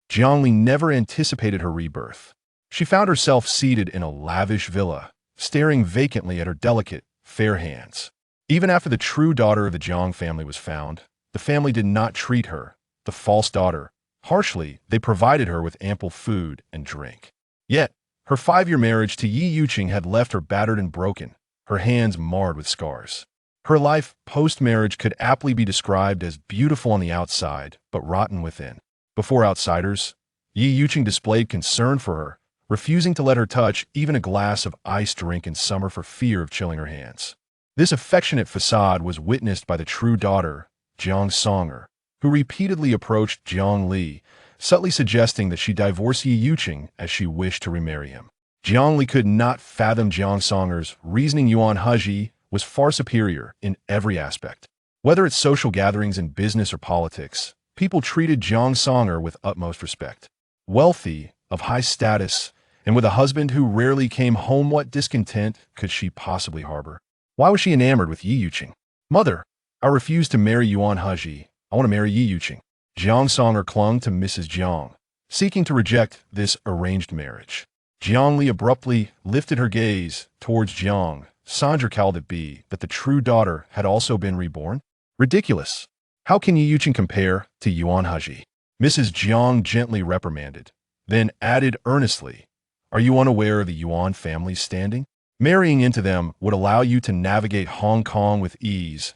Jiang Li never anticipated her rebirth. She found herself seated in a lavish villa, staring vacantly at her delicate, fair hands. Even after the true daughter of the Jiang family was found, the family did not treat her, the false daughter, harshly. They provided her with ample food and drink. Yet, her 5-year marriage to Yi Yuqing had left her battered and broken, her hands marred with scars. Her life post-marriage could aptly be described as beautiful on the outside, but rotten within. Before outsiders, Yi Yuqing displayed concern for her, refusing to let her touch even a glass of iced drink in summer for fear of chilling her hands. This affectionate facade was witnessed by the true daughter, Jiang Songer, who repeatedly approached Jiang Li, subtly suggesting that she divorce Yi Yuqing as she wished to remarry him. Jiang Li could not fathom Jiang Songer's reasoning. Yuan Hezhi was far superior in every aspect. Whether it's social gatherings in business or politics, people treated Jiang Songer with utmost respect. Wealthy, of high status, and with a husband who rarely came home, what discontent could she possibly harbor? Why was she enamored with Yi Yuqing? Mother, I refuse to marry Yuan Hezhi. I want to marry Yi Yuqing. Jiang Songer clung to Mrs. Jiang, seeking to reject this arranged marriage. Jiang Li abruptly lifted her gaze towards Jiang Songer. Could it be that the true daughter had also been reborn? Ridiculous. How can Yi Yuqing compare to Yuan Hezhi? Mrs. Jiang gently reprimanded, then added earnestly, are you unaware of the Yuan family's standing? Marrying into them would allow you to navigate Hong Kong with ease,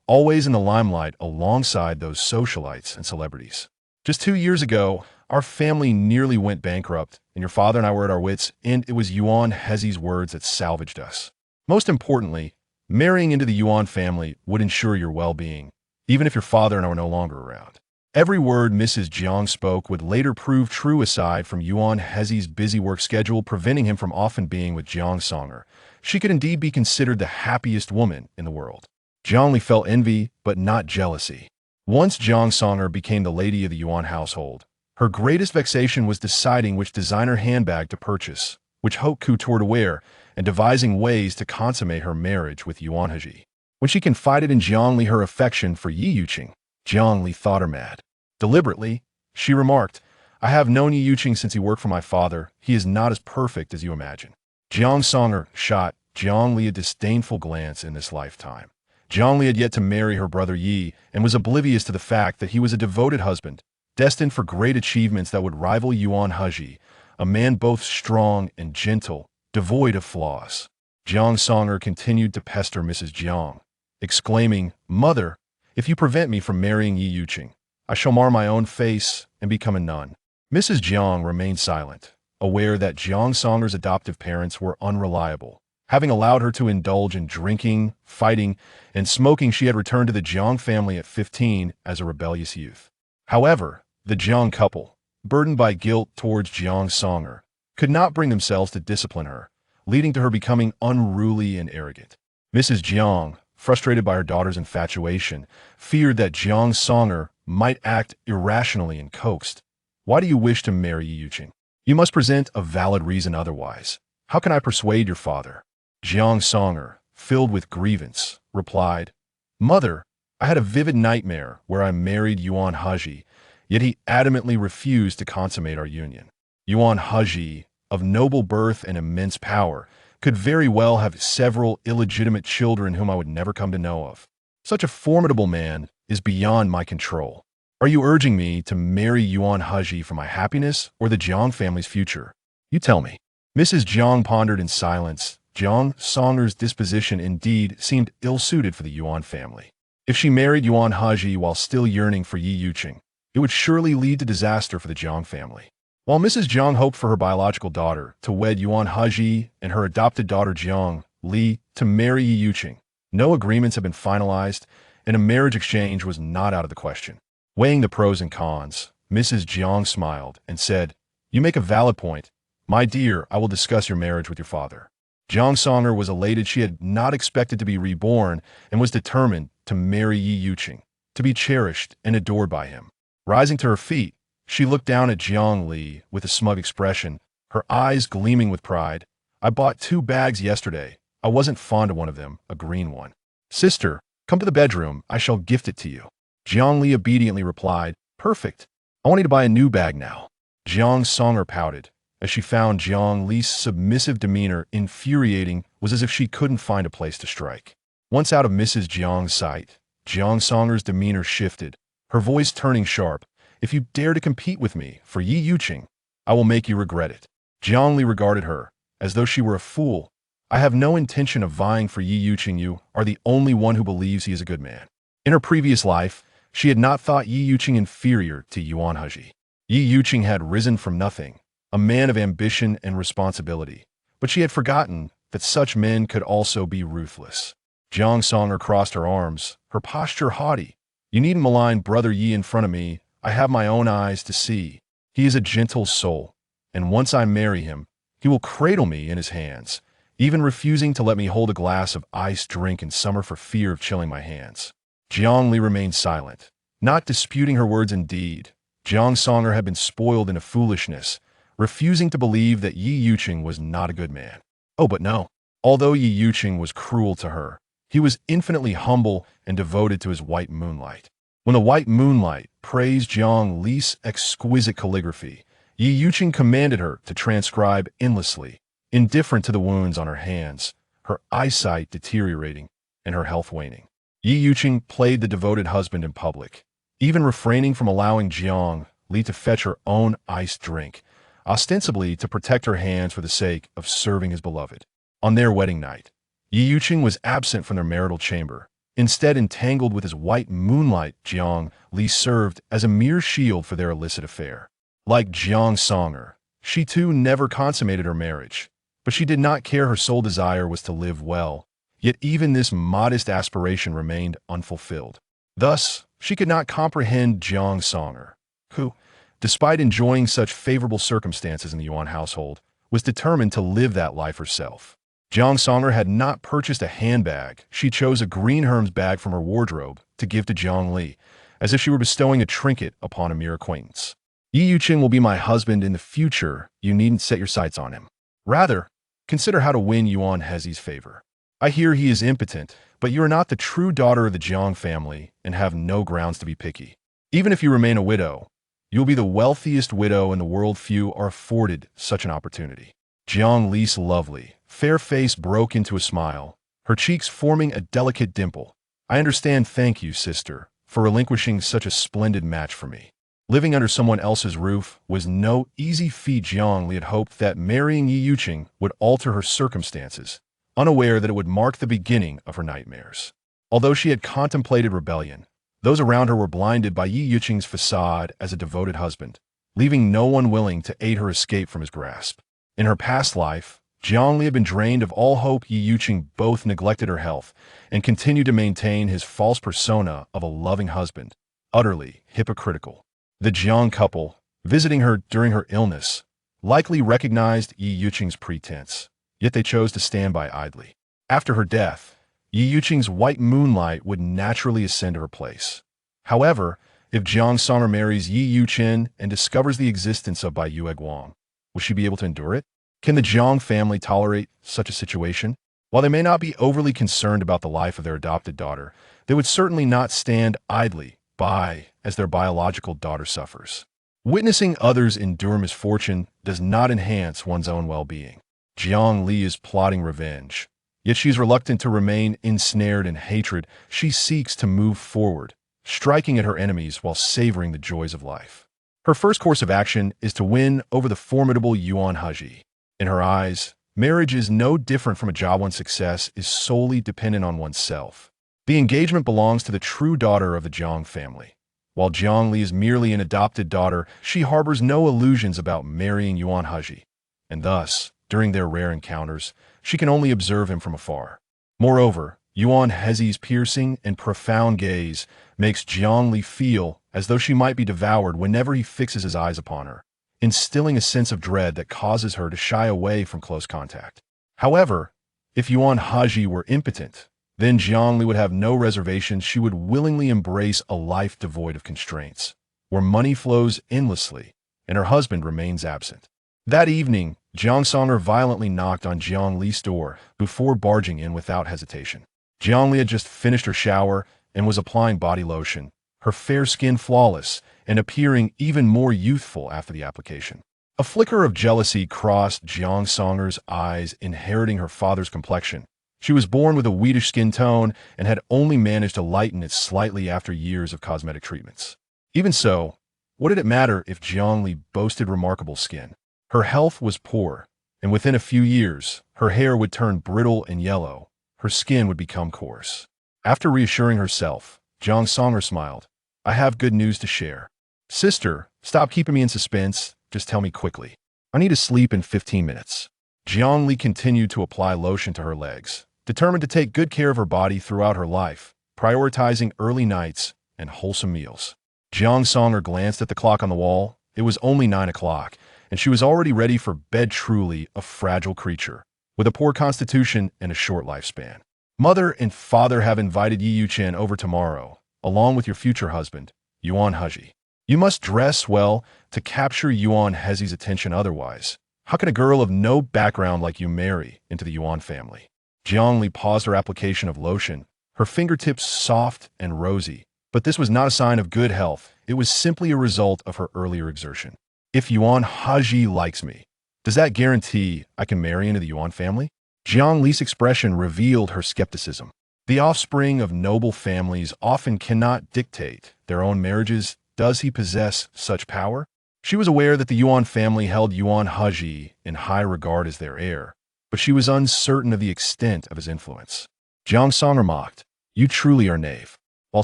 always in the limelight alongside those socialites and celebrities. Just 2 years ago, our family nearly went bankrupt, and your father and I were at our wits' end. It was Yuan Hezhi's words that salvaged us. Most importantly, marrying into the Yuan family would ensure your well-being, even if your father and I were no longer around. Every word Mrs. Jiang spoke would later prove true. Aside from Yuan Hezhi's busy work schedule preventing him from often being with Jiang Songer, she could indeed be considered the happiest woman in the world. Jiang Li felt envy, but not jealousy. Once Jiang Songer became the lady of the Yuan household, her greatest vexation was deciding which designer handbag to purchase, which haute couture to wear, and devising ways to consummate her marriage with Yuan Hezhi. When she confided in Jiang Li her affection for Yi Yuqing, Jiang Li thought her mad. Deliberately, she remarked, I have known Yi Yuqing since he worked for my father. He is not as perfect as you imagine. Jiang Songer shot Jiang Li a disdainful glance. In this lifetime, Jiang Li had yet to marry her brother Yi and was oblivious to the fact that he was a devoted husband, destined for great achievements that would rival Yuan Hezhi, a man both strong and gentle, devoid of flaws. Jiang Songer continued to pester Mrs. Jiang, exclaiming, Mother, if you prevent me from marrying Yi Yuqing, I shall mar my own face and become a nun. Mrs. Jiang remained silent, aware that Jiang Songer's adoptive parents were unreliable. Having allowed her to indulge in drinking, fighting, and smoking, she had returned to the Jiang family at 15 as a rebellious youth. However, the Jiang couple, burdened by guilt towards Jiang Songer, could not bring themselves to discipline her, leading to her becoming unruly and arrogant. Mrs. Jiang, frustrated by her daughter's infatuation, feared that Jiang Songer might act irrationally and coaxed. Why do you wish to marry Yi Yuqing? You must present a valid reason, otherwise. How can I persuade your father? Jiang Songer, filled with grievance, replied, Mother, I had a vivid nightmare where I married Yuan Hezhi, yet he adamantly refused to consummate our union. Yuan Hezhi, of noble birth and immense power, could very well have several illegitimate children whom I would never come to know of. Such a formidable man is beyond my control. Are you urging me to marry Yuan Hezhi for my happiness or the Jiang family's future? You tell me. Mrs. Jiang pondered in silence. Jiang Songer's disposition indeed seemed ill-suited for the Yuan family. If she married Yuan Hezhi while still yearning for Yi Yuqing, it would surely lead to disaster for the Jiang family. While Mrs. Jiang hoped for her biological daughter to wed Yuan Hezhi and her adopted daughter Jiang Li to marry Yi Yuqing, no agreements had been finalized, and a marriage exchange was not out of the question. Weighing the pros and cons, Mrs. Jiang smiled and said, You make a valid point. My dear, I will discuss your marriage with your father. Jiang Songer was elated. She had not expected to be reborn and was determined to marry Yi Yuqing, to be cherished and adored by him. Rising to her feet, she looked down at Jiang Li with a smug expression, her eyes gleaming with pride. I bought 2 bags yesterday. I wasn't fond of one of them, a green one. Sister, come to the bedroom. I shall gift it to you. Jiang Li obediently replied, Perfect. I want you to buy a new bag now. Jiang Songer pouted, as she found Jiang Li's submissive demeanor infuriating. Was as if she couldn't find a place to strike. Once out of Mrs. Jiang's sight, Jiang Songer's demeanor shifted, her voice turning sharp. If you dare to compete with me for Yi Yuqing, I will make you regret it. Jiang Li regarded her, as though she were a fool. I have no intention of vying for Yi Yuqing. You are the only one who believes he is a good man. In her previous life, she had not thought Yi Yuqing inferior to Yuan Hezhi. Yi Yuqing had risen from nothing, a man of ambition and responsibility, but she had forgotten that such men could also be ruthless. Jiang Songer crossed her arms, her posture haughty. You needn't malign Brother Yi in front of me. I have my own eyes to see. He is a gentle soul, and once I marry him, he will cradle me in his hands, even refusing to let me hold a glass of iced drink in summer for fear of chilling my hands. Jiang Li remained silent, not disputing her words. Indeed, Jiang Songer had been spoiled into foolishness, refusing to believe that Yi Yuqing was not a good man. Oh, but no. Although Yi Yuqing was cruel to her, he was infinitely humble and devoted to his white moonlight. When the white moonlight praised Jiang Li's exquisite calligraphy, Yi Yuqing commanded her to transcribe endlessly, indifferent to the wounds on her hands, her eyesight deteriorating, and her health waning. Yi Yuqing played the devoted husband in public, even refraining from allowing Jiang Li to fetch her own iced drink, ostensibly to protect her hands for the sake of serving his beloved. On their wedding night, Yi Yuqing was absent from their marital chamber. Instead, entangled with his white moonlight, Jiang Li served as a mere shield for their illicit affair. Like Jiang Songer, she too never consummated her marriage, but she did not care. Her sole desire was to live well, yet even this modest aspiration remained unfulfilled. Thus, she could not comprehend Jiang Songer, who, despite enjoying such favorable circumstances in the Yuan household, was determined to live that life herself. Jiang Songer had not purchased a handbag. She chose a green Hermes bag from her wardrobe to give to Jiang Li, as if she were bestowing a trinket upon a mere acquaintance. Yi Yuqing will be my husband in the future. You needn't set your sights on him. Rather, consider how to win Yuan Hezhi's favor. I hear he is impotent, but you are not the true daughter of the Jiang family and have no grounds to be picky. Even if you remain a widow, you will be the wealthiest widow in the world. Few are afforded such an opportunity. Jiang Li's lovely, fair face broke into a smile, her cheeks forming a delicate dimple. I understand. Thank you, sister, for relinquishing such a splendid match for me. Living under someone else's roof was no easy feat. Jiang Li had hoped that marrying Yi Yuqing would alter her circumstances, unaware that it would mark the beginning of her nightmares. Although she had contemplated rebellion, those around her were blinded by Yi Yuqing's facade as a devoted husband, leaving no one willing to aid her escape from his grasp. In her past life, Jiang Li had been drained of all hope. Yi Yuqing both neglected her health and continued to maintain his false persona of a loving husband, utterly hypocritical. The Jiang couple, visiting her during her illness, likely recognized Yi Yuqing's pretense, yet they chose to stand by idly. After her death, Yi Yuqing's white moonlight would naturally ascend to her place. However, if Jiang Songer marries Yi Yuqing and discovers the existence of Bai Yueguang, will she be able to endure it? Can the Jiang family tolerate such a situation? While they may not be overly concerned about the life of their adopted daughter, they would certainly not stand idly by as their biological daughter suffers. Witnessing others endure misfortune does not enhance one's own well-being. Jiang Li is plotting revenge, yet she is reluctant to remain ensnared in hatred. She seeks to move forward, striking at her enemies while savoring the joys of life. Her first course of action is to win over the formidable Yuan Hezhi. In her eyes, marriage is no different from a job. One's success is solely dependent on oneself. The engagement belongs to the true daughter of the Jiang family. While Jiang Li is merely an adopted daughter, she harbors no illusions about marrying Yuan Hezhi, and thus, during their rare encounters, she can only observe him from afar. Moreover, Yuan Hezhi's piercing and profound gaze makes Jiang Li feel as though she might be devoured whenever he fixes his eyes upon her, instilling a sense of dread that causes her to shy away from close contact. However, if Yuan Hezhi were impotent, then Jiang Li would have no reservations. She would willingly embrace a life devoid of constraints, where money flows endlessly and her husband remains absent. That evening, Jiang Songer violently knocked on Jiang Li's door before barging in without hesitation. Jiang Li had just finished her shower and was applying body lotion, her fair skin flawless, and appearing even more youthful after the application. A flicker of jealousy crossed Jiang Songer's eyes, inheriting her father's complexion. She was born with a wheatish skin tone and had only managed to lighten it slightly after years of cosmetic treatments. Even so, what did it matter if Jiang Li boasted remarkable skin? Her health was poor, and within a few years, her hair would turn brittle and yellow. Her skin would become coarse. After reassuring herself, Jiang Songer smiled. I have good news to share. Sister, stop keeping me in suspense. Just tell me quickly. I need to sleep in 15 minutes. Jiang Li continued to apply lotion to her legs, determined to take good care of her body throughout her life, prioritizing early nights and wholesome meals. Jiang Songer glanced at the clock on the wall. It was only 9 o'clock, and she was already ready for bed. Truly a fragile creature, with a poor constitution and a short lifespan. Mother and father have invited Yi Yuchen over tomorrow, along with your future husband, Yuan Hezhi. You must dress well to capture Yuan Hezhi's attention, otherwise, how can a girl of no background like you marry into the Yuan family? Jiang Li paused her application of lotion, her fingertips soft and rosy, but this was not a sign of good health. It was simply a result of her earlier exertion. If Yuan Hezhi likes me, does that guarantee I can marry into the Yuan family? Jiang Li's expression revealed her skepticism. The offspring of noble families often cannot dictate their own marriages. Does he possess such power? She was aware that the Yuan family held Yuan Hezhi in high regard as their heir, but she was uncertain of the extent of his influence. Jiang Songer mocked, You truly are knave. While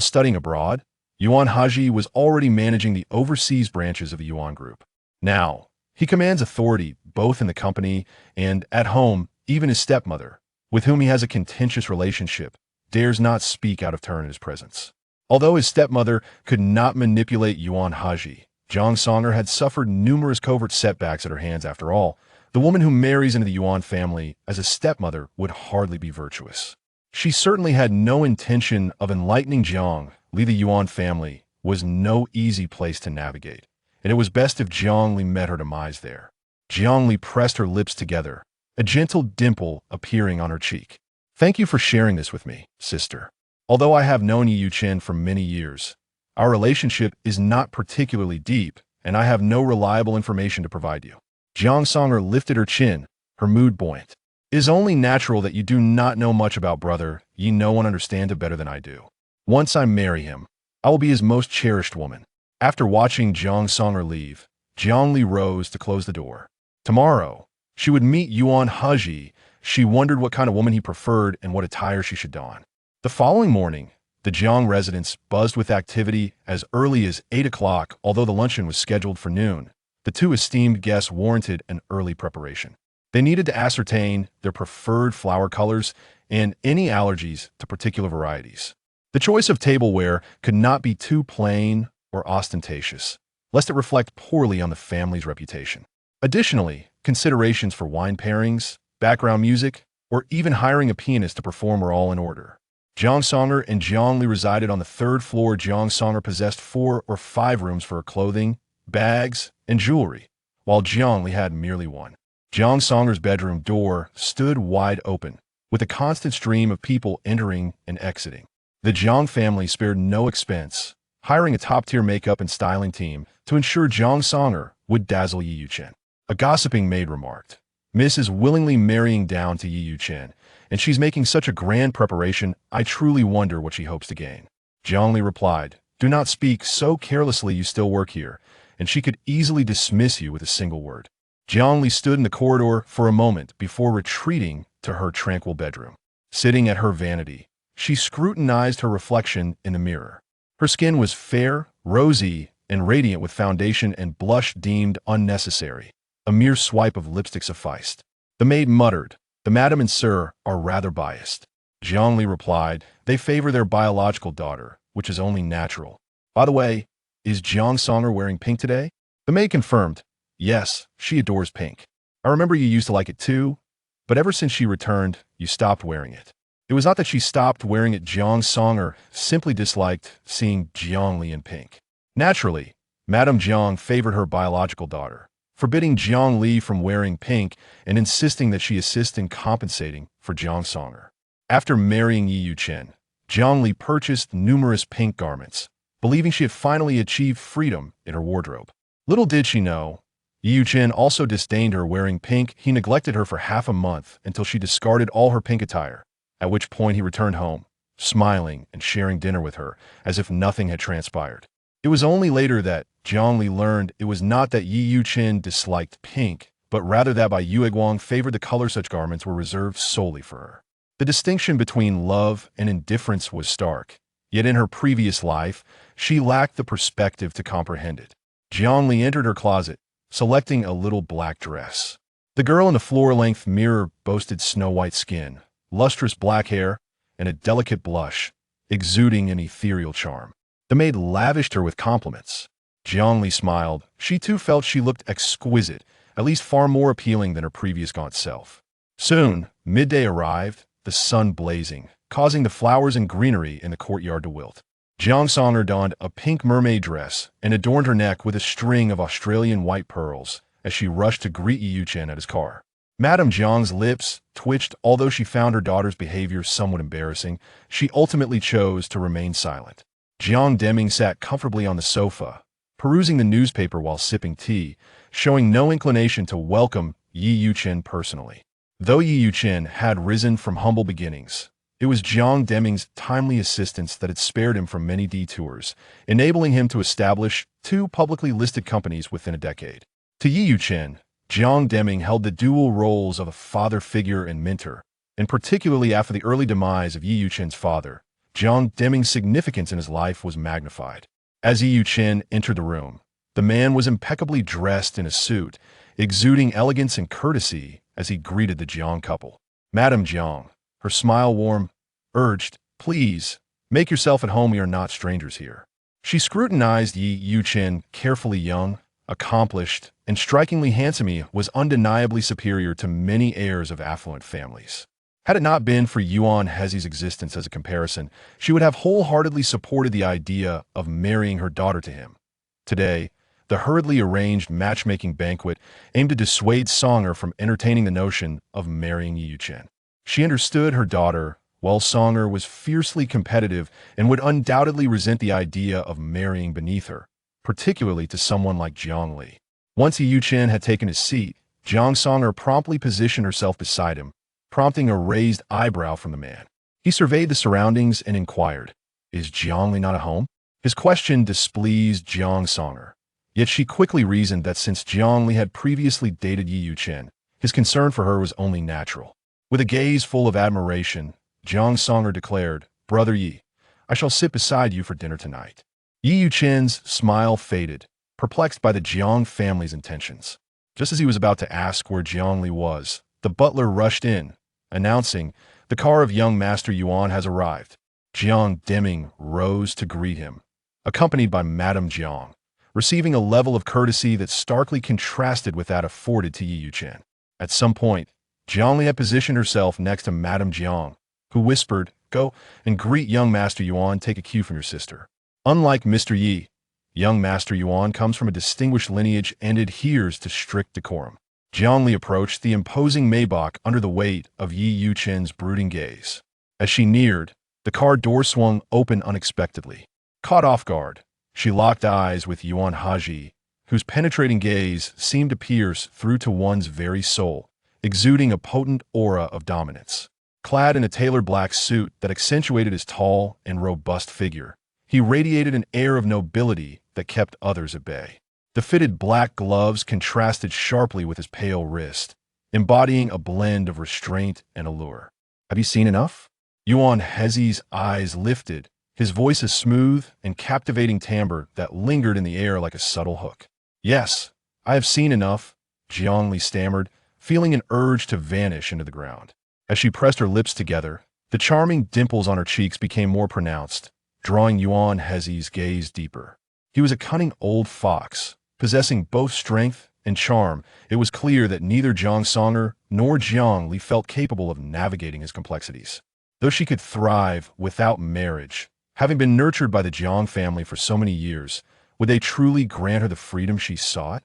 studying abroad, Yuan Hezhi was already managing the overseas branches of the Yuan group. Now, he commands authority both in the company and at home. Even his stepmother, with whom he has a contentious relationship, dares not speak out of turn in his presence. Although his stepmother could not manipulate Yuan Hezhi, Jiang Songer had suffered numerous covert setbacks at her hands. After all, the woman who marries into the Yuan family as a stepmother would hardly be virtuous. She certainly had no intention of enlightening Jiang Li. The Yuan family was no easy place to navigate, and it was best if Jiang Li met her demise there. Jiang Li pressed her lips together, a gentle dimple appearing on her cheek. Thank you for sharing this with me, sister. Although I have known Yi Yuchen for many years, our relationship is not particularly deep, and I have no reliable information to provide you. Jiang Songer lifted her chin, her mood buoyant. It is only natural that you do not know much about brother Yi. No one understands it better than I do. Once I marry him, I will be his most cherished woman. After watching Jiang Songer leave, Jiang Li rose to close the door. Tomorrow, she would meet Yuan Hezhi. She wondered what kind of woman he preferred and what attire she should don. The following morning, the Jiang residence buzzed with activity as early as 8 o'clock. Although the luncheon was scheduled for noon, the two esteemed guests warranted an early preparation. They needed to ascertain their preferred flower colors and any allergies to particular varieties. The choice of tableware could not be too plain or ostentatious, lest it reflect poorly on the family's reputation. Additionally, considerations for wine pairings, background music, or even hiring a pianist to perform were all in order. Jiang Songer and Jiang Li resided on the third floor. Jiang Songer possessed 4 or 5 rooms for her clothing, bags, and jewelry, while Jiang Li had merely one. Jiang Songer's bedroom door stood wide open, with a constant stream of people entering and exiting. The Jiang family spared no expense, hiring a top-tier makeup and styling team to ensure Jiang Songer would dazzle Yi Yuchen. A gossiping maid remarked, Miss is willingly marrying down to Yi Yuchen, and she's making such a grand preparation. I truly wonder what she hopes to gain. Jiang Li replied, Do not speak so carelessly. You still work here, and she could easily dismiss you with a single word. Jiang Li stood in the corridor for a moment before retreating to her tranquil bedroom. Sitting at her vanity, she scrutinized her reflection in the mirror. Her skin was fair, rosy, and radiant with foundation and blush deemed unnecessary. A mere swipe of lipstick sufficed. The maid muttered, The madam and sir are rather biased. Jiang Li replied, They favor their biological daughter, which is only natural. By the way, is Jiang Songer wearing pink today? The maid confirmed, Yes, she adores pink. I remember you used to like it too, but ever since she returned, you stopped wearing it. It was not that she stopped wearing it. Jiang Songer simply disliked seeing Jiang Li in pink. Naturally, Madame Jiang favored her biological daughter, forbidding Jiang Li from wearing pink and insisting that she assist in compensating for Jiang Songer. After marrying Yi Yuchen, Jiang Li purchased numerous pink garments, believing she had finally achieved freedom in her wardrobe. Little did she know, Yi Yuchen also disdained her wearing pink. He neglected her for half a month until she discarded all her pink attire, at which point he returned home, smiling and sharing dinner with her as if nothing had transpired. It was only later that Jiang Li learned it was not that Yi Yuchen disliked pink, but rather that Bai Yueguang favored the color such garments were reserved solely for her. The distinction between love and indifference was stark, yet in her previous life, she lacked the perspective to comprehend it. Jiang Li entered her closet, selecting a little black dress. The girl in the floor-length mirror boasted snow-white skin, lustrous black hair, and a delicate blush, exuding an ethereal charm. The maid lavished her with compliments. Jiang Li smiled. She too felt she looked exquisite, at least far more appealing than her previous gaunt self. Soon, midday arrived, the sun blazing, causing the flowers and greenery in the courtyard to wilt. Jiang Songer donned a pink mermaid dress and adorned her neck with a string of Australian white pearls as she rushed to greet Yi Yuchen at his car. Madame Jiang's lips twitched. Although she found her daughter's behavior somewhat embarrassing, she ultimately chose to remain silent. Jiang Deming sat comfortably on the sofa, perusing the newspaper while sipping tea, showing no inclination to welcome Yi Yuchen personally. Though Yi Yuchen had risen from humble beginnings, it was Jiang Deming's timely assistance that had spared him from many detours, enabling him to establish 2 publicly listed companies within a decade. To Yi Yuchen, Jiang Deming held the dual roles of a father figure and mentor, and particularly after the early demise of Yi Yuchen's father, Jiang Deming's significance in his life was magnified. As Yi Yuchen entered the room, the man was impeccably dressed in a suit, exuding elegance and courtesy as he greeted the Jiang couple. Madame Jiang, her smile warm, urged, "Please, make yourself at home. We are not strangers here." She scrutinized Yi Yuchen carefully. Young, accomplished, and strikingly handsome, he was undeniably superior to many heirs of affluent families. Had it not been for Yuan Hezhi's existence as a comparison, she would have wholeheartedly supported the idea of marrying her daughter to him. Today, the hurriedly arranged matchmaking banquet aimed to dissuade Songer from entertaining the notion of marrying Yi Yuchen. She understood her daughter, while Songer was fiercely competitive and would undoubtedly resent the idea of marrying beneath her, particularly to someone like Jiang Li. Once Yi Yuchen had taken his seat, Jiang Songer promptly positioned herself beside him, prompting a raised eyebrow from the man. He surveyed the surroundings and inquired, "Is Jiang Li not at home?" His question displeased Jiang Songer, yet she quickly reasoned that since Jiang Li had previously dated Yi Yuchen, his concern for her was only natural. With a gaze full of admiration, Jiang Songer declared, "Brother Yi, I shall sit beside you for dinner tonight." Yi Yuchen's smile faded, perplexed by the Jiang family's intentions. Just as he was about to ask where Jiang Li was, the butler rushed in, announcing, "The car of young Master Yuan has arrived." Jiang Deming rose to greet him, accompanied by Madame Jiang, receiving a level of courtesy that starkly contrasted with that afforded to Yi Yuchen. At some point, Jiang Li had positioned herself next to Madame Jiang, who whispered, "Go and greet young Master Yuan. Take a cue from your sister." Unlike Mr. Yi, young Master Yuan comes from a distinguished lineage and adheres to strict decorum. Jiang Li approached the imposing Maybach under the weight of Yi Yuchen's brooding gaze. As she neared, the car door swung open unexpectedly. Caught off guard, she locked eyes with Yuan Hezhi, whose penetrating gaze seemed to pierce through to one's very soul, exuding a potent aura of dominance. Clad in a tailored black suit that accentuated his tall and robust figure, he radiated an air of nobility that kept others at bay. The fitted black gloves contrasted sharply with his pale wrist, embodying a blend of restraint and allure. "Have you seen enough?" Yuan Hezhi's eyes lifted, his voice a smooth and captivating timbre that lingered in the air like a subtle hook. "Yes, I have seen enough," Jiang Li stammered, feeling an urge to vanish into the ground. As she pressed her lips together, the charming dimples on her cheeks became more pronounced, drawing Yuan Hezhi's gaze deeper. He was a cunning old fox, possessing both strength and charm. It was clear that neither Jiang Songer nor Jiang Li felt capable of navigating his complexities. Though she could thrive without marriage, having been nurtured by the Jiang family for so many years, would they truly grant her the freedom she sought?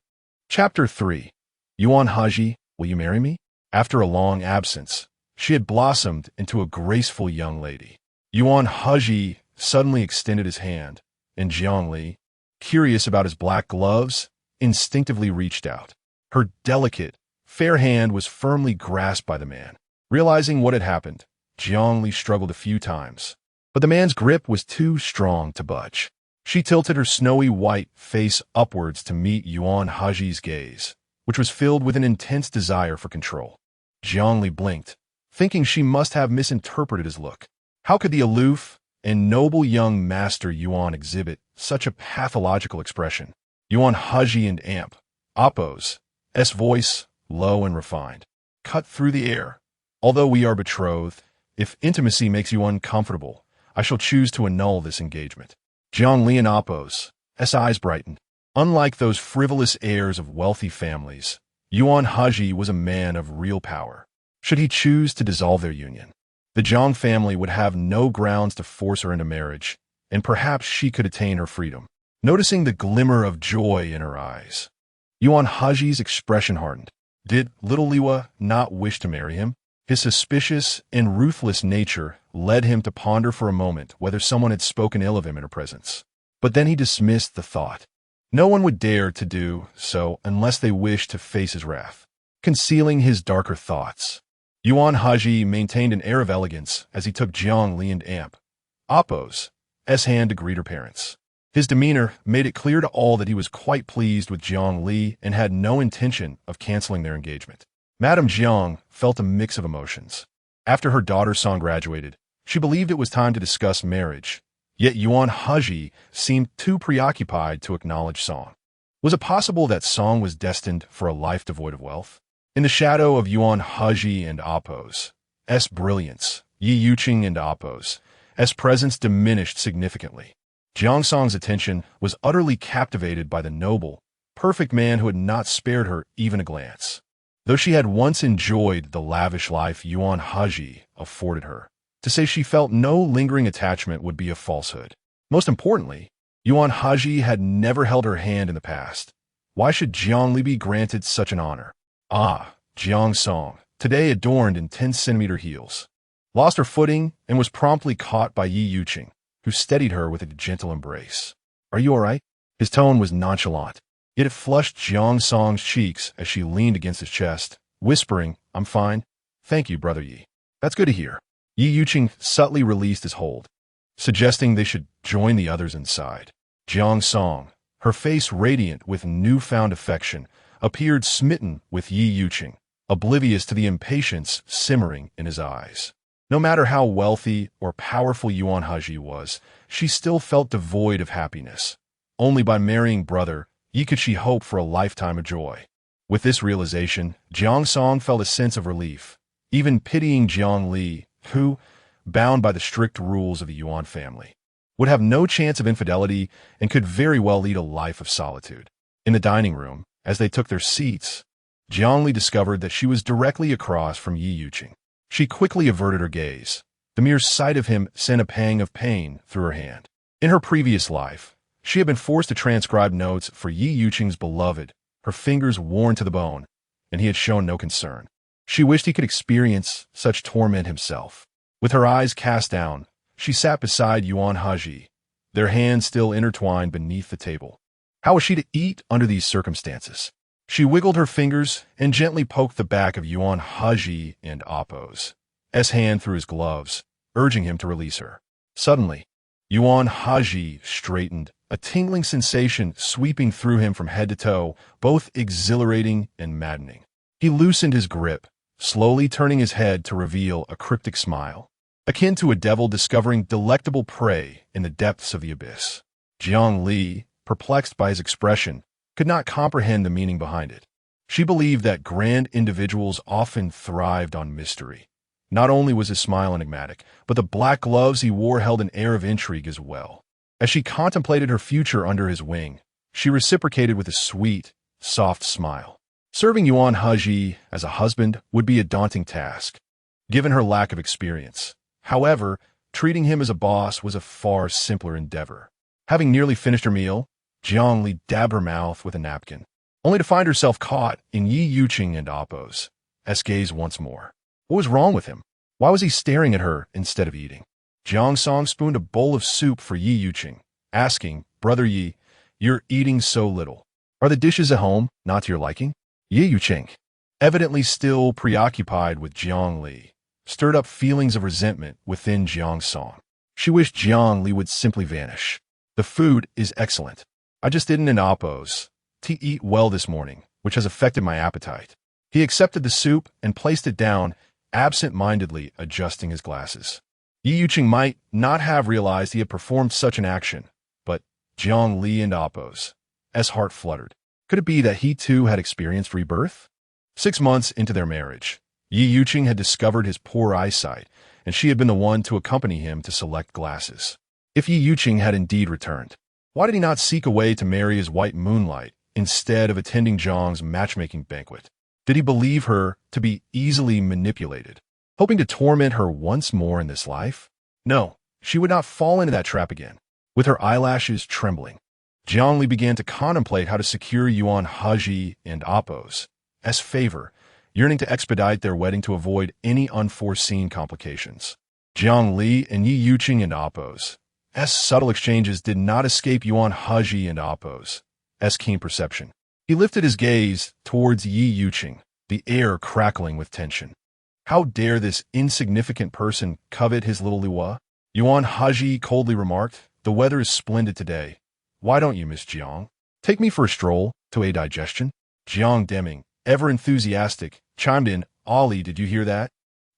Chapter 3. Yuan Hezhi, will you marry me? After a long absence, she had blossomed into a graceful young lady. Yuan Hezhi suddenly extended his hand, and Jiang Li, curious about his black gloves, instinctively reached out. Her delicate, fair hand was firmly grasped by the man. Realizing what had happened, Jiang Li struggled a few times, but the man's grip was too strong to budge. She tilted her snowy white face upwards to meet Yuan Hezhi's gaze, which was filled with an intense desire for control. Jiang Li blinked, thinking she must have misinterpreted his look. How could the aloof and noble young master Yuan exhibit such a pathological expression? Yuan Hezhi and Apos, S voice, low and refined, cut through the air. Although we are betrothed, if intimacy makes you uncomfortable, I shall choose to annul this engagement. Jiang Li and Apos, S eyes brightened. Unlike those frivolous heirs of wealthy families, Yuan Hezhi was a man of real power. Should he choose to dissolve their union, the Jiang family would have no grounds to force her into marriage, and perhaps she could attain her freedom. Noticing the glimmer of joy in her eyes, Yuan Hezhi's expression hardened. Did little Liwa not wish to marry him? His suspicious and ruthless nature led him to ponder for a moment whether someone had spoken ill of him in her presence. But then he dismissed the thought. No one would dare to do so unless they wished to face his wrath. Concealing his darker thoughts, Yuan Hezhi maintained an air of elegance as he took Jiang Li and Apos' hand to greet her parents. His demeanor made it clear to all that he was quite pleased with Jiang Li and had no intention of canceling their engagement. Madame Jiang felt a mix of emotions. After her daughter Song graduated, she believed it was time to discuss marriage, yet Yuan Hezhi seemed too preoccupied to acknowledge Song. Was it possible that Song was destined for a life devoid of wealth? In the shadow of Yuan Hezhi and Apos' brilliance, Yi Yuqing and Apos' presence diminished significantly. Jiang Song's attention was utterly captivated by the noble, perfect man who had not spared her even a glance. Though she had once enjoyed the lavish life Yuan Hezhi afforded her, to say she felt no lingering attachment would be a falsehood. Most importantly, Yuan Hezhi had never held her hand in the past. Why should Jiang Li be granted such an honor? Jiang Song, today adorned in 10-centimeter heels, lost her footing and was promptly caught by Yi Yuqing, who steadied her with a gentle embrace. Are you all right? His tone was nonchalant, yet it flushed Jiang Song's cheeks as she leaned against his chest, whispering, I'm fine. Thank you, Brother Yi. That's good to hear. Yi Yuqing subtly released his hold, suggesting they should join the others inside. Jiang Song, her face radiant with newfound affection, appeared smitten with Yi Yuqing, oblivious to the impatience simmering in his eyes. No matter how wealthy or powerful Yuan Hezhi was, she still felt devoid of happiness. Only by marrying Brother Yi could she hope for a lifetime of joy. With this realization, Jiang Song felt a sense of relief, even pitying Jiang Li, who, bound by the strict rules of the Yuan family, would have no chance of infidelity and could very well lead a life of solitude. In the dining room, as they took their seats, Jiang Li discovered that she was directly across from Yi Yuqing. She quickly averted her gaze. The mere sight of him sent a pang of pain through her hand. In her previous life, she had been forced to transcribe notes for Yi Yuqing's beloved, her fingers worn to the bone, and he had shown no concern. She wished he could experience such torment himself. With her eyes cast down, she sat beside Yuan Hezhi, their hands still intertwined beneath the table. How was she to eat under these circumstances? She wiggled her fingers and gently poked the back of Yuan Hezhi and Apos' hand through his gloves, urging him to release her. Suddenly, Yuan Hezhi straightened, a tingling sensation sweeping through him from head to toe, both exhilarating and maddening. He loosened his grip, slowly turning his head to reveal a cryptic smile, akin to a devil discovering delectable prey in the depths of the abyss. Jiang Li, perplexed by his expression, could not comprehend the meaning behind it. She believed that grand individuals often thrived on mystery. Not only was his smile enigmatic, but the black gloves he wore held an air of intrigue as well. As she contemplated her future under his wing, she reciprocated with a sweet, soft smile. Serving Yuan Hezhi as a husband would be a daunting task, given her lack of experience. However, treating him as a boss was a far simpler endeavor. Having nearly finished her meal, Jiang Li dabbed her mouth with a napkin, only to find herself caught in Yi Yuqing and Apos' gaze once more. What was wrong with him? Why was he staring at her instead of eating? Jiang Song spooned a bowl of soup for Yi Yuqing, asking, "Brother Yi, you're eating so little. Are the dishes at home not to your liking?" Yi Yuqing, evidently still preoccupied with Jiang Li, stirred up feelings of resentment within Jiang Song. She wished Jiang Li would simply vanish. "The food is excellent. I just didn't oppose to eat well this morning, which has affected my appetite." He accepted the soup and placed it down, absent-mindedly adjusting his glasses. Yi Yuqing might not have realized he had performed such an action, but Jiang Li and oppose. S heart fluttered. Could it be that he too had experienced rebirth? 6 months into their marriage, Yi Yuqing had discovered his poor eyesight, and she had been the one to accompany him to select glasses. If Yi Yuqing had indeed returned, why did he not seek a way to marry his white moonlight instead of attending Zhang's matchmaking banquet? Did he believe her to be easily manipulated, hoping to torment her once more in this life? No, she would not fall into that trap again. With her eyelashes trembling, Jiang Li began to contemplate how to secure Yuan Hezhi and Appo's favor, yearning to expedite their wedding to avoid any unforeseen complications. Jiang Li and Yi Yuqing and Appo's subtle exchanges did not escape Yuan Hezhi and Appo's keen perception. He lifted his gaze towards Yi Yuqing, the air crackling with tension. How dare this insignificant person covet his little Liwa? Yuan Hezhi coldly remarked, "The weather is splendid today. Why don't you, Miss Jiang, take me for a stroll to aid digestion?" Jiang Deming, ever enthusiastic, chimed in, "Ollie, did you hear that?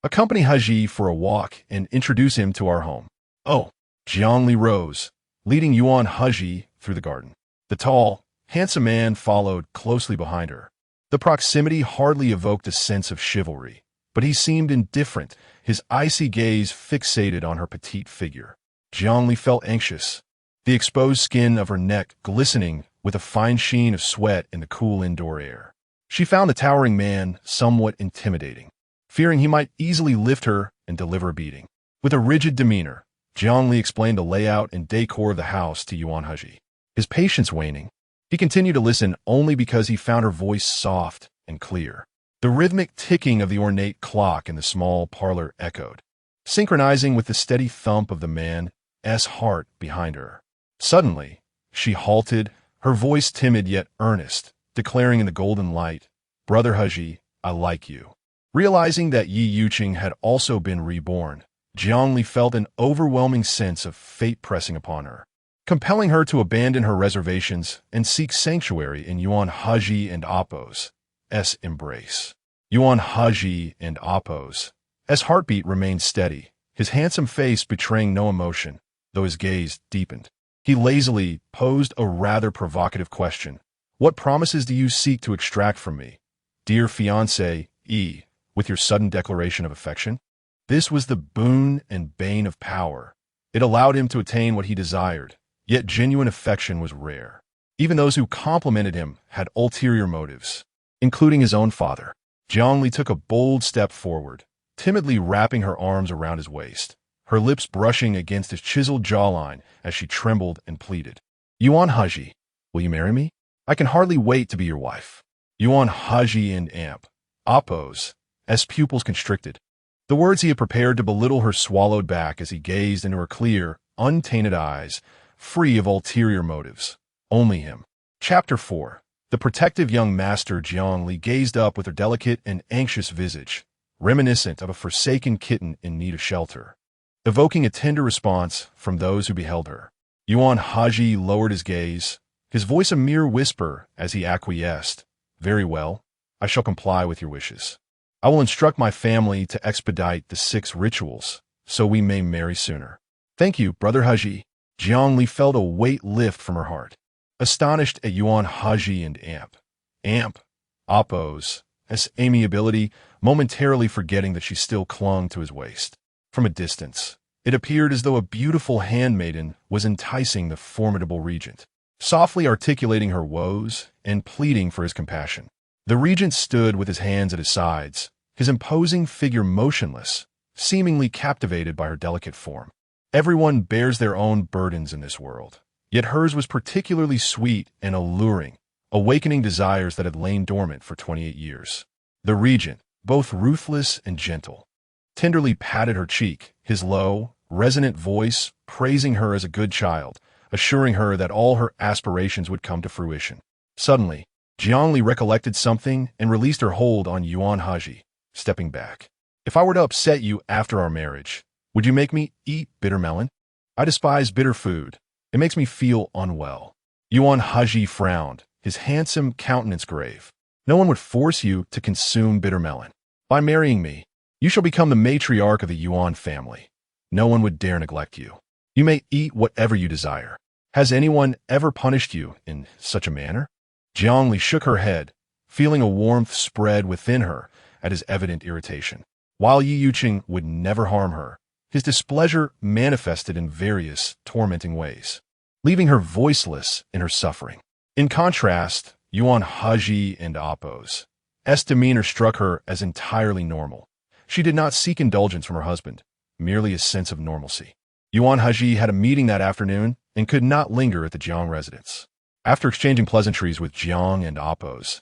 Accompany Hezhi for a walk and introduce him to our home." "Oh." Jiang Li rose, leading Yuan Hezhi through the garden. The tall, handsome man followed closely behind her. The proximity hardly evoked a sense of chivalry, but he seemed indifferent, his icy gaze fixated on her petite figure. Jiang Li felt anxious, the exposed skin of her neck glistening with a fine sheen of sweat in the cool indoor air. She found the towering man somewhat intimidating, fearing he might easily lift her and deliver a beating. With a rigid demeanor, Jiang Li explained the layout and decor of the house to Yuan Hezhi. His patience waning, he continued to listen only because he found her voice soft and clear. The rhythmic ticking of the ornate clock in the small parlor echoed, synchronizing with the steady thump of the man's heart behind her. Suddenly, she halted, her voice timid yet earnest, declaring in the golden light, "Brother Hezhi, I like you." Realizing that Yi Yuqing had also been reborn, Jiang Li felt an overwhelming sense of fate pressing upon her, compelling her to abandon her reservations and seek sanctuary in Yuan Hezhi and Appo's embrace. Yuan Hezhi and Appo's heartbeat remained steady, his handsome face betraying no emotion, though his gaze deepened. He lazily posed a rather provocative question. "What promises do you seek to extract from me, dear fiancé E, with your sudden declaration of affection?" This was the boon and bane of power. It allowed him to attain what he desired, yet genuine affection was rare. Even those who complimented him had ulterior motives, including his own father. Jiang Li took a bold step forward, timidly wrapping her arms around his waist, her lips brushing against his chiseled jawline as she trembled and pleaded. "Yuan Hezhi, will you marry me? I can hardly wait to be your wife." Yuan Hezhi and Appo's pupils constricted. The words he had prepared to belittle her swallowed back as he gazed into her clear, untainted eyes, free of ulterior motives. Only him. Chapter 4. The protective young master Jiang Li gazed up with her delicate and anxious visage, reminiscent of a forsaken kitten in need of shelter, evoking a tender response from those who beheld her. Yuan Hezhi lowered his gaze, his voice a mere whisper as he acquiesced. "Very well, I shall comply with your wishes. I will instruct my family to expedite the 6 rituals, so we may marry sooner." "Thank you, Brother Hezhi." Jiang Li felt a weight lift from her heart, astonished at Yuan Hezhi and Appo's amiability, momentarily forgetting that she still clung to his waist. From a distance, it appeared as though a beautiful handmaiden was enticing the formidable regent, softly articulating her woes and pleading for his compassion. The regent stood with his hands at his sides, his imposing figure motionless, seemingly captivated by her delicate form. Everyone bears their own burdens in this world, yet hers was particularly sweet and alluring, awakening desires that had lain dormant for 28 years. The regent, both ruthless and gentle, tenderly patted her cheek, his low, resonant voice praising her as a good child, assuring her that all her aspirations would come to fruition. Suddenly, Jiang Li recollected something and released her hold on Yuan Hezhi, stepping back. If I were to upset you after our marriage, would you make me eat bitter melon? I despise bitter food. It makes me feel unwell. Yuan Hezhi frowned, his handsome countenance grave. No one would force you to consume bitter melon. By marrying me, you shall become the matriarch of the Yuan family. No one would dare neglect you. You may eat whatever you desire. Has anyone ever punished you in such a manner? Jiang Li shook her head, feeling a warmth spread within her at his evident irritation. While Yi Yuqing would never harm her, his displeasure manifested in various tormenting ways, leaving her voiceless in her suffering. In contrast, Yuan Hezhi and Appo's demeanor struck her as entirely normal. She did not seek indulgence from her husband, merely a sense of normalcy. Yuan Hezhi had a meeting that afternoon and could not linger at the Jiang residence. After exchanging pleasantries with Jiang and Appo's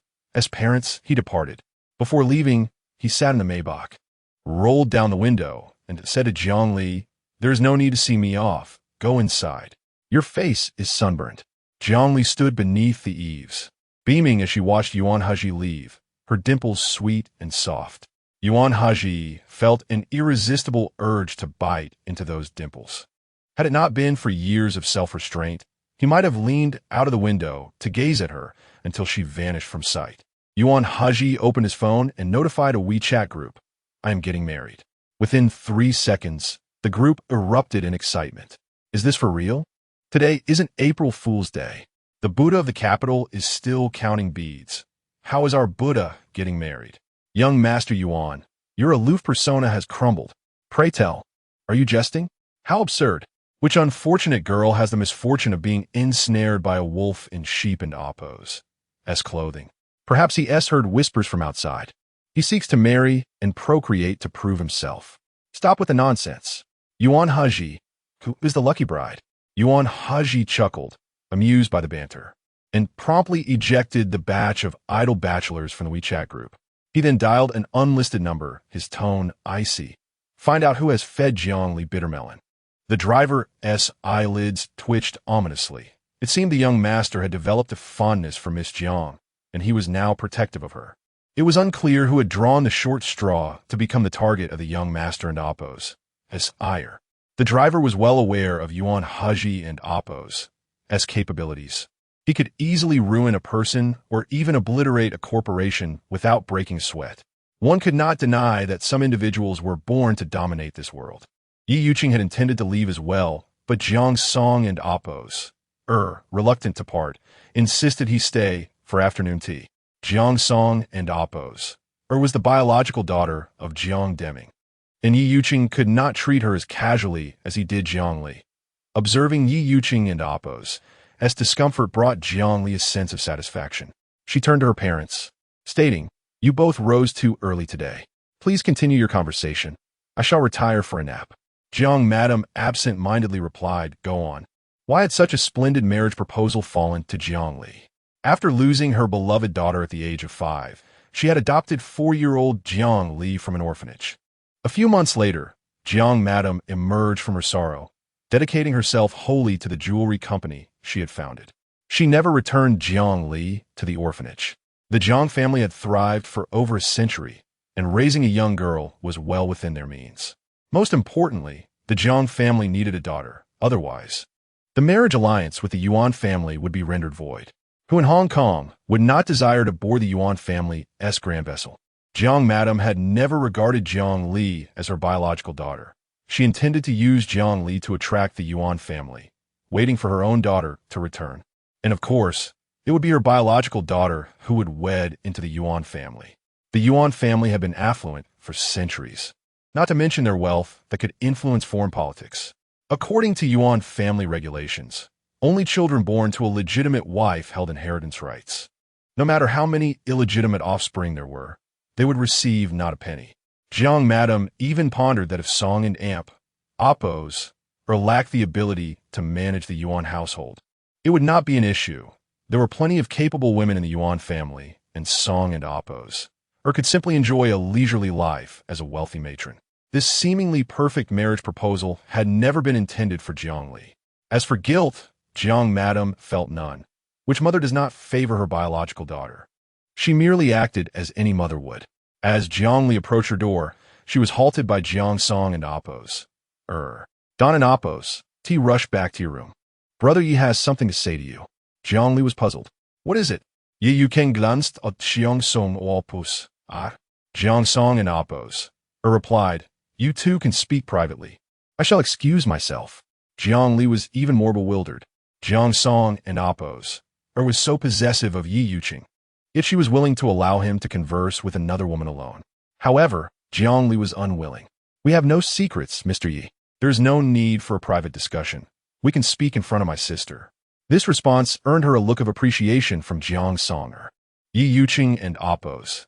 parents, he departed. Before leaving, he sat in the Maybach, rolled down the window, and said to Jiang Li, "There is no need to see me off. Go inside. Your face is sunburned." Jiang Li stood beneath the eaves, beaming as she watched Yuan Hezhi leave, her dimples sweet and soft. Yuan Hezhi felt an irresistible urge to bite into those dimples. Had it not been for years of self-restraint, he might have leaned out of the window to gaze at her until she vanished from sight. Yuan Hezhi opened his phone and notified a WeChat group. "I am getting married." Within 3 seconds, the group erupted in excitement. "Is this for real? Today isn't April Fool's Day. The Buddha of the capital is still counting beads. How is our Buddha getting married? Young Master Yuan, your aloof persona has crumbled. Pray tell, are you jesting? How absurd. Which unfortunate girl has the misfortune of being ensnared by a wolf in sheep and Appo's clothing? Perhaps he heard whispers from outside. He seeks to marry and procreate to prove himself. Stop with the nonsense. Yuan Hezhi, who is the lucky bride?" Yuan Hezhi chuckled, amused by the banter, and promptly ejected the batch of idle bachelors from the WeChat group. He then dialed an unlisted number, his tone icy. "Find out who has fed Jiang Li bitter melon." The driver's eyelids twitched ominously. It seemed the young master had developed a fondness for Miss Jiang, and he was now protective of her. It was unclear who had drawn the short straw to become the target of the young master and Appo's ire. The driver was well aware of Yuan Hezhi and Appo's capabilities. He could easily ruin a person or even obliterate a corporation without breaking sweat. One could not deny that some individuals were born to dominate this world. Yi Yuqing had intended to leave as well, but Jiang Song and Appo's, reluctant to part, insisted he stay for afternoon tea. Jiang Song and Appo's, was the biological daughter of Jiang Deming, and Yi Yuqing could not treat her as casually as he did Jiang Li. Observing Yi Yuqing and Appo's discomfort brought Jiang Li a sense of satisfaction. She turned to her parents, stating, "You both rose too early today. Please continue your conversation. I shall retire for a nap." Jiang Madam absent-mindedly replied, "Go on." Why had such a splendid marriage proposal fallen to Jiang Li? After losing her beloved daughter at the age of 5, she had adopted 4-year-old Jiang Li from an orphanage. A few months later, Jiang Madam emerged from her sorrow, dedicating herself wholly to the jewelry company she had founded. She never returned Jiang Li to the orphanage. The Jiang family had thrived for over a century, and raising a young girl was well within their means. Most importantly, the Jiang family needed a daughter. Otherwise, the marriage alliance with the Yuan family would be rendered void. Who in Hong Kong would not desire to board the Yuan family's grand vessel? Jiang Madam had never regarded Jiang Li as her biological daughter. She intended to use Jiang Li to attract the Yuan family, waiting for her own daughter to return. And of course, it would be her biological daughter who would wed into the Yuan family. The Yuan family had been affluent for centuries, not to mention their wealth that could influence foreign politics. According to Yuan family regulations, only children born to a legitimate wife held inheritance rights. No matter how many illegitimate offspring there were, they would receive not a penny. Jiang Madam even pondered that if Song and Appo's lacked the ability to manage the Yuan household, it would not be an issue. There were plenty of capable women in the Yuan family, and Song and Appo's could simply enjoy a leisurely life as a wealthy matron. This seemingly perfect marriage proposal had never been intended for Jiang Li. As for guilt, Jiang Madam felt none. Which mother does not favor her biological daughter? She merely acted as any mother would. As Jiang Li approached her door, she was halted by Jiang Song and Appos. Don and Appos, T rushed back to your room. Brother Yi has something to say to you. Jiang Li was puzzled. What is it? Yi you can glanzt at Jiang Song or Appos. Jiang Song and Appos. Replied, you two can speak privately. I shall excuse myself. Jiang Li was even more bewildered. Jiang Song and Appos. Was so possessive of Yi Yuqing. Yet she was willing to allow him to converse with another woman alone. However, Jiang Li was unwilling. We have no secrets, Mr. Yi. There is no need for a private discussion. We can speak in front of my sister. This response earned her a look of appreciation from Jiang Songer. Yi Yuqing and Appos.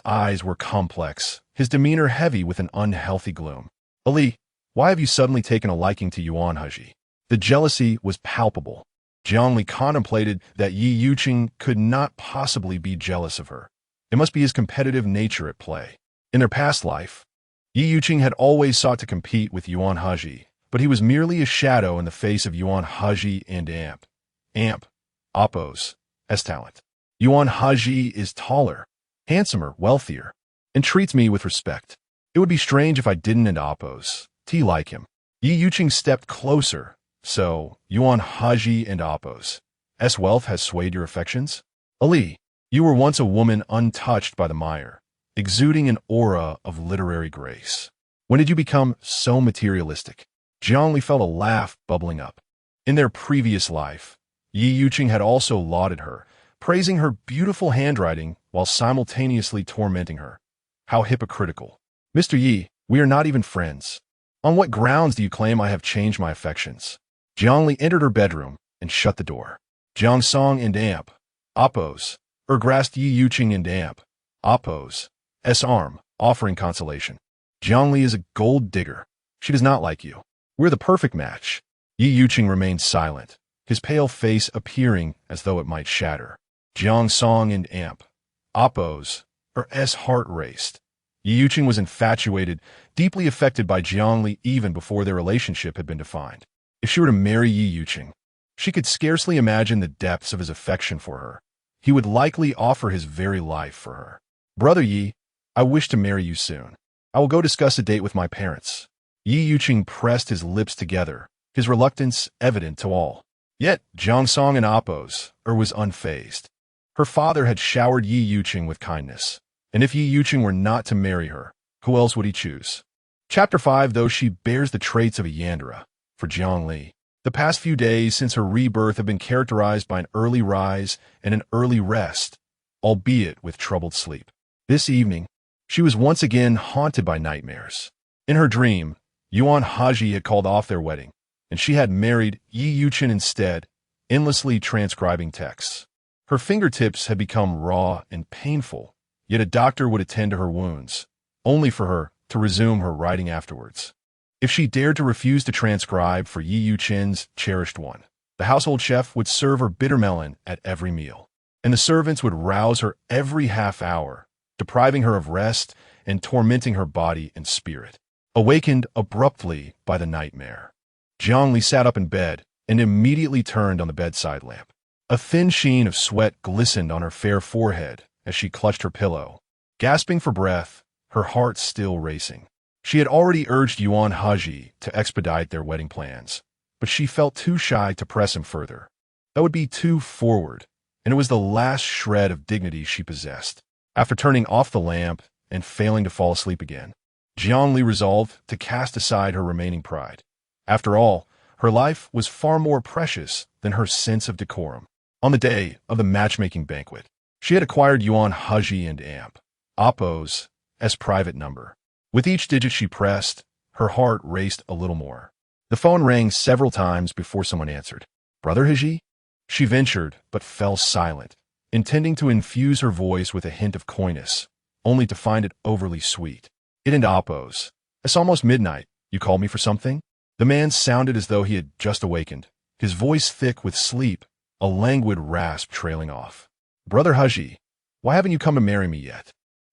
Eyes were complex, his demeanor heavy with an unhealthy gloom. Ali, why have you suddenly taken a liking to Yuan Hezhi? The jealousy was palpable. Jiang Li contemplated that Yi Yuqing could not possibly be jealous of her. It must be his competitive nature at play. In their past life, Yi Yuqing had always sought to compete with Yuan Hezhi, but he was merely a shadow in the face of Yuan Hezhi and Appos' talent. Yuan Hezhi is taller, handsomer, wealthier, and treats me with respect. It would be strange if I didn't and Appos' like him. Yi Yuqing stepped closer. So, Yuan Hezhi and Appos' wealth has swayed your affections? Ali, you were once a woman untouched by the mire, exuding an aura of literary grace. When did you become so materialistic? Jiang Li felt a laugh bubbling up. In their previous life, Yi Yuqing had also lauded her, praising her beautiful handwriting while simultaneously tormenting her. How hypocritical. Mr. Yi, we are not even friends. On what grounds do you claim I have changed my affections? Jiang Li entered her bedroom and shut the door. Jiang Song and Appos, grasped Yi Yuqing and Appos' arm, offering consolation. Jiang Li is a gold digger. She does not like you. We're the perfect match. Yi Yuqing remained silent, his pale face appearing as though it might shatter. Jiang Song and Appos' heart raced. Yi Yuqing was infatuated, deeply affected by Jiang Li even before their relationship had been defined. If she were to marry Yi Yuqing, she could scarcely imagine the depths of his affection for her. He would likely offer his very life for her. Brother Yi, I wish to marry you soon. I will go discuss a date with my parents. Yi Yuqing pressed his lips together, his reluctance evident to all. Yet, Jiang Song and Appos' was unfazed. Her father had showered Yi Yuqing with kindness, and if Yi Yuqing were not to marry her, who else would he choose? Chapter 5. Though she bears the traits of a Yandere, for Jiang Li, the past few days since her rebirth have been characterized by an early rise and an early rest, albeit with troubled sleep. This evening, she was once again haunted by nightmares. In her dream, Yuan Hezhi had called off their wedding, and she had married Yi Yuqing instead, endlessly transcribing texts. Her fingertips had become raw and painful, yet a doctor would attend to her wounds, only for her to resume her writing afterwards. If she dared to refuse to transcribe for Yi Yuqing's cherished one, the household chef would serve her bitter melon at every meal, and the servants would rouse her every half hour, depriving her of rest and tormenting her body and spirit. Awakened abruptly by the nightmare, Jiang Li sat up in bed and immediately turned on the bedside lamp. A thin sheen of sweat glistened on her fair forehead as she clutched her pillow, gasping for breath, her heart still racing. She had already urged Yuan Hezhi to expedite their wedding plans, but she felt too shy to press him further. That would be too forward, and it was the last shred of dignity she possessed. After turning off the lamp and failing to fall asleep again, Jiang Li resolved to cast aside her remaining pride. After all, her life was far more precious than her sense of decorum. On the day of the matchmaking banquet, she had acquired Yuan Hezhi and Appos' private number. With each digit she pressed, her heart raced a little more. The phone rang several times before someone answered. Brother Hezhi? She ventured, but fell silent, intending to infuse her voice with a hint of coyness, only to find it overly sweet. It and Appos. It's almost midnight. You called me for something? The man sounded as though he had just awakened, his voice thick with sleep, a languid rasp trailing off. Brother Hezhi, why haven't you come to marry me yet?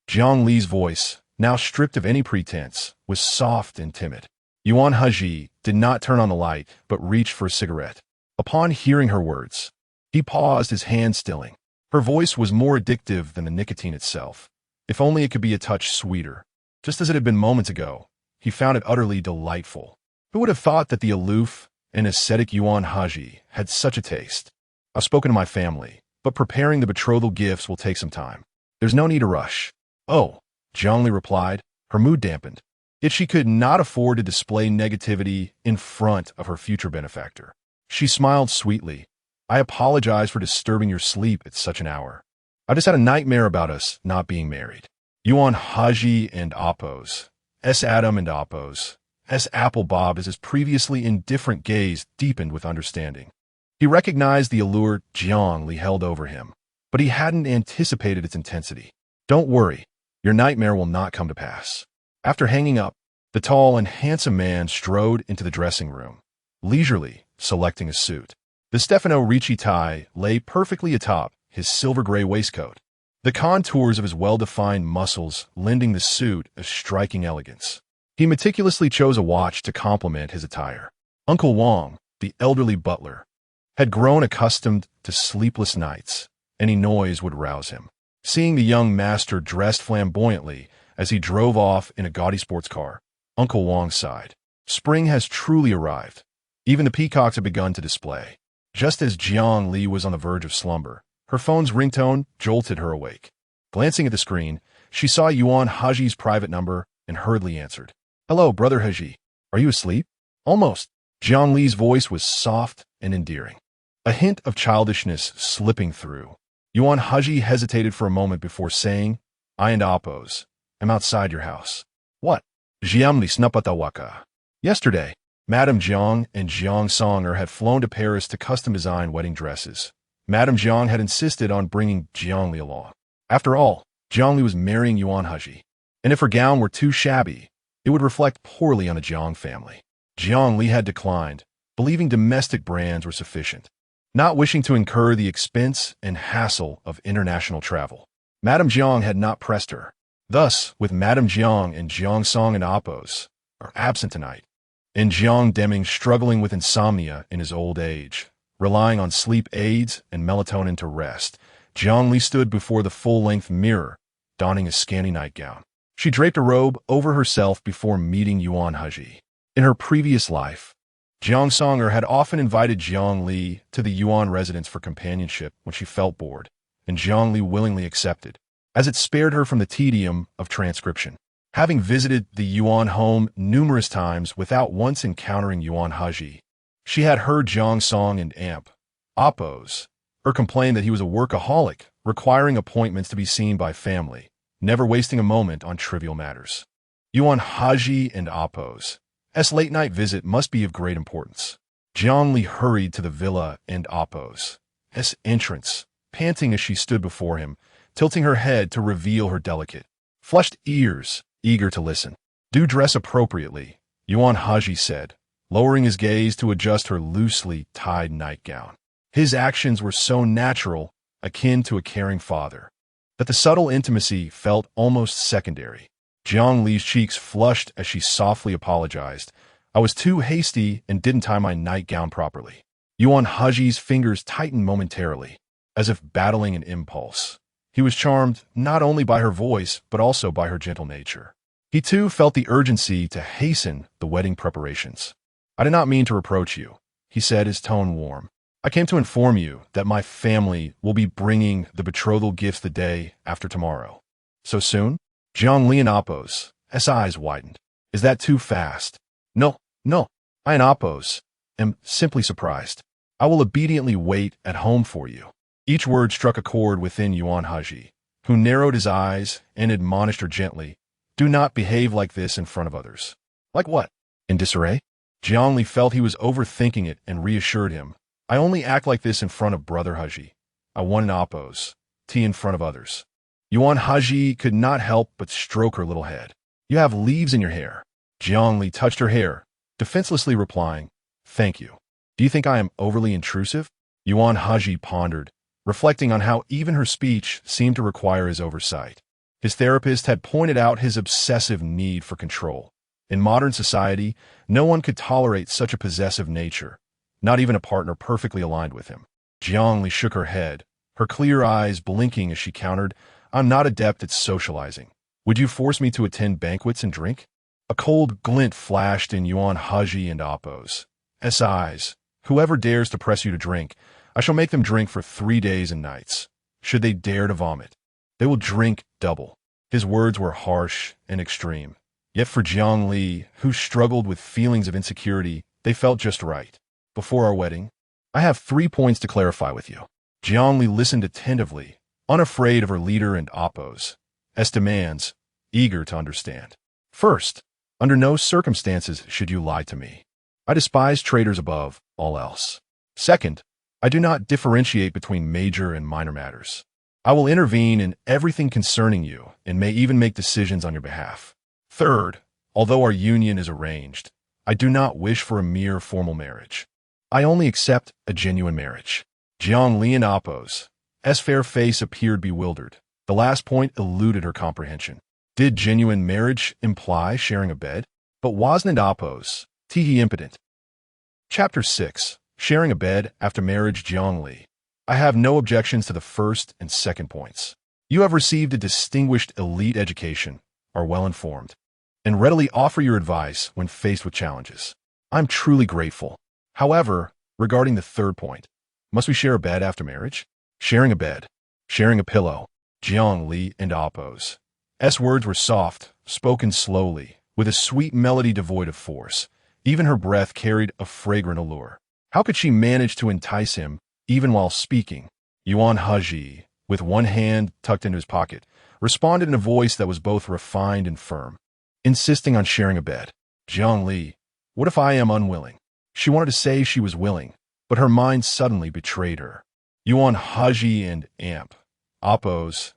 Jiang Li's voice, now stripped of any pretense, was soft and timid. Yuan Hezhi did not turn on the light, but reached for a cigarette. Upon hearing her words, he paused, his hand stilling. Her voice was more addictive than the nicotine itself. If only it could be a touch sweeter. Just as it had been moments ago, he found it utterly delightful. Who would have thought that the aloof and ascetic Yuan Hezhi had such a taste? I've spoken to my family, but preparing the betrothal gifts will take some time. There's no need to rush. Oh, Jiang Li replied, her mood dampened. Yet she could not afford to display negativity in front of her future benefactor. She smiled sweetly. I apologize for disturbing your sleep at such an hour. I just had a nightmare about us not being married. Yuan Hezhi and Oppos. S. Adam and Oppos. S. Apple Bob, as his previously indifferent gaze deepened with understanding. He recognized the allure Jiang Li held over him, but he hadn't anticipated its intensity. Don't worry, your nightmare will not come to pass. After hanging up, the tall and handsome man strode into the dressing room, leisurely selecting a suit. The Stefano Ricci tie lay perfectly atop his silver-gray waistcoat, the contours of his well-defined muscles lending the suit a striking elegance. He meticulously chose a watch to complement his attire. Uncle Wang, the elderly butler, had grown accustomed to sleepless nights. Any noise would rouse him. Seeing the young master dressed flamboyantly as he drove off in a gaudy sports car, Uncle Wang sighed. Spring has truly arrived. Even the peacocks had begun to display. Just as Jiang Li was on the verge of slumber, her phone's ringtone jolted her awake. Glancing at the screen, she saw Yuan Hezhi's private number and hurriedly answered. Hello, Brother Hezhi. Are you asleep? Almost. Jiang Li's voice was soft and endearing, a hint of childishness slipping through. Yuan Hezhi hesitated for a moment before saying, I and Oppos am outside your house. What? Jiang Li snapatawaka. Yesterday, Madame Jiang and Jiang Songer had flown to Paris to custom-design wedding dresses. Madame Jiang had insisted on bringing Jiang Li along. After all, Jiang Li was marrying Yuan Hezhi, and if her gown were too shabby, it would reflect poorly on the Jiang family. Jiang Li had declined, believing domestic brands were sufficient, not wishing to incur the expense and hassle of international travel. Madame Jiang had not pressed her. Thus, with Madame Jiang and Jiang Song and Oppos are absent tonight, and Jiang Deming struggling with insomnia in his old age, relying on sleep aids and melatonin to rest, Jiang Li stood before the full-length mirror, donning a scanty nightgown. She draped a robe over herself before meeting Yuan Hezhi. In her previous life, Jiang Songer had often invited Jiang Li to the Yuan residence for companionship when she felt bored, and Jiang Li willingly accepted, as it spared her from the tedium of transcription. Having visited the Yuan home numerous times without once encountering Yuan Hezhi, she had heard Jiang Song and Oppos complain that he was a workaholic, requiring appointments to be seen by family, never wasting a moment on trivial matters. Yuan Hezhi and Oppos' late-night visit must be of great importance. Jiang Li hurried to the villa and Oppos' entrance, panting as she stood before him, tilting her head to reveal her delicate, flushed ears, eager to listen. Do dress appropriately, Yuan Hezhi said, lowering his gaze to adjust her loosely tied nightgown. His actions were so natural, akin to a caring father, that the subtle intimacy felt almost secondary. Jiang Li's cheeks flushed as she softly apologized. I was too hasty and didn't tie my nightgown properly. Yuan Hezhi's fingers tightened momentarily, as if battling an impulse. He was charmed not only by her voice, but also by her gentle nature. He too felt the urgency to hasten the wedding preparations. I did not mean to reproach you, he said, his tone warm. I came to inform you that my family will be bringing the betrothal gifts the day after tomorrow. So soon? Jiang Li and Oppos' eyes widened. Is that too fast? No. I and Oppos am simply surprised. I will obediently wait at home for you. Each word struck a chord within Yuan Hezhi, who narrowed his eyes and admonished her gently. Do not behave like this in front of others. Like what? In disarray? Jiang Li felt he was overthinking it and reassured him. I only act like this in front of Brother Hezhi. I want an Oppos' in front of others. Yuan Hezhi could not help but stroke her little head. You have leaves in your hair. Jiang Li touched her hair, defenselessly replying, Thank you. Do you think I am overly intrusive? Yuan Hezhi pondered, reflecting on how even her speech seemed to require his oversight. His therapist had pointed out his obsessive need for control. In modern society, no one could tolerate such a possessive nature, not even a partner perfectly aligned with him. Jiang Li shook her head, her clear eyes blinking as she countered, I'm not adept at socializing. Would you force me to attend banquets and drink? A cold glint flashed in Yuan Hezhi and Appo's eyes. Whoever dares to press you to drink, I shall make them drink for 3 days and nights. Should they dare to vomit, they will drink double. His words were harsh and extreme. Yet for Jiang Li, who struggled with feelings of insecurity, they felt just right. Before our wedding, I have 3 points to clarify with you. Jiang Li listened attentively, unafraid of her leader and Appo's demands, eager to understand. First, under no circumstances should you lie to me. I despise traitors above all else. Second, I do not differentiate between major and minor matters. I will intervene in everything concerning you and may even make decisions on your behalf. Third, although our union is arranged, I do not wish for a mere formal marriage. I only accept a genuine marriage. Jiang Li and Appo's fair face appeared bewildered. The last point eluded her comprehension. Did genuine marriage imply sharing a bed? But wasn't it Appo's impotent? Chapter 6. Sharing a bed after marriage. Jiang Li. I have no objections to the first and second points. You have received a distinguished elite education, are well informed, and readily offer your advice when faced with challenges. I'm truly grateful. However, regarding the third point, must we share a bed after marriage? Sharing a bed, sharing a pillow. Jiang Li and Appo's words were soft, spoken slowly, with a sweet melody devoid of force. Even her breath carried a fragrant allure. How could she manage to entice him, even while speaking? Yuan Hezhi, with one hand tucked into his pocket, responded in a voice that was both refined and firm, insisting on sharing a bed. Jiang Li, what if I am unwilling? She wanted to say she was willing, but her mind suddenly betrayed her. Yuan Hezhi and Appo's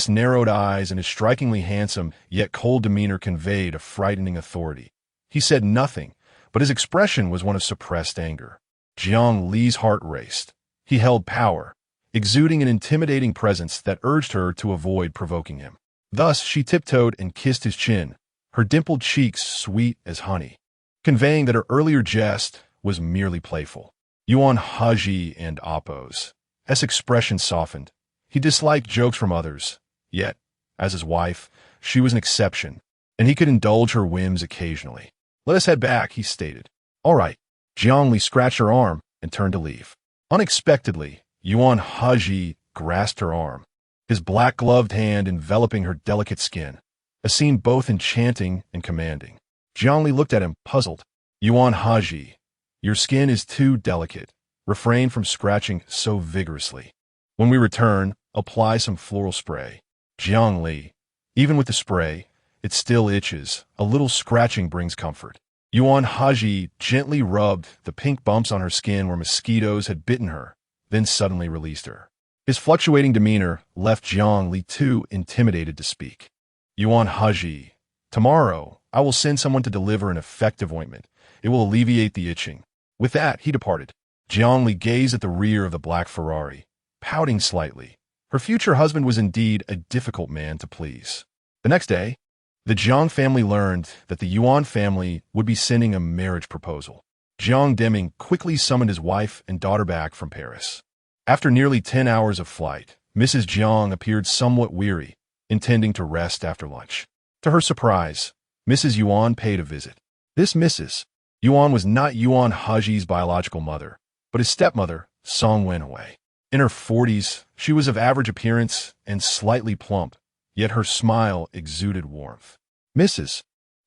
narrowed eyes and his strikingly handsome yet cold demeanor conveyed a frightening authority. He said nothing, but his expression was one of suppressed anger. Jiang Li's heart raced. He held power, exuding an intimidating presence that urged her to avoid provoking him. Thus she tiptoed and kissed his chin, her dimpled cheeks sweet as honey, conveying that her earlier jest was merely playful. Yuan Hezhi and Appo's expression softened. He disliked jokes from others, yet, as his wife, she was an exception, and he could indulge her whims occasionally. Let us head back, he stated. All right. Jiang Li scratched her arm and turned to leave. Unexpectedly, Yuan Hezhi grasped her arm, his black-gloved hand enveloping her delicate skin, a scene both enchanting and commanding. Jiang Li looked at him, puzzled. Yuan Hezhi, your skin is too delicate. Refrain from scratching so vigorously. When we return, apply some floral spray. Jiang Li, even with the spray, it still itches. A little scratching brings comfort. Yuan Hezhi gently rubbed the pink bumps on her skin where mosquitoes had bitten her, then suddenly released her. His fluctuating demeanor left Jiang Li too intimidated to speak. Yuan Hezhi, tomorrow I will send someone to deliver an effective ointment. It will alleviate the itching. With that, he departed. Jiang Li gazed at the rear of the black Ferrari, pouting slightly. Her future husband was indeed a difficult man to please. The next day, the Jiang family learned that the Yuan family would be sending a marriage proposal. Jiang Deming quickly summoned his wife and daughter back from Paris. After nearly 10 hours of flight, Mrs. Jiang appeared somewhat weary, intending to rest after lunch. To her surprise, Mrs. Yuan paid a visit. This Mrs. Yuan was not Yuan Hezhi's biological mother, but his stepmother, Song Wenhui. In her 40s, she was of average appearance and slightly plump, yet her smile exuded warmth. Mrs.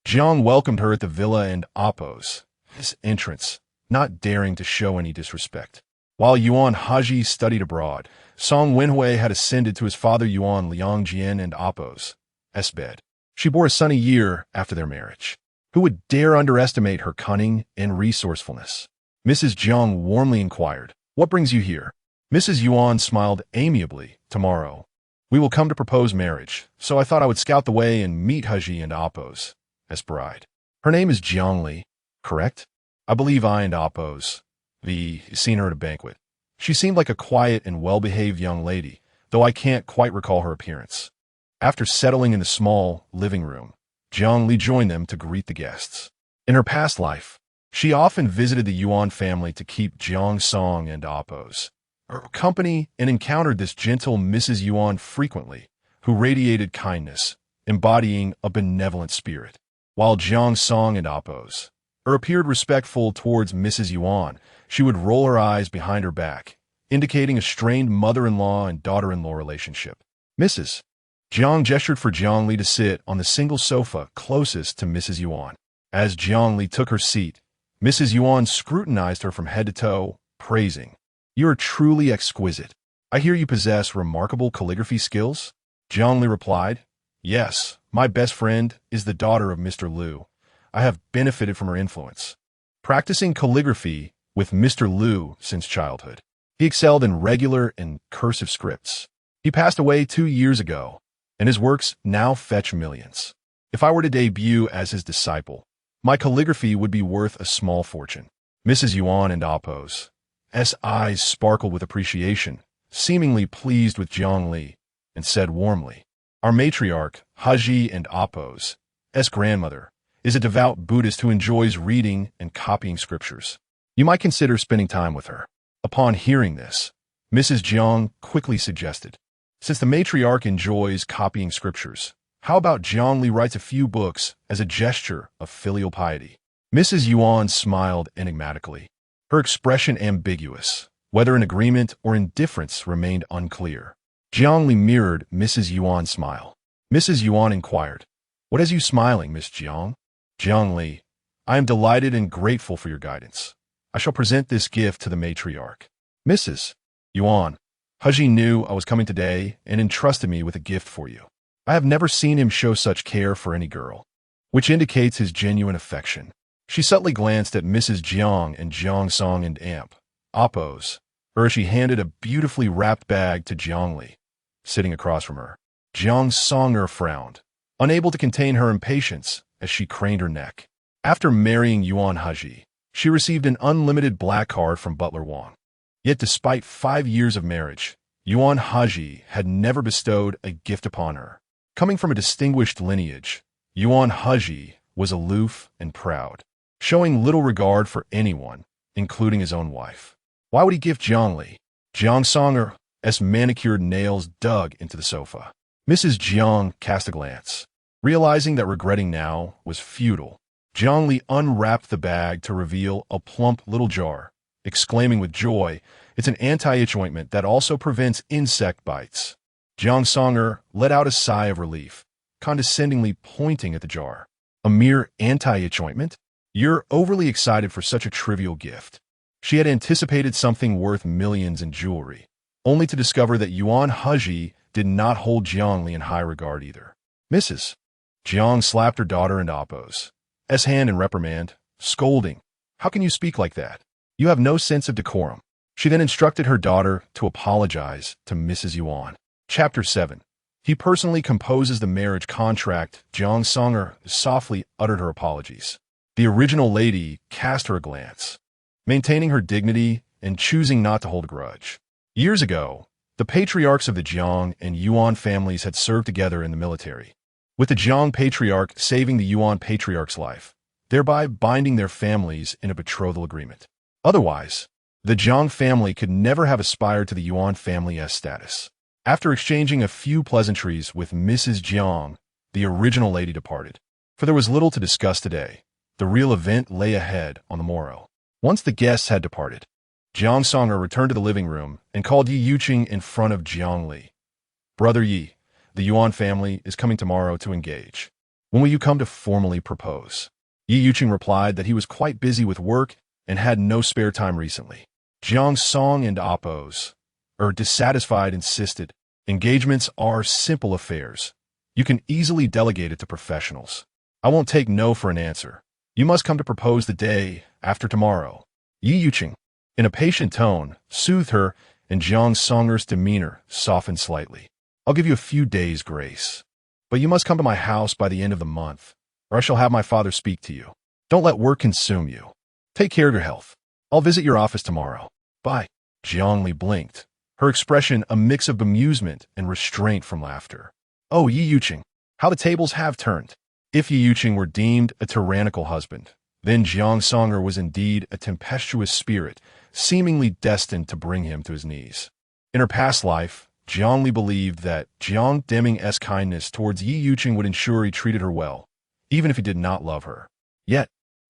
Jiang welcomed her at the villa and Appo's entrance, not daring to show any disrespect. While Yuan Hezhi studied abroad, Song Wenhui had ascended to his father Yuan Liangjian and Appo's bed. She bore a son a year after their marriage. Who would dare underestimate her cunning and resourcefulness? Mrs. Jiang warmly inquired, "What brings you here?" Mrs. Yuan smiled amiably. "Tomorrow, we will come to propose marriage, so I thought I would scout the way and meet Hezhi and Appo's bride. Her name is Jiang Li, correct? I believe I and Appo's seen her at a banquet. She seemed like a quiet and well-behaved young lady, though I can't quite recall her appearance." After settling in the small living room, Jiang Li joined them to greet the guests. In her past life, She often visited the Yuan family to keep Jiang Song and Apos her company and encountered this gentle Mrs. Yuan frequently, who radiated kindness, embodying a benevolent spirit. While Jiang Song and Apos appeared respectful towards Mrs. Yuan, she would roll her eyes behind her back, indicating a strained mother-in-law and daughter-in-law relationship. Mrs. Jiang gestured for Jiang Li to sit on the single sofa closest to Mrs. Yuan. As Jiang Li took her seat, Mrs. Yuan scrutinized her from head to toe, praising, "You are truly exquisite. I hear you possess remarkable calligraphy skills?" Jiang Li replied, "Yes, my best friend is the daughter of Mr. Liu. I have benefited from her influence, practicing calligraphy with Mr. Liu since childhood. He excelled in regular and cursive scripts. He passed away 2 years ago, and his works now fetch millions. If I were to debut as his disciple, my calligraphy would be worth a small fortune." Mrs. Yuan and Apos' eyes sparkled with appreciation, seemingly pleased with Jiang Li, and said warmly, "Our matriarch, Hezhi and Apos' grandmother, is a devout Buddhist who enjoys reading and copying scriptures. You might consider spending time with her." Upon hearing this, Mrs. Jiang quickly suggested, "Since the matriarch enjoys copying scriptures, how about Jiang Li writes a few books as a gesture of filial piety?" Mrs. Yuan smiled enigmatically, her expression ambiguous. Whether in agreement or indifference remained unclear. Jiang Li mirrored Mrs. Yuan's smile. Mrs. Yuan inquired, "What has you smiling, Miss Jiang?" Jiang Li, "I am delighted and grateful for your guidance. I shall present this gift to the matriarch." Mrs. Yuan, "Hezhi knew I was coming today and entrusted me with a gift for you. I have never seen him show such care for any girl, which indicates his genuine affection." She subtly glanced at Mrs. Jiang and Jiang Song and Apos, as she handed a beautifully wrapped bag to Jiang Li, sitting across from her. Jiang Song frowned, unable to contain her impatience as she craned her neck. After marrying Yuan Hezhi, she received an unlimited black card from Butler Wang. Yet despite 5 years of marriage, Yuan Hezhi had never bestowed a gift upon her. Coming from a distinguished lineage, Yuan Hezhi was aloof and proud, showing little regard for anyone, including his own wife. Why would he give Jiang Li? Jiang Songer's manicured nails dug into the sofa. Mrs. Jiang cast a glance. Realizing that regretting now was futile, Jiang Li unwrapped the bag to reveal a plump little jar, exclaiming with joy, "It's an anti-itch ointment that also prevents insect bites." Jiang Songer let out a sigh of relief, condescendingly pointing at the jar. "A mere anti-itch ointment? You're overly excited for such a trivial gift." She had anticipated something worth millions in jewelry, only to discover that Yuan Hezhi did not hold Jiang Li in high regard either. Mrs. Jiang slapped her daughter and Apos' hand in reprimand, scolding, "How can you speak like that? You have no sense of decorum." She then instructed her daughter to apologize to Mrs. Yuan. Chapter 7. He personally composes the marriage contract. Jiang Songer softly uttered her apologies. The original lady cast her a glance, maintaining her dignity and choosing not to hold a grudge. Years ago, the patriarchs of the Jiang and Yuan families had served together in the military, with the Jiang patriarch saving the Yuan patriarch's life, thereby binding their families in a betrothal agreement. Otherwise, the Jiang family could never have aspired to the Yuan family's status. After exchanging a few pleasantries with Mrs. Jiang, the original lady departed. For there was little to discuss today. The real event lay ahead on the morrow. Once the guests had departed, Jiang Songer returned to the living room and called Yi Yuqing in front of Jiang Li. "Brother Yi, the Yuan family is coming tomorrow to engage. When will you come to formally propose?" Yi Yuqing replied that he was quite busy with work and had no spare time recently. Jiang Song and Apos, dissatisfied, insisted, "Engagements are simple affairs. You can easily delegate it to professionals. I won't take no for an answer. You must come to propose the day after tomorrow." Yi Yuqing, in a patient tone, soothed her, and Jiang Songer's demeanor softened slightly. "I'll give you a few days' grace. But you must come to my house by the end of the month, or I shall have my father speak to you. Don't let work consume you. Take care of your health. I'll visit your office tomorrow. Bye." Jiang Li blinked, her expression a mix of bemusement and restraint from laughter. Oh, Yi Yuqing, how the tables have turned. If Yi Yuqing were deemed a tyrannical husband, Then Jiang Songer was indeed a tempestuous spirit, seemingly destined to bring him to his knees. In her past life, Jiang Li believed that Jiang Deming's kindness towards Yi Yuqing would ensure he treated her well, even if he did not love her. Yet,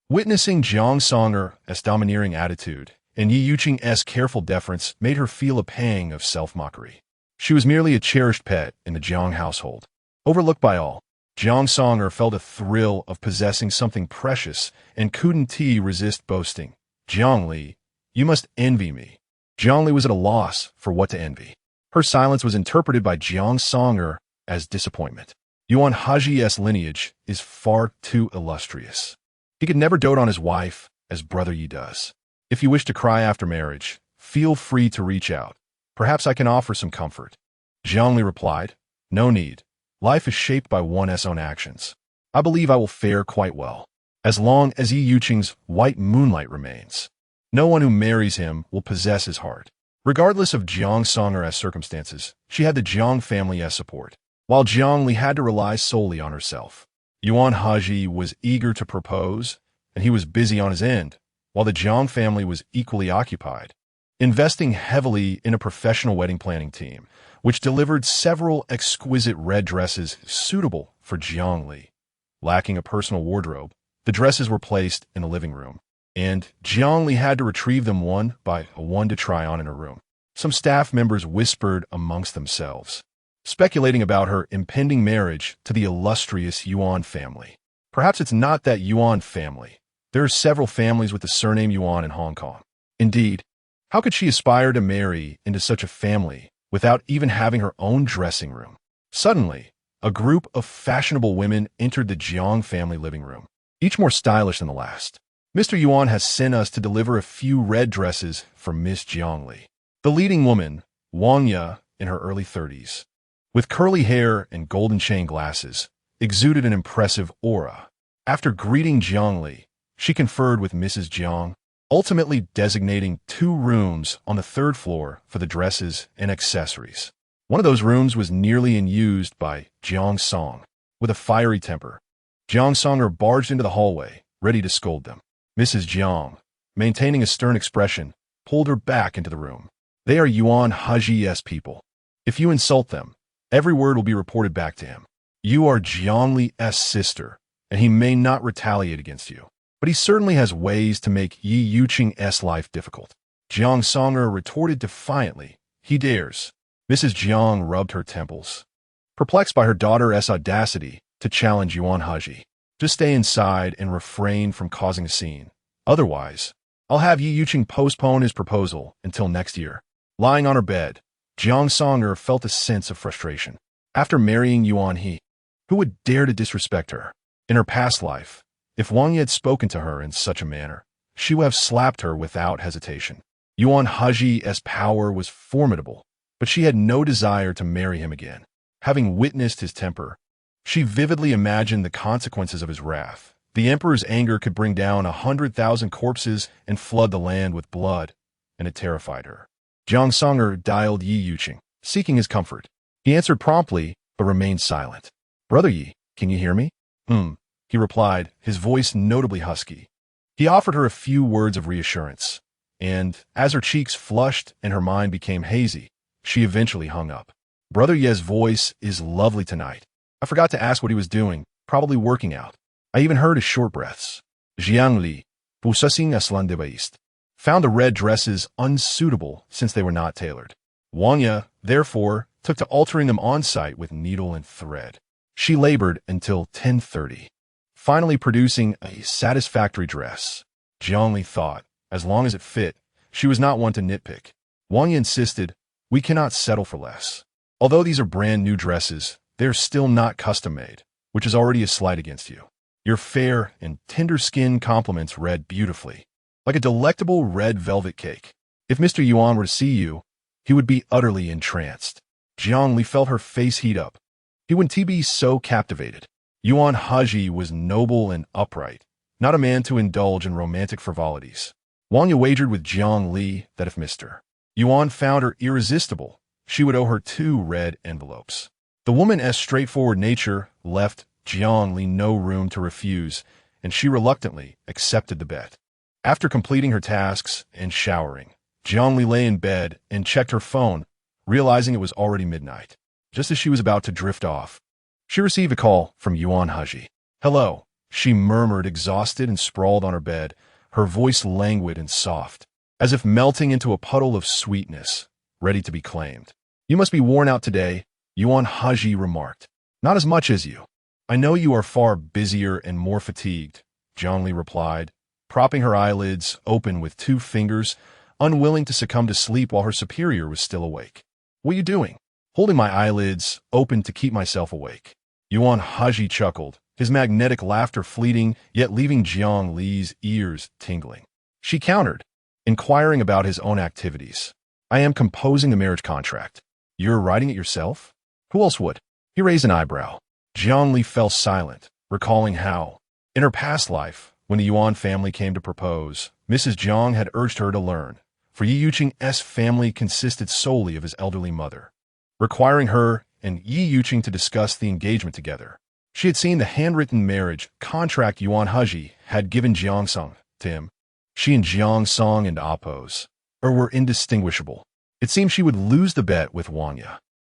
witnessing Jiang Songer's domineering attitude and Yi Yuqing's careful deference made her feel a pang of self-mockery. She was merely a cherished pet in the Jiang household. Overlooked by all, Jiang Songer felt a thrill of possessing something precious and couldn't resist boasting. Jiang Li, you must envy me. Jiang Li was at a loss for what to envy. Her silence was interpreted by Jiang Songer as disappointment. Yuan Hezhi's lineage is far too illustrious. He could never dote on his wife as Brother Yi does. If you wish to cry after marriage, feel free to reach out. Perhaps I can offer some comfort. Jiang Li replied, no need. Life is shaped by one's own actions. I believe I will fare quite well, as long as Yi Yuqing's white moonlight remains. No one who marries him will possess his heart. Regardless of Jiang Songer's circumstances, she had the Jiang family's support, while Jiang Li had to rely solely on herself. Yuan Hezhi was eager to propose, and he was busy on his end, while the Jiang family was equally occupied, investing heavily in a professional wedding planning team, which delivered several exquisite red dresses suitable for Jiang Li. Lacking a personal wardrobe, the dresses were placed in the living room, and Jiang Li had to retrieve them one by one to try on in her room. Some staff members whispered amongst themselves, speculating about her impending marriage to the illustrious Yuan family. Perhaps it's not that Yuan family. There are several families with the surname Yuan in Hong Kong. Indeed, how could she aspire to marry into such a family without even having her own dressing room? Suddenly, a group of fashionable women entered the Jiang family living room, each more stylish than the last. Mr. Yuan has sent us to deliver a few red dresses for Miss Jiang Li. The leading woman, Wang Ye, in her early 30s, with curly hair and golden chain glasses, exuded an impressive aura. After greeting Jiang Li, she conferred with Mrs. Jiang, ultimately designating 2 rooms on the 3rd floor for the dresses and accessories. One of those rooms was nearly unused by Jiang Song. With a fiery temper, Jiang Songer barged into the hallway, ready to scold them. Mrs. Jiang, maintaining a stern expression, pulled her back into the room. They are Yuan Hezhi's people. If you insult them, every word will be reported back to him. You are Jiang Li's sister, and he may not retaliate against you, but he certainly has ways to make Yi Yuqing's life difficult. Jiang Songer retorted defiantly, he dares. Mrs. Jiang rubbed her temples, perplexed by her daughter's audacity to challenge Yuan Hezhi. Just stay inside and refrain from causing a scene. Otherwise, I'll have Yi Yuqing postpone his proposal until next year. Lying on her bed, Jiang Songer felt a sense of frustration. After marrying Yuan He, who would dare to disrespect her? In her past life, if Wang Ye had spoken to her in such a manner, she would have slapped her without hesitation. Yuan Hezhi's power was formidable, but she had no desire to marry him again. Having witnessed his temper, she vividly imagined the consequences of his wrath. The emperor's anger could bring down 100,000 corpses and flood the land with blood, and it terrified her. Jiang Songer dialed Yi Yuqing, seeking his comfort. He answered promptly, but remained silent. Brother Yi, can you hear me? He replied, his voice notably husky. He offered her a few words of reassurance, and as her cheeks flushed and her mind became hazy, she eventually hung up. Brother Ye's voice is lovely tonight. I forgot to ask what he was doing, probably working out. I even heard his short breaths. Jiang Li, possessing aslan de Baist, found the red dresses unsuitable since they were not tailored. Wang Ye, therefore, took to altering them on-site with needle and thread. She labored until 10:30, finally producing a satisfactory dress. Jiang Li thought, as long as it fit, she was not one to nitpick. Wang Ye insisted, we cannot settle for less. Although these are brand new dresses, they are still not custom-made, which is already a slight against you. Your fair and tender skin complements red beautifully, like a delectable red velvet cake. If Mr. Yuan were to see you, he would be utterly entranced. Jiang Li felt her face heat up. He wouldn't be so captivated. Yuan Hezhi was noble and upright, not a man to indulge in romantic frivolities. Wang Ye wagered with Jiang Li that if Mr. Yuan found her irresistible, she would owe her 2 red envelopes. The woman's straightforward nature left Jiang Li no room to refuse, and she reluctantly accepted the bet. After completing her tasks and showering, Jiang Li lay in bed and checked her phone, realizing it was already midnight. Just as she was about to drift off, she received a call from Yuan Hezhi. "Hello," she murmured, exhausted and sprawled on her bed, her voice languid and soft, as if melting into a puddle of sweetness, ready to be claimed. "You must be worn out today," Yuan Hezhi remarked. "Not as much as you. I know you are far busier and more fatigued," Jiang Li replied, propping her eyelids open with 2 fingers, unwilling to succumb to sleep while her superior was still awake. "What are you doing?" "Holding my eyelids open to keep myself awake." Yuan Hezhi chuckled, his magnetic laughter fleeting, yet leaving Jiang Li's ears tingling. She countered, inquiring about his own activities. "I am composing the marriage contract." "You're writing it yourself?" "Who else would?" He raised an eyebrow. Jiang Li fell silent, recalling how, in her past life, when the Yuan family came to propose, Mrs. Jiang had urged her to learn, for Yi Yuqing's family consisted solely of his elderly mother, requiring her and Yi Yuqing to discuss the engagement together. She had seen the handwritten marriage contract Yuan Hezhi had given Jiang Song to him. She and Jiang Song and Oppose were indistinguishable. It seemed she would lose the bet with Wang Ye.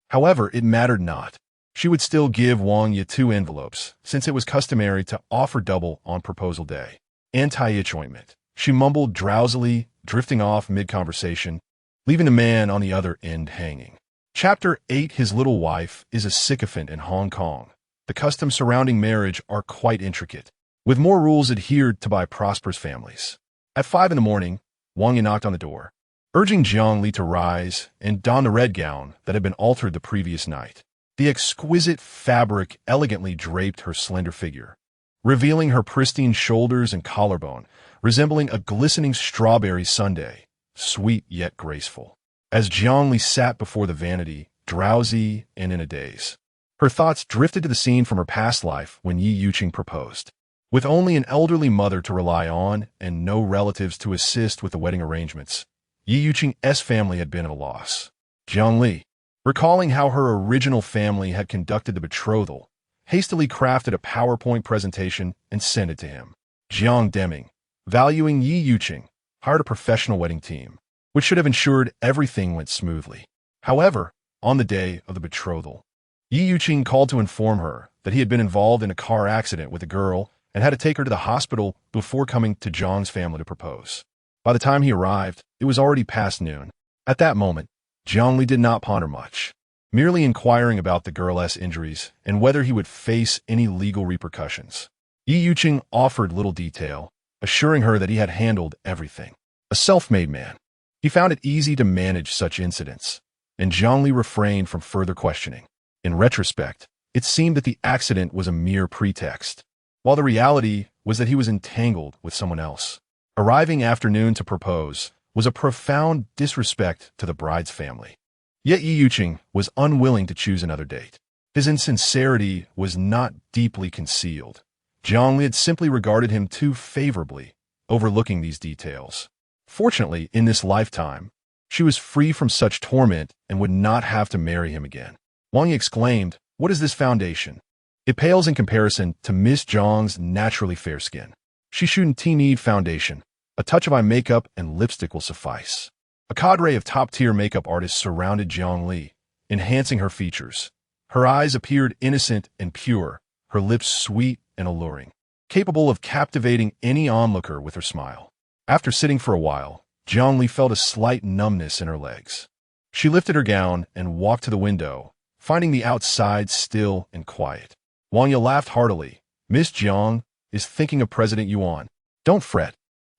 However, it mattered not. She would still give Wang Ye 2 envelopes, since it was customary to offer double on proposal day. "Anti-itch ointment," she mumbled drowsily, drifting off mid-conversation, leaving the man on the other end hanging. Chapter 8. His little wife is a sycophant in Hong Kong. The customs surrounding marriage are quite intricate, with more rules adhered to by prosperous families. At 5 in the morning, Wang Ye knocked on the door, urging Jiang Li to rise and don the red gown that had been altered the previous night. The exquisite fabric elegantly draped her slender figure, revealing her pristine shoulders and collarbone, resembling a glistening strawberry sundae, sweet yet graceful. As Jiang Li sat before the vanity, drowsy and in a daze, her thoughts drifted to the scene from her past life when Yi Yuqing proposed. With only an elderly mother to rely on and no relatives to assist with the wedding arrangements, Yi Yuqing's family had been at a loss. Jiang Li, recalling how her original family had conducted the betrothal, hastily crafted a PowerPoint presentation and sent it to him. Jiang Deming, valuing Yi Yuqing, hired a professional wedding team, which should have ensured everything went smoothly. However, on the day of the betrothal, Yi Yuqing called to inform her that he had been involved in a car accident with a girl and had to take her to the hospital before coming to Jiang's family to propose. By the time he arrived, it was already past noon. At that moment, Jiang Li did not ponder much, merely inquiring about the girl's injuries and whether he would face any legal repercussions. Yi Yuqing offered little detail, assuring her that he had handled everything. A self-made man, he found it easy to manage such incidents, and Jiang Li refrained from further questioning. In retrospect, it seemed that the accident was a mere pretext, while the reality was that he was entangled with someone else. Arriving afternoon to propose was a profound disrespect to the bride's family. Yet Yi Yuqing was unwilling to choose another date. His insincerity was not deeply concealed. Jiang Li had simply regarded him too favorably, overlooking these details. Fortunately, in this lifetime, she was free from such torment and would not have to marry him again. Wang Ye exclaimed, "What is this foundation? It pales in comparison to Miss Jiang's naturally fair skin. She shouldn't need foundation. A touch of eye makeup and lipstick will suffice." A cadre of top-tier makeup artists surrounded Jiang Li, enhancing her features. Her eyes appeared innocent and pure, her lips sweet and alluring, capable of captivating any onlooker with her smile. After sitting for a while, Jiang Li felt a slight numbness in her legs. She lifted her gown and walked to the window, finding the outside still and quiet. Wang Ye laughed heartily. "Miss Jiang is thinking of President Yuan. Don't fret.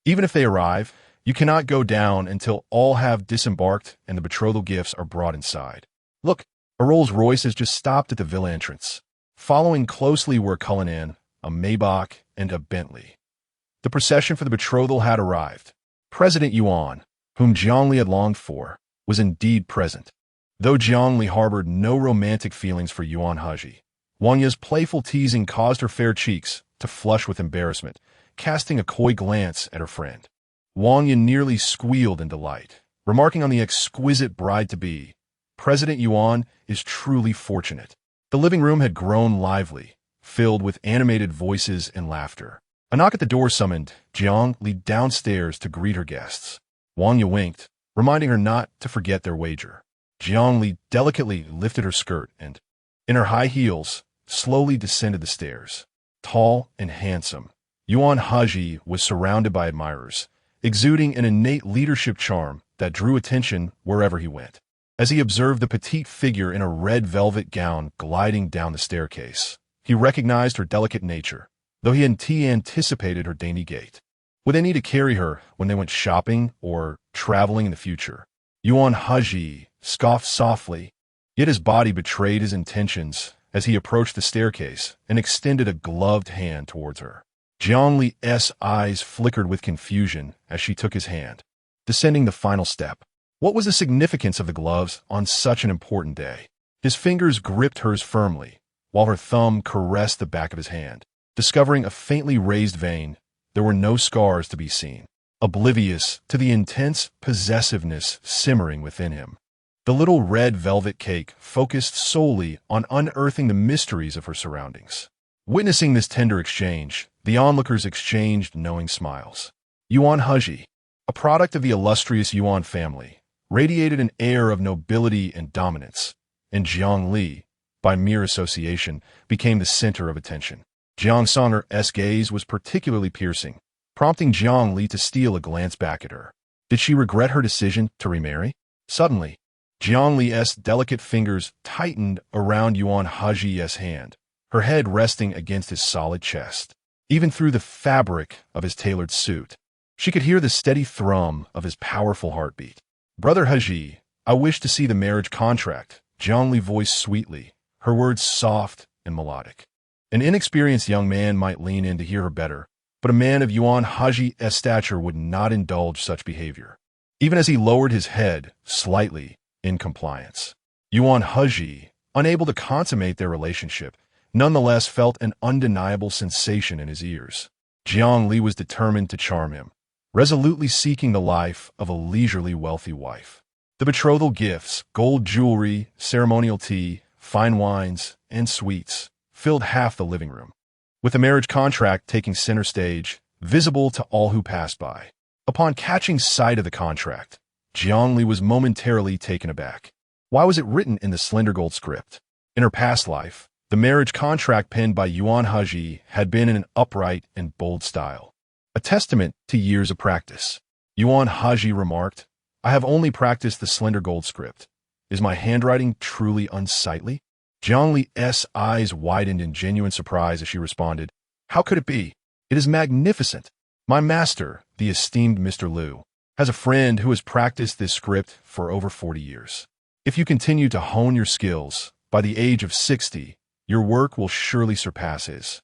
Even if they arrive, you cannot go down until all have disembarked and the betrothal gifts are brought inside. Look, a Rolls-Royce has just stopped at the villa entrance. Following closely were Cullinan, a Maybach, and a Bentley. The procession for the betrothal had arrived. President Yuan, whom Jiang Li had longed for, was indeed present. Though Jiang Li harbored no romantic feelings for Yuan Hezhi, Wang Ye's playful teasing caused her fair cheeks to flush with embarrassment, casting a coy glance at her friend. Wang Ye nearly squealed in delight, remarking on the exquisite bride-to-be, "President Yuan is truly fortunate." The living room had grown lively, filled with animated voices and laughter. A knock at the door summoned Jiang Li downstairs to greet her guests. Wang Yu winked, reminding her not to forget their wager. Jiang Li delicately lifted her skirt and, in her high heels, slowly descended the stairs. Tall and handsome, Yuan Hezhi was surrounded by admirers, exuding an innate leadership charm that drew attention wherever he went. As he observed the petite figure in a red velvet gown gliding down the staircase, he recognized her delicate nature, though he hadn't anticipated her dainty gait. Would they need to carry her when they went shopping or traveling in the future? Yuan Hezhi scoffed softly, yet his body betrayed his intentions as he approached the staircase and extended a gloved hand towards her. Jiang Li's eyes flickered with confusion as she took his hand, descending the final step. What was the significance of the gloves on such an important day? His fingers gripped hers firmly, while her thumb caressed the back of his hand. Discovering a faintly raised vein, there were no scars to be seen, oblivious to the intense possessiveness simmering within him. The little red velvet cake focused solely on unearthing the mysteries of her surroundings. Witnessing this tender exchange, the onlookers exchanged knowing smiles. Yuan Hezhi, a product of the illustrious Yuan family, radiated an air of nobility and dominance, and Jiang Li, by mere association, became the center of attention. Jiang Songer's gaze was particularly piercing, prompting Jiang Li to steal a glance back at her. Did she regret her decision to remarry? Suddenly, Jiang Li's delicate fingers tightened around Yuan Hezhi's hand, her head resting against his solid chest. Even through the fabric of his tailored suit, she could hear the steady thrum of his powerful heartbeat. Brother Hezhi, I wish to see the marriage contract, Jiang Li voiced sweetly, her words soft and melodic. An inexperienced young man might lean in to hear her better, but a man of Yuan Hezhi's stature would not indulge such behavior, even as he lowered his head slightly in compliance. Yuan Hezhi, unable to consummate their relationship, nonetheless felt an undeniable sensation in his ears. Jiang Li was determined to charm him, resolutely seeking the life of a leisurely wealthy wife. The betrothal gifts, gold jewelry, ceremonial tea, fine wines, and sweets filled half the living room, with the marriage contract taking center stage, visible to all who passed by. Upon catching sight of the contract, Jiang Li was momentarily taken aback. Why was it written in the slender gold script? In her past life, the marriage contract penned by Yuan Hezhi had been in an upright and bold style, a testament to years of practice. Yuan Hezhi remarked, I have only practiced the slender gold script. Is my handwriting truly unsightly? Jiang Li's eyes widened in genuine surprise as she responded, How could it be? It is magnificent. My master, the esteemed Mr. Liu, has a friend who has practiced this script for over 40 years. If you continue to hone your skills, by the age of 60, your work will surely surpass his,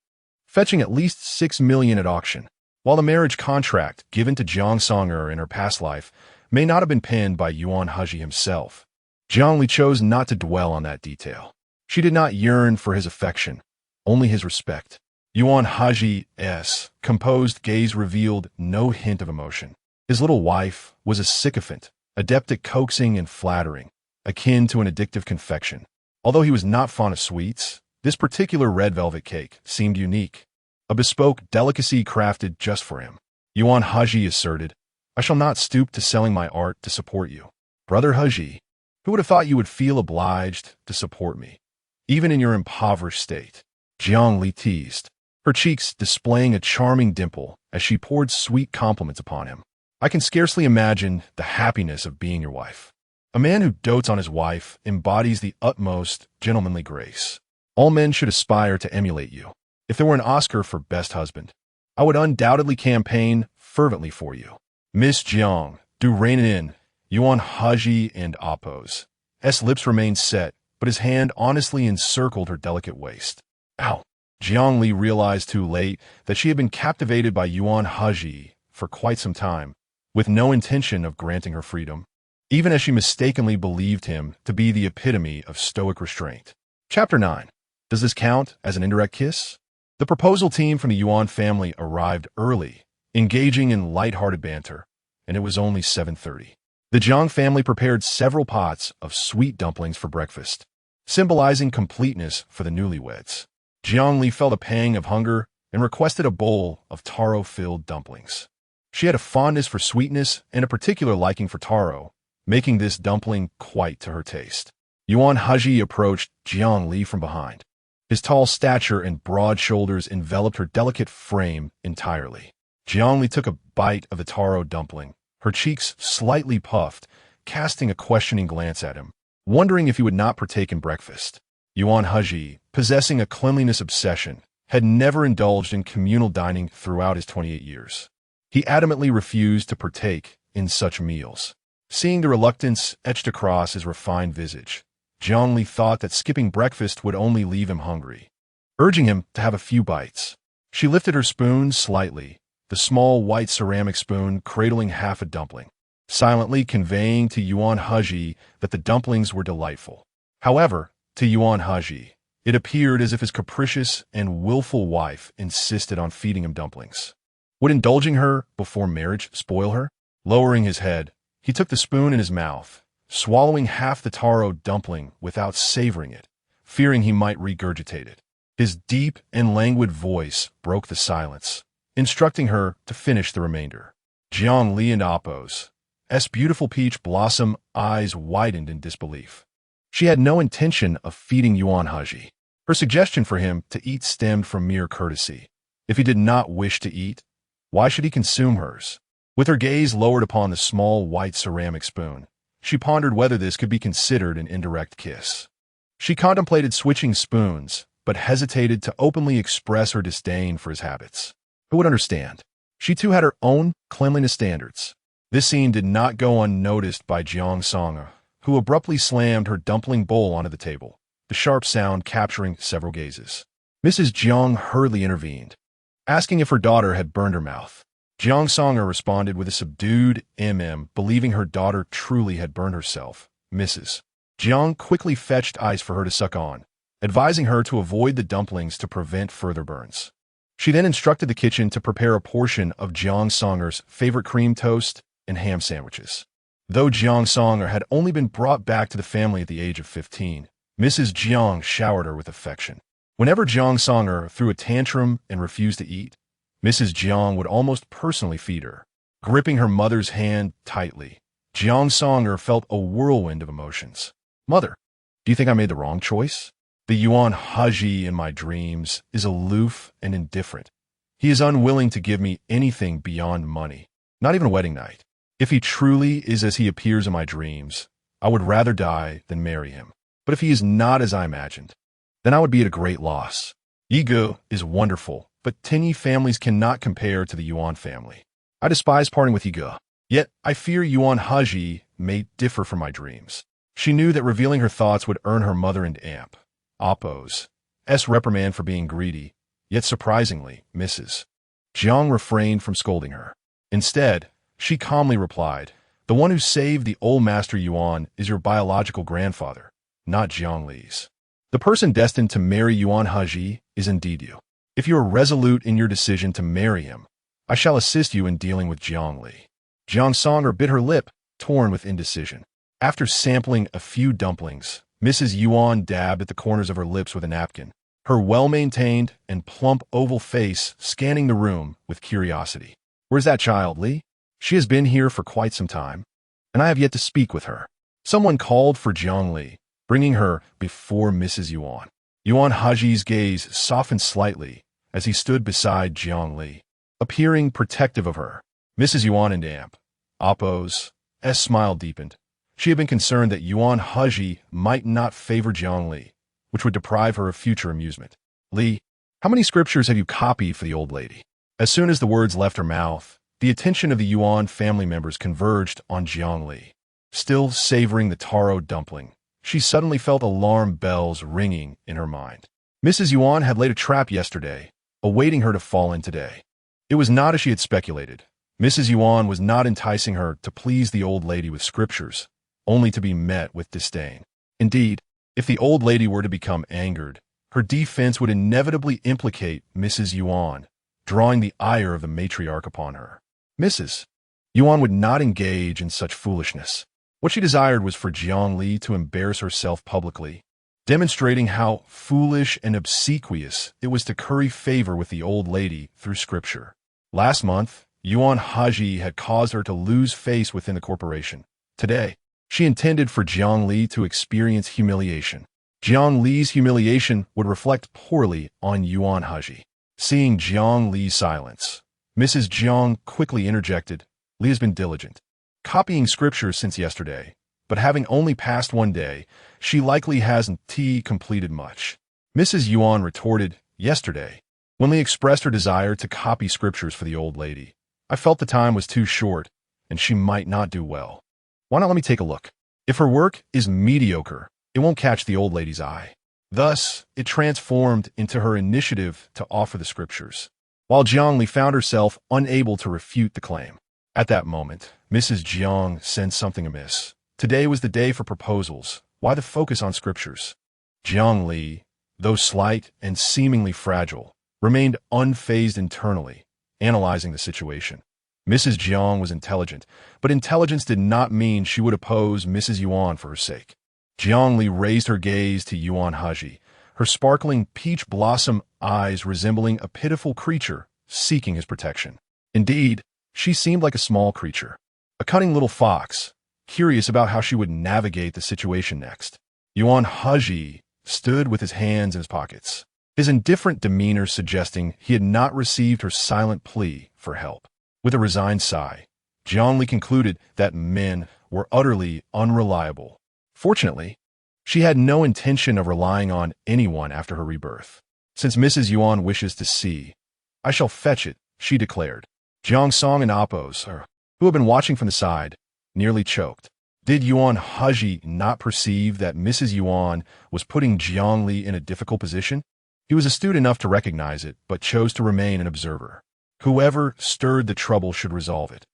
fetching at least 6 million at auction. While the marriage contract given to Jiang Songer in her past life may not have been penned by Yuan Hezhi himself, Jiang Li chose not to dwell on that detail. She did not yearn for his affection, only his respect. Yuan Hezhi's composed gaze revealed no hint of emotion. His little wife was a sycophant, adept at coaxing and flattering, akin to an addictive confection. Although he was not fond of sweets, this particular red velvet cake seemed unique, a bespoke delicacy crafted just for him. Yuan Hezhi asserted, I shall not stoop to selling my art to support you. Brother Hezhi, who would have thought you would feel obliged to support me, even in your impoverished state? Jiang Li teased, her cheeks displaying a charming dimple as she poured sweet compliments upon him. I can scarcely imagine the happiness of being your wife. A man who dotes on his wife embodies the utmost gentlemanly grace. All men should aspire to emulate you. If there were an Oscar for Best Husband, I would undoubtedly campaign fervently for you. Miss Jiang, do rein it in. Yuan Hezhi and Appo's lips remained set, but his hand honestly encircled her delicate waist. Ow! Jiang Li realized too late that she had been captivated by Yuan Hezhi for quite some time, with no intention of granting her freedom, even as she mistakenly believed him to be the epitome of stoic restraint. Chapter 9. Does this count as an indirect kiss? The proposal team from the Yuan family arrived early, engaging in light-hearted banter, and it was only 7:30. The Jiang family prepared several pots of sweet dumplings for breakfast, symbolizing completeness for the newlyweds. Jiang Li felt a pang of hunger and requested a bowl of taro-filled dumplings. She had a fondness for sweetness and a particular liking for taro, making this dumpling quite to her taste. Yuan Hezhi approached Jiang Li from behind. His tall stature and broad shoulders enveloped her delicate frame entirely. Jiang Li took a bite of the taro dumpling, her cheeks slightly puffed, casting a questioning glance at him, wondering if he would not partake in breakfast. Yuan Hezhi, possessing a cleanliness obsession, had never indulged in communal dining throughout his 28 years. He adamantly refused to partake in such meals. Seeing the reluctance etched across his refined visage, Jiang Li thought that skipping breakfast would only leave him hungry. Urging him to have a few bites, she lifted her spoon slightly, the small white ceramic spoon cradling half a dumpling, silently conveying to Yuan Hezhi that the dumplings were delightful. However, to Yuan Hezhi, it appeared as if his capricious and willful wife insisted on feeding him dumplings. Would indulging her before marriage spoil her? Lowering his head, he took the spoon in his mouth, swallowing half the taro dumpling without savoring it, fearing he might regurgitate it. His deep and languid voice broke the silence, instructing her to finish the remainder. Jiang Li and Appo's beautiful peach blossom eyes widened in disbelief. She had no intention of feeding Yuan Hezhi. Her suggestion for him to eat stemmed from mere courtesy. If he did not wish to eat, why should he consume hers? With her gaze lowered upon the small white ceramic spoon, she pondered whether this could be considered an indirect kiss. She contemplated switching spoons, but hesitated to openly express her disdain for his habits. Who would understand? She too had her own cleanliness standards. This scene did not go unnoticed by Jiang Song, who abruptly slammed her dumpling bowl onto the table, the sharp sound capturing several gazes. Mrs. Jiang hurriedly intervened, asking if her daughter had burned her mouth. Jiang Song responded with a subdued believing her daughter truly had burned herself. Mrs. Jiang quickly fetched ice for her to suck on, advising her to avoid the dumplings to prevent further burns. She then instructed the kitchen to prepare a portion of Jiang Songer's favorite cream toast and ham sandwiches. Though Jiang Songer had only been brought back to the family at the age of 15, Mrs. Jiang showered her with affection. Whenever Jiang Songer threw a tantrum and refused to eat, Mrs. Jiang would almost personally feed her. Gripping her mother's hand tightly, Jiang Songer felt a whirlwind of emotions. Mother, do you think I made the wrong choice? The Yuan Hezhi in my dreams is aloof and indifferent. He is unwilling to give me anything beyond money, not even a wedding night. If he truly is as he appears in my dreams, I would rather die than marry him. But if he is not as I imagined, then I would be at a great loss. Yigu is wonderful, but Tinyi families cannot compare to the Yuan family. I despise parting with Yigu. Yet, I fear Yuan Hezhi may differ from my dreams. She knew that revealing her thoughts would earn her mother and Appo's reprimand for being greedy, yet surprisingly, Mrs. Jiang refrained from scolding her. Instead, she calmly replied, "The one who saved the old master Yuan is your biological grandfather, not Jiang Li's. The person destined to marry Yuan Hezhi is indeed you. If you are resolute in your decision to marry him, I shall assist you in dealing with Jiang Li." Jiang Songer bit her lip, torn with indecision. After sampling a few dumplings, Mrs. Yuan dabbed at the corners of her lips with a napkin, her well-maintained and plump oval face scanning the room with curiosity. "Where's that child, Li? She has been here for quite some time, and I have yet to speak with her." Someone called for Jiang Li, bringing her before Mrs. Yuan. Yuan Hezhi's gaze softened slightly as he stood beside Jiang Li, appearing protective of her. Mrs. Yuan and Appo's smile deepened. She had been concerned that Yuan Hezhi might not favor Jiang Li, which would deprive her of future amusement. "Li, how many scriptures have you copied for the old lady?" As soon as the words left her mouth, the attention of the Yuan family members converged on Jiang Li. Still savoring the taro dumpling, she suddenly felt alarm bells ringing in her mind. Mrs. Yuan had laid a trap yesterday, awaiting her to fall in today. It was not as she had speculated. Mrs. Yuan was not enticing her to please the old lady with scriptures, only to be met with disdain. Indeed, if the old lady were to become angered, her defense would inevitably implicate Mrs. Yuan, drawing the ire of the matriarch upon her. Mrs. Yuan would not engage in such foolishness. What she desired was for Jiang Li to embarrass herself publicly, demonstrating how foolish and obsequious it was to curry favor with the old lady through scripture. Last month, Yuan Hezhi had caused her to lose face within the corporation. Today, she intended for Jiang Li to experience humiliation. Jiang Li's humiliation would reflect poorly on Yuan Hezhi. Seeing Jiang Li's silence, Mrs. Jiang quickly interjected, "Li has been diligent, copying scriptures since yesterday, but having only passed one day, she likely hasn't completed much." Mrs. Yuan retorted, "Yesterday, when Li expressed her desire to copy scriptures for the old lady, I felt the time was too short, and she might not do well. Why not let me take a look? If her work is mediocre, it won't catch the old lady's eye." Thus, it transformed into her initiative to offer the scriptures, while Jiang Li found herself unable to refute the claim. At that moment, Mrs. Jiang sensed something amiss. Today was the day for proposals. Why the focus on scriptures? Jiang Li, though slight and seemingly fragile, remained unfazed internally, analyzing the situation. Mrs. Jiang was intelligent, but intelligence did not mean she would oppose Mrs. Yuan for her sake. Jiang Li raised her gaze to Yuan Hezhi, her sparkling peach blossom eyes resembling a pitiful creature seeking his protection. Indeed, she seemed like a small creature, a cunning little fox, curious about how she would navigate the situation next. Yuan Hezhi stood with his hands in his pockets, his indifferent demeanor suggesting he had not received her silent plea for help. With a resigned sigh, Jiang Li concluded that men were utterly unreliable. Fortunately, she had no intention of relying on anyone after her rebirth. "Since Mrs. Yuan wishes to see, I shall fetch it," she declared. Jiang Song and Appos, who had been watching from the side, nearly choked. Did Yuan Hezhi not perceive that Mrs. Yuan was putting Jiang Li in a difficult position? He was astute enough to recognize it, but chose to remain an observer. Whoever stirred the trouble should resolve it.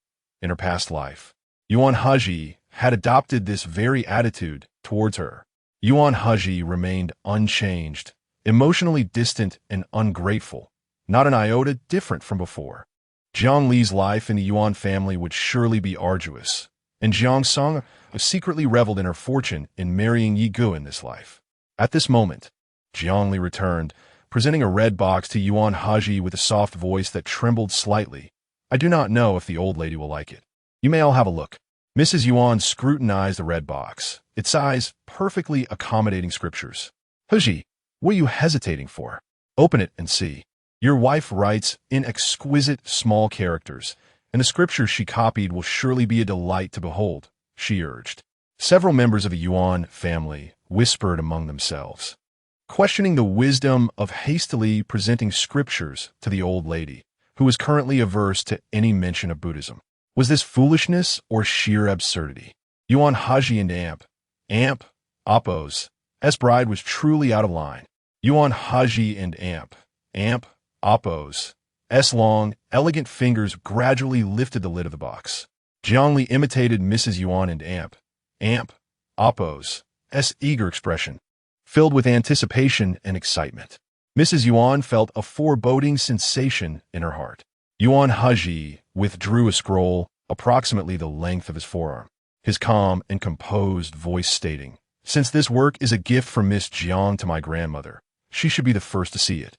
In her past life, Yuan Hezhi had adopted this very attitude towards her. Yuan Hezhi remained unchanged, emotionally distant and ungrateful, not an iota different from before. Jiang Li's life in the Yuan family would surely be arduous, and Jiang Song secretly reveled in her fortune in marrying Yi Gu in this life. At this moment, Jiang Li returned, presenting a red box to Yuan Hezhi with a soft voice that trembled slightly. "I do not know if the old lady will like it. You may all have a look." Mrs. Yuan scrutinized the red box, its size perfectly accommodating scriptures. "Hezhi, what are you hesitating for? Open it and see. Your wife writes in exquisite small characters, and the scriptures she copied will surely be a delight to behold," she urged. Several members of the Yuan family whispered among themselves, questioning the wisdom of hastily presenting scriptures to the old lady, who was currently averse to any mention of Buddhism. Was this foolishness or sheer absurdity? Yuan Hezhi and Appos' bride was truly out of line. Yuan Hezhi and Appos' long, elegant fingers gradually lifted the lid of the box. Jiang Li imitated Mrs. Yuan and Appos' eager expression, filled with anticipation and excitement. Mrs. Yuan felt a foreboding sensation in her heart. Yuan Hezhi withdrew a scroll approximately the length of his forearm, his calm and composed voice stating, "Since this work is a gift from Miss Jiang to my grandmother, she should be the first to see it.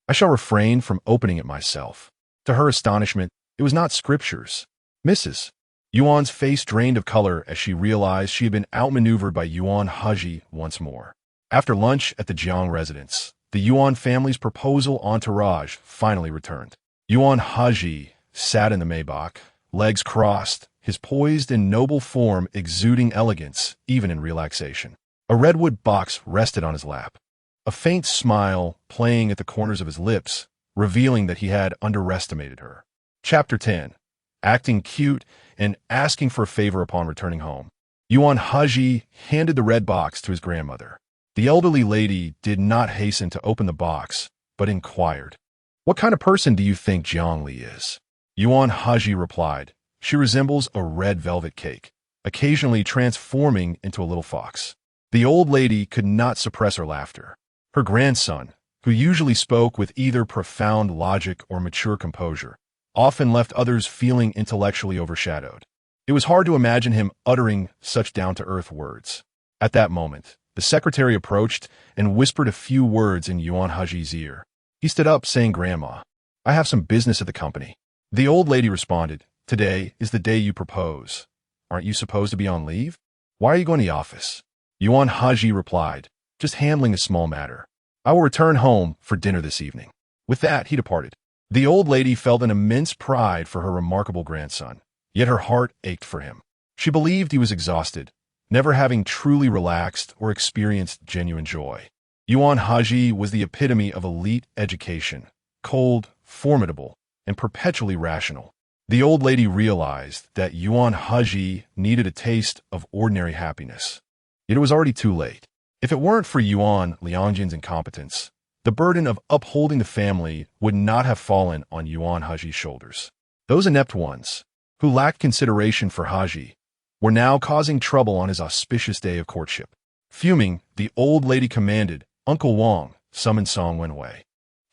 I shall refrain from opening it myself." To her astonishment, it was not scriptures. Mrs. Yuan's face drained of color as she realized she had been outmaneuvered by Yuan Hezhi once more. After lunch at the Jiang residence, the Yuan family's proposal entourage finally returned. Yuan Hezhi sat in the Maybach, legs crossed, his poised and noble form exuding elegance even in relaxation. A redwood box rested on his lap, a faint smile playing at the corners of his lips, revealing that he had underestimated her. Chapter 10. Acting cute and asking for a favor upon returning home. Yuan Hezhi handed the red box to his grandmother. The elderly lady did not hasten to open the box, but inquired, "What kind of person do you think Jiang Li is?" Yuan Hezhi replied, "She resembles a red velvet cake, occasionally transforming into a little fox." The old lady could not suppress her laughter. Her grandson, who usually spoke with either profound logic or mature composure, often left others feeling intellectually overshadowed. It was hard to imagine him uttering such down-to-earth words. At that moment, The secretary approached and whispered a few words in Yuan Hezhi's ear. He stood up, saying, "Grandma, I have some business at the company." The old lady responded, "Today is the day you propose. Aren't you supposed to be on leave? Why are you going to the office?" Yuan Hezhi replied, "Just handling a small matter. I will return home for dinner this evening." With that, he departed. The old lady felt an immense pride for her remarkable grandson, yet her heart ached for him. She believed he was exhausted, never having truly relaxed or experienced genuine joy. Yuan Hezhi was the epitome of elite education, cold, formidable, and perpetually rational. The old lady realized that Yuan Hezhi needed a taste of ordinary happiness. Yet it was already too late. If it weren't for Yuan Liangjin's incompetence, the burden of upholding the family would not have fallen on Yuan Hezhi's shoulders. Those inept ones, who lacked consideration for Hezhi, were now causing trouble on his auspicious day of courtship. Fuming, the old lady commanded, "Uncle Wang, summon Song Wenwei.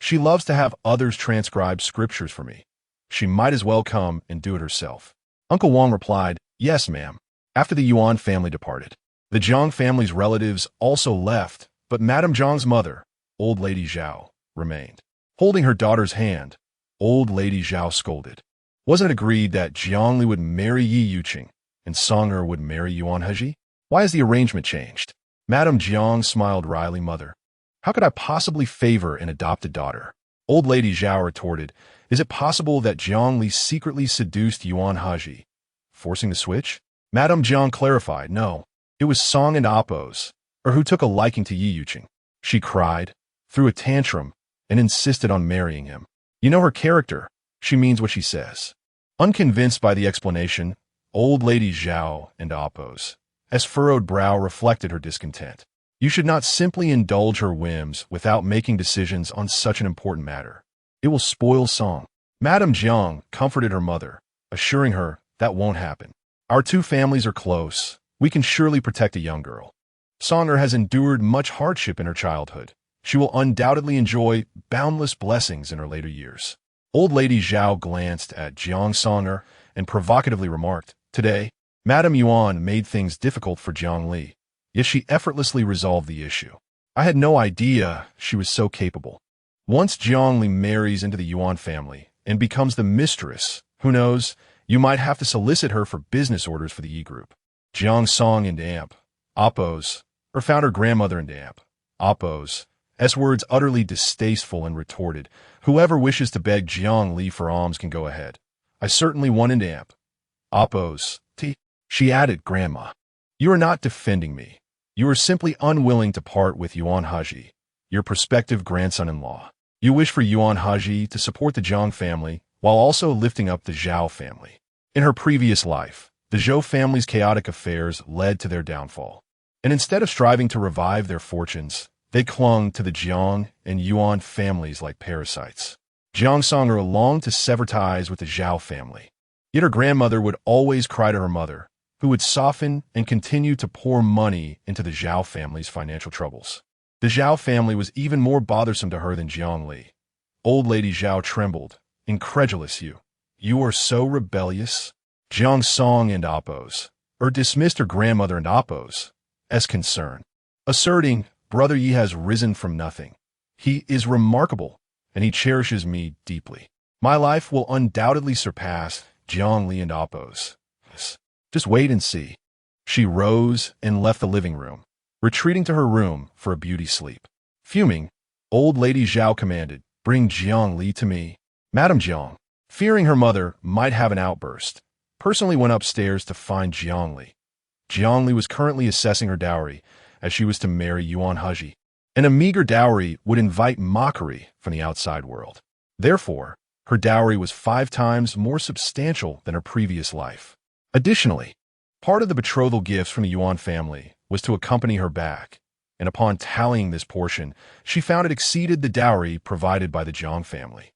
She loves to have others transcribe scriptures for me. She might as well come and do it herself." Uncle Wang replied, "Yes, ma'am." After the Yuan family departed, the Jiang family's relatives also left, but Madame Jiang's mother, Old Lady Zhao, remained. Holding her daughter's hand, Old Lady Zhao scolded. Wasn't it agreed that Jiang Li would marry Yi Yuqing and Song would marry Yuan Hezhi? Why has the arrangement changed? Madame Jiang smiled wryly. "Mother, how could I possibly favor an adopted daughter?" Old Lady Zhao retorted, "Is it possible that Jiang Li secretly seduced Yuan Hezhi, forcing the switch?" Madame Jiang clarified, "No, it was Song and Appos, or who took a liking to Yi Yuqing. She cried, threw a tantrum, and insisted on marrying him. You know her character. She means what she says." Unconvinced by the explanation, Old Lady Zhao and Appos, as furrowed brow reflected her discontent. You should not simply indulge her whims without making decisions on such an important matter. It will spoil Song. Madame Jiang comforted her mother, assuring her that won't happen. Our two families are close. We can surely protect a young girl. Song has endured much hardship in her childhood. She will undoubtedly enjoy boundless blessings in her later years. Old Lady Zhao glanced at Jiang Song and provocatively remarked, "Today, Madame Yuan made things difficult for Jiang Li, yet she effortlessly resolved the issue. I had no idea she was so capable." Once Jiang Li marries into the Yuan family and becomes the mistress, who knows, you might have to solicit her for business orders for the Yi group. Jiang Song and Appos, or found her grandmother and Appos, S words utterly distasteful, and retorted, "Whoever wishes to beg Jiang Li for alms can go ahead. I certainly want an Appos. She added, "Grandma, you are not defending me. You are simply unwilling to part with Yuan Hezhi, your prospective grandson-in-law. You wish for Yuan Hezhi to support the Jiang family while also lifting up the Zhao family. In her previous life, the Zhou family's chaotic affairs led to their downfall. And instead of striving to revive their fortunes, they clung to the Jiang and Yuan families like parasites. Jiang Song longed to sever ties with the Zhao family. Yet her grandmother would always cry to her mother, who would soften and continue to pour money into the Zhao family's financial troubles. The Zhao family was even more bothersome to her than Jiang Li. Old Lady Zhao trembled, incredulous. You are so rebellious?" Jiang Song and Appos, dismissed her grandmother and Appos as concern, asserting, "Brother Yi has risen from nothing. He is remarkable, and he cherishes me deeply. My life will undoubtedly surpass Jiang Li and Appos. Just wait and see." She rose and left the living room, retreating to her room for a beauty sleep. Fuming, Old Lady Zhao commanded, "Bring Jiang Li to me." Madame Jiang, fearing her mother might have an outburst, personally went upstairs to find Jiang Li. Jiang Li was currently assessing her dowry, as she was to marry Yuan Hezhi, and a meager dowry would invite mockery from the outside world. Therefore, her dowry was 5 times more substantial than her previous life. Additionally, part of the betrothal gifts from the Yuan family was to accompany her back, and upon tallying this portion, she found it exceeded the dowry provided by the Jiang family.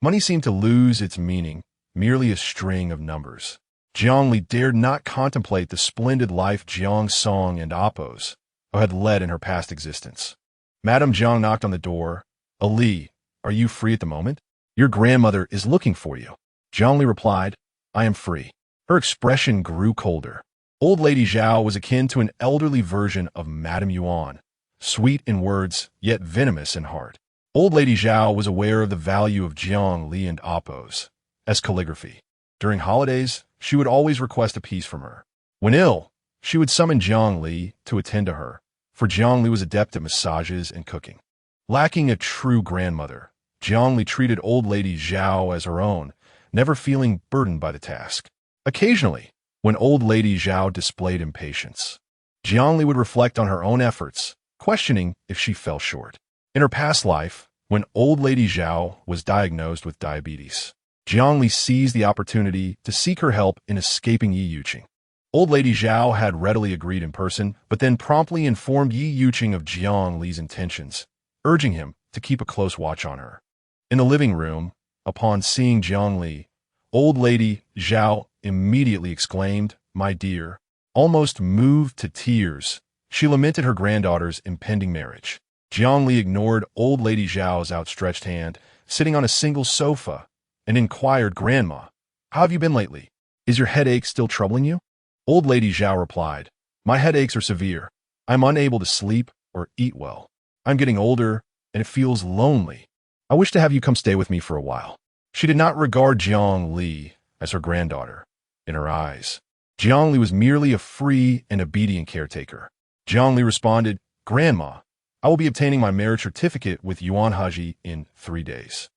Money seemed to lose its meaning, merely a string of numbers. Jiang Li dared not contemplate the splendid life Jiang Song and Appos had led in her past existence. Madame Jiang knocked on the door. "Ali, are you free at the moment? Your grandmother is looking for you." Jiang Li replied, "I am free." Her expression grew colder. Old Lady Zhao was akin to an elderly version of Madame Yuan, sweet in words, yet venomous in heart. Old Lady Zhao was aware of the value of Jiang Li and Apos as calligraphy. During holidays, she would always request a piece from her. When ill, she would summon Jiang Li to attend to her, for Jiang Li was adept at massages and cooking. Lacking a true grandmother, Jiang Li treated Old Lady Zhao as her own, never feeling burdened by the task. Occasionally, when Old Lady Zhao displayed impatience, Jiang Li would reflect on her own efforts, questioning if she fell short. In her past life, when Old Lady Zhao was diagnosed with diabetes, Jiang Li seized the opportunity to seek her help in escaping Yi Yuqing. Old Lady Zhao had readily agreed in person, but then promptly informed Yi Yuqing of Jiang Li's intentions, urging him to keep a close watch on her. In the living room, upon seeing Jiang Li, Old Lady Zhao immediately exclaimed, "My dear." Almost moved to tears, she lamented her granddaughter's impending marriage. Jiang Li ignored Old Lady Zhao's outstretched hand, sitting on a single sofa, and inquired, "Grandma, how have you been lately? Is your headache still troubling you?" Old Lady Zhao replied, "My headaches are severe. I'm unable to sleep or eat well. I'm getting older, and it feels lonely. I wish to have you come stay with me for a while." She did not regard Jiang Li as her granddaughter. In her eyes, Jiang Li was merely a free and obedient caretaker. Jiang Li responded, "Grandma, I will be obtaining my marriage certificate with Yuan Hezhi in 3 days.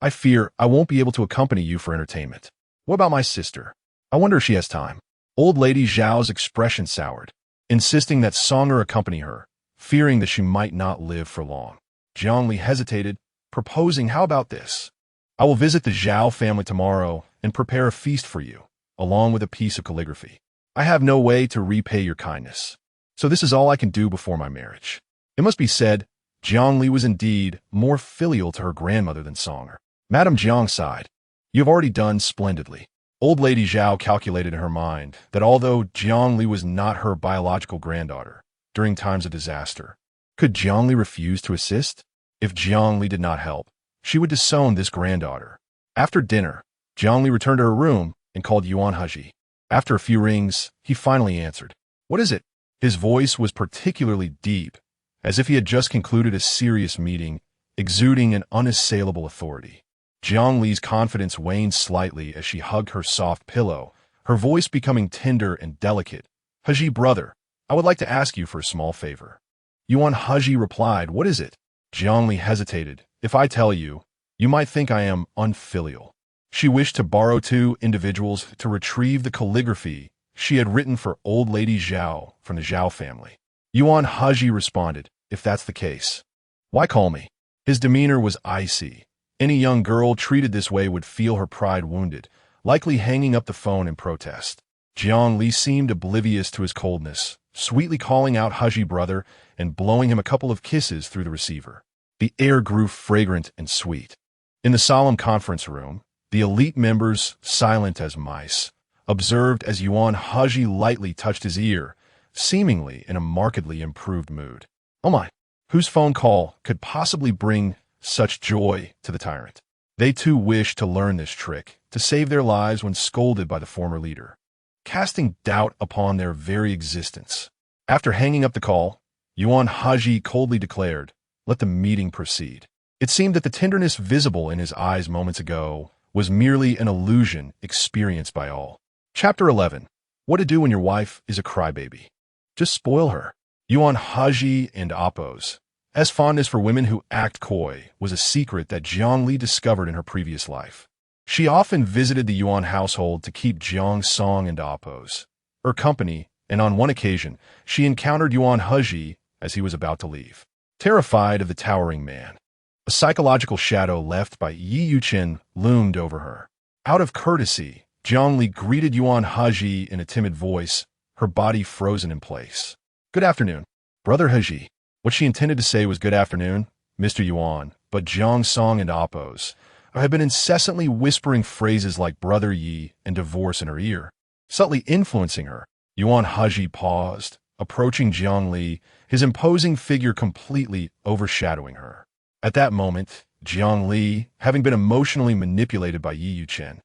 I fear I won't be able to accompany you for entertainment. What about my sister? I wonder if she has time." Old Lady Zhao's expression soured, insisting that Songer accompany her, fearing that she might not live for long. Jiang Li hesitated, proposing, "How about this? I will visit the Zhao family tomorrow and prepare a feast for you, along with a piece of calligraphy. I have no way to repay your kindness, so this is all I can do before my marriage." It must be said, Jiang Li was indeed more filial to her grandmother than Songer. Madame Jiang sighed, "You have already done splendidly." Old Lady Zhao calculated in her mind that although Jiang Li was not her biological granddaughter, during times of disaster, could Jiang Li refuse to assist? If Jiang Li did not help, she would disown this granddaughter. After dinner, Jiang Li returned to her room and called Yuan Hezhi. After a few rings, he finally answered. "What is it?" His voice was particularly deep, as if he had just concluded a serious meeting, exuding an unassailable authority. Jiang Li's confidence waned slightly as she hugged her soft pillow, her voice becoming tender and delicate. "Hezhi, brother, I would like to ask you for a small favor." Yuan Hezhi replied, "What is it?" Jiang Li hesitated. "If I tell you, you might think I am unfilial." She wished to borrow 2 individuals to retrieve the calligraphy she had written for Old Lady Zhao from the Zhao family. Yuan Hezhi responded, "If that's the case, why call me?" His demeanor was icy. Any young girl treated this way would feel her pride wounded, likely hanging up the phone in protest. Jiang Li seemed oblivious to his coldness, sweetly calling out "Hezhi, brother," and blowing him a couple of kisses through the receiver. The air grew fragrant and sweet. In the solemn conference room, the elite members, silent as mice, observed as Yuan Hezhi lightly touched his ear, seemingly in a markedly improved mood. Oh my, whose phone call could possibly bring such joy to the tyrant? They too wished to learn this trick, to save their lives when scolded by the former leader, casting doubt upon their very existence. After hanging up the call, Yuan Hezhi coldly declared, "Let the meeting proceed." It seemed that the tenderness visible in his eyes moments ago was merely an illusion experienced by all. Chapter 11. What to do when your wife is a crybaby. Just spoil her. Yuan Hezhi and Apos. As fondness for women who act coy was a secret that Jiang Li discovered in her previous life. She often visited the Yuan household to keep Jiang Song and Apos her company, and on one occasion, she encountered Yuan Hezhi as he was about to leave. Terrified of the towering man, a psychological shadow left by Yi Yuqing loomed over her. Out of courtesy, Jiang Li greeted Yuan Hezhi in a timid voice, her body frozen in place. "Good afternoon, Brother Hezhi." What she intended to say was "Good afternoon, Mr. Yuan," but Jiang Song and Apos had been incessantly whispering phrases like "Brother Yi" and "divorce" in her ear, subtly influencing her. Yuan Hezhi paused, approaching Jiang Li, his imposing figure completely overshadowing her. At that moment, Jiang Li, having been emotionally manipulated by Yi Yuqing,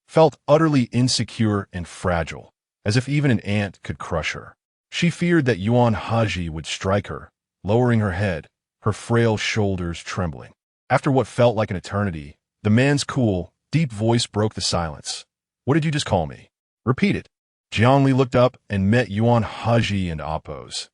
felt utterly insecure and fragile. as if even an ant could crush her. She feared that Yuan Hezhi would strike her, lowering her head, her frail shoulders trembling. After what felt like an eternity, the man's cool, deep voice broke the silence. "What did you just call me?" "Repeat it." Jiang Li looked up and met Yuan Hezhi and Appo's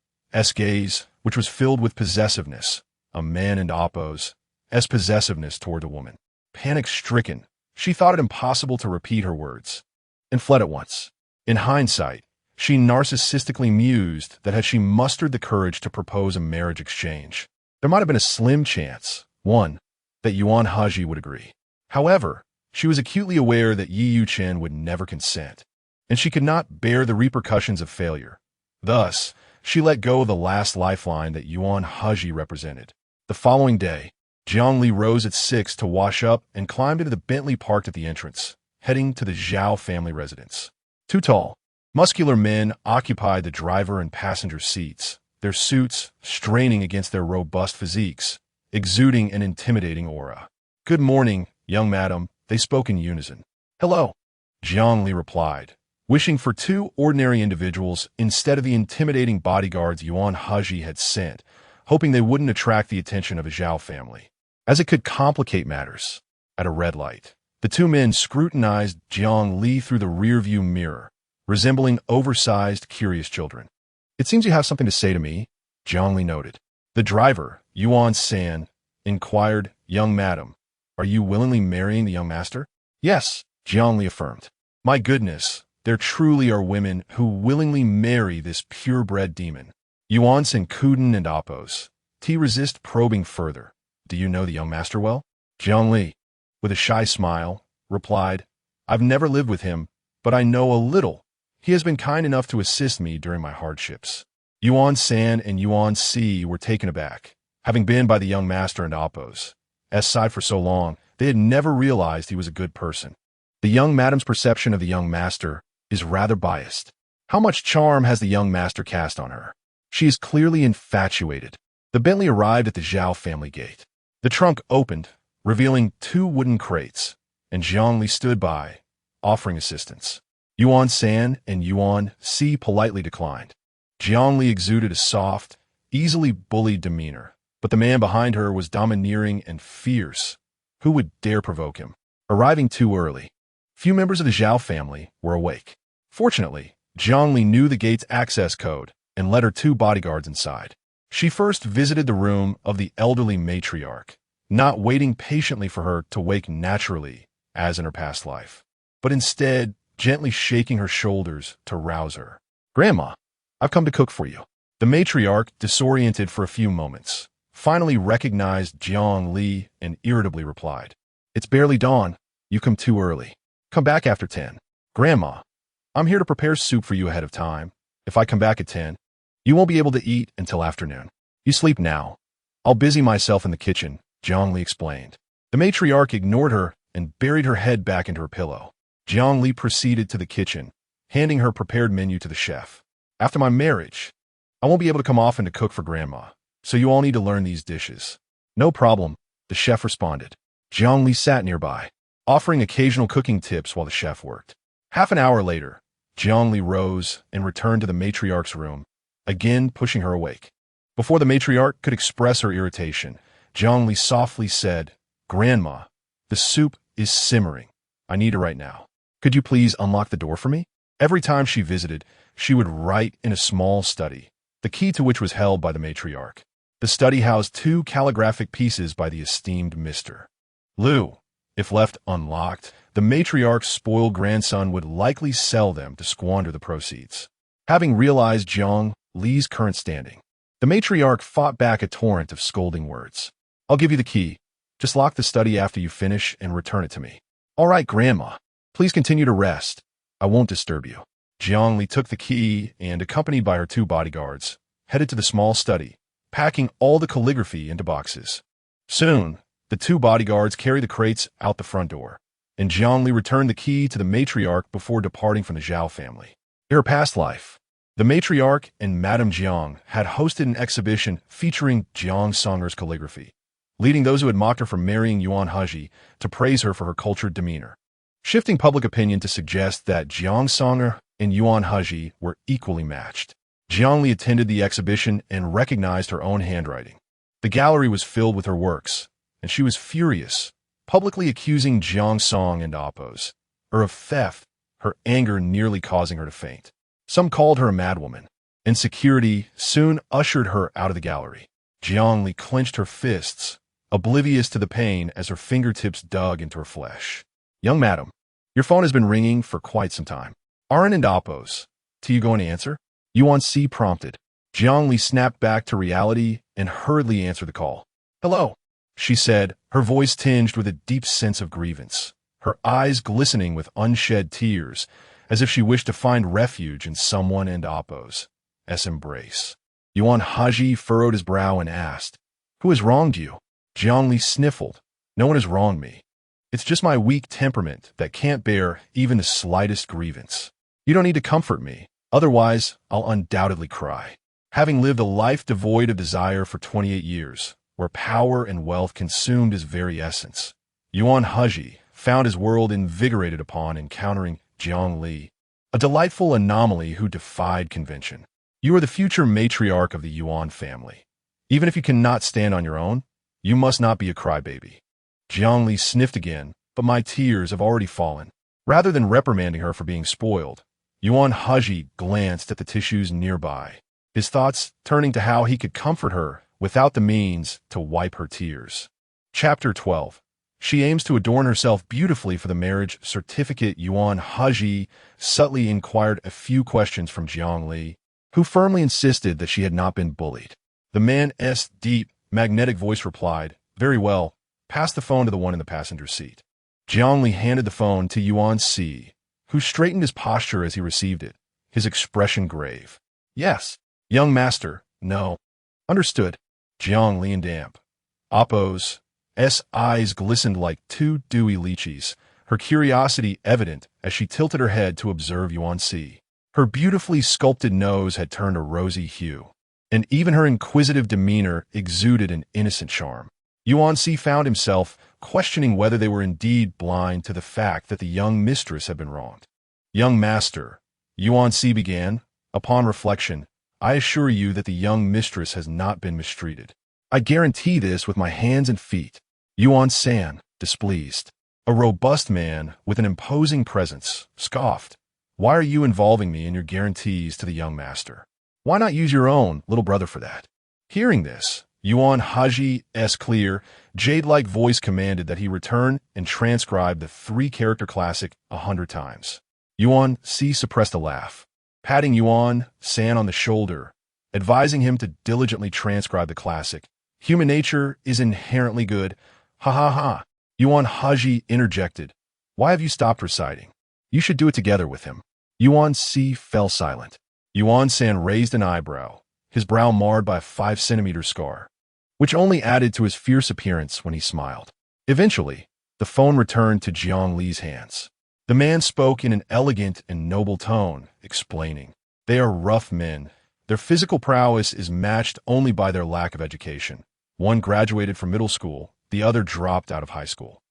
gaze, which was filled with possessiveness. A man and Appo's possessiveness toward the woman. Panic-stricken, she thought it impossible to repeat her words, and fled at once. In hindsight, she narcissistically mused that had she mustered the courage to propose a marriage exchange, there might have been a slim chance, one, that Yuan Hezhi would agree. However, she was acutely aware that Yi Yuchen would never consent, and she could not bear the repercussions of failure. Thus, she let go of the last lifeline that Yuan Hezhi represented. The following day, Jiang Li rose at 6 to wash up and climbed into the Bentley parked at the entrance, heading to the Zhao family residence. Two tall, muscular men occupied the driver and passenger seats, their suits straining against their robust physiques, exuding an intimidating aura. "Good morning, young madam," they spoke in unison. "Hello," Jiang Li replied, wishing for two ordinary individuals instead of the intimidating bodyguards Yuan Hezhi had sent, hoping they wouldn't attract the attention of a Zhao family, as it could complicate matters. At a red light, the two men scrutinized Jiang Li through the rearview mirror, resembling oversized, curious children. "It seems you have something to say to me," Jiang Li noted. The driver, Yuan San, inquired, "Young madam, are you willingly marrying the young master?" "Yes," Jiang Li affirmed. "My goodness, there truly are women who willingly marry this purebred demon." Yuan San Kuden and Appo's resist probing further. "Do you know the young master well?" Jiang Li, with a shy smile, replied, "I've never lived with him, but I know a little. He has been kind enough to assist me during my hardships." Yuan San and Yuan Si were taken aback. Having been by the young master and Appo's side for so long, they had never realized he was a good person. The young madam's perception of the young master is rather biased. How much charm has the young master cast on her? She is clearly infatuated. The Bentley arrived at the Zhao family gate. The trunk opened, revealing two wooden crates, and Jiang Li stood by, offering assistance. Yuan San and Yuan Si politely declined. Jiang Li exuded a soft, easily bullied demeanor, but the man behind her was domineering and fierce. Who would dare provoke him? Arriving too early, few members of the Zhao family were awake. Fortunately, Jiang Li knew the gate's access code and led her two bodyguards inside. She first visited the room of the elderly matriarch, not waiting patiently for her to wake naturally, as in her past life, but instead gently shaking her shoulders to rouse her. "Grandma, I've come to cook for you." The matriarch, disoriented for a few moments, finally recognized Jiang Li and irritably replied, "It's barely dawn. You come too early. Come back after 10. "Grandma, I'm here to prepare soup for you ahead of time. If I come back at 10, you won't be able to eat until afternoon. You sleep now. I'll busy myself in the kitchen," Jiang Li explained. The matriarch ignored her and buried her head back into her pillow. Jiang Li proceeded to the kitchen, handing her prepared menu to the chef. "After my marriage, I won't be able to come often to cook for Grandma, so you all need to learn these dishes." "No problem," the chef responded. Jiang Li sat nearby, offering occasional cooking tips while the chef worked. Half an hour later, Jiang Li rose and returned to the matriarch's room, again pushing her awake. Before the matriarch could express her irritation, Jiang Li softly said, "Grandma, the soup is simmering. I need it right now. Could you please unlock the door for me?" Every time she visited, she would write in a small study, the key to which was held by the matriarch. The study housed two calligraphic pieces by the esteemed Mr. Liu. If left unlocked, the matriarch's spoiled grandson would likely sell them to squander the proceeds. Having realized Jiang Li's current standing, the matriarch fought back a torrent of scolding words. "I'll give you the key. Just lock the study after you finish and return it to me." "All right, Grandma. Please continue to rest. I won't disturb you." Jiang Li took the key and, accompanied by her two bodyguards, headed to the small study, packing all the calligraphy into boxes. Soon, the two bodyguards carried the crates out the front door, and Jiang Li returned the key to the matriarch before departing from the Zhao family. In her past life, the matriarch and Madame Jiang had hosted an exhibition featuring Jiang Songer's calligraphy, leading those who had mocked her for marrying Yuan Hezhi to praise her for her cultured demeanor. Shifting public opinion to suggest that Jiang Songer and Yuan Hezhi were equally matched. Jiang Li attended the exhibition and recognized her own handwriting. The gallery was filled with her works, and she was furious, publicly accusing Jiang Song and Oppos of theft, her anger nearly causing her to faint. Some called her a madwoman. Insecurity soon ushered her out of the gallery. Jiang Li clenched her fists, oblivious to the pain as her fingertips dug into her flesh. "Young madam, your phone has been ringing for quite some time. Aren't and Oppos, do you going to answer?" Yuan C prompted. Jiang Li snapped back to reality and hurriedly answered the call. "Hello," she said, her voice tinged with a deep sense of grievance, her eyes glistening with unshed tears, as if she wished to find refuge in someone and Oppos' embrace. Yuan Hezhi furrowed his brow and asked, "Who has wronged you?" Jiang Li sniffled. "No one has wronged me. It's just my weak temperament that can't bear even the slightest grievance. You don't need to comfort me, otherwise I'll undoubtedly cry. Having lived a life devoid of desire for 28 years, where power and wealth consumed his very essence, Yuan Hezhi found his world invigorated upon encountering Jiang Li, a delightful anomaly who defied convention. You are the future matriarch of the Yuan family. Even if you cannot stand on your own, you must not be a crybaby." Jiang Li sniffed again, but my tears have already fallen. Rather than reprimanding her for being spoiled, Yuan Hezhi glanced at the tissues nearby, his thoughts turning to how he could comfort her without the means to wipe her tears. Chapter 12. She aims to adorn herself beautifully for the marriage certificate. Yuan Hezhi subtly inquired a few questions from Jiang Li, who firmly insisted that she had not been bullied. The man's deep, magnetic voice replied, "Very well, pass the phone to the one in the passenger seat." Jiang Li handed the phone to Yuan C, who straightened his posture as he received it, his expression grave. "Yes, young master, no." "Understood." Jiang Li and damp. Oppos' eyes glistened like two dewy lychees, her curiosity evident as she tilted her head to observe Yuan C. Her beautifully sculpted nose had turned a rosy hue, and even her inquisitive demeanor exuded an innocent charm. Yuan C found himself questioning whether they were indeed blind to the fact that the young mistress had been wronged. "Young master," Yuan C began, "upon reflection, I assure you that the young mistress has not been mistreated. I guarantee this with my hands and feet." Yuan San, displeased, a robust man with an imposing presence, scoffed. "Why are you involving me in your guarantees to the young master? Why not use your own little brother for that?" Hearing this, Yuan Hezhi's clear, jade-like voice commanded that he return and transcribe the three-character classic 100 times. Yuan C suppressed a laugh, patting Yuan San on the shoulder, advising him to diligently transcribe the classic. "Human nature is inherently good. Ha ha ha." Yuan Hezhi interjected, "Why have you stopped reciting? You should do it together with him." Yuan C fell silent. Yuan San raised an eyebrow, his brow marred by a 5-centimeter scar, which only added to his fierce appearance when he smiled. Eventually, the phone returned to Jiang Li's hands. The man spoke in an elegant and noble tone, explaining, "They are rough men. Their physical prowess is matched only by their lack of education. One graduated from middle school, the other dropped out of high school.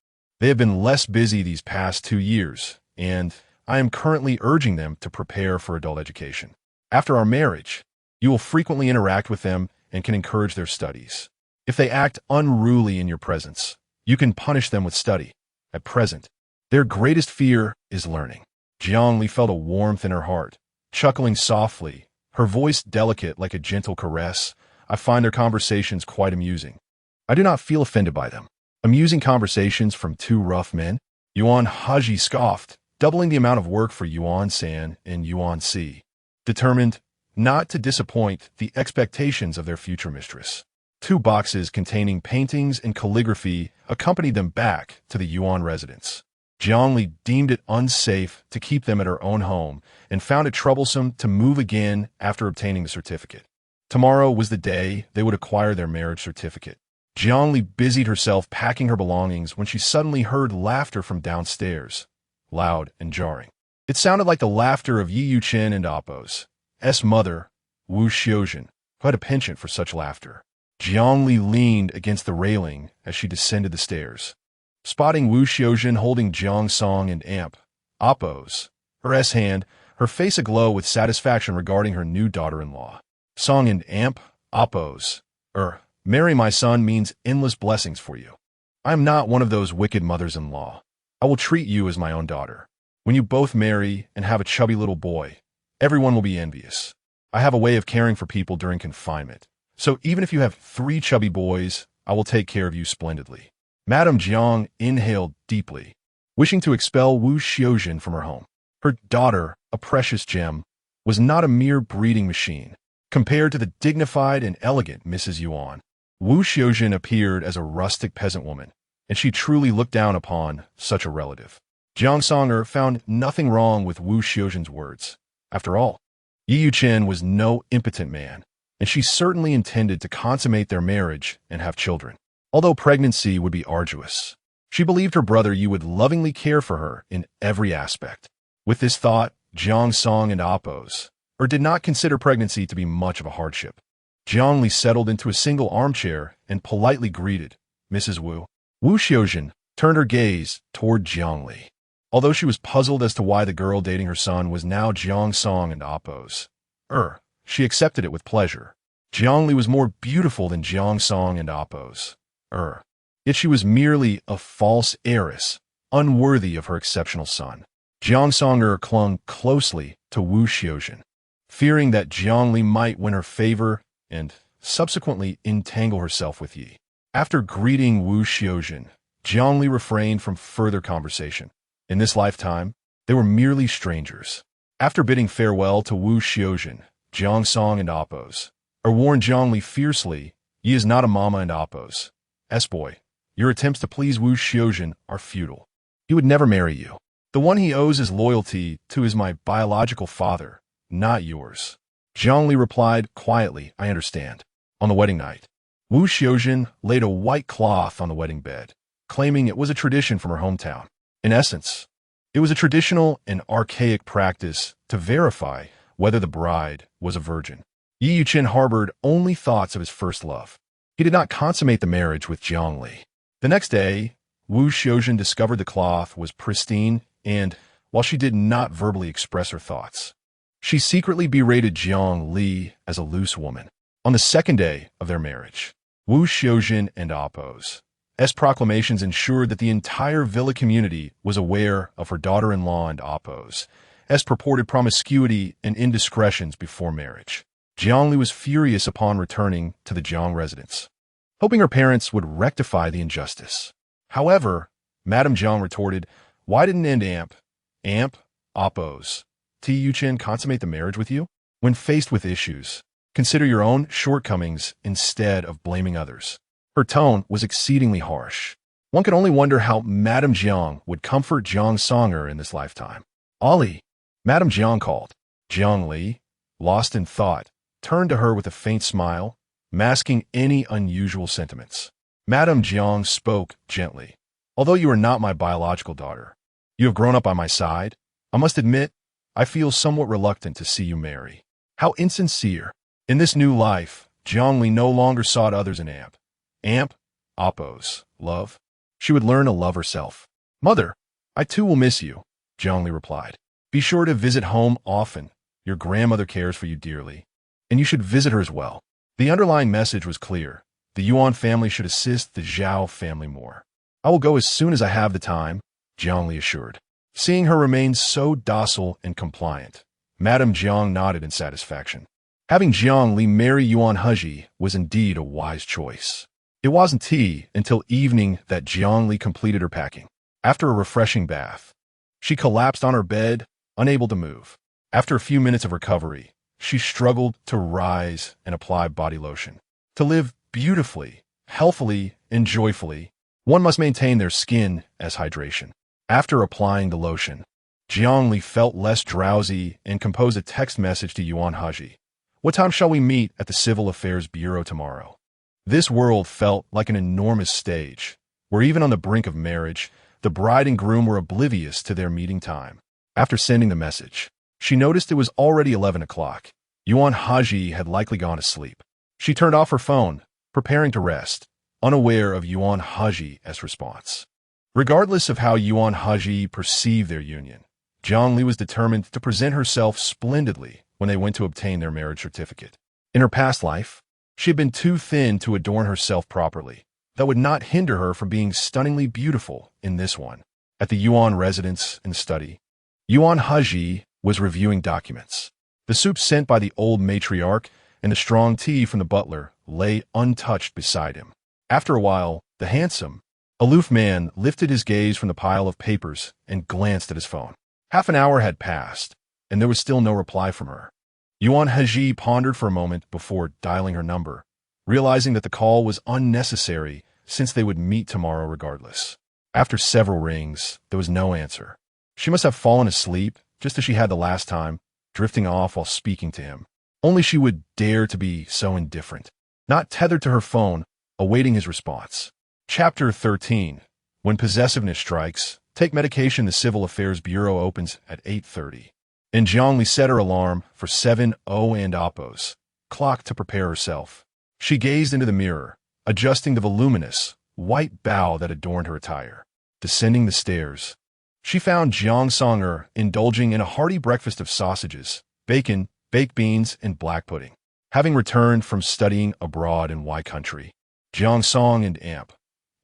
They have been less busy these past 2 years, and I am currently urging them to prepare for adult education. After our marriage, you will frequently interact with them and can encourage their studies. If they act unruly in your presence, you can punish them with study. At present, their greatest fear is learning." Jiang Li felt a warmth in her heart. Chuckling softly, her voice delicate like a gentle caress, "I find their conversations quite amusing. I do not feel offended by them." Amusing conversations from two rough men? Yuan Hezhi scoffed, doubling the amount of work for Yuan San and Yuan C, determined not to disappoint the expectations of their future mistress. 2 boxes containing paintings and calligraphy accompanied them back to the Yuan residence. Jiang Li deemed it unsafe to keep them at her own home and found it troublesome to move again after obtaining the certificate. Tomorrow was the day they would acquire their marriage certificate. Jiang Li busied herself packing her belongings when she suddenly heard laughter from downstairs, loud and jarring. It sounded like the laughter of Yi Yuchen and Oppos' mother, Wu Xiuzhen, who had a penchant for such laughter. Jiang Li leaned against the railing as she descended the stairs. Spotting Wu Xiuzhen holding Jiang Song and Oppos' hand, her face aglow with satisfaction regarding her new daughter-in-law. Song and amp, oppose. Marry my son means endless blessings for you. I am not one of those wicked mothers-in-law. I will treat you as my own daughter. When you both marry and have a chubby little boy, everyone will be envious. I have a way of caring for people during confinement. So even if you have 3 chubby boys, I will take care of you splendidly. Madame Jiang inhaled deeply, wishing to expel Wu Xiaojun from her home. Her daughter, a precious gem, was not a mere breeding machine. Compared to the dignified and elegant Mrs. Yuan, Wu Xiaojun appeared as a rustic peasant woman, and she truly looked down upon such a relative. Jiang Songer found nothing wrong with Wu Xiaojun's words. After all, Yi Yuchen was no impotent man, and she certainly intended to consummate their marriage and have children. Although pregnancy would be arduous, she believed her brother Yi would lovingly care for her in every aspect. With this thought, Jiang Song and oppose, did not consider pregnancy to be much of a hardship. Jiang Li settled into a single armchair and politely greeted Mrs. Wu. Wu Xiaojun turned her gaze toward Jiang Li. Although she was puzzled as to why the girl dating her son was now Jiang Song and oppose, she accepted it with pleasure. Jiang Li was more beautiful than Jiang Song and oppose, yet she was merely a false heiress, unworthy of her exceptional son. Jiang Songer clung closely to Wu Xiaojun, fearing that Jiang Li might win her favor and subsequently entangle herself with Yi. After greeting Wu Xiaojun, Jiang Li refrained from further conversation. In this lifetime, they were merely strangers. After bidding farewell to Wu Xiaojun, Jiang Song and oppose, warned Jiang Li fiercely, Yi is not a mama and oppose. S-boy, your attempts to please Wu Xiaojun are futile. He would never marry you. The one he owes his loyalty to is my biological father, not yours. Jiang Li replied quietly, I understand. On the wedding night, Wu Xiaojun laid a white cloth on the wedding bed, claiming it was a tradition from her hometown. In essence, it was a traditional and archaic practice to verify whether the bride was a virgin. Yi Yuchen harbored only thoughts of his first love. He did not consummate the marriage with Jiang Li. The next day, Wu Xiaojun discovered the cloth was pristine and, while she did not verbally express her thoughts, she secretly berated Jiang Li as a loose woman. On the second day of their marriage, Wu Xiaojun and oppose's proclamations ensured that the entire villa community was aware of her daughter-in-law and oppose's purported promiscuity and indiscretions before marriage. Jiang Li was furious upon returning to the Jiang residence, hoping her parents would rectify the injustice. However, Madame Jiang retorted, why didn't amp, oppose, Ti Yuchen consummate the marriage with you? When faced with issues, consider your own shortcomings instead of blaming others. Her tone was exceedingly harsh. One could only wonder how Madame Jiang would comfort Jiang Songer in this lifetime. Ali, Madame Jiang called. Jiang Li, lost in thought, turned to her with a faint smile, masking any unusual sentiments. Madame Jiang spoke gently. Although you are not my biological daughter, you have grown up by my side. I must admit, I feel somewhat reluctant to see you marry. How insincere. In this new life, Jiang Li no longer sought others in amp, oppose, love. She would learn to love herself. Mother, I too will miss you, Jiang Li replied. Be sure to visit home often. Your grandmother cares for you dearly, and you should visit her as well. The underlying message was clear. The Yuan family should assist the Zhao family more. I will go as soon as I have the time, Jiang Li assured. Seeing her remain so docile and compliant, Madame Jiang nodded in satisfaction. Having Jiang Li marry Yuan Hezhi was indeed a wise choice. It wasn't until evening that Jiang Li completed her packing. After a refreshing bath, she collapsed on her bed, unable to move. After a few minutes of recovery, she struggled to rise and apply body lotion. To live beautifully, healthily, and joyfully, one must maintain their skin as hydration. After applying the lotion, Jiang Li felt less drowsy and composed a text message to Yuan Hezhi. What time shall we meet at the Civil Affairs Bureau tomorrow? This world felt like an enormous stage, where even on the brink of marriage, the bride and groom were oblivious to their meeting time. After sending the message, she noticed it was already 11 o'clock. Yuan Hezhi had likely gone to sleep. She turned off her phone, preparing to rest, unaware of Yuan Hezhi's response. Regardless of how Yuan Hezhi perceived their union, Jiang Li was determined to present herself splendidly when they went to obtain their marriage certificate. In her past life, she had been too thin to adorn herself properly. That would not hinder her from being stunningly beautiful in this one. At the Yuan residence and study, Yuan Hezhi was reviewing documents. The soup sent by the old matriarch and the strong tea from the butler lay untouched beside him. After a while, the handsome, aloof man lifted his gaze from the pile of papers and glanced at his phone. Half an hour had passed, and there was still no reply from her. Yuan Hezhi pondered for a moment before dialing her number, realizing that the call was unnecessary since they would meet tomorrow regardless. After several rings, there was no answer. She must have fallen asleep, just as she had the last time, drifting off while speaking to him. Only she would dare to be so indifferent, not tethered to her phone, awaiting his response. Chapter 13. When possessiveness strikes, take medication. The Civil Affairs Bureau opens at 8:30. And Jiang Li set her alarm for 7:00 and oppos clock to prepare herself. She gazed into the mirror, adjusting the voluminous, white bow that adorned her attire. Descending the stairs, she found Jiang Songer indulging in a hearty breakfast of sausages, bacon, baked beans, and black pudding. Having returned from studying abroad in Y country, Jiang Song and Amp,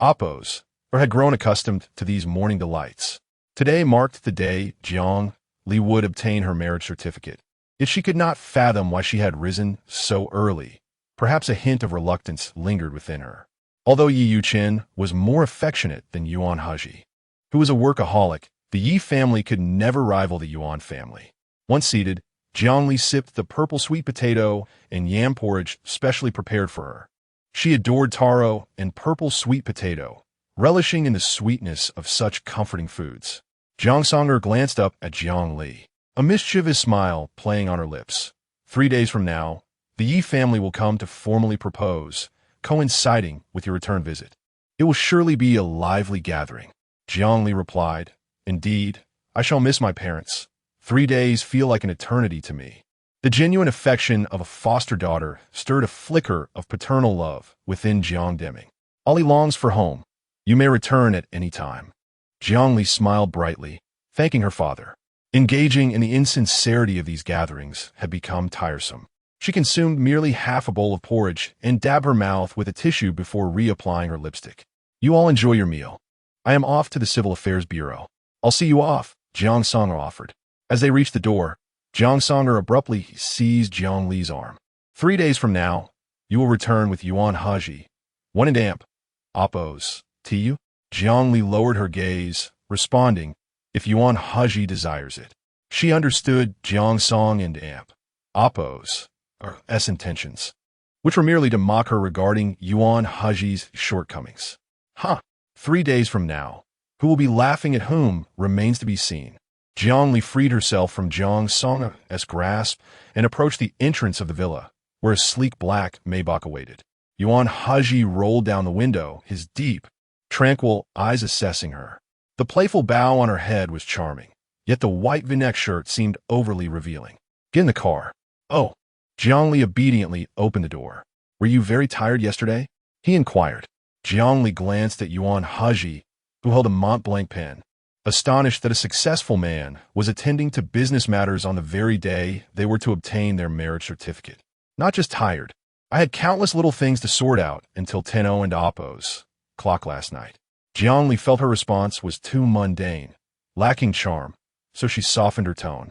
oppos, had grown accustomed to these morning delights. Today marked the day Jiang Li would obtain her marriage certificate. Yet she could not fathom why she had risen so early. Perhaps a hint of reluctance lingered within her. Although Yi Yuchen was more affectionate than Yuan Hezhi, who was a workaholic, the Yi family could never rival the Yuan family. Once seated, Jiang Li sipped the purple sweet potato and yam porridge specially prepared for her. She adored taro and purple sweet potato, relishing in the sweetness of such comforting foods. Jiang Songer glanced up at Jiang Li, a mischievous smile playing on her lips. 3 days from now, the Yi family will come to formally propose, coinciding with your return visit. It will surely be a lively gathering. Jiang Li replied, Indeed, I shall miss my parents. 3 days feel like an eternity to me. The genuine affection of a foster daughter stirred a flicker of paternal love within Jiang Deming. Ollie longs for home. You may return at any time. Jiang Li smiled brightly, thanking her father. Engaging in the insincerity of these gatherings had become tiresome. She consumed merely half a bowl of porridge and dabbed her mouth with a tissue before reapplying her lipstick. You all enjoy your meal. I am off to the Civil Affairs Bureau. I'll see you off, Jiang Songer offered. As they reached the door, Jiang Songer abruptly seized Jiang Li's arm. 3 days from now, you will return with Yuan Hezhi. One and Amp, oppos, to you? Jiang Li lowered her gaze, responding, if Yuan Hezhi desires it. She understood Jiang Song and Amp, oppos, S intentions, which were merely to mock her regarding Yuan Hezhi's shortcomings. 3 days from now, who will be laughing at whom remains to be seen. Jiang Li freed herself from Jiang Song's grasp and approached the entrance of the villa, where a sleek black Maybach awaited. Yuan Hezhi rolled down the window, his deep, tranquil eyes assessing her. The playful bow on her head was charming, yet the white V-neck shirt seemed overly revealing. Get in the car. Oh. Jiang Li obediently opened the door. Were you very tired yesterday? He inquired. Jiang Li glanced at Yuan Hezhi, who held a Mont-Blanc pen, astonished that a successful man was attending to business matters on the very day they were to obtain their marriage certificate. Not just tired. I had countless little things to sort out until 10:00 and oppos clock last night. Jiang Li felt her response was too mundane, lacking charm, so she softened her tone,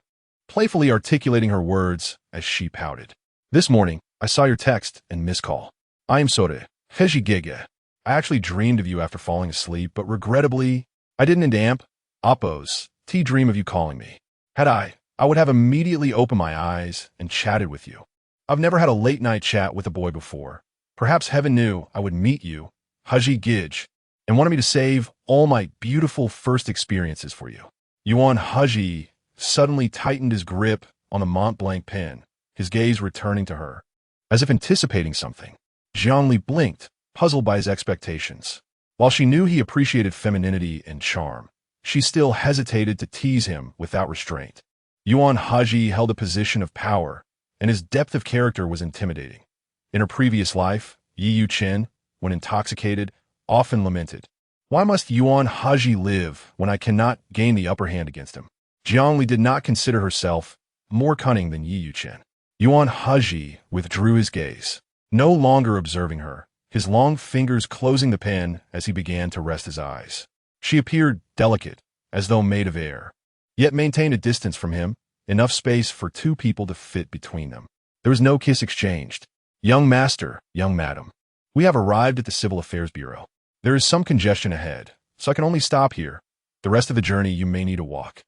playfully articulating her words as she pouted. This morning, I saw your text and missed call. I am sorry, Hezhi Gege. I actually dreamed of you after falling asleep, but regrettably, I didn't and Amp, oppos, dream of you calling me. Had I would have immediately opened my eyes and chatted with you. I've never had a late-night chat with a boy before. Perhaps heaven knew I would meet you, Hezhi Gege, and wanted me to save all my beautiful first experiences for you. Yuan Hezhi suddenly tightened his grip on the Mont-Blanc pen, his gaze returning to her, as if anticipating something. Jiang Li blinked, puzzled by his expectations. While she knew he appreciated femininity and charm, she still hesitated to tease him without restraint. Yuan Hezhi held a position of power, and his depth of character was intimidating. In her previous life, Yi Yuchen, when intoxicated, often lamented, "Why must Yuan Hezhi live when I cannot gain the upper hand against him?" Jiang Li did not consider herself more cunning than Yi Yuchen. Yuan Hezhi withdrew his gaze, no longer observing her, his long fingers closing the pen as he began to rest his eyes. She appeared delicate, as though made of air, yet maintained a distance from him, enough space for two people to fit between them. There was no kiss exchanged. Young master, young madam, we have arrived at the Civil Affairs Bureau. There is some congestion ahead, so I can only stop here. The rest of the journey you may need to walk.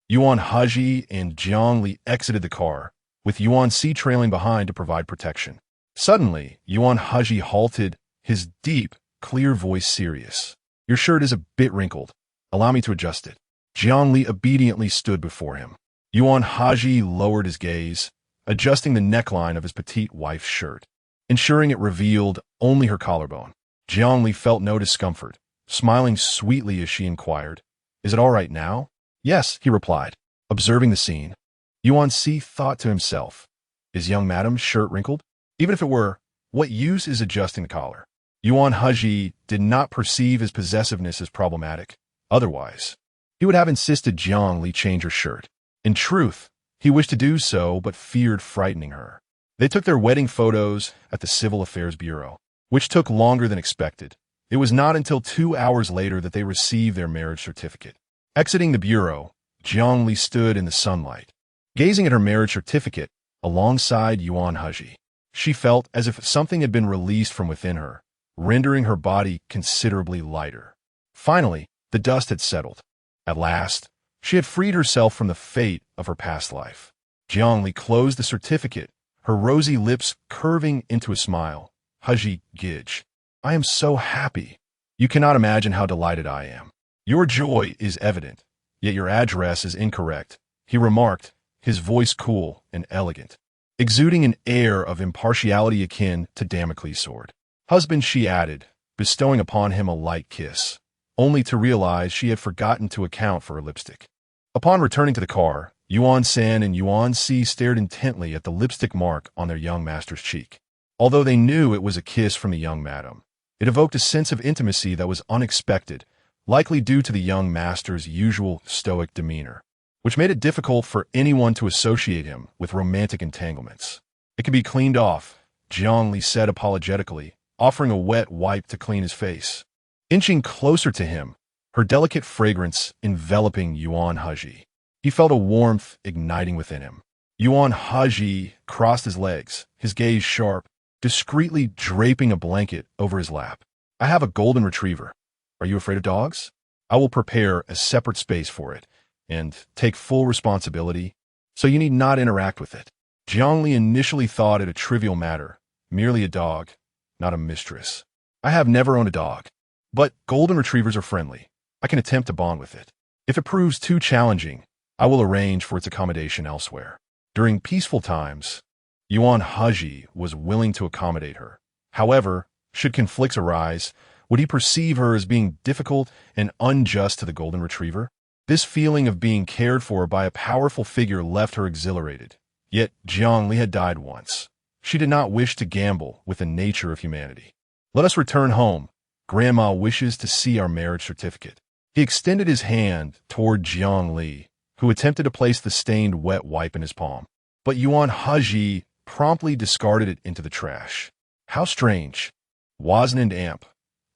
Yuan Hezhi and Jiang Li exited the car, with Yuan Si trailing behind to provide protection. Suddenly, Yuan Hezhi halted, his deep, clear voice serious. Your shirt is a bit wrinkled. Allow me to adjust it. Jiang Li obediently stood before him. Yuan Hezhi lowered his gaze, adjusting the neckline of his petite wife's shirt, ensuring it revealed only her collarbone. Jiang Li felt no discomfort, smiling sweetly as she inquired, Is it all right now? Yes, he replied, observing the scene. Yuan Si thought to himself, Is young madam's shirt wrinkled? Even if it were, what use is adjusting the collar? Yuan Hezhi did not perceive his possessiveness as problematic. Otherwise, he would have insisted Jiang Li change her shirt. In truth, he wished to do so but feared frightening her. They took their wedding photos at the Civil Affairs Bureau, which took longer than expected. It was not until 2 hours later that they received their marriage certificate. Exiting the bureau, Jiang Li stood in the sunlight, gazing at her marriage certificate alongside Yuan Hezhi. She felt as if something had been released from within her, rendering her body considerably lighter. Finally, the dust had settled. At last, she had freed herself from the fate of her past life. Jiang Li closed the certificate, her rosy lips curving into a smile. Hezhi Gij, I am so happy. You cannot imagine how delighted I am. Your joy is evident, yet your address is incorrect, he remarked, his voice cool and elegant, exuding an air of impartiality akin to Damocles' sword. Husband, she added, bestowing upon him a light kiss, only to realize she had forgotten to account for her lipstick. Upon returning to the car, Yuan San and Yuan Si stared intently at the lipstick mark on their young master's cheek. Although they knew it was a kiss from the young madam, it evoked a sense of intimacy that was unexpected, likely due to the young master's usual stoic demeanor, which made it difficult for anyone to associate him with romantic entanglements. It could be cleaned off, Jiang Li said apologetically, offering a wet wipe to clean his face. Inching closer to him, her delicate fragrance enveloping Yuan Hezhi. He felt a warmth igniting within him. Yuan Hezhi crossed his legs, his gaze sharp, discreetly draping a blanket over his lap. I have a golden retriever. Are you afraid of dogs? I will prepare a separate space for it and take full responsibility, so you need not interact with it. Jiang Li initially thought it a trivial matter, merely a dog, not a mistress. I have never owned a dog, but golden retrievers are friendly. I can attempt to bond with it. If it proves too challenging, I will arrange for its accommodation elsewhere. During peaceful times, Yuan Hezhi was willing to accommodate her. However, should conflicts arise, would he perceive her as being difficult and unjust to the golden retriever? This feeling of being cared for by a powerful figure left her exhilarated. Yet Jiang Li had died once. She did not wish to gamble with the nature of humanity. Let us return home. Grandma wishes to see our marriage certificate. He extended his hand toward Jiang Li, who attempted to place the stained wet wipe in his palm. But Yuan Hezhi promptly discarded it into the trash. How strange. Wasn and amp.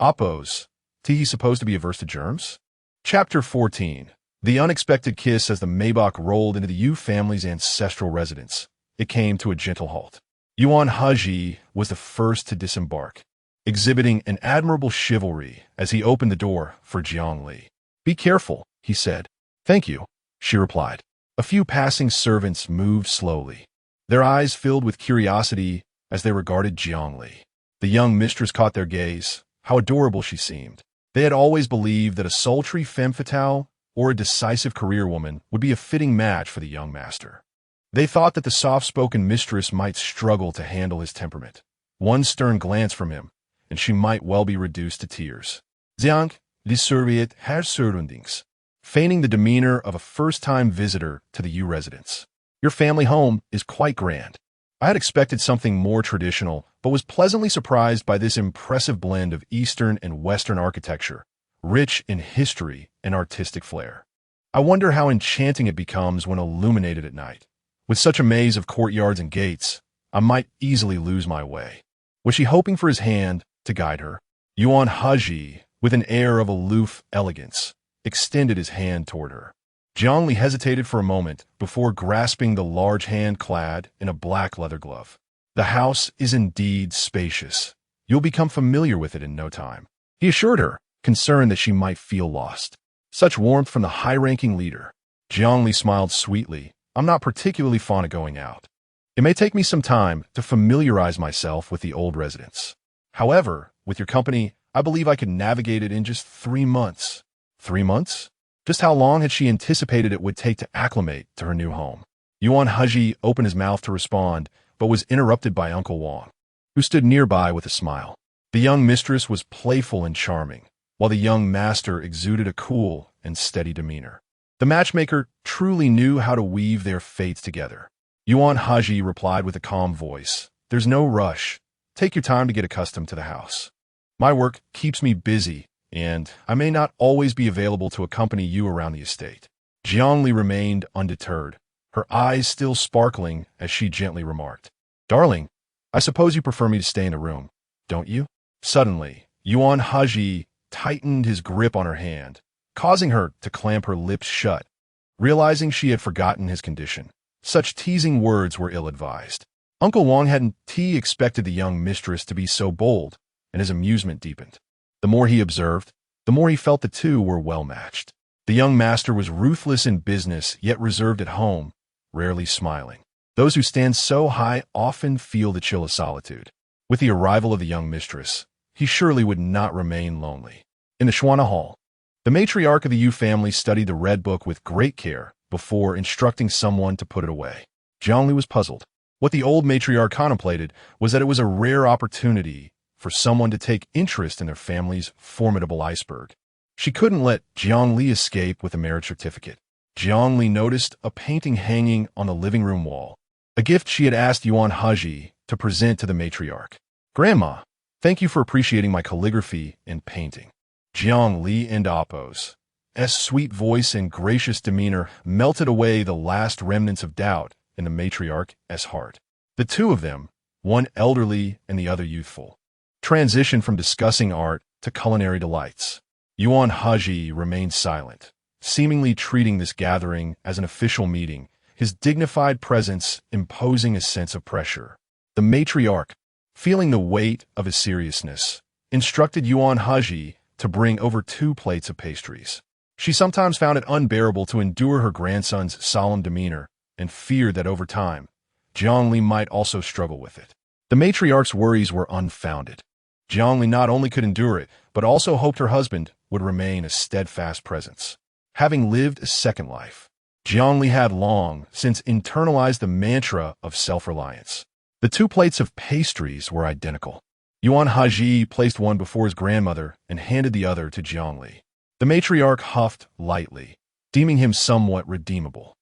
Oppos. He supposed to be averse to germs? Chapter 14. The unexpected kiss as the Maybach rolled into the Yu family's ancestral residence. It came to a gentle halt. Yuan Hezhi was the first to disembark, exhibiting an admirable chivalry as he opened the door for Jiang Li. Be careful, he said. Thank you, she replied. A few passing servants moved slowly, their eyes filled with curiosity as they regarded Jiang Li. The young mistress caught their gaze. How adorable she seemed. They had always believed that a sultry femme fatale or a decisive career woman would be a fitting match for the young master. They thought that the soft-spoken mistress might struggle to handle his temperament. One stern glance from him, and she might well be reduced to tears. Jiang Li serviet Herr Surundings, feigning the demeanor of a first-time visitor to the Yu residence. Your family home is quite grand. I had expected something more traditional, but was pleasantly surprised by this impressive blend of Eastern and Western architecture, rich in history and artistic flair. I wonder how enchanting it becomes when illuminated at night. With such a maze of courtyards and gates, I might easily lose my way. Was she hoping for his hand to guide her? Yuan Hezhi, with an air of aloof elegance, extended his hand toward her. Jiang Li hesitated for a moment before grasping the large hand clad in a black leather glove. The house is indeed spacious. You'll become familiar with it in no time, he assured her, concerned that she might feel lost. Such warmth from the high-ranking leader. Jiang Li smiled sweetly. I'm not particularly fond of going out. It may take me some time to familiarize myself with the old residence. However, with your company, I believe I could navigate it in just 3 months. 3 months? Just how long had she anticipated it would take to acclimate to her new home? Yuan Hezhi opened his mouth to respond, but was interrupted by Uncle Wang, who stood nearby with a smile. The young mistress was playful and charming, while the young master exuded a cool and steady demeanor. The matchmaker truly knew how to weave their fates together. Yuan Hezhi replied with a calm voice, "There's no rush. Take your time to get accustomed to the house. My work keeps me busy, and I may not always be available to accompany you around the estate." Jiang Li remained undeterred, her eyes still sparkling as she gently remarked, "Darling, I suppose you prefer me to stay in the room, don't you?" Suddenly, Yuan Hezhi tightened his grip on her hand, causing her to clamp her lips shut. Realizing she had forgotten his condition, such teasing words were ill-advised. Uncle Wang hadn't expected the young mistress to be so bold, and his amusement deepened. The more he observed, the more he felt the two were well-matched. The young master was ruthless in business, yet reserved at home, rarely smiling. Those who stand so high often feel the chill of solitude. With the arrival of the young mistress, he surely would not remain lonely. In the Shuana Hall, the matriarch of the Yu family studied the red book with great care before instructing someone to put it away. Jiang Li was puzzled. What the old matriarch contemplated was that it was a rare opportunity for someone to take interest in their family's formidable iceberg. She couldn't let Jiang Li escape with a marriage certificate. Jiang Li noticed a painting hanging on the living room wall, a gift she had asked Yuan Hezhi to present to the matriarch. "Grandma, thank you for appreciating my calligraphy and painting." Jiang Li and Appo's sweet voice and gracious demeanor melted away the last remnants of doubt in the matriarch's heart. The two of them, one elderly and the other youthful, transitioned from discussing art to culinary delights. Yuan Hezhi remained silent, seemingly treating this gathering as an official meeting, his dignified presence imposing a sense of pressure. The matriarch, feeling the weight of his seriousness, instructed Yuan Hezhi to bring over 2 plates of pastries. She sometimes found it unbearable to endure her grandson's solemn demeanor and feared that over time, Jiang Li might also struggle with it. The matriarch's worries were unfounded. Jiang Li not only could endure it, but also hoped her husband would remain a steadfast presence. Having lived a second life, Jiang Li had long since internalized the mantra of self-reliance. The 2 plates of pastries were identical. Yuan Hezhi placed one before his grandmother and handed the other to Jiang Li. The matriarch huffed lightly, deeming him somewhat redeemable.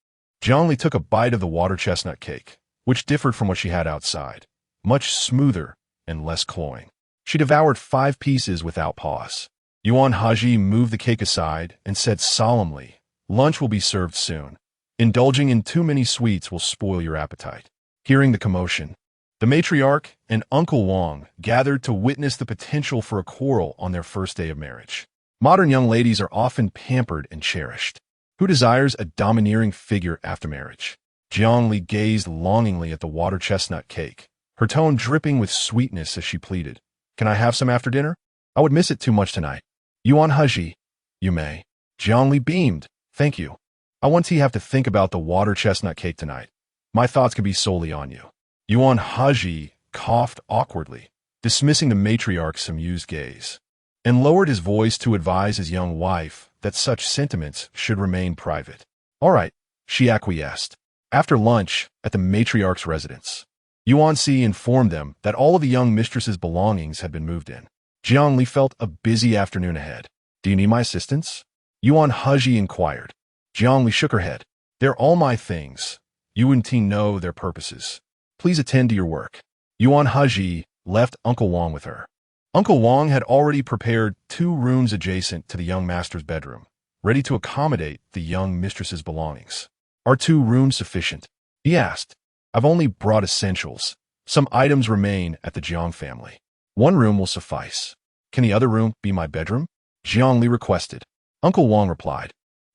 Jiang Li took a bite of the water chestnut cake, which differed from what she had outside, much smoother and less cloying. She devoured 5 pieces without pause. Yuan Hezhi moved the cake aside and said solemnly, "Lunch will be served soon. Indulging in too many sweets will spoil your appetite." Hearing the commotion, the matriarch and Uncle Wang gathered to witness the potential for a quarrel on their first day of marriage. Modern young ladies are often pampered and cherished. Who desires a domineering figure after marriage? Jiang Li gazed longingly at the water chestnut cake, her tone dripping with sweetness as she pleaded, "Can I have some after dinner? I would miss it too much tonight." "Yuan Hezhi, you may." Jiang Li beamed, "Thank you. I won't have to think about the water chestnut cake tonight. My thoughts could be solely on you." Yuan Hezhi coughed awkwardly, dismissing the matriarch's amused gaze, and lowered his voice to advise his young wife that such sentiments should remain private. "All right," she acquiesced. After lunch at the matriarch's residence, Yuan Si informed them that all of the young mistress's belongings had been moved in. Jiang Li felt a busy afternoon ahead. "Do you need my assistance?" Yuan Hezhi inquired. Jiang Li shook her head. "They're all my things. You and Ting know their purposes. Please attend to your work." Yuan Hezhi left Uncle Wang with her. Uncle Wang had already prepared 2 rooms adjacent to the young master's bedroom, ready to accommodate the young mistress's belongings. "Are 2 rooms sufficient?" he asked. "I've only brought essentials. Some items remain at the Jiang family. 1 room will suffice." "Can the other room be my bedroom?" Jiang Li requested. Uncle Wang replied,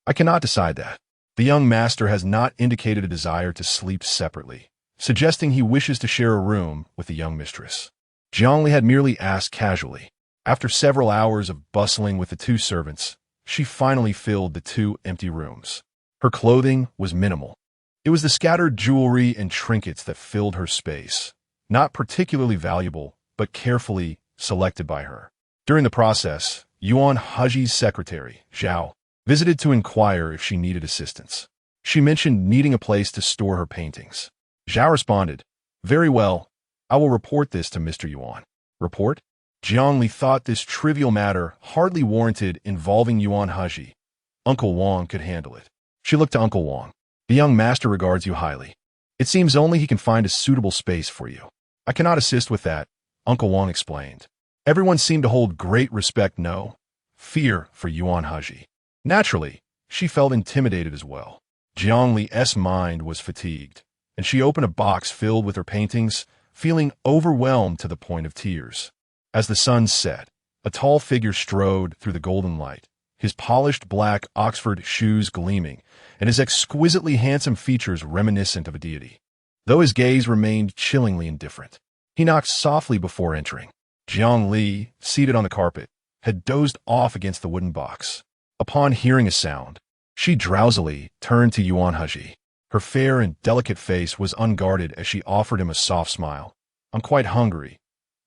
"I cannot decide that. The young master has not indicated a desire to sleep separately, suggesting he wishes to share a room with the young mistress." Jiang Li had merely asked casually. After several hours of bustling with the 2 servants, she finally filled the 2 empty rooms. Her clothing was minimal. It was the scattered jewelry and trinkets that filled her space, not particularly valuable, but carefully selected by her. During the process, Yuan Hezhi's secretary, Zhao, visited to inquire if she needed assistance. She mentioned needing a place to store her paintings. Zhao responded, "Very well, I will report this to Mr. Yuan." "Report?" Jiang Li thought this trivial matter hardly warranted involving Yuan Hezhi. Uncle Wang could handle it. She looked to Uncle Wang. "The young master regards you highly. It seems only he can find a suitable space for you." "I cannot assist with that," Uncle Wang explained. Everyone seemed to hold great respect, no fear for Yuan Hezhi. Naturally, she felt intimidated as well. Jiang Li's mind was fatigued, and she opened a box filled with her paintings, feeling overwhelmed to the point of tears. As the sun set, a tall figure strode through the golden light, his polished black Oxford shoes gleaming, and his exquisitely handsome features reminiscent of a deity. Though his gaze remained chillingly indifferent, he knocked softly before entering. Jiang Li, seated on the carpet, had dozed off against the wooden box. Upon hearing a sound, she drowsily turned to Yuan Hezhi. Her fair and delicate face was unguarded as she offered him a soft smile. "I'm quite hungry.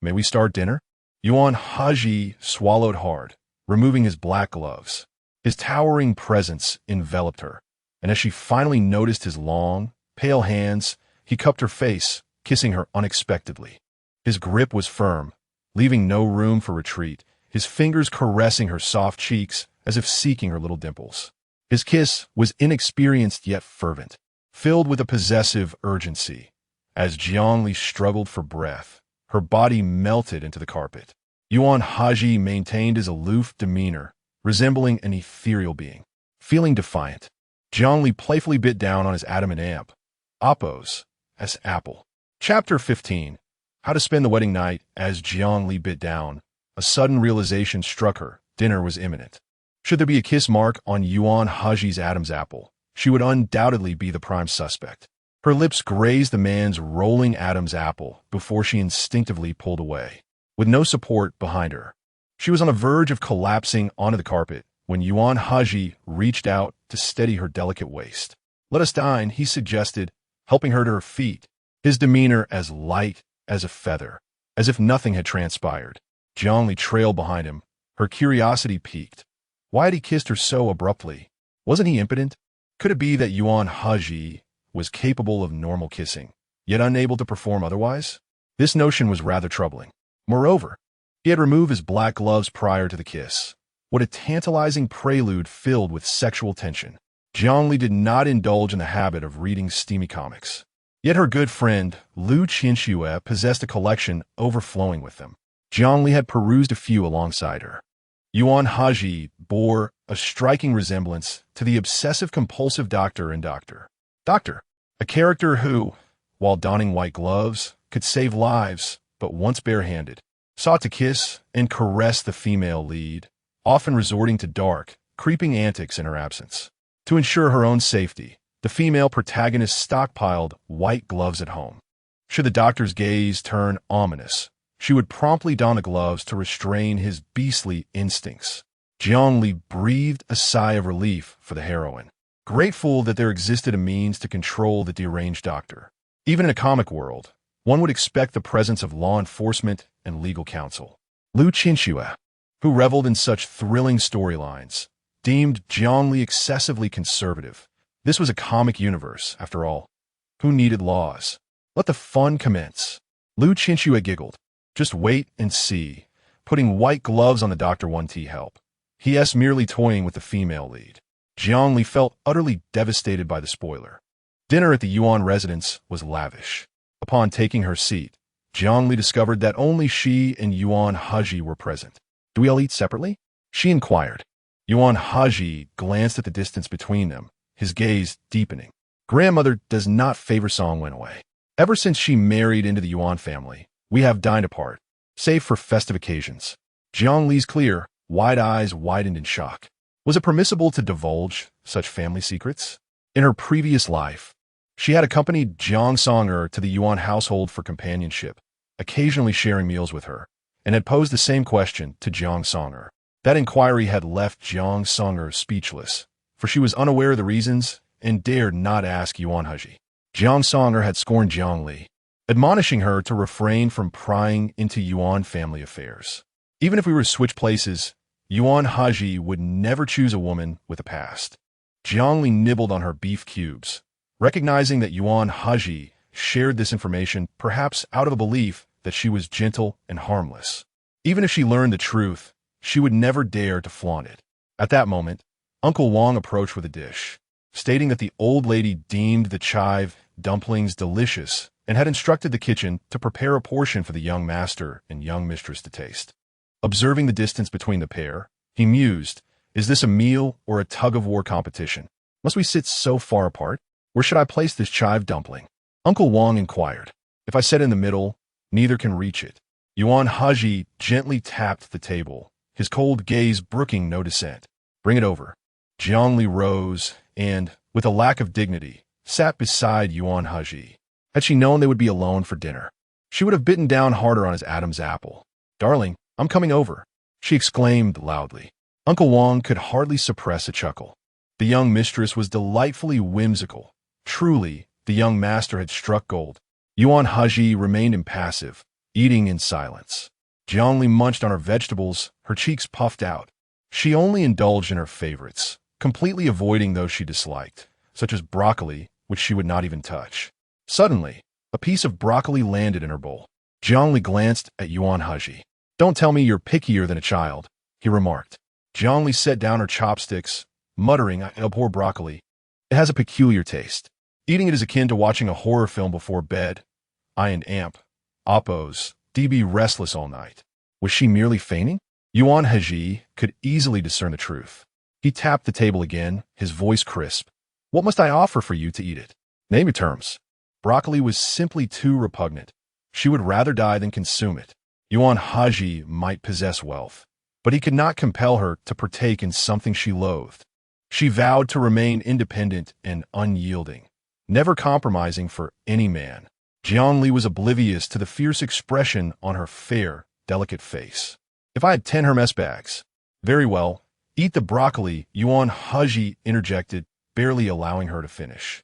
May we start dinner?" Yuan Hezhi swallowed hard, removing his black gloves. His towering presence enveloped her, and as she finally noticed his long, pale hands, he cupped her face, kissing her unexpectedly. His grip was firm, leaving no room for retreat, his fingers caressing her soft cheeks as if seeking her little dimples. His kiss was inexperienced yet fervent, filled with a possessive urgency. As Jiang Li struggled for breath, her body melted into the carpet. Yuan Hezhi maintained his aloof demeanor, resembling an ethereal being. Feeling defiant, Jiang Li playfully bit down on his adamant amp. Oppos, as apple. Chapter 15. How to spend the wedding night. As Jiang Li bit down, a sudden realization struck her. Dinner was imminent. Should there be a kiss mark on Yuan Hezhi's Adam's apple, she would undoubtedly be the prime suspect. Her lips grazed the man's rolling Adam's apple before she instinctively pulled away. With no support behind her, she was on the verge of collapsing onto the carpet when Yuan Hezhi reached out to steady her delicate waist. "Let us dine," he suggested, helping her to her feet, his demeanor as light as a feather, as if nothing had transpired. Jiang Li trailed behind him, her curiosity piqued. Why had he kissed her so abruptly? Wasn't he impotent? Could it be that Yuan Hezhi was capable of normal kissing, yet unable to perform otherwise? This notion was rather troubling. Moreover, he had removed his black gloves prior to the kiss. What a tantalizing prelude filled with sexual tension. Jiang Li did not indulge in the habit of reading steamy comics. Yet her good friend, Lu Qinxue, possessed a collection overflowing with them. Jiang Li had perused a few alongside her. Yuan Hezhi bore a striking resemblance to the obsessive-compulsive doctor in Doctor, a character who, while donning white gloves, could save lives, but once barehanded, sought to kiss and caress the female lead, often resorting to dark, creeping antics in her absence. To ensure her own safety, the female protagonist stockpiled white gloves at home. Should the doctor's gaze turn ominous, she would promptly don the gloves to restrain his beastly instincts. Jiang Li breathed a sigh of relief for the heroine, grateful that there existed a means to control the deranged doctor. Even in a comic world, one would expect the presence of law enforcement and legal counsel. Lu Qinxue, who reveled in such thrilling storylines, deemed Jiang Li excessively conservative. This was a comic universe, after all. Who needed laws? Let the fun commence. Lu Qinxue giggled. Just wait and see. Putting white gloves on the doctor won't help. He merely toying with the female lead. Jiang Li felt utterly devastated by the spoiler. Dinner at the Yuan residence was lavish. Upon taking her seat, Jiang Li discovered that only she and Yuan Hezhi were present. Do we all eat separately? She inquired. Yuan Hezhi glanced at the distance between them, his gaze deepening. Grandmother does not favor Song went away. Ever since she married into the Yuan family, we have dined apart, save for festive occasions. Jiang Li's clear, wide eyes widened in shock. Was it permissible to divulge such family secrets? In her previous life, she had accompanied Jiang Songer to the Yuan household for companionship, occasionally sharing meals with her, and had posed the same question to Jiang Songer. That inquiry had left Jiang Songer speechless, for she was unaware of the reasons and dared not ask Yuan Hezhi. Jiang Songer had scorned Jiang Li, admonishing her to refrain from prying into Yuan family affairs. Even if we were to switch places, Yuan Hezhi would never choose a woman with a past. Jiang Li nibbled on her beef cubes, recognizing that Yuan Hezhi shared this information perhaps out of a belief that she was gentle and harmless. Even if she learned the truth, she would never dare to flaunt it. At that moment, Uncle Wang approached with a dish, stating that the old lady deemed the chive dumplings delicious and had instructed the kitchen to prepare a portion for the young master and young mistress to taste. Observing the distance between the pair, he mused, "Is this a meal or a tug-of-war competition? Must we sit so far apart? Where should I place this chive dumpling?" Uncle Wang inquired. "If I sit in the middle, neither can reach it." Yuan Hezhi gently tapped the table, his cold gaze brooking no dissent. "Bring it over." Jiang Li rose and, with a lack of dignity, sat beside Yuan Hezhi. Had she known they would be alone for dinner, she would have bitten down harder on his Adam's apple. "Darling, I'm coming over," she exclaimed loudly. Uncle Wang could hardly suppress a chuckle. The young mistress was delightfully whimsical. Truly, the young master had struck gold. Yuan Hezhi remained impassive, eating in silence. Jiang Li munched on her vegetables, her cheeks puffed out. She only indulged in her favorites, completely avoiding those she disliked, such as broccoli, which she would not even touch. Suddenly, a piece of broccoli landed in her bowl. Jiang Li glanced at Yuan Hezhi. "Don't tell me you're pickier than a child," he remarked. Jiang Li set down her chopsticks, muttering, "I abhor broccoli. It has a peculiar taste. Eating it is akin to watching a horror film before bed. I and Amp, Oppos, DB restless all night." Was she merely feigning? Yuan Hezhi could easily discern the truth. He tapped the table again, his voice crisp. "What must I offer for you to eat it? Name your terms." Broccoli was simply too repugnant. She would rather die than consume it. Yuan Hezhi might possess wealth, but he could not compel her to partake in something she loathed. She vowed to remain independent and unyielding, never compromising for any man. Jiang Li was oblivious to the fierce expression on her fair, delicate face. "If I had 10 Hermes bags." "Very well, eat the broccoli," Yuan Hezhi interjected, barely allowing her to finish.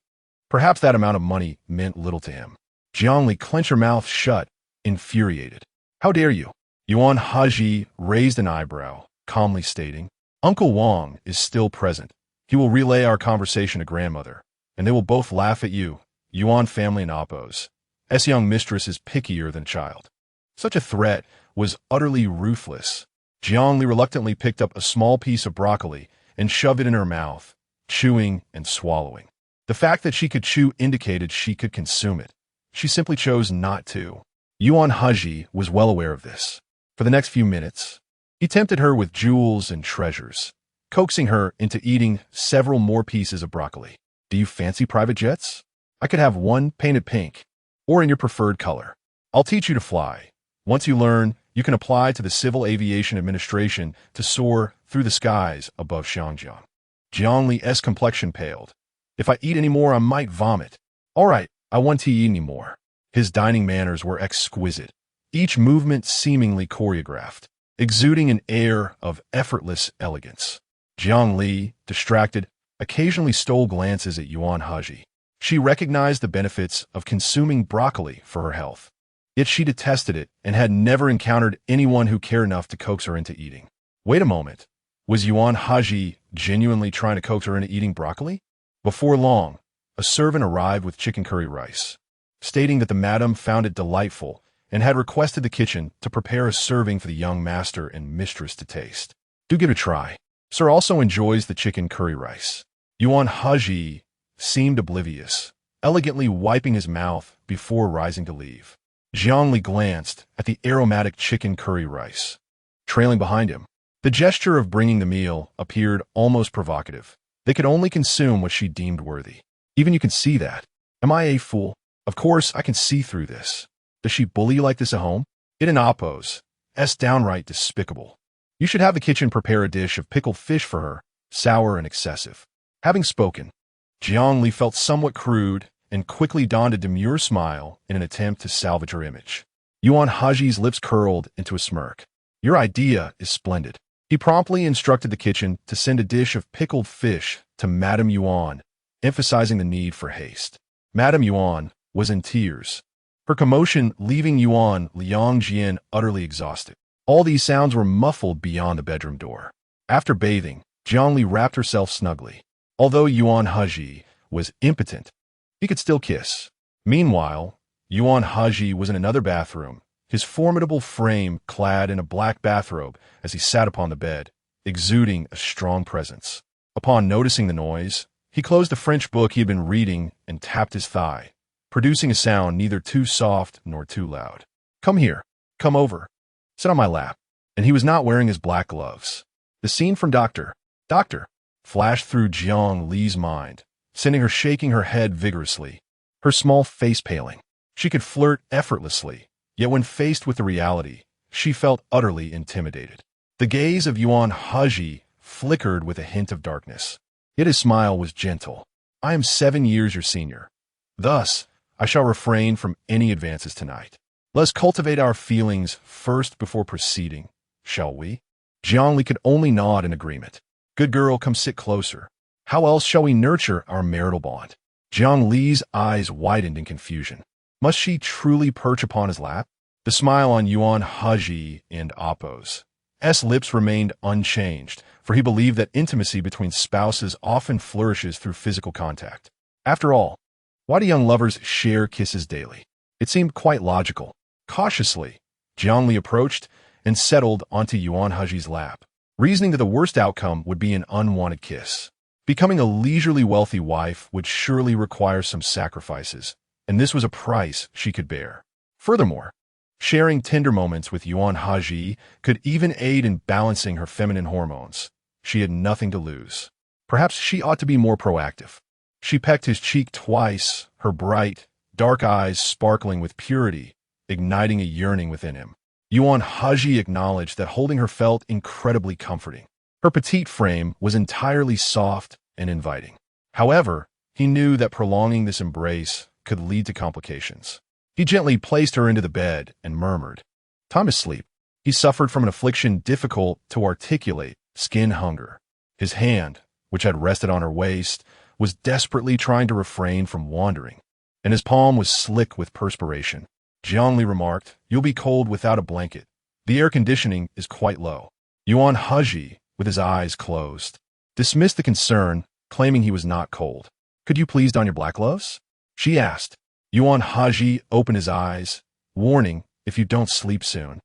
Perhaps that amount of money meant little to him. Jiang Li clenched her mouth shut, infuriated. "How dare you?" Yuan Hezhi raised an eyebrow, calmly stating, "Uncle Wang is still present. He will relay our conversation to grandmother, and they will both laugh at you, Yuan family and Oppos. S young mistress is pickier than child." Such a threat was utterly ruthless. Jiang Li reluctantly picked up a small piece of broccoli and shoved it in her mouth, chewing and swallowing. The fact that she could chew indicated she could consume it. She simply chose not to. Yuan Hezhi was well aware of this. For the next few minutes, he tempted her with jewels and treasures, coaxing her into eating several more pieces of broccoli. "Do you fancy private jets? I could have one painted pink, or in your preferred color. I'll teach you to fly. Once you learn, you can apply to the Civil Aviation Administration to soar through the skies above Xiangjiang." Jiang Li's complexion paled. "If I eat any more, I might vomit." "All right, I won't eat any more." His dining manners were exquisite, each movement seemingly choreographed, exuding an air of effortless elegance. Jiang Li, distracted, occasionally stole glances at Yuan Hezhi. She recognized the benefits of consuming broccoli for her health. Yet she detested it and had never encountered anyone who cared enough to coax her into eating. Wait a moment. Was Yuan Hezhi genuinely trying to coax her into eating broccoli? Before long, a servant arrived with chicken curry rice, stating that the madam found it delightful and had requested the kitchen to prepare a serving for the young master and mistress to taste. "Do give it a try. Sir also enjoys the chicken curry rice." Yuan Hezhi seemed oblivious, elegantly wiping his mouth before rising to leave. Jiang Li glanced at the aromatic chicken curry rice. Trailing behind him, The gesture of bringing the meal appeared almost provocative. They could only consume what she deemed worthy. Even you can see that. Am I a fool? Of course, I can see through this. Does she bully you like this at home? It an oppose. Downright despicable. You should have the kitchen prepare a dish of pickled fish for her, sour and excessive. Having spoken, Jiang Li felt somewhat crude and quickly donned a demure smile in an attempt to salvage her image. Yuan Hezhi's lips curled into a smirk. Your idea is splendid. He promptly instructed the kitchen to send a dish of pickled fish to Madame Yuan, emphasizing the need for haste. Madame Yuan was in tears, her commotion leaving Yuan Liangjian utterly exhausted. All these sounds were muffled beyond the bedroom door. After bathing, Jiang Li wrapped herself snugly. Although Yuan Hezhi was impotent, he could still kiss. Meanwhile, Yuan Hezhi was in another bathroom, his formidable frame clad in a black bathrobe as he sat upon the bed, exuding a strong presence. Upon noticing the noise, he closed the French book he had been reading and tapped his thigh, producing a sound neither too soft nor too loud. Come here. Come over. Sit on my lap. And he was not wearing his black gloves. The scene from Doctor, flashed through Jiang Li's mind, sending her shaking her head vigorously, her small face paling. She could flirt effortlessly, yet when faced with the reality, she felt utterly intimidated. The gaze of Yuan Hezhi flickered with a hint of darkness, yet his smile was gentle. I am 7 years your senior. Thus, I shall refrain from any advances tonight. Let's cultivate our feelings first before proceeding, shall we? Jiang Li could only nod in agreement. Good girl, come sit closer. How else shall we nurture our marital bond? Jiang Li's eyes widened in confusion. Must she truly perch upon his lap? The smile on Yuan Hezhi and Appo's lips remained unchanged, for he believed that intimacy between spouses often flourishes through physical contact. After all, why do young lovers share kisses daily? It seemed quite logical. Cautiously, Jiang Li approached and settled onto Yuan Hezhi's lap, reasoning that the worst outcome would be an unwanted kiss. Becoming a leisurely wealthy wife would surely require some sacrifices, and this was a price she could bear. Furthermore, sharing tender moments with Yuan Hezhi could even aid in balancing her feminine hormones. She had nothing to lose. Perhaps she ought to be more proactive. She pecked his cheek twice, her bright, dark eyes sparkling with purity, igniting a yearning within him. Yuan Hezhi acknowledged that holding her felt incredibly comforting. Her petite frame was entirely soft and inviting. However, he knew that prolonging this embrace could lead to complications. He gently placed her into the bed and murmured, "Time to sleep." He suffered from an affliction difficult to articulate, skin hunger. His hand, which had rested on her waist, was desperately trying to refrain from wandering, and his palm was slick with perspiration. Jiang Li remarked, "You'll be cold without a blanket. The air conditioning is quite low." Yuan Hezhi, with his eyes closed, dismissed the concern, claiming he was not cold. "Could you please don your black gloves?" she asked. Yuan Hezhi opened his eyes, warning, "If you don't sleep soon,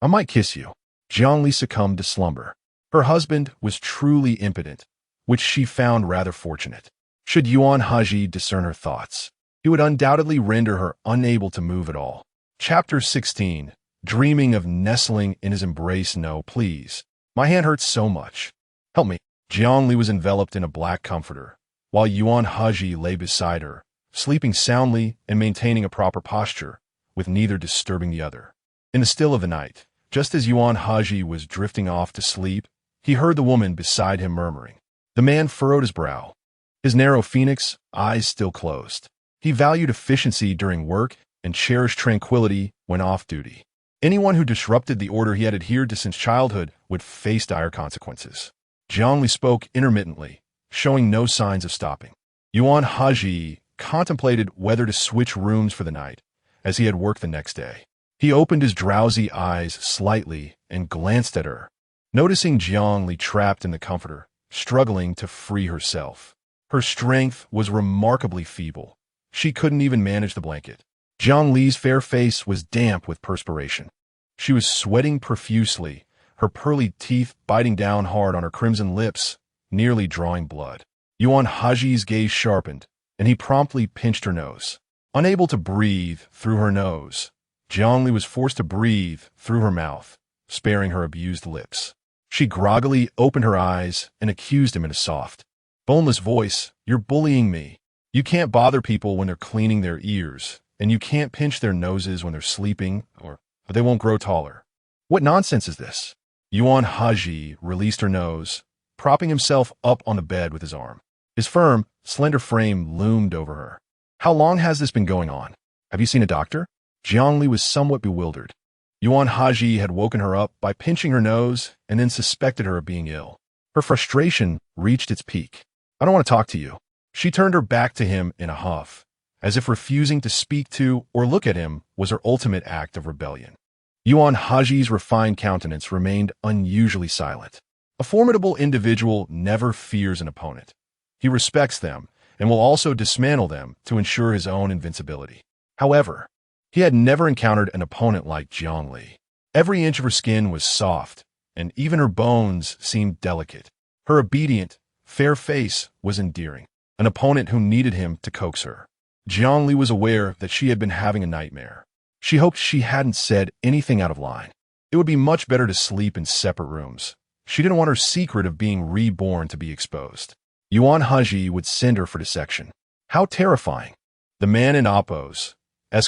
I might kiss you." Jiang Li succumbed to slumber. Her husband was truly impotent, which she found rather fortunate. Should Yuan Hezhi discern her thoughts, he would undoubtedly render her unable to move at all. Chapter 16. Dreaming of nestling in his embrace. No, please. My hand hurts so much. Help me. Jiang Li was enveloped in a black comforter, while Yuan Hezhi lay beside her, sleeping soundly and maintaining a proper posture, with neither disturbing the other. In the still of the night, just as Yuan Hezhi was drifting off to sleep, he heard the woman beside him murmuring. The man furrowed his brow, his narrow phoenix eyes still closed. He valued efficiency during work and cherished tranquility when off duty. Anyone who disrupted the order he had adhered to since childhood would face dire consequences. Jiang Li spoke intermittently, showing no signs of stopping. Yuan Hezhi contemplated whether to switch rooms for the night, as he had work the next day. He opened his drowsy eyes slightly and glanced at her, noticing Jiang Li trapped in the comforter, struggling to free herself. Her strength was remarkably feeble. She couldn't even manage the blanket. Jiang Li's fair face was damp with perspiration. She was sweating profusely, her pearly teeth biting down hard on her crimson lips, nearly drawing blood. Yuan Hezhi's gaze sharpened, and he promptly pinched her nose. Unable to breathe through her nose, Jiang Li was forced to breathe through her mouth, sparing her abused lips. She groggily opened her eyes and accused him in a soft, boneless voice. "You're bullying me. You can't bother people when they're cleaning their ears, and you can't pinch their noses when they're sleeping, or they won't grow taller. What nonsense is this?" Yuan Hezhi released her nose, propping himself up on the bed with his arm. His firm, slender frame loomed over her. "How long has this been going on? Have you seen a doctor?" Jiang Li was somewhat bewildered. Yuan Hezhi had woken her up by pinching her nose and then suspected her of being ill. Her frustration reached its peak. "I don't want to talk to you." She turned her back to him in a huff, as if refusing to speak to or look at him was her ultimate act of rebellion. Yuan Hezhi's refined countenance remained unusually silent. A formidable individual never fears an opponent. He respects them and will also dismantle them to ensure his own invincibility. However, he had never encountered an opponent like Jiang Li. Every inch of her skin was soft, and even her bones seemed delicate. Her obedient, fair face was endearing, an opponent who needed him to coax her. Jiang Li was aware that she had been having a nightmare. She hoped she hadn't said anything out of line. It would be much better to sleep in separate rooms. She didn't want her secret of being reborn to be exposed. Yuan Hezhi would send her for dissection. How terrifying. The man in Oppo's,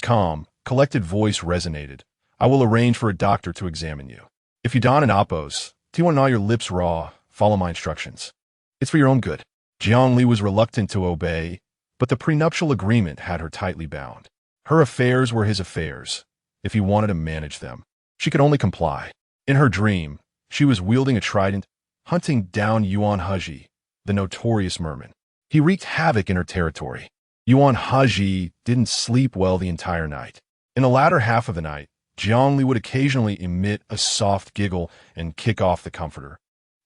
calm, collected voice resonated. "I will arrange for a doctor to examine you. If you don an Oppo's, do you want to gnaw your lips raw? Follow my instructions. It's for your own good." Jiang Li was reluctant to obey, but the prenuptial agreement had her tightly bound. Her affairs were his affairs. If he wanted to manage them, she could only comply. In her dream, she was wielding a trident, hunting down Yuan Hezhi, the notorious merman. He wreaked havoc in her territory. Yuan Hezhi didn't sleep well the entire night. In the latter half of the night, Jiang Li would occasionally emit a soft giggle and kick off the comforter,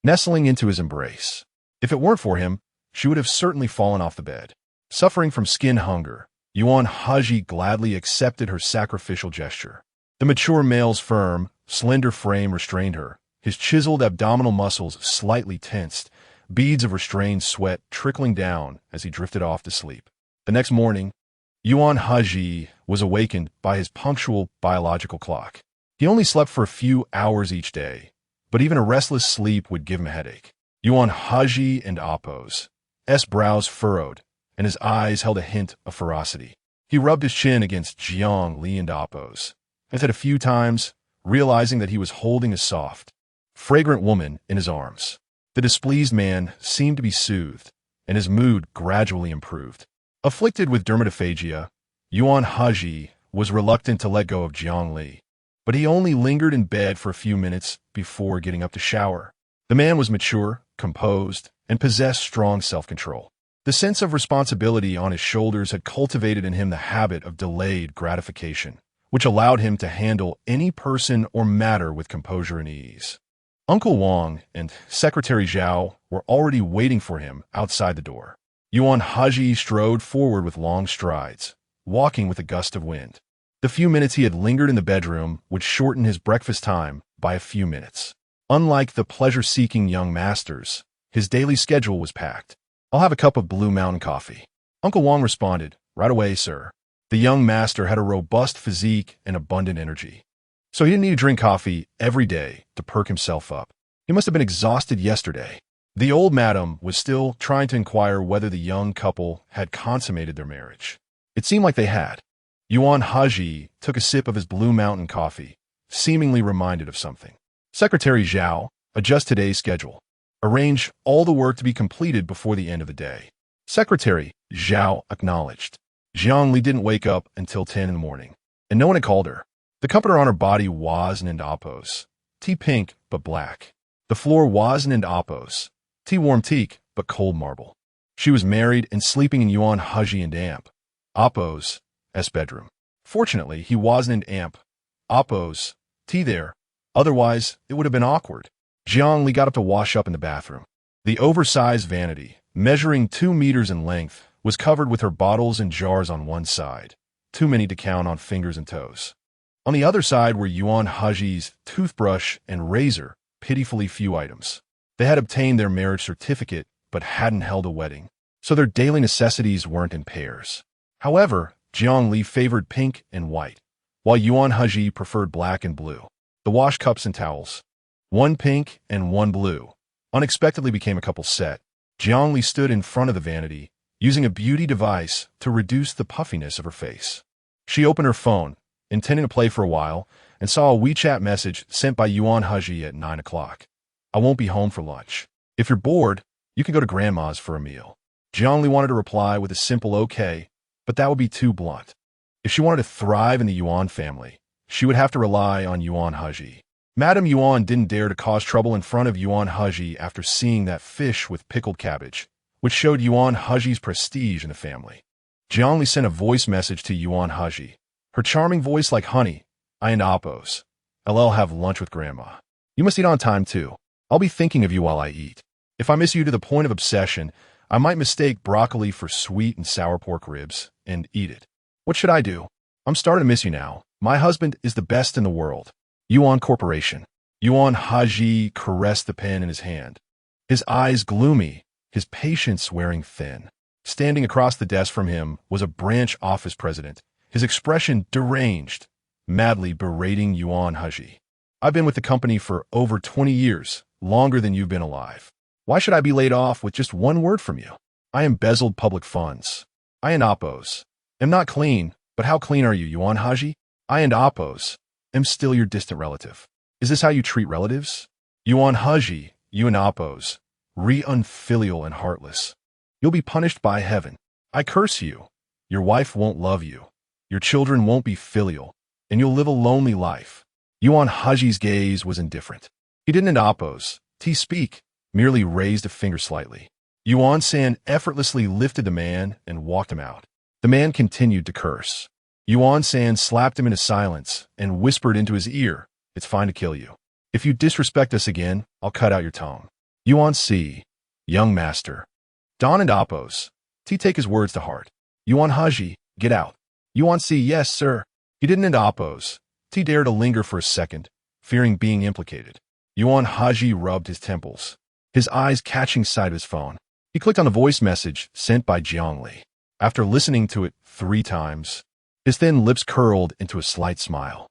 nestling into his embrace. If it weren't for him, she would have certainly fallen off the bed. Suffering from skin hunger, Yuan Hezhi gladly accepted her sacrificial gesture. The mature male's firm, slender frame restrained her, his chiseled abdominal muscles slightly tensed, beads of restrained sweat trickling down as he drifted off to sleep. The next morning, Yuan Hezhi was awakened by his punctual biological clock. He only slept for a few hours each day, but even a restless sleep would give him a headache. Yuan Hezhi and Oppo's brows furrowed, and his eyes held a hint of ferocity. He rubbed his chin against Jiang Li and Oppo's, and said a few times, realizing that he was holding a soft, fragrant woman in his arms. The displeased man seemed to be soothed, and his mood gradually improved. Afflicted with dermatophagia, Yuan Hezhi was reluctant to let go of Jiang Li, but he only lingered in bed for a few minutes before getting up to shower. The man was mature, composed, and possessed strong self-control. The sense of responsibility on his shoulders had cultivated in him the habit of delayed gratification, which allowed him to handle any person or matter with composure and ease. Uncle Wang and Secretary Zhao were already waiting for him outside the door. Yuan Hezhi strode forward with long strides, walking with a gust of wind. The few minutes he had lingered in the bedroom would shorten his breakfast time by a few minutes. Unlike the pleasure-seeking young masters, his daily schedule was packed. "I'll have a cup of Blue Mountain coffee." Uncle Wang responded, "Right away, sir." The young master had a robust physique and abundant energy, so he didn't need to drink coffee every day to perk himself up. He must have been exhausted yesterday. The old madam was still trying to inquire whether the young couple had consummated their marriage. It seemed like they had. Yuan Hezhi took a sip of his Blue Mountain coffee, seemingly reminded of something. "Secretary Zhao, adjust today's schedule. Arrange all the work to be completed before the end of the day." Secretary Zhao acknowledged. Jiang Li didn't wake up until 10 in the morning, and no one had called her. The comforter on her body wasn't in Oppo's, tea pink but black. The floor wasn't in Oppo's, tea warm teak but cold marble. She was married and sleeping in Yuan Hezhi and Oppo's bedroom. Fortunately, he wasn't in Oppo's tea there, otherwise it would have been awkward. Jiang Li got up to wash up in the bathroom. The oversized vanity, measuring 2 meters in length, was covered with her bottles and jars on one side, too many to count on fingers and toes. On the other side were Yuan Hezhi's toothbrush and razor, pitifully few items. They had obtained their marriage certificate but hadn't held a wedding, so their daily necessities weren't in pairs. However, Jiang Li favored pink and white, while Yuan Hezhi preferred black and blue. The wash cups and towels, one pink and one blue, unexpectedly became a couple set. Jiang Li stood in front of the vanity, using a beauty device to reduce the puffiness of her face. She opened her phone, intending to play for a while, and saw a WeChat message sent by Yuan Hezhi at 9 o'clock. I won't be home for lunch. If you're bored, you can go to Grandma's for a meal. Jiang Li wanted to reply with a simple okay, but that would be too blunt. If she wanted to thrive in the Yuan family, she would have to rely on Yuan Hezhi. Madame Yuan didn't dare to cause trouble in front of Yuan Hezhi after seeing that fish with pickled cabbage, which showed Yuan Hezhi's prestige in the family. Jiang Li sent a voice message to Yuan Hezhi. Her charming voice like honey. I and Oppos. I'll have lunch with Grandma. You must eat on time too. I'll be thinking of you while I eat. If I miss you to the point of obsession, I might mistake broccoli for sweet and sour pork ribs and eat it. What should I do? I'm starting to miss you now. My husband is the best in the world. Yuan Corporation. Yuan Hezhi caressed the pen in his hand. His eyes gloomy, his patience wearing thin. Standing across the desk from him was a branch office president, his expression deranged, madly berating Yuan Hezhi. I've been with the company for over 20 years, longer than you've been alive. Why should I be laid off with just one word from you? I embezzled public funds. I and Oppos. Am not clean, but how clean are you, Yuan Hezhi? I and Oppos. Am still your distant relative. Is this how you treat relatives? Yuan Hezhi, you and Oppos. Unfilial and heartless. You'll be punished by heaven. I curse you. Your wife won't love you. Your children won't be filial, and you'll live a lonely life. Yuan Hezhi's gaze was indifferent. He didn't Oppos. Speak, merely raised a finger slightly. Yuan San effortlessly lifted the man and walked him out. The man continued to curse. Yuan San slapped him into silence and whispered into his ear, it's fine to kill you. If you disrespect us again, I'll cut out your tongue. Yuan C. Young master. Don and Oppos. Take his words to heart. Yuan Hezhi, get out. Yuan C. Yes, sir. He didn't Oppos. Dared to linger for a second, fearing being implicated. Yuan Hezhi rubbed his temples, his eyes catching sight of his phone. He clicked on the voice message sent by Jiang Li. After listening to it 3 times, his thin lips curled into a slight smile.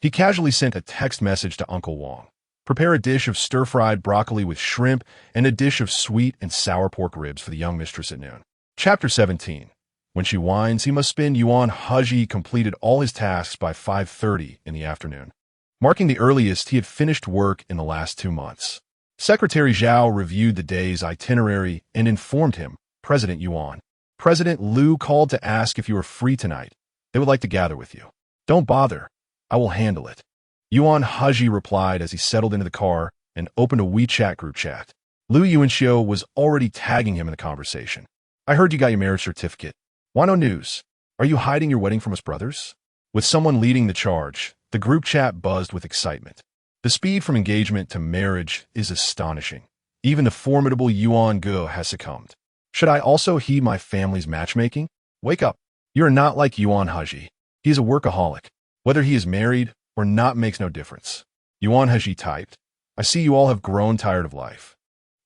He casually sent a text message to Uncle Wang. Prepare a dish of stir-fried broccoli with shrimp and a dish of sweet and sour pork ribs for the young mistress at noon. Chapter 17. When she whines, he must spend. Yuan Hezhi completed all his tasks by 5:30 in the afternoon, marking the earliest he had finished work in the last 2 months. Secretary Zhao reviewed the day's itinerary and informed him, President Yuan. President Liu called to ask if you were free tonight. They would like to gather with you. Don't bother. I will handle it. Yuan Hezhi replied as he settled into the car and opened a WeChat group chat. Liu Yuanxiu was already tagging him in the conversation. I heard you got your marriage certificate. Why no news? Are you hiding your wedding from us brothers? With someone leading the charge, the group chat buzzed with excitement. The speed from engagement to marriage is astonishing. Even the formidable Yuan Ge has succumbed. Should I also heed my family's matchmaking? Wake up. You are not like Yuan Hezhi. He is a workaholic. Whether he is married or not makes no difference. Yuan Hezhi typed, I see you all have grown tired of life.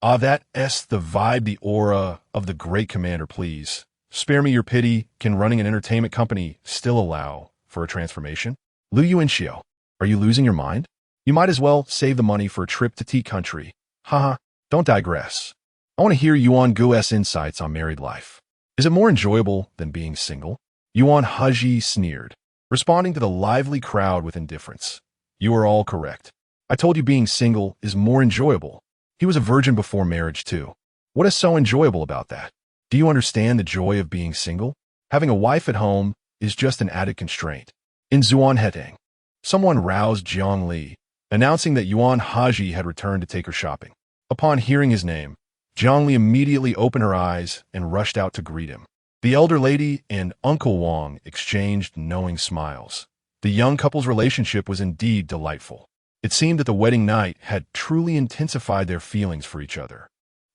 Ah, that's the vibe, the aura of the great commander, please. Spare me your pity. Can running an entertainment company still allow for a transformation? Liu Yuanxiu, are you losing your mind? You might as well save the money for a trip to tea country. Haha, don't digress. I want to hear Yuan Gu's insights on married life. Is it more enjoyable than being single? Yuan Hezhi sneered, responding to the lively crowd with indifference. You are all correct. I told you being single is more enjoyable. He was a virgin before marriage too. What is so enjoyable about that? Do you understand the joy of being single? Having a wife at home is just an added constraint. In Zuanhetang, someone roused Jiang Li, announcing that Yuan Hezhi had returned to take her shopping. Upon hearing his name, Jiang Li immediately opened her eyes and rushed out to greet him. The elder lady and Uncle Wang exchanged knowing smiles. The young couple's relationship was indeed delightful. It seemed that the wedding night had truly intensified their feelings for each other.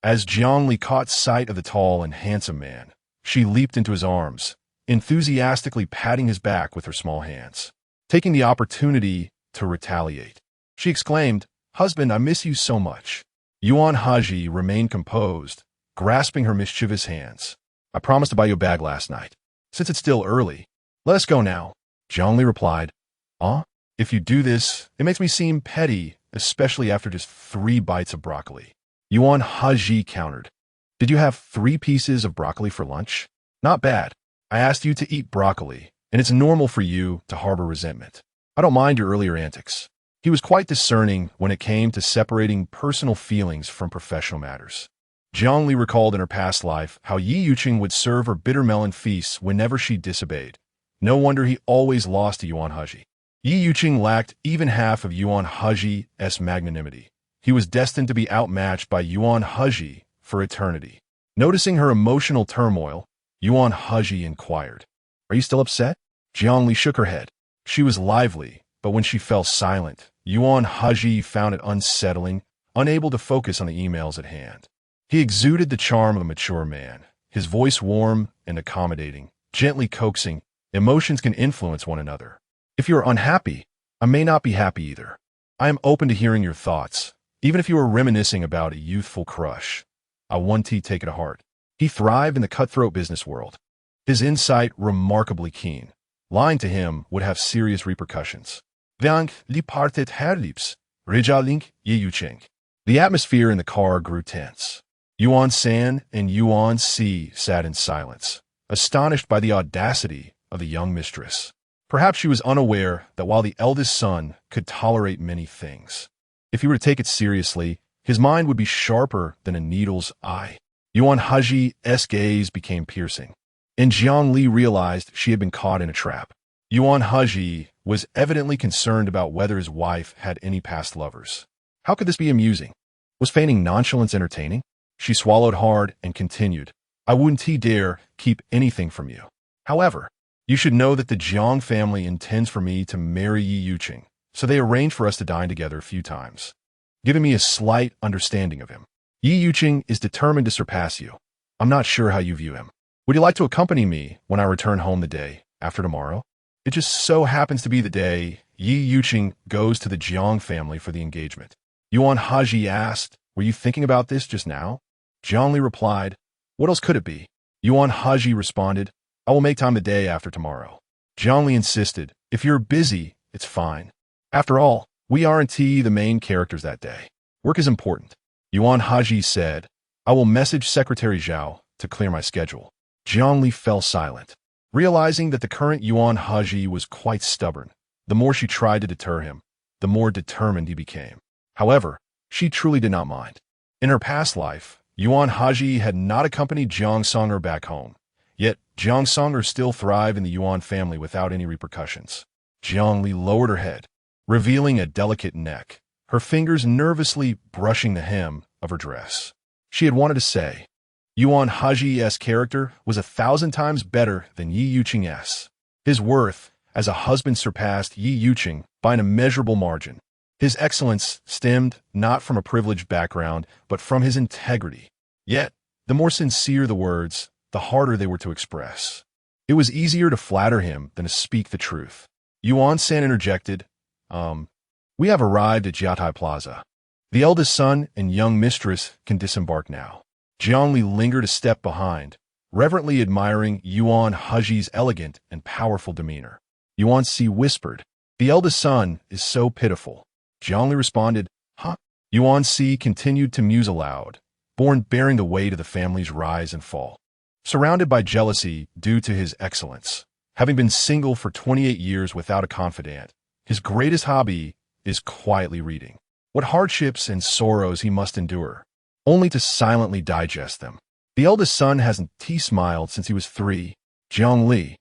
As Jiang Li caught sight of the tall and handsome man, she leaped into his arms, enthusiastically patting his back with her small hands. Taking the opportunity to retaliate, she exclaimed, Husband, I miss you so much. Yuan Hezhi remained composed, grasping her mischievous hands. I promised to buy you a bag last night. Since it's still early, let us go now. Jiang Li replied, If you do this, it makes me seem petty especially after just 3 bites of broccoli. Yuan Hezhi countered. Did you have 3 pieces of broccoli for lunch? Not bad. I asked you to eat broccoli, and it's normal for you to harbor resentment. I don't mind your earlier antics. He was quite discerning when it came to separating personal feelings from professional matters. Jiang Li recalled in her past life how Yi Yuqing would serve her bitter melon feasts whenever she disobeyed. No wonder he always lost to Yuan Hezhi. Yi Yuqing lacked even half of Yuan Hezhi's magnanimity. He was destined to be outmatched by Yuan Hezhi for eternity. Noticing her emotional turmoil, Yuan Hezhi inquired, "Are you still upset?" Jiang Li shook her head. She was lively, but when she fell silent, Yuan Hezhi found it unsettling, unable to focus on the emails at hand. He exuded the charm of a mature man, his voice warm and accommodating, gently coaxing. Emotions can influence one another. If you are unhappy, I may not be happy either. I am open to hearing your thoughts, even if you are reminiscing about a youthful crush. I want to take it to heart. He thrived in the cutthroat business world. His insight remarkably keen. Lying to him would have serious repercussions. Jiang Li parted her lips, regaling Yi Yuqing. The atmosphere in the car grew tense. Yuan San and Yuan Si sat in silence, astonished by the audacity of the young mistress. Perhaps she was unaware that while the eldest son could tolerate many things, if he were to take it seriously, his mind would be sharper than a needle's eye. Yuan Hezhi's gaze became piercing, and Jiang Li realized she had been caught in a trap. Yuan Hezhi was evidently concerned about whether his wife had any past lovers. How could this be amusing? Was feigning nonchalance entertaining? She swallowed hard and continued, I wouldn't dare keep anything from you. However, you should know that the Jiang family intends for me to marry Yi Yuqing, so they arranged for us to dine together a few times, giving me a slight understanding of him. Yi Yuqing is determined to surpass you. I'm not sure how you view him. Would you like to accompany me when I return home the day after tomorrow? It just so happens to be the day Yi Yuqing goes to the Jiang family for the engagement. Yuan Hezhi asked, were you thinking about this just now? Jiang Li replied, what else could it be? Yuan Hezhi responded, I will make time the day after tomorrow. Jiang Li insisted, if you're busy, it's fine. After all, we aren't the main characters that day. Work is important. Yuan Hezhi said, I will message Secretary Zhao to clear my schedule. Jiang Li fell silent, realizing that the current Yuan Hezhi was quite stubborn. The more she tried to deter him, the more determined he became. However, she truly did not mind. In her past life, Yuan Hezhi had not accompanied Jiang Songer back home. Yet, Jiang Songer still thrived in the Yuan family without any repercussions. Jiang Li lowered her head, revealing a delicate neck, her fingers nervously brushing the hem of her dress. She had wanted to say, Yuan Hezhi's character was 1,000 times better than Yi Yuqing's. His worth as a husband surpassed Yi Yuqing by an immeasurable margin. His excellence stemmed not from a privileged background, but from his integrity. Yet, the more sincere the words, the harder they were to express. It was easier to flatter him than to speak the truth. Yuan San interjected, we have arrived at Jiatai Plaza. The eldest son and young mistress can disembark now. Jiang Li lingered a step behind, reverently admiring Yuan Hezhi's elegant and powerful demeanor. Yuan Si whispered, the eldest son is so pitiful. Jiang Li responded, huh? Yuan Si continued to muse aloud, bearing the weight of the family's rise and fall. Surrounded by jealousy due to his excellence, having been single for 28 years without a confidant, his greatest hobby is quietly reading. What hardships and sorrows he must endure, only to silently digest them. The eldest son hasn't smiled since he was 3. Jiang Li.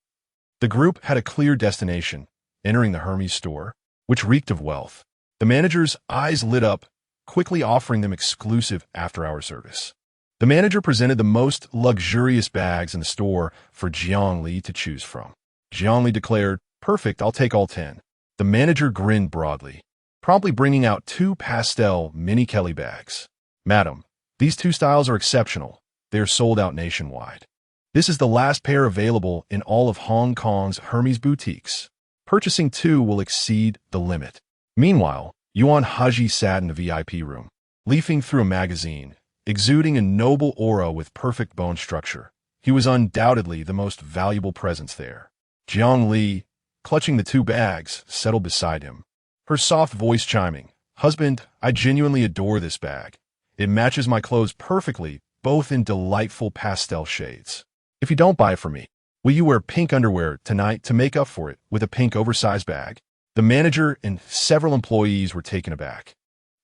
The group had a clear destination, entering the Hermes store, which reeked of wealth. The manager's eyes lit up, quickly offering them exclusive after-hour service. The manager presented the most luxurious bags in the store for Jiang Li to choose from. Jiang Li declared, perfect, I'll take all 10. The manager grinned broadly, promptly bringing out 2 pastel mini Kelly bags. Madam, these 2 styles are exceptional. They are sold out nationwide. This is the last pair available in all of Hong Kong's Hermes boutiques. Purchasing 2 will exceed the limit. Meanwhile, Yuan Hezhi sat in the VIP room, leafing through a magazine, exuding a noble aura with perfect bone structure. He was undoubtedly the most valuable presence there. Jiang Li, clutching the 2 bags, settled beside him, her soft voice chiming, "Husband, I genuinely adore this bag. It matches my clothes perfectly, both in delightful pastel shades. If you don't buy it for me, will you wear pink underwear tonight to make up for it with a pink oversized bag?" The manager and several employees were taken aback,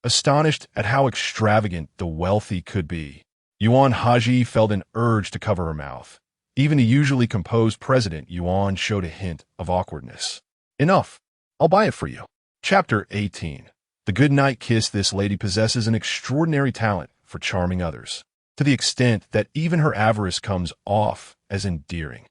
astonished at how extravagant the wealthy could be. Yuan Hezhi felt an urge to cover her mouth. Even the usually composed President Yuan showed a hint of awkwardness. "Enough. I'll buy it for you." Chapter 18. The goodnight kiss. This lady possesses an extraordinary talent for charming others, to the extent that even her avarice comes off as endearing.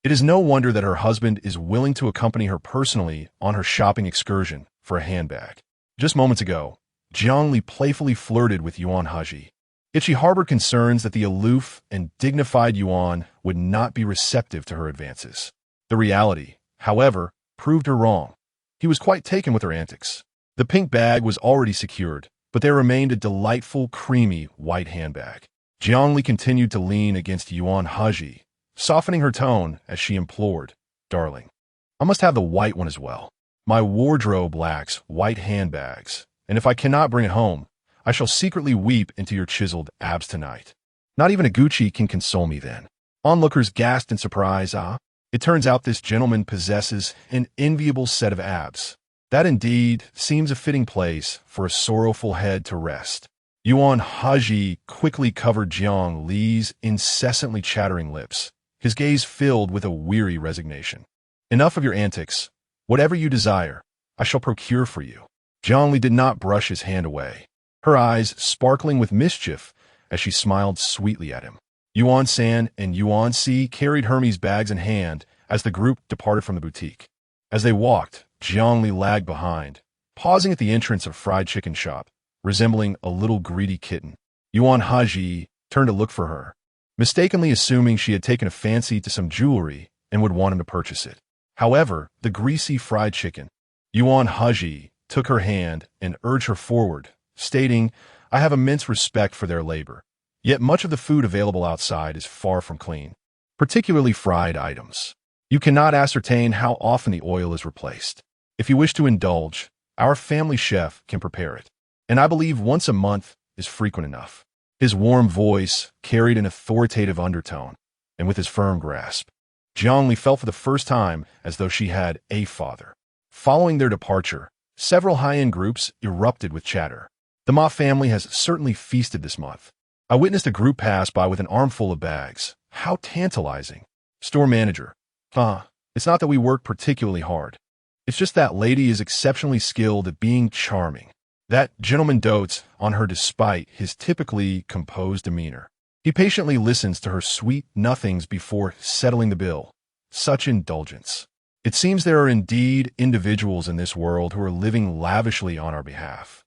It is no wonder that her husband is willing to accompany her personally on her shopping excursion for a handbag. Just moments ago, Jiang Li playfully flirted with Yuan Hezhi, yet she harbored concerns that the aloof and dignified Yuan would not be receptive to her advances. The reality, however, proved her wrong. He was quite taken with her antics. The pink bag was already secured, but there remained a delightful, creamy white handbag. Jiang Li continued to lean against Yuan Hezhi, softening her tone as she implored, "Darling, I must have the white one as well. My wardrobe lacks white handbags, and if I cannot bring it home, I shall secretly weep into your chiseled abs tonight. Not even a Gucci can console me then." Onlookers gasped in surprise. It turns out this gentleman possesses an enviable set of abs. That indeed seems a fitting place for a sorrowful head to rest. Yuan Hezhi quickly covered Jiang Li's incessantly chattering lips, his gaze filled with a weary resignation. "Enough of your antics. Whatever you desire, I shall procure for you." Jiang Li did not brush his hand away, her eyes sparkling with mischief as she smiled sweetly at him. Yuan San and Yuan Si carried Hermes' bags in hand as the group departed from the boutique. As they walked, Jiang Li lagged behind, pausing at the entrance of a fried chicken shop, resembling a little greedy kitten. Yuan Hezhi turned to look for her, mistakenly assuming she had taken a fancy to some jewelry and would want him to purchase it. However, the greasy fried chicken. Yuan Hezhi took her hand and urged her forward, stating, "I have immense respect for their labor, yet much of the food available outside is far from clean, particularly fried items. You cannot ascertain how often the oil is replaced. If you wish to indulge, our family chef can prepare it, and I believe once a month is frequent enough." His warm voice carried an authoritative undertone, and with his firm grasp, Jiang Li felt for the first time as though she had a father. Following their departure, several high-end groups erupted with chatter. "The Ma family has certainly feasted this month. I witnessed a group pass by with an armful of bags. How tantalizing." Store manager, "It's not that we work particularly hard. It's just that lady is exceptionally skilled at being charming." That gentleman dotes on her despite his typically composed demeanor. He patiently listens to her sweet nothings before settling the bill. Such indulgence. It seems there are indeed individuals in this world who are living lavishly on our behalf.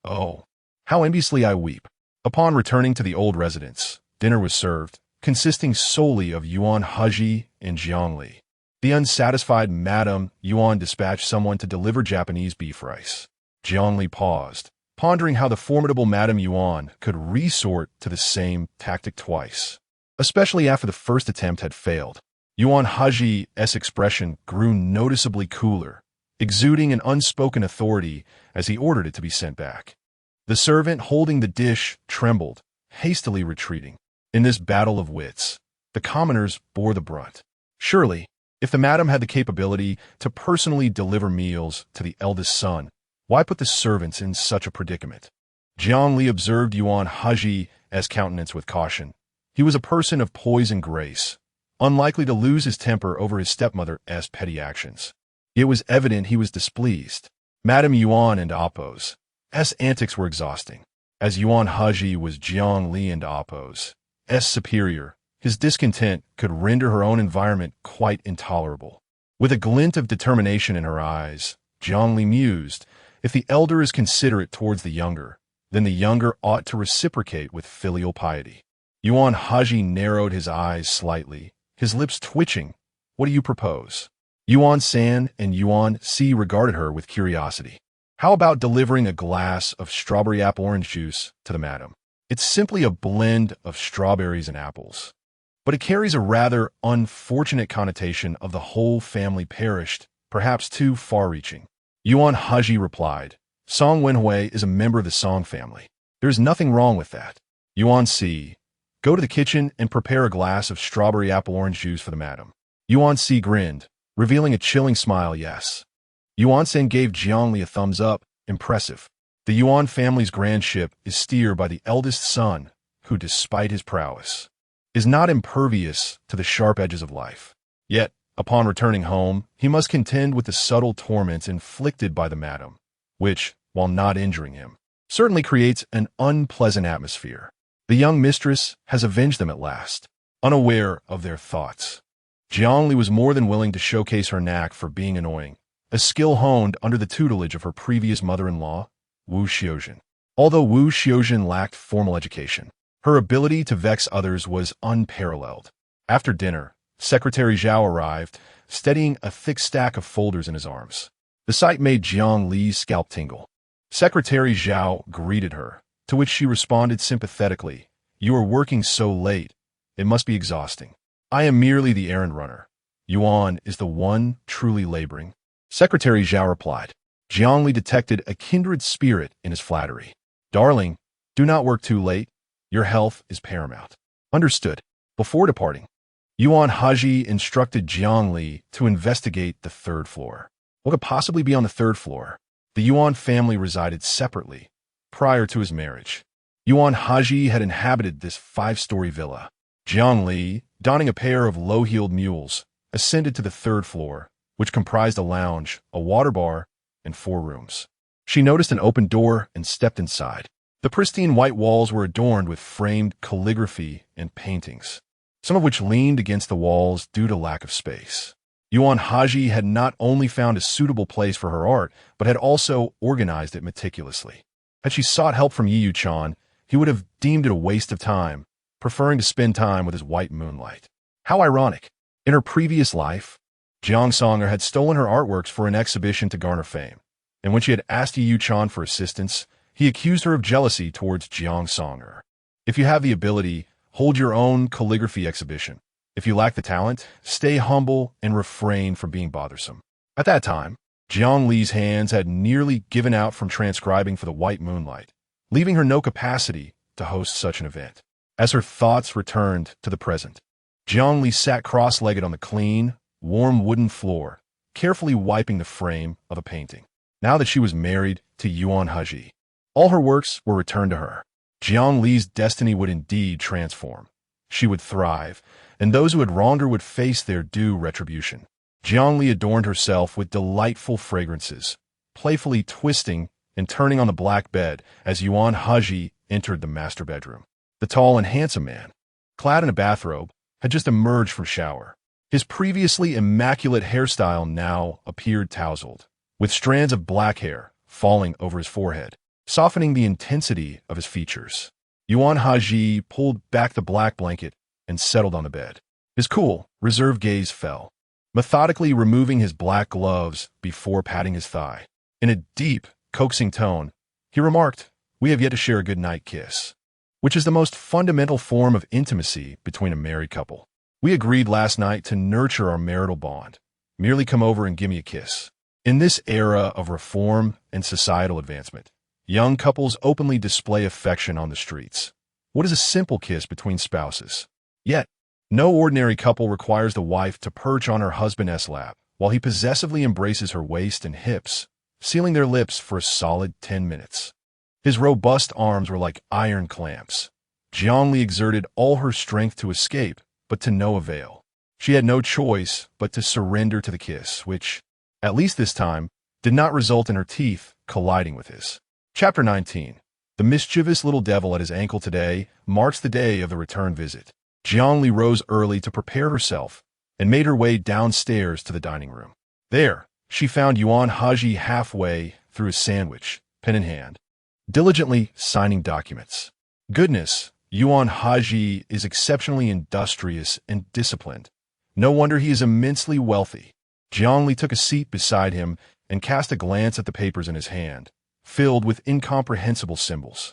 Oh, how enviously I weep. Upon returning to the old residence, dinner was served, consisting solely of Yuan Hezhi and Jiang Li. The unsatisfied Madame Yuan dispatched someone to deliver Japanese beef rice. Jiang Li paused, pondering how the formidable Madame Yuan could resort to the same tactic twice, especially after the first attempt had failed. Yuan Hezhi's expression grew noticeably cooler, exuding an unspoken authority as he ordered it to be sent back. The servant holding the dish trembled, hastily retreating. In this battle of wits, the commoners bore the brunt. Surely, if the madam had the capability to personally deliver meals to the eldest son, why put the servants in such a predicament? Jiang Li observed Yuan Hezhi's countenance with caution. He was a person of poise and grace, unlikely to lose his temper over his stepmother's petty actions. It was evident he was displeased. Madame Yuan and Apo's antics were exhausting. As Yuan Hezhi was Jiang Li and Apo's superior, his discontent could render her own environment quite intolerable. With a glint of determination in her eyes, Jiang Li mused, if the elder is considerate towards the younger, then the younger ought to reciprocate with filial piety. Yuan Hezhi narrowed his eyes slightly, his lips twitching. "What do you propose?" Yuan San and Yuan Si regarded her with curiosity. "How about delivering a glass of strawberry apple orange juice to the madam? It's simply a blend of strawberries and apples, but it carries a rather unfortunate connotation of the whole family perished, perhaps too far-reaching." Yuan Hezhi replied, Song Wenhui is a member of the Song family. There is nothing wrong with that. Yuan Si, go to the kitchen and prepare a glass of strawberry apple orange juice for the madam. Yuan Si grinned, revealing a chilling smile, yes. Yuan Sen gave Jiang Li a thumbs up, impressive. The Yuan family's grand ship is steered by the eldest son, who, despite his prowess, is not impervious to the sharp edges of life. Yet, upon returning home, he must contend with the subtle torments inflicted by the madam, which, while not injuring him, certainly creates an unpleasant atmosphere. The young mistress has avenged them at last, unaware of their thoughts. Jiang Li was more than willing to showcase her knack for being annoying, a skill honed under the tutelage of her previous mother-in-law, Wu Xiuzhen. Although Wu Xiuzhen lacked formal education, her ability to vex others was unparalleled. After dinner, Secretary Zhao arrived, steadying a thick stack of folders in his arms. The sight made Jiang Li's scalp tingle. Secretary Zhao greeted her, to which she responded sympathetically, "You are working so late. It must be exhausting. I am merely the errand runner. Yuan is the one truly laboring." Secretary Zhao replied. Jiang Li detected a kindred spirit in his flattery. "Darling, do not work too late. Your health is paramount." Understood. Before departing, Yuan Hezhi instructed Jiang Li to investigate the third floor. What could possibly be on the third floor? The Yuan family resided separately prior to his marriage. Yuan Hezhi had inhabited this 5-story villa. Jiang Li, donning a pair of low-heeled mules, ascended to the third floor, which comprised a lounge, a water bar, and 4 rooms. She noticed an open door and stepped inside. The pristine white walls were adorned with framed calligraphy and paintings, some of which leaned against the walls due to lack of space. Yuan Hezhi had not only found a suitable place for her art, but had also organized it meticulously. Had she sought help from Yi Yuchan, he would have deemed it a waste of time, preferring to spend time with his white moonlight. How ironic. In her previous life, Jiang Songer had stolen her artworks for an exhibition to garner fame, and when she had asked Yi Yuchan for assistance, he accused her of jealousy towards Jiang Songer. If you have the ability, hold your own calligraphy exhibition. If you lack the talent, stay humble and refrain from being bothersome. At that time, Jiang Li's hands had nearly given out from transcribing for the white moonlight, leaving her no capacity to host such an event. As her thoughts returned to the present, Jiang Li sat cross-legged on the clean, warm wooden floor, carefully wiping the frame of a painting. Now that she was married to Yuan Hezhi, all her works were returned to her. Jiang Li's destiny would indeed transform. She would thrive, and those who had wronged her would face their due retribution. Jiang Li adorned herself with delightful fragrances, playfully twisting and turning on the black bed as Yuan Hezhi entered the master bedroom. The tall and handsome man, clad in a bathrobe, had just emerged from shower. His previously immaculate hairstyle now appeared tousled, with strands of black hair falling over his forehead, softening the intensity of his features. Yuan Hezhi pulled back the black blanket and settled on the bed. His cool, reserved gaze fell, methodically removing his black gloves before patting his thigh. In a deep, coaxing tone, he remarked, "We have yet to share a good-night kiss," which is the most fundamental form of intimacy between a married couple. "We agreed last night to nurture our marital bond. Merely come over and give me a kiss." In this era of reform and societal advancement, young couples openly display affection on the streets. What is a simple kiss between spouses? Yet, no ordinary couple requires the wife to perch on her husband's lap while he possessively embraces her waist and hips, sealing their lips for a solid 10 minutes. His robust arms were like iron clamps. Jiang Li exerted all her strength to escape, but to no avail. She had no choice but to surrender to the kiss, which, at least this time, did not result in her teeth colliding with his. Chapter 19. The mischievous little devil at his ankle today marks the day of the return visit. Jiang Li rose early to prepare herself and made her way downstairs to the dining room. There, she found Yuan Hezhi halfway through his sandwich, pen in hand, diligently signing documents. Goodness, Yuan Hezhi is exceptionally industrious and disciplined. No wonder he is immensely wealthy. Jiang Li took a seat beside him and cast a glance at the papers in his hand, filled with incomprehensible symbols.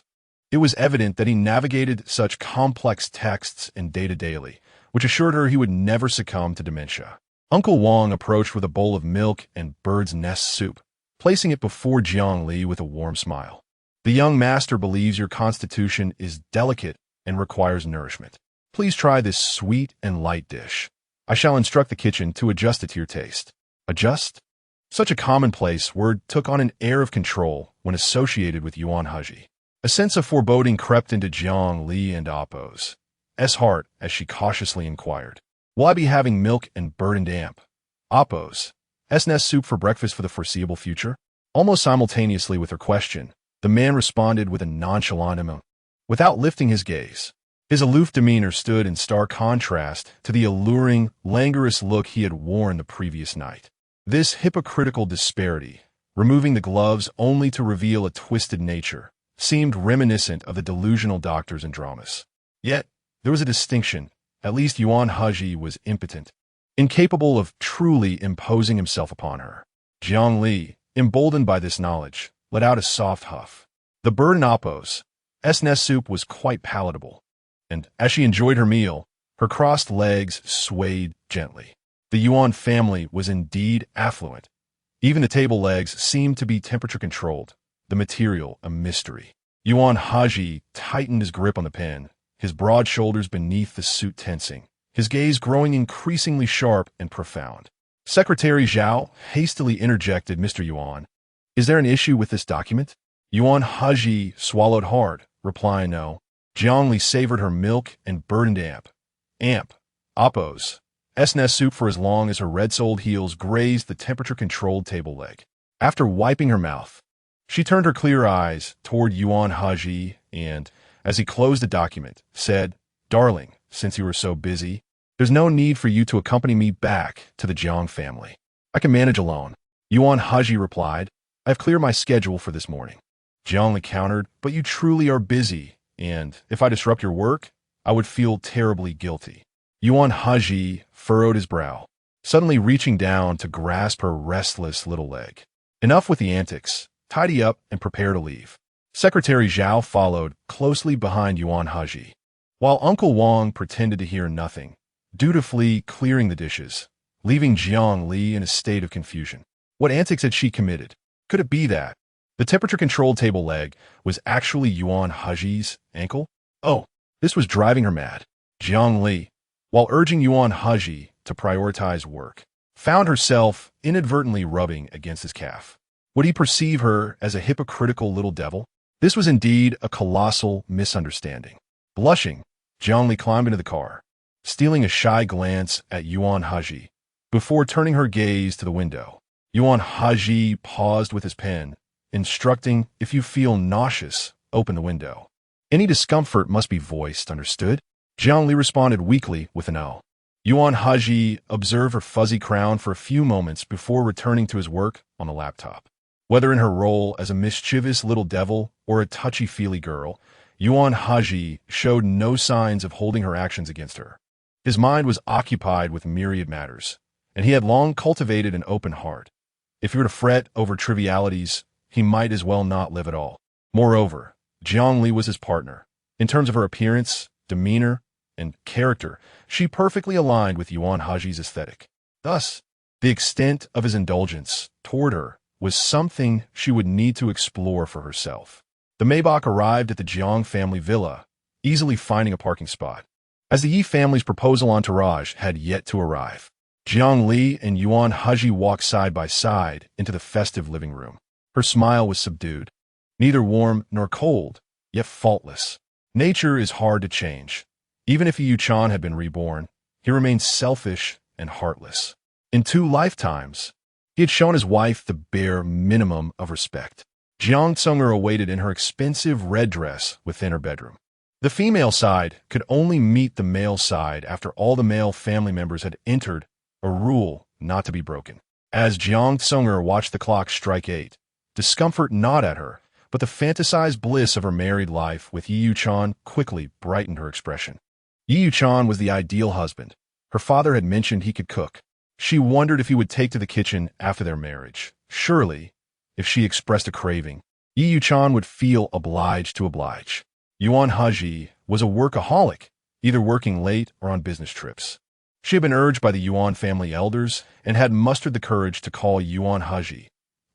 It was evident that he navigated such complex texts and data daily, which assured her he would never succumb to dementia. Uncle Wang approached with a bowl of milk and bird's nest soup. placing it before Jiang Li with a warm smile. The young master believes your constitution is delicate and requires nourishment. Please try this sweet and light dish. I shall instruct the kitchen to adjust it to your taste. Adjust? Such a commonplace word took on an air of control when associated with Yuan Hezhi. A sense of foreboding crept into Jiang Li and Appo's heart as she cautiously inquired, "Will I be having milk and bird and damp Appo's nest soup for breakfast for the foreseeable future?" Almost simultaneously with her question, the man responded with a nonchalant emotion. Without lifting his gaze, his aloof demeanor stood in stark contrast to the alluring, languorous look he had worn the previous night. This hypocritical disparity, removing the gloves only to reveal a twisted nature, seemed reminiscent of the delusional doctors in dramas. Yet, there was a distinction. At least Yuan Hezhi was impotent, incapable of truly imposing himself upon her. Jiang Li, emboldened by this knowledge, let out a soft huff. The bird and Appo's nest soup was quite palatable, and as she enjoyed her meal, her crossed legs swayed gently. The Yuan family was indeed affluent. Even the table legs seemed to be temperature-controlled, the material a mystery. Yuan Hezhi tightened his grip on the pen, his broad shoulders beneath the suit tensing, his gaze growing increasingly sharp and profound. Secretary Zhao hastily interjected, "Mr. Yuan, is there an issue with this document?" Yuan Hezhi swallowed hard, replying no. Jiang Li savored her milk and bird and damp Appo's nest soup for as long as her red-soled heels grazed the temperature-controlled table leg. After wiping her mouth, she turned her clear eyes toward Yuan Hezhi and, as he closed the document, said, "Darling, since you are so busy, there's no need for you to accompany me back to the Jiang family. I can manage alone." Yuan Hezhi replied, "I have cleared my schedule for this morning." Jiang Li countered, "But you truly are busy, and if I disrupt your work, I would feel terribly guilty." Yuan Hezhi furrowed his brow, suddenly reaching down to grasp her restless little leg. "Enough with the antics. Tidy up and prepare to leave." Secretary Zhao followed closely behind Yuan Hezhi, while Uncle Wang pretended to hear nothing, dutifully clearing the dishes, leaving Jiang Li in a state of confusion. What antics had she committed? Could it be that the temperature-controlled table leg was actually Yuan Hezhi's ankle? Oh, this was driving her mad. Jiang Li, while urging Yuan Hezhi to prioritize work, found herself inadvertently rubbing against his calf. Would he perceive her as a hypocritical little devil? This was indeed a colossal misunderstanding. Blushing, Jiang Li climbed into the car, stealing a shy glance at Yuan Hezhi before turning her gaze to the window. Yuan Hezhi paused with his pen, instructing, "If you feel nauseous, open the window. Any discomfort must be voiced, understood?" Jiang Li responded weakly with an "O." Yuan Hezhi observed her fuzzy crown for a few moments before returning to his work on the laptop. Whether in her role as a mischievous little devil or a touchy-feely girl, Yuan Hezhi showed no signs of holding her actions against her. His mind was occupied with myriad matters, and he had long cultivated an open heart. If he were to fret over trivialities, he might as well not live at all. Moreover, Jiang Li was his partner. In terms of her appearance, demeanor, and character, she perfectly aligned with Yuan Hezhi's aesthetic. Thus, the extent of his indulgence toward her was something she would need to explore for herself. The Maybach arrived at the Jiang family villa, easily finding a parking spot, as the Yi family's proposal entourage had yet to arrive. Jiang Li and Yuan Hezhi walked side by side into the festive living room. Her smile was subdued, neither warm nor cold, yet faultless. Nature is hard to change. Even if Yi Yuchan had been reborn, he remained selfish and heartless. In 2 lifetimes, he had shown his wife the bare minimum of respect. Jiang Tsunger awaited in her expensive red dress within her bedroom. The female side could only meet the male side after all the male family members had entered, a rule not to be broken. As Jiang Tsunger watched the clock strike 8, discomfort gnawed at her, but the fantasized bliss of her married life with Yi Yuchan quickly brightened her expression. Yi Yuchan was the ideal husband. Her father had mentioned he could cook. She wondered if he would take to the kitchen after their marriage. Surely, if she expressed a craving, Yi Yuchan would feel obliged to oblige. Yuan Hezhi was a workaholic, either working late or on business trips. She had been urged by the Yuan family elders and had mustered the courage to call Yuan Hezhi,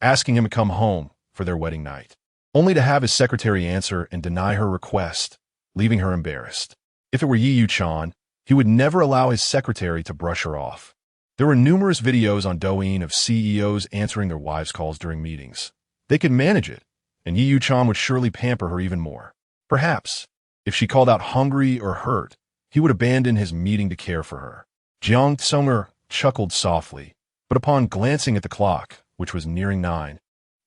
asking him to come home for their wedding night, only to have his secretary answer and deny her request, leaving her embarrassed. If it were Yi Yu-chan, he would never allow his secretary to brush her off. There were numerous videos on Douyin of CEOs answering their wives' calls during meetings. They could manage it, and Yi Yu-chan would surely pamper her even more. Perhaps, if she called out hungry or hurt, he would abandon his meeting to care for her. Jiang Li chuckled softly, but upon glancing at the clock, which was nearing 9,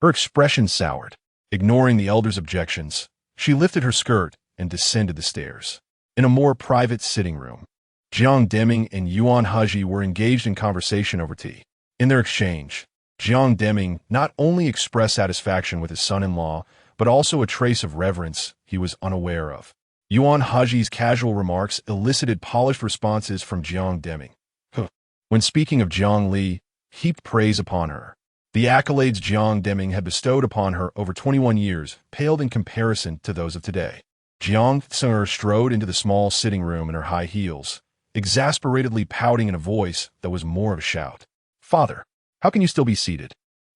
her expression soured. Ignoring the elder's objections, she lifted her skirt and descended the stairs. In a more private sitting room, Jiang Deming and Yuan Hezhi were engaged in conversation over tea. In their exchange, Jiang Deming not only expressed satisfaction with his son-in-law, but also a trace of reverence he was unaware of. Yuan Hezhi's casual remarks elicited polished responses from Jiang Deming, who, when speaking of Jiang Li, heaped praise upon her. The accolades Jiang Deming had bestowed upon her over 21 years paled in comparison to those of today. Jiang Li strode into the small sitting room in her high heels, exasperatedly pouting in a voice that was more of a shout. "Father, how can you still be seated?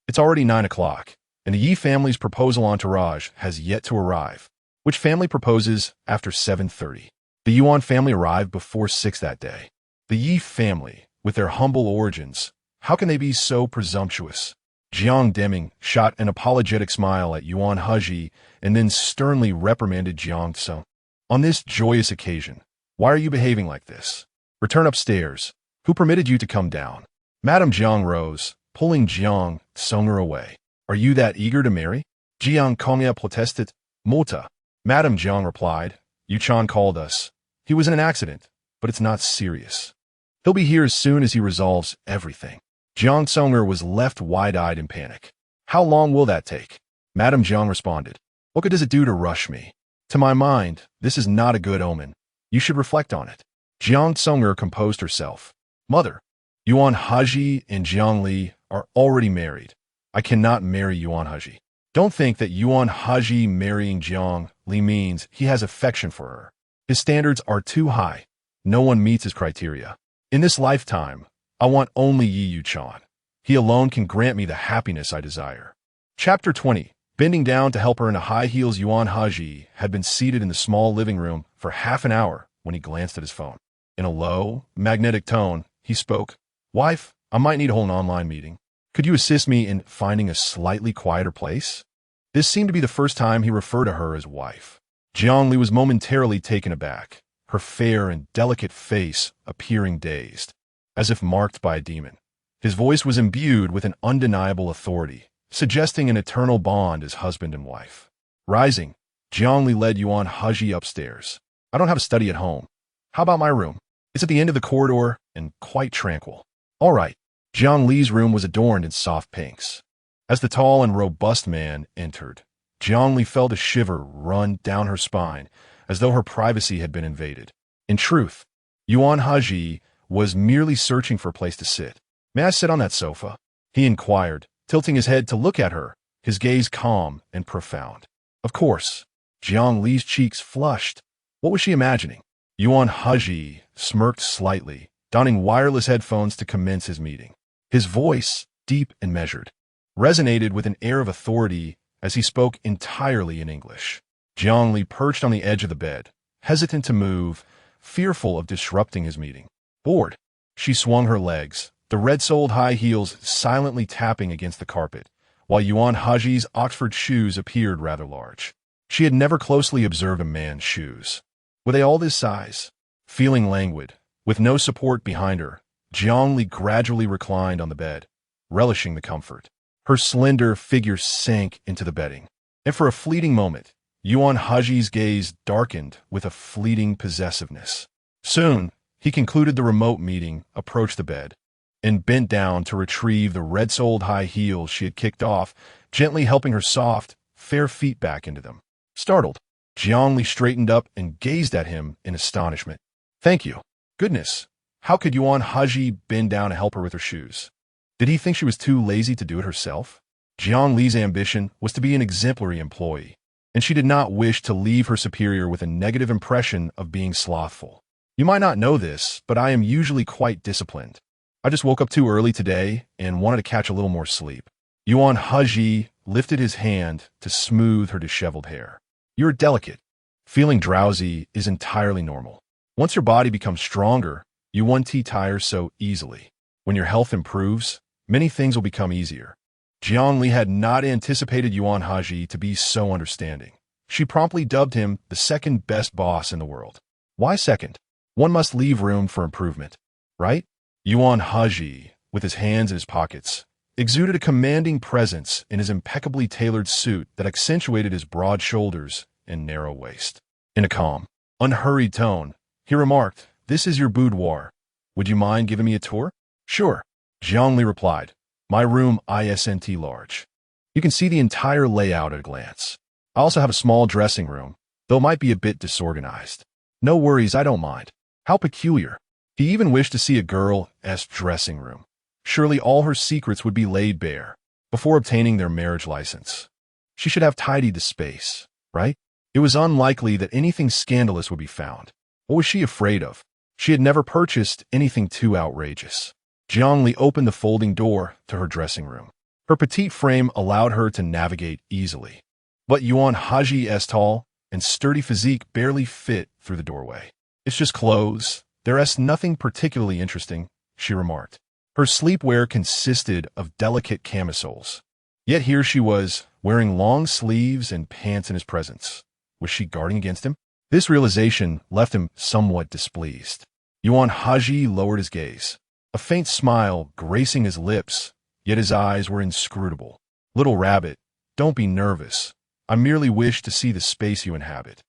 It's already 9 o'clock, and the Yi family's proposal entourage has yet to arrive. Which family proposes after 7:30? The Yuan family arrived before 6 that day. The Yi family, with their humble origins, how can they be so presumptuous?" Jiang Deming shot an apologetic smile at Yuan Hezhi and then sternly reprimanded Jiang Li. "On this joyous occasion, why are you behaving like this? Return upstairs. Who permitted you to come down?" Madame Jiang rose, pulling Jiang Li away. "Are you that eager to marry?" Jiang Li protested. "Mota." Madame Jiang replied, "Yu-chan called us. He was in an accident, but it's not serious. He'll be here as soon as he resolves everything." Jiang Li was left wide-eyed in panic. "How long will that take?" Madame Jiang responded, "What good does it do to rush me? To my mind, this is not a good omen. You should reflect on it." Jiang Li composed herself. "Mother, Yuan Hezhi and Jiang Li are already married. I cannot marry Yuan Hezhi. Don't think that Yuan Hezhi marrying Jiang Li means he has affection for her. His standards are too high. No one meets his criteria. In this lifetime, I want only Yi Yu-chan. He alone can grant me the happiness I desire." Chapter 20. Bending down to help her into high heels, Yuan Hezhi had been seated in the small living room for half an hour when he glanced at his phone. In a low, magnetic tone, he spoke. "Wife, I might need to hold an online meeting. Could you assist me in finding a slightly quieter place?" This seemed to be the first time he referred to her as wife. Jiang Li was momentarily taken aback, her fair and delicate face appearing dazed, as if marked by a demon. His voice was imbued with an undeniable authority, suggesting an eternal bond as husband and wife. Rising, Jiang Li led Yuan Hezhi upstairs. "I don't have a study at home. How about my room? It's at the end of the corridor and quite tranquil." "All right." Jiang Li's room was adorned in soft pinks. As the tall and robust man entered, Jiang Li felt a shiver run down her spine, as though her privacy had been invaded. In truth, Yuan Hezhi was merely searching for a place to sit. "May I sit on that sofa?" he inquired, tilting his head to look at her, his gaze calm and profound. "Of course." Jiang Li's cheeks flushed. What was she imagining? Yuan Hezhi smirked slightly, donning wireless headphones to commence his meeting. His voice, deep and measured, resonated with an air of authority as he spoke entirely in English. Jiang Li perched on the edge of the bed, hesitant to move, fearful of disrupting his meeting. Bored, she swung her legs, the red-soled high heels silently tapping against the carpet, while Yuan Hezhi's Oxford shoes appeared rather large. She had never closely observed a man's shoes. Were they all this size? Feeling languid, with no support behind her, Jiang Li gradually reclined on the bed, relishing the comfort. Her slender figure sank into the bedding, and for a fleeting moment, Yuan Hezhi's gaze darkened with a fleeting possessiveness. Soon, he concluded the remote meeting, approached the bed, and bent down to retrieve the red-soled high heels she had kicked off, gently helping her soft, fair feet back into them. Startled, Jiang Li straightened up and gazed at him in astonishment. "Thank you. Goodness, how could Yuan Hezhi bend down to help her with her shoes? Did he think she was too lazy to do it herself?" Jiang Li's ambition was to be an exemplary employee, and she did not wish to leave her superior with a negative impression of being slothful. "You might not know this, but I am usually quite disciplined. I just woke up too early today and wanted to catch a little more sleep." Yuan Hezhi lifted his hand to smooth her disheveled hair. You're delicate. Feeling drowsy is entirely normal. Once your body becomes stronger, you won't tire so easily. When your health improves, many things will become easier. Jiang Li had not anticipated Yuan Hezhi to be so understanding. She promptly dubbed him the second best boss in the world. Why second? One must leave room for improvement, right? Yuan Hezhi, with his hands in his pockets, exuded a commanding presence in his impeccably tailored suit that accentuated his broad shoulders and narrow waist. In a calm, unhurried tone, he remarked, "This is your boudoir. Would you mind giving me a tour?" "Sure," Jiang Li replied. "My room isn't large. You can see the entire layout at a glance. I also have a small dressing room, though it might be a bit disorganized." "No worries, I don't mind." How peculiar. He even wished to see a girl's dressing room. Surely all her secrets would be laid bare before obtaining their marriage license. She should have tidied the space, right? It was unlikely that anything scandalous would be found. What was she afraid of? She had never purchased anything too outrageous. Jiang Li opened the folding door to her dressing room. Her petite frame allowed her to navigate easily. But Yuan Hezhi's tall and sturdy physique barely fit through the doorway. "It's just clothes. There's nothing particularly interesting," she remarked. Her sleepwear consisted of delicate camisoles. Yet here she was, wearing long sleeves and pants in his presence. Was she guarding against him? This realization left him somewhat displeased. Yuan Hezhi lowered his gaze, a faint smile gracing his lips, yet his eyes were inscrutable. "Little rabbit, don't be nervous. I merely wish to see the space you inhabit.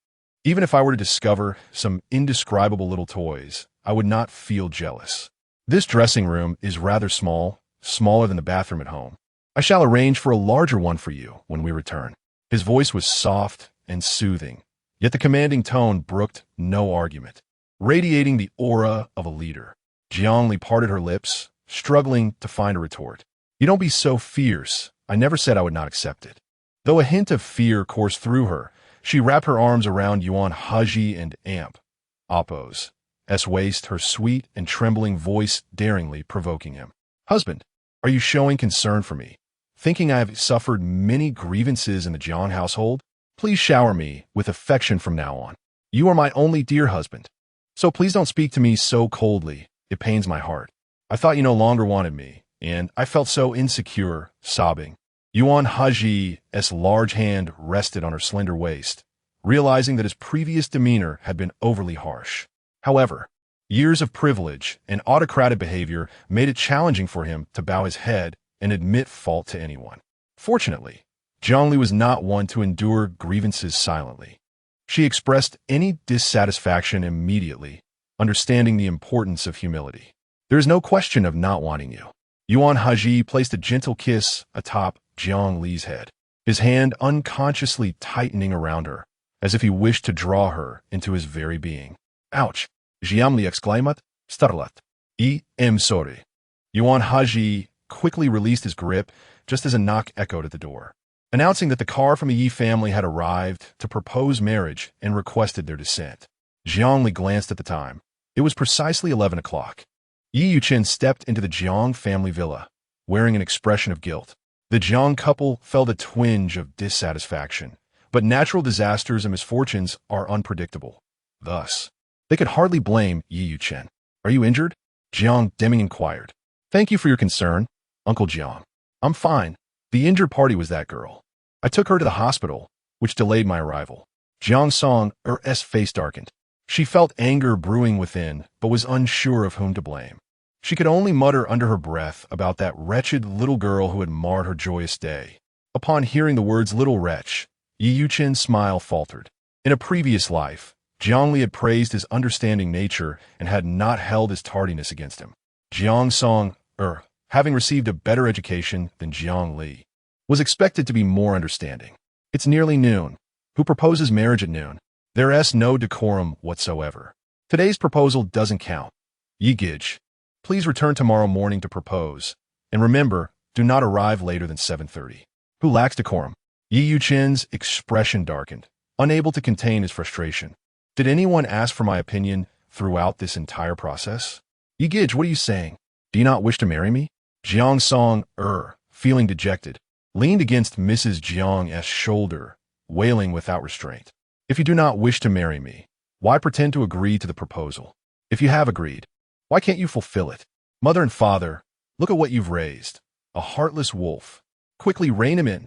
Even if I were to discover some indescribable little toys, I would not feel jealous. This dressing room is rather small, smaller than the bathroom at home. I shall arrange for a larger one for you when we return." His voice was soft and soothing, yet the commanding tone brooked no argument, radiating the aura of a leader. Jiang Li parted her lips, struggling to find a retort. "You don't be so fierce. I never said I would not accept it." Though a hint of fear coursed through her, she wrapped her arms around Yuan Hezhi and Apos' waist, her sweet and trembling voice daringly provoking him. "Husband, are you showing concern for me? Thinking I have suffered many grievances in the Jiang household? Please shower me with affection from now on. You are my only dear husband. So please don't speak to me so coldly. It pains my heart. I thought you no longer wanted me, and I felt so insecure," sobbing. Yuan Hezhi's large hand rested on her slender waist, realizing that his previous demeanor had been overly harsh. However, years of privilege and autocratic behavior made it challenging for him to bow his head and admit fault to anyone. Fortunately, Jiang Li was not one to endure grievances silently. She expressed any dissatisfaction immediately, understanding the importance of humility. "There is no question of not wanting you." Yuan Hezhi placed a gentle kiss atop Jiang Li's head, his hand unconsciously tightening around her, as if he wished to draw her into his very being. "Ouch!" Jiang Li exclaimed, startled. "I'm sorry." Yuan Hezhi quickly released his grip just as a knock echoed at the door, announcing that the car from the Yi family had arrived to propose marriage and requested their descent. Jiang Li glanced at the time. It was precisely 11 o'clock. Yi Yuchen stepped into the Jiang family villa, wearing an expression of guilt. The Jiang couple felt a twinge of dissatisfaction, but natural disasters and misfortunes are unpredictable. Thus, they could hardly blame Yi Yuchen. "Are you injured?" Jiang Deming inquired. "Thank you for your concern, Uncle Jiang. I'm fine. The injured party was that girl. I took her to the hospital, which delayed my arrival." Jiang Song's face darkened. She felt anger brewing within, but was unsure of whom to blame. She could only mutter under her breath about that wretched little girl who had marred her joyous day. Upon hearing the words "little wretch," Yi Yuchen's smile faltered. In a previous life, Jiang Li had praised his understanding nature and had not held his tardiness against him. Jiang Song, having received a better education than Jiang Li, was expected to be more understanding. It's nearly noon. Who proposes marriage at noon? There's no decorum whatsoever. Today's proposal doesn't count. Yi Gij, please return tomorrow morning to propose, and remember, do not arrive later than 7:30. Who lacks decorum? Yi Yuchen's expression darkened, unable to contain his frustration. Did anyone ask for my opinion throughout this entire process? Yi Gij, what are you saying? Do you not wish to marry me? Jiang Song, feeling dejected, leaned against Mrs. Jiang's shoulder, wailing without restraint. If you do not wish to marry me, why pretend to agree to the proposal? If you have agreed, why can't you fulfill it? Mother and father, look at what you've raised. A heartless wolf. Quickly rein him in.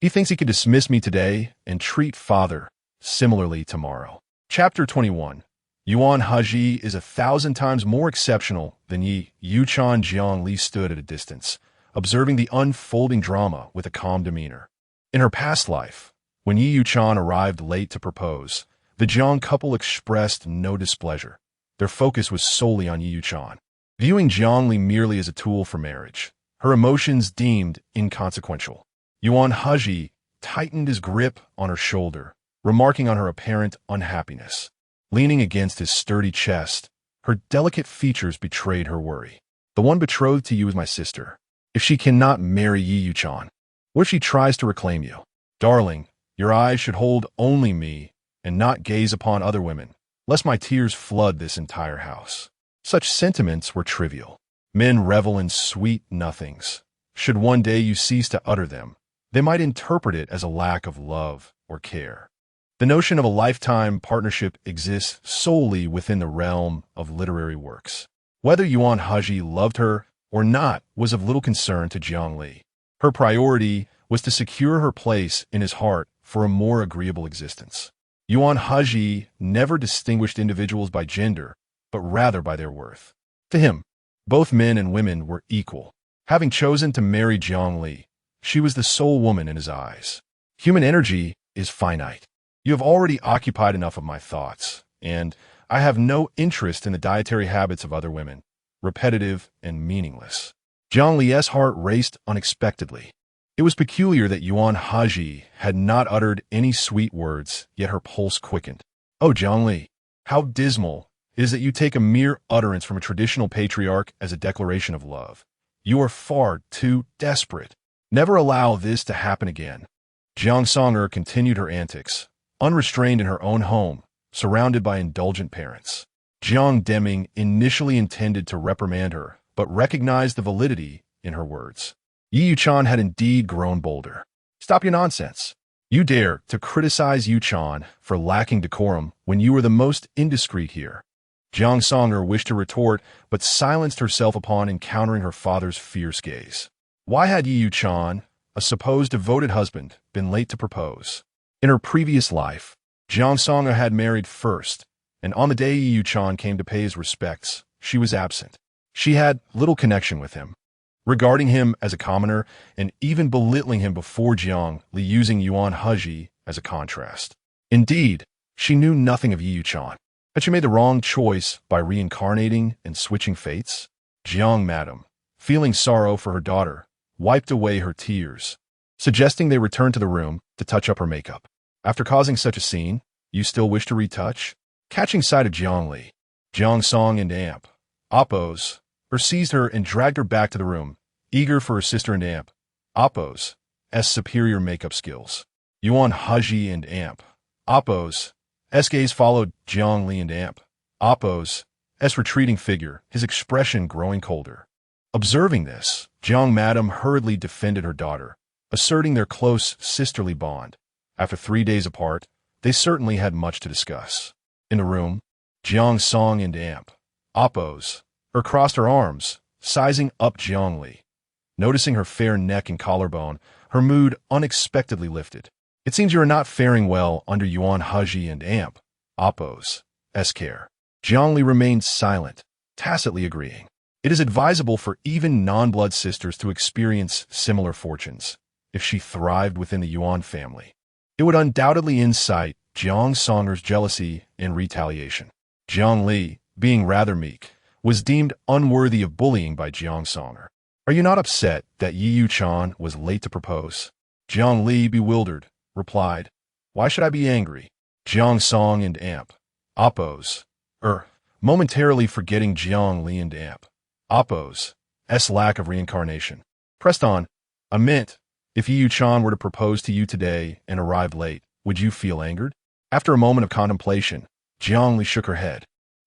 He thinks he can dismiss me today and treat father similarly tomorrow. Chapter 21. Yuan Hezhi is 1,000 times more exceptional than Yi Yuchan. Jiang Li stood at a distance, observing the unfolding drama with a calm demeanor. In her past life, when Yi Yuchan arrived late to propose, the Jiang couple expressed no displeasure. Their focus was solely on Yi Yuchan. Viewing Jiang Li merely as a tool for marriage, her emotions deemed inconsequential. Yuan Hezhi tightened his grip on her shoulder, remarking on her apparent unhappiness. Leaning against his sturdy chest, her delicate features betrayed her worry. The one betrothed to you is my sister. If she cannot marry Yi Yuchan, what if she tries to reclaim you? Darling, your eyes should hold only me and not gaze upon other women, lest my tears flood this entire house. Such sentiments were trivial. Men revel in sweet nothings. Should one day you cease to utter them, they might interpret it as a lack of love or care. The notion of a lifetime partnership exists solely within the realm of literary works. Whether Yuan Hezhi loved her or not was of little concern to Jiang Li. Her priority was to secure her place in his heart for a more agreeable existence. Yuan Hezhi never distinguished individuals by gender, but rather by their worth. To him, both men and women were equal. Having chosen to marry Jiang Li, she was the sole woman in his eyes. Human energy is finite. You have already occupied enough of my thoughts, and I have no interest in the dietary habits of other women, repetitive and meaningless. Jiang Li's heart raced unexpectedly. It was peculiar that Yuan Hezhi had not uttered any sweet words, yet her pulse quickened. Oh, Jiang Li, how dismal it is that you take a mere utterance from a traditional patriarch as a declaration of love. You are far too desperate. Never allow this to happen again. Jiang Song'er continued her antics, unrestrained in her own home, surrounded by indulgent parents. Jiang Deming initially intended to reprimand her, but recognized the validity in her words. Yi Yuchan had indeed grown bolder. Stop your nonsense. You dare to criticize Yuchan for lacking decorum when you were the most indiscreet here. Jiang Song'er wished to retort, but silenced herself upon encountering her father's fierce gaze. Why had Yi Yuchan, a supposed devoted husband, been late to propose? In her previous life, Jiang Song'er had married first, and on the day Yi Yuchan came to pay his respects, she was absent. She had little connection with him, regarding him as a commoner and even belittling him before Jiang Li, using Yuan Hezhi as a contrast. Indeed, she knew nothing of Yi Yuchan. Had she made the wrong choice by reincarnating and switching fates? Jiang Madam, feeling sorrow for her daughter, wiped away her tears, suggesting they return to the room to touch up her makeup. After causing such a scene, you still wish to retouch? Catching sight of Jiang Li, Jiang Song and Amp, Oppos, seized her and dragged her back to the room, eager for her sister and Amp, Oppos, superior makeup skills. Yuan Hezhi and Amp, Oppos, gaze followed Jiang Li and Amp, Oppos, retreating figure, his expression growing colder. Observing this, Jiang Madam hurriedly defended her daughter, asserting their close sisterly bond. After 3 days apart, they certainly had much to discuss. In the room, Jiang Song and Amp, Oppos, crossed her arms, sizing up Jiang Li. Noticing her fair neck and collarbone, her mood unexpectedly lifted. It seems you are not faring well under Yuan Hezhi and Amp, Oppos' care. Jiang Li remained silent, tacitly agreeing. It is advisable for even non-blood sisters to experience similar fortunes. If she thrived within the Yuan family, it would undoubtedly incite Jiang Song'er's jealousy and retaliation. Jiang Li, being rather meek, was deemed unworthy of bullying by Jiang Song'er. Are you not upset that Yi Yuchan was late to propose? Jiang Li, bewildered, replied, Why should I be angry? Jiang Song and Amp, Oppos, momentarily forgetting Jiang Li and Amp, Oppos' lack of reincarnation, pressed on, I meant, if Yi Yuchan were to propose to you today and arrive late, would you feel angered? After a moment of contemplation, Jiang Li shook her head.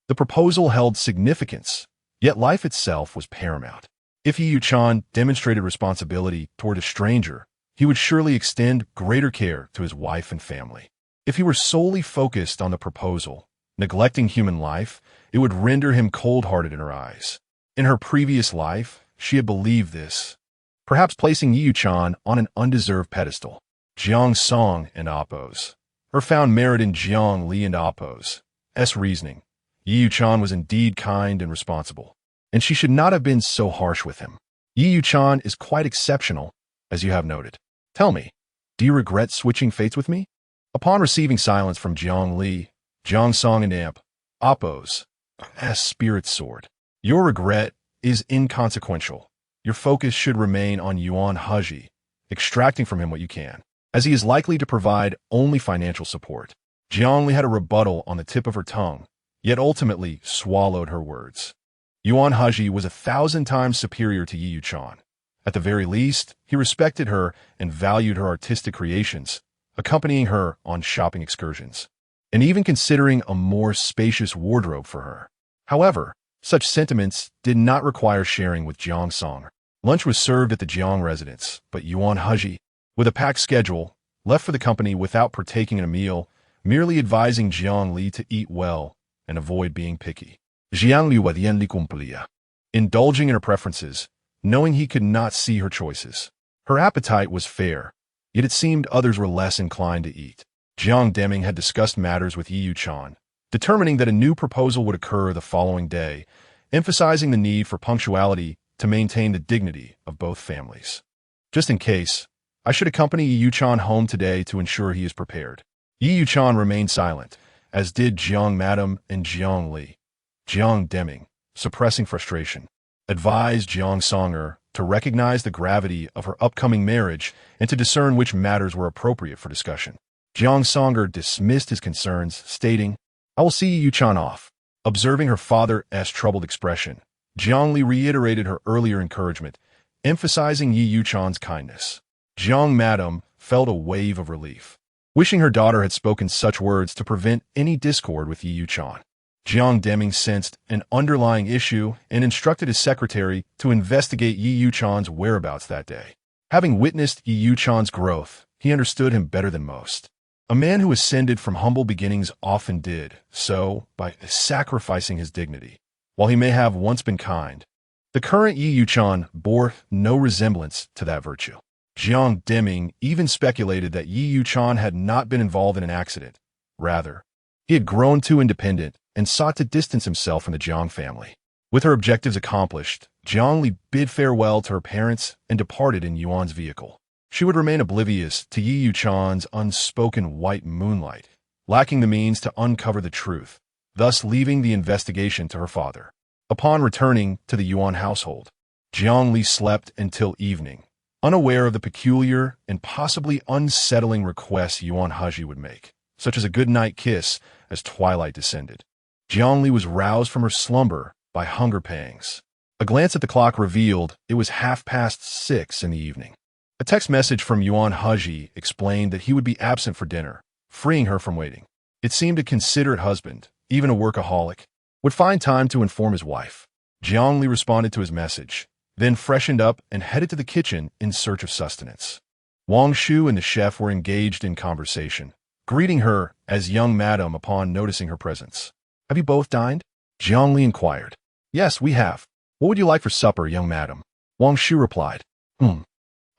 The proposal held significance, yet life itself was paramount. If Yi Yuchan demonstrated responsibility toward a stranger, he would surely extend greater care to his wife and family. If he were solely focused on the proposal, neglecting human life, it would render him cold-hearted in her eyes. In her previous life, she had believed this, perhaps placing Yi Yuchan on an undeserved pedestal. Jiang Song and Appo's. Her found merit in Jiang Li and Appo's reasoning. Yi Yuchan was indeed kind and responsible, and she should not have been so harsh with him. Yi Yuchan is quite exceptional, as you have noted. Tell me, do you regret switching fates with me? Upon receiving silence from Jiang Li, Jiang Song and Appo's spirit soared. Your regret is inconsequential. Your focus should remain on Yuan Hezhi, extracting from him what you can, as he is likely to provide only financial support. Jiang Li had a rebuttal on the tip of her tongue, yet ultimately swallowed her words. Yuan Hezhi was 1,000 times superior to Yi Yuchan. At the very least, he respected her and valued her artistic creations, accompanying her on shopping excursions, and even considering a more spacious wardrobe for her. However, such sentiments did not require sharing with Jiang Song. Lunch was served at the Jiang residence, but Yuan Hezhi, with a packed schedule, left for the company without partaking in a meal, merely advising Jiang Li to eat well and avoid being picky. Jiang Li wielding cumplía, indulging in her preferences, knowing he could not see her choices. Her appetite was fair, yet it seemed others were less inclined to eat. Jiang Deming had discussed matters with Yi Yuchan, determining that a new proposal would occur the following day, emphasizing the need for punctuality to maintain the dignity of both families. Just in case, I should accompany Yi Yuchan home today to ensure he is prepared. Yi Yuchan remained silent, as did Jiang Madam and Jiang Li. Jiang Deming, suppressing frustration, advised Jiang Songer to recognize the gravity of her upcoming marriage and to discern which matters were appropriate for discussion. Jiang Songer dismissed his concerns, stating, I will see Yi Yuchan off. Observing her father's troubled expression, Jiang Li reiterated her earlier encouragement, emphasizing Yi Yuchan's kindness. Jiang Madam felt a wave of relief, wishing her daughter had spoken such words to prevent any discord with Yi Yuchan. Jiang Deming sensed an underlying issue and instructed his secretary to investigate Yi Yuchan's whereabouts that day. Having witnessed Yi Yuchan's growth, he understood him better than most. A man who ascended from humble beginnings often did so by sacrificing his dignity. While he may have once been kind, the current Yi Yuchan bore no resemblance to that virtue. Jiang Deming even speculated that Yi Yuchan had not been involved in an accident. Rather, he had grown too independent and sought to distance himself from the Jiang family. With her objectives accomplished, Jiang Li bid farewell to her parents and departed in Yuan's vehicle. She would remain oblivious to Yi Yuchan's unspoken white moonlight, lacking the means to uncover the truth, thus leaving the investigation to her father. Upon returning to the Yuan household, Jiang Li slept until evening, unaware of the peculiar and possibly unsettling requests Yuan Hezhi would make, such as a good-night kiss as twilight descended. Jiang Li was roused from her slumber by hunger pangs. A glance at the clock revealed it was 6:30 in the evening. A text message from Yuan Hezhi explained that he would be absent for dinner, freeing her from waiting. It seemed a considerate husband, even a workaholic, would find time to inform his wife. Jiang Li responded to his message, then freshened up and headed to the kitchen in search of sustenance. Wang Shu and the chef were engaged in conversation, greeting her as young madam upon noticing her presence. Have you both dined? Jiang Li inquired. Yes, we have. What would you like for supper, young madam? Wang Shu replied.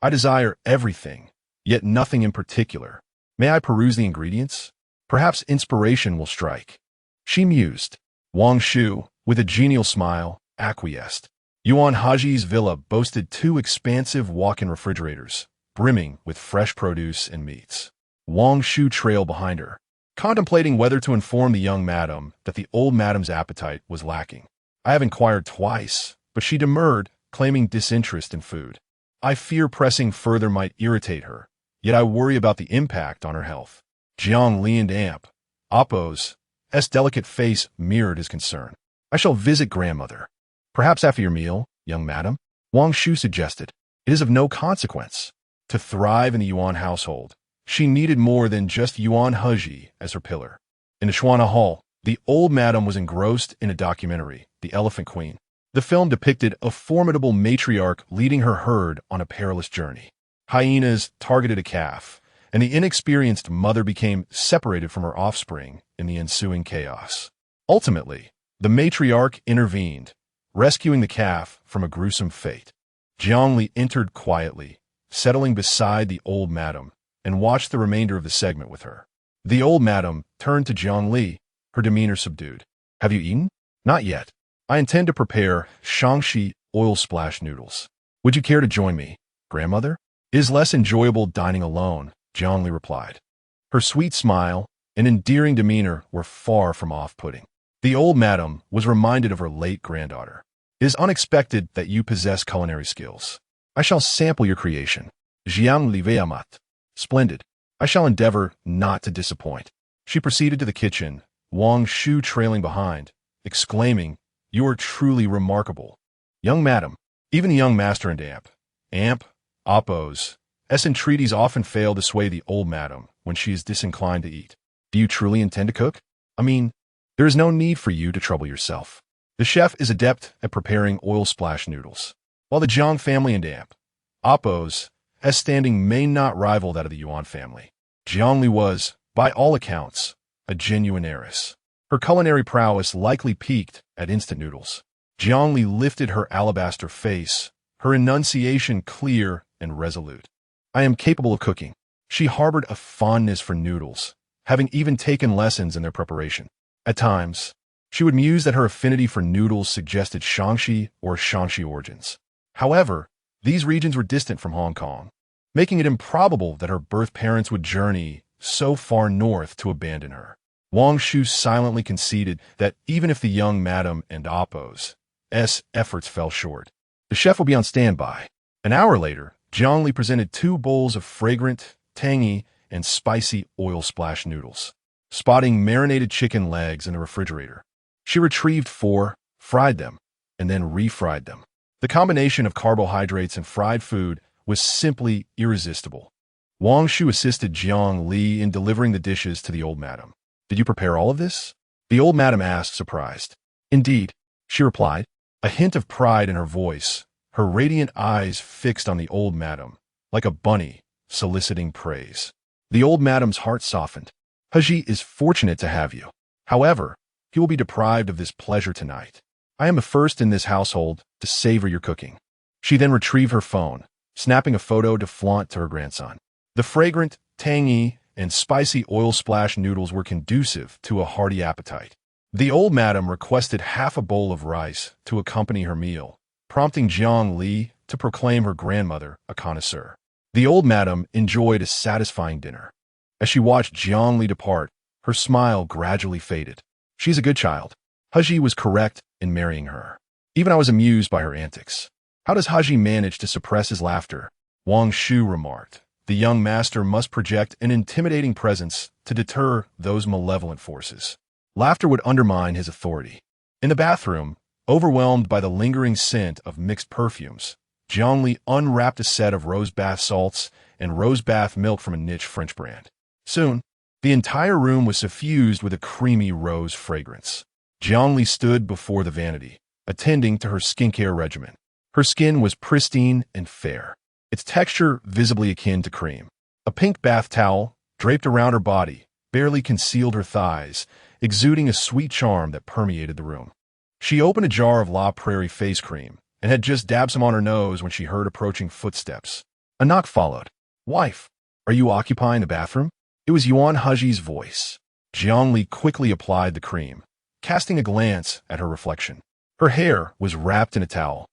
I desire everything, yet nothing in particular. May I peruse the ingredients? Perhaps inspiration will strike. She mused. Wang Shu, with a genial smile, acquiesced. Yuan Hezhi's villa boasted 2 expansive walk-in refrigerators, brimming with fresh produce and meats. Wang Shu trailed behind her, contemplating whether to inform the young madam that the old madam's appetite was lacking. I have inquired twice, but she demurred, claiming disinterest in food. I fear pressing further might irritate her, yet I worry about the impact on her health. Jiang Li and Appo's delicate face mirrored his concern. I shall visit grandmother. Perhaps after your meal, young madam, Wang Shu suggested. It is of no consequence. To thrive in the Yuan household, she needed more than just Yuan Hezhi as her pillar. In the Shuana Hall, the old madam was engrossed in a documentary, The Elephant Queen. The film depicted a formidable matriarch leading her herd on a perilous journey. Hyenas targeted a calf, and the inexperienced mother became separated from her offspring in the ensuing chaos. Ultimately, the matriarch intervened, rescuing the calf from a gruesome fate. Jiang Li entered quietly, settling beside the old madam, and watched the remainder of the segment with her. The old madam turned to Jiang Li, her demeanor subdued. "Have you eaten?" "Not yet. I intend to prepare Shangxi oil splash noodles. Would you care to join me, grandmother?" "It is less enjoyable dining alone," Jiang Li replied. Her sweet smile and endearing demeanor were far from off-putting. The old madam was reminded of her late granddaughter. "It is unexpected that you possess culinary skills. I shall sample your creation. Jiang Li ve'amat. Splendid. I shall endeavor not to disappoint." She proceeded to the kitchen, Wang Shu trailing behind, exclaiming, "You are truly remarkable, young madam." Even the young master and oppos, entreaties often fail to sway the old madam when she is disinclined to eat. "Do you truly intend to cook? I mean, there is no need for you to trouble yourself. The chef is adept at preparing oil splash noodles." While the Jiang family and oppos' standing may not rival that of the Yuan family, Jiang Li was, by all accounts, a genuine heiress. Her culinary prowess likely peaked at instant noodles. Jiang Li lifted her alabaster face, her enunciation clear and resolute. "I am capable of cooking." She harbored a fondness for noodles, having even taken lessons in their preparation. At times, she would muse that her affinity for noodles suggested Shangxi or Shanxi origins. However, these regions were distant from Hong Kong, making it improbable that her birth parents would journey so far north to abandon her. Wang Shu silently conceded that even if the young madam and oppos' efforts fell short, the chef would be on standby. An hour later, Jiang Li presented 2 bowls of fragrant, tangy, and spicy oil splash noodles. Spotting marinated chicken legs in the refrigerator, she retrieved 4, fried them, and then refried them. The combination of carbohydrates and fried food was simply irresistible. Wang Shu assisted Jiang Li in delivering the dishes to the old madam. "Did you prepare all of this?" the old madam asked, surprised. "Indeed," she replied, a hint of pride in her voice, her radiant eyes fixed on the old madam, like a bunny soliciting praise. The old madam's heart softened. "Hezhi is fortunate to have you. However, he will be deprived of this pleasure tonight. I am the first in this household to savor your cooking." She then retrieved her phone, snapping a photo to flaunt to her grandson. The fragrant, tangy, and spicy oil splash noodles were conducive to a hearty appetite. The old madam requested half a bowl of rice to accompany her meal, prompting Jiang Li to proclaim her grandmother a connoisseur. The old madam enjoyed a satisfying dinner. As she watched Jiang Li depart, her smile gradually faded. "She's a good child. Hezhi was correct in marrying her. Even I was amused by her antics." "How does Hezhi manage to suppress his laughter?" Wang Shu remarked. The young master must project an intimidating presence to deter those malevolent forces. Laughter would undermine his authority. In the bathroom, overwhelmed by the lingering scent of mixed perfumes, Jiang Li unwrapped a set of rose bath salts and rose bath milk from a niche French brand. Soon, the entire room was suffused with a creamy rose fragrance. Jiang Li stood before the vanity, attending to her skincare regimen. Her skin was pristine and fair, its texture visibly akin to cream. A pink bath towel, draped around her body, barely concealed her thighs, exuding a sweet charm that permeated the room. She opened a jar of La Prairie face cream and had just dabbed some on her nose when she heard approaching footsteps. A knock followed. "Wife, are you occupying the bathroom?" It was Yuan Hezhi's voice. Jiang Li quickly applied the cream, casting a glance at her reflection. Her hair was wrapped in a towel,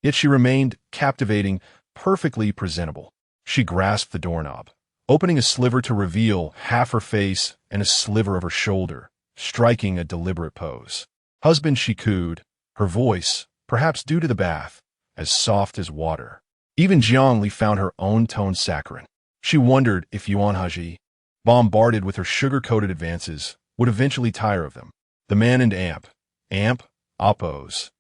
yet she remained captivating, perfectly presentable. She grasped the doorknob, opening a sliver to reveal half her face and a sliver of her shoulder, striking a deliberate pose. "Husband," she cooed, her voice, perhaps due to the bath, as soft as water. Even Jiang Li found her own tone saccharine. She wondered if Yuan Hezhi, bombarded with her sugar-coated advances, would eventually tire of them. The man and oppos'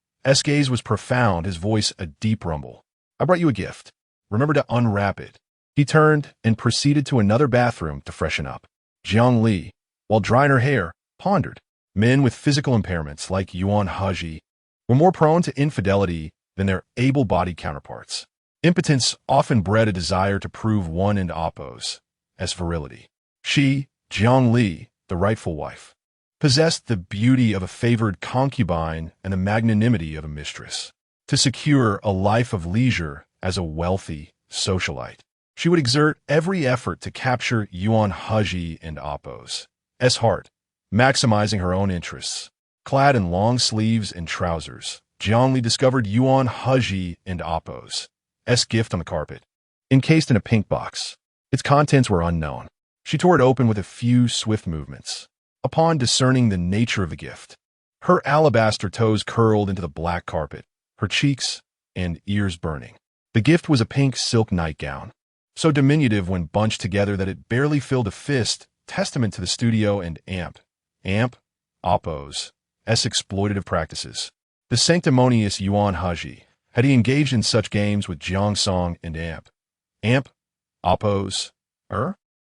gaze was profound, his voice a deep rumble. "I brought you a gift. Remember to unwrap it." He turned and proceeded to another bathroom to freshen up. Jiang Li, while drying her hair, pondered. Men with physical impairments like Yuan Hezhi were more prone to infidelity than their able-bodied counterparts. Impotence often bred a desire to prove one and oppose as virility. She, Jiang Li, the rightful wife, possessed the beauty of a favored concubine and the magnanimity of a mistress. To secure a life of leisure as a wealthy socialite, she would exert every effort to capture Yuan Hezhi and Oppo's heart, maximizing her own interests. Clad in long sleeves and trousers, Jiang Li discovered Yuan Hezhi and Oppo's gift on the carpet, encased in a pink box. Its contents were unknown. She tore it open with a few swift movements. Upon discerning the nature of the gift, her alabaster toes curled into the black carpet, her cheeks and ears burning. The gift was a pink silk nightgown, so diminutive when bunched together that it barely filled a fist, testament to the studio and Oppo's exploitative practices. The sanctimonious Yuan Hezhi, had he engaged in such games with Jiang Song and Oppo's?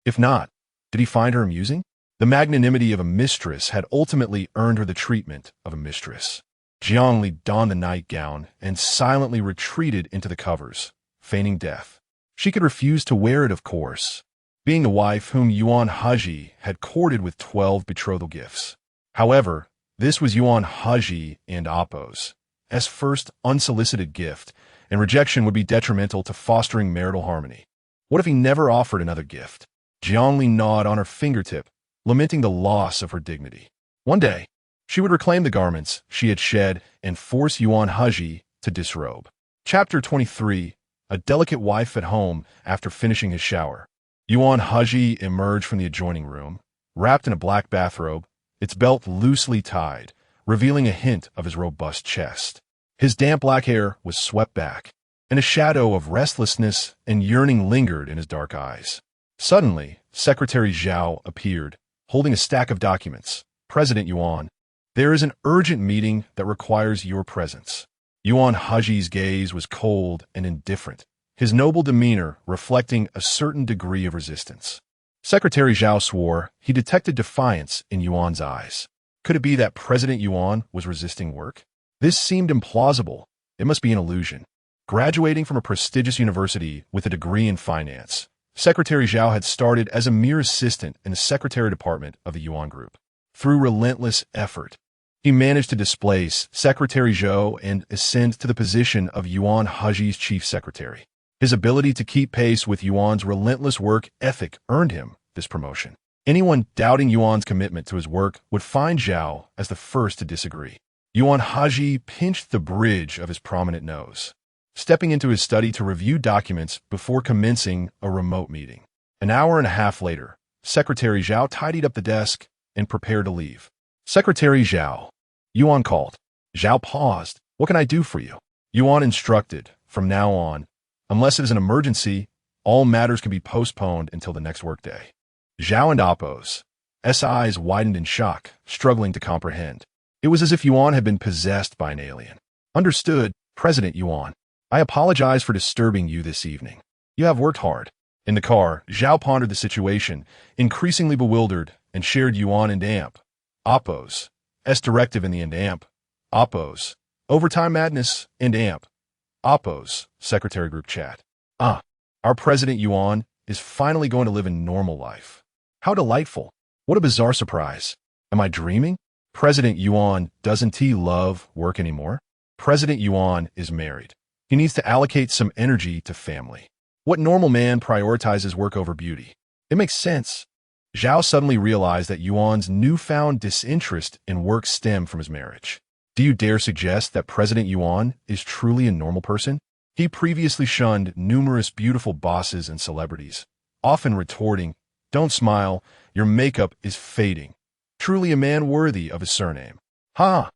If not, did he find her amusing? The magnanimity of a mistress had ultimately earned her the treatment of a mistress. Jiang Li donned the nightgown and silently retreated into the covers, feigning death. She could refuse to wear it, of course, being the wife whom Yuan Hezhi had courted with 12 betrothal gifts. However, this was Yuan Hezhi and Oppo's first unsolicited gift, and rejection would be detrimental to fostering marital harmony. What if he never offered another gift? Jiang Li gnawed on her fingertip, lamenting the loss of her dignity. One day, she would reclaim the garments she had shed and force Yuan Hezhi to disrobe. Chapter 23. A delicate wife at home after finishing his shower. Yuan Hezhi emerged from the adjoining room, wrapped in a black bathrobe, its belt loosely tied, revealing a hint of his robust chest. His damp black hair was swept back, and a shadow of restlessness and yearning lingered in his dark eyes. Suddenly, Secretary Zhao appeared, holding a stack of documents. President Yuan, there is an urgent meeting that requires your presence. Yuan Hezhi's gaze was cold and indifferent, his noble demeanor reflecting a certain degree of resistance. Secretary Zhao swore he detected defiance in Yuan's eyes. Could it be that President Yuan was resisting work? This seemed implausible. It must be an illusion. Graduating from a prestigious university with a degree in finance, Secretary Zhao had started as a mere assistant in the secretary department of the Yuan Group. Through relentless effort, he managed to displace Secretary Zhou and ascend to the position of Yuan Hezhi's chief secretary. His ability to keep pace with Yuan's relentless work ethic earned him this promotion. Anyone doubting Yuan's commitment to his work would find Zhao as the first to disagree. Yuan Hezhi pinched the bridge of his prominent nose, stepping into his study to review documents before commencing a remote meeting. An hour and a half later, Secretary Zhao tidied up the desk and prepared to leave. Secretary Zhao, Yuan called. Zhao paused. What can I do for you? Yuan instructed, from now on, unless it is an emergency, all matters can be postponed until the next workday. Zhao and Oppo's eyes widened in shock, struggling to comprehend. It was as if Yuan had been possessed by an alien. Understood, President Yuan. I apologize for disturbing you this evening. You have worked hard. In the car, Zhao pondered the situation, increasingly bewildered, and shared Yuan and Oppo's directive in the Oppo's overtime madness and Oppo's secretary group chat. Our President Yuan is finally going to live a normal life. How delightful. What a bizarre surprise. Am I dreaming? President Yuan, doesn't he love work anymore? President Yuan is married. He needs to allocate some energy to family. What normal man prioritizes work over beauty? It makes sense. Zhao suddenly realized that Yuan's newfound disinterest in work stemmed from his marriage. Do you dare suggest that President Yuan is truly a normal person? He previously shunned numerous beautiful bosses and celebrities, often retorting, "Don't smile, your makeup is fading." Truly a man worthy of his surname. I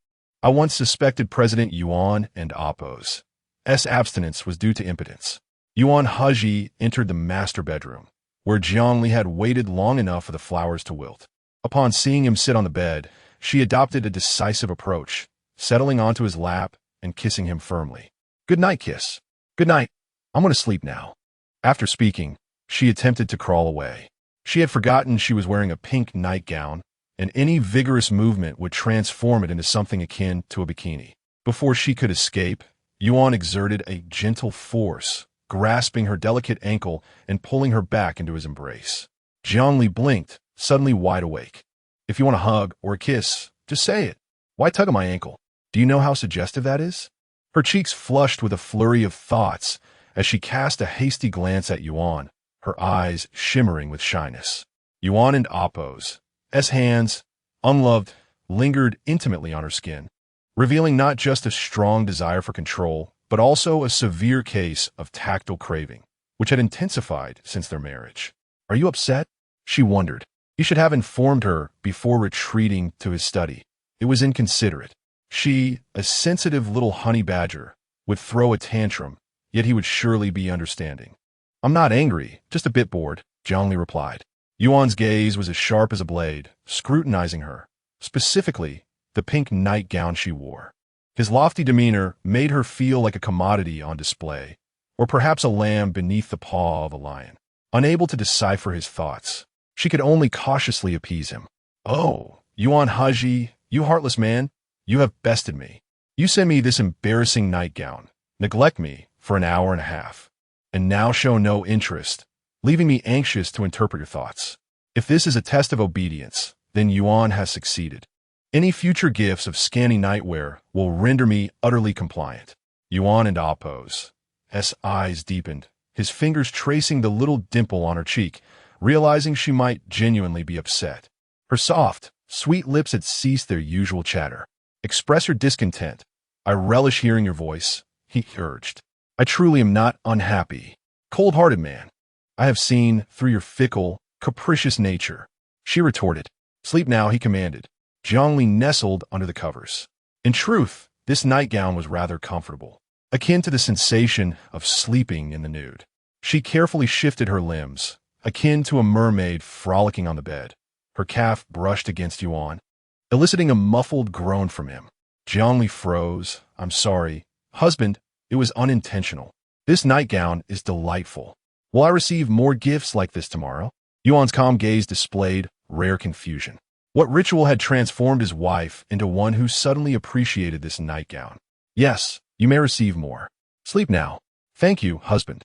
once suspected President Yuan and Oppo's abstinence was due to impotence. Yuan Hezhi entered the master bedroom, where Jiang Li had waited long enough for the flowers to wilt. Upon seeing him sit on the bed, she adopted a decisive approach, settling onto his lap and kissing him firmly. "Good night, kiss. Good night. I'm going to sleep now." After speaking, she attempted to crawl away. She had forgotten she was wearing a pink nightgown, and any vigorous movement would transform it into something akin to a bikini. Before she could escape, Yuan exerted a gentle force, grasping her delicate ankle and pulling her back into his embrace. Jiang Li blinked, suddenly wide awake. If you want a hug or a kiss, just say it. Why tug on my ankle? Do you know how suggestive that is? Her cheeks flushed with a flurry of thoughts as she cast a hasty glance at Yuan, her eyes shimmering with shyness. Yuan and Appo's hands, unloved, lingered intimately on her skin, revealing not just a strong desire for control, but also a severe case of tactile craving, which had intensified since their marriage. Are you upset? She wondered. He should have informed her before retreating to his study. It was inconsiderate. She, a sensitive little honey badger, would throw a tantrum, yet he would surely be understanding. I'm not angry, just a bit bored, Jiang Li replied. Yuan's gaze was as sharp as a blade, scrutinizing her, specifically the pink nightgown she wore. His lofty demeanor made her feel like a commodity on display, or perhaps a lamb beneath the paw of a lion. Unable to decipher his thoughts, she could only cautiously appease him. Oh, Yuan Hezhi, you heartless man, you have bested me. You send me this embarrassing nightgown, neglect me for an hour and a half, and now show no interest, leaving me anxious to interpret your thoughts. If this is a test of obedience, then Yuan has succeeded. Any future gifts of scanty nightwear will render me utterly compliant. Yuan and Appo's eyes deepened, his fingers tracing the little dimple on her cheek, realizing she might genuinely be upset. Her soft, sweet lips had ceased their usual chatter. Express your discontent. I relish hearing your voice, he urged. I truly am not unhappy. Cold-hearted man. I have seen through your fickle, capricious nature. She retorted. Sleep now, he commanded. Jiang Li nestled under the covers. In truth, this nightgown was rather comfortable, akin to the sensation of sleeping in the nude. She carefully shifted her limbs, akin to a mermaid frolicking on the bed. Her calf brushed against Yuan, eliciting a muffled groan from him. Jiang Li froze. I'm sorry, husband, it was unintentional. This nightgown is delightful. Will I receive more gifts like this tomorrow? Yuan's calm gaze displayed rare confusion. What ritual had transformed his wife into one who suddenly appreciated this nightgown? Yes, you may receive more. Sleep now. Thank you, husband.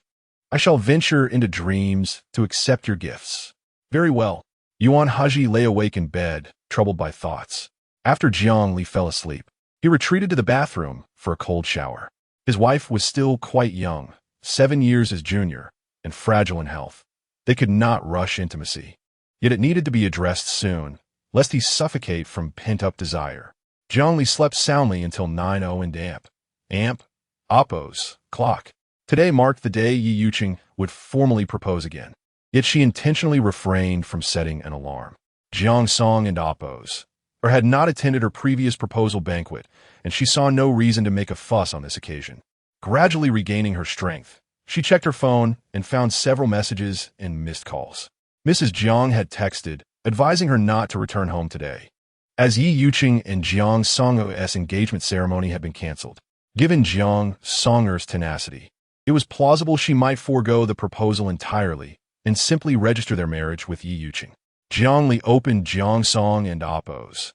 I shall venture into dreams to accept your gifts. Very well. Yuan Hezhi lay awake in bed, troubled by thoughts. After Jiang Li fell asleep, he retreated to the bathroom for a cold shower. His wife was still quite young, 7 years his junior, and fragile in health. They could not rush intimacy. Yet it needed to be addressed soon, lest he suffocate from pent-up desire. Jiang Li slept soundly until 9:00 and Appo's clock. Today marked the day Yi Yuqing would formally propose again. Yet she intentionally refrained from setting an alarm. Jiang Song and Appo's had not attended her previous proposal banquet, and she saw no reason to make a fuss on this occasion. Gradually regaining her strength, she checked her phone and found several messages and missed calls. Mrs. Jiang had texted, advising her not to return home today, as Yi Yuqing and Jiang Song's engagement ceremony had been canceled. Given Jiang Song's tenacity, it was plausible she might forego the proposal entirely and simply register their marriage with Yi Yuqing. Jiang Li opened Jiang Song and Appo's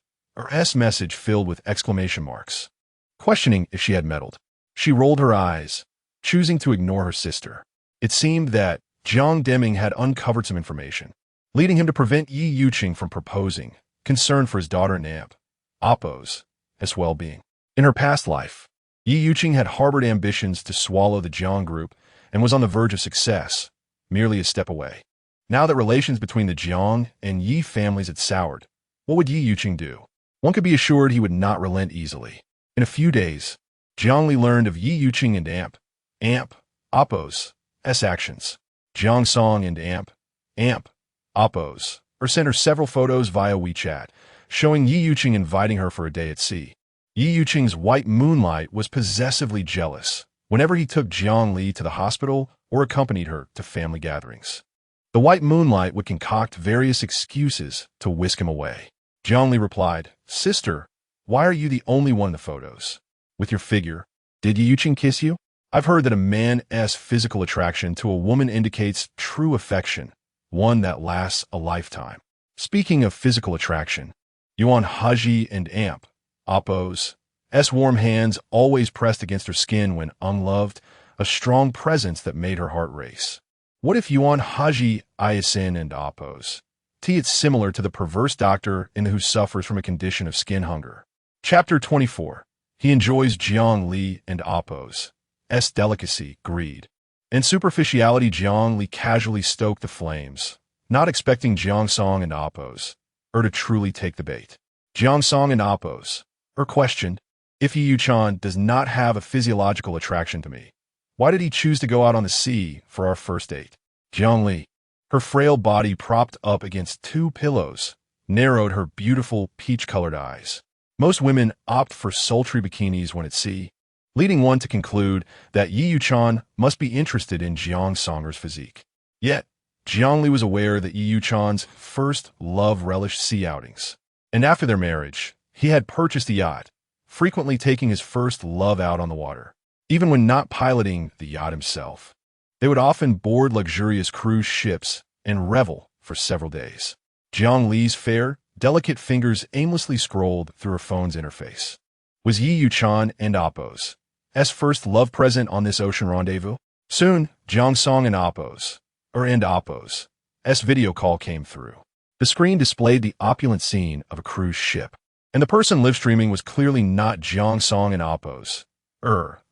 message filled with exclamation marks, questioning if she had meddled. She rolled her eyes, choosing to ignore her sister. It seemed that Jiang Deming had uncovered some information, leading him to prevent Yi Yuqing from proposing, concerned for his daughter and Appo's well-being. In her past life, Yi Yuqing had harbored ambitions to swallow the Jiang group and was on the verge of success, merely a step away. Now that relations between the Jiang and Yi families had soured, what would Yi Yuqing do? One could be assured he would not relent easily. In a few days, Jiang Li learned of Yi Yuqing and Appo's actions. Jiang Song and Appo's sent her several photos via WeChat, showing Yi Yuqing inviting her for a day at sea. Yi Yuqing's white moonlight was possessively jealous whenever he took Jiang Li to the hospital or accompanied her to family gatherings. The white moonlight would concoct various excuses to whisk him away. Jiang Li replied, Sister, why are you the only one in the photos? With your figure, did Yi Yuqing kiss you? I've heard that a man's physical attraction to a woman indicates true affection, one that lasts a lifetime. Speaking of physical attraction, Yuan Hezhi and Appo's warm hands always pressed against her skin when unloved, a strong presence that made her heart race. What if Yuan Hezhi Iasin and oppos? It's similar to the perverse doctor in who suffers from a condition of skin hunger. Chapter 24. He enjoys Jiang Li and oppos. Delicacy, greed, and superficiality. Jiang Li casually stoked the flames, not expecting Jiang Song and oppos to truly take the bait. Jiang Song and oppos questioned, if Yi Yuchan does not have a physiological attraction to me, why did he choose to go out on the sea for our first date? Jiang Li, her frail body propped up against two pillows, narrowed her beautiful peach-colored eyes. Most women opt for sultry bikinis when at sea, leading one to conclude that Yi Yuchan must be interested in Jiang Songer's physique. Yet, Jiang Li was aware that Yi Yuchan's first love relished sea outings, and after their marriage, he had purchased a yacht, frequently taking his first love out on the water. Even when not piloting the yacht himself, they would often board luxurious cruise ships and revel for several days. Jiang Li's fair, delicate fingers aimlessly scrolled through her phone's interface. Was Yi Yuchan and oppos' first love present on this ocean rendezvous? Soon, Jiang Song and oppos' video call came through. The screen displayed the opulent scene of a cruise ship, and the person live streaming was clearly not Jiang Song and oppos',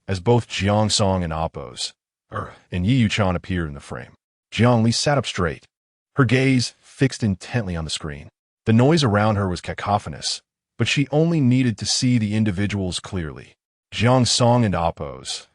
as both Jiang Song and oppos' and Yi Yuchan appeared in the frame. Jiang Li sat up straight, her gaze fixed intently on the screen. The noise around her was cacophonous, but she only needed to see the individuals clearly. Jiang Song and oppos'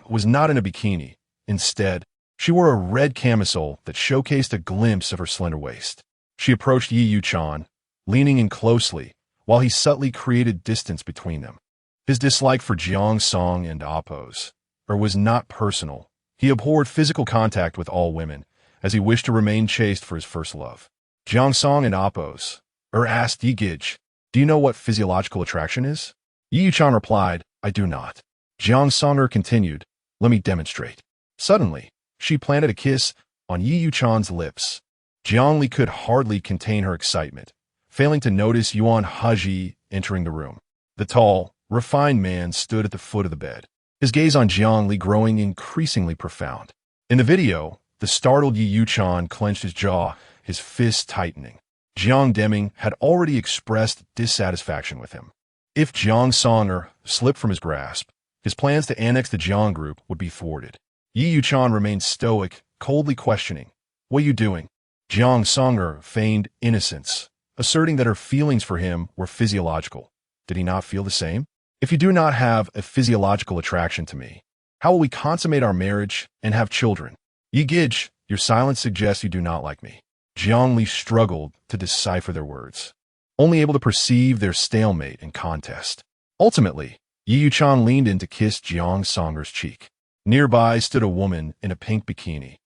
was not in a bikini. Instead, she wore a red camisole that showcased a glimpse of her slender waist. She approached Yi Yuchan, leaning in closely, while he subtly created distance between them. His dislike for Jiang Song and oppos' was not personal. He abhorred physical contact with all women, as he wished to remain chaste for his first love. Jiang Song and oppos' asked Yi Gij, do you know what physiological attraction is? Yi Yuchan replied, I do not. Jiang Songer continued, let me demonstrate. Suddenly, she planted a kiss on Yi Yuchan's lips. Jiang Li could hardly contain her excitement, failing to notice Yuan Hezhi entering the room. The tall, refined man stood at the foot of the bed, his gaze on Jiang Li growing increasingly profound. In the video, the startled Yi Yuchan clenched his jaw, his fists tightening. Jiang Deming had already expressed dissatisfaction with him. If Jiang Songer slipped from his grasp, his plans to annex the Jiang group would be thwarted. Yi Yuchan remained stoic, coldly questioning, what are you doing? Jiang Songer feigned innocence, asserting that her feelings for him were physiological. Did he not feel the same? If you do not have a physiological attraction to me, how will we consummate our marriage and have children? Yi Gij, your silence suggests you do not like me. Jiang Li struggled to decipher their words, only able to perceive their stalemate and contest. Ultimately, Yi Yuchan leaned in to kiss Jiang Songer's cheek. Nearby stood a woman in a pink bikini,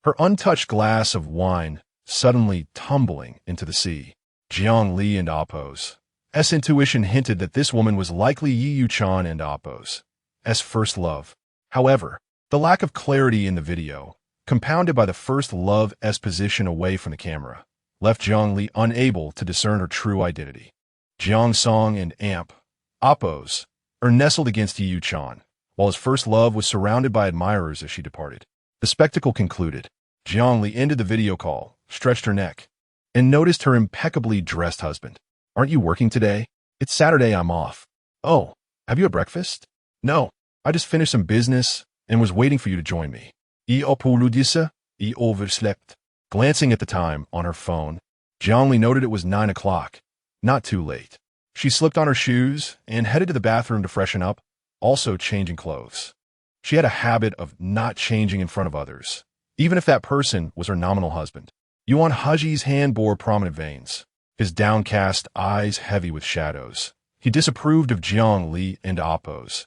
her untouched glass of wine suddenly tumbling into the sea. Jiang Li and oppos' intuition hinted that this woman was likely Yi Yuchan and oppos' first love. However, the lack of clarity in the video, compounded by the first love's position away from the camera, left Jiang Li unable to discern her true identity. Jiang Song and oppos' nestled against Yi Yuchan, while his first love was surrounded by admirers as she departed. The spectacle concluded. Jiang Li ended the video call, stretched her neck, and noticed her impeccably dressed husband. Aren't you working today? It's Saturday, I'm off. Oh, have you had breakfast? No, I just finished some business and was waiting for you to join me. I overslept. Glancing at the time on her phone, Jiang Li noted it was 9 o'clock. Not too late. She slipped on her shoes and headed to the bathroom to freshen up, also changing clothes. She had a habit of not changing in front of others, even if that person was her nominal husband. Yuan Hezhi's hand bore prominent veins, his downcast eyes heavy with shadows. He disapproved of Jiang Li and oppos'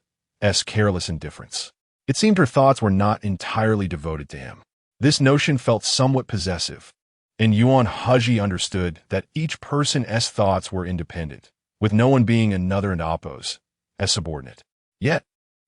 careless indifference. It seemed her thoughts were not entirely devoted to him. This notion felt somewhat possessive, and Yuan Hezhi understood that each person's thoughts were independent, with no one being another and oppos' subordinate. Yet,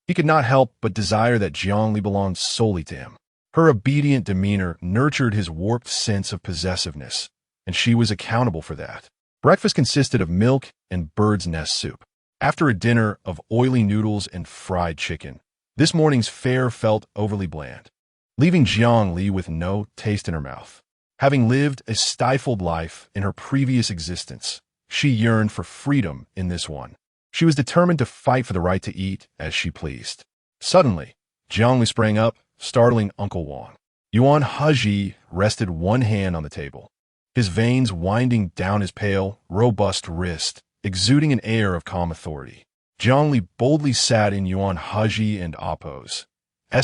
he could not help but desire that Jiang Li belonged solely to him. Her obedient demeanor nurtured his warped sense of possessiveness, and she was accountable for that. Breakfast consisted of milk and bird's nest soup. After a dinner of oily noodles and fried chicken, This morning's fare felt overly bland, leaving Jiang Li with no taste in her mouth. Having lived a stifled life in her previous existence, she yearned for freedom in this one. She was determined to fight for the right to eat as she pleased. Suddenly, Jiang Li sprang up, startling Uncle Wang. Yuan Hezhi rested one hand on the table, his veins winding down his pale, robust wrist, exuding an air of calm authority. Jiang Li boldly sat in Yuan Hezhi and Appo's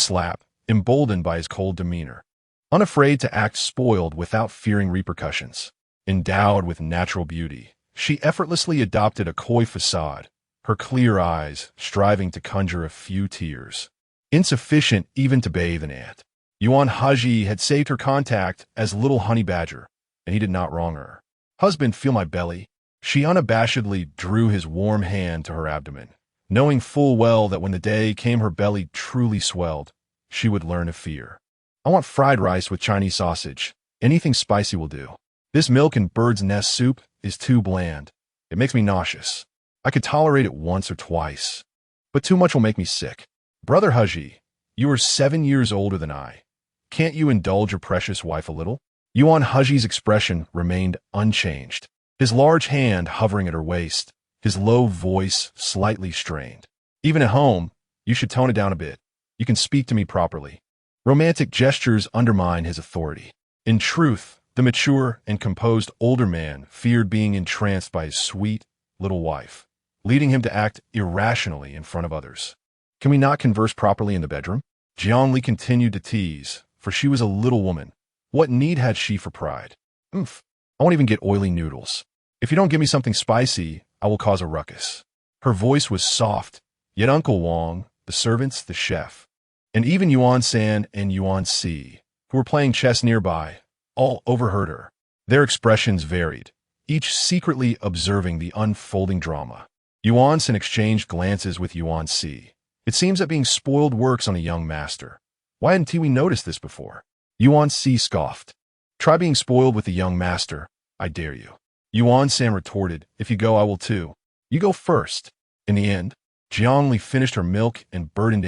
lap, emboldened by his cold demeanor, unafraid to act spoiled without fearing repercussions. Endowed with natural beauty, she effortlessly adopted a coy facade, her clear eyes striving to conjure a few tears, insufficient even to bathe an ant. Yuan Hezhi had saved her contact as little honey badger, and he did not wrong her. "Husband, feel my belly." She unabashedly drew his warm hand to her abdomen, knowing full well that when the day came her belly truly swelled, she would learn to fear. "I want fried rice with Chinese sausage. Anything spicy will do. This milk and bird's nest soup is too bland. It makes me nauseous. I could tolerate it once or twice, but too much will make me sick. Brother Hezhi, you are 7 years older than I. Can't you indulge your precious wife a little?" Yuan Hezhi's expression remained unchanged, his large hand hovering at her waist, his low voice slightly strained. "Even at home, you should tone it down a bit. You can speak to me properly." Romantic gestures undermine his authority. In truth, the mature and composed older man feared being entranced by his sweet little wife, leading him to act irrationally in front of others. "Can we not converse properly in the bedroom?" Jiang Li continued to tease, for she was a little woman. What need had she for pride? "Oomph, I won't even get oily noodles. If you don't give me something spicy, I will cause a ruckus." Her voice was soft, yet Uncle Wang, the servants, the chef, and even Yuan San and Yuan Si, who were playing chess nearby, all overheard her. Their expressions varied, each secretly observing the unfolding drama. Yuan San exchanged glances with Yuan Si. It seems that being spoiled works on a young master. Why hadn't we noticed this before? Yuan Si scoffed. "Try being spoiled with a young master, I dare you." Yuan San retorted, "If you go, I will too. You go first." In the end, Jiang Li finished her milk and burdened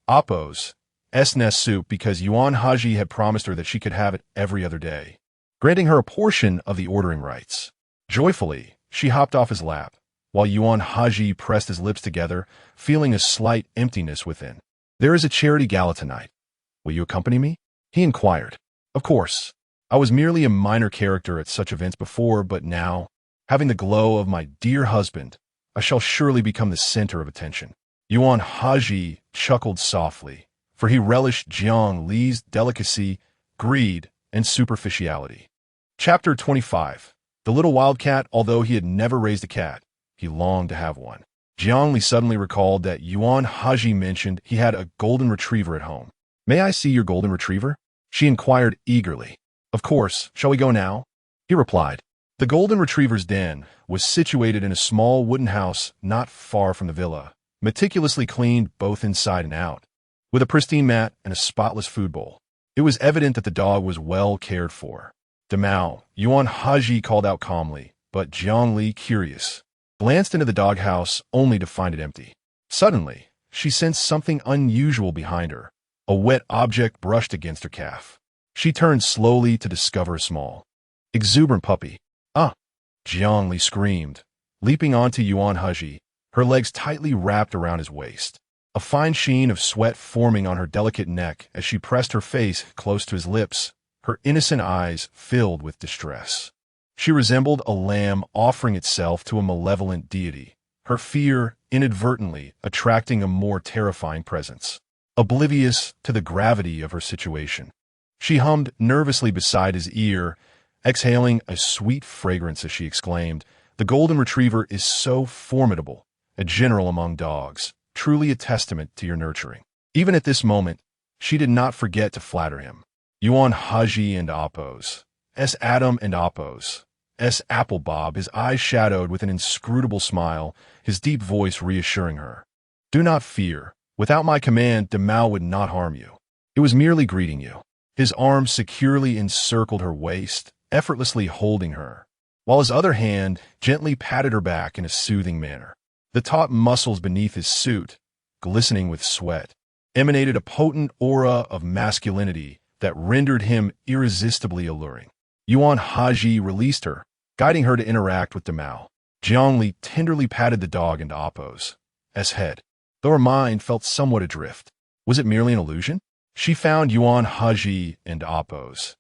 Appo's nest soup because Yuan Hezhi had promised her that she could have it every other day, granting her a portion of the ordering rights. Joyfully, she hopped off his lap, while Yuan Hezhi pressed his lips together, feeling a slight emptiness within. "There is a charity gala tonight. Will you accompany me?" he inquired. "Of course. I was merely a minor character at such events before, but now, having the glow of my dear husband, I shall surely become the center of attention." Yuan Hezhi chuckled softly, for he relished Jiang Li's delicacy, greed, and superficiality. Chapter 25. The little wildcat. Although he had never raised a cat, he longed to have one. Jiang Li suddenly recalled that Yuan Hezhi mentioned he had a golden retriever at home. "May I see your golden retriever?" she inquired eagerly. "Of course. Shall we go now?" he replied. The golden retriever's den was situated in a small wooden house not far from the villa, meticulously cleaned both inside and out, with a pristine mat and a spotless food bowl. It was evident that the dog was well cared for. "Demao," Yuan Hezhi called out calmly, but Jiang Li, curious, glanced into the doghouse only to find it empty. Suddenly, she sensed something unusual behind her. A wet object brushed against her calf. She turned slowly to discover a small, exuberant puppy. "Ah!" Jiang Li screamed, leaping onto Yuan Hezhi, her legs tightly wrapped around his waist, a fine sheen of sweat forming on her delicate neck as she pressed her face close to his lips, her innocent eyes filled with distress. She resembled a lamb offering itself to a malevolent deity, her fear inadvertently attracting a more terrifying presence. Oblivious to the gravity of her situation, she hummed nervously beside his ear, exhaling a sweet fragrance as she exclaimed, "The golden retriever is so formidable, a general among dogs, truly a testament to your nurturing." Even at this moment, she did not forget to flatter him. Yuan Hezhi and Appo's Adam and Appo's Apple Bob, his eyes shadowed with an inscrutable smile, his deep voice reassuring her. "Do not fear. Without my command, Demao would not harm you. It was merely greeting you." His arms securely encircled her waist, effortlessly holding her, while his other hand gently patted her back in a soothing manner. The taut muscles beneath his suit, glistening with sweat, emanated a potent aura of masculinity that rendered him irresistibly alluring. Yuan Hezhi released her, guiding her to interact with Demao. Jiang Li tenderly patted the dog into Appo's head, though her mind felt somewhat adrift. Was it merely an illusion? She found Yuan Hezhi and Appo's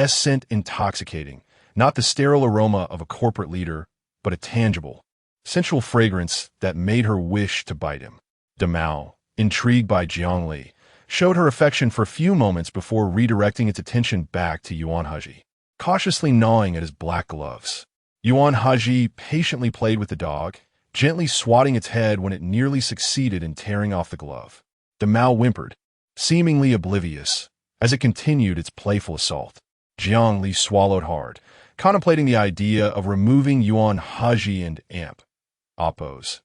scent intoxicating, not the sterile aroma of a corporate leader, but a tangible, sensual fragrance that made her wish to bite him. Demao, intrigued by Jiang Li, showed her affection for a few moments before redirecting its attention back to Yuan Hezhi, cautiously gnawing at his black gloves. Yuan Hezhi patiently played with the dog, gently swatting its head when it nearly succeeded in tearing off the glove. Demao whimpered, seemingly oblivious, as it continued its playful assault. Jiang Li swallowed hard, contemplating the idea of removing Yuan Hezhi and Appo's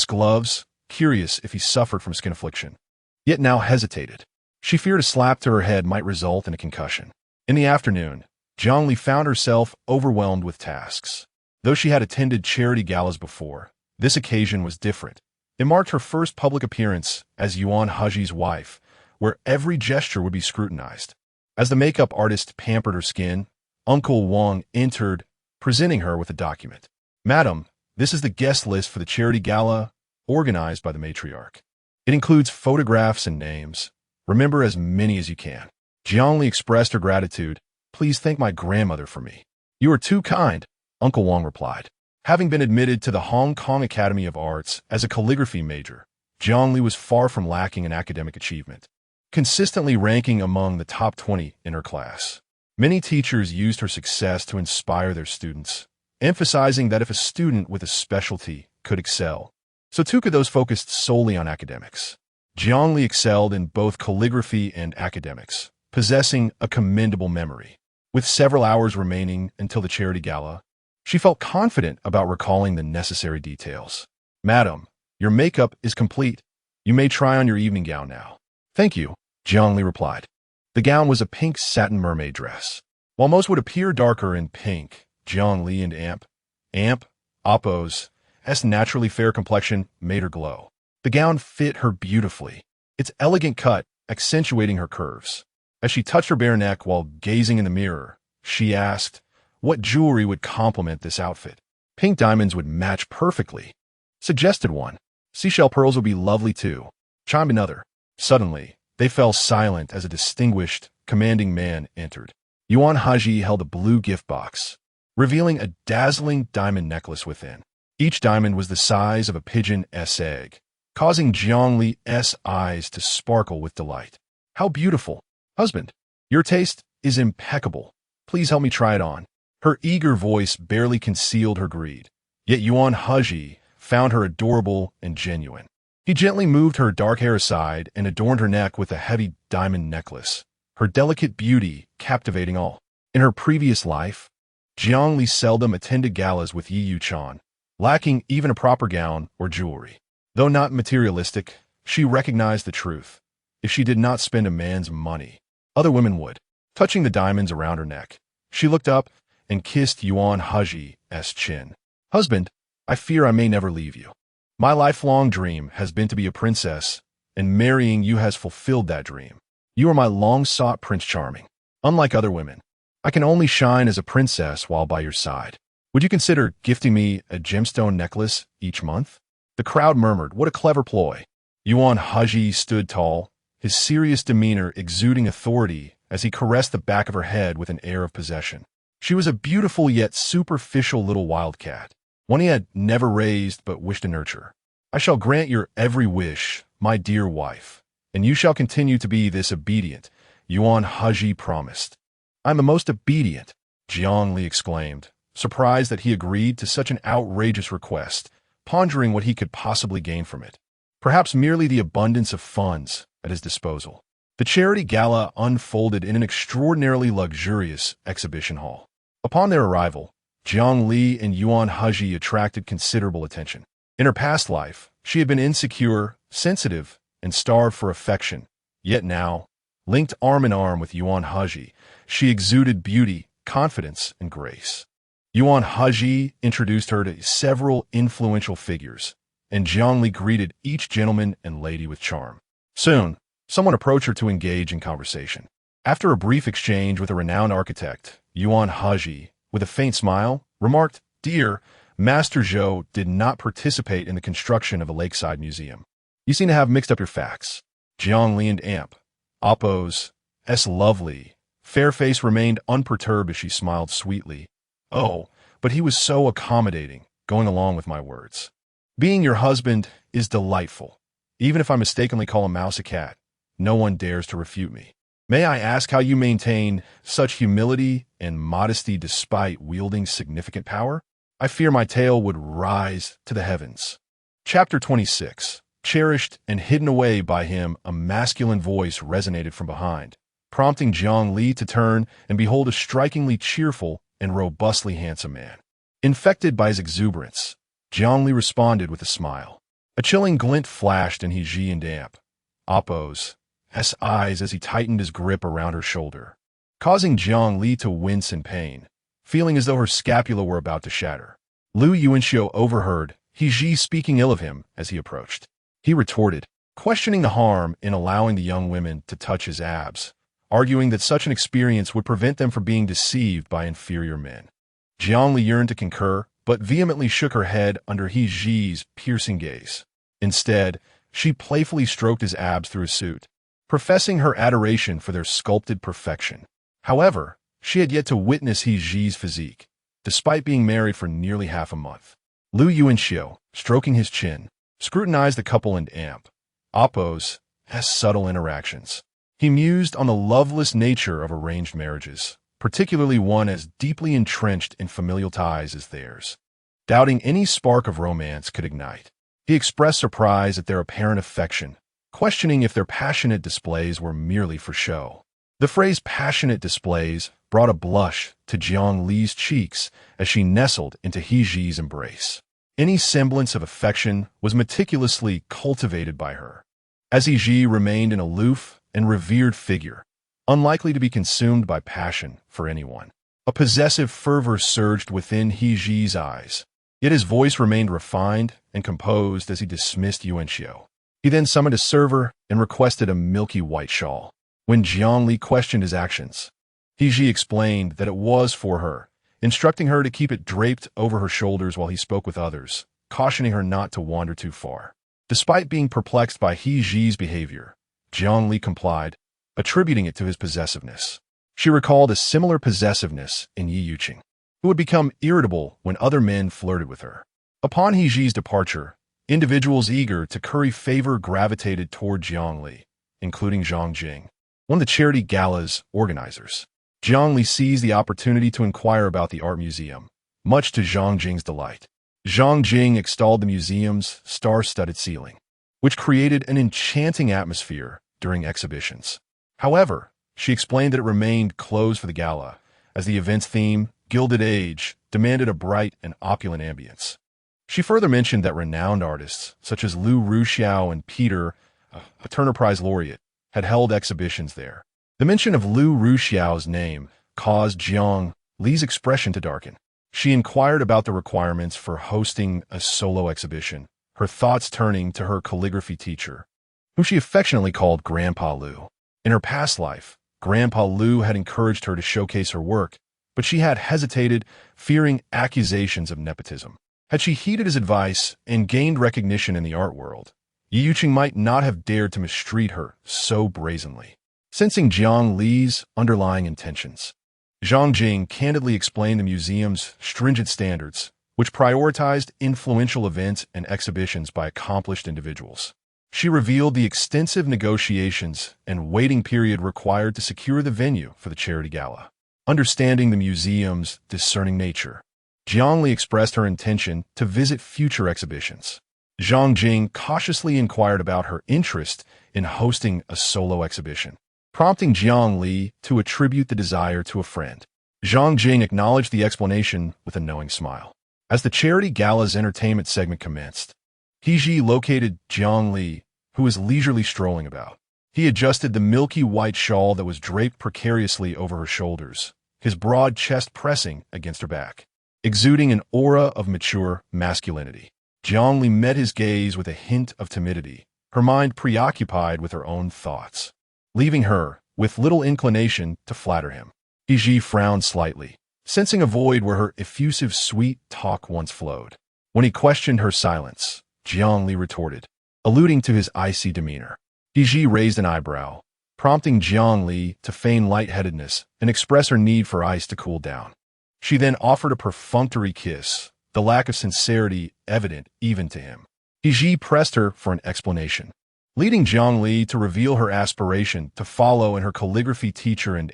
gloves, curious if he suffered from skin affliction. Yet now hesitated. She feared a slap to her head might result in a concussion. In the afternoon, Jiang Li found herself overwhelmed with tasks. Though she had attended charity galas before, this occasion was different. It marked her first public appearance as Yuan Hezhi's wife, where every gesture would be scrutinized. As the makeup artist pampered her skin, Uncle Wang entered, presenting her with a document. "Madam, this is the guest list for the charity gala organized by the matriarch. It includes photographs and names. Remember as many as you can." Jiang Li expressed her gratitude. "Please thank my grandmother for me." "You are too kind," Uncle Wang replied. Having been admitted to the Hong Kong Academy of Arts as a calligraphy major, Jiang Li was far from lacking in academic achievement, consistently ranking among the top 20 in her class. Many teachers used her success to inspire their students, emphasizing that if a student with a specialty could excel, so too could those focused solely on academics. Jiang Li excelled in both calligraphy and academics, possessing a commendable memory. With several hours remaining until the charity gala, she felt confident about recalling the necessary details. "Madam, your makeup is complete. You may try on your evening gown now." "Thank you," Jiang Li replied. The gown was a pink satin mermaid dress. While most would appear darker in pink, Jiang Li and Appo's naturally fair complexion made her glow. The gown fit her beautifully, its elegant cut accentuating her curves. As she touched her bare neck while gazing in the mirror, she asked, what jewelry would complement this outfit? "Pink diamonds would match perfectly," suggested one. "Seashell pearls would be lovely too," chimed another. Suddenly, they fell silent as a distinguished, commanding man entered. Yuan Hezhi held a blue gift box, revealing a dazzling diamond necklace within. Each diamond was the size of a pigeon's egg, causing Jiang Li's eyes to sparkle with delight. "How beautiful! Husband, your taste is impeccable. Please help me try it on." Her eager voice barely concealed her greed, yet Yuan Hezhi found her adorable and genuine. He gently moved her dark hair aside and adorned her neck with a heavy diamond necklace, her delicate beauty captivating all. In her previous life, Jiang Li seldom attended galas with Yi Yu-chan, lacking even a proper gown or jewelry. Though not materialistic, she recognized the truth. If she did not spend a man's money, other women would. Touching the diamonds around her neck, she looked up and kissed Yuan Hezhi's chin. "Husband, I fear I may never leave you. My lifelong dream has been to be a princess, and marrying you has fulfilled that dream. You are my long-sought Prince Charming. Unlike other women, I can only shine as a princess while by your side. Would you consider gifting me a gemstone necklace each month?" The crowd murmured, "What a clever ploy." Yuan Hezhi stood tall, his serious demeanor exuding authority as he caressed the back of her head with an air of possession. She was a beautiful yet superficial little wildcat, one he had never raised but wished to nurture. "I shall grant your every wish, my dear wife, and you shall continue to be this obedient," Yuan Hezhi promised. "I am the most obedient," Jiang Li exclaimed, surprised that he agreed to such an outrageous request, pondering what he could possibly gain from it. Perhaps merely the abundance of funds at his disposal. The charity gala unfolded in an extraordinarily luxurious exhibition hall. Upon their arrival, Jiang Li and Yuan Hezhi attracted considerable attention. In her past life, she had been insecure, sensitive, and starved for affection. Yet now, linked arm in arm with Yuan Hezhi, she exuded beauty, confidence, and grace. Yuan Hezhi introduced her to several influential figures, and Jiang Li greeted each gentleman and lady with charm. Soon, someone approached her to engage in conversation. After a brief exchange with a renowned architect, Yuan Hezhi, with a faint smile, remarked, "Dear, Master Zhou did not participate in the construction of a lakeside museum. You seem to have mixed up your facts." Jiang Li and Oppo's lovely, fair face remained unperturbed as she smiled sweetly. "Oh, but he was so accommodating, going along with my words. Being your husband is delightful. Even if I mistakenly call a mouse a cat, no one dares to refute me. May I ask how you maintain such humility and modesty despite wielding significant power? I fear my tale would rise to the heavens." Chapter 26. Cherished and hidden away by him, a masculine voice resonated from behind, prompting Jiang Li to turn and behold a strikingly cheerful and robustly handsome man. Infected by his exuberance, Jiang Li responded with a smile. A chilling glint flashed in Hezhi and Oppo's eyes as he tightened his grip around her shoulder, causing Jiang Li to wince in pain, feeling as though her scapula were about to shatter. Lu Yuanxiu overheard Hezhi speaking ill of him as he approached. He retorted, questioning the harm in allowing the young women to touch his abs, arguing that such an experience would prevent them from being deceived by inferior men. Jiang Li yearned to concur, but vehemently shook her head under Hezhi's piercing gaze. Instead, she playfully stroked his abs through his suit, professing her adoration for their sculpted perfection. However, she had yet to witness Hezhi's physique, despite being married for nearly half a month. Lu Yuanxiu, stroking his chin, scrutinized the couple and Oppo's subtle interactions. He mused on the loveless nature of arranged marriages, particularly one as deeply entrenched in familial ties as theirs. Doubting any spark of romance could ignite, he expressed surprise at their apparent affection, questioning if their passionate displays were merely for show. The phrase passionate displays brought a blush to Jiang Li's cheeks as she nestled into Hezhi's embrace. Any semblance of affection was meticulously cultivated by her, as Hezhi remained an aloof and revered figure, unlikely to be consumed by passion for anyone. A possessive fervor surged within Hezhi's eyes, yet his voice remained refined and composed as he dismissed Yuanxiu. He then summoned a server and requested a milky white shawl. When Jiang Li questioned his actions, Hezhi explained that it was for her, instructing her to keep it draped over her shoulders while he spoke with others, cautioning her not to wander too far. Despite being perplexed by Hezhi's behavior, Jiang Li complied, attributing it to his possessiveness. She recalled a similar possessiveness in Yi Yuqing, who would become irritable when other men flirted with her. Upon Hezhi's departure, individuals eager to curry favor gravitated toward Jiang Li, including Zhang Jing, one of the charity gala's organizers. Jiang Li seized the opportunity to inquire about the art museum, much to Zhang Jing's delight. Zhang Jing extolled the museum's star-studded ceiling, which created an enchanting atmosphere during exhibitions. However, she explained that it remained closed for the gala, as the event's theme, Gilded Age, demanded a bright and opulent ambience. She further mentioned that renowned artists, such as Lu Ruxiao and Peter, a Turner Prize laureate, had held exhibitions there. The mention of Lu Ruxiao's name caused Jiang Li's expression to darken. She inquired about the requirements for hosting a solo exhibition, her thoughts turning to her calligraphy teacher, whom she affectionately called Grandpa Lu. In her past life, Grandpa Lu had encouraged her to showcase her work, but she had hesitated, fearing accusations of nepotism. Had she heeded his advice and gained recognition in the art world, Yi Yuqing might not have dared to mistreat her so brazenly. Sensing Jiang Li's underlying intentions, Zhang Jing candidly explained the museum's stringent standards, which prioritized influential events and exhibitions by accomplished individuals. She revealed the extensive negotiations and waiting period required to secure the venue for the charity gala. Understanding the museum's discerning nature, Jiang Li expressed her intention to visit future exhibitions. Zhang Jing cautiously inquired about her interest in hosting a solo exhibition, prompting Jiang Li to attribute the desire to a friend. Zhang Jing acknowledged the explanation with a knowing smile. As the charity gala's entertainment segment commenced, Hezhi located Jiang Li, who was leisurely strolling about. He adjusted the milky white shawl that was draped precariously over her shoulders, his broad chest pressing against her back. Exuding an aura of mature masculinity, Jiang Li met his gaze with a hint of timidity, her mind preoccupied with her own thoughts, leaving her with little inclination to flatter him. Hezhi frowned slightly, sensing a void where her effusive, sweet talk once flowed. When he questioned her silence, Jiang Li retorted, alluding to his icy demeanor. Hezhi raised an eyebrow, prompting Jiang Li to feign lightheadedness and express her need for ice to cool down. She then offered a perfunctory kiss, the lack of sincerity evident even to him. Hezhi pressed her for an explanation, leading Jiang Li to reveal her aspiration to follow in her calligraphy teacher and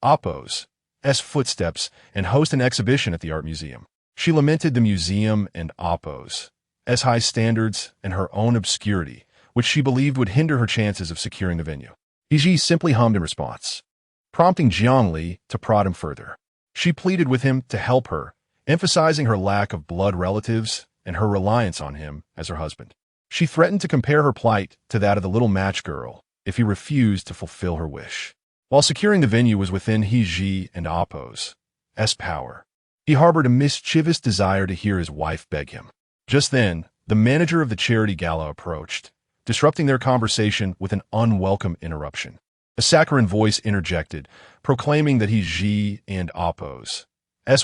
Appo's footsteps and host an exhibition at the art museum. She lamented the museum and Appo's high standards and her own obscurity, which she believed would hinder her chances of securing the venue. Hezhi simply hummed in response, prompting Jiang Li to prod him further. She pleaded with him to help her, emphasizing her lack of blood relatives and her reliance on him as her husband. She threatened to compare her plight to that of the little match girl if he refused to fulfill her wish. While securing the venue was within Hezhi and Appo's power, he harbored a mischievous desire to hear his wife beg him. Just then, the manager of the charity gala approached, disrupting their conversation with an unwelcome interruption. A saccharine voice interjected, proclaiming that Hezhi and Appo's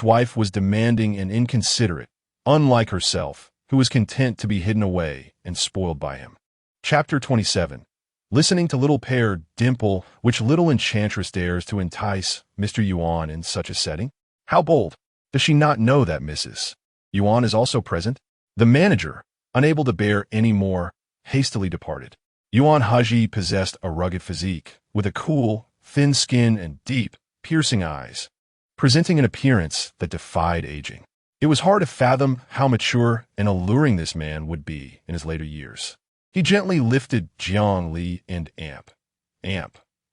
wife was demanding and inconsiderate, unlike herself, who was content to be hidden away and spoiled by him. Chapter 27. Listening to little pair dimple, which little enchantress dares to entice Mr. Yuan in such a setting? How bold! Does she not know that Mrs. Yuan is also present? The manager, unable to bear any more, hastily departed. Yuan Hezhi possessed a rugged physique, with a cool, thin skin and deep, piercing eyes, presenting an appearance that defied aging. It was hard to fathom how mature and alluring this man would be in his later years. He gently lifted Jiang Li and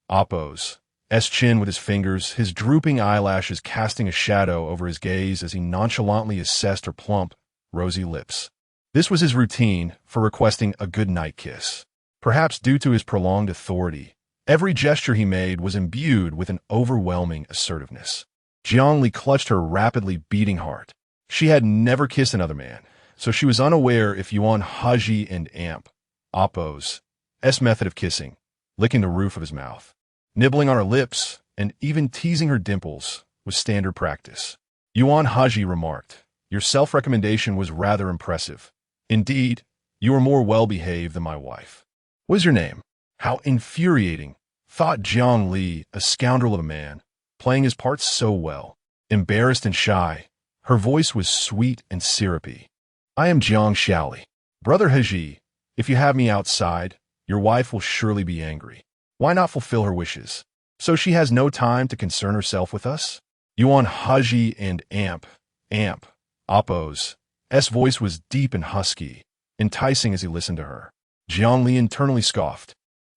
Appo's chin with his fingers, his drooping eyelashes casting a shadow over his gaze as he nonchalantly assessed her plump, rosy lips. This was his routine for requesting a good-night kiss. Perhaps due to his prolonged authority, every gesture he made was imbued with an overwhelming assertiveness. Jiang Li clutched her rapidly beating heart. She had never kissed another man, so she was unaware if Yuan Hezhi and Appo's method of kissing, licking the roof of his mouth, nibbling on her lips, and even teasing her dimples, was standard practice. Yuan Hezhi remarked, "Your self-recommendation was rather impressive. Indeed, you are more well-behaved than my wife. What is your name?" How infuriating, thought Jiang Li, a scoundrel of a man, playing his part so well. Embarrassed and shy, her voice was sweet and syrupy. "I am Jiang Li. Brother Hezhi, if you have me outside, your wife will surely be angry. Why not fulfill her wishes? So she has no time to concern herself with us?" Yuan Hezhi and Appo's voice was deep and husky, enticing as he listened to her. Jiang Li internally scoffed.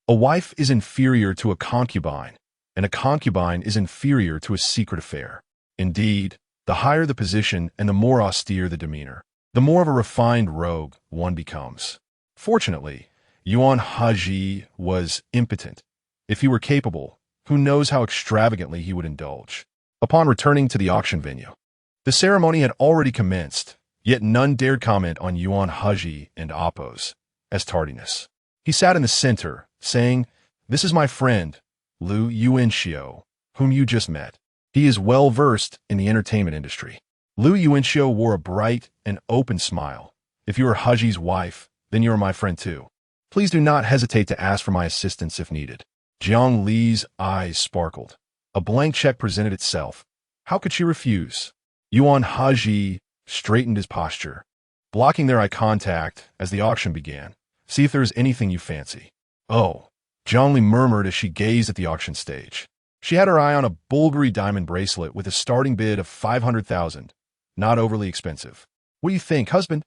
A wife is inferior to a concubine, and a concubine is inferior to a secret affair. Indeed, the higher the position and the more austere the demeanor, the more of a refined rogue one becomes. Fortunately, Yuan Hezhi was impotent. If he were capable, who knows how extravagantly he would indulge. Upon returning to the auction venue, the ceremony had already commenced, yet none dared comment on Yuan Hezhi and Appo's tardiness. He sat in the center, saying, "This is my friend, Lu Yuanxiu, whom you just met. He is well versed in the entertainment industry." Lu Yuanxiu wore a bright and open smile. "If you are Hezhi's wife, then you are my friend too. Please do not hesitate to ask for my assistance if needed." Jiang Li's eyes sparkled. A blank check presented itself. How could she refuse? Yuan Hezhi straightened his posture, blocking their eye contact as the auction began. "See if there is anything you fancy." "Oh," Jiang Li murmured as she gazed at the auction stage. She had her eye on a Bulgari diamond bracelet with a starting bid of 500,000, not overly expensive. "What do you think, husband?"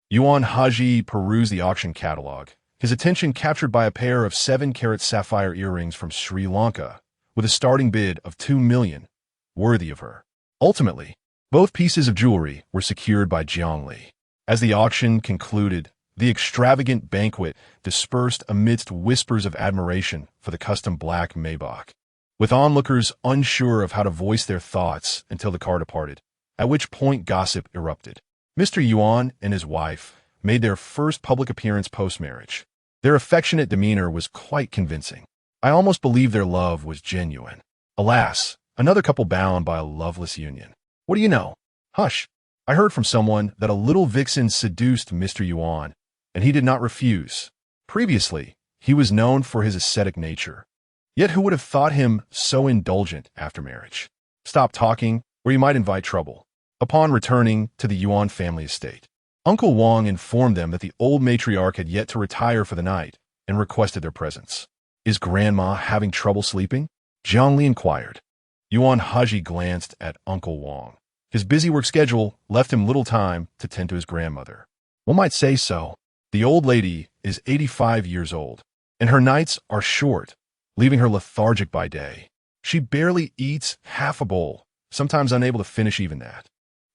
Yuan Hezhi perused the auction catalog, his attention captured by a pair of 7-carat sapphire earrings from Sri Lanka, with a starting bid of 2 million, worthy of her. Ultimately, both pieces of jewelry were secured by Jiang Li. As the auction concluded, the extravagant banquet dispersed amidst whispers of admiration for the custom black Maybach, with onlookers unsure of how to voice their thoughts until the car departed, at which point gossip erupted. Mr. Yuan and his wife made their first public appearance post-marriage. Their affectionate demeanor was quite convincing. I almost believed their love was genuine. Alas, another couple bound by a loveless union. What do you know? Hush. I heard from someone that a little vixen seduced Mr. Yuan, and he did not refuse. Previously, he was known for his ascetic nature. Yet who would have thought him so indulgent after marriage? Stop talking, or you might invite trouble. Upon returning to the Yuan family estate, Uncle Wang informed them that the old matriarch had yet to retire for the night and requested their presence. Is Grandma having trouble sleeping? Jiang Li inquired. Yuan Hezhi glanced at Uncle Wang. His busy work schedule left him little time to tend to his grandmother. One might say so. The old lady is 85 years old, and her nights are short, leaving her lethargic by day. She barely eats half a bowl, sometimes unable to finish even that.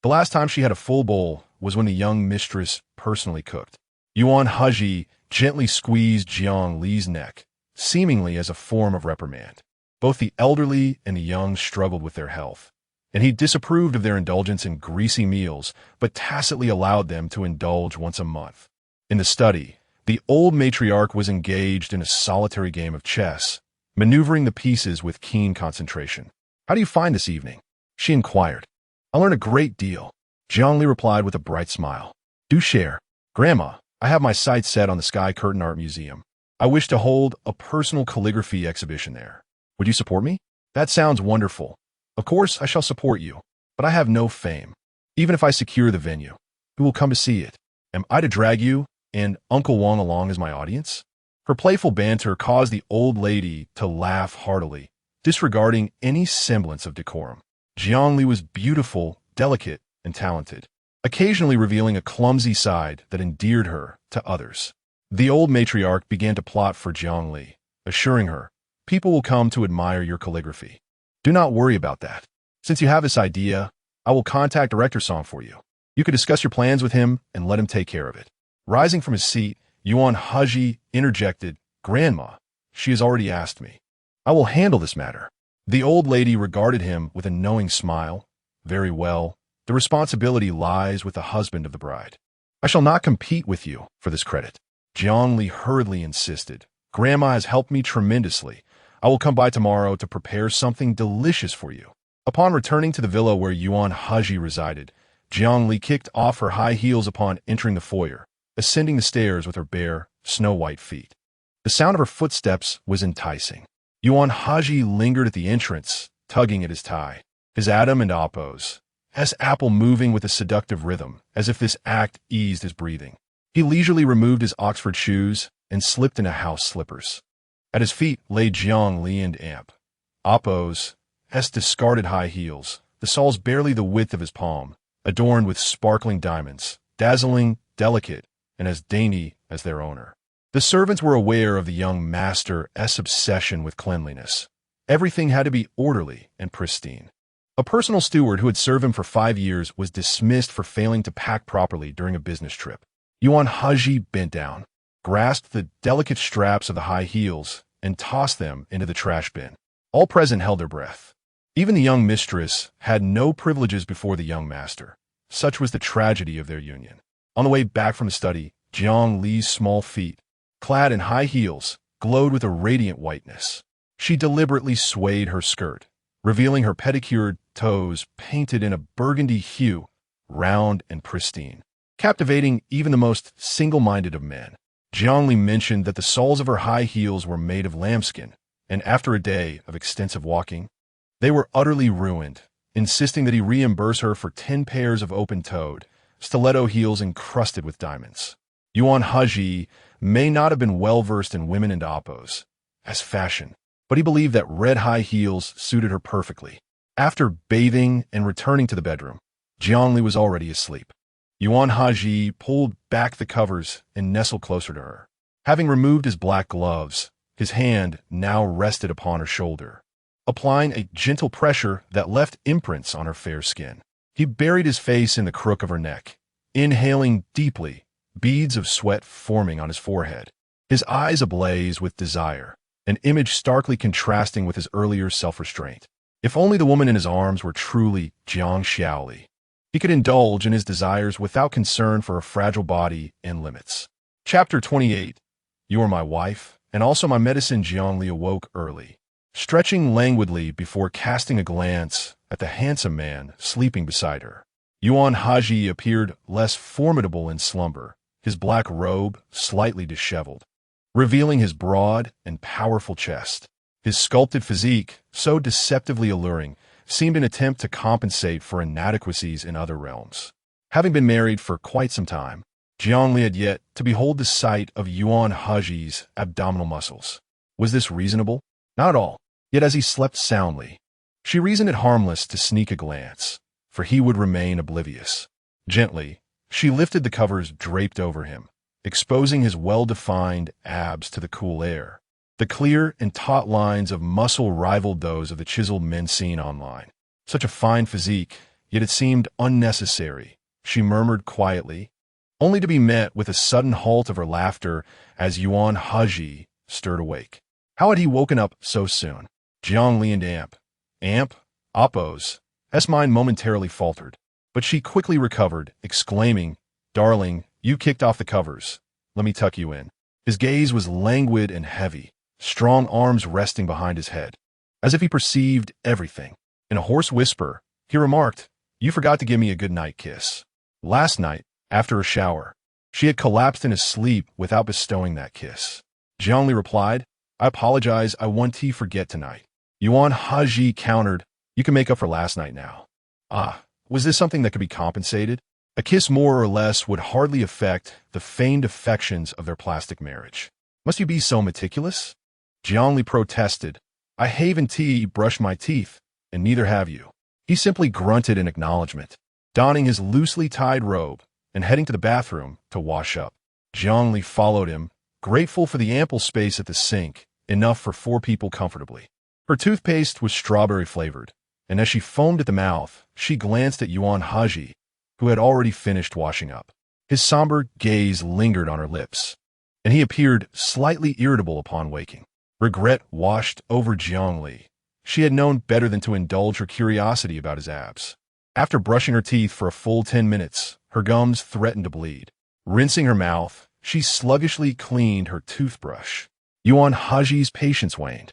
The last time she had a full bowl was when the young mistress personally cooked. Yuan Hezhi gently squeezed Jiang Li's neck, seemingly as a form of reprimand. Both the elderly and the young struggled with their health, and he disapproved of their indulgence in greasy meals, but tacitly allowed them to indulge once a month. In the study, the old matriarch was engaged in a solitary game of chess, maneuvering the pieces with keen concentration. How do you find this evening? She inquired. I learned a great deal. Jiang Li replied with a bright smile. Do share. Grandma, I have my sights set on the Sky Curtain Art Museum. I wish to hold a personal calligraphy exhibition there. Would you support me? That sounds wonderful. Of course, I shall support you, but I have no fame. Even if I secure the venue, who will come to see it? Am I to drag you and Uncle Wang along as my audience? Her playful banter caused the old lady to laugh heartily, disregarding any semblance of decorum. Jiang Li was beautiful, delicate, and talented, occasionally revealing a clumsy side that endeared her to others. The old matriarch began to plot for Jiang Li, assuring her, people will come to admire your calligraphy. Do not worry about that. Since you have this idea, I will contact Director Song for you. You could discuss your plans with him and let him take care of it. Rising from his seat, Yuan Hezhi interjected, Grandma, she has already asked me. I will handle this matter. The old lady regarded him with a knowing smile. Very well. The responsibility lies with the husband of the bride. I shall not compete with you for this credit. Jiang Li hurriedly insisted. Grandma has helped me tremendously. I will come by tomorrow to prepare something delicious for you. Upon returning to the villa where Yuan Hezhi resided, Jiang Li kicked off her high heels upon entering the foyer, ascending the stairs with her bare, snow-white feet. The sound of her footsteps was enticing. Yuan Hezhi lingered at the entrance, tugging at his tie, his atom and oppos, his apple moving with a seductive rhythm, as if this act eased his breathing. He leisurely removed his Oxford shoes and slipped into house slippers. At his feet lay Jiang Li and Amp. Oppos, his discarded high heels, the soles barely the width of his palm, adorned with sparkling diamonds, dazzling, delicate, and as dainty as their owner. The servants were aware of the young master's obsession with cleanliness. Everything had to be orderly and pristine. A personal steward who had served him for 5 years was dismissed for failing to pack properly during a business trip. Yuan Hezhi bent down, grasped the delicate straps of the high heels, and tossed them into the trash bin. All present held their breath. Even the young mistress had no privileges before the young master. Such was the tragedy of their union. On the way back from the study, Jiang Li's small feet, clad in high heels, glowed with a radiant whiteness. She deliberately swayed her skirt, revealing her pedicured toes painted in a burgundy hue, round and pristine, captivating even the most single-minded of men. Jiang Li mentioned that the soles of her high heels were made of lambskin, and after a day of extensive walking, they were utterly ruined, insisting that he reimburse her for 10 pairs of open-toed, stiletto heels encrusted with diamonds. Yuan Hezhi may not have been well-versed in women and oppos, as fashion, but he believed that red high heels suited her perfectly. After bathing and returning to the bedroom, Jiang Li was already asleep. Yuan Hezhi pulled back the covers and nestled closer to her. Having removed his black gloves, his hand now rested upon her shoulder, applying a gentle pressure that left imprints on her fair skin. He buried his face in the crook of her neck, inhaling deeply, beads of sweat forming on his forehead, his eyes ablaze with desire, an image starkly contrasting with his earlier self-restraint. If only the woman in his arms were truly Jiang Li, he could indulge in his desires without concern for a fragile body and limits. Chapter 28. You are my wife, and also my medicine. Jiang Li awoke early, stretching languidly before casting a glance at the handsome man sleeping beside her. Yuan Hezhi appeared less formidable in slumber, his black robe slightly disheveled, revealing his broad and powerful chest. His sculpted physique, so deceptively alluring, seemed an attempt to compensate for inadequacies in other realms. Having been married for quite some time, Jiang Li had yet to behold the sight of Yuan Hezhi's abdominal muscles. Was this reasonable? Not at all. Yet as he slept soundly, she reasoned it harmless to sneak a glance, for he would remain oblivious. Gently, she lifted the covers draped over him, exposing his well-defined abs to the cool air. The clear and taut lines of muscle rivaled those of the chiseled men seen online. Such a fine physique, yet it seemed unnecessary, she murmured quietly, only to be met with a sudden halt of her laughter as Yuan Hezhi stirred awake. How had he woken up so soon? Jiang Li and Oppos. S mind momentarily faltered, but she quickly recovered, exclaiming, "Darling, you kicked off the covers. Let me tuck you in." His gaze was languid and heavy, strong arms resting behind his head, as if he perceived everything. In a hoarse whisper, he remarked, "You forgot to give me a good night kiss." Last night, after a shower, she had collapsed in his sleep without bestowing that kiss. Jiang Li replied, "I apologize, I won't forget tonight." Yuan Hezhi countered, "You can make up for last night now." Ah, was this something that could be compensated? A kiss more or less would hardly affect the feigned affections of their plastic marriage. Must you be so meticulous? Jiang Li protested, "I haven't brushed my teeth, and neither have you." He simply grunted in acknowledgement, donning his loosely tied robe and heading to the bathroom to wash up. Jiang Li followed him, grateful for the ample space at the sink, enough for 4 people comfortably. Her toothpaste was strawberry-flavored, and as she foamed at the mouth, she glanced at Yuan Hezhi, who had already finished washing up. His somber gaze lingered on her lips, and he appeared slightly irritable upon waking. Regret washed over Jiang Li. She had known better than to indulge her curiosity about his abs. After brushing her teeth for a full 10 minutes, her gums threatened to bleed. Rinsing her mouth, she sluggishly cleaned her toothbrush. Yuan Hezhi's patience waned,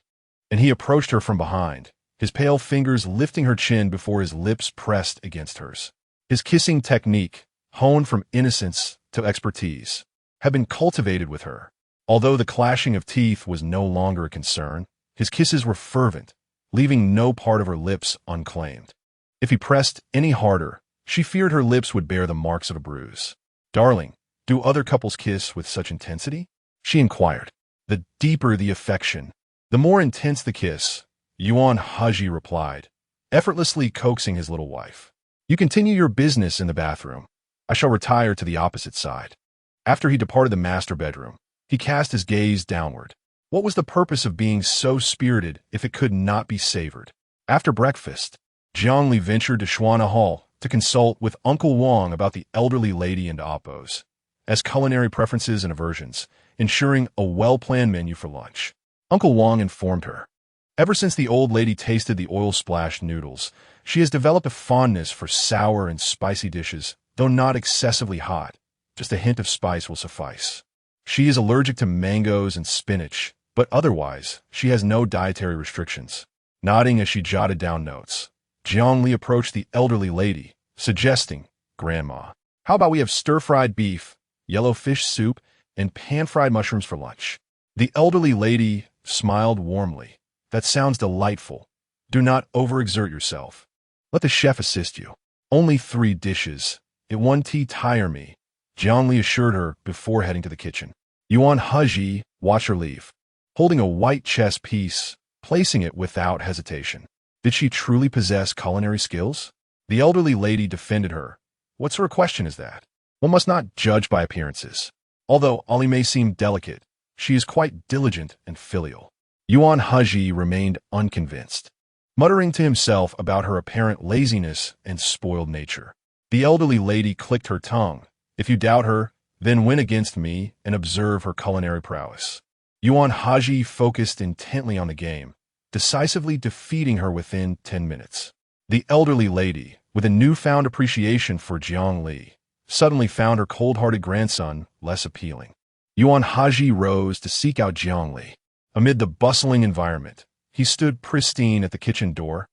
and he approached her from behind, his pale fingers lifting her chin before his lips pressed against hers. His kissing technique, honed from innocence to expertise, had been cultivated with her. Although the clashing of teeth was no longer a concern, his kisses were fervent, leaving no part of her lips unclaimed. If he pressed any harder, she feared her lips would bear the marks of a bruise. "Darling, do other couples kiss with such intensity?" she inquired. "The deeper the affection, the more intense the kiss," Yuan Hezhi replied, effortlessly coaxing his little wife. "You continue your business in the bathroom. I shall retire to the opposite side." After he departed the master bedroom, he cast his gaze downward. What was the purpose of being so spirited if it could not be savored? After breakfast, Jiang Li ventured to Shuana Hall to consult with Uncle Wang about the elderly lady and Oppos, as culinary preferences and aversions, ensuring a well-planned menu for lunch. Uncle Wang informed her, "Ever since the old lady tasted the oil-splashed noodles, she has developed a fondness for sour and spicy dishes, though not excessively hot. Just a hint of spice will suffice. She is allergic to mangoes and spinach, but otherwise, she has no dietary restrictions." Nodding as she jotted down notes, Jiang Li approached the elderly lady, suggesting, "Grandma, how about we have stir-fried beef, yellow fish soup, and pan-fried mushrooms for lunch?" The elderly lady smiled warmly. "That sounds delightful. Do not overexert yourself. Let the chef assist you. Only 3 dishes. It won't tire me," Jiang Li assured her before heading to the kitchen. Yuan Hezhi watched her leave, holding a white chess piece, placing it without hesitation. Did she truly possess culinary skills? The elderly lady defended her. "What sort of question is that? One must not judge by appearances. Although Ali may seem delicate, she is quite diligent and filial." Yuan Hezhi remained unconvinced, muttering to himself about her apparent laziness and spoiled nature. The elderly lady clicked her tongue. "If you doubt her, then win against me and observe her culinary prowess." Yuan Hezhi focused intently on the game, decisively defeating her within 10 minutes. The elderly lady, with a newfound appreciation for Jiang Li, suddenly found her cold-hearted grandson less appealing. Yuan Hezhi rose to seek out Jiang Li. Amid the bustling environment, he stood pristine at the kitchen door,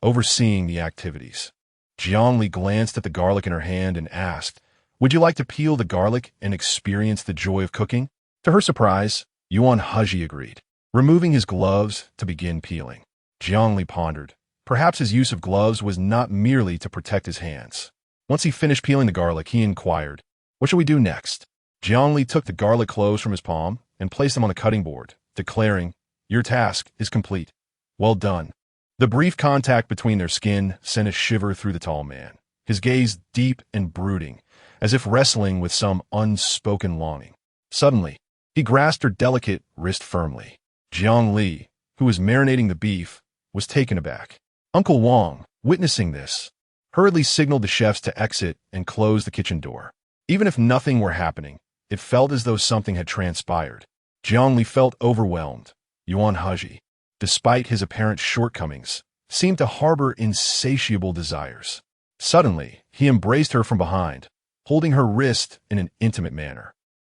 overseeing the activities. Jiang Li glanced at the garlic in her hand and asked, "Would you like to peel the garlic and experience the joy of cooking?" To her surprise, Yuan Hezhi agreed, removing his gloves to begin peeling. Jiang Li pondered. Perhaps his use of gloves was not merely to protect his hands. Once he finished peeling the garlic, he inquired, "What shall we do next?" Jiang Li took the garlic cloves from his palm and placed them on the cutting board, declaring, "Your task is complete. Well done." The brief contact between their skin sent a shiver through the tall man, his gaze deep and brooding, as if wrestling with some unspoken longing. Suddenly, he grasped her delicate wrist firmly. Jiang Li, who was marinating the beef, was taken aback. Uncle Wang, witnessing this, hurriedly signaled the chefs to exit and close the kitchen door. Even if nothing were happening, it felt as though something had transpired. Jiang Li felt overwhelmed. Yuan Hezhi, despite his apparent shortcomings, seemed to harbor insatiable desires. Suddenly, he embraced her from behind, holding her wrist in an intimate manner.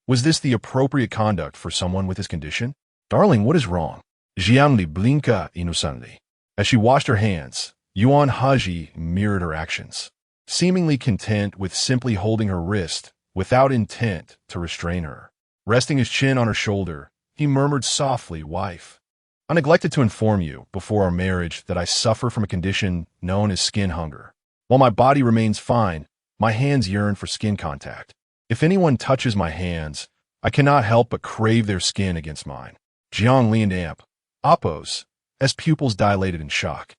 Was this the appropriate conduct for someone with his condition? "Darling, what is wrong?" Jiang Li blinked innocently. As she washed her hands, Yuan Hezhi mirrored her actions, seemingly content with simply holding her wrist without intent to restrain her. Resting his chin on her shoulder, he murmured softly, "Wife, I neglected to inform you before our marriage that I suffer from a condition known as skin hunger. While my body remains fine, my hands yearn for skin contact. If anyone touches my hands, I cannot help but crave their skin against mine." Jiang Li and Oppose, as pupils dilated in shock.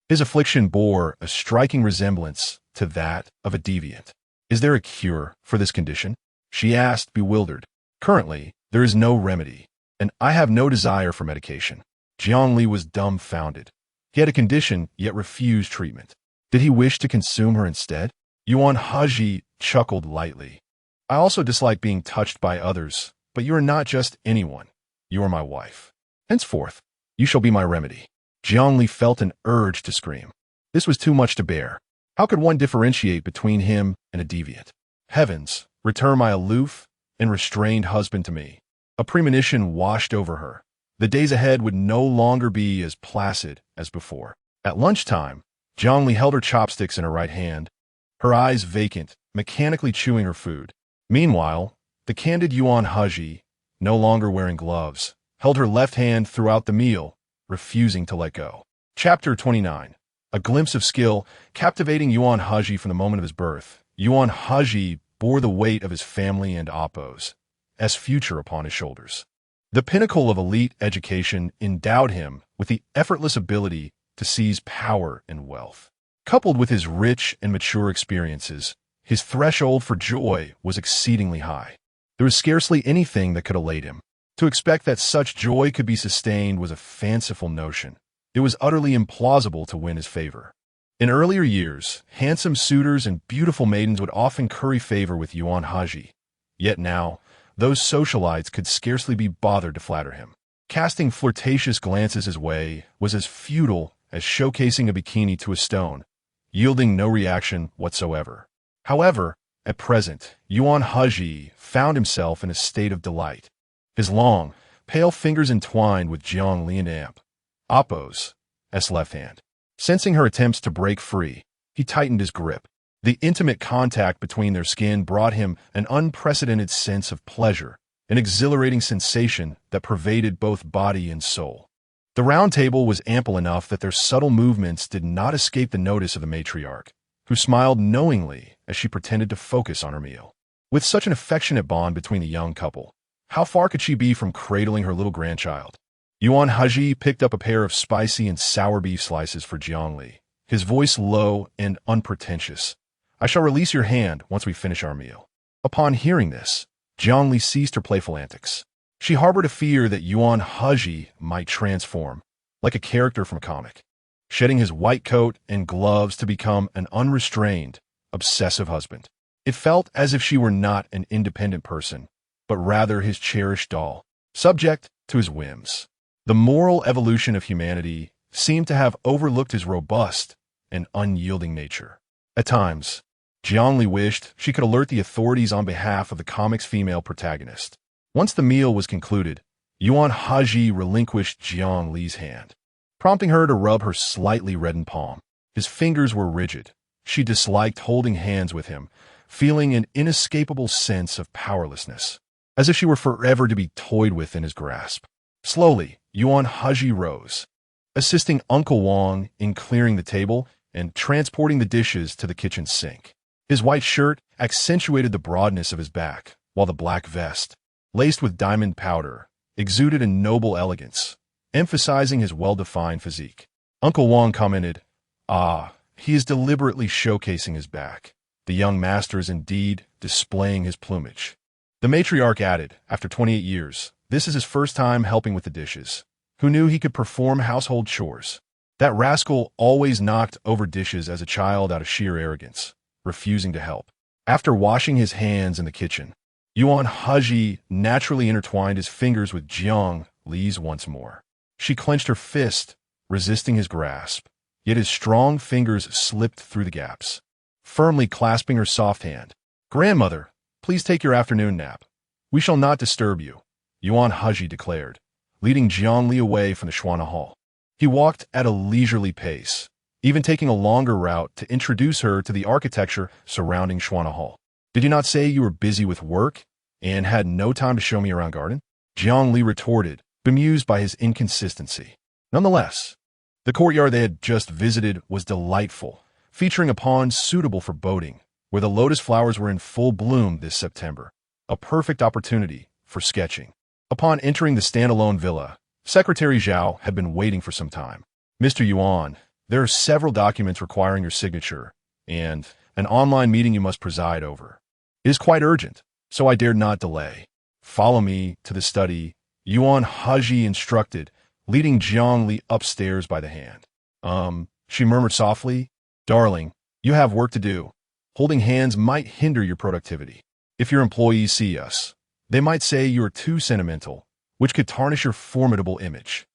His affliction bore a striking resemblance to that of a deviant. "Is there a cure for this condition?" she asked, bewildered. "Currently, there is no remedy, and I have no desire for medication." Jiang Li was dumbfounded. He had a condition, yet refused treatment. Did he wish to consume her instead? Yuan Hezhi chuckled lightly. "I also dislike being touched by others, but you are not just anyone. You are my wife. Henceforth, you shall be my remedy." Jiang Li felt an urge to scream. This was too much to bear. How could one differentiate between him and a deviant? Heavens, return my aloof and restrained husband to me. A premonition washed over her. The days ahead would no longer be as placid as before. At lunchtime, Jiang Li held her chopsticks in her right hand, her eyes vacant, mechanically chewing her food. Meanwhile, the candid Yuan Hezhi, no longer wearing gloves, held her left hand throughout the meal, refusing to let go. Chapter 29. A glimpse of skill, captivating Yuan Hezhi from the moment of his birth. Yuan Hezhi bore the weight of his family and Oppo's future upon his shoulders. The pinnacle of elite education endowed him with the effortless ability to seize power and wealth. Coupled with his rich and mature experiences, his threshold for joy was exceedingly high. There was scarcely anything that could elate him. To expect that such joy could be sustained was a fanciful notion. It was utterly implausible to win his favor. In earlier years, handsome suitors and beautiful maidens would often curry favor with Yuan Hezhi. Yet now, those socialites could scarcely be bothered to flatter him. Casting flirtatious glances his way was as futile as showcasing a bikini to a stone, yielding no reaction whatsoever. However, at present, Yuan Hezhi found himself in a state of delight. His long, pale fingers entwined with Jiang Li and Oppo's left hand. Sensing her attempts to break free, he tightened his grip. The intimate contact between their skin brought him an unprecedented sense of pleasure, an exhilarating sensation that pervaded both body and soul. The round table was ample enough that their subtle movements did not escape the notice of the matriarch, who smiled knowingly as she pretended to focus on her meal. With such an affectionate bond between the young couple, how far could she be from cradling her little grandchild? Yuan Hezhi picked up a pair of spicy and sour beef slices for Jiang Li, his voice low and unpretentious. "I shall release your hand once we finish our meal." Upon hearing this, Jiang Li ceased her playful antics. She harbored a fear that Yuan Hezhi might transform, like a character from a comic, shedding his white coat and gloves to become an unrestrained, obsessive husband. It felt as if she were not an independent person, but rather his cherished doll, subject to his whims. The moral evolution of humanity seemed to have overlooked his robust and unyielding nature. At times, Jiang Li wished she could alert the authorities on behalf of the comic's female protagonist. Once the meal was concluded, Yuan Hezhi relinquished Jiang Li's hand, prompting her to rub her slightly reddened palm. His fingers were rigid. She disliked holding hands with him, feeling an inescapable sense of powerlessness, as if she were forever to be toyed with in his grasp. Slowly, Yuan Hezhi rose, assisting Uncle Wang in clearing the table and transporting the dishes to the kitchen sink. His white shirt accentuated the broadness of his back, while the black vest, laced with diamond powder, exuded a noble elegance, emphasizing his well-defined physique. Uncle Wang commented, "Ah, he is deliberately showcasing his back. The young master is indeed displaying his plumage." The matriarch added, "After 28 years, this is his first time helping with the dishes. Who knew he could perform household chores? That rascal always knocked over dishes as a child out of sheer arrogance, refusing to help." After washing his hands in the kitchen, Yuan Hezhi naturally intertwined his fingers with Jiang Li's once more. She clenched her fist, resisting his grasp, yet his strong fingers slipped through the gaps, firmly clasping her soft hand. "Grandmother, please take your afternoon nap. We shall not disturb you," Yuan Hezhi declared, leading Jiang Li away from the Shuana Hall. He walked at a leisurely pace, even taking a longer route to introduce her to the architecture surrounding Shuana Hall. "Did you not say you were busy with work and had no time to show me around garden?" Jiang Li retorted, bemused by his inconsistency. Nonetheless, the courtyard they had just visited was delightful, featuring a pond suitable for boating, where the lotus flowers were in full bloom this September, a perfect opportunity for sketching. Upon entering the standalone villa, Secretary Zhao had been waiting for some time. "Mr. Yuan, there are several documents requiring your signature, and an online meeting you must preside over. It is quite urgent, so I dared not delay. Follow me to the study," Yuan Hezhi instructed, leading Jiang Li upstairs by the hand. She murmured softly, "Darling, you have work to do. Holding hands might hinder your productivity. If your employees see us, they might say you are too sentimental, which could tarnish your formidable image."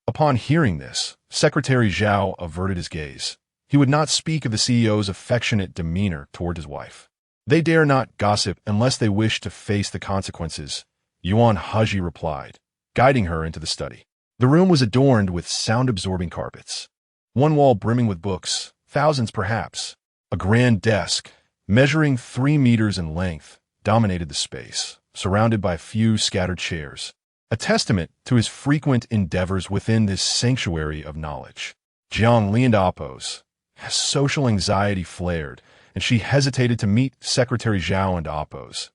Upon hearing this, Secretary Zhao averted his gaze. He would not speak of the CEO's affectionate demeanor toward his wife. "They dare not gossip unless they wish to face the consequences," Yuan Hezhi replied, guiding her into the study. The room was adorned with sound-absorbing carpets, one wall brimming with books, thousands perhaps. A grand desk, measuring 3 meters in length, dominated the space, surrounded by a few scattered chairs, a testament to his frequent endeavors within this sanctuary of knowledge. Jiang Li and Oppos. Social anxiety flared, and she hesitated to meet Secretary Zhao and Oppos'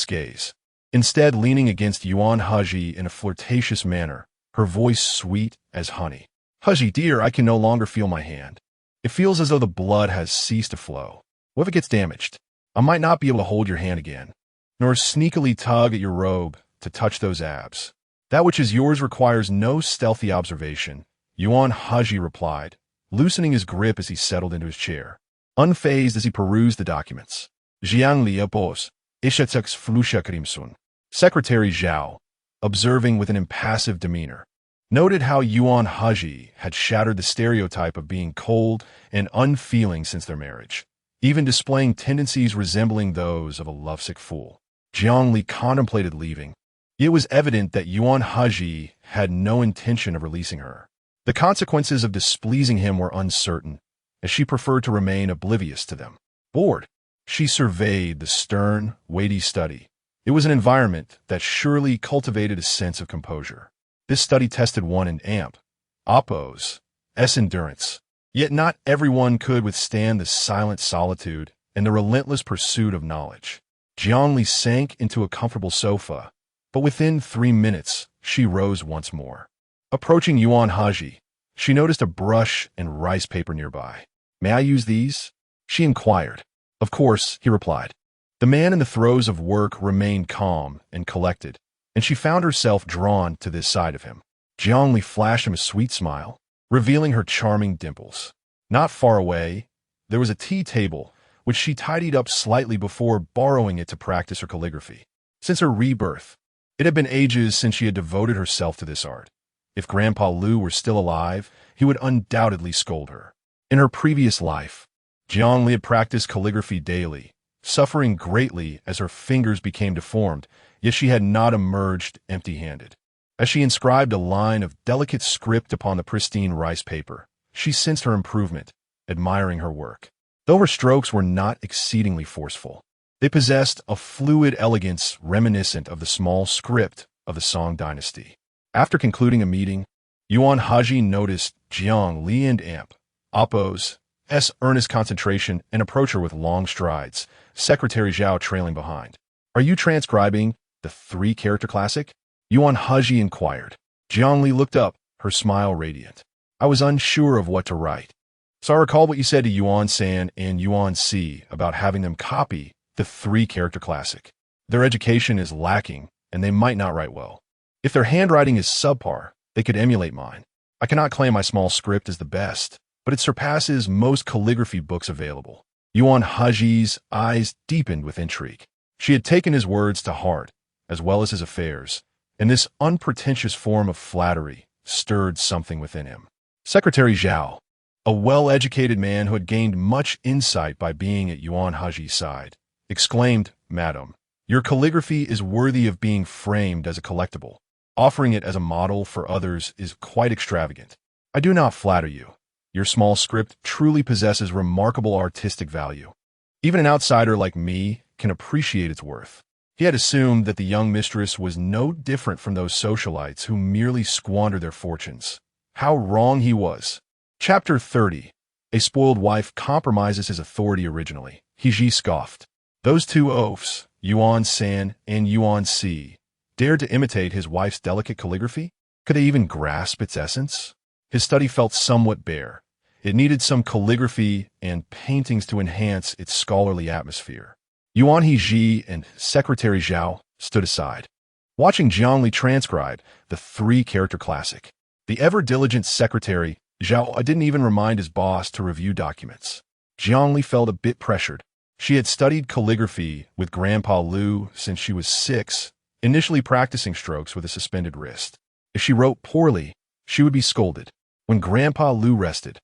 gaze. Instead, leaning against Yuan Hezhi in a flirtatious manner, her voice sweet as honey. "Hezhi, dear, I can no longer feel my hand. It feels as though the blood has ceased to flow. What if it gets damaged? I might not be able to hold your hand again, nor sneakily tug at your robe to touch those abs." "That which is yours requires no stealthy observation," Yuan Hezhi replied, loosening his grip as he settled into his chair, unfazed as he perused the documents. "Jiang Li Oppos, Ishatux Flusha Krimsun." Secretary Zhao, observing with an impassive demeanor, noted how Yuan Hezhi had shattered the stereotype of being cold and unfeeling since their marriage, even displaying tendencies resembling those of a lovesick fool. Jiang Li contemplated leaving. It was evident that Yuan Hezhi had no intention of releasing her. The consequences of displeasing him were uncertain, as she preferred to remain oblivious to them. Bored, she surveyed the stern, weighty study. It was an environment that surely cultivated a sense of composure. This study tested one in Oppos' endurance. Yet not everyone could withstand the silent solitude and the relentless pursuit of knowledge. Jiang Li sank into a comfortable sofa, but within 3 minutes, she rose once more. Approaching Yuan Hezhi, she noticed a brush and rice paper nearby. "May I use these?" she inquired. "Of course," he replied. The man in the throes of work remained calm and collected, and she found herself drawn to this side of him. Jiang Li flashed him a sweet smile, revealing her charming dimples. Not far away, there was a tea table, which she tidied up slightly before borrowing it to practice her calligraphy. Since her rebirth, it had been ages since she had devoted herself to this art. If Grandpa Lu were still alive, he would undoubtedly scold her. In her previous life, Jiang Li had practiced calligraphy daily, suffering greatly as her fingers became deformed yet she had not emerged empty-handed. As she inscribed a line of delicate script upon the pristine rice paper, she sensed her improvement, admiring her work. Though her strokes were not exceedingly forceful, they possessed a fluid elegance reminiscent of the small script of the Song dynasty. After concluding a meeting, Yuan Hezhi noticed Jiang Li and Appo's earnest concentration and approached her with long strides, Secretary Zhao trailing behind. "Are you transcribing the three-character classic?" Yuan Hezhi inquired. Jiang Li looked up, her smile radiant. "I was unsure of what to write. So I recall what you said to Yuan San and Yuan Si about having them copy the three-character classic. Their education is lacking, and they might not write well. If their handwriting is subpar, they could emulate mine. I cannot claim my small script is the best, but it surpasses most calligraphy books available." Yuan Hezhi's eyes deepened with intrigue. She had taken his words to heart, as well as his affairs, and this unpretentious form of flattery stirred something within him. Secretary Zhao, a well-educated man who had gained much insight by being at Yuan Hezhi's side, exclaimed, "Madam, your calligraphy is worthy of being framed as a collectible. Offering it as a model for others is quite extravagant. I do not flatter you. Your small script truly possesses remarkable artistic value. Even an outsider like me can appreciate its worth." He had assumed that the young mistress was no different from those socialites who merely squander their fortunes. How wrong he was. Chapter 30. A spoiled wife compromises his authority originally. Hezhi scoffed. Those two oafs, Yuan San and Yuan Si, dared to imitate his wife's delicate calligraphy? Could they even grasp its essence? His study felt somewhat bare. It needed some calligraphy and paintings to enhance its scholarly atmosphere. Yuan Hezhi and Secretary Zhao stood aside, watching Jiang Li transcribe the three-character classic. The ever-diligent secretary, Zhao, didn't even remind his boss to review documents. Jiang Li felt a bit pressured. She had studied calligraphy with Grandpa Lu since she was 6, initially practicing strokes with a suspended wrist. If she wrote poorly, she would be scolded. When Grandpa Lu rested,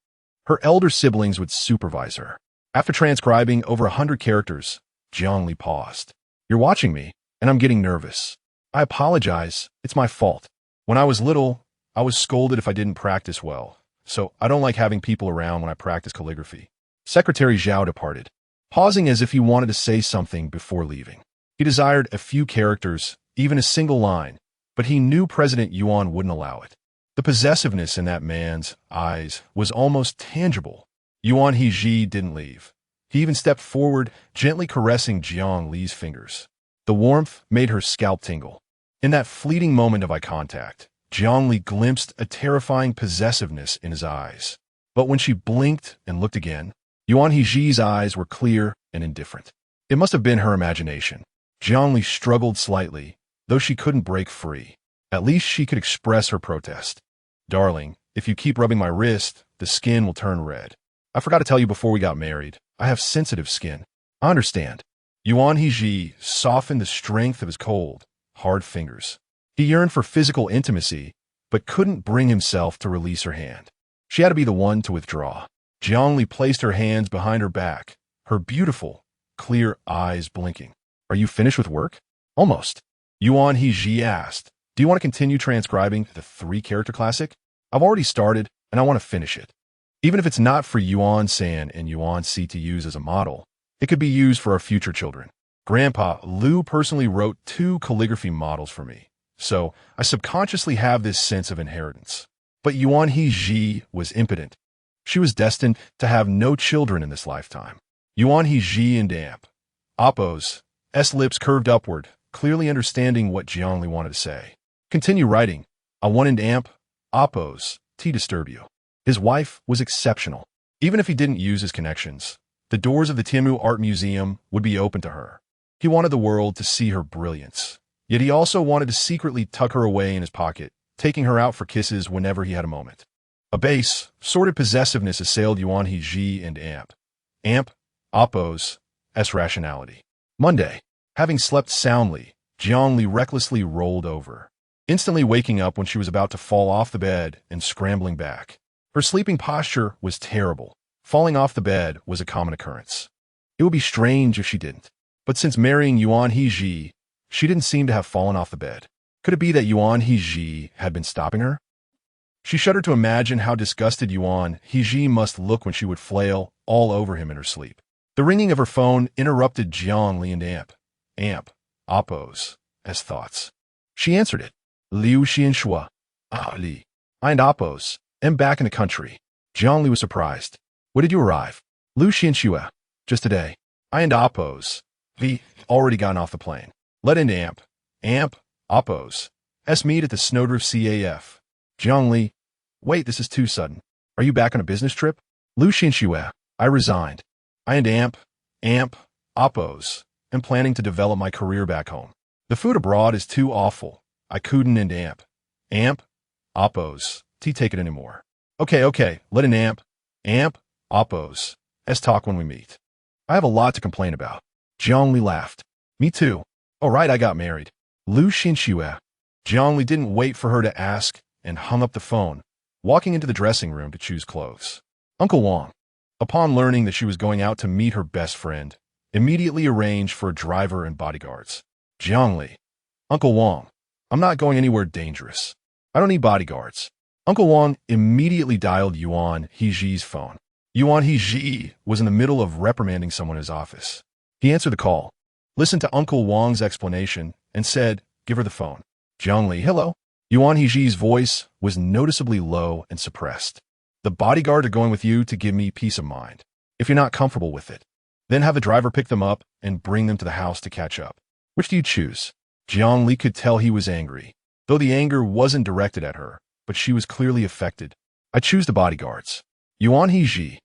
her elder siblings would supervise her. After transcribing over 100 characters, Jiang Li paused. "You're watching me, and I'm getting nervous. I apologize. It's my fault. When I was little, I was scolded if I didn't practice well, so I don't like having people around when I practice calligraphy." Secretary Zhao departed, pausing as if he wanted to say something before leaving. He desired a few characters, even a single line, but he knew President Yuan wouldn't allow it. The possessiveness in that man's eyes was almost tangible. Yuan Hezhi didn't leave. He even stepped forward, gently caressing Jiang Li's fingers. The warmth made her scalp tingle. In that fleeting moment of eye contact, Jiang Li glimpsed a terrifying possessiveness in his eyes. But when she blinked and looked again, Yuan Hezhi's eyes were clear and indifferent. It must have been her imagination. Jiang Li struggled slightly, though she couldn't break free. At least she could express her protest. "Darling, if you keep rubbing my wrist, the skin will turn red. I forgot to tell you before we got married. I have sensitive skin." "I understand." Yuan Hezhi softened the strength of his cold, hard fingers. He yearned for physical intimacy, but couldn't bring himself to release her hand. She had to be the one to withdraw. Jiang Li placed her hands behind her back, her beautiful, clear eyes blinking. "Are you finished with work?" "Almost." Yuan Hezhi asked, "Do you want to continue transcribing the three-character classic?" "I've already started, and I want to finish it. Even if it's not for Yuan San and Yuan Si to use as a model, it could be used for our future children. Grandpa Lu personally wrote 2 calligraphy models for me, so I subconsciously have this sense of inheritance." But Yuan Hezhi was impotent. She was destined to have no children in this lifetime. Yuan Hezhi and Appo's lips curved upward, clearly understanding what Jiang Li wanted to say. "Continue writing. I wanted Appo's to disturb you." His wife was exceptional. Even if he didn't use his connections, the doors of the Timu Art Museum would be open to her. He wanted the world to see her brilliance. Yet he also wanted to secretly tuck her away in his pocket, taking her out for kisses whenever he had a moment. A base, sordid possessiveness assailed Yuan Hezhi and Appo's rationality. Monday, having slept soundly, Jiang Li recklessly rolled over, instantly waking up when she was about to fall off the bed and scrambling back. Her sleeping posture was terrible. Falling off the bed was a common occurrence. It would be strange if she didn't. But since marrying Yuan Hezhi, She didn't seem to have fallen off the bed. Could it be that Yuan Hezhi had been stopping her? She shuddered to imagine how disgusted Yuan Hezhi must look when she would flail all over him in her sleep. The ringing of her phone interrupted Jiang Li and Oppos, as thoughts. She answered it. Liu Xianxua. Li. I and Oppos. Am back in the country. Jiang Li was surprised. When did you arrive? Liu Xianxua. Just today. I and Oppos. Li. Already gotten off the plane. Let into Oppos. Meet at the Snowdrift CAF. Jiang Li. Wait, this is too sudden. Are you back on a business trip? Liu Xianxua. I resigned. I and Oppos. Am planning to develop my career back home. The food abroad is too awful. I couldn't and Oppos. Take it anymore. Okay. Let in Oppos. Talk when we meet. I have a lot to complain about. Jiang Li laughed. Me too. All right, I got married. Liu Xianxua. Jiang Li didn't wait for her to ask and hung up the phone, walking into the dressing room to choose clothes. Uncle Wang, upon learning that she was going out to meet her best friend, immediately arranged for a driver and bodyguards. Jiang Li. Uncle Wang, I'm not going anywhere dangerous. I don't need bodyguards. Uncle Wang immediately dialed Yuan Hezhi's phone. Yuan Hezhi was in the middle of reprimanding someone in his office. He answered the call, listened to Uncle Wang's explanation, and said, give her the phone. Jiang Li, hello? Yuan Hezhi's voice was noticeably low and suppressed. The bodyguard are going with you to give me peace of mind. If you're not comfortable with it, then have the driver pick them up and bring them to the house to catch up. Which do you choose? Jiang Li could tell he was angry, though the anger wasn't directed at her, but she was clearly affected. I choose the bodyguards. Yuan Hezhi,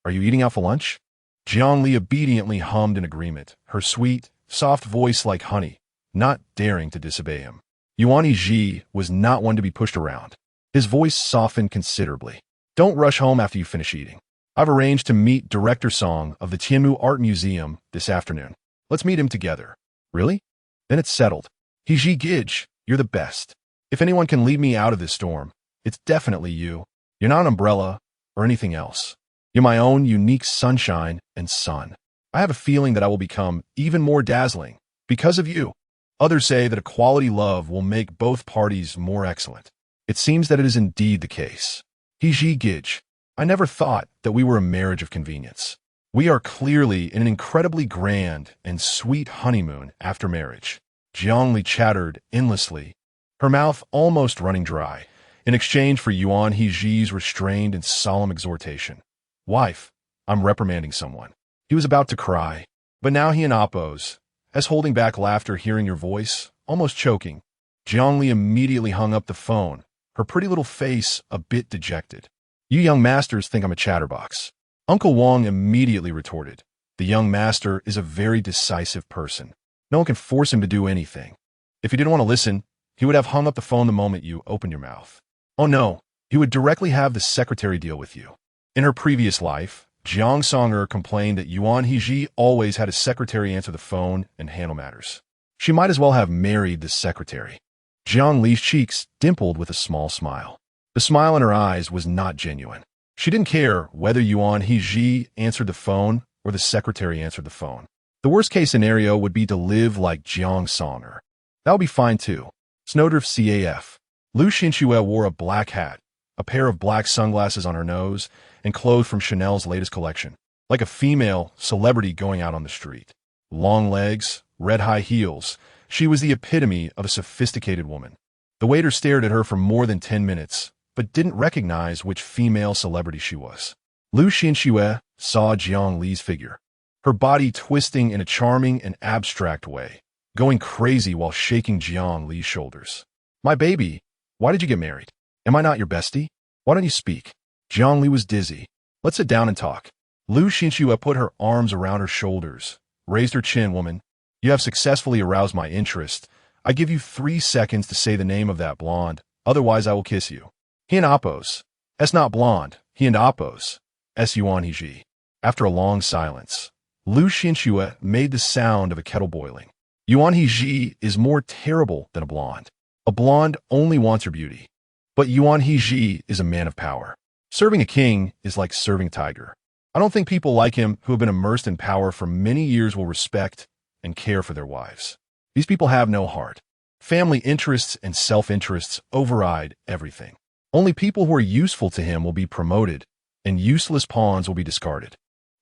are you eating out for lunch? Jiang Li obediently hummed in agreement, her sweet, soft voice like honey, not daring to disobey him. Yuan Hezhi was not one to be pushed around. His voice softened considerably. Don't rush home after you finish eating. I've arranged to meet Director Song of the Tianmu Art Museum this afternoon. Let's meet him together. Really? Then it's settled. Hezhi Gij, you're the best. If anyone can lead me out of this storm, it's definitely you. You're not an umbrella or anything else. You're my own unique sunshine and sun. I have a feeling that I will become even more dazzling because of you. Others say that a quality love will make both parties more excellent. It seems that it is indeed the case. Hezhi Gij, I never thought that we were a marriage of convenience. We are clearly in an incredibly grand and sweet honeymoon after marriage. Jiang Li chattered endlessly, her mouth almost running dry, in exchange for Yuan Hezhi's restrained and solemn exhortation. Wife, I'm reprimanding someone. He was about to cry, but now he and Oppos, as holding back laughter hearing your voice, almost choking. Jiang Li immediately hung up the phone, her pretty little face a bit dejected. You young masters think I'm a chatterbox. Uncle Wang immediately retorted. The young master is a very decisive person. No one can force him to do anything. If he didn't want to listen, he would have hung up the phone the moment you opened your mouth. Oh no, he would directly have the secretary deal with you. In her previous life, Jiang Songer complained that Yuan Hezhi always had a secretary answer the phone and handle matters. She might as well have married the secretary. Jiang Li's cheeks dimpled with a small smile. The smile in her eyes was not genuine. She didn't care whether Yuan Hezhi answered the phone or the secretary answered the phone. The worst-case scenario would be to live like Jiang Songer. That would be fine too. Snowdrift CAF. Liu Xianxua wore a black hat, a pair of black sunglasses on her nose, and clothes from Chanel's latest collection, like a female celebrity going out on the street. Long legs, red high heels, she was the epitome of a sophisticated woman. The waiter stared at her for more than 10 minutes, but didn't recognize which female celebrity she was. Liu Xianxua saw Jiang Li's figure, her body twisting in a charming and abstract way, going crazy while shaking Jiang Li's shoulders. My baby, why did you get married? Am I not your bestie? Why don't you speak? Jiang Li was dizzy. Let's sit down and talk. Liu Xianxua put her arms around her shoulders, raised her chin. Woman, you have successfully aroused my interest. I give you 3 seconds to say the name of that blonde, otherwise I will kiss you. He and Oppos. S not blonde. He and Oppos. S Yuan Hezhi. After a long silence, Liu Xianxua made the sound of a kettle boiling. Yuan Hezhi is more terrible than a blonde. A blonde only wants her beauty. But Yuan Hezhi is a man of power. Serving a king is like serving a tiger. I don't think people like him who have been immersed in power for many years will respect and care for their wives. These people have no heart. Family interests and self-interests override everything. Only people who are useful to him will be promoted, and useless pawns will be discarded.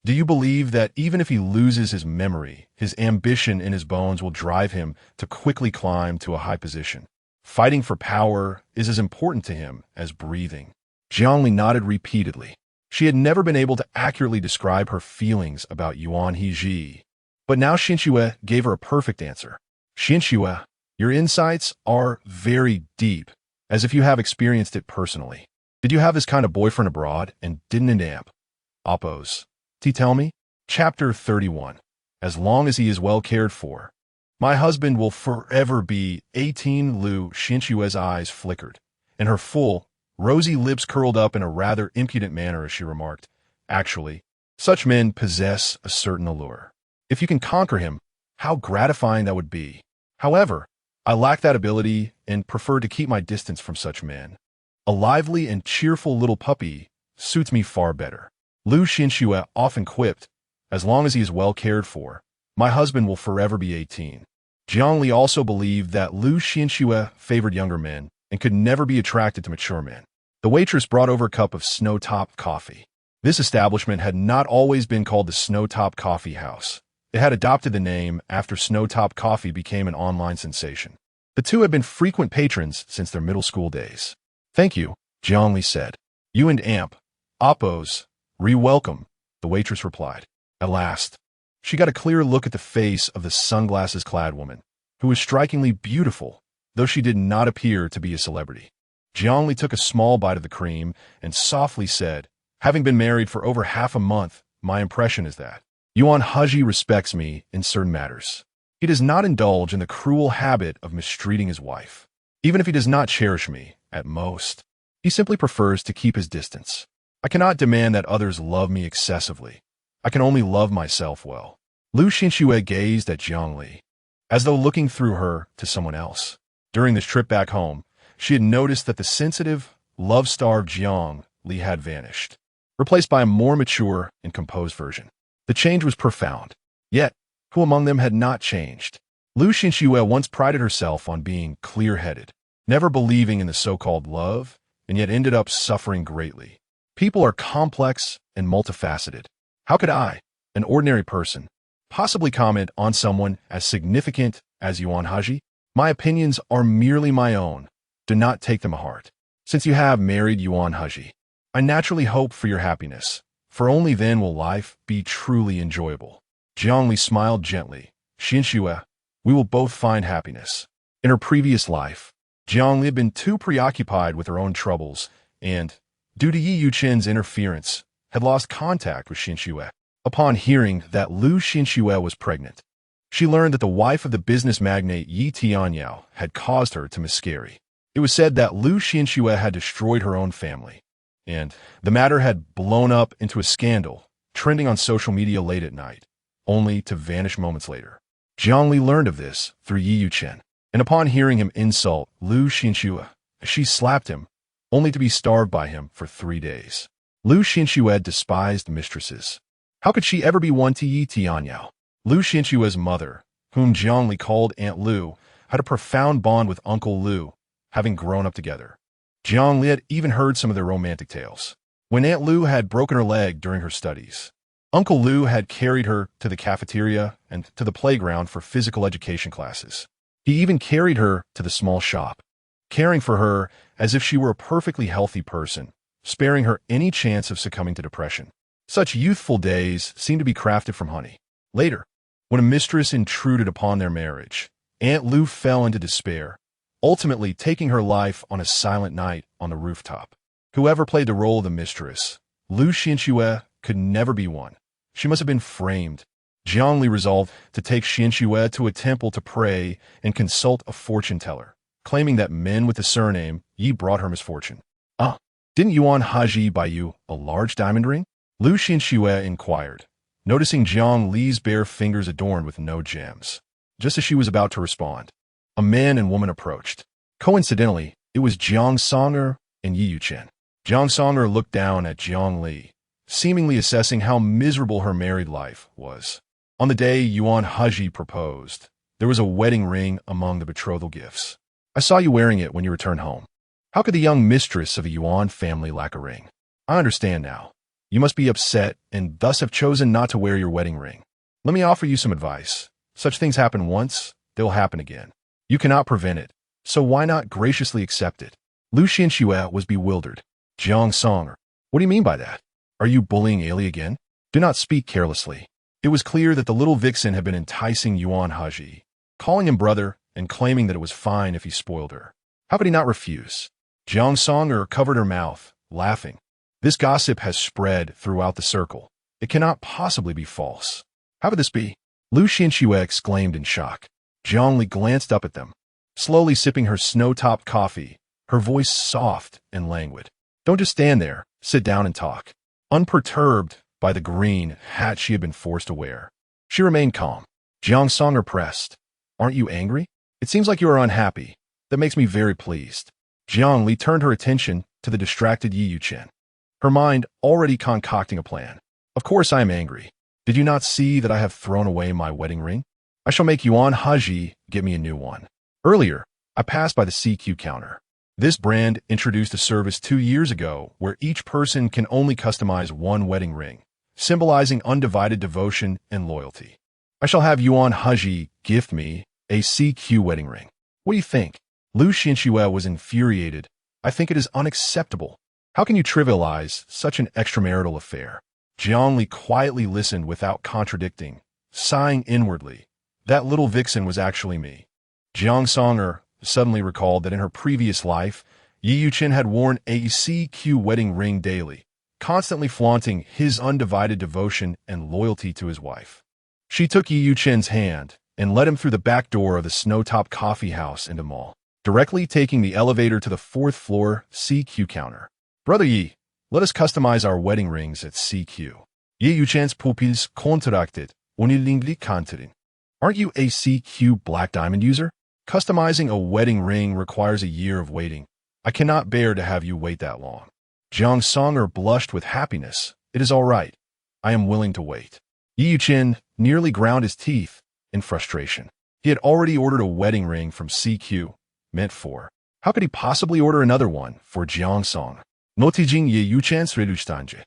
Do you believe that even if he loses his memory, his ambition in his bones will drive him to quickly climb to a high position? Fighting for power is as important to him as breathing. Jiang Li nodded repeatedly. She had never been able to accurately describe her feelings about Yuan Hezhi, but now Xinxue gave her a perfect answer. Xinxue, your insights are very deep, as if you have experienced it personally. Did you have this kind of boyfriend abroad and didn't it amp? Oppose. Tell me? Chapter 31. As long as he is well cared for. My husband will forever be 18. Lu Xinxue's eyes flickered, and her full, rosy lips curled up in a rather impudent manner as she remarked, actually, such men possess a certain allure. If you can conquer him, how gratifying that would be. However, I lack that ability and prefer to keep my distance from such men. A lively and cheerful little puppy suits me far better. Lu Xinxue often quipped, as long as he is well cared for, my husband will forever be 18. Jiang Li also believed that Lu Xinxue favored younger men and could never be attracted to mature men. The waitress brought over a cup of Snowtop coffee. This establishment had not always been called the Snowtop Coffee House. It had adopted the name after Snowtop Coffee became an online sensation. The two had been frequent patrons since their middle school days. Thank you, Jiang Li said. You and Amp, Oppose, re-welcome, the waitress replied. At last, she got a clear look at the face of the sunglasses-clad woman, who was strikingly beautiful, though she did not appear to be a celebrity. Jiang Li took a small bite of the cream and softly said, having been married for over half a month, my impression is that Yuan Hezhi respects me in certain matters. He does not indulge in the cruel habit of mistreating his wife. Even if he does not cherish me, at most, he simply prefers to keep his distance. I cannot demand that others love me excessively. I can only love myself well. Lu Xinxue gazed at Jiang Li, as though looking through her to someone else. During this trip back home, she had noticed that the sensitive, love-starved Jiang Li had vanished, replaced by a more mature and composed version. The change was profound. Yet, who among them had not changed? Lu Xinxue once prided herself on being clear-headed, never believing in the so-called love, and yet ended up suffering greatly. People are complex and multifaceted. How could I, an ordinary person, possibly comment on someone as significant as Yuan Hezhi? My opinions are merely my own. Do not take them to heart. Since you have married Yuan Hezhi, I naturally hope for your happiness, for only then will life be truly enjoyable. Jiang Li smiled gently. Xinxue, we will both find happiness. In her previous life, Jiang Li had been too preoccupied with her own troubles and, due to Yi Yuchen's interference, had lost contact with Xinxue. Upon hearing that Lu Xinxue was pregnant, she learned that the wife of the business magnate Yi Tianyao had caused her to miscarry. It was said that Lu Xinxue had destroyed her own family, and the matter had blown up into a scandal, trending on social media late at night, only to vanish moments later. Jiang Li learned of this through Yi Yuchen, and upon hearing him insult Lu Xinxue, she slapped him, only to be starved by him for 3 days. Lu Xinxue despised mistresses. How could she ever be one to Yi Tianyao? Lu Xinxue's mother, whom Jiang Li called Aunt Lu, had a profound bond with Uncle Lu, having grown up together. Jiang Li had even heard some of their romantic tales. When Aunt Lu had broken her leg during her studies, Uncle Lu had carried her to the cafeteria and to the playground for physical education classes. He even carried her to the small shop, caring for her as if she were a perfectly healthy person, sparing her any chance of succumbing to depression. Such youthful days seemed to be crafted from honey. Later, when a mistress intruded upon their marriage, Aunt Lu fell into despair, ultimately taking her life on a silent night on the rooftop. Whoever played the role of the mistress, Lu Xinxue could never be one. She must have been framed. Jiang Li resolved to take Xinxue to a temple to pray and consult a fortune-teller, claiming that men with the surname Yi brought her misfortune. Didn't Yuan Hezhi buy you a large diamond ring? Lu Xinxue inquired, noticing Jiang Li's bare fingers adorned with no gems. Just as she was about to respond, a man and woman approached. Coincidentally, it was Jiang Songer and Yi Yuchen. Jiang Songer looked down at Jiang Li, seemingly assessing how miserable her married life was. On the day Yuan Hezhi proposed, There was a wedding ring among the betrothal gifts. I saw you wearing it when you returned home. How could the young mistress of a Yuan family lack a ring? I understand now. You must be upset and thus have chosen not to wear your wedding ring. Let me offer you some advice. Such things happen once, they'll happen again. You cannot prevent it, so why not graciously accept it? Lu Xianxue was bewildered. Jiang Song, what do you mean by that? Are you bullying Ailey again? Do not speak carelessly. It was clear that the little vixen had been enticing Yuan Hezhi, calling him brother and claiming that it was fine if he spoiled her. How could he not refuse? Jiang Song covered her mouth, laughing. This gossip has spread throughout the circle. It cannot possibly be false. How could this be? Lu Xianxue exclaimed in shock. Jiang Li glanced up at them, slowly sipping her snow-topped coffee, her voice soft and languid. Don't just stand there, sit down and talk. Unperturbed by the green hat she had been forced to wear, she remained calm. Jiang Song pressed. Aren't you angry? It seems like you are unhappy. That makes me very pleased. Jiang Li turned her attention to the distracted Yi Yuchen, her mind already concocting a plan. Of course I am angry. Did you not see that I have thrown away my wedding ring? I shall make Yuan Hezhi get me a new one. Earlier, I passed by the CQ counter. This brand introduced a service 2 years ago where each person can only customize one wedding ring, symbolizing undivided devotion and loyalty. I shall have Yuan Hezhi gift me a CQ wedding ring. What do you think? Lu Xianxue was infuriated. I think it is unacceptable. How can you trivialize such an extramarital affair? Jiang Li quietly listened without contradicting, sighing inwardly. That little vixen was actually me. Jiang Song suddenly recalled that in her previous life, Yi Yuchen had worn a CQ wedding ring daily, constantly flaunting his undivided devotion and loyalty to his wife. She took Yi Yuchen's hand and led him through the back door of the snow-top coffee house into mall, directly taking the elevator to the 4th floor CQ counter. Brother Yi, let us customize our wedding rings at CQ. Yi Yuchen's pupils contracted, unilingli kanterin. Aren't you a CQ black diamond user? Customizing a wedding ring requires a year of waiting. I cannot bear to have you wait that long. Jiang Song blushed with happiness. It is all right. I am willing to wait. Yi Yuchen nearly ground his teeth in frustration. He had already ordered a wedding ring from CQ, meant for. How could he possibly order another one for Jiang Song? Notijing Yi Yuchen's redustanje.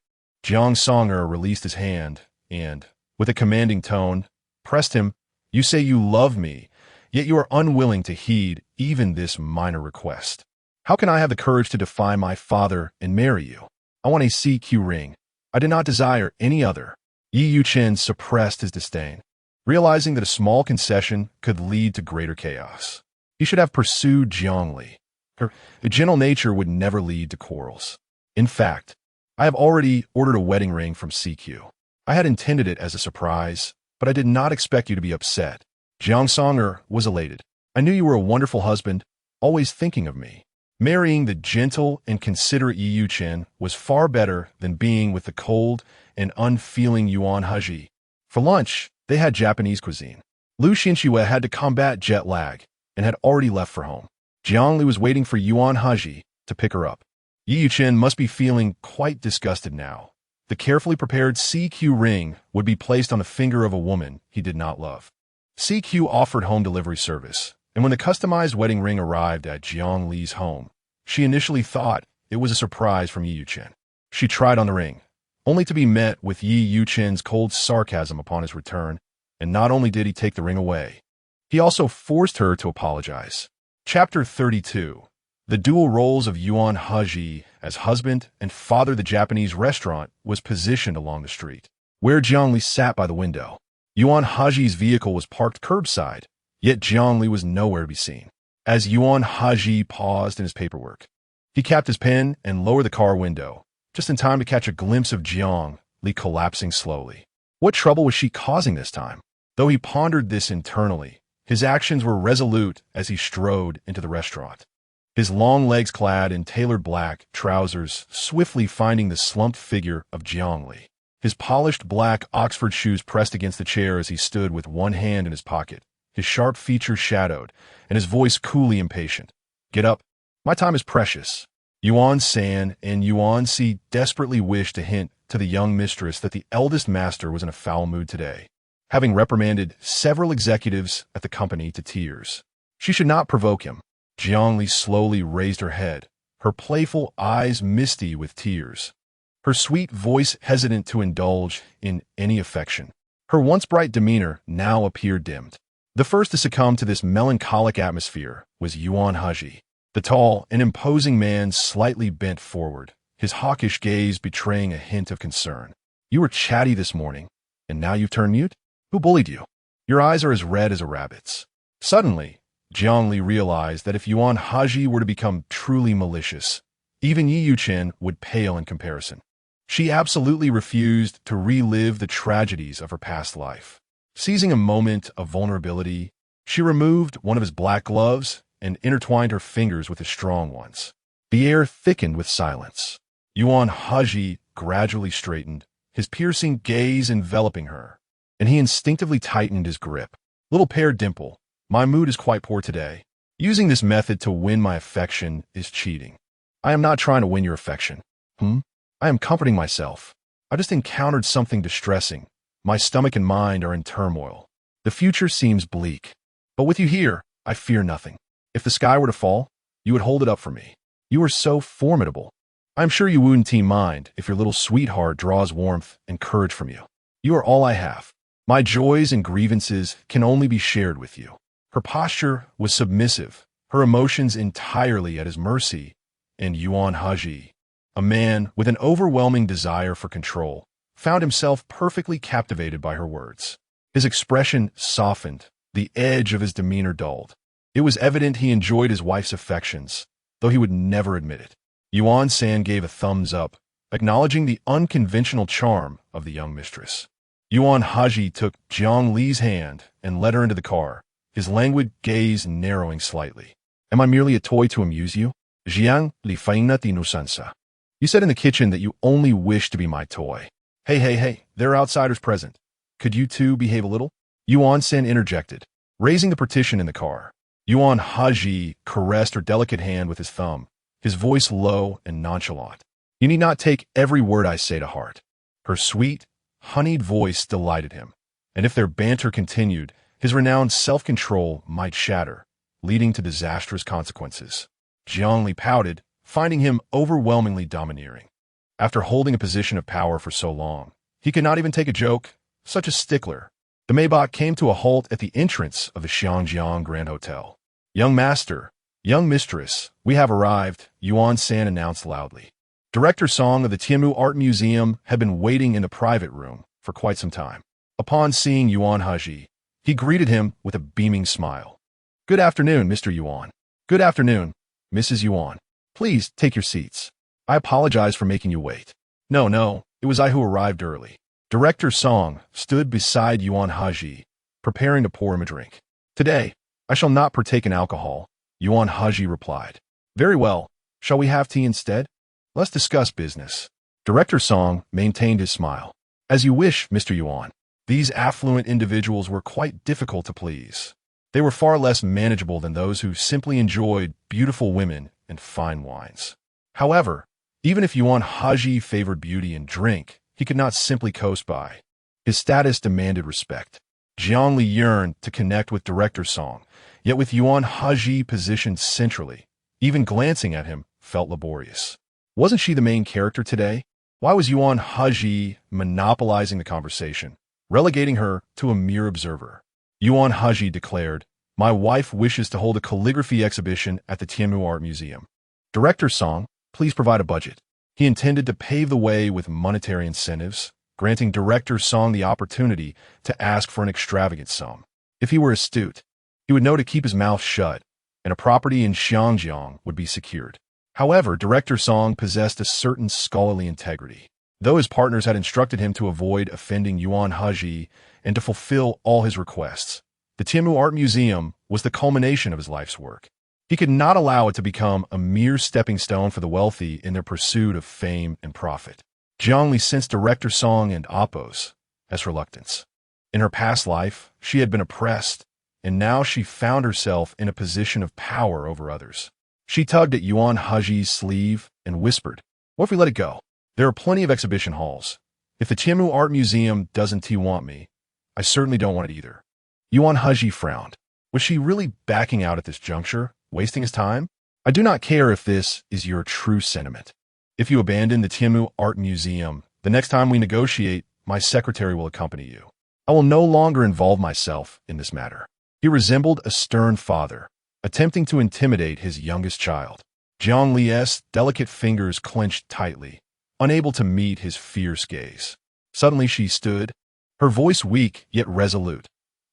Jiang Song released his hand and, with a commanding tone, pressed him. You say you love me, yet you are unwilling to heed even this minor request. How can I have the courage to defy my father and marry you? I want a CQ ring. I do not desire any other. Yi Yuchen suppressed his disdain, realizing that a small concession could lead to greater chaos. He should have pursued Jiang Li. Her gentle nature would never lead to quarrels. In fact, I have already ordered a wedding ring from CQ. I had intended it as a surprise, but I did not expect you to be upset. Jiang Song was elated. I knew you were a wonderful husband, always thinking of me. Marrying the gentle and considerate Yi Yuchen was far better than being with the cold and unfeeling Yuan Hezhi. For lunch, they had Japanese cuisine. Lu Xianxue had to combat jet lag and had already left for home. Jiang Li was waiting for Yuan Hezhi to pick her up. Yi Yuchen must be feeling quite disgusted now. The carefully prepared CQ ring would be placed on the finger of a woman he did not love. CQ offered home delivery service, and when the customized wedding ring arrived at Jiang Li's home, she initially thought it was a surprise from Yi Yuchen. She tried on the ring, only to be met with Yi Yuchen's cold sarcasm upon his return, and not only did he take the ring away, he also forced her to apologize. Chapter 32. The dual roles of Yuan Hezhi as husband and father of the Japanese restaurant was positioned along the street, where Jiang Li sat by the window. Yuan Hezhi's vehicle was parked curbside, yet Jiang Li was nowhere to be seen. As Yuan Hezhi paused in his paperwork, he capped his pen and lowered the car window, just in time to catch a glimpse of Jiang Li collapsing slowly. What trouble was she causing this time? Though he pondered this internally, his actions were resolute as he strode into the restaurant. His long legs clad in tailored black trousers swiftly finding the slumped figure of Jiang Li. His polished black Oxford shoes pressed against the chair as he stood with one hand in his pocket, his sharp features shadowed, and his voice coolly impatient. Get up. My time is precious. Yuan San and Yuan Si desperately wished to hint to the young mistress that the eldest master was in a foul mood today. having reprimanded several executives at the company to tears. She should not provoke him. Jiang Li slowly raised her head, her playful eyes misty with tears, her sweet voice hesitant to indulge in any affection. Her once bright demeanor now appeared dimmed. The first to succumb to this melancholic atmosphere was Yuan Hezhi. The tall and imposing man slightly bent forward, his hawkish gaze betraying a hint of concern. You were chatty this morning, and now you've turned mute? Who bullied you? Your eyes are as red as a rabbit's. Suddenly, Jiang Li realized that if Yuan Hezhi were to become truly malicious, even Yi Yuchen would pale in comparison. She absolutely refused to relive the tragedies of her past life. Seizing a moment of vulnerability, she removed one of his black gloves and intertwined her fingers with his strong ones. The air thickened with silence. Yuan Hezhi gradually straightened, his piercing gaze enveloping her, and he instinctively tightened his grip. Little pear dimple, my mood is quite poor today. Using this method to win my affection is cheating. I am not trying to win your affection. I am comforting myself. I just encountered something distressing. My stomach and mind are in turmoil. The future seems bleak. But with you here, I fear nothing. If the sky were to fall, you would hold it up for me. You are so formidable. I am sure you wouldn't mind if your little sweetheart draws warmth and courage from you. You are all I have. My joys and grievances can only be shared with you. Her posture was submissive, her emotions entirely at his mercy, and Yuan Hezhi, a man with an overwhelming desire for control, found himself perfectly captivated by her words. His expression softened, the edge of his demeanor dulled. It was evident he enjoyed his wife's affections, though he would never admit it. Yuan San gave a thumbs up, acknowledging the unconventional charm of the young mistress. Yuan Hezhi took Jiang Li's hand and led her into the car, his languid gaze narrowing slightly. Am I merely a toy to amuse you? Jiang Li faina tinusansa. You said in the kitchen that you only wish to be my toy. Hey, there are outsiders present. Could you two behave a little? Yuan San interjected, raising the partition in the car. Yuan Hezhi caressed her delicate hand with his thumb, his voice low and nonchalant. You need not take every word I say to heart. Her sweet, honeyed voice delighted him, and if their banter continued, his renowned self-control might shatter, leading to disastrous consequences. Jiang Li pouted, finding him overwhelmingly domineering. After holding a position of power for so long, he could not even take a joke, such a stickler. The Maybach came to a halt at the entrance of the Xiangjiang Grand Hotel. Young master, young mistress, we have arrived, Yuan San announced loudly. Director Song of the Tianmu Art Museum had been waiting in the private room for quite some time. Upon seeing Yuan Hezhi, he greeted him with a beaming smile. Good afternoon, Mr. Yuan. Good afternoon, Mrs. Yuan. Please take your seats. I apologize for making you wait. No, it was I who arrived early. Director Song stood beside Yuan Hezhi, preparing to pour him a drink. Today, I shall not partake in alcohol, Yuan Hezhi replied. Very well, shall we have tea instead? Let's discuss business. Director Song maintained his smile. As you wish, Mr. Yuan. These affluent individuals were quite difficult to please. They were far less manageable than those who simply enjoyed beautiful women and fine wines. However, even if Yuan Hezhi favored beauty and drink, he could not simply coast by. His status demanded respect. Jiang Li yearned to connect with Director Song, yet with Yuan Hezhi positioned centrally, even glancing at him felt laborious. Wasn't she the main character today? Why was Yuan Hezhi monopolizing the conversation, relegating her to a mere observer? Yuan Hezhi declared, my wife wishes to hold a calligraphy exhibition at the Tianmu Art Museum. Director Song, please provide a budget. He intended to pave the way with monetary incentives, granting Director Song the opportunity to ask for an extravagant sum. If he were astute, he would know to keep his mouth shut, and a property in Xiangjiang would be secured. However, Director Song possessed a certain scholarly integrity. Though his partners had instructed him to avoid offending Yuan Hezhi and to fulfill all his requests, the Tianmu Art Museum was the culmination of his life's work. He could not allow it to become a mere stepping stone for the wealthy in their pursuit of fame and profit. Jiang Li sensed Director Song and Appo's as reluctance. In her past life, she had been oppressed, and now she found herself in a position of power over others. She tugged at Yuan Hezhi's sleeve and whispered, what if we let it go? There are plenty of exhibition halls. If the Tianmu Art Museum doesn't want me, I certainly don't want it either. Yuan Hezhi frowned. Was she really backing out at this juncture, wasting his time? I do not care if this is your true sentiment. If you abandon the Tianmu Art Museum, the next time we negotiate, my secretary will accompany you. I will no longer involve myself in this matter. He resembled a stern father, attempting to intimidate his youngest child. Jiang Li's delicate fingers clenched tightly, unable to meet his fierce gaze. Suddenly she stood, her voice weak yet resolute.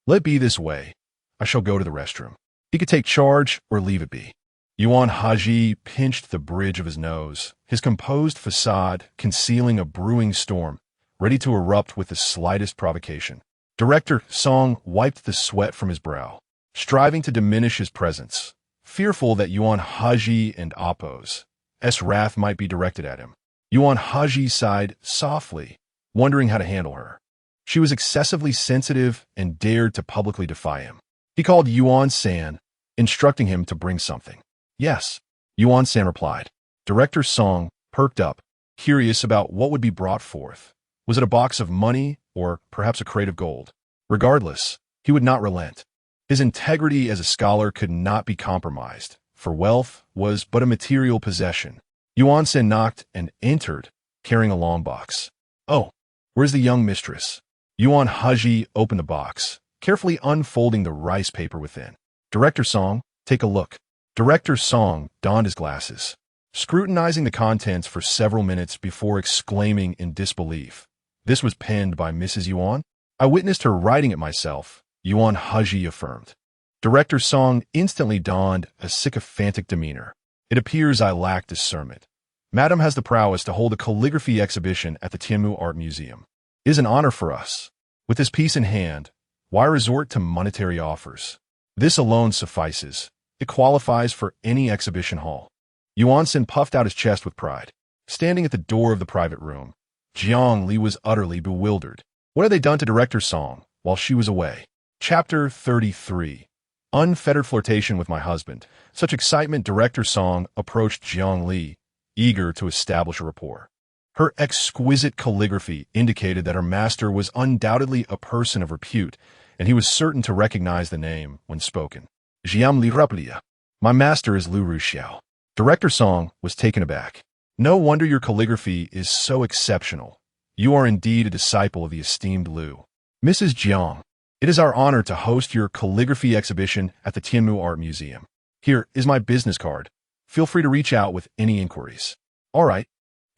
Let it be this way. I shall go to the restroom. He could take charge or leave it be. Yuan Hezhi pinched the bridge of his nose, his composed facade concealing a brewing storm, ready to erupt with the slightest provocation. Director Song wiped the sweat from his brow, striving to diminish his presence, fearful that Yuan Hezhi and Appo's wrath might be directed at him. Yuan Hezhi sighed softly, wondering how to handle her. She was excessively sensitive and dared to publicly defy him. He called Yuan San, instructing him to bring something. Yes, Yuan San replied. Director Song perked up, curious about what would be brought forth. Was it a box of money or perhaps a crate of gold? Regardless, he would not relent. His integrity as a scholar could not be compromised, for wealth was but a material possession. Yuan San knocked and entered, carrying a long box. Oh, where's the young mistress? Yuan Hezhi opened the box, carefully unfolding the rice paper within. Director Song, take a look. Director Song donned his glasses, scrutinizing the contents for several minutes before exclaiming in disbelief. This was penned by Mrs. Yuan? I witnessed her writing it myself, Yuan Hezhi affirmed. Director Song instantly donned a sycophantic demeanor. It appears I lack discernment. Madam has the prowess to hold a calligraphy exhibition at the Tianmu Art Museum. It is an honor for us. With this piece in hand, why resort to monetary offers? This alone suffices. It qualifies for any exhibition hall. Yuan San puffed out his chest with pride. Standing at the door of the private room, Jiang Li was utterly bewildered. What had they done to Director Song while she was away? Chapter 33. Unfettered flirtation with my husband. Such excitement, Director Song approached Jiang Li, eager to establish a rapport. Her exquisite calligraphy indicated that her master was undoubtedly a person of repute, and he was certain to recognize the name when spoken. Jiang Li, my master is Lu Ruxiao. Director Song was taken aback. No wonder your calligraphy is so exceptional. You are indeed a disciple of the esteemed Lu. Mrs. Jiang, it is our honor to host your calligraphy exhibition at the Tianmu Art Museum. Here is my business card. Feel free to reach out with any inquiries. All right,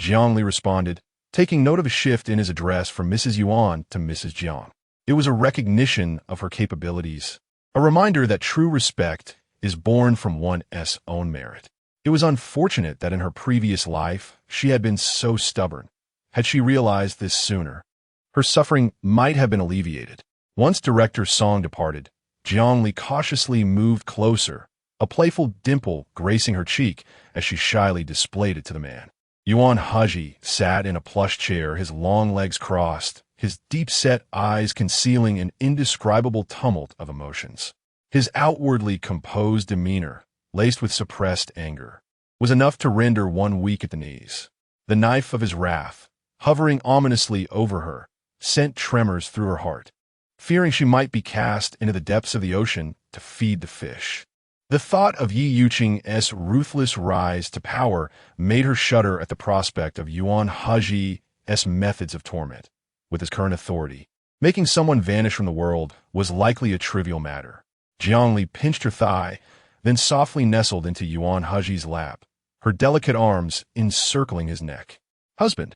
Jiang Li responded, taking note of a shift in his address from Mrs. Yuan to Mrs. Jiang. It was a recognition of her capabilities, a reminder that true respect is born from one's own merit. It was unfortunate that in her previous life she had been so stubborn. Had she realized this sooner, her suffering might have been alleviated. Once Director Song departed, Jiang Li cautiously moved closer, a playful dimple gracing her cheek as she shyly displayed it to the man. Yuan Hezhi sat in a plush chair, his long legs crossed, his deep-set eyes concealing an indescribable tumult of emotions. His outwardly composed demeanor, laced with suppressed anger, was enough to render one weak at the knees. The knife of his wrath, hovering ominously over her, sent tremors through her heart, fearing she might be cast into the depths of the ocean to feed the fish. The thought of Yi Yuqing's ruthless rise to power made her shudder at the prospect of Yuan Hezhi's methods of torment. With his current authority, making someone vanish from the world was likely a trivial matter. Jiang Li pinched her thigh, then softly nestled into Yuan Hezhi's lap, her delicate arms encircling his neck. Husband,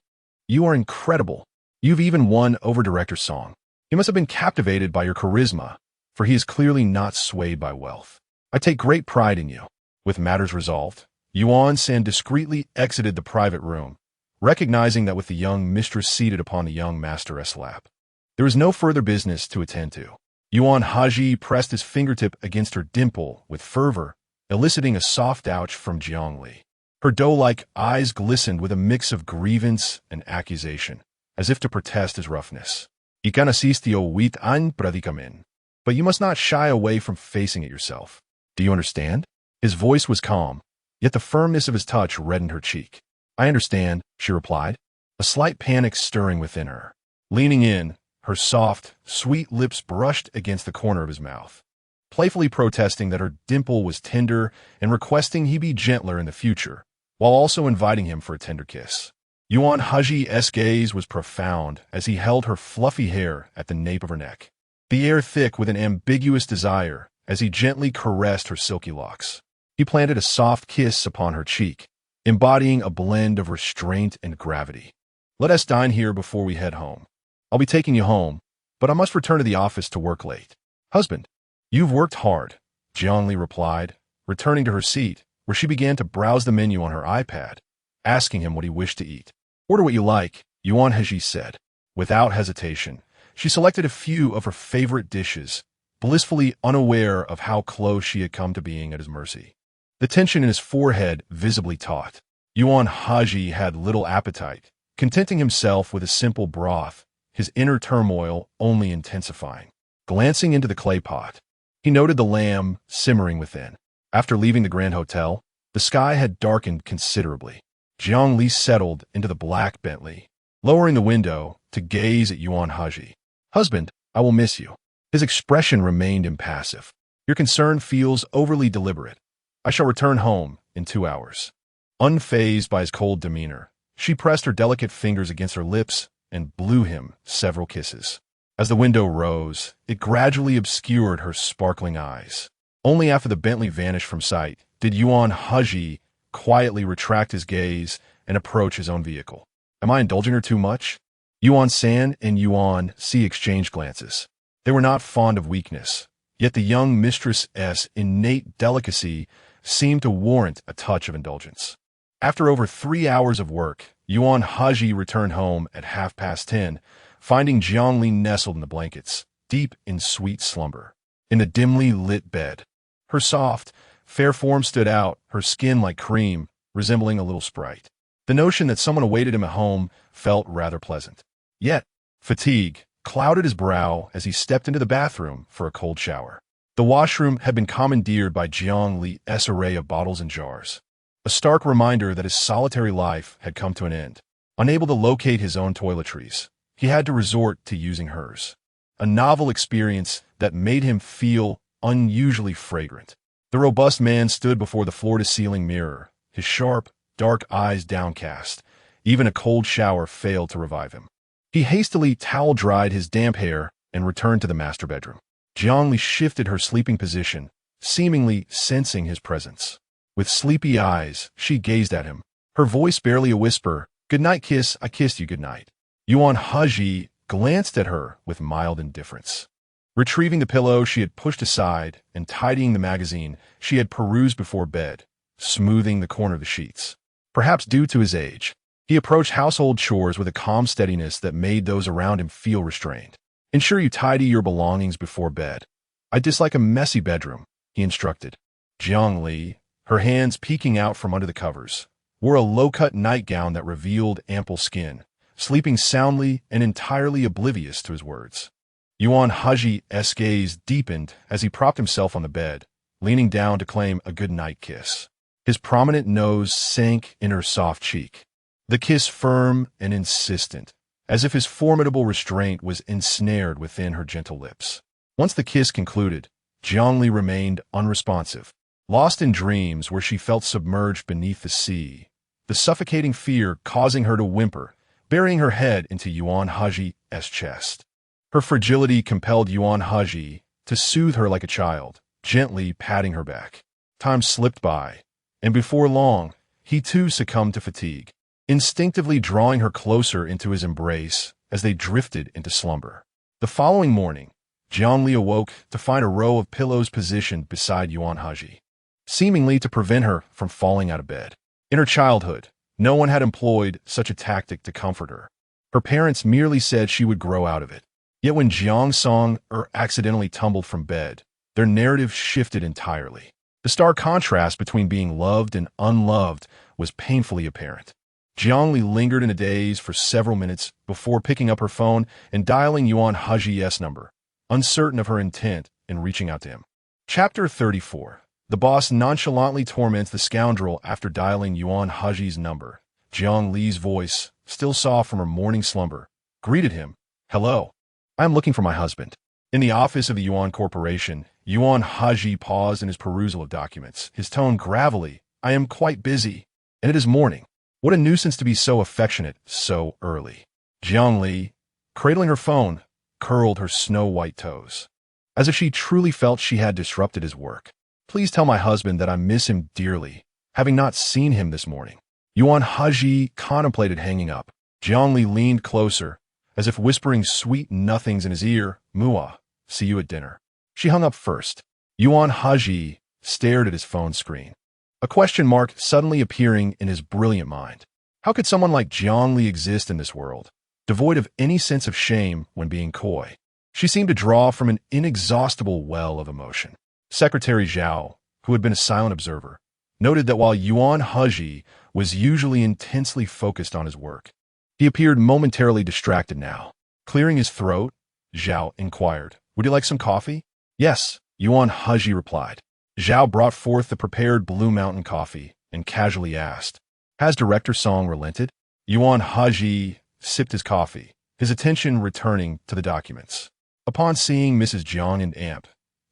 you are incredible. You've even won over Director Song. He must have been captivated by your charisma, for he is clearly not swayed by wealth. I take great pride in you. With matters resolved, Yuan San discreetly exited the private room, recognizing that with the young mistress seated upon the young master's lap, there was no further business to attend to. Yuan Hezhi pressed his fingertip against her dimple with fervor, eliciting a soft ouch from Jiang Li. Her doe-like eyes glistened with a mix of grievance and accusation, as if to protest his roughness. Ikanasistio with an predicamen. But you must not shy away from facing it yourself. Do you understand? His voice was calm, yet the firmness of his touch reddened her cheek. I understand, she replied, a slight panic stirring within her. Leaning in, her soft, sweet lips brushed against the corner of his mouth, playfully protesting that her dimple was tender and requesting he be gentler in the future, while also inviting him for a tender kiss. Yuan Hezhi's gaze was profound as he held her fluffy hair at the nape of her neck, the air thick with an ambiguous desire as he gently caressed her silky locks. He planted a soft kiss upon her cheek, embodying a blend of restraint and gravity. "Let us dine here before we head home. I'll be taking you home, but I must return to the office to work late." "Husband, you've worked hard," Jiang Li replied, returning to her seat, where she began to browse the menu on her iPad, asking him what he wished to eat. "Order what you like," Yuan Hezhi said. Without hesitation, she selected a few of her favorite dishes, blissfully unaware of how close she had come to being at his mercy. The tension in his forehead visibly taut. Yuan Hezhi had little appetite, contenting himself with a simple broth, his inner turmoil only intensifying. Glancing into the clay pot, he noted the lamb simmering within. After leaving the Grand Hotel, the sky had darkened considerably. Jiang Li settled into the black Bentley, lowering the window to gaze at Yuan Hezhi. "Husband, I will miss you." His expression remained impassive. "Your concern feels overly deliberate. I shall return home in 2 hours." Unfazed by his cold demeanor, she pressed her delicate fingers against her lips and blew him several kisses. As the window rose, it gradually obscured her sparkling eyes. Only after the Bentley vanished from sight did Yuan Hezhi quietly retract his gaze and approach his own vehicle. "Am I indulging her too much?" Yuan San and Yuan Si exchanged glances. They were not fond of weakness, yet the young mistress's innate delicacy seemed to warrant a touch of indulgence. After over 3 hours of work, Yuan Hezhi returned home at 10:30, finding Jiang Li nestled in the blankets, deep in sweet slumber. In the dimly lit bed, her soft, fair form stood out, her skin like cream, resembling a little sprite. The notion that someone awaited him at home felt rather pleasant. Yet, fatigue clouded his brow as he stepped into the bathroom for a cold shower. The washroom had been commandeered by Jiang Li's array of bottles and jars, a stark reminder that his solitary life had come to an end. Unable to locate his own toiletries, he had to resort to using hers, a novel experience that made him feel unusually fragrant. The robust man stood before the floor-to-ceiling mirror, his sharp, dark eyes downcast. Even a cold shower failed to revive him. He hastily towel-dried his damp hair and returned to the master bedroom. Jiang Li shifted her sleeping position, seemingly sensing his presence. With sleepy eyes, she gazed at him, her voice barely a whisper. "Good night, kiss. I kissed you good night." Yuan Hezhi glanced at her with mild indifference. Retrieving the pillow she had pushed aside and tidying the magazine she had perused before bed, smoothing the corner of the sheets. Perhaps due to his age, he approached household chores with a calm steadiness that made those around him feel restrained. "Ensure you tidy your belongings before bed. I dislike a messy bedroom," he instructed. Jiang Li, her hands peeking out from under the covers, wore a low-cut nightgown that revealed ample skin, sleeping soundly and entirely oblivious to his words. Yuan Hezhi's gaze deepened as he propped himself on the bed, leaning down to claim a good-night kiss. His prominent nose sank in her soft cheek, the kiss firm and insistent, as if his formidable restraint was ensnared within her gentle lips. Once the kiss concluded, Jiang Li remained unresponsive, lost in dreams where she felt submerged beneath the sea, the suffocating fear causing her to whimper, burying her head into Yuan Hezhi's chest. Her fragility compelled Yuan Hezhi to soothe her like a child, gently patting her back. Time slipped by, and before long, he too succumbed to fatigue, instinctively drawing her closer into his embrace as they drifted into slumber. The following morning, Jiang Li awoke to find a row of pillows positioned beside Yuan Hezhi, seemingly to prevent her from falling out of bed. In her childhood, no one had employed such a tactic to comfort her. Her parents merely said she would grow out of it. Yet when Jiang Song accidentally tumbled from bed, their narrative shifted entirely. The stark contrast between being loved and unloved was painfully apparent. Jiang Li lingered in a daze for several minutes before picking up her phone and dialing Yuan Hezhi's number, uncertain of her intent in reaching out to him. Chapter 34. The boss nonchalantly torments the scoundrel after dialing Yuan Hezhi's number. Jiang Li's voice, still soft from her morning slumber, greeted him. "Hello." I am looking for my husband. In the office of the Yuan Corporation, Yuan Hezhi paused in his perusal of documents, his tone gravelly. I am quite busy, and it is morning. What a nuisance to be so affectionate so early. Jiang Li, cradling her phone, curled her snow-white toes, as if she truly felt she had disrupted his work. Please tell my husband that I miss him dearly, having not seen him this morning. Yuan Hezhi contemplated hanging up. Jiang Li leaned closer, as if whispering sweet nothings in his ear. Mua, see you at dinner. She hung up first. Yuan Hezhi stared at his phone screen, a question mark suddenly appearing in his brilliant mind. How could someone like Jiang Li exist in this world, devoid of any sense of shame when being coy? She seemed to draw from an inexhaustible well of emotion. Secretary Zhao, who had been a silent observer, noted that while Yuan Hezhi was usually intensely focused on his work, he appeared momentarily distracted now. Clearing his throat, Zhao inquired, would you like some coffee? Yes, Yuan Hezhi replied. Zhao brought forth the prepared Blue Mountain coffee and casually asked, has Director Song relented? Yuan Hezhi sipped his coffee, his attention returning to the documents. Upon seeing Mrs. Jiang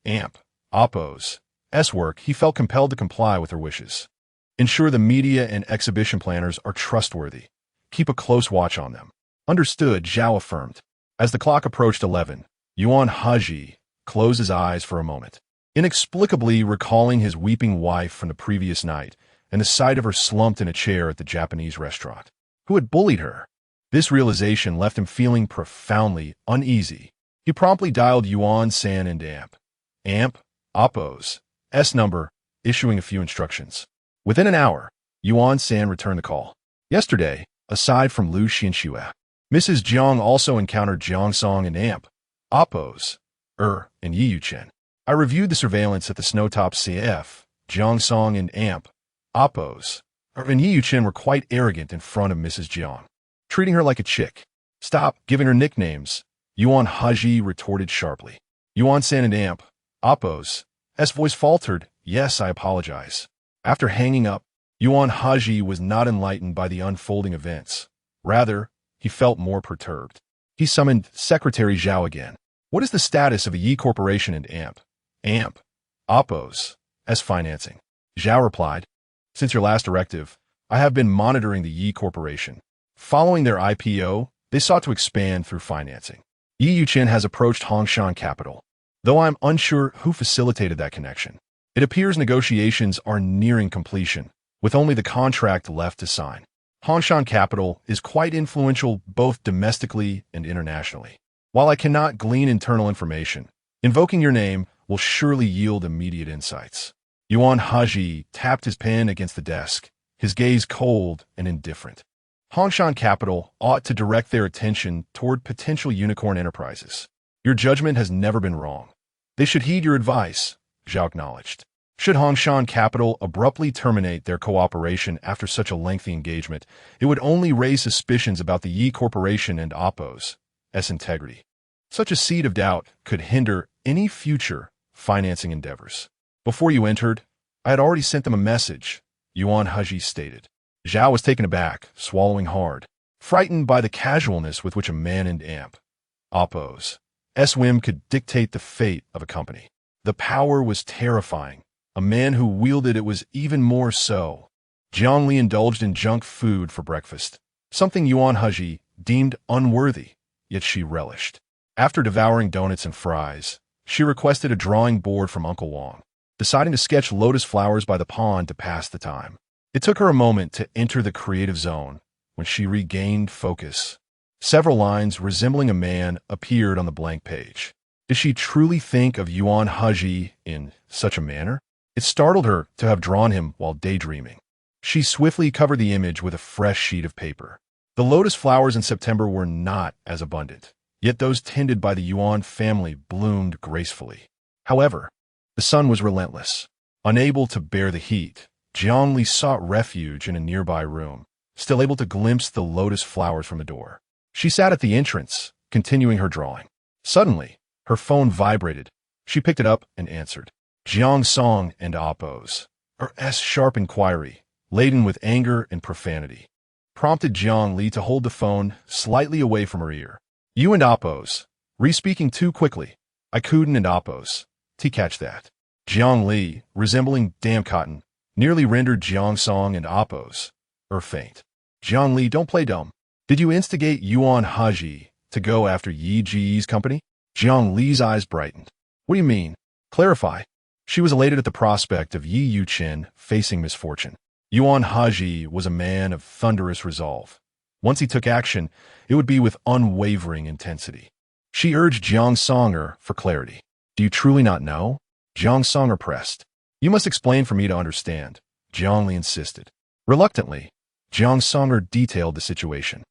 and Appo's work, he felt compelled to comply with her wishes. Ensure the media and exhibition planners are trustworthy. Keep a close watch on them. Understood, Zhao affirmed. As the clock approached 11, Yuan Hezhi closed his eyes for a moment, inexplicably recalling his weeping wife from the previous night and the sight of her slumped in a chair at the Japanese restaurant. Who had bullied her? This realization left him feeling profoundly uneasy. He promptly dialed Yuan San and Appo's number, issuing a few instructions. Within an hour, Yuan San returned the call. Yesterday, aside from Lu Xianxue, Mrs. Jiang also encountered Jiang Song and Appo's and Yi Yuchen. I reviewed the surveillance at the Snowtop CF. Jiang Song and Appo's and Yi Yuchen were quite arrogant in front of Mrs. Jiang, treating her like a chick. Stop giving her nicknames, Yuan Hezhi retorted sharply. Yuan San and Appo's voice faltered. Yes, I apologize. After hanging up, Yuan Hezhi was not enlightened by the unfolding events. Rather, he felt more perturbed. He summoned Secretary Zhao again. What is the status of the Yi Corporation and Appo's financing? Zhao replied, since your last directive, I have been monitoring the Yi Corporation. Following their IPO, they sought to expand through financing. Yi Yuchen has approached Hongshan Capital, though I am unsure who facilitated that connection. It appears negotiations are nearing completion, with only the contract left to sign. Hongshan Capital is quite influential both domestically and internationally. While I cannot glean internal information, invoking your name will surely yield immediate insights. Yuan Hezhi tapped his pen against the desk, his gaze cold and indifferent. Hongshan Capital ought to direct their attention toward potential unicorn enterprises. Your judgment has never been wrong. They should heed your advice, Zhao acknowledged. Should Hongshan Capital abruptly terminate their cooperation after such a lengthy engagement, it would only raise suspicions about the Yi Corporation and Appo's integrity. Such a seed of doubt could hinder any future financing endeavors. Before you entered, I had already sent them a message, Yuan Hezhi stated. Zhao was taken aback, swallowing hard, frightened by the casualness with which a man in Appo's whim could dictate the fate of a company. The power was terrifying. A man who wielded it was even more so. Jiang Li indulged in junk food for breakfast, something Yuan Hezhi deemed unworthy, yet she relished. After devouring donuts and fries, she requested a drawing board from Uncle Wang, deciding to sketch lotus flowers by the pond to pass the time. It took her a moment to enter the creative zone when she regained focus. Several lines resembling a man appeared on the blank page. Did she truly think of Yuan Hezhi in such a manner? It startled her to have drawn him while daydreaming. She swiftly covered the image with a fresh sheet of paper. The lotus flowers in September were not as abundant, yet those tended by the Yuan family bloomed gracefully. However, the sun was relentless. Unable to bear the heat, Jiang Li sought refuge in a nearby room, still able to glimpse the lotus flowers from the door. She sat at the entrance, continuing her drawing. Suddenly, her phone vibrated. She picked it up and answered. Jiang Song and Appo's sharp inquiry, laden with anger and profanity, prompted Jiang Li to hold the phone slightly away from her ear. You and Appo's Re-speaking too quickly. I couldn't and oppose. T catch that. Jiang Li, resembling damn cotton, nearly rendered Jiang Song and oppose. Faint. Jiang Li, don't play dumb. Did you instigate Yuan Hezhi to go after Yi Ji's company? Jiang Li's eyes brightened. What do you mean? Clarify. She was elated at the prospect of Yi Yuqin facing misfortune. Yuan Hezhi was a man of thunderous resolve. Once he took action, it would be with unwavering intensity. She urged Jiang Songer for clarity. Do you truly not know? Jiang Songer pressed. You must explain for me to understand, Jiang Li insisted. Reluctantly, Jiang Songer detailed the situation.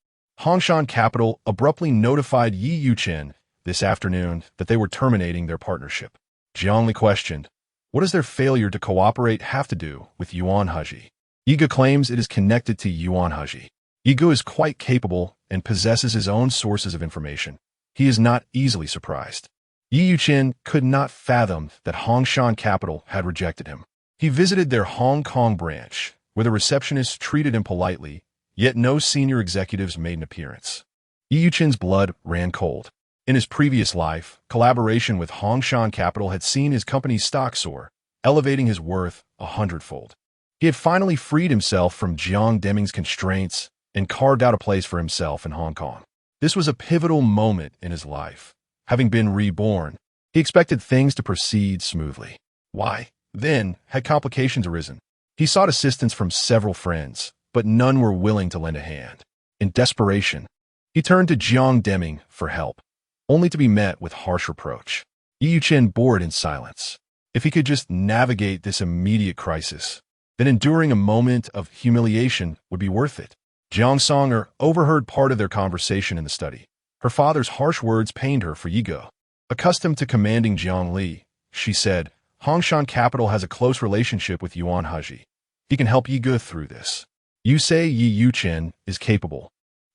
Hongshan Capital abruptly notified Yi Yuqin this afternoon that they were terminating their partnership. Jiang Li questioned, what does their failure to cooperate have to do with Yuan Hezhi? Yiga claims it is connected to Yuan Hezhi. Yiga is quite capable and possesses his own sources of information. He is not easily surprised. Yi Yuqin could not fathom that Hongshan Capital had rejected him. He visited their Hong Kong branch, where the receptionist treated him politely, yet no senior executives made an appearance. Yi Yuqin's blood ran cold. In his previous life, collaboration with Hongshan Capital had seen his company's stock soar, elevating his worth 100-fold. He had finally freed himself from Jiang Deming's constraints and carved out a place for himself in Hong Kong. This was a pivotal moment in his life. Having been reborn, he expected things to proceed smoothly. Why, then, had complications arisen? He sought assistance from several friends, but none were willing to lend a hand. In desperation, he turned to Jiang Deming for help, only to be met with harsh reproach. Yi Yuqin bore it in silence. If he could just navigate this immediate crisis, then enduring a moment of humiliation would be worth it. Jiang Songer overheard part of their conversation in the study. Her father's harsh words pained her for Yiga. Accustomed to commanding Jiang Li, she said, Hongshan Capital has a close relationship with Yuan Hezhi. He can help Yiga through this. You say Yi Yuqin is capable.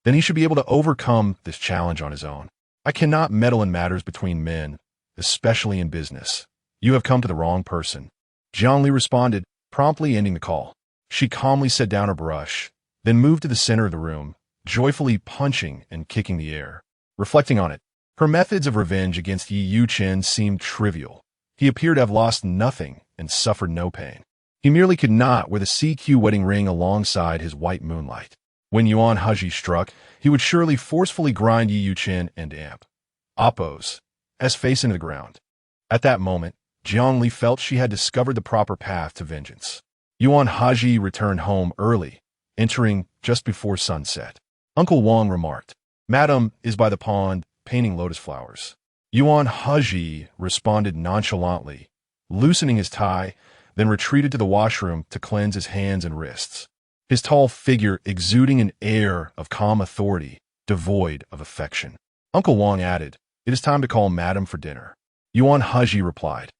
Then he should be able to overcome this challenge on his own. I cannot meddle in matters between men, especially in business. You have come to the wrong person. Jiang Li responded, promptly ending the call. She calmly set down her brush, then moved to the center of the room, joyfully punching and kicking the air. Reflecting on it, her methods of revenge against Yi Yuqin seemed trivial. He appeared to have lost nothing and suffered no pain. He merely could not wear the CQ wedding ring alongside his white moonlight. When Yuan Hezhi struck, he would surely forcefully grind Yi Yuqin and Oppo's face into the ground. At that moment, Jiang Li felt she had discovered the proper path to vengeance. Yuan Hezhi returned home early, entering just before sunset. Uncle Wang remarked, Madam is by the pond, painting lotus flowers. Yuan Hezhi responded nonchalantly, loosening his tie, then retreated to the washroom to cleanse his hands and wrists. His tall figure exuding an air of calm authority, devoid of affection. Uncle Wang added, It is time to call Madam for dinner. Yuan Hezhi replied,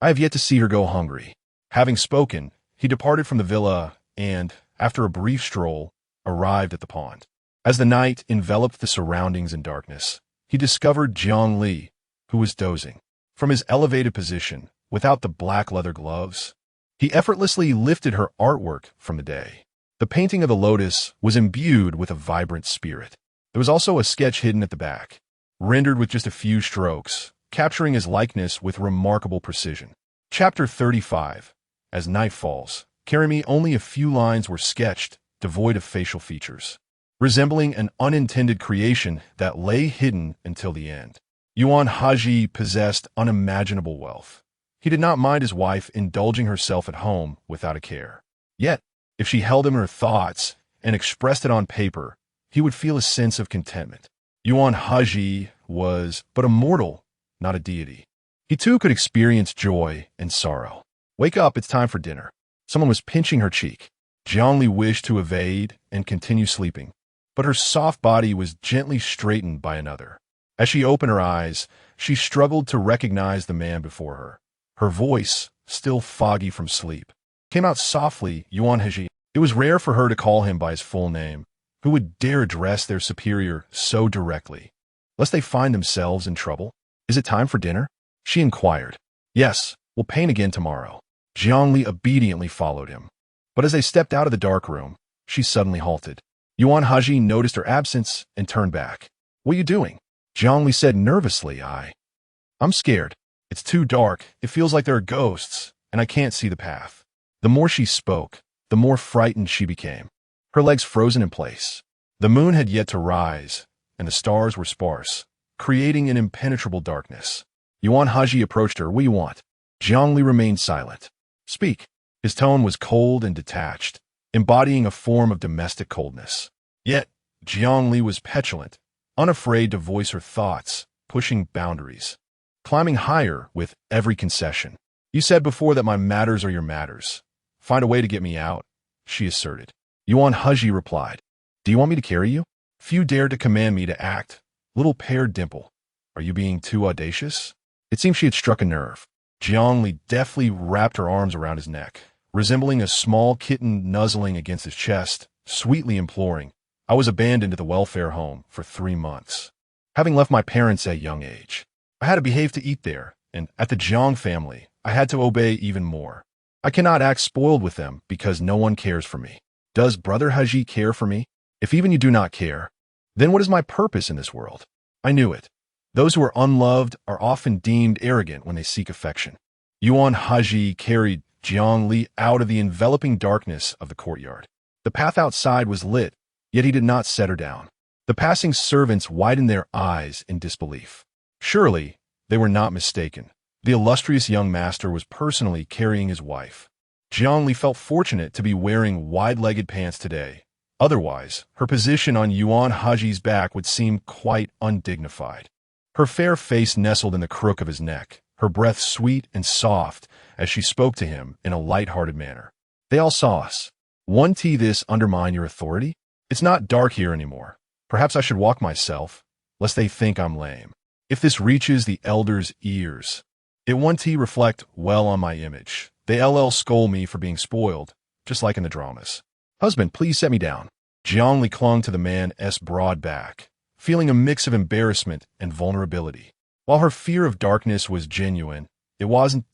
I have yet to see her go hungry. Having spoken, he departed from the villa and, after a brief stroll, arrived at the pond. As the night enveloped the surroundings in darkness, he discovered Jiang Li, who was dozing. From his elevated position, without the black leather gloves, he effortlessly lifted her artwork from the day. The painting of the lotus was imbued with a vibrant spirit. There was also a sketch hidden at the back, rendered with just a few strokes, capturing his likeness with remarkable precision. Chapter 35. As night falls, carry me only a few lines were sketched, devoid of facial features, resembling an unintended creation that lay hidden until the end. Yuan Hezhi possessed unimaginable wealth. He did not mind his wife indulging herself at home without a care. Yet, if she held him in her thoughts and expressed it on paper, he would feel a sense of contentment. Yuan Hezhi was but a mortal, not a deity. He too could experience joy and sorrow. Wake up, it's time for dinner. Someone was pinching her cheek. Jiang Li wished to evade and continue sleeping, but her soft body was gently straightened by another. As she opened her eyes, she struggled to recognize the man before her. Her voice, still foggy from sleep, came out softly, Yuan Hezhi. It was rare for her to call him by his full name. Who would dare address their superior so directly, lest they find themselves in trouble? Is it time for dinner? She inquired. Yes, we'll paint again tomorrow. Jiang Li obediently followed him. But as they stepped out of the dark room, she suddenly halted. Yuan Hezhi noticed her absence and turned back. What are you doing? Jiang Li said nervously. I'm scared. It's too dark. It feels like there are ghosts, and I can't see the path. The more she spoke, the more frightened she became. Her legs frozen in place. The moon had yet to rise, and the stars were sparse, creating an impenetrable darkness. Yuan Hezhi approached her. What do you want? Jiang Li remained silent. Speak. His tone was cold and detached, embodying a form of domestic coldness. Yet, Jiang Li was petulant, unafraid to voice her thoughts, pushing boundaries, climbing higher with every concession. You said before that my matters are your matters. Find a way to get me out, she asserted. Yuan Hezhi replied. Do you want me to carry you? Few dared to command me to act. Little paired dimple. Are you being too audacious? It seemed she had struck a nerve. Jiang Li deftly wrapped her arms around his neck, resembling a small kitten nuzzling against his chest, sweetly imploring. I was abandoned at the welfare home for 3 months. Having left my parents at a young age, I had to behave to eat there, and at the Jiang family, I had to obey even more. I cannot act spoiled with them because no one cares for me. Does Brother Hezhi care for me? If even you do not care, then what is my purpose in this world? I knew it. Those who are unloved are often deemed arrogant when they seek affection. Yuan Hezhi carried Jiang Li out of the enveloping darkness of the courtyard. The path outside was lit, yet he did not set her down. The passing servants widened their eyes in disbelief. Surely, they were not mistaken. The illustrious young master was personally carrying his wife. Jiang Li felt fortunate to be wearing wide-legged pants today. Otherwise, her position on Yuan Hezhi's back would seem quite undignified. Her fair face nestled in the crook of his neck, her breath sweet and soft as she spoke to him in a light-hearted manner. They all saw us. Won't this undermine your authority? It's not dark here anymore. Perhaps I should walk myself, lest they think I'm lame. If this reaches the elders' ears, it won't reflect well on my image. They scold me for being spoiled, just like in the dramas. Husband, please set me down. Jiang Li clung to the man's broad back, feeling a mix of embarrassment and vulnerability. While her fear of darkness was genuine, it wasn't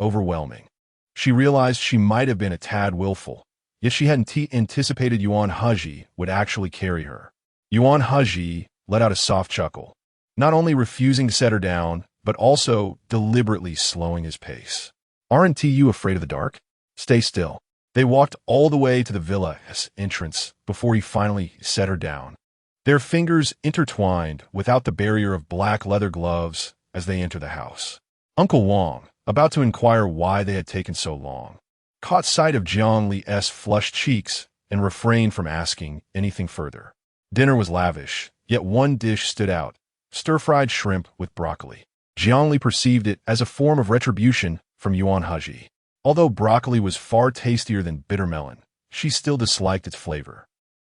overwhelming. She realized she might have been a tad willful, yet she hadn't anticipated Yuan Hezhi would actually carry her. Yuan Hezhi let out a soft chuckle, not only refusing to set her down, but also deliberately slowing his pace. Aren't you afraid of the dark? Stay still. They walked all the way to the villa's entrance before he finally set her down. Their fingers intertwined without the barrier of black leather gloves as they entered the house. Uncle Wang, about to inquire why they had taken so long, caught sight of Jiang Li's flushed cheeks and refrained from asking anything further. Dinner was lavish, yet one dish stood out, stir-fried shrimp with broccoli. Jiang Li perceived it as a form of retribution from Yuan Hezhi. Although broccoli was far tastier than bitter melon, she still disliked its flavor.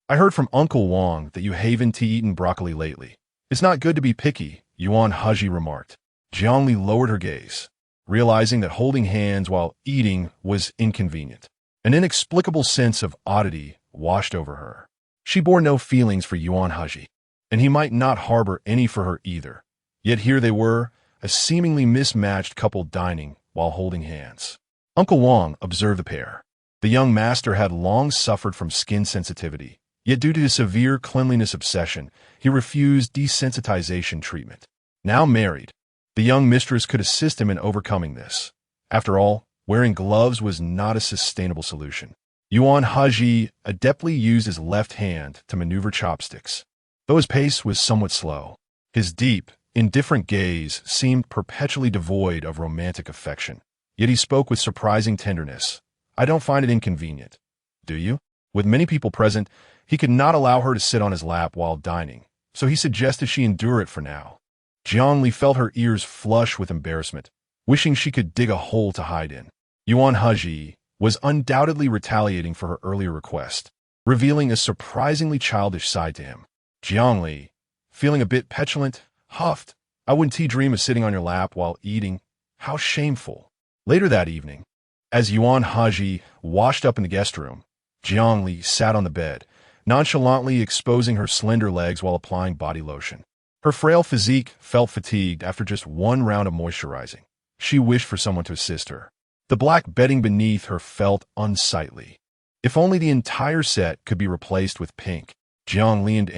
I heard from Uncle Wang that you haven't eaten broccoli lately. It's not good to be picky, Yuan Hezhi remarked. Jiang Li lowered her gaze, realizing that holding hands while eating was inconvenient. An inexplicable sense of oddity washed over her. She bore no feelings for Yuan Hezhi, and he might not harbor any for her either. Yet here they were, a seemingly mismatched couple dining while holding hands. Uncle Wang observed the pair. The young master had long suffered from skin sensitivity, yet due to his severe cleanliness obsession, he refused desensitization treatment. Now married, the young mistress could assist him in overcoming this. After all, wearing gloves was not a sustainable solution. Yuan Hezhi adeptly used his left hand to maneuver chopsticks, though his pace was somewhat slow. His deep, indifferent gaze seemed perpetually devoid of romantic affection. Yet he spoke with surprising tenderness. I don't find it inconvenient. Do you? With many people present, he could not allow her to sit on his lap while dining, so he suggested she endure it for now. Jiang Li felt her ears flush with embarrassment, wishing she could dig a hole to hide in. Yuan Hezhi was undoubtedly retaliating for her earlier request, revealing a surprisingly childish side to him. Jiang Li, feeling a bit petulant, huffed. I wouldn't dream of sitting on your lap while eating. How shameful. Later that evening, as Yuan Hezhi washed up in the guest room, Jiang Li sat on the bed, nonchalantly exposing her slender legs while applying body lotion. Her frail physique felt fatigued after just one round of moisturizing. She wished for someone to assist her. The black bedding beneath her felt unsightly. If only the entire set could be replaced with pink. Jiang Li and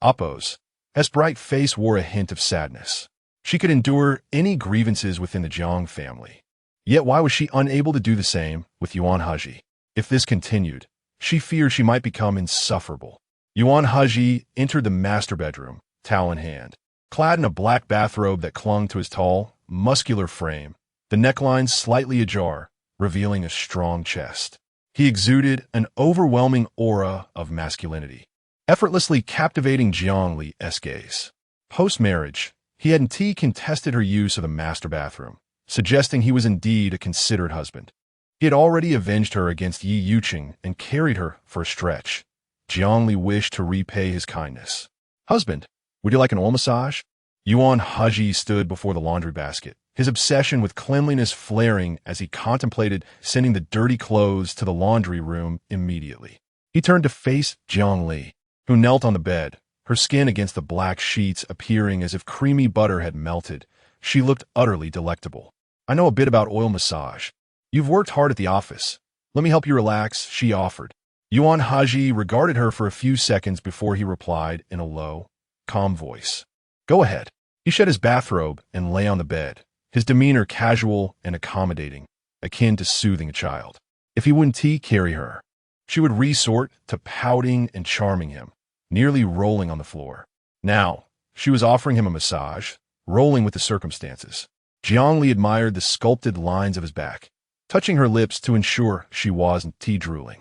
oppos, His bright face wore a hint of sadness. She could endure any grievances within the Jiang family. Yet why was she unable to do the same with Yuan Hezhi? If this continued, she feared she might become insufferable. Yuan Hezhi entered the master bedroom, towel in hand. Clad in a black bathrobe that clung to his tall, muscular frame, the neckline slightly ajar, revealing a strong chest. He exuded an overwhelming aura of masculinity, effortlessly captivating Jiang Li's gaze. Post-marriage, he had contested her use of the master bathroom, suggesting he was indeed a considerate husband. He had already avenged her against Yi Yuqing and carried her for a stretch. Jiang Li wished to repay his kindness. "Husband, would you like an oil massage?" Yuan Hezhi stood before the laundry basket, his obsession with cleanliness flaring as he contemplated sending the dirty clothes to the laundry room immediately. He turned to face Jiang Li, who knelt on the bed, her skin against the black sheets appearing as if creamy butter had melted. She looked utterly delectable. "I know a bit about oil massage. You've worked hard at the office. Let me help you relax," she offered. Yuan Hezhi regarded her for a few seconds before he replied in a low, calm voice. "Go ahead." He shed his bathrobe and lay on the bed, his demeanor casual and accommodating, akin to soothing a child. If he wouldn't carry her, she would resort to pouting and charming him, nearly rolling on the floor. Now, she was offering him a massage, rolling with the circumstances. Jiang Li admired the sculpted lines of his back, touching her lips to ensure she wasn't drooling.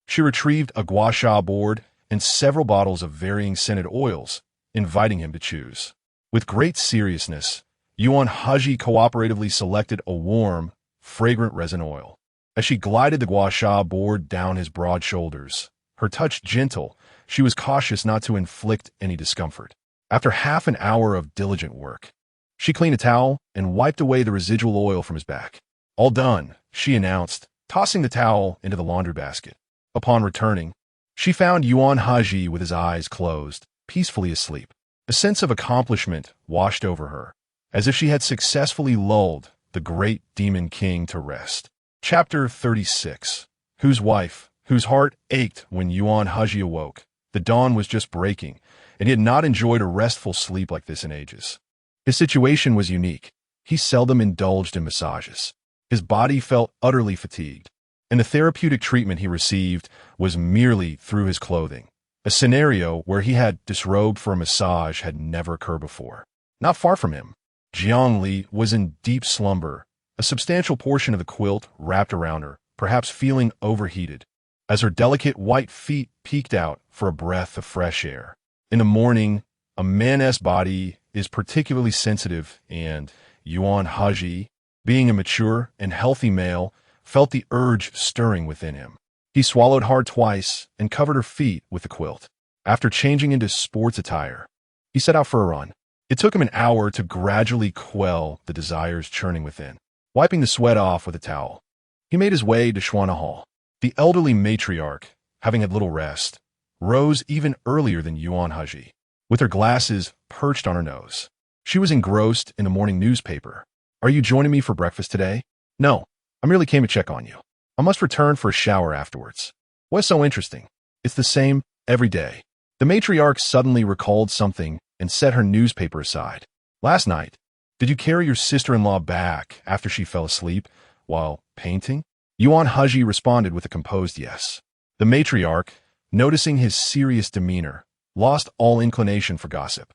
She retrieved a gua sha board and several bottles of varying scented oils, inviting him to choose. With great seriousness, Yuan Hezhi cooperatively selected a warm, fragrant resin oil. As she glided the gua sha board down his broad shoulders, her touch gentle, she was cautious not to inflict any discomfort. After half an hour of diligent work, she cleaned a towel and wiped away the residual oil from his back. "All done," she announced, tossing the towel into the laundry basket. Upon returning, she found Yuan Hezhi with his eyes closed, peacefully asleep. A sense of accomplishment washed over her, as if she had successfully lulled the great demon king to rest. Chapter 36. Whose wife, whose heart ached when Yuan Hezhi awoke. The dawn was just breaking, and he had not enjoyed a restful sleep like this in ages. His situation was unique. He seldom indulged in massages. His body felt utterly fatigued, and the therapeutic treatment he received was merely through his clothing. A scenario where he had disrobed for a massage had never occurred before. Not far from him, Jiang Li was in deep slumber, a substantial portion of the quilt wrapped around her, perhaps feeling overheated, as her delicate white feet peeked out for a breath of fresh air. In the morning, a man's body is particularly sensitive, and Yuan Hezhi, being a mature and healthy male, felt the urge stirring within him. He swallowed hard twice and covered her feet with the quilt. After changing into sports attire, he set out for a run. It took him an hour to gradually quell the desires churning within. Wiping the sweat off with a towel, he made his way to Xuana Hall. The elderly matriarch, having had little rest, rose even earlier than Yuan Hezhi, with her glasses perched on her nose. She was engrossed in the morning newspaper. "Are you joining me for breakfast today?" "No, I merely came to check on you. I must return for a shower afterwards." "What's so interesting?" "It's the same every day." The matriarch suddenly recalled something and set her newspaper aside. "Last night, did you carry your sister-in-law back after she fell asleep while painting?" Yuan Hezhi responded with a composed yes. The matriarch, noticing his serious demeanor, lost all inclination for gossip.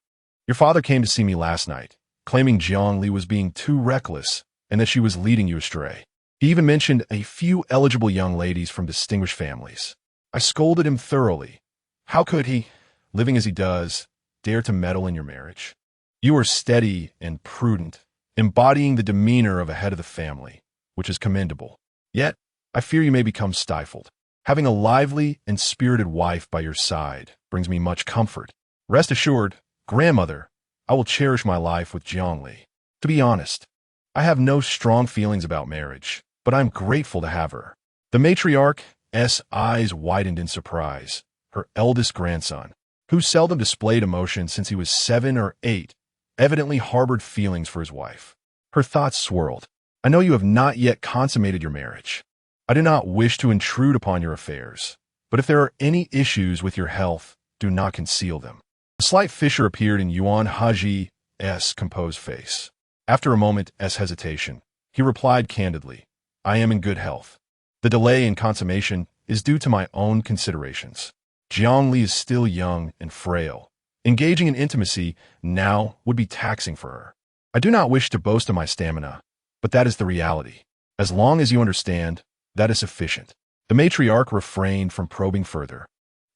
"Your father came to see me last night, claiming Jiang Li was being too reckless and that she was leading you astray. He even mentioned a few eligible young ladies from distinguished families. I scolded him thoroughly. How could he, living as he does, dare to meddle in your marriage? You are steady and prudent, embodying the demeanor of a head of the family, which is commendable. Yet, I fear you may become stifled. Having a lively and spirited wife by your side brings me much comfort. Rest assured, grandmother, I will cherish my life with Jiang Li. To be honest, I have no strong feelings about marriage, but I'm grateful to have her." The matriarch's eyes widened in surprise. Her eldest grandson, who seldom displayed emotion since he was 7 or 8, evidently harbored feelings for his wife. Her thoughts swirled. "I know you have not yet consummated your marriage. I do not wish to intrude upon your affairs, but if there are any issues with your health, do not conceal them. A slight fissure appeared in Yuan Hezhi's composed face. After a moment's hesitation, he replied candidly, I am in good health. The delay in consummation is due to my own considerations. Jiang Li is still young and frail. Engaging in intimacy now would be taxing for her. I do not wish to boast of my stamina, but that is the reality. As long as you understand, that is sufficient. The matriarch refrained from probing further.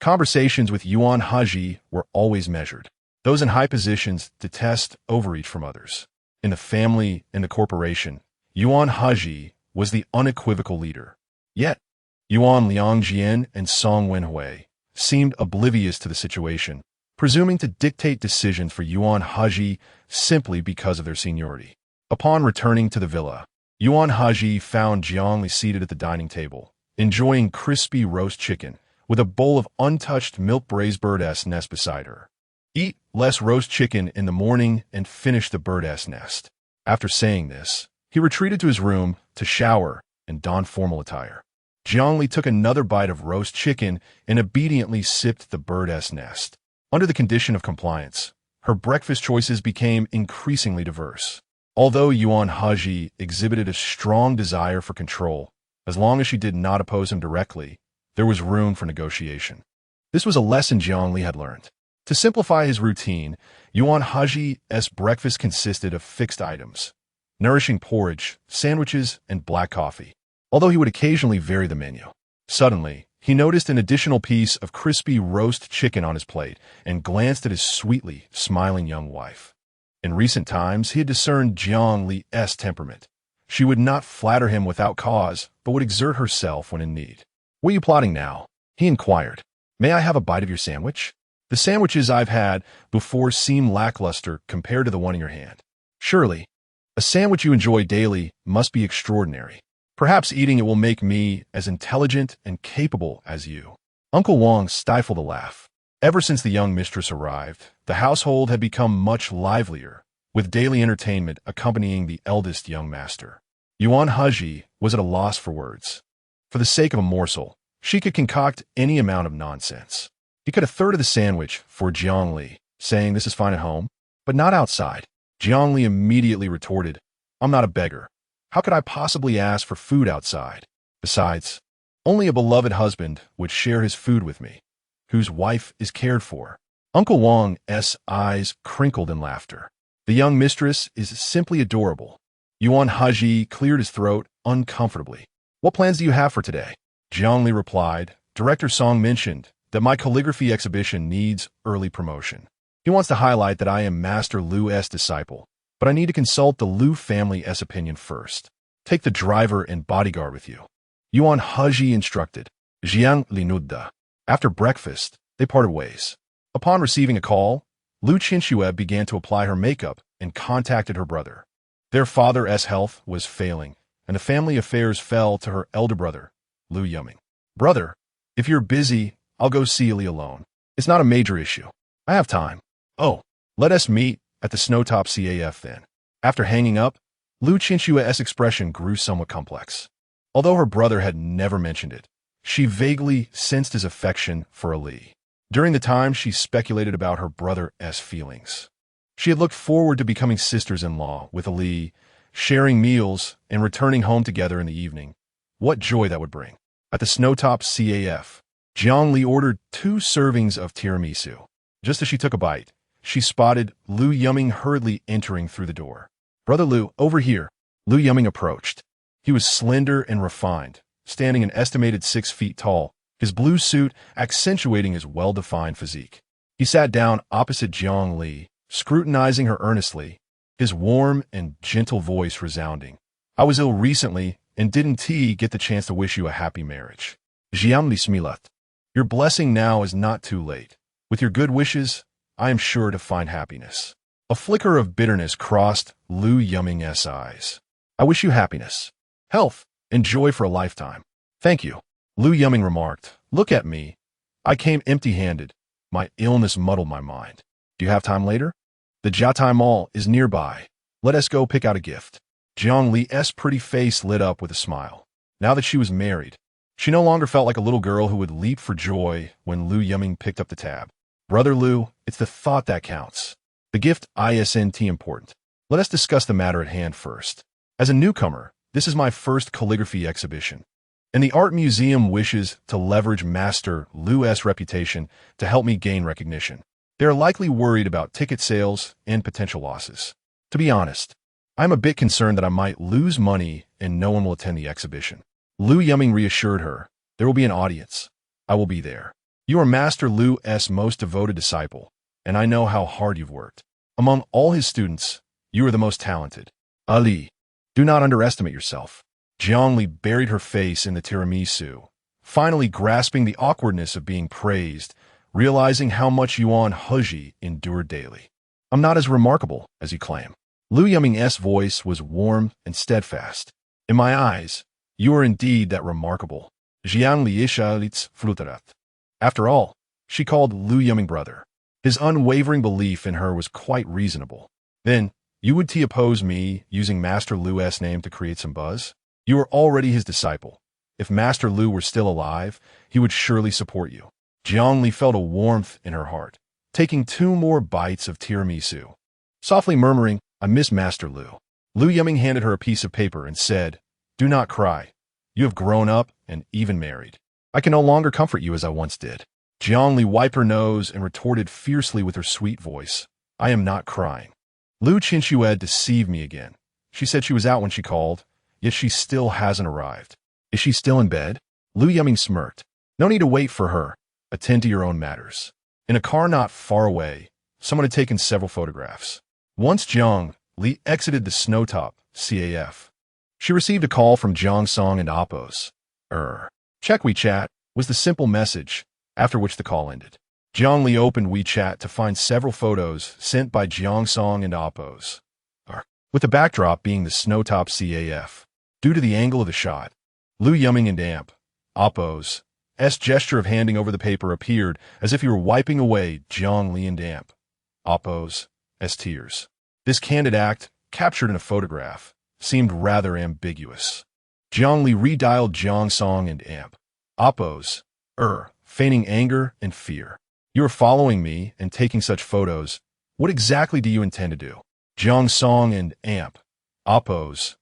Conversations with Yuan Hezhi were always measured. Those in high positions detest overreach from others. In the family and the corporation, Yuan Hezhi was the unequivocal leader. Yet, Yuan Liangjian and Song Wenhui seemed oblivious to the situation, presuming to dictate decisions for Yuan Hezhi simply because of their seniority. Upon returning to the villa, Yuan Hezhi found Jiang Li seated at the dining table, enjoying crispy roast chicken, with a bowl of untouched milk braised bird's nest beside her. Eat less roast chicken in the morning and finish the bird's nest. After saying this, he retreated to his room to shower and don formal attire. Jiang Li took another bite of roast chicken and obediently sipped the bird's nest. Under the condition of compliance, her breakfast choices became increasingly diverse. Although Yuan Hezhi exhibited a strong desire for control, as long as she did not oppose him directly, there was room for negotiation. This was a lesson Jiang Li had learned. To simplify his routine, Yuan Hezhi's breakfast consisted of fixed items, nourishing porridge, sandwiches, and black coffee, although he would occasionally vary the menu. Suddenly, he noticed an additional piece of crispy roast chicken on his plate and glanced at his sweetly smiling young wife. In recent times, he had discerned Jiang Li's temperament. She would not flatter him without cause, but would exert herself when in need. What are you plotting now? He inquired. May I have a bite of your sandwich? The sandwiches I've had before seem lackluster compared to the one in your hand. Surely, a sandwich you enjoy daily must be extraordinary. Perhaps eating it will make me as intelligent and capable as you. Uncle Wang stifled a laugh. Ever since the young mistress arrived, the household had become much livelier, with daily entertainment accompanying the eldest young master. Yuan Hezhi was at a loss for words. For the sake of a morsel, she could concoct any amount of nonsense. He cut a third of the sandwich for Jiang Li, saying this is fine at home, but not outside. Jiang Li immediately retorted, I'm not a beggar. How could I possibly ask for food outside? Besides, only a beloved husband would share his food with me, whose wife is cared for. Uncle Wang's eyes crinkled in laughter. The young mistress is simply adorable. Yuan Hezhi cleared his throat uncomfortably. What plans do you have for today? Jiang Li replied, Director Song mentioned that my calligraphy exhibition needs early promotion. He wants to highlight that I am Master Lu's disciple, but I need to consult the Lu family's opinion first. Take the driver and bodyguard with you. Yuan Hezhi instructed. Jiang Li nodded. After breakfast, they parted ways. Upon receiving a call, Lu Qinxue began to apply her makeup and contacted her brother. Their father's health was failing, and the family affairs fell to her elder brother, Lu Yuming. Brother, if you're busy, I'll go see Li alone. It's not a major issue. I have time. Oh, let us meet at the Snowtop CAF then. After hanging up, Lu Qinxue's expression grew somewhat complex. Although her brother had never mentioned it, she vaguely sensed his affection for Li. During the time she speculated about her brother's feelings. She had looked forward to becoming sisters-in-law with Li, sharing meals and returning home together in the evening. What joy that would bring. At the Snowtop CAF, Jiang Li ordered 2 servings of tiramisu. Just as she took a bite, she spotted Lu Yuming hurriedly entering through the door. Brother Lu, over here. Lu Yuming approached. He was slender and refined, standing an estimated 6 feet tall, his blue suit accentuating his well-defined physique. He sat down opposite Jiang Li, scrutinizing her earnestly, his warm and gentle voice resounding. I was ill recently, and didn't get the chance to wish you a happy marriage. Jiang Li smilat. Your blessing now is not too late. With your good wishes, I am sure to find happiness. A flicker of bitterness crossed Lu Yuming's eyes. I wish you happiness, health, and joy for a lifetime. Thank you. Lu Yuming remarked. Look at me. I came empty-handed. My illness muddled my mind. Do you have time later? The Jiatai Mall is nearby. Let us go pick out a gift. Jiang Li's pretty face lit up with a smile. Now that she was married, she no longer felt like a little girl who would leap for joy when Lu Yuming picked up the tab. Brother Lu, It's the thought that counts. The gift isn't important. Let us discuss the matter at hand first. As a newcomer, this is my first calligraphy exhibition, and the art museum wishes to leverage Master Lu's reputation to help me gain recognition. They are likely worried about ticket sales and potential losses. To be honest, I'm a bit concerned that I might lose money and no one will attend the exhibition. Lu Yuming reassured her, there will be an audience. I will be there. You are Master Lu's most devoted disciple, and I know how hard you've worked. Among all his students, you are the most talented. Ali, do not underestimate yourself. Jiang Li buried her face in the tiramisu, finally grasping the awkwardness of being praised, realizing how much Yuan Hezhi endured daily. I'm not as remarkable as you claim. Lu Yuming's voice was warm and steadfast. In my eyes, you are indeed that remarkable. Jiang Li ishalitz fruterat. After all, she called Lu Yuming brother. His unwavering belief in her was quite reasonable. Then, you would oppose me using Master Lu's name to create some buzz? You are already his disciple. If Master Lu were still alive, he would surely support you. Jiang Li felt a warmth in her heart, taking 2 more bites of tiramisu. Softly murmuring, I miss Master Lu. Lu Yuming handed her a piece of paper and said, do not cry. You have grown up and even married. I can no longer comfort you as I once did. Jiang Li wiped her nose and retorted fiercely with her sweet voice, I am not crying. Lu Qinshued deceived me again. She said she was out when she called, yet she still hasn't arrived. Is she still in bed? Lu Yuming smirked. No need to wait for her. Attend to your own matters. In a car not far away, someone had taken several photographs. Once Jiang Li exited the snowtop, CAF. She received a call from Jiang Song and Appos. Check WeChat, was the simple message, after which the call ended. Jiang Li opened WeChat to find several photos sent by Jiang Song and Appos, with the backdrop being the snowtop CAF. Due to the angle of the shot, Lu Yuming and Appos' gesture of handing over the paper appeared as if he were wiping away Jiang Li and Appos' tears. This candid act, captured in a photograph, seemed rather ambiguous. Jiang Li redialed Jiang Song and Appos, feigning anger and fear. You are following me and taking such photos. What exactly do you intend to do? Jiang Song and Appos,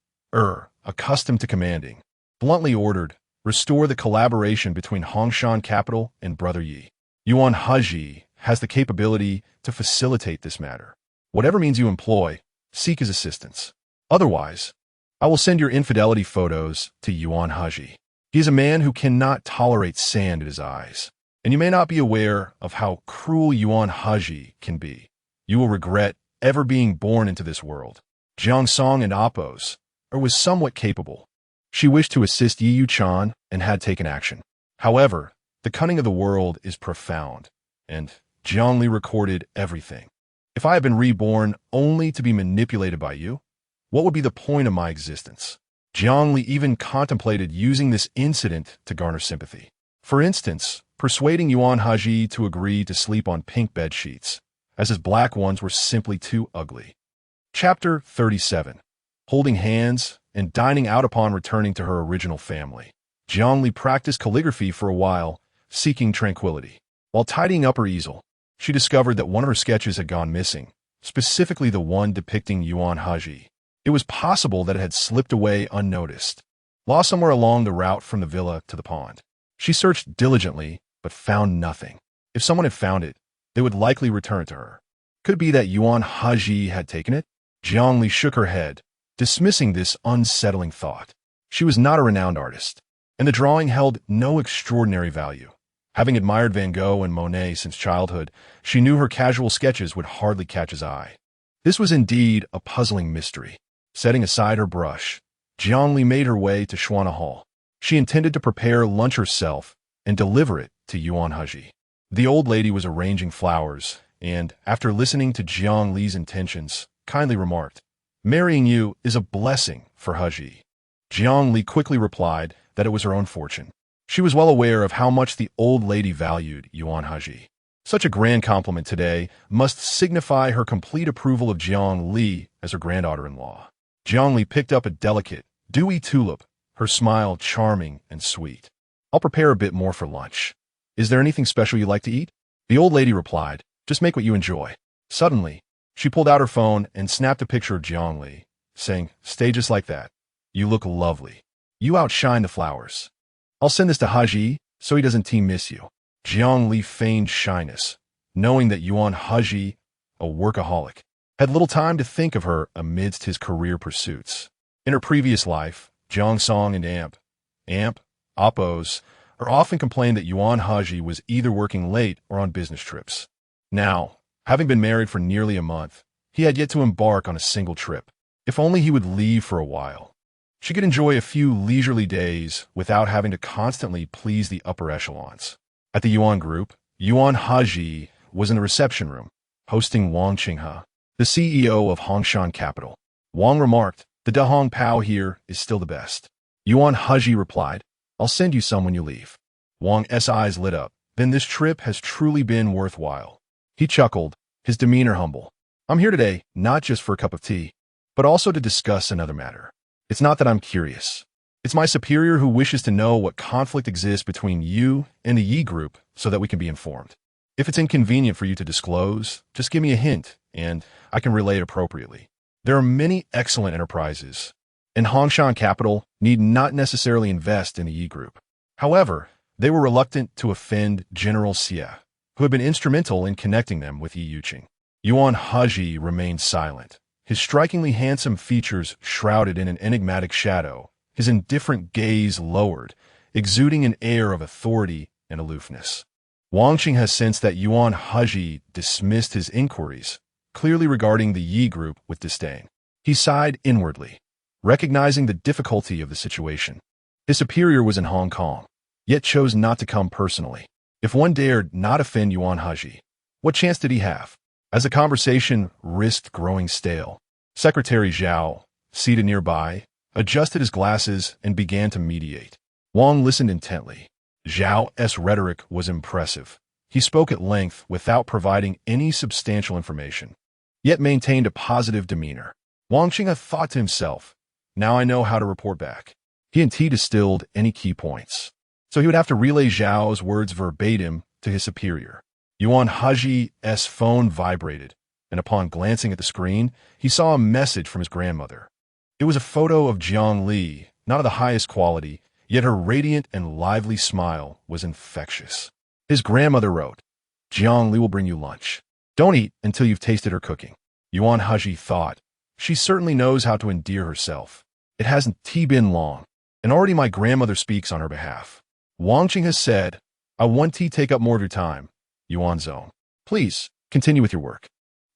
accustomed to commanding, bluntly ordered, restore the collaboration between Hongshan Capital and Brother Yi. Yuan Hezhi has the capability to facilitate this matter. Whatever means you employ, seek his assistance. Otherwise, I will send your infidelity photos to Yuan Hezhi. He is a man who cannot tolerate sand in his eyes, and you may not be aware of how cruel Yuan Hezhi can be. You will regret ever being born into this world. Jiang Song and Appos was somewhat capable. She wished to assist Yi Yu-chan and had taken action. However, the cunning of the world is profound, and Jiang Li recorded everything. If I had been reborn only to be manipulated by you, what would be the point of my existence? Jiang Li even contemplated using this incident to garner sympathy. For instance, persuading Yuan Hezhi to agree to sleep on pink bed sheets, as his black ones were simply too ugly. Chapter 37. Holding hands and dining out upon returning to her original family. Jiang Li practiced calligraphy for a while, seeking tranquility. While tidying up her easel, she discovered that one of her sketches had gone missing, specifically the one depicting Yuan Hezhi. It was possible that it had slipped away unnoticed, lost somewhere along the route from the villa to the pond. She searched diligently, but found nothing. If someone had found it, they would likely return it to her. Could it be that Yuan Hezhi had taken it? Jiang Li shook her head, dismissing this unsettling thought. She was not a renowned artist, and the drawing held no extraordinary value. Having admired Van Gogh and Monet since childhood, she knew her casual sketches would hardly catch his eye. This was indeed a puzzling mystery. Setting aside her brush, Jiang Li made her way to Shuana Hall. She intended to prepare lunch herself and deliver it to Yuan Hezhi. The old lady was arranging flowers, and, after listening to Jiang Li's intentions, kindly remarked, "Marrying you is a blessing for Hezhi." Jiang Li quickly replied that it was her own fortune. She was well aware of how much the old lady valued Yuan Hezhi. Such a grand compliment today must signify her complete approval of Jiang Li as her granddaughter-in-law. Jiang Li picked up a delicate, dewy tulip, her smile charming and sweet. "I'll prepare a bit more for lunch. Is there anything special you'd like to eat?" The old lady replied, Just make what you enjoy. Suddenly, she pulled out her phone and snapped a picture of Jiang Li, saying, "Stay just like that. You look lovely. You outshine the flowers. I'll send this to Hezhi so he doesn't miss you." Jiang Li feigned shyness, knowing that Yuan Hezhi, a workaholic, had little time to think of her amidst his career pursuits. In her previous life, Jiang Song and Amp, Oppos, are often complained that Yuan Hezhi was either working late or on business trips. Now, having been married for nearly a month, he had yet to embark on a single trip. If only he would leave for a while. She could enjoy a few leisurely days without having to constantly please the upper echelons. At the Yuan group, Yuan Hezhi was in the reception room, hosting Wang Qinghe, the CEO of Hongshan Capital. Wang remarked, "The Dahong Pao here is still the best." Yuan Hezhi replied, "I'll send you some when you leave." Wang's eyes lit up. "Then this trip has truly been worthwhile." He chuckled, his demeanor humble. "I'm here today not just for a cup of tea, but also to discuss another matter. It's not that I'm curious. It's my superior who wishes to know what conflict exists between you and the Yi group so that we can be informed. If it's inconvenient for you to disclose, just give me a hint, and I can relay it appropriately. There are many excellent enterprises, and Hongshan Capital need not necessarily invest in the Yi group. However, they were reluctant to offend General Xie, who had been instrumental in connecting them with Yi Yuqing." Yuan Hezhi remained silent, his strikingly handsome features shrouded in an enigmatic shadow, his indifferent gaze lowered, exuding an air of authority and aloofness. Wang Qinghe sensed that Yuan Hezhi dismissed his inquiries, clearly regarding the Yi group with disdain. He sighed inwardly, recognizing the difficulty of the situation. His superior was in Hong Kong, yet chose not to come personally. If one dared not offend Yuan Hezhi, what chance did he have? As the conversation risked growing stale, Secretary Zhao, seated nearby, adjusted his glasses and began to mediate. Wang listened intently. Zhao's rhetoric was impressive. He spoke at length without providing any substantial information, yet maintained a positive demeanor. Wang Qinghe thought to himself, "Now I know how to report back." He distilled any key points, so he would have to relay Zhao's words verbatim to his superior. Yuan Hezhi's phone vibrated, and upon glancing at the screen, he saw a message from his grandmother. It was a photo of Jiang Li, not of the highest quality, yet her radiant and lively smile was infectious. His grandmother wrote, "Jiang Li will bring you lunch. Don't eat until you've tasted her cooking." Yuan Hezhi thought, "She certainly knows how to endear herself. It hasn't been long, and already my grandmother speaks on her behalf." Wang Qinghe has said, "I want to take up more of your time, Yuan Zong. Please, continue with your work."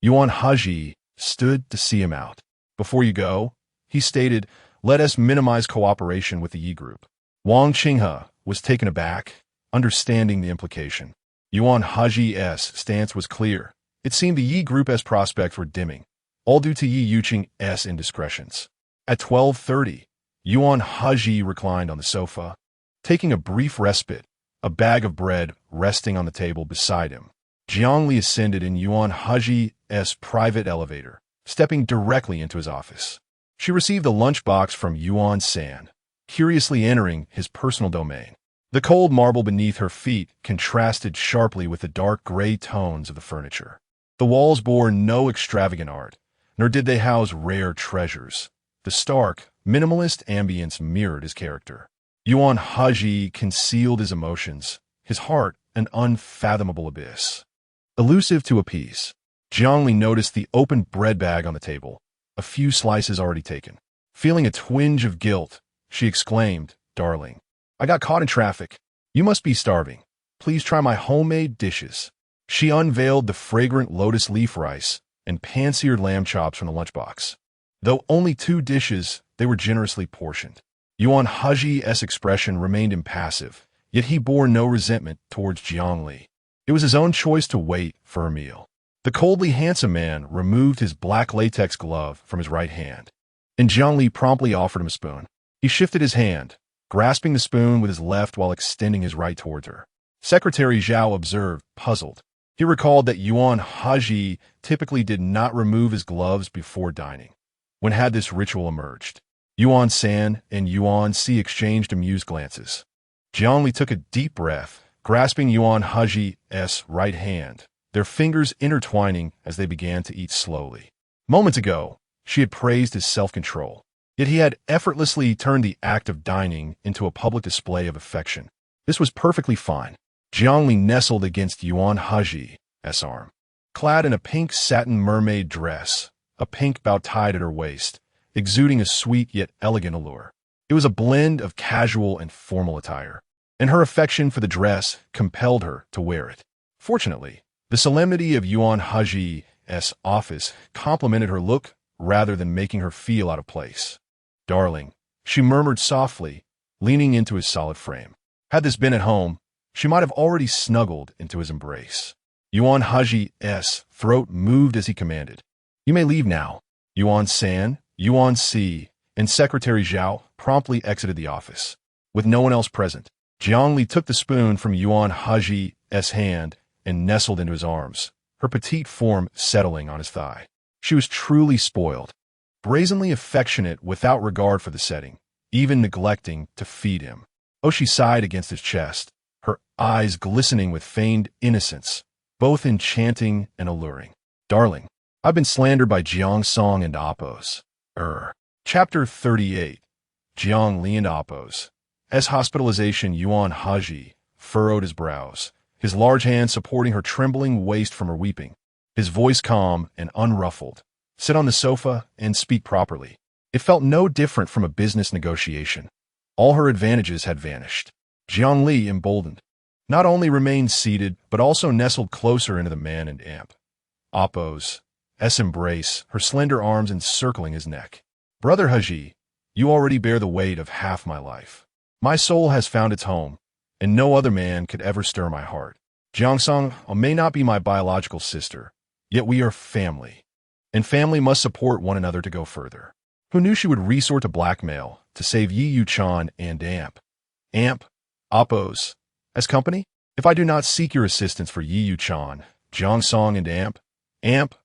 Yuan Hezhi stood to see him out. "Before you go," he stated, "let us minimize cooperation with the Yi group." Wang Qinghe was taken aback, understanding the implication. Yuan Hezhi's stance was clear. It seemed the Yi group's prospects were dimming, all due to Yi Yuqing's indiscretions. At 12:30, Yuan Hezhi reclined on the sofa, taking a brief respite, a bag of bread resting on the table beside him. Jiang Li ascended in Yuan Hezhi's private elevator, stepping directly into his office. She received a lunchbox from Yuan San, curiously entering his personal domain. The cold marble beneath her feet contrasted sharply with the dark gray tones of the furniture. The walls bore no extravagant art, nor did they house rare treasures. The stark, minimalist ambience mirrored his character. Yuan Hezhi concealed his emotions, his heart an unfathomable abyss. Elusive to appease, Jiang Li noticed the open bread bag on the table, a few slices already taken. Feeling a twinge of guilt, she exclaimed, "Darling, I got caught in traffic. You must be starving. Please try my homemade dishes." She unveiled the fragrant lotus leaf rice and pan-seared lamb chops from the lunchbox. Though only 2 dishes, they were generously portioned. Yuan Hezhi's expression remained impassive, yet he bore no resentment towards Jiang Li. It was his own choice to wait for a meal. The coldly handsome man removed his black latex glove from his right hand, and Jiang Li promptly offered him a spoon. He shifted his hand, grasping the spoon with his left while extending his right towards her. Secretary Zhao observed, puzzled. He recalled that Yuan Hezhi typically did not remove his gloves before dining. When had this ritual emerged? Yuan San and Yuan Si exchanged amused glances. Jiang Li took a deep breath, grasping Yuan Hezhi's right hand, their fingers intertwining as they began to eat slowly. Moments ago, she had praised his self-control, yet he had effortlessly turned the act of dining into a public display of affection. This was perfectly fine. Jiang Li nestled against Yuan Hezhi's arm. Clad in a pink satin mermaid dress, a pink bow tied at her waist, exuding a sweet yet elegant allure. It was a blend of casual and formal attire, and her affection for the dress compelled her to wear it. Fortunately, the solemnity of Yuan Hezhi's office complemented her look rather than making her feel out of place. "Darling," she murmured softly, leaning into his solid frame. Had this been at home, she might have already snuggled into his embrace. Yuan Hezhi's throat moved as he commanded. "You may leave now." Yuan San, Yuan Si, and Secretary Zhao promptly exited the office. With no one else present, Jiang Li took the spoon from Yuan Hezhi's hand and nestled into his arms, her petite form settling on his thigh. She was truly spoiled, brazenly affectionate without regard for the setting, even neglecting to feed him. Oh, she sighed against his chest, her eyes glistening with feigned innocence, both enchanting and alluring. "Darling, I've been slandered by Jiang Song and Oppos." Chapter 38. Jiang Li and Oppos. As hospitalization, Yuan Hezhi furrowed his brows, his large hand supporting her trembling waist from her weeping. His voice calm and unruffled. "Sit on the sofa and speak properly." It felt no different from a business negotiation. All her advantages had vanished. Jiang Li, emboldened, not only remained seated, but also nestled closer into the man and amp. Oppos' embrace, her slender arms encircling his neck. "Brother Hezhi, you already bear the weight of half my life. My soul has found its home, and no other man could ever stir my heart. Jiang Song may not be my biological sister, yet we are family, and family must support one another to go further." Who knew she would resort to blackmail to save Yi Yu-chan and Amp? Oppos, as company? If I do not seek your assistance for Yi Yu-chan, Jiang Song and Amp,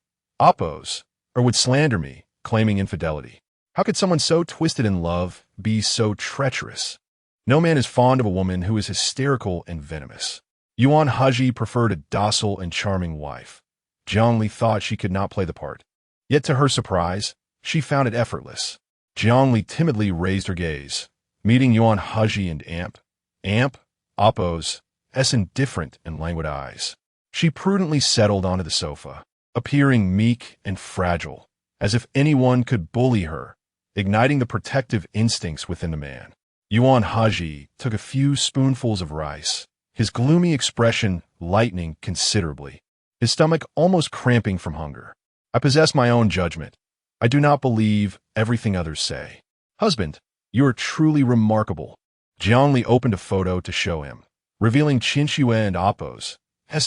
Oppos, or would slander me, claiming infidelity. How could someone so twisted in love be so treacherous? No man is fond of a woman who is hysterical and venomous. Yuan Hezhi preferred a docile and charming wife. Jiang Li thought she could not play the part. Yet to her surprise, she found it effortless. Jiang Li timidly raised her gaze, meeting Yuan Hezhi and Amp, Oppos' indifferent and languid eyes. She prudently settled onto the sofa, appearing meek and fragile, as if anyone could bully her, igniting the protective instincts within the man. Yuan Hezhi took a few spoonfuls of rice, his gloomy expression lightening considerably, his stomach almost cramping from hunger. "I possess my own judgment. I do not believe everything others say. Husband, you are truly remarkable." Jiang Li opened a photo to show him, revealing Qin Shue and Oppos'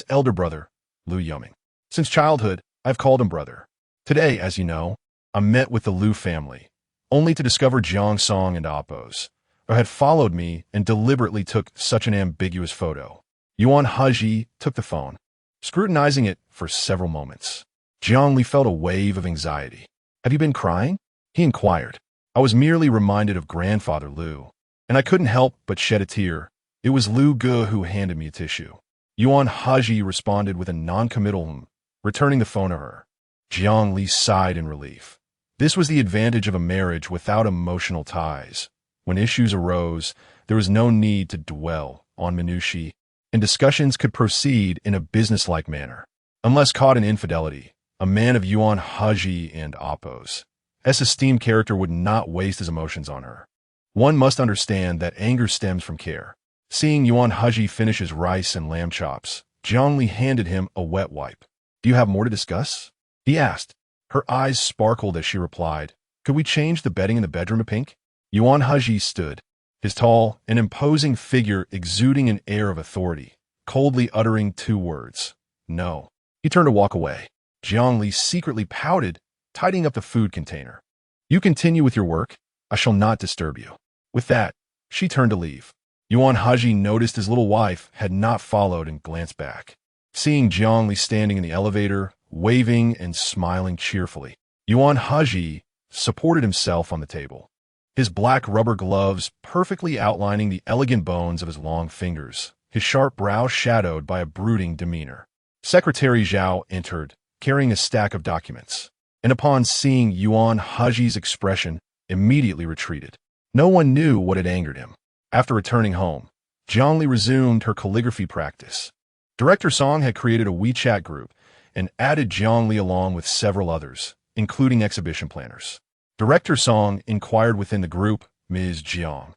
elder brother, Lu Yuming. "Since childhood, I have called him brother. Today, as you know, I met with the Lu family, only to discover Jiang Song and Oppos had followed me and deliberately took such an ambiguous photo." Yuan Hezhi took the phone, scrutinizing it for several moments. Jiang Li felt a wave of anxiety. "Have you been crying?" he inquired. "I was merely reminded of grandfather Lu, and I couldn't help but shed a tear. It was Lu Ge who handed me a tissue." Yuan Hezhi responded with a non-committal returning the phone to her. Jiang Li sighed in relief. This was the advantage of a marriage without emotional ties. When issues arose, there was no need to dwell on minutiae, and discussions could proceed in a businesslike manner. Unless caught in infidelity, a man of Yuan Hezhi and Oppos' esteemed character would not waste his emotions on her. One must understand that anger stems from care. Seeing Yuan Hezhi finish his rice and lamb chops, Jiang Li handed him a wet wipe. "Do you have more to discuss?" he asked. Her eyes sparkled as she replied, "Could we change the bedding in the bedroom to pink?" Yuan Hezhi stood, his tall and imposing figure exuding an air of authority, coldly uttering two words, "No." He turned to walk away. Jiang Li secretly pouted, tidying up the food container. "You continue with your work. I shall not disturb you." With that, she turned to leave. Yuan Hezhi noticed his little wife had not followed and glanced back. Seeing Jiang Li standing in the elevator, waving and smiling cheerfully, Yuan Hezhi supported himself on the table, his black rubber gloves perfectly outlining the elegant bones of his long fingers, his sharp brow shadowed by a brooding demeanor. Secretary Zhao entered, carrying a stack of documents, and upon seeing Yuan Hezhi's expression, immediately retreated. No one knew what had angered him. After returning home, Jiang Li resumed her calligraphy practice. Director Song had created a WeChat group and added Jiang Li along with several others, including exhibition planners. Director Song inquired within the group, Ms. Jiang,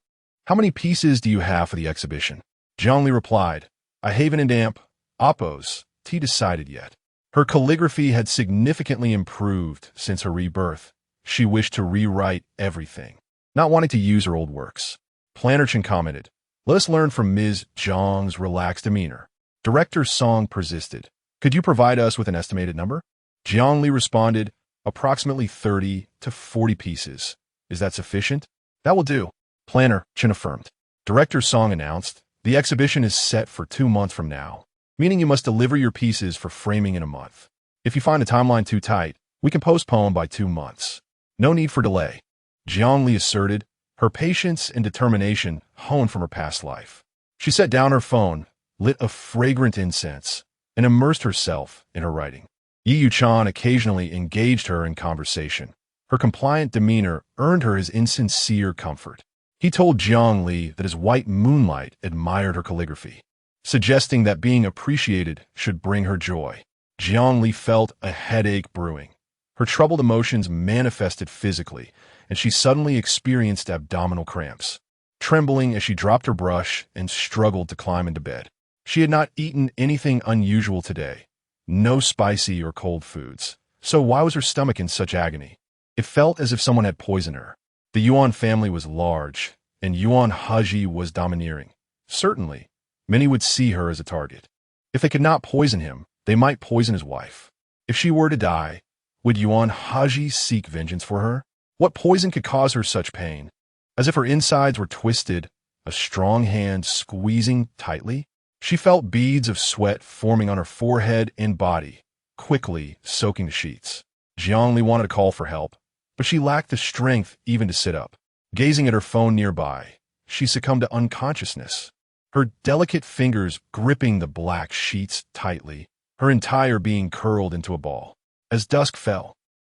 "How many pieces do you have for the exhibition?" Jiang Li replied, "I haven't and amp, oppos, T decided yet." Her calligraphy had significantly improved since her rebirth. She wished to rewrite everything, not wanting to use her old works. Planner Chen commented, "Let us learn from Ms. Jiang's relaxed demeanor." Director Song persisted, "Could you provide us with an estimated number?" Jiang Li responded, "Approximately 30 to 40 pieces. Is that sufficient?" "That will do." Planner Chen affirmed. Director Song announced, "The exhibition is set for 2 months from now, meaning you must deliver your pieces for framing in a month. If you find the timeline too tight, we can postpone by 2 months. No need for delay." Jiang Li asserted, her patience and determination honed from her past life. She set down her phone, lit a fragrant incense, and immersed herself in her writing. Yi Yuchan occasionally engaged her in conversation. Her compliant demeanor earned her his insincere comfort. He told Jiang Li that his white moonlight admired her calligraphy, suggesting that being appreciated should bring her joy. Jiang Li felt a headache brewing. Her troubled emotions manifested physically, and she suddenly experienced abdominal cramps. Trembling as she dropped her brush and struggled to climb into bed. She had not eaten anything unusual today, no spicy or cold foods, so why was her stomach in such agony? It felt as if someone had poisoned her. The Yuan family was large, and Yuan Hezhi was domineering. Certainly, many would see her as a target. If they could not poison him, they might poison his wife. If she were to die, would Yuan Hezhi seek vengeance for her? What poison could cause her such pain? As if her insides were twisted, a strong hand squeezing tightly. She felt beads of sweat forming on her forehead and body, quickly soaking the sheets. Jiang Li wanted to call for help, but she lacked the strength even to sit up. Gazing at her phone nearby, she succumbed to unconsciousness, her delicate fingers gripping the black sheets tightly, her entire being curled into a ball. As dusk fell,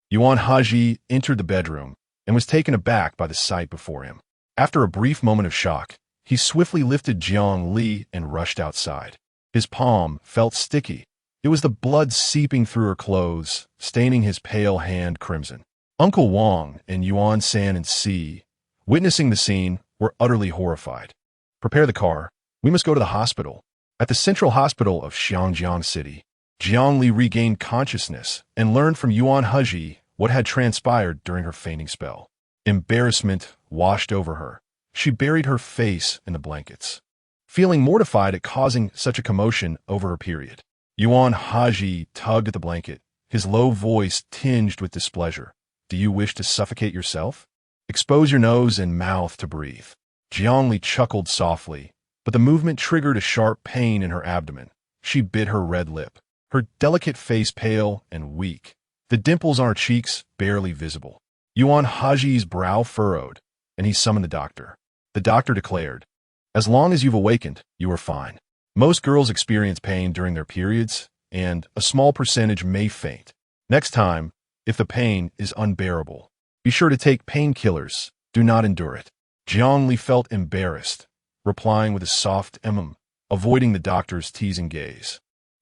Yuan Hezhi entered the bedroom and was taken aback by the sight before him. After a brief moment of shock, he swiftly lifted Jiang Li and rushed outside. His palm felt sticky. It was the blood seeping through her clothes, staining his pale hand crimson. Uncle Wang and Yuan San and Si, witnessing the scene, were utterly horrified. "Prepare the car. We must go to the hospital." At the central hospital of Xiangjiang City, Jiang Li regained consciousness and learned from Yuan Hezhi what had transpired during her fainting spell. Embarrassment washed over her. She buried her face in the blankets, feeling mortified at causing such a commotion over her period. Yuan Hezhi tugged at the blanket, his low voice tinged with displeasure. "Do you wish to suffocate yourself? Expose your nose and mouth to breathe." Jiang Li chuckled softly, but the movement triggered a sharp pain in her abdomen. She bit her red lip, her delicate face pale and weak, the dimples on her cheeks barely visible. Yuan Hezhi's brow furrowed, and he summoned the doctor. The doctor declared, "As long as you've awakened, you are fine. Most girls experience pain during their periods, and a small percentage may faint. Next time, if the pain is unbearable, be sure to take painkillers. Do not endure it." Jiang Li felt embarrassed, replying with a soft avoiding the doctor's teasing gaze,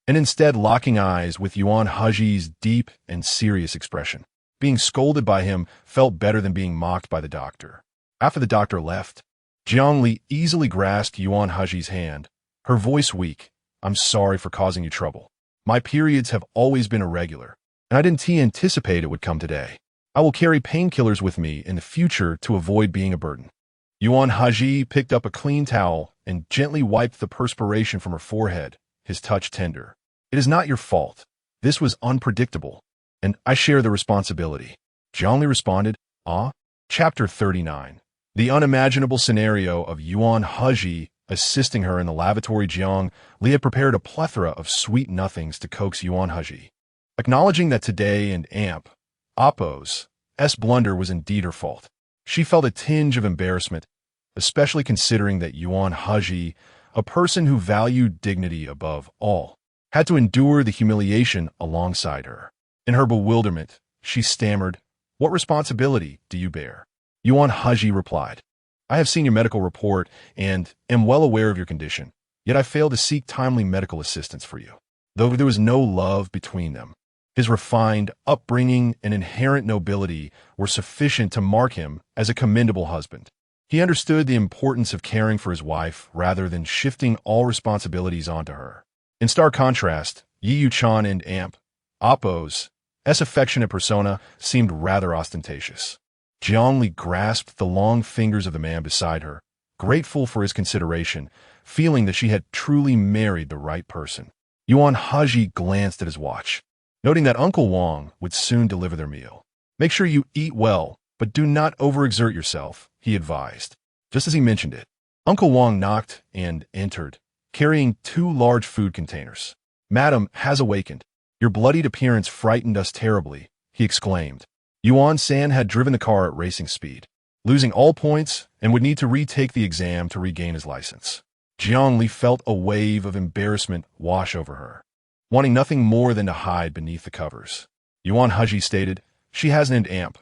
and instead locking eyes with Yuan Hezhi's deep and serious expression. Being scolded by him felt better than being mocked by the doctor. After the doctor left, Jiang Li easily grasped Yuan Hezhi's hand, her voice weak. "I'm sorry for causing you trouble. My periods have always been irregular, and I didn't anticipate it would come today. I will carry painkillers with me in the future to avoid being a burden." Yuan Hezhi picked up a clean towel and gently wiped the perspiration from her forehead, his touch tender. "It is not your fault. This was unpredictable, and I share the responsibility." Jiang Li responded, "Ah?" Chapter 39. The unimaginable scenario of Yuan Hezhi assisting her in the lavatory. Jiang Li had prepared a plethora of sweet nothings to coax Yuan Hezhi. Acknowledging that today and Oppo's blunder was indeed her fault, she felt a tinge of embarrassment, especially considering that Yuan Hezhi, a person who valued dignity above all, had to endure the humiliation alongside her. In her bewilderment, she stammered, "What responsibility do you bear?" Yuan Hezhi replied, "I have seen your medical report and am well aware of your condition, yet I failed to seek timely medical assistance for you." Though there was no love between them, his refined upbringing and inherent nobility were sufficient to mark him as a commendable husband. He understood the importance of caring for his wife rather than shifting all responsibilities onto her. In stark contrast, Yi Yuchan and Oppo's affectionate persona seemed rather ostentatious. Jiang Li grasped the long fingers of the man beside her, grateful for his consideration, feeling that she had truly married the right person. Yuan Hezhi glanced at his watch, noting that Uncle Wang would soon deliver their meal. "Make sure you eat well, but do not overexert yourself," he advised. Just as he mentioned it, Uncle Wang knocked and entered, carrying 2 large food containers. "Madam has awakened. Your bloodied appearance frightened us terribly," he exclaimed. Yuan San had driven the car at racing speed, losing all points and would need to retake the exam to regain his license. Jiang Li felt a wave of embarrassment wash over her, wanting nothing more than to hide beneath the covers. Yuan Hezhi stated, "She hasn't an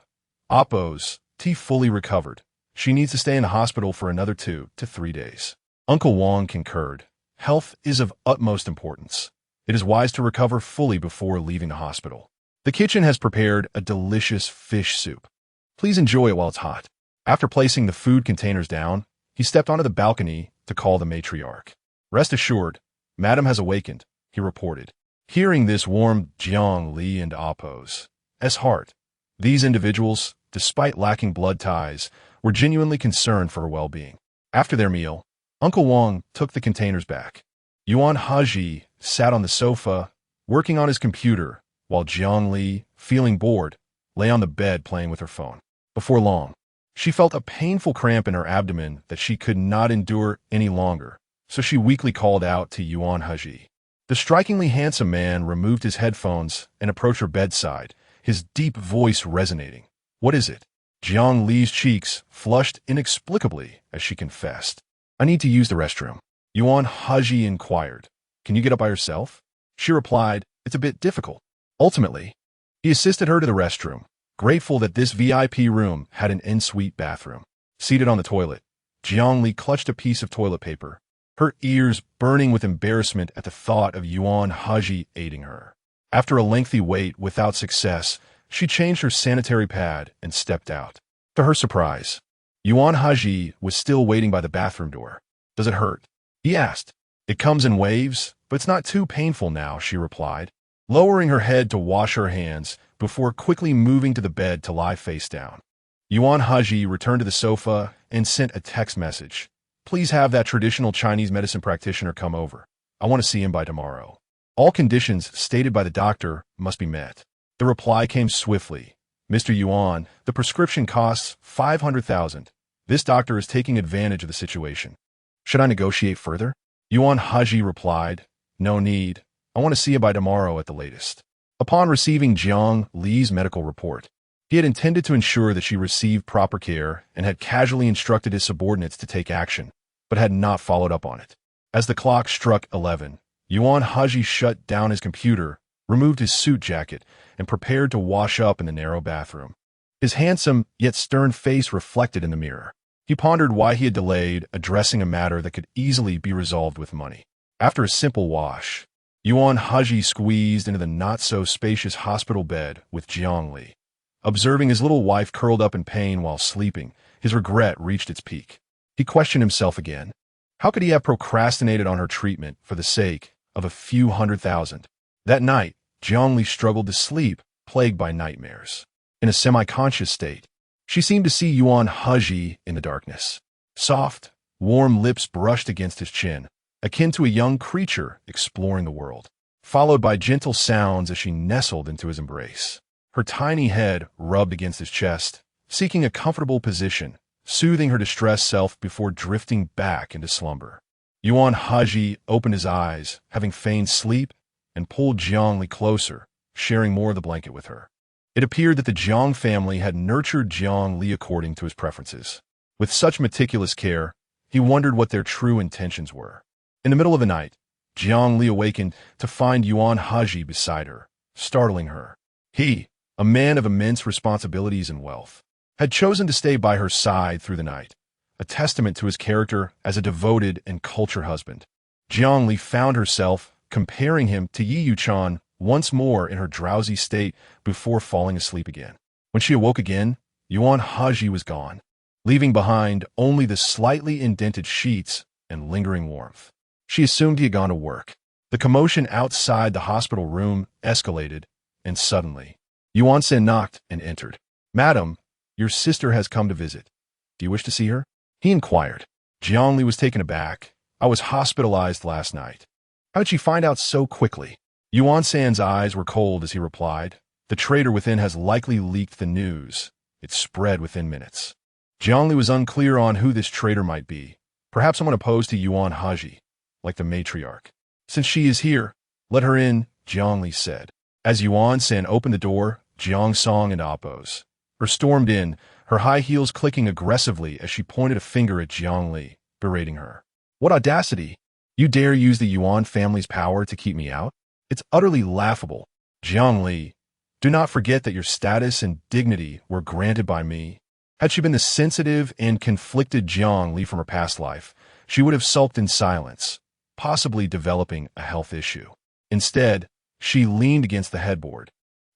Oppo's fully recovered. She needs to stay in the hospital for another 2 to 3 days. Uncle Wang concurred. "Health is of utmost importance. It is wise to recover fully before leaving the hospital. The kitchen has prepared a delicious fish soup. Please enjoy it while it's hot." After placing the food containers down, he stepped onto the balcony to call the matriarch. "Rest assured, Madam has awakened," he reported. Hearing this warmed Jiang Li and Oppo's heart. These individuals, despite lacking blood ties, were genuinely concerned for her well-being. After their meal, Uncle Wang took the containers back. Yuan Hezhi sat on the sofa, working on his computer, while Jiang Li, feeling bored, lay on the bed playing with her phone. Before long, she felt a painful cramp in her abdomen that she could not endure any longer, so she weakly called out to Yuan Hezhi. The strikingly handsome man removed his headphones and approached her bedside, his deep voice resonating. "What is it?" Jiang Li's cheeks flushed inexplicably as she confessed. "I need to use the restroom." Yuan Hezhi inquired, "Can you get up by yourself?" She replied, "It's a bit difficult." Ultimately, he assisted her to the restroom, grateful that this VIP room had an en-suite bathroom. Seated on the toilet, Jiang Li clutched a piece of toilet paper, her ears burning with embarrassment at the thought of Yuan Hezhi aiding her. After a lengthy wait without success, she changed her sanitary pad and stepped out. To her surprise, Yuan Hezhi was still waiting by the bathroom door. "Does it hurt?" he asked. "It comes in waves, but it's not too painful now," she replied, lowering her head to wash her hands before quickly moving to the bed to lie face down. Yuan Hezhi returned to the sofa and sent a text message. "Please have that traditional Chinese medicine practitioner come over. I want to see him by tomorrow. All conditions stated by the doctor must be met." The reply came swiftly. "Mr. Yuan, the prescription costs 500,000. This doctor is taking advantage of the situation. Should I negotiate further?" Yuan Hezhi replied, "No need. I want to see you by tomorrow at the latest." Upon receiving Jiang Li's medical report, he had intended to ensure that she received proper care and had casually instructed his subordinates to take action, but had not followed up on it. As the clock struck 11, Yuan Hezhi shut down his computer, removed his suit jacket, and prepared to wash up in the narrow bathroom. His handsome yet stern face reflected in the mirror. He pondered why he had delayed addressing a matter that could easily be resolved with money. After a simple wash, Yuan Hezhi squeezed into the not-so-spacious hospital bed with Jiang Li. Observing his little wife curled up in pain while sleeping, his regret reached its peak. He questioned himself again. How could he have procrastinated on her treatment for the sake of a few 100,000? That night, Jiang Li struggled to sleep, plagued by nightmares. In a semi-conscious state, she seemed to see Yuan Hezhi in the darkness. Soft, warm lips brushed against his chin, akin to a young creature exploring the world, followed by gentle sounds as she nestled into his embrace. Her tiny head rubbed against his chest, seeking a comfortable position, soothing her distressed self before drifting back into slumber. Yuan Hezhi opened his eyes, having feigned sleep, and pulled Jiang Li closer, sharing more of the blanket with her. It appeared that the Jiang family had nurtured Jiang Li according to his preferences. With such meticulous care, he wondered what their true intentions were. In the middle of the night, Jiang Li awakened to find Yuan Hezhi beside her, startling her. He, a man of immense responsibilities and wealth, had chosen to stay by her side through the night, a testament to his character as a devoted and cultured husband. Jiang Li found herself comparing him to Yi Yuchan once more in her drowsy state before falling asleep again. When she awoke again, Yuan Hezhi was gone, leaving behind only the slightly indented sheets and lingering warmth. She assumed he had gone to work. The commotion outside the hospital room escalated, and suddenly, Yuan Sen knocked and entered. "Madam, your sister has come to visit. Do you wish to see her?" he inquired. Jiang Li was taken aback. "I was hospitalized last night." "How did she find out so quickly?" Yuan San's eyes were cold as he replied. "The traitor within has likely leaked the news. It spread within minutes." Jiang Li was unclear on who this traitor might be. Perhaps someone opposed to Yuan Hezhi, like the matriarch. "Since she is here, let her in," Jiang Li said. As Yuan San opened the door, Jiang Song and Oppos her stormed in, her high heels clicking aggressively as she pointed a finger at Jiang Li, berating her. "What audacity! You dare use the Yuan family's power to keep me out? It's utterly laughable. Jiang Li, do not forget that your status and dignity were granted by me." Had she been the sensitive and conflicted Jiang Li from her past life, she would have sulked in silence, possibly developing a health issue. Instead, she leaned against the headboard,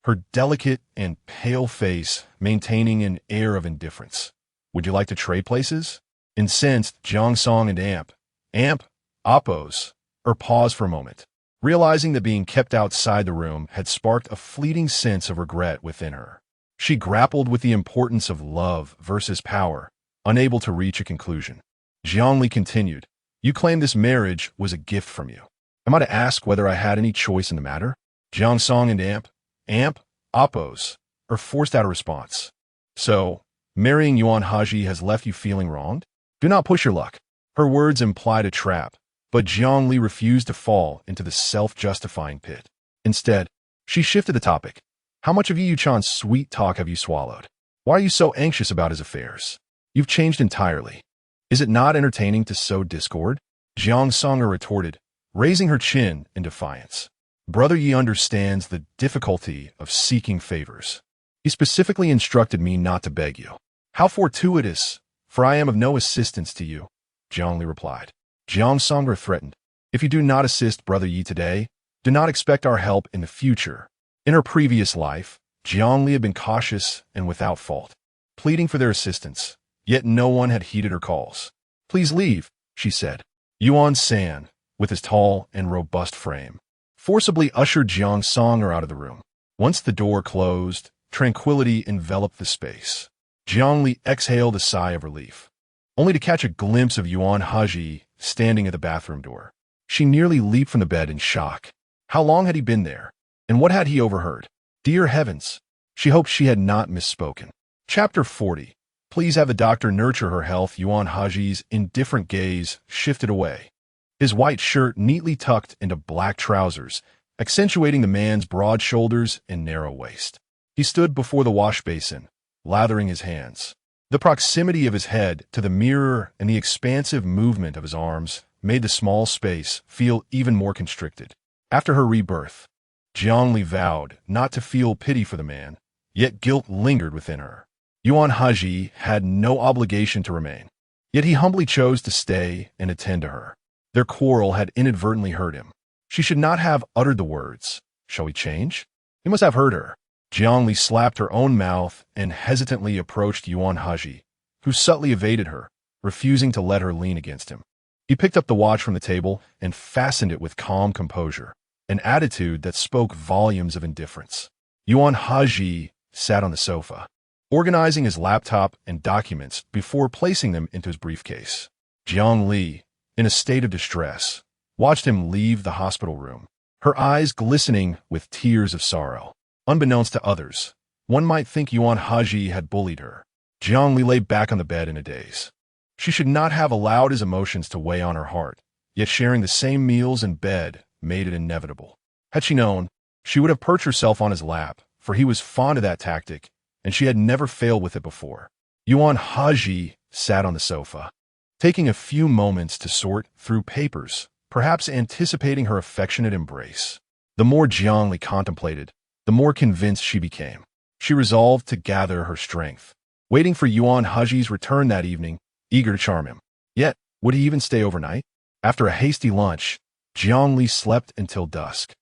her delicate and pale face maintaining an air of indifference. "Would you like to trade places?" Incensed, Jiang Song and Oppos paused for a moment, realizing that being kept outside the room had sparked a fleeting sense of regret within her. She grappled with the importance of love versus power, unable to reach a conclusion. Jiang Li continued, "You claim this marriage was a gift from you. Am I to ask whether I had any choice in the matter?" Jiang Song and Oppos forced out a response. "So, marrying Yuan Hezhi has left you feeling wronged? Do not push your luck." Her words implied a trap, but Jiang Li refused to fall into the self-justifying pit. Instead, she shifted the topic. "How much of Yi Yuchan's sweet talk have you swallowed? Why are you so anxious about his affairs? You've changed entirely. Is it not entertaining to sow discord?" Jiang Song retorted, raising her chin in defiance. "Brother Yi understands the difficulty of seeking favors. He specifically instructed me not to beg you." "How fortuitous, for I am of no assistance to you," Jiang Li replied. Jiang Song threatened, "If you do not assist Brother Yi today, do not expect our help in the future." In her previous life, Jiang Li had been cautious and without fault, pleading for their assistance, yet no one had heeded her calls. "Please leave," she said. Yuan San, with his tall and robust frame, forcibly ushered Jiang Song out of the room. Once the door closed, tranquility enveloped the space. Jiang Li exhaled a sigh of relief, only to catch a glimpse of Yuan Hezhi standing at the bathroom door. She nearly leaped from the bed in shock. How long had he been there? And what had he overheard? Dear heavens! She hoped she had not misspoken. Chapter 40. Please have the doctor nurture her health. Yuan Hezhi's indifferent gaze shifted away, his white shirt neatly tucked into black trousers, accentuating the man's broad shoulders and narrow waist. He stood before the wash basin, lathering his hands. The proximity of his head to the mirror and the expansive movement of his arms made the small space feel even more constricted. After her rebirth, Jiang Li vowed not to feel pity for the man, yet guilt lingered within her. Yuan Hezhi had no obligation to remain, yet he humbly chose to stay and attend to her. Their quarrel had inadvertently hurt him. She should not have uttered the words, "Shall we change?" He must have heard her. Jiang Li slapped her own mouth and hesitantly approached Yuan Hezhi, who subtly evaded her, refusing to let her lean against him. He picked up the watch from the table and fastened it with calm composure, an attitude that spoke volumes of indifference. Yuan Hezhi sat on the sofa, organizing his laptop and documents before placing them into his briefcase. Jiang Li, in a state of distress, watched him leave the hospital room, her eyes glistening with tears of sorrow. Unbeknownst to others, one might think Yuan Hezhi had bullied her. Jiang Li lay back on the bed in a daze. She should not have allowed his emotions to weigh on her heart, yet sharing the same meals and bed made it inevitable. Had she known, she would have perched herself on his lap, for he was fond of that tactic, and she had never failed with it before. Yuan Hezhi sat on the sofa, taking a few moments to sort through papers perhaps anticipating her affectionate embrace. The more Jiang Li contemplated, the more convinced she became. She resolved to gather her strength, waiting for Yuan Hezhi's return that evening, eager to charm him. Yet, would he even stay overnight? After a hasty lunch, Jiang Li slept until dusk.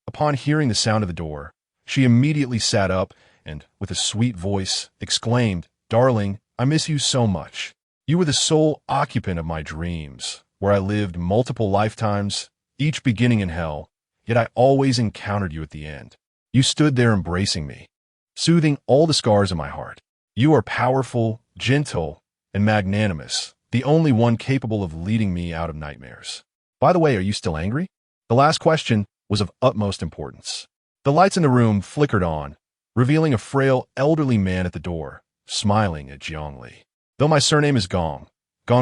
Upon hearing the sound of the door, she immediately sat up and, with a sweet voice, exclaimed, "Darling, I miss you so much. You were the sole occupant of my dreams, where I lived multiple lifetimes, each beginning in hell, yet I always encountered you at the end. You stood there embracing me, soothing all the scars of my heart. You are powerful, gentle, and magnanimous, the only one capable of leading me out of nightmares. By the way, are you still angry?" The last question was of utmost importance. The lights in the room flickered on, revealing a frail, elderly man at the door, smiling at Jiang Li. "Though my surname is Gong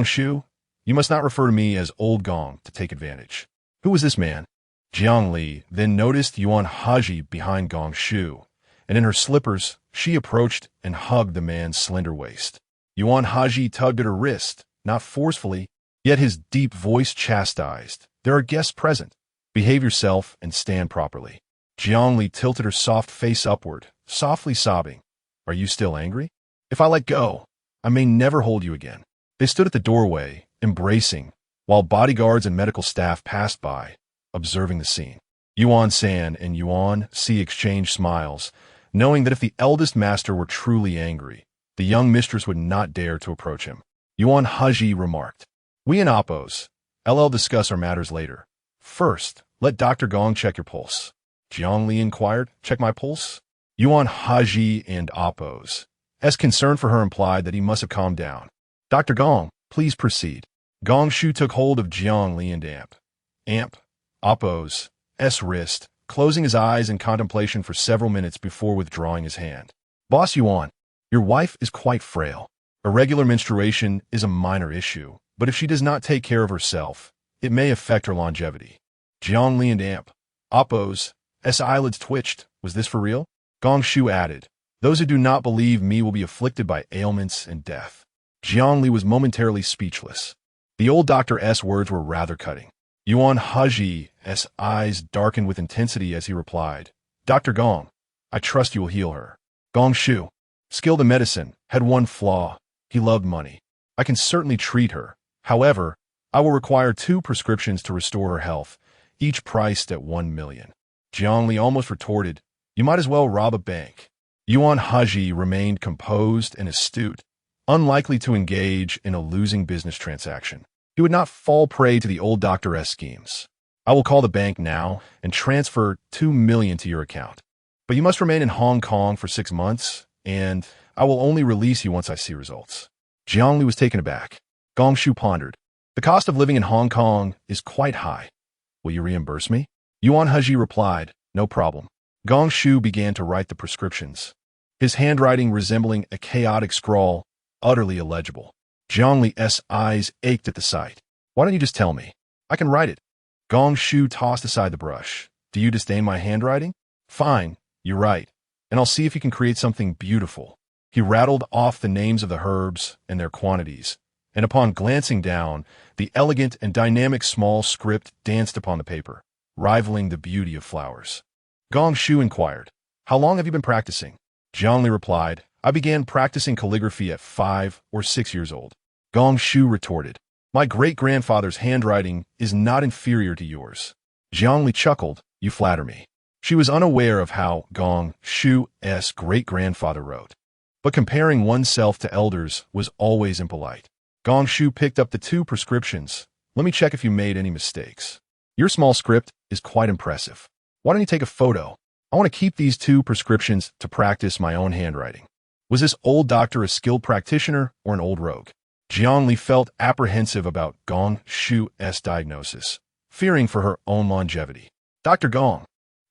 Shu, you must not refer to me as Old Gong to take advantage." Who was this man? Jiang Li then noticed Yuan Hezhi behind Gong Shu, and in her slippers, she approached and hugged the man's slender waist. Yuan Hezhi tugged at her wrist, not forcefully, yet his deep voice chastised. "There are guests present. Behave yourself and stand properly." Jiang Li tilted her soft face upward, softly sobbing. "Are you still angry? If I let go, I may never hold you again." They stood at the doorway, embracing, while bodyguards and medical staff passed by, observing the scene. Yuan San and Yuan Si exchanged smiles, knowing that if the eldest master were truly angry, the young mistress would not dare to approach him. Yuan Hezhi remarked, "We and Oppos, LL discuss our matters later. First, let Dr. Gong check your pulse." Jiang Li inquired, "Check my pulse?" Yuan Hezhi and Oppos, as concern for her implied that he must have calmed down. "Dr. Gong, please proceed." Gong Shu took hold of Jiang Li and Amp, Oppos' wrist, closing his eyes in contemplation for several minutes before withdrawing his hand. "Boss Yuan, your wife is quite frail. Irregular menstruation is a minor issue, but if she does not take care of herself, it may affect her longevity." Jiang Li and Oppos' eyelids twitched. "Was this for real?" Gong Shu added, "Those who do not believe me will be afflicted by ailments and death." Jiang Li was momentarily speechless. The old doctor's words were rather cutting. Yuan Hezhi's eyes darkened with intensity as he replied, "Dr. Gong, I trust you will heal her." Gong Shu, skilled in medicine, had one flaw. He loved money. "I can certainly treat her. However, I will require 2 prescriptions to restore her health, each priced at 1 million. Jiang Li almost retorted, "You might as well rob a bank." Yuan Hezhi remained composed and astute, unlikely to engage in a losing business transaction. He would not fall prey to the old doctor's schemes. "I will call the bank now and transfer 2 million to your account. But you must remain in Hong Kong for 6 months, and I will only release you once I see results." Jiang Li was taken aback. Gong Shu pondered, "The cost of living in Hong Kong is quite high. Will you reimburse me?" Yuan Hezhi replied, "No problem." Gong Shu began to write the prescriptions, his handwriting resembling a chaotic scrawl, utterly illegible. Jiang Li's eyes ached at the sight. "Why don't you just tell me? I can write it." Gong Shu tossed aside the brush. "Do you disdain my handwriting? Fine, you write, and I'll see if you can create something beautiful." He rattled off the names of the herbs and their quantities, and upon glancing down, the elegant and dynamic small script danced upon the paper, rivaling the beauty of flowers. Gong Shu inquired, "How long have you been practicing?" Jiang Li replied, "I began practicing calligraphy at 5 or 6 years old." Gong Shu retorted, "My great-grandfather's handwriting is not inferior to yours." Jiang Li chuckled, "You flatter me." She was unaware of how Gong Shu's great-grandfather wrote, but comparing oneself to elders was always impolite. Gong Shu picked up the 2 prescriptions. "Let me check if you made any mistakes. Your small script is quite impressive. Why don't you take a photo? I want to keep these 2 prescriptions to practice my own handwriting." Was this old doctor a skilled practitioner or an old rogue? Jiang Li felt apprehensive about Gong Shu's diagnosis, fearing for her own longevity. "Dr. Gong,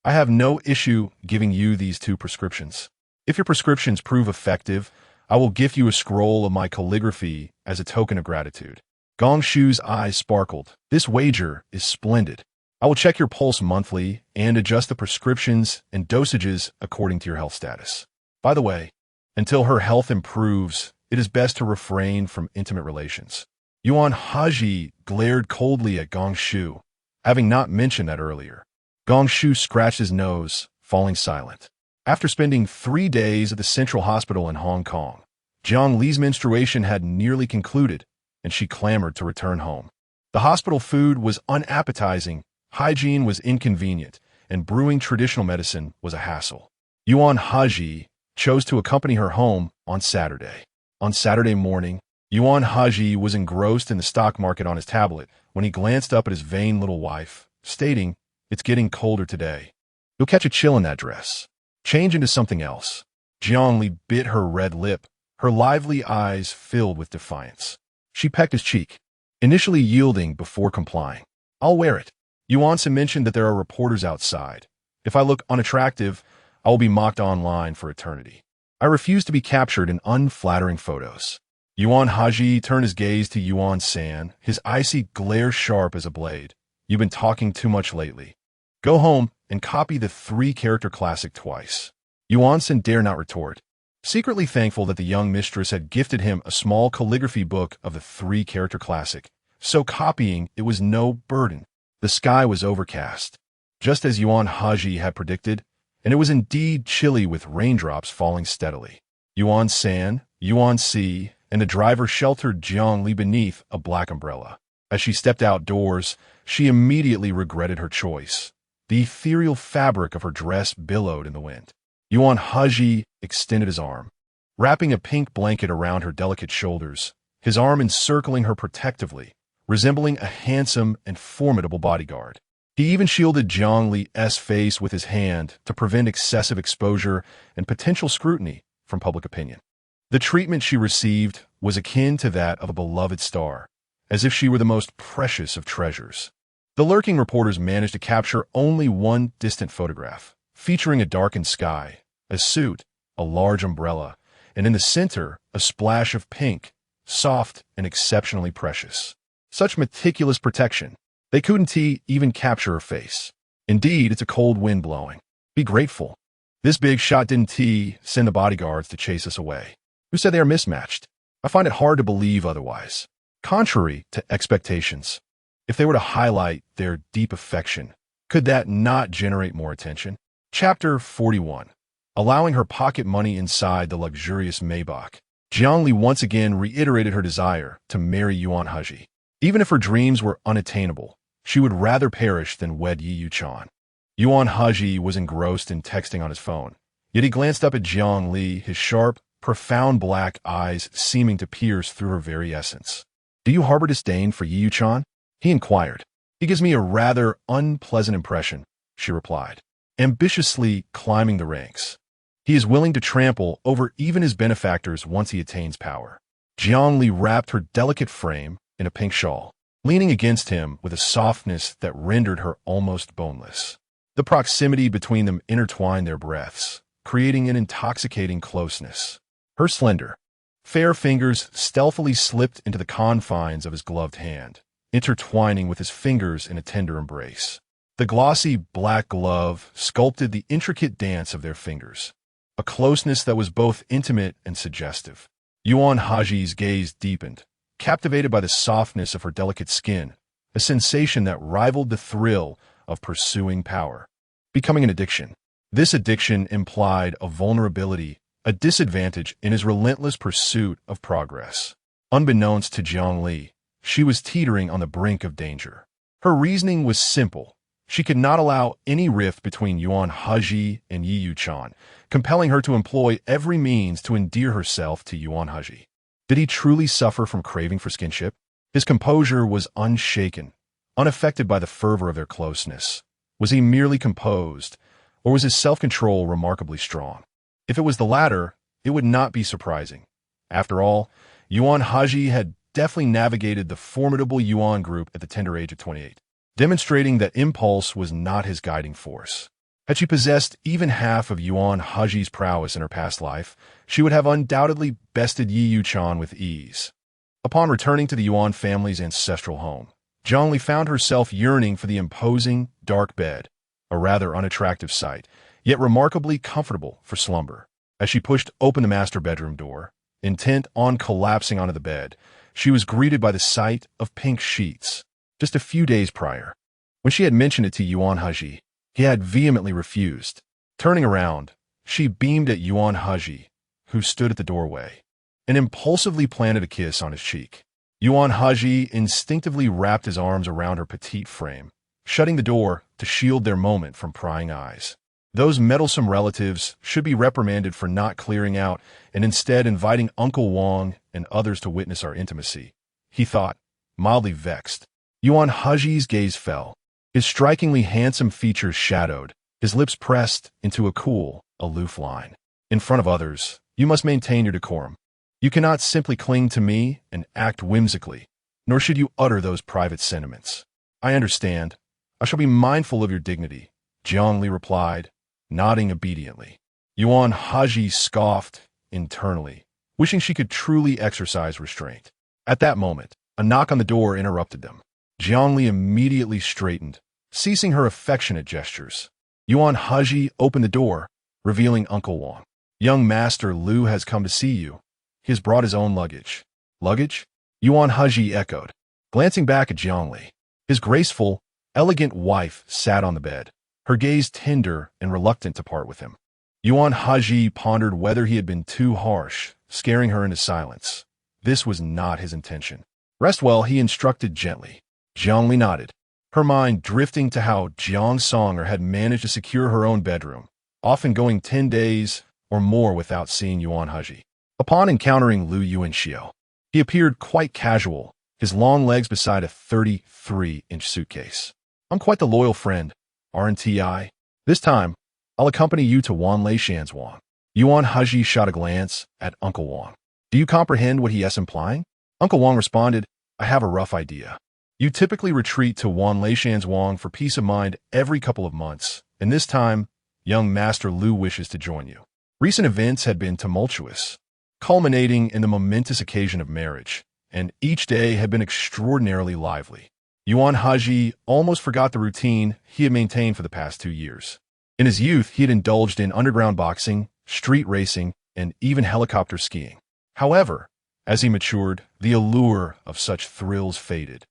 I have no issue giving you these 2 prescriptions. If your prescriptions prove effective, I will gift you a scroll of my calligraphy as a token of gratitude." Gong Shu's eyes sparkled. "This wager is splendid. I will check your pulse monthly and adjust the prescriptions and dosages according to your health status. By the way, until her health improves, it is best to refrain from intimate relations." Yuan Hezhi glared coldly at Gong Shu, having not mentioned that earlier. Gong Shu scratched his nose, falling silent. After spending 3 days at the Central Hospital in Hong Kong, Jiang Li's menstruation had nearly concluded, and she clamored to return home. The hospital food was unappetizing, hygiene was inconvenient, and brewing traditional medicine was a hassle. Yuan Hezhi chose to accompany her home on Saturday. On Saturday morning, Yuan Hezhi was engrossed in the stock market on his tablet when he glanced up at his vain little wife, stating, "It's getting colder today. You'll catch a chill in that dress. Change into something else." Jiang Li bit her red lip, her lively eyes filled with defiance. She pecked his cheek, initially yielding before complying. "I'll wear it. Yuan mentioned that there are reporters outside. If I look unattractive, I will be mocked online for eternity. I refuse to be captured in unflattering photos." Yuan Hezhi turned his gaze to Yuan San, his icy glare sharp as a blade. "You've been talking too much lately. Go home and copy the 3-character classic twice." Yuan San dare not retort, secretly thankful that the young mistress had gifted him a small calligraphy book of the 3-character classic, so copying it was no burden. The sky was overcast, just as Yuan Hezhi had predicted, and it was indeed chilly with raindrops falling steadily. Yuan San, Yuan Si, and the driver sheltered Jiang Li beneath a black umbrella. As she stepped outdoors, she immediately regretted her choice. The ethereal fabric of her dress billowed in the wind. Yuan Hezhi extended his arm, wrapping a pink blanket around her delicate shoulders, his arm encircling her protectively, resembling a handsome and formidable bodyguard. He even shielded Jiang Li's face with his hand to prevent excessive exposure and potential scrutiny from public opinion. The treatment she received was akin to that of a beloved star, as if she were the most precious of treasures. The lurking reporters managed to capture only one distant photograph, featuring a darkened sky, a suit, a large umbrella, and in the center, a splash of pink, soft and exceptionally precious. Such meticulous protection. They couldn't even capture her face. Indeed, it's a cold wind blowing. Be grateful. This big shot didn't send the bodyguards to chase us away. Who said they are mismatched? I find it hard to believe otherwise. Contrary to expectations, if they were to highlight their deep affection, could that not generate more attention? Chapter 41. Allowing her pocket money inside the luxurious Maybach, Jiang Li once again reiterated her desire to marry Yuan Hezhi. Even if her dreams were unattainable, she would rather perish than wed Yi Yuchan. Yuan Hezhi was engrossed in texting on his phone, yet he glanced up at Jiang Li, his sharp, profound black eyes seeming to pierce through her very essence. "Do you harbor disdain for Yi Yuchan?" he inquired. "He gives me a rather unpleasant impression," she replied, ambitiously climbing the ranks. "He is willing to trample over even his benefactors once he attains power." Jiang Li wrapped her delicate frame in a pink shawl, leaning against him with a softness that rendered her almost boneless. The proximity between them intertwined their breaths, creating an intoxicating closeness. Her slender, fair fingers stealthily slipped into the confines of his gloved hand, intertwining with his fingers in a tender embrace. The glossy black glove sculpted the intricate dance of their fingers, a closeness that was both intimate and suggestive. Yuan Hezhi's gaze deepened, captivated by the softness of her delicate skin, a sensation that rivaled the thrill of pursuing power. Becoming an addiction. This addiction implied a vulnerability, a disadvantage in his relentless pursuit of progress. Unbeknownst to Jiang Li, she was teetering on the brink of danger. Her reasoning was simple. She could not allow any rift between Yuan Hezhi and Yi Yuchan, compelling her to employ every means to endear herself to Yuan Hezhi. Did he truly suffer from craving for skinship? His composure was unshaken, unaffected by the fervor of their closeness. Was he merely composed, or was his self-control remarkably strong? If it was the latter, it would not be surprising. After all, Yuan Hezhi had deftly navigated the formidable Yuan group at the tender age of 28, demonstrating that impulse was not his guiding force. Had she possessed even half of Yuan Hezhi's prowess in her past life, she would have undoubtedly bested Yi Yuchan with ease. Upon returning to the Yuan family's ancestral home, Jiang Li found herself yearning for the imposing, dark bed, a rather unattractive sight, yet remarkably comfortable for slumber. As she pushed open the master bedroom door, intent on collapsing onto the bed, she was greeted by the sight of pink sheets. Just a few days prior, When she had mentioned it to Yuan Hezhi, he had vehemently refused. Turning around, she beamed at Yuan Hezhi, who stood at the doorway, and impulsively planted a kiss on his cheek. Yuan Hezhi instinctively wrapped his arms around her petite frame, shutting the door to shield their moment from prying eyes. Those meddlesome relatives should be reprimanded for not clearing out and instead inviting Uncle Wang and others to witness our intimacy, he thought, mildly vexed. Yuan Hezhi's gaze fell. His strikingly handsome features shadowed, his lips pressed into a cool, aloof line. In front of others, you must maintain your decorum. You cannot simply cling to me and act whimsically, nor should you utter those private sentiments. I understand. I shall be mindful of your dignity, Jiang Li replied, nodding obediently. Yuan Hezhi scoffed internally, wishing she could truly exercise restraint. At that moment, a knock on the door interrupted them. Jiang Li immediately straightened, ceasing her affectionate gestures. Yuan Hezhi opened the door, revealing Uncle Wang. Young Master Lu has come to see you. He has brought his own luggage. Luggage? Yuan Hezhi echoed, glancing back at Jiang Li. His graceful, elegant wife sat on the bed, her gaze tender and reluctant to part with him. Yuan Hezhi pondered whether he had been too harsh, scaring her into silence. This was not his intention. Rest well, he instructed gently. Jiang Li nodded, her mind drifting to how Jiang Songer had managed to secure her own bedroom, often going 10 days or more without seeing Yuan Hezhi. Upon encountering Lu Yuanxiu, he appeared quite casual, his long legs beside a 33-inch suitcase. I'm quite the loyal friend, aren't I? This time, I'll accompany you to Wan Leishan's Wang. Yuan Hezhi shot a glance at Uncle Wang. Do you comprehend what he is implying? Uncle Wang responded, I have a rough idea. You typically retreat to Wan Leishan's Wang for peace of mind every couple of months, and this time, young Master Lu wishes to join you. Recent events had been tumultuous, culminating in the momentous occasion of marriage, and each day had been extraordinarily lively. Yuan Hezhi almost forgot the routine he had maintained for the past 2 years. In his youth, he had indulged in underground boxing, street racing, and even helicopter skiing. However, as he matured, the allure of such thrills faded,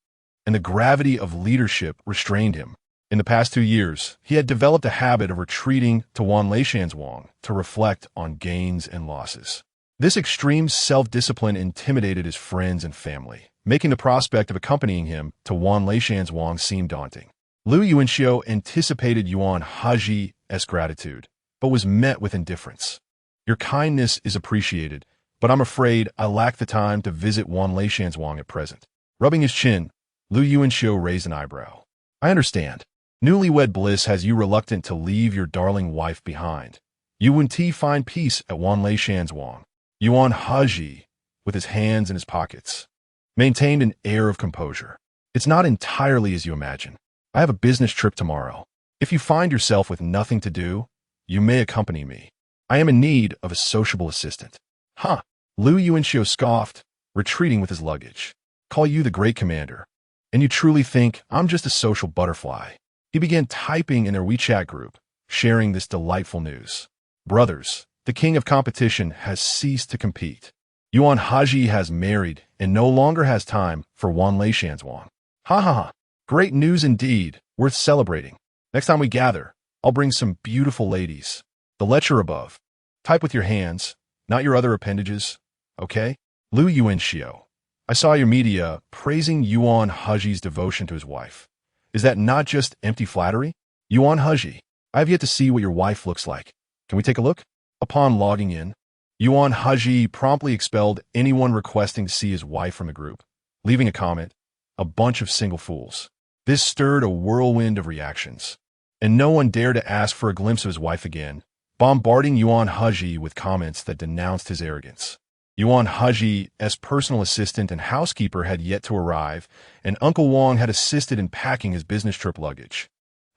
and the gravity of leadership restrained him. In the past 2 years, he had developed a habit of retreating to Wan Leishan's Wang to reflect on gains and losses. This extreme self-discipline intimidated his friends and family, making the prospect of accompanying him to Wan Leishan's Wang seem daunting. Lu Yuanxiu anticipated Yuan Hezhi's gratitude, but was met with indifference. Your kindness is appreciated, but I'm afraid I lack the time to visit Wan Leishan's Wang at present. Rubbing his chin, Lu Yuanxiu raised an eyebrow. I understand. Newlywed bliss has you reluctant to leave your darling wife behind. You wouldn't find peace at Wan Leishan's Wang. Yuan Hezhi, with his hands in his pockets, maintained an air of composure. It's not entirely as you imagine. I have a business trip tomorrow. If you find yourself with nothing to do, you may accompany me. I am in need of a sociable assistant. Huh? Lu Yuanxiu scoffed, retreating with his luggage. Call you the great commander. And you truly think I'm just a social butterfly? He began typing in their WeChat group, sharing this delightful news. Brothers, the king of competition has ceased to compete. Yuan Hezhi has married and no longer has time for Wan Leishan's Wang. Ha ha ha. Great news indeed, worth celebrating. Next time we gather, I'll bring some beautiful ladies. The lecture above. Type with your hands, not your other appendages, okay? Lu Yuanxiu, I saw your media praising Yuan Hezhi's devotion to his wife. Is that not just empty flattery? Yuan Hezhi, I have yet to see what your wife looks like. Can we take a look? Upon logging in, Yuan Hezhi promptly expelled anyone requesting to see his wife from the group, leaving a comment, a bunch of single fools. This stirred a whirlwind of reactions, and no one dared to ask for a glimpse of his wife again, bombarding Yuan Hezhi with comments that denounced his arrogance. Yuan Hezhi's personal assistant and housekeeper had yet to arrive, and Uncle Wang had assisted in packing his business trip luggage.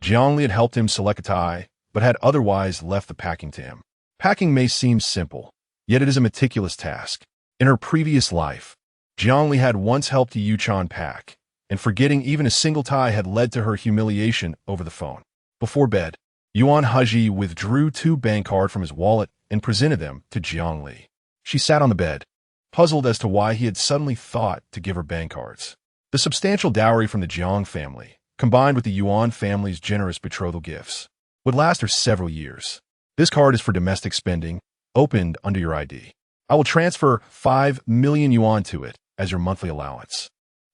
Jiang Li had helped him select a tie, but had otherwise left the packing to him. Packing may seem simple, yet it is a meticulous task. In her previous life, Jiang Li had once helped Yu Chan pack, and forgetting even a single tie had led to her humiliation over the phone. Before bed, Yuan Hezhi withdrew 2 bank cards from his wallet and presented them to Jiang Li. She sat on the bed, puzzled as to why he had suddenly thought to give her bank cards. The substantial dowry from the Jiang family combined with the Yuan family's generous betrothal gifts, would last her several years. This card is for domestic spending, opened under your ID. I will transfer 5 million yuan to it as your monthly allowance.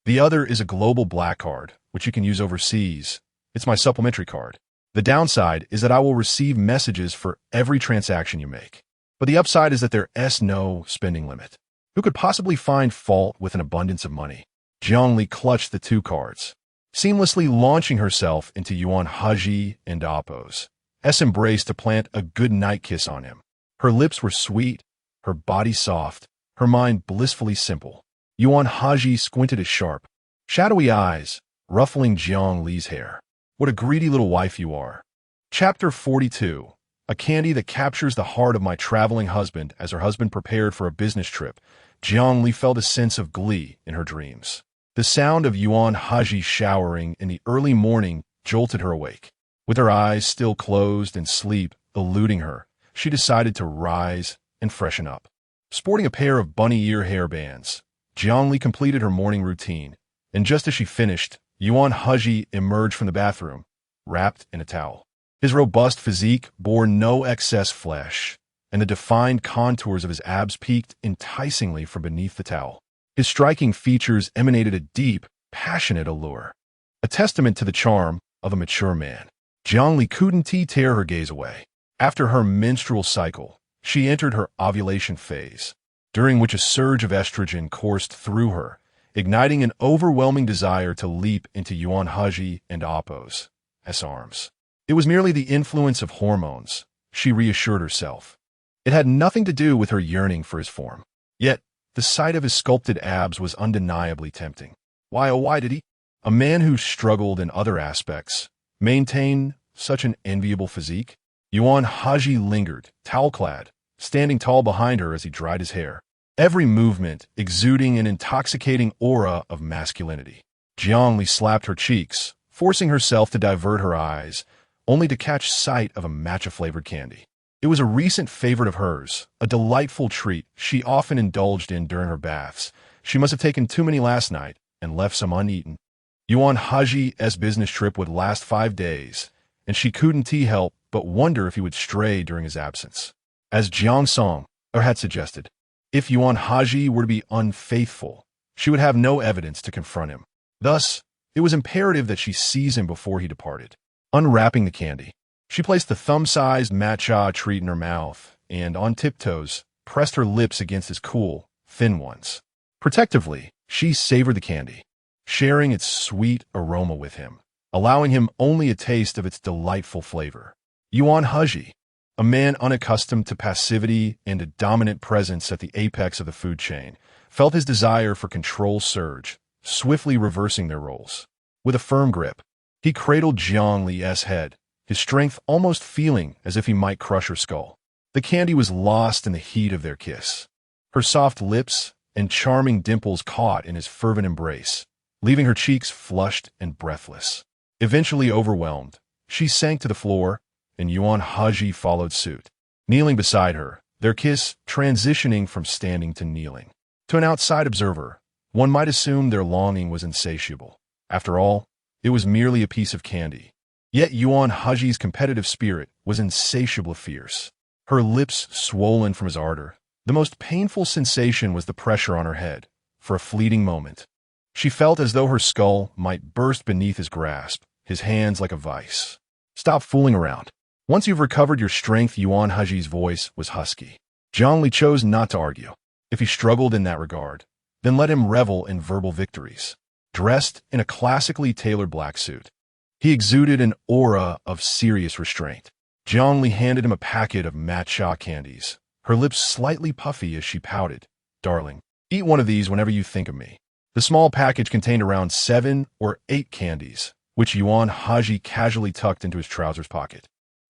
The other is a global black card, which you can use overseas. It's my supplementary card. The downside is that I will receive messages for every transaction you make. But the upside is that there's no spending limit. Who could possibly find fault with an abundance of money? Jiang Li clutched the two cards, seamlessly launching herself into Yuan Hezhi and Apop's embrace to plant a good night kiss on him. Her lips were sweet, her body soft, her mind blissfully simple. Yuan Hezhi squinted his sharp, shadowy eyes, ruffling Jiang Li's hair. What a greedy little wife you are. Chapter 42. A candy that captures the heart of my traveling husband. As her husband prepared for a business trip, Jiang Li felt a sense of glee in her dreams. The sound of Yuan Hezhi showering in the early morning jolted her awake. With her eyes still closed and sleep eluding her, she decided to rise and freshen up. Sporting a pair of bunny ear hairbands, Jiang Li completed her morning routine, and just as she finished, Yuan Hezhi emerged from the bathroom, wrapped in a towel. His robust physique bore no excess flesh, and the defined contours of his abs peeked enticingly from beneath the towel. His striking features emanated a deep, passionate allure, a testament to the charm of a mature man. Jiang Li couldn't tear her gaze away. After her menstrual cycle, she entered her ovulation phase, during which a surge of estrogen coursed through her, igniting an overwhelming desire to leap into Yuan Hezhi and Apop's arms. It was merely the influence of hormones, she reassured herself. It had nothing to do with her yearning for his form. Yet, the sight of his sculpted abs was undeniably tempting. Why, oh why did he, a man who struggled in other aspects, maintain such an enviable physique? Yuan Hezhi lingered, towel-clad, standing tall behind her as he dried his hair, every movement exuding an intoxicating aura of masculinity. Jiang Li slapped her cheeks, forcing herself to divert her eyes, only to catch sight of a matcha-flavored candy. It was a recent favorite of hers, a delightful treat she often indulged in during her baths. She must have taken too many last night and left some uneaten. Yuan Hezhi's business trip would last 5 days, and she couldn't help but wonder if he would stray during his absence. As Jiang Song had suggested, if Yuan Hezhi were to be unfaithful, she would have no evidence to confront him. Thus, it was imperative that she seize him before he departed. Unwrapping the candy, she placed the thumb-sized matcha treat in her mouth and, on tiptoes, pressed her lips against his cool, thin ones. Protectively, she savored the candy, sharing its sweet aroma with him, allowing him only a taste of its delightful flavor. Yuan Hezhi, a man unaccustomed to passivity and a dominant presence at the apex of the food chain, felt his desire for control surge, swiftly reversing their roles. With a firm grip, he cradled Jiang Li's head, his strength almost feeling as if he might crush her skull. The candy was lost in the heat of their kiss. Her soft lips and charming dimples caught in his fervent embrace, leaving her cheeks flushed and breathless. Eventually overwhelmed, she sank to the floor, and Yuan Hezhi followed suit. Kneeling beside her, their kiss transitioning from standing to kneeling. To an outside observer, one might assume their longing was insatiable. After all, it was merely a piece of candy. Yet Yuan Hezhi's competitive spirit was insatiably fierce. Her lips swollen from his ardor. The most painful sensation was the pressure on her head. For a fleeting moment, she felt as though her skull might burst beneath his grasp, his hands like a vice. Stop fooling around. Once you've recovered your strength, Yuan Hezhi's voice was husky. Jiang Li chose not to argue. If he struggled in that regard, then let him revel in verbal victories. Dressed in a classically tailored black suit, he exuded an aura of serious restraint. Jiang Li handed him a packet of matcha candies, her lips slightly puffy as she pouted. Darling, eat one of these whenever you think of me. The small package contained around 7 or 8 candies, which Yuan Hezhi casually tucked into his trousers pocket.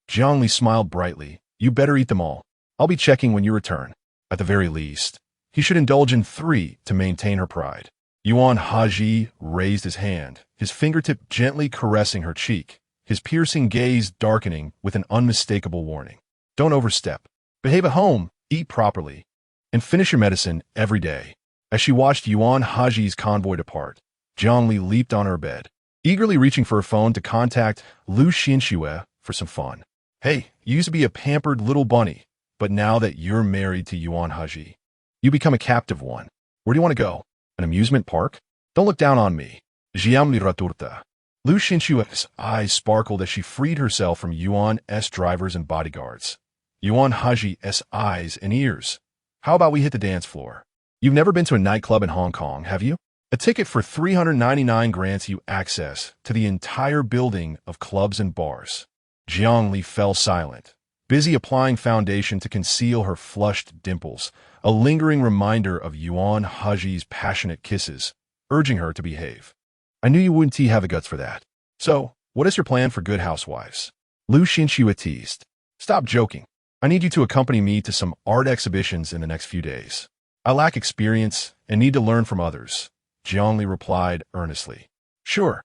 Jiang Li smiled brightly. You better eat them all. I'll be checking when you return. At the very least, he should indulge in 3 to maintain her pride. Yuan Hezhi raised his hand, his fingertip gently caressing her cheek, his piercing gaze darkening with an unmistakable warning. Don't overstep. Behave at home, eat properly, and finish your medicine every day. As she watched Yuan Hezhi's convoy depart, Jiang Li leaped on her bed. eagerly reaching for her phone to contact Lu Xinxue for some fun. Hey, you used to be a pampered little bunny, but now that you're married to Yuan Hezhi, you become a captive one. Where do you want to go? An amusement park? Don't look down on me. Jiang Li retorta. Lu Xinxue's eyes sparkled as she freed herself from Yuan's drivers and bodyguards. Yuan Hezhi's eyes and ears. How about we hit the dance floor? You've never been to a nightclub in Hong Kong, have you? A ticket for 399 grants you access to the entire building of clubs and bars. Jiang Li fell silent, busy applying foundation to conceal her flushed dimples, a lingering reminder of Yuan Hezhi's passionate kisses, urging her to behave. I knew you wouldn't have the guts for that. So, what is your plan for Good Housewives? Lu Xinxue teased. Stop joking. I need you to accompany me to some art exhibitions in the next few days. I lack experience and need to learn from others, Jiang Li replied earnestly. Sure.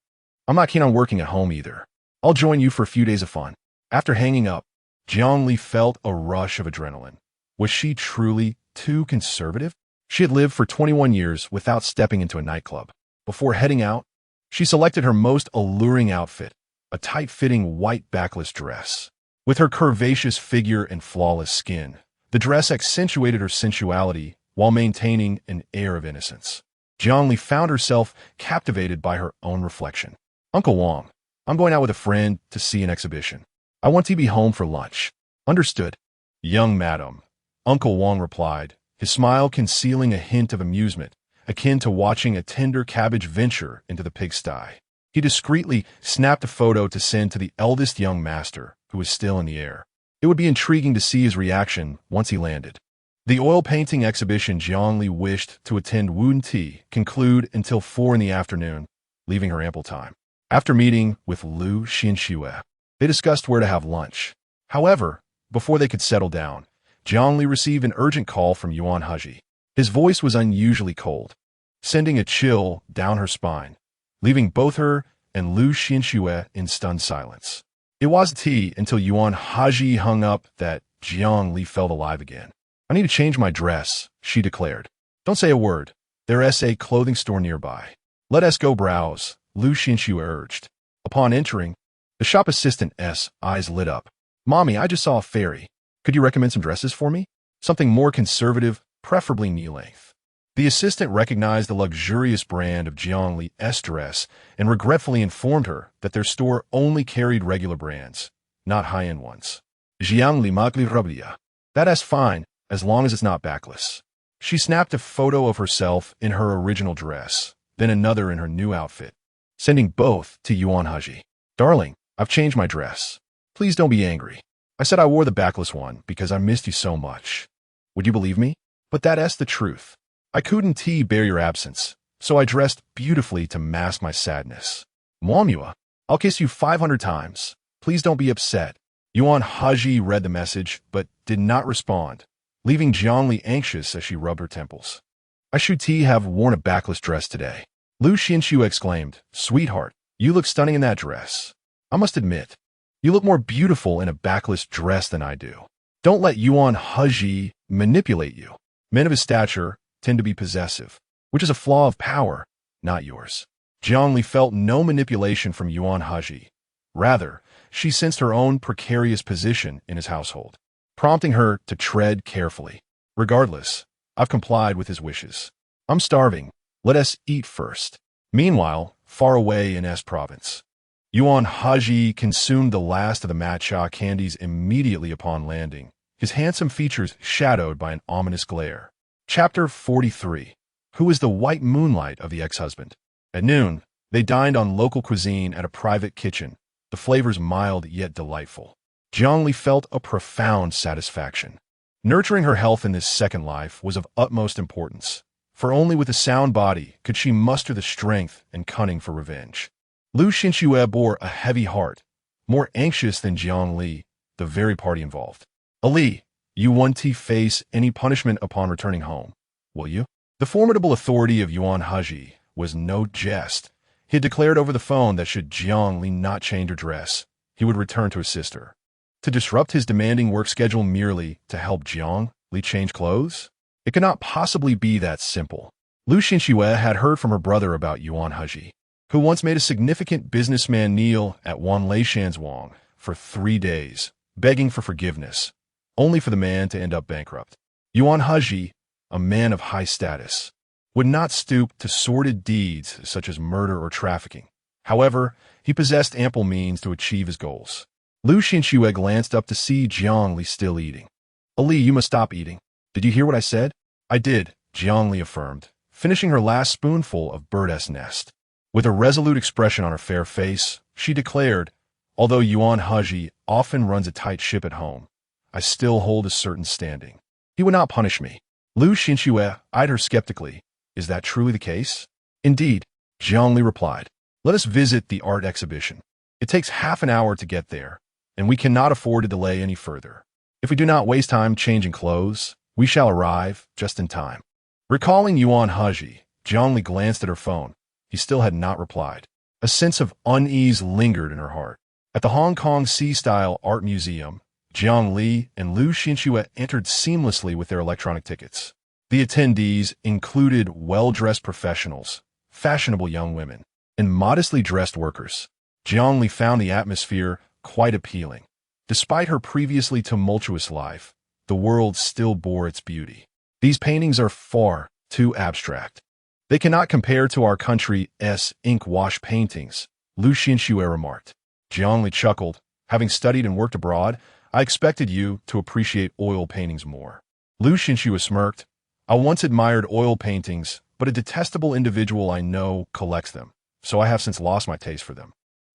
I'm not keen on working at home either. I'll join you for a few days of fun. After hanging up, Jiang Li felt a rush of adrenaline. Was she truly too conservative? She had lived for 21 years without stepping into a nightclub. Before heading out, she selected her most alluring outfit, a tight-fitting white backless dress. With her curvaceous figure and flawless skin, the dress accentuated her sensuality while maintaining an air of innocence. Jiang Li found herself captivated by her own reflection. Uncle Wang, I'm going out with a friend to see an exhibition. I want to be home for lunch. Understood. Young madam, Uncle Wang replied, his smile concealing a hint of amusement, akin to watching a tender cabbage venture into the pigsty. He discreetly snapped a photo to send to the eldest young master, who was still in the air. It would be intriguing to see his reaction once he landed. The oil painting exhibition Jiang Li wished to attend wouldn't conclude until 4 in the afternoon, leaving her ample time. After meeting with Lu Xinxue, they discussed where to have lunch. However, before they could settle down, Jiang Li received an urgent call from Yuan Hezhi. His voice was unusually cold, sending a chill down her spine, leaving both her and Lu Xinxue in stunned silence. It wasn't until Yuan Hezhi hung up that Jiang Li felt alive again. I need to change my dress, she declared. Don't say a word. There's a clothing store nearby. Let us go browse, Lu Xinxue urged. Upon entering, the shop assistant's eyes lit up. Mommy, I just saw a fairy. Could you recommend some dresses for me? Something more conservative, preferably knee-length. The assistant recognized the luxurious brand of Jiang Li's dress and regretfully informed her that their store only carried regular brands, not high-end ones. Jiang Li magli rubia. That's fine, as long as it's not backless. She snapped a photo of herself in her original dress, then another in her new outfit, sending both to Yuan Hezhi. Darling, I've changed my dress. Please don't be angry. I said I wore the backless one because I missed you so much. Would you believe me? But that's the truth. I couldn't bear your absence, so I dressed beautifully to mask my sadness. Mwamua, I'll kiss you 500 times. Please don't be upset. Yuan Hezhi read the message, but did not respond, leaving Jiang Li anxious as she rubbed her temples. I should have worn a backless dress today. Lu Xinxue exclaimed, Sweetheart, you look stunning in that dress. I must admit, you look more beautiful in a backless dress than I do. Don't let Yuan Hezhi manipulate you. Men of his stature tend to be possessive, which is a flaw of power, not yours. Jiang Li felt no manipulation from Yuan Hezhi. Rather, she sensed her own precarious position in his household, prompting her to tread carefully. Regardless, I've complied with his wishes. I'm starving. Let us eat first. Meanwhile, far away in S province, Yuan Hezhi consumed the last of the matcha candies immediately upon landing, his handsome features shadowed by an ominous glare. Chapter 43. Who is the white moonlight of the ex-husband? At noon, they dined on local cuisine at a private kitchen, the flavors mild yet delightful. Jiang Li felt a profound satisfaction. Nurturing her health in this second life was of utmost importance, for only with a sound body could she muster the strength and cunning for revenge. Lu Xinxue bore a heavy heart, more anxious than Jiang Li, the very party involved. Ali, you won't face any punishment upon returning home, will you? The formidable authority of Yuan Hezhi was no jest. He had declared over the phone that should Jiang Li not change her dress, he would return to his sister. To disrupt his demanding work schedule merely to help Jiang Li change clothes? It could not possibly be that simple. Lu Xinxue had heard from her brother about Yuan Hezhi. who once made a significant businessman kneel at Wan Leishan's Wang for 3 days, begging for forgiveness, only for the man to end up bankrupt. Yuan Hezhi, a man of high status, would not stoop to sordid deeds such as murder or trafficking. However, he possessed ample means to achieve his goals. Lu Xinxue glanced up to see Jiang Li still eating. Ali, you must stop eating. Did you hear what I said? I did, Jiang Li affirmed, finishing her last spoonful of bird's nest. With a resolute expression on her fair face, she declared, although Yuan Hezhi often runs a tight ship at home, I still hold a certain standing. He would not punish me. Lu Xinxue eyed her skeptically. Is that truly the case? Indeed, Jiang Li replied. Let us visit the art exhibition. It takes half an hour to get there, and we cannot afford to delay any further. If we do not waste time changing clothes, we shall arrive just in time. Recalling Yuan Hezhi, Jiang Li glanced at her phone. He still had not replied. A sense of unease lingered in her heart. At the Hong Kong Sea-Style Art Museum, Jiang Li and Lu Xinxue entered seamlessly with their electronic tickets. The attendees included well-dressed professionals, fashionable young women, and modestly dressed workers. Jiang Li found the atmosphere quite appealing. Despite her previously tumultuous life, the world still bore its beauty. These paintings are far too abstract. They cannot compare to our country's ink-wash paintings, Lu Xinxue remarked. Jiang Li chuckled. Having studied and worked abroad, I expected you to appreciate oil paintings more. Lu Xinxue smirked. I once admired oil paintings, but a detestable individual I know collects them, so I have since lost my taste for them.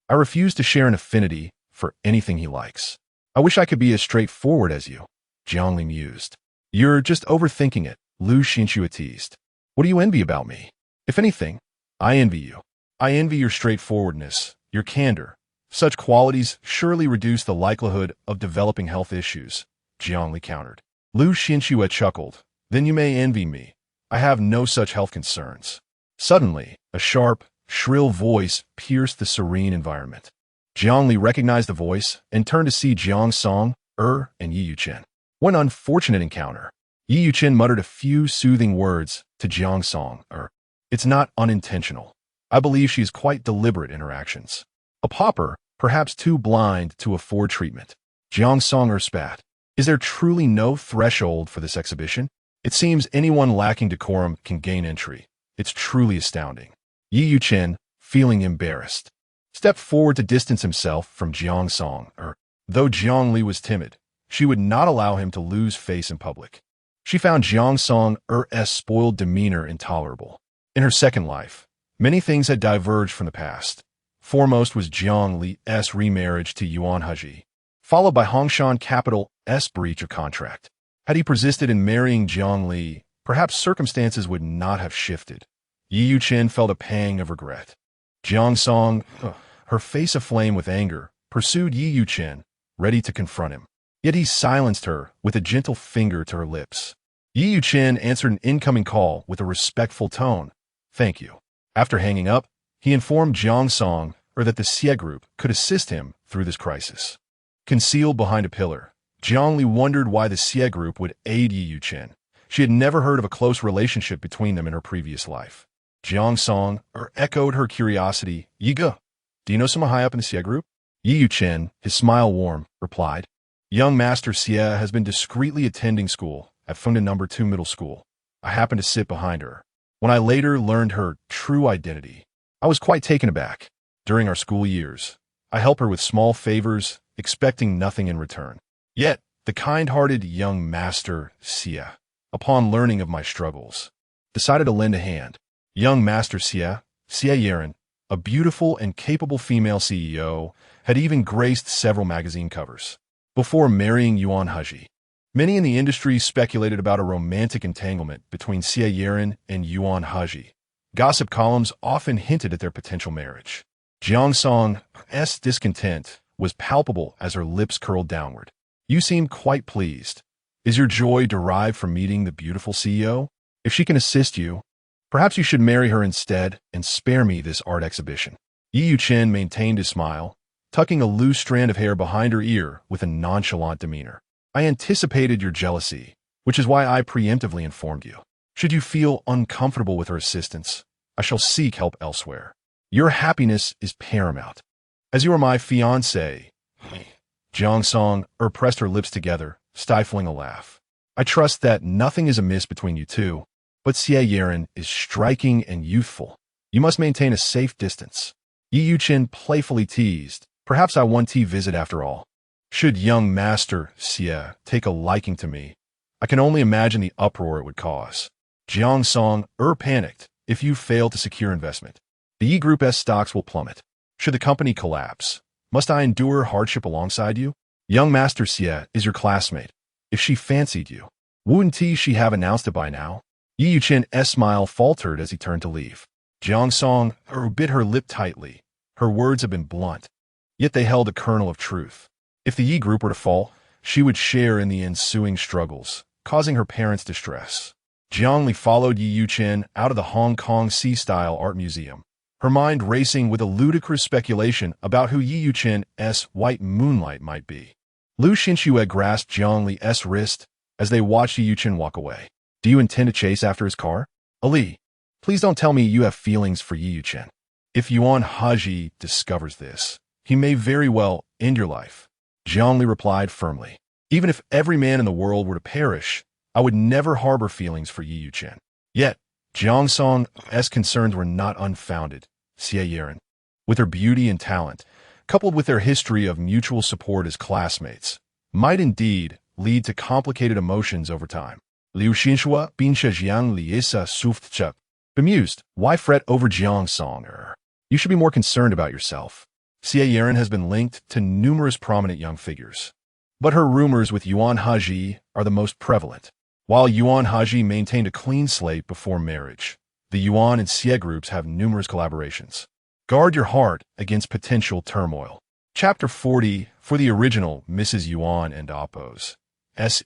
I refuse to share an affinity for anything he likes. I wish I could be as straightforward as you, Jiang Li mused. You're just overthinking it, Lu Xinxue teased. What do you envy about me? If anything, I envy you. I envy your straightforwardness, your candor. Such qualities surely reduce the likelihood of developing health issues, Jiang Li countered. Lu Xinxue chuckled. Then you may envy me. I have no such health concerns. Suddenly, a sharp, shrill voice pierced the serene environment. Jiang Li recognized the voice and turned to see Jiang Song, and Yi Yuchen. What an unfortunate encounter. Yi Yuchen muttered a few soothing words to Jiang Song, It's not unintentional. I believe she is quite deliberate in her actions. A pauper, perhaps too blind to afford treatment. Jiang Song spat. Is there truly no threshold for this exhibition? It seems anyone lacking decorum can gain entry. It's truly astounding. Yi Yuchen, feeling embarrassed, stepped forward to distance himself from Jiang Song, Though Jiang Li was timid, she would not allow him to lose face in public. She found Jiang Song's spoiled demeanor intolerable. In her second life, many things had diverged from the past. Foremost was Jiang Li's remarriage to Yuan Hezhi, followed by Hongshan Capital's breach of contract. Had he persisted in marrying Jiang Li, perhaps circumstances would not have shifted. Yi Yuchen felt a pang of regret. Jiang Song, her face aflame with anger, pursued Yi Yuchen, ready to confront him. Yet he silenced her with a gentle finger to her lips. Yi Yuchen answered an incoming call with a respectful tone. Thank you. After hanging up, he informed Jiang Song that the Xie group could assist him through this crisis. Concealed behind a pillar, Jiang Li wondered why the Xie group would aid Yi Yuchen. She had never heard of a close relationship between them in her previous life. Jiang Song echoed her curiosity. Yiga, do you know someone high up in the Xie group? Yi Yuchen, his smile warm, replied. Young Master Xie has been discreetly attending school at Funda No. 2 Middle School. I happened to sit behind her. When I later learned her true identity, I was quite taken aback. During our school years, I helped her with small favors, expecting nothing in return. Yet, the kind-hearted young Master Xie, upon learning of my struggles, decided to lend a hand. Young Master Xie Yeren, a beautiful and capable female CEO, had even graced several magazine covers. Before marrying Yuan Hezhi, many in the industry speculated about a romantic entanglement between Xie Yeren and Yuan Hezhi. Gossip columns often hinted at their potential marriage. Jiang Song's discontent was palpable as her lips curled downward. You seem quite pleased. Is your joy derived from meeting the beautiful CEO? If she can assist you, perhaps you should marry her instead and spare me this art exhibition. Yi Yuchen maintained his smile, tucking a loose strand of hair behind her ear with a nonchalant demeanor. I anticipated your jealousy, which is why I preemptively informed you. Should you feel uncomfortable with her assistance, I shall seek help elsewhere. Your happiness is paramount. As you are my fiancé, Jiang Song pressed her lips together, stifling a laugh. I trust that nothing is amiss between you two, but Xie Yeren is striking and youthful. You must maintain a safe distance. Yi Yuqin playfully teased, perhaps I want to visit after all. Should young master Xie take a liking to me, I can only imagine the uproar it would cause. Jiang Song panicked. If you fail to secure investment, the Yi Group's stocks will plummet. Should the company collapse, must I endure hardship alongside you? Young master Xie is your classmate. If she fancied you, wouldn't she have announced it by now? Yi Yuqin's smile faltered as he turned to leave. Jiang Song bit her lip tightly. Her words had been blunt, yet they held a kernel of truth. If the Yi Group were to fall, she would share in the ensuing struggles, causing her parents distress. Jiang Li followed Yi Yuqin out of the Hong Kong Sea-Style Art Museum, her mind racing with a ludicrous speculation about who Yi Yuqin's white moonlight might be. Lu Xinxue grasped Jiang Li's wrist as they watched Yi Yuqin walk away. Do you intend to chase after his car? Ali, please don't tell me you have feelings for Yi Yuqin. If Yuan Hezhi discovers this, he may very well end your life. Jiang Li replied firmly. Even if every man in the world were to perish, I would never harbor feelings for Yi Yuqin. Yet, Jiang Song's concerns were not unfounded. Xie Yeren, with her beauty and talent, coupled with their history of mutual support as classmates, might indeed lead to complicated emotions over time. Liu Xinxue binshe Jiang Li isa suftche. Bemused, why fret over Jiang Song? You should be more concerned about yourself. Xie Yeren has been linked to numerous prominent young figures, but her rumors with Yuan Hezhi are the most prevalent. While Yuan Hezhi maintained a clean slate before marriage, the Yuan and Xie groups have numerous collaborations. Guard your heart against potential turmoil. Chapter 40 for the original Mrs. Yuan and Apos.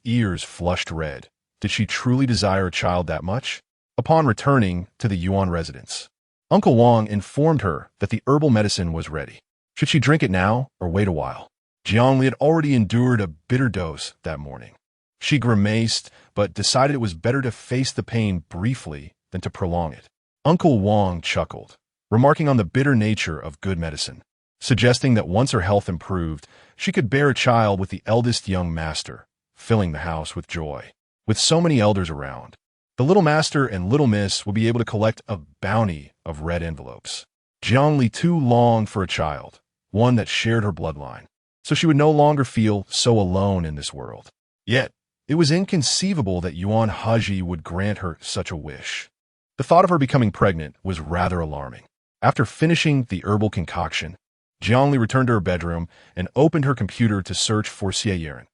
Ears flushed red. Did she truly desire a child that much? Upon returning to the Yuan residence, Uncle Wang informed her that the herbal medicine was ready. Should she drink it now or wait a while? Jiang Li had already endured a bitter dose that morning. She grimaced, but decided it was better to face the pain briefly than to prolong it. Uncle Wang chuckled, remarking on the bitter nature of good medicine, suggesting that once her health improved, she could bear a child with the eldest young master, filling the house with joy. With so many elders around, the little master and little miss would be able to collect a bounty of red envelopes. Jiang Li too longed for a child, one that shared her bloodline, so she would no longer feel so alone in this world. Yet, it was inconceivable that Yuan Hezhi would grant her such a wish. The thought of her becoming pregnant was rather alarming. After finishing the herbal concoction, Jiang Li returned to her bedroom and opened her computer to search for Xie Yeren.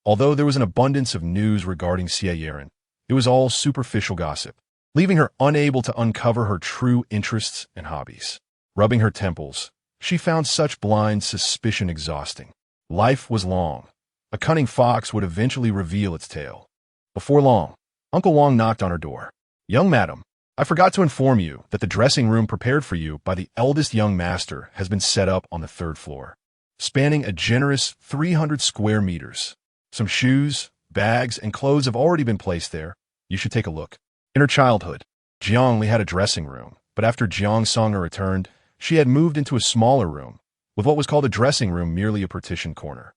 Although there was an abundance of news regarding Xie Yeren, it was all superficial gossip, leaving her unable to uncover her true interests and hobbies. Rubbing her temples, she found such blind suspicion exhausting. Life was long. A cunning fox would eventually reveal its tail. Before long, Uncle Wang knocked on her door. Young madam, I forgot to inform you that the dressing room prepared for you by the eldest young master has been set up on the 3rd floor, spanning a generous 300 square meters. Some shoes, bags, and clothes have already been placed there. You should take a look. In her childhood, Jiang Li had a dressing room, but after Jiang Song returned, she had moved into a smaller room, with what was called a dressing room merely a partition corner.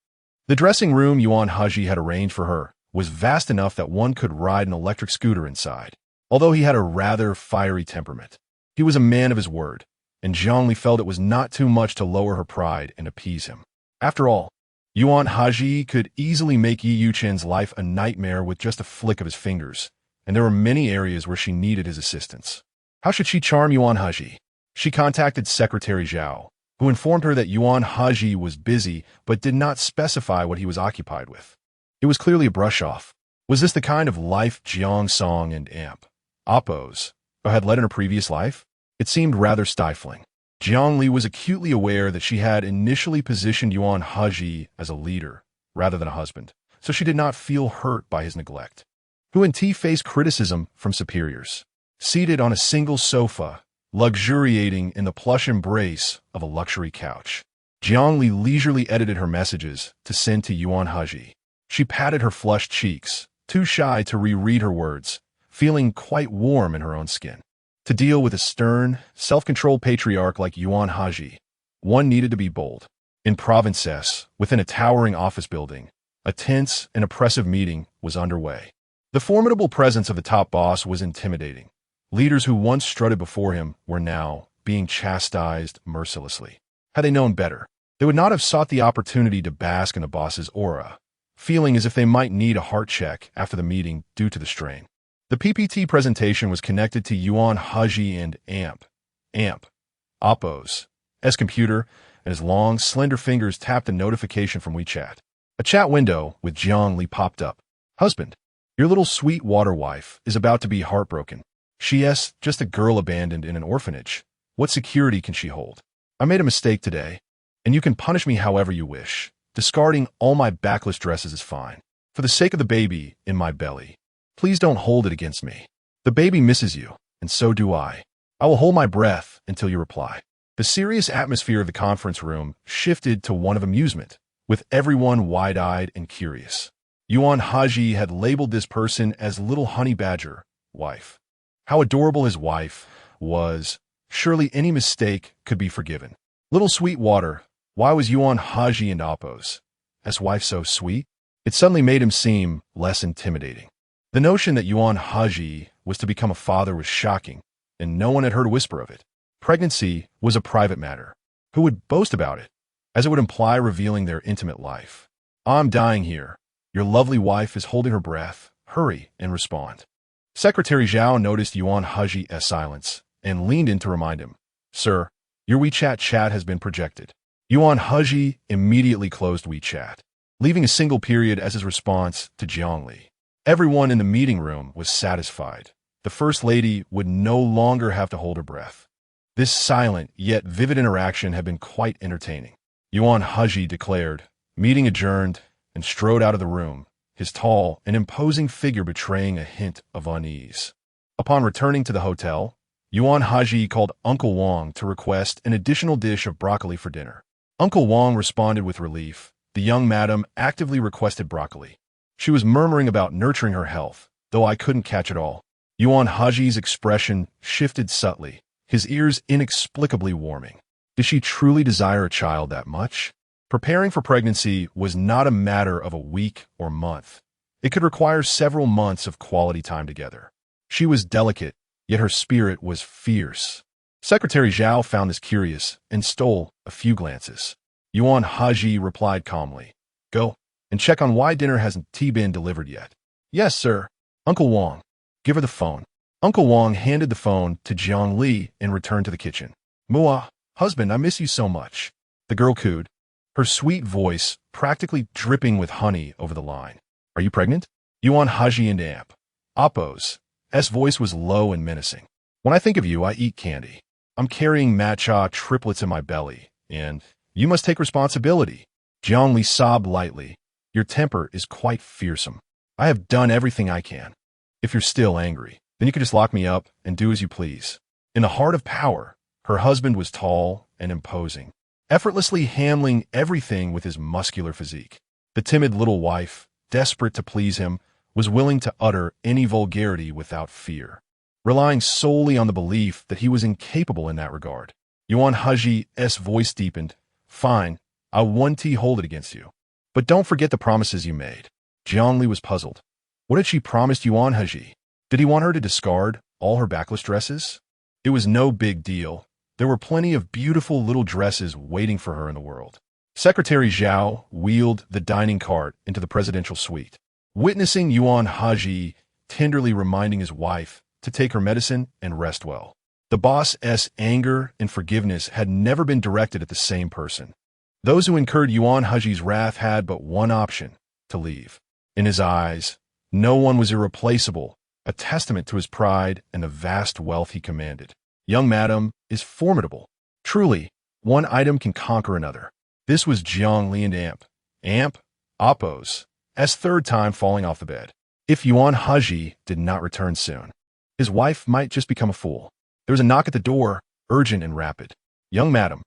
The dressing room Yuan Hezhi had arranged for her was vast enough that one could ride an electric scooter inside. Although he had a rather fiery temperament, he was a man of his word, and Jiang Li felt it was not too much to lower her pride and appease him. After all, Yuan Hezhi could easily make Yi Yuqin's life a nightmare with just a flick of his fingers, and there were many areas where she needed his assistance. How should she charm Yuan Hezhi? She contacted Secretary Zhao, who informed her that Yuan Hezhi was busy but did not specify what he was occupied with. It was clearly a brush-off. Was this the kind of life Jiang Song and Apos had led in her previous life? It seemed rather stifling. Jiang Li was acutely aware that she had initially positioned Yuan Hezhi as a leader rather than a husband, so she did not feel hurt by his neglect. Huan Ti faced criticism from superiors. Seated on a single sofa, luxuriating in the plush embrace of a luxury couch, Jiang Li leisurely edited her messages to send to Yuan Hezhi. She patted her flushed cheeks, too shy to reread her words, feeling quite warm in her own skin. To deal with a stern, self-controlled patriarch like Yuan Hezhi, one needed to be bold. In Provinces, within a towering office building, a tense and oppressive meeting was underway. The formidable presence of the top boss was intimidating. Leaders who once strutted before him were now being chastised mercilessly. Had they known better, they would not have sought the opportunity to bask in the boss's aura, feeling as if they might need a heart check after the meeting due to the strain. The PPT presentation was connected to Yuan Hezhi and Oppo's computer, and his long, slender fingers tapped a notification from WeChat. A chat window with Jiang Li popped up. Husband, your little sweet water wife is about to be heartbroken. She's just a girl abandoned in an orphanage. What security can she hold? I made a mistake today, and you can punish me however you wish. Discarding all my backless dresses is fine. For the sake of the baby in my belly, please don't hold it against me. The baby misses you, and so do I. I will hold my breath until you reply. The serious atmosphere of the conference room shifted to one of amusement, with everyone wide-eyed and curious. Yuan Hezhi had labeled this person as Little Honey Badger, wife. How adorable his wife was. Surely any mistake could be forgiven. Little Sweetwater, why was Yuan Hezhi and Oppo's wife so sweet? It suddenly made him seem less intimidating. The notion that Yuan Hezhi was to become a father was shocking, and no one had heard a whisper of it. Pregnancy was a private matter. Who would boast about it, as it would imply revealing their intimate life? I'm dying here. Your lovely wife is holding her breath. Hurry and respond. Secretary Zhao noticed Yuan Hezhi's silence and leaned in to remind him. Sir, your WeChat chat has been projected. Yuan Hezhi immediately closed WeChat, leaving a single period as his response to Jiang Li. Everyone in the meeting room was satisfied. The First Lady would no longer have to hold her breath. This silent yet vivid interaction had been quite entertaining. Yuan Hezhi declared, meeting adjourned, and strode out of the room, his tall and imposing figure betraying a hint of unease. Upon returning to the hotel, Yuan Hezhi called Uncle Wang to request an additional dish of broccoli for dinner. Uncle Wang responded with relief. The young madam actively requested broccoli. She was murmuring about nurturing her health, though I couldn't catch it all. Yuan Hezhi's expression shifted subtly, his ears inexplicably warming. Did she truly desire a child that much? Preparing for pregnancy was not a matter of a week or month. It could require several months of quality time together. She was delicate, yet her spirit was fierce. Secretary Zhao found this curious and stole a few glances. Yuan Hezhi replied calmly, Go and check on why dinner hasn't been delivered yet. Yes, sir. Uncle Wang, give her the phone. Uncle Wang handed the phone to Jiang Li and returned to the kitchen. Mua, husband, I miss you so much. The girl cooed, her sweet voice practically dripping with honey over the line. Are you pregnant? Yuan Hezhi and Oppo's voice was low and menacing. When I think of you, I eat candy. I'm carrying matcha triplets in my belly, and you must take responsibility. Jiang Li sobbed lightly. Your temper is quite fearsome. I have done everything I can. If you're still angry, then you can just lock me up and do as you please. In the heart of power, her husband was tall and imposing, effortlessly handling everything with his muscular physique. The timid little wife, desperate to please him, was willing to utter any vulgarity without fear, relying solely on the belief that he was incapable in that regard. Yuan Hezhi's voice deepened. Fine, I won't hold it against you. But don't forget the promises you made. Jiang Li was puzzled. What had she promised Yuan Hezhi? Did he want her to discard all her backless dresses? It was no big deal. There were plenty of beautiful little dresses waiting for her in the world. Secretary Zhao wheeled the dining cart into the presidential suite. Witnessing Yuan Hezhi tenderly reminding his wife to take her medicine and rest well. The boss's anger and forgiveness had never been directed at the same person. Those who incurred Yuan Hezhi's wrath had but one option, to leave. In his eyes, no one was irreplaceable, a testament to his pride and the vast wealth he commanded. Young madam is formidable. Truly, one item can conquer another. This was Jiang Li and Oppo's third time falling off the bed. If Yuan Hezhi did not return soon, his wife might just become a fool. There was a knock at the door, urgent and rapid. Young madam,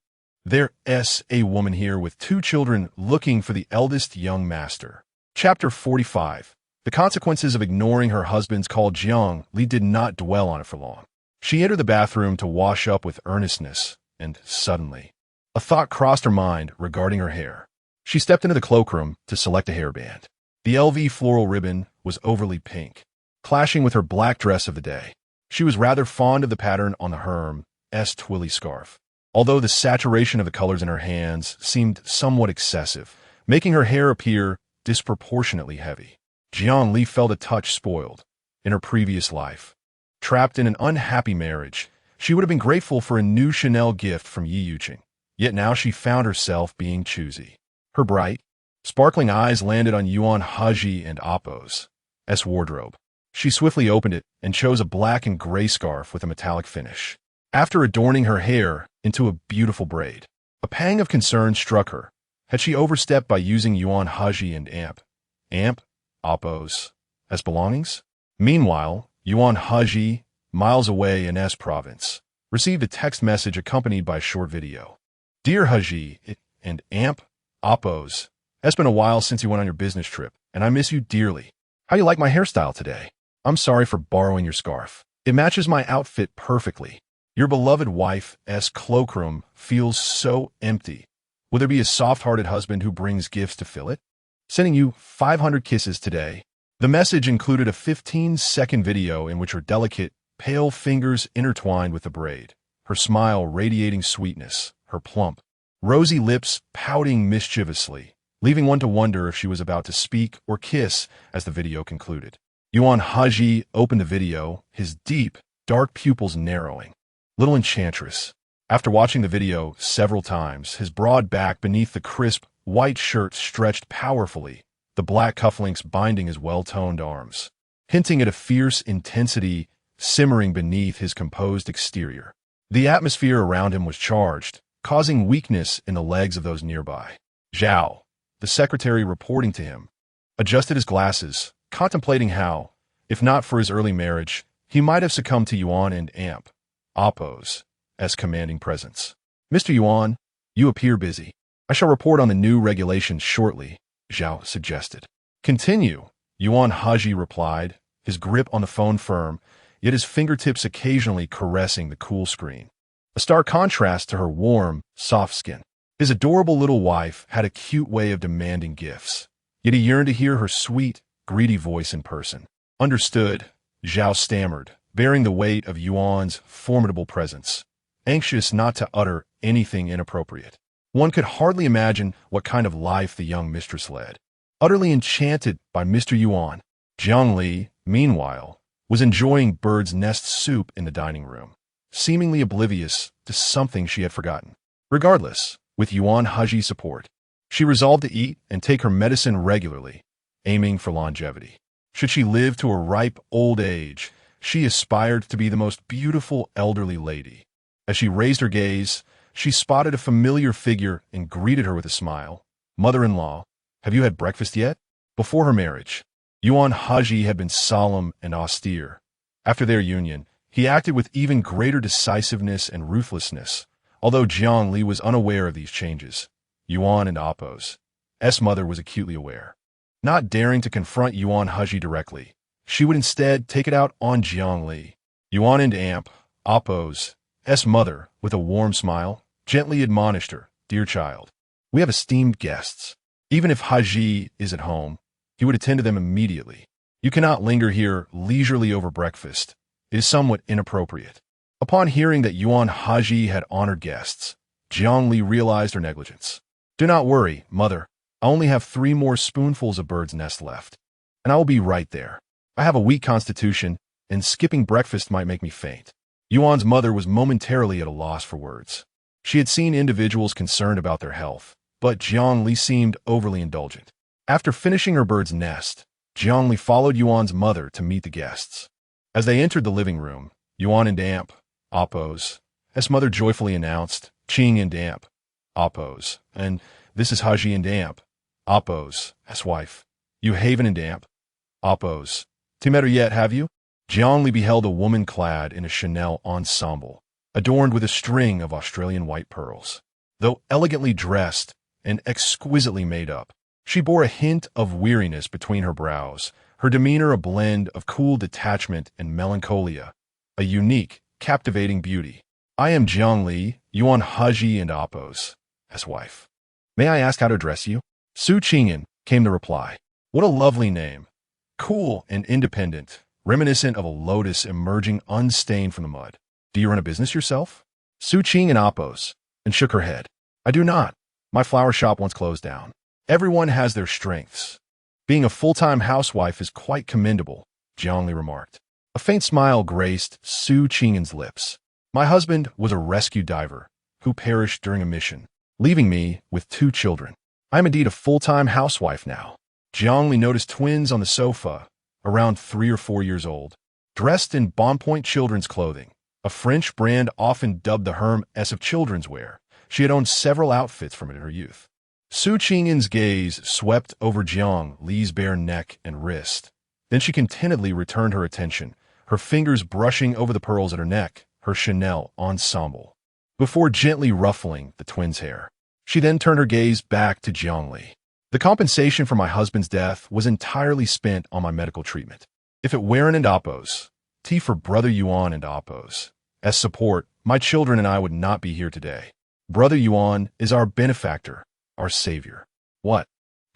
there's a woman here with 2 children looking for the eldest young master. Chapter 45. The consequences of ignoring her husband's call. Jiang Li did not dwell on it for long. She entered the bathroom to wash up with earnestness, and suddenly, a thought crossed her mind regarding her hair. She stepped into the cloakroom to select a hairband. The LV floral ribbon was overly pink, clashing with her black dress of the day. She was rather fond of the pattern on the Hermès twilly scarf, although the saturation of the colors in her hands seemed somewhat excessive, making her hair appear disproportionately heavy. Jiang Li felt a touch spoiled. In her previous life, trapped in an unhappy marriage, she would have been grateful for a new Chanel gift from Yi Yuqing. Yet now she found herself being choosy. Her bright, sparkling eyes landed on Yuan Hezhi and Appo's wardrobe. She swiftly opened it and chose a black and gray scarf with a metallic finish. After adorning her hair into a beautiful braid, a pang of concern struck her. Had she overstepped by using Yuan Hezhi and Appo's as belongings? Meanwhile, Yuan Hezhi, miles away in S province, received a text message accompanied by a short video. Dear Hezhi and Appo's, it's been a while since you went on your business trip, and I miss you dearly. How you like my hairstyle today? I'm sorry for borrowing your scarf. It matches my outfit perfectly. Your beloved wife's cloakroom feels so empty. Will there be a soft-hearted husband who brings gifts to fill it? Sending you 500 kisses today. The message included a 15-second video in which her delicate, pale fingers intertwined with the braid, her smile radiating sweetness, her plump, rosy lips pouting mischievously, leaving one to wonder if she was about to speak or kiss as the video concluded. Yuan Hezhi opened the video, his deep, dark pupils narrowing. Little enchantress. After watching the video several times, his broad back beneath the crisp, white shirt stretched powerfully, the black cufflinks binding his well-toned arms, hinting at a fierce intensity simmering beneath his composed exterior. The atmosphere around him was charged, causing weakness in the legs of those nearby. Zhao, the secretary reporting to him, adjusted his glasses, contemplating how, if not for his early marriage, he might have succumbed to Yuan and Appo's commanding presence. Mr. Yuan, you appear busy. I shall report on the new regulations shortly, Zhao suggested. Continue, Yuan Hezhi replied, his grip on the phone firm, yet his fingertips occasionally caressing the cool screen. A stark contrast to her warm, soft skin. His adorable little wife had a cute way of demanding gifts, yet he yearned to hear her sweet, greedy voice in person. Understood, Zhao stammered, bearing the weight of Yuan's formidable presence, anxious not to utter anything inappropriate. One could hardly imagine what kind of life the young mistress led. Utterly enchanted by Mr. Yuan, Jiang Li, meanwhile, was enjoying bird's nest soup in the dining room, seemingly oblivious to something she had forgotten. Regardless, with Yuan Hezhi's support, she resolved to eat and take her medicine regularly, aiming for longevity. Should she live to a ripe old age, she aspired to be the most beautiful elderly lady. As she raised her gaze, she spotted a familiar figure and greeted her with a smile. Mother-in-law, have you had breakfast yet? Before her marriage, Yuan Hezhi had been solemn and austere. After their union, he acted with even greater decisiveness and ruthlessness, although Jiang Li was unaware of these changes. Yuan and Appo's mother was acutely aware. Not daring to confront Yuan Hezhi directly, she would instead take it out on Jiang Li. Yuan and Appo's mother, with a warm smile, gently admonished her, "Dear child, we have esteemed guests. Even if Hezhi is at home, he would attend to them immediately. You cannot linger here leisurely over breakfast. It is somewhat inappropriate." Upon hearing that Yuan Hezhi had honored guests, Jiang Li realized her negligence. "Do not worry, mother. I only have 3 more spoonfuls of bird's nest left, and I will be right there. I have a weak constitution, and skipping breakfast might make me faint." Yuan's mother was momentarily at a loss for words. She had seen individuals concerned about their health, but Jiang Li seemed overly indulgent. After finishing her bird's nest, Jiang Li followed Yuan's mother to meet the guests. As they entered the living room, Yuan and Appo's mother joyfully announced, "Qing and Appo's, and this is Hezhi and Appo's wife. You haven and Appo's. Met her yet, have you?" Jiang Li beheld a woman clad in a Chanel ensemble, adorned with a string of Australian white pearls. Though elegantly dressed and exquisitely made up, she bore a hint of weariness between her brows, her demeanor a blend of cool detachment and melancholia, a unique, captivating beauty. I am Jiang Li, Yuan Hezhi and Apos, as wife. May I ask how to address you? Su Qingyan came the reply. What a lovely name. Cool and independent, reminiscent of a lotus emerging unstained from the mud. Do you run a business yourself? Su Qingyan Apos, and shook her head. I do not. My flower shop once closed down. Everyone has their strengths. Being a full-time housewife is quite commendable, Jiang Li remarked. A faint smile graced Su Qingyan's lips. My husband was a rescue diver who perished during a mission, leaving me with 2 children. I am indeed a full-time housewife now. Jiang Li noticed twins on the sofa, around 3 or 4 years old, dressed in Bon Point children's clothing, a French brand often dubbed the Hermes of children's wear. She had owned several outfits from it in her youth. Su Qingyan's gaze swept over Jiang Li's bare neck and wrist. Then she contentedly returned her attention, her fingers brushing over the pearls at her neck, her Chanel ensemble, before gently ruffling the twins' hair. She then turned her gaze back to Jiang Li. The compensation for my husband's death was entirely spent on my medical treatment. If it weren't and Apos, T for Brother Yuan and Apos, as support, my children and I would not be here today. Brother Yuan is our benefactor, our savior. What?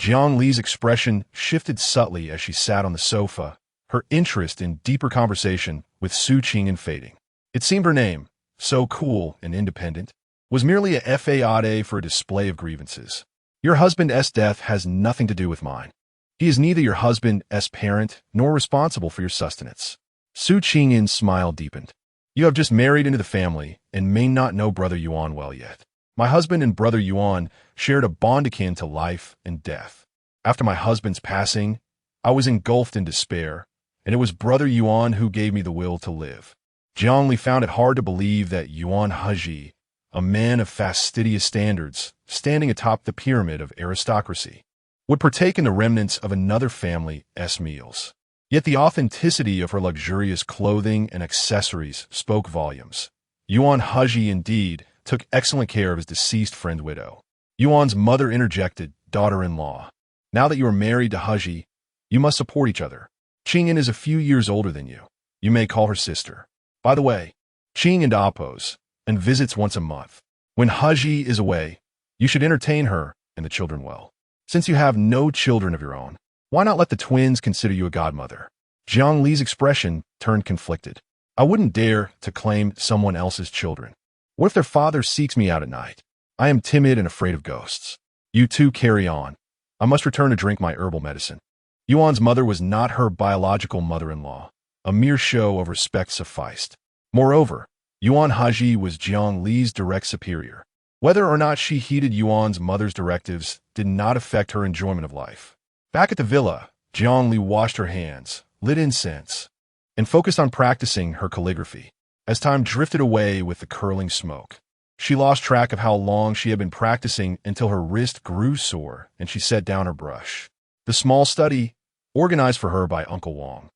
Jiang Li's expression shifted subtly as she sat on the sofa, her interest in deeper conversation with Su Qingyan fading. It seemed her name, so cool and independent, was merely a fade for a display of grievances. Your husband's death has nothing to do with mine. He is neither your husband's parent nor responsible for your sustenance. Su Qingyan's smile deepened. You have just married into the family and may not know Brother Yuan well yet. My husband and Brother Yuan shared a bond akin to life and death. After my husband's passing, I was engulfed in despair, and it was Brother Yuan who gave me the will to live. Jiang Li found it hard to believe that Yuan Hezhi, a man of fastidious standards, standing atop the pyramid of aristocracy, would partake in the remnants of another family's meals. Yet the authenticity of her luxurious clothing and accessories spoke volumes. Yuan Hezhi indeed took excellent care of his deceased friend's widow. Yuan's mother interjected, daughter-in-law. Now that you are married to Hezhi, you must support each other. Qingyan is a few years older than you. You may call her sister. By the way, Qingyan Apos, and visits once a month. When Hezhi is away, you should entertain her and the children well. Since you have no children of your own, why not let the twins consider you a godmother? Jiang Li's expression turned conflicted. I wouldn't dare to claim someone else's children. What if their father seeks me out at night? I am timid and afraid of ghosts. You two carry on. I must return to drink my herbal medicine. Yuan's mother was not her biological mother-in-law. A mere show of respect sufficed. Moreover, Yuan Hezhi was Jiang Li's direct superior. Whether or not she heeded Yuan's mother's directives did not affect her enjoyment of life. Back at the villa, Jiang Li washed her hands, lit incense, and focused on practicing her calligraphy. As time drifted away with the curling smoke, she lost track of how long she had been practicing until her wrist grew sore and she set down her brush. The small study, organized for her by Uncle Wang,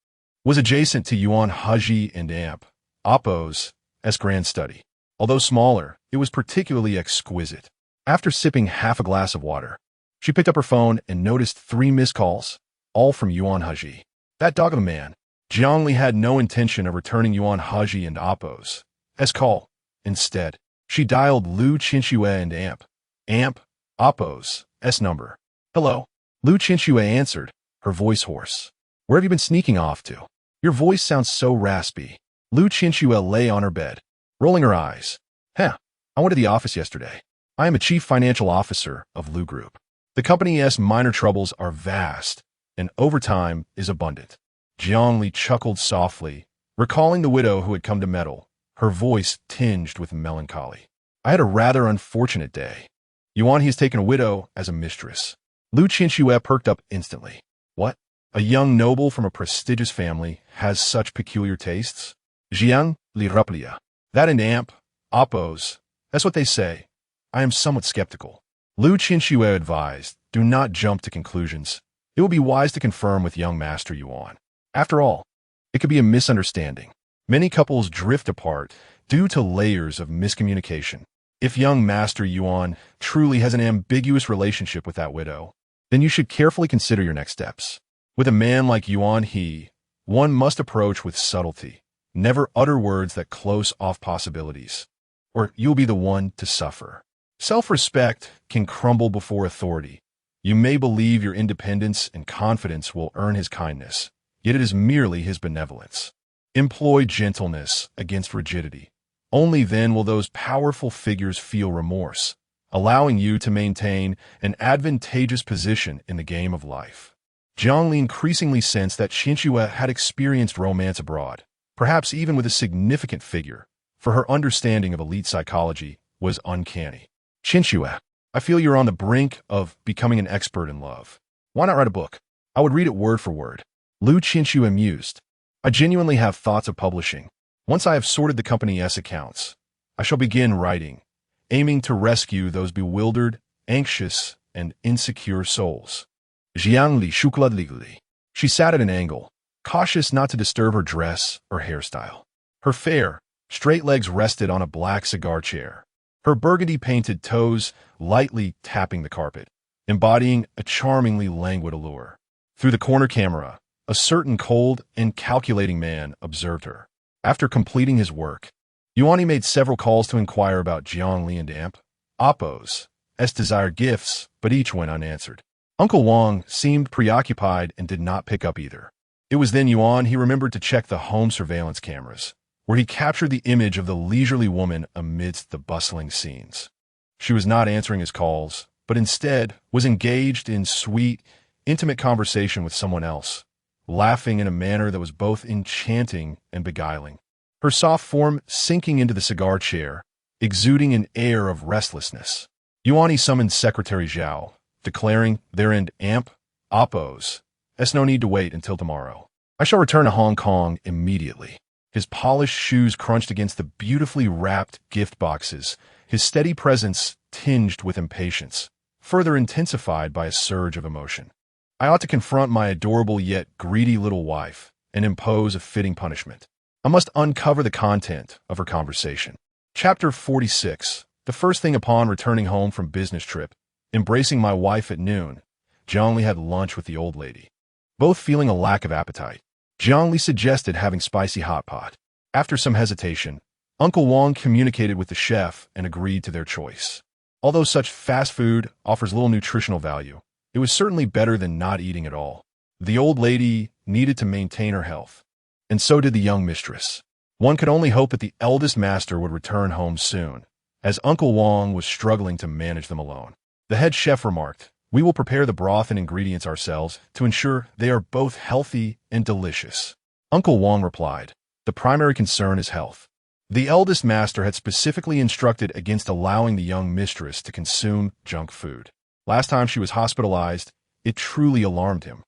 was adjacent to Yuan Hezhi and Apos' grand study. Although smaller, it was particularly exquisite. After sipping half a glass of water, she picked up her phone and noticed 3 missed calls, all from Yuan Hezhi. That dog of a man. Jiang Li had no intention of returning Yuan Hezhi and Apos' call. Instead, she dialed Lu Qinxue and Apos' number. Hello. Lu Qinxue answered, her voice hoarse. Where have you been sneaking off to? Your voice sounds so raspy. Lu Qinxue lay on her bed, rolling her eyes. I went to the office yesterday. I am a chief financial officer of Lu Group. The company's minor troubles are vast, and overtime is abundant. Jiang Li chuckled softly, recalling the widow who had come to meddle, her voice tinged with melancholy. I had a rather unfortunate day. Yuan has taken a widow as a mistress. Lu Qinxue perked up instantly. What? A young noble from a prestigious family has such peculiar tastes? Jiang Li replied. That and Apos, that's what they say. I am somewhat skeptical. Lu Qinxue advised, do not jump to conclusions. It will be wise to confirm with young Master Yuan. After all, it could be a misunderstanding. Many couples drift apart due to layers of miscommunication. If young Master Yuan truly has an ambiguous relationship with that widow, then you should carefully consider your next steps. With a man like Yuan He, one must approach with subtlety, Never utter words that close off possibilities, or you'll be the one to suffer. Self-respect can crumble before authority. You may believe your independence and confidence will earn his kindness, yet it is merely his benevolence. Employ gentleness against rigidity. Only then will those powerful figures feel remorse, allowing you to maintain an advantageous position in the game of life. Jiang Li increasingly sensed that Qianxue had experienced romance abroad, perhaps even with a significant figure, for her understanding of elite psychology was uncanny. Qianxue, I feel you're on the brink of becoming an expert in love. Why not write a book? I would read it word for word. Lu Qianxue mused. I genuinely have thoughts of publishing. Once I have sorted the company's accounts, I shall begin writing, aiming to rescue those bewildered, anxious, and insecure souls. Jiang Li shukladligli. She sat at an angle, cautious not to disturb her dress or hairstyle. Her fair, straight legs rested on a black cigar chair, her burgundy-painted toes lightly tapping the carpet, embodying a charmingly languid allure. Through the corner camera, a certain cold and calculating man observed her. After completing his work, Yuan made several calls to inquire about Jiang Li and Appos, as desired gifts, but each went unanswered. Uncle Wang seemed preoccupied and did not pick up either. It was then he remembered to check the home surveillance cameras, where he captured the image of the leisurely woman amidst the bustling scenes. She was not answering his calls, but instead was engaged in sweet, intimate conversation with someone else, laughing in a manner that was both enchanting and beguiling. Her soft form sinking into the cigar chair, exuding an air of restlessness. Yuan summoned Secretary Zhao, declaring therein Appos, no need to wait until tomorrow. I shall return to Hong Kong immediately. His polished shoes crunched against the beautifully wrapped gift boxes, his steady presence tinged with impatience, further intensified by a surge of emotion. I ought to confront my adorable yet greedy little wife and impose a fitting punishment. I must uncover the content of her conversation. Chapter 46. The first thing upon returning home from business trip, embracing my wife at noon, Jiang Li had lunch with the old lady. Both feeling a lack of appetite, Jiang Li suggested having spicy hot pot. After some hesitation, Uncle Wang communicated with the chef and agreed to their choice. Although such fast food offers little nutritional value, it was certainly better than not eating at all. The old lady needed to maintain her health, and so did the young mistress. One could only hope that the eldest master would return home soon, as Uncle Wang was struggling to manage them alone. The head chef remarked, "We will prepare the broth and ingredients ourselves to ensure they are both healthy and delicious." Uncle Wang replied, "The primary concern is health." The eldest master had specifically instructed against allowing the young mistress to consume junk food. Last time she was hospitalized, it truly alarmed him.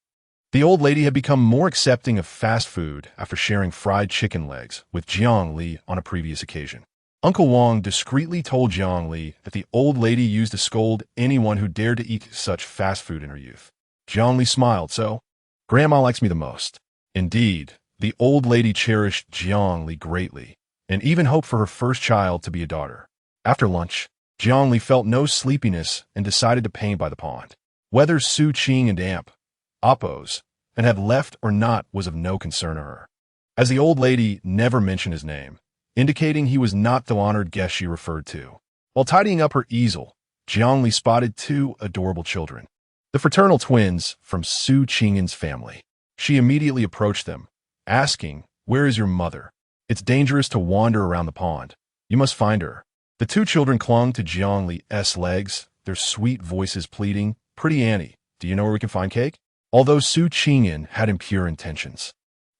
The old lady had become more accepting of fast food after sharing fried chicken legs with Jiang Li on a previous occasion. Uncle Wang discreetly told Jiang Li that the old lady used to scold anyone who dared to eat such fast food in her youth. Jiang Li smiled, "So, Grandma likes me the most." Indeed, the old lady cherished Jiang Li greatly, and even hoped for her first child to be a daughter. After lunch, Jiang Li felt no sleepiness and decided to paint by the pond. Whether Su Qing and Appos and had left or not was of no concern to her, as the old lady never mentioned his name, indicating he was not the honored guest she referred to. While tidying up her easel, Jiang Li spotted two adorable children, the fraternal twins from Su Qing's family. She immediately approached them, asking, "Where is your mother? It's dangerous to wander around the pond. You must find her." The two children clung to Jiang Li's legs, their sweet voices pleading, "Pretty Annie, do you know where we can find cake?" Although Su Qingyan had impure intentions,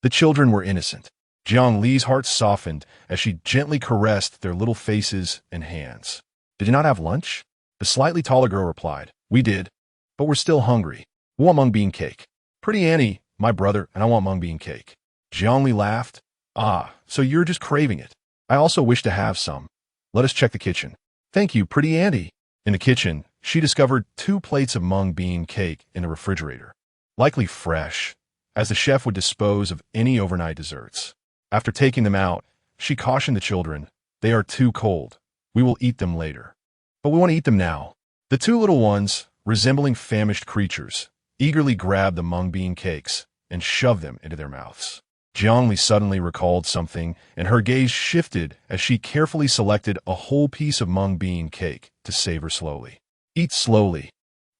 the children were innocent. Jiang Li's heart softened as she gently caressed their little faces and hands. "Did you not have lunch?" The slightly taller girl replied, "We did, but we're still hungry. We want mung bean cake." "Pretty Annie, my brother, and I want mung bean cake." Jiang Li laughed. "Ah, so you're just craving it. I also wish to have some. Let us check the kitchen." "Thank you, Pretty Annie." In the kitchen, she discovered 2 plates of mung bean cake in the refrigerator, likely fresh, as the chef would dispose of any overnight desserts. After taking them out, she cautioned the children, "They are too cold. We will eat them later." "But we want to eat them now." The 2 little ones, resembling famished creatures, eagerly grabbed the mung bean cakes and shoved them into their mouths. Jiang Li suddenly recalled something, and her gaze shifted as she carefully selected a whole piece of mung bean cake to savor slowly. Eat slowly.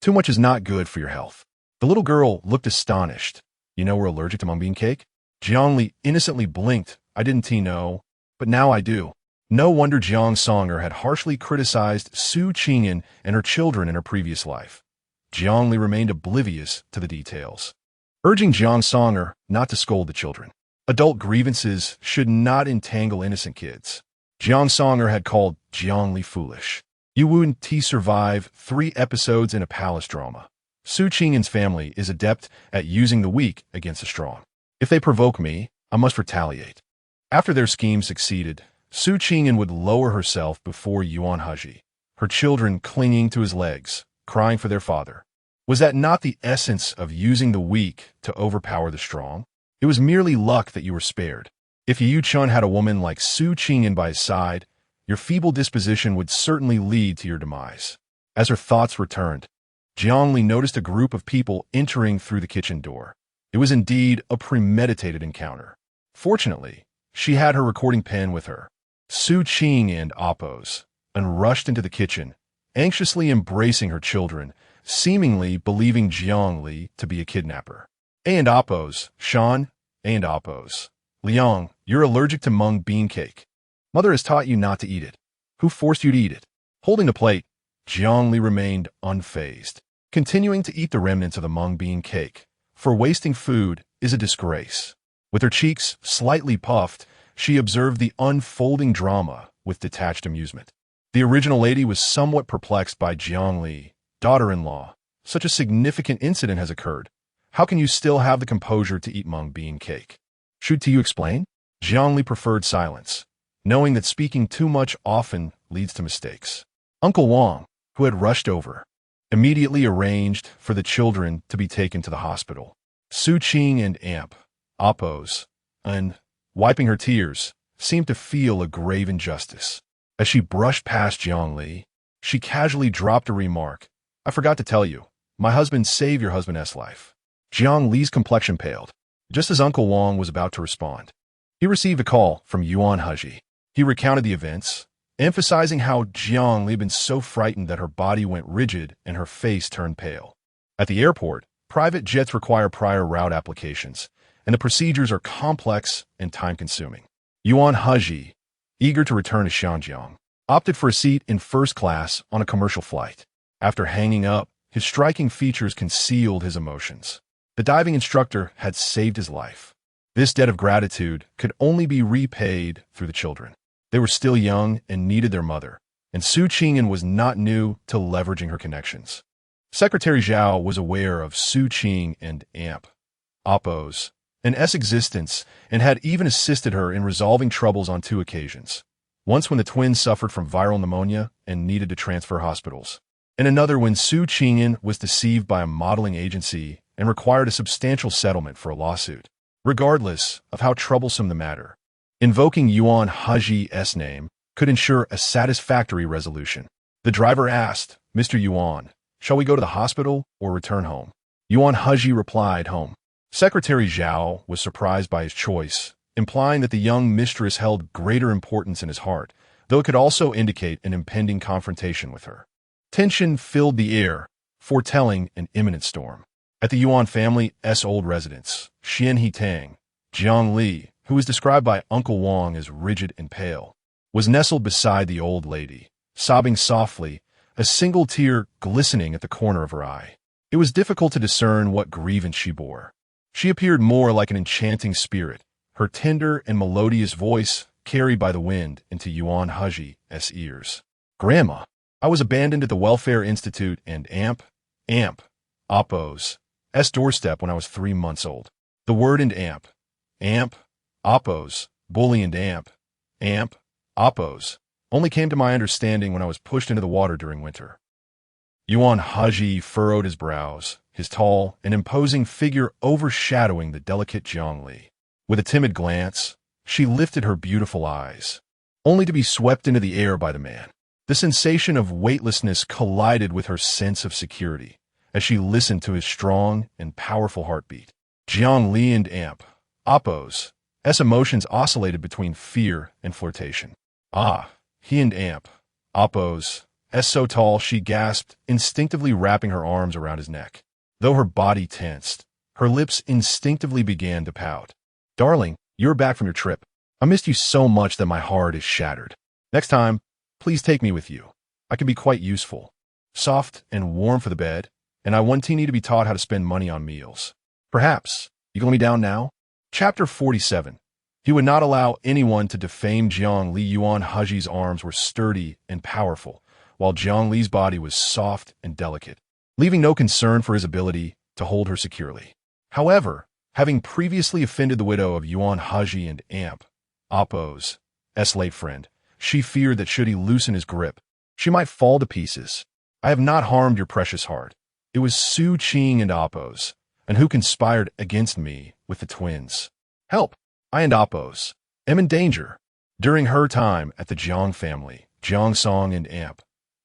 Too much is not good for your health. The little girl looked astonished. You know we're allergic to mung bean cake? Jiang Li innocently blinked. I didn't know, but now I do. No wonder Jiang Songer had harshly criticized Su Qingyan and her children in her previous life. Jiang Li remained oblivious to the details, urging Jiang Songer not to scold the children. Adult grievances should not entangle innocent kids. Jiang Songer had called Jiang Li foolish. Yuan Hezhi survived 3 episodes in a palace drama. Su Qingyan's family is adept at using the weak against the strong. If they provoke me, I must retaliate. After their scheme succeeded, Su Qingyan would lower herself before Yuan Hezhi, her children clinging to his legs, crying for their father. Was that not the essence of using the weak to overpower the strong? It was merely luck that you were spared. If Yu Chun had a woman like Su Qingyan by his side, your feeble disposition would certainly lead to your demise. As her thoughts returned, Jiang Li noticed a group of people entering through the kitchen door. It was indeed a premeditated encounter. Fortunately, she had her recording pen with her. Su Qingyan opposed and rushed into the kitchen, anxiously embracing her children, seemingly believing Jiang Li to be a kidnapper. And oppose, Shan, and oppose. Liang, you're allergic to mung bean cake. Mother has taught you not to eat it. Who forced you to eat it? Holding the plate, Jiang Li remained unfazed, continuing to eat the remnants of the mung bean cake, for wasting food is a disgrace. With her cheeks slightly puffed, she observed the unfolding drama with detached amusement. The original lady was somewhat perplexed by Jiang Li. Daughter-in-law, such a significant incident has occurred. How can you still have the composure to eat mung bean cake? Should you explain? Jiang Li preferred silence, knowing that speaking too much often leads to mistakes. Uncle Wang, who had rushed over, immediately arranged for the children to be taken to the hospital. Su Qing and Amp, oppose, and, wiping her tears, seemed to feel a grave injustice. As she brushed past Jiang Li, she casually dropped a remark. I forgot to tell you, my husband saved your husband's life. Jiang Li's complexion paled, just as Uncle Wang was about to respond. He received a call from Yuan Hezhi. He recounted the events, emphasizing how Jiang Li had been so frightened that her body went rigid and her face turned pale. At the airport, private jets require prior route applications, and the procedures are complex and time-consuming. Yuan Hezhi, eager to return to Shanjiang, opted for a seat in first class on a commercial flight. After hanging up, his striking features concealed his emotions. The diving instructor had saved his life. This debt of gratitude could only be repaid through the children. They were still young and needed their mother, and Su Qingyan was not new to leveraging her connections. Secretary Zhao was aware of Su Qing and Amp, oppose, and S existence, and had even assisted her in resolving troubles on 2 occasions. Once when the twins suffered from viral pneumonia and needed to transfer hospitals, and another when Su Qingyan was deceived by a modeling agency and required a substantial settlement for a lawsuit. Regardless of how troublesome the matter, invoking Yuan Hezhi's name could ensure a satisfactory resolution. The driver asked, Mr. Yuan, shall we go to the hospital or return home? Yuan Hezhi replied, home. Secretary Zhao was surprised by his choice, implying that the young mistress held greater importance in his heart, though it could also indicate an impending confrontation with her. Tension filled the air, foretelling an imminent storm. At the Yuan family's old residence, Xianhe Tang, Jiang Li, who was described by Uncle Wang as rigid and pale, was nestled beside the old lady, sobbing softly, a single tear glistening at the corner of her eye. It was difficult to discern what grievance she bore. She appeared more like an enchanting spirit, her tender and melodious voice carried by the wind into Yuan Hezhi's ears. Grandma, I was abandoned at the Welfare Institute and Amp, oppose, doorstep when I was 3 months old. The word and Amp, oppose, bully and Amp, oppose, only came to my understanding when I was pushed into the water during winter. Yuan Hezhi furrowed his brows, his tall and imposing figure overshadowing the delicate Jiang Li. With a timid glance, she lifted her beautiful eyes, only to be swept into the air by the man. The sensation of weightlessness collided with her sense of security as she listened to his strong and powerful heartbeat. Jiang Li and Amp, oppose, emotions oscillated between fear and flirtation. Ah, he and Amp. Oppose. So tall, she gasped, instinctively wrapping her arms around his neck. Though her body tensed, her lips instinctively began to pout. Darling, you're back from your trip. I missed you so much that my heart is shattered. Next time, please take me with you. I can be quite useful. Soft and warm for the bed, and I want Teeny to be taught how to spend money on meals. Perhaps. You can let me down now? Chapter 47. He would not allow anyone to defame Jiang Li. Yuan Hezhi's arms were sturdy and powerful, while Jiang Li's body was soft and delicate, leaving no concern for his ability to hold her securely. However, having previously offended the widow of Yuan Hezhi and Amp, Oppo's late friend, she feared that should he loosen his grip, she might fall to pieces. I have not harmed your precious heart. It was Su Qing and Oppo's, and who conspired against me with the twins. Help! I and Oppo's am in danger. During her time at the Jiang family, Jiang Song and Amp,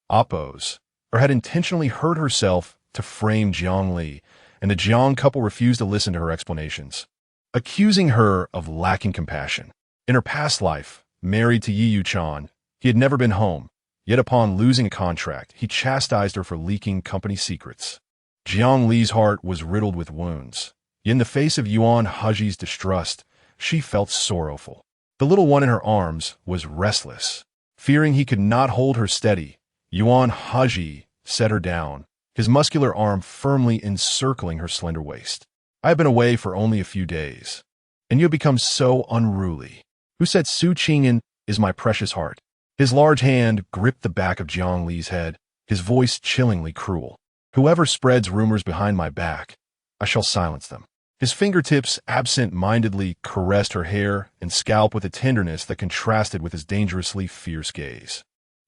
Oppo's, had intentionally hurt herself to frame Jiang Li, and the Jiang couple refused to listen to her explanations, accusing her of lacking compassion. In her past life, married to Yi Yu-chan, he had never been home, yet upon losing a contract, he chastised her for leaking company secrets. Jiang Li's heart was riddled with wounds. In the face of Yuan Hezhi's distrust, she felt sorrowful. The little one in her arms was restless. Fearing he could not hold her steady, Yuan Hezhi set her down, his muscular arm firmly encircling her slender waist. I have been away for only a few days, and you have become so unruly. Who said Su Qing'an is my precious heart? His large hand gripped the back of Jiang Li's head, his voice chillingly cruel. Whoever spreads rumors behind my back, I shall silence them. His fingertips absent-mindedly caressed her hair and scalp with a tenderness that contrasted with his dangerously fierce gaze,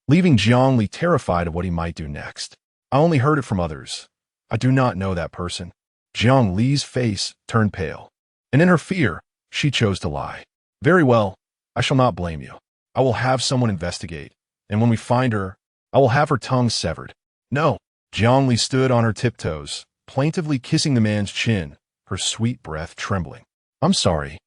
leaving Jiang Li terrified of what he might do next. I only heard it from others. I do not know that person. Jiang Li's face turned pale, and in her fear, she chose to lie. Very well, I shall not blame you. I will have someone investigate, and when we find her, I will have her tongue severed. No. Jiang Li stood on her tiptoes, plaintively kissing the man's chin, her sweet breath trembling. I'm sorry.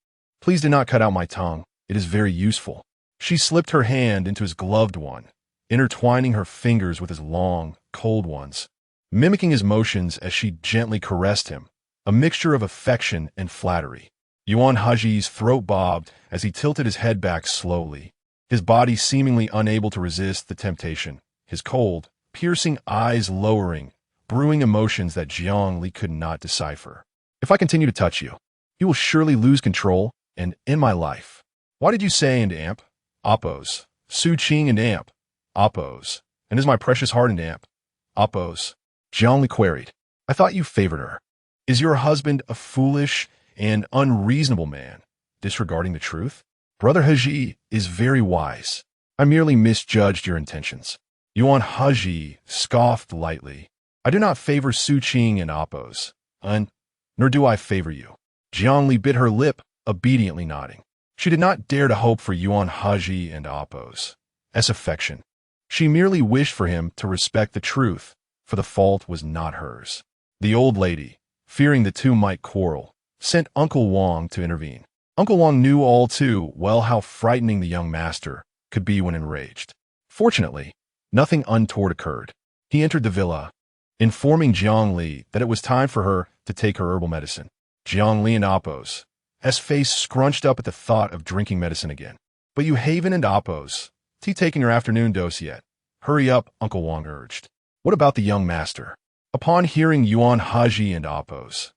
Please do not cut out my tongue. It is very useful. She slipped her hand into his gloved one, intertwining her fingers with his long, cold ones, mimicking his motions as she gently caressed him, a mixture of affection and flattery. Yuan Hezhi's throat bobbed as he tilted his head back slowly, his body seemingly unable to resist the temptation, his cold, piercing eyes lowering, brewing emotions that Jiang Li could not decipher. If I continue to touch you, you will surely lose control and end my life. Why did you say and Amp? Oppose. Su Qing and Amp. Oppose. And is my precious heart and Amp? Oppose. Jiang Li queried. I thought you favored her. Is your husband a foolish and unreasonable man, disregarding the truth? Brother Hezhi is very wise. I merely misjudged your intentions. Yuan Hezhi scoffed lightly. I do not favor Su Qing and Oppose, nor do I favor you. Jiang Li bit her lip, obediently nodding. She did not dare to hope for Yuan Hezhi and Oppo's affection. She merely wished for him to respect the truth, for the fault was not hers. The old lady, fearing the two might quarrel, sent Uncle Wang to intervene. Uncle Wang knew all too well how frightening the young master could be when enraged. Fortunately, nothing untoward occurred. He entered the villa, informing Jiang Li that it was time for her to take her herbal medicine. Jiang Li and Oppo's face scrunched up at the thought of drinking medicine again. But you Haven and Oppo's, taking your afternoon dose yet? Hurry up, Uncle Wang urged. What about the young master? Upon hearing Yuan Hezhi and Oppo's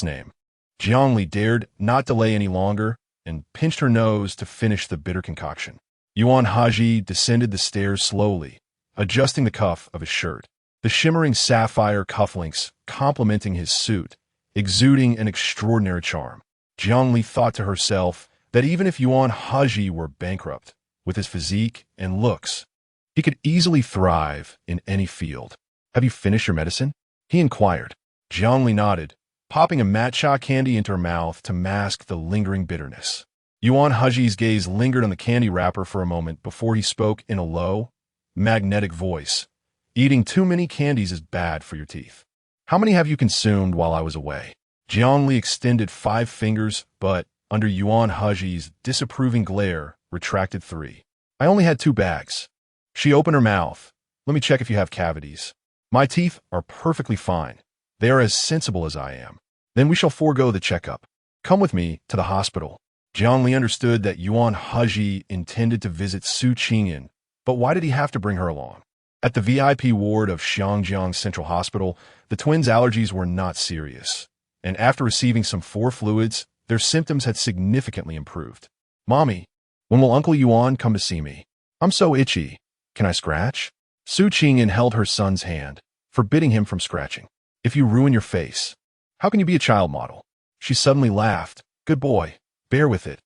name, Jiang Li dared not delay any longer and pinched her nose to finish the bitter concoction. Yuan Hezhi descended the stairs slowly, adjusting the cuff of his shirt, the shimmering sapphire cufflinks complementing his suit, exuding an extraordinary charm. Jiang Li thought to herself that even if Yuan Hezhi were bankrupt, with his physique and looks, he could easily thrive in any field. Have you finished your medicine? He inquired. Jiang Li nodded, popping a matcha candy into her mouth to mask the lingering bitterness. Yuan Hezhi's gaze lingered on the candy wrapper for a moment before he spoke in a low, magnetic voice. Eating too many candies is bad for your teeth. How many have you consumed while I was away? Jiang Li extended 5 fingers, but under Yuan Hezhi's disapproving glare, retracted 3. I only had 2 bags. She opened her mouth. Let me check if you have cavities. My teeth are perfectly fine. They are as sensible as I am. Then we shall forego the checkup. Come with me to the hospital. Jiang Li understood that Yuan Hezhi intended to visit Su Qingyan, but why did he have to bring her along? At the VIP ward of Xiangjiang Central Hospital, the twins' allergies were not serious, and after receiving some 4 fluids, their symptoms had significantly improved. Mommy, when will Uncle Yuan come to see me? I'm so itchy. Can I scratch? Su Qingyan held her son's hand, forbidding him from scratching. If you ruin your face, how can you be a child model? She suddenly laughed. Good boy. Bear with it.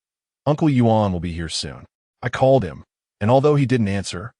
Uncle Yuan will be here soon. I called him, and although he didn't answer,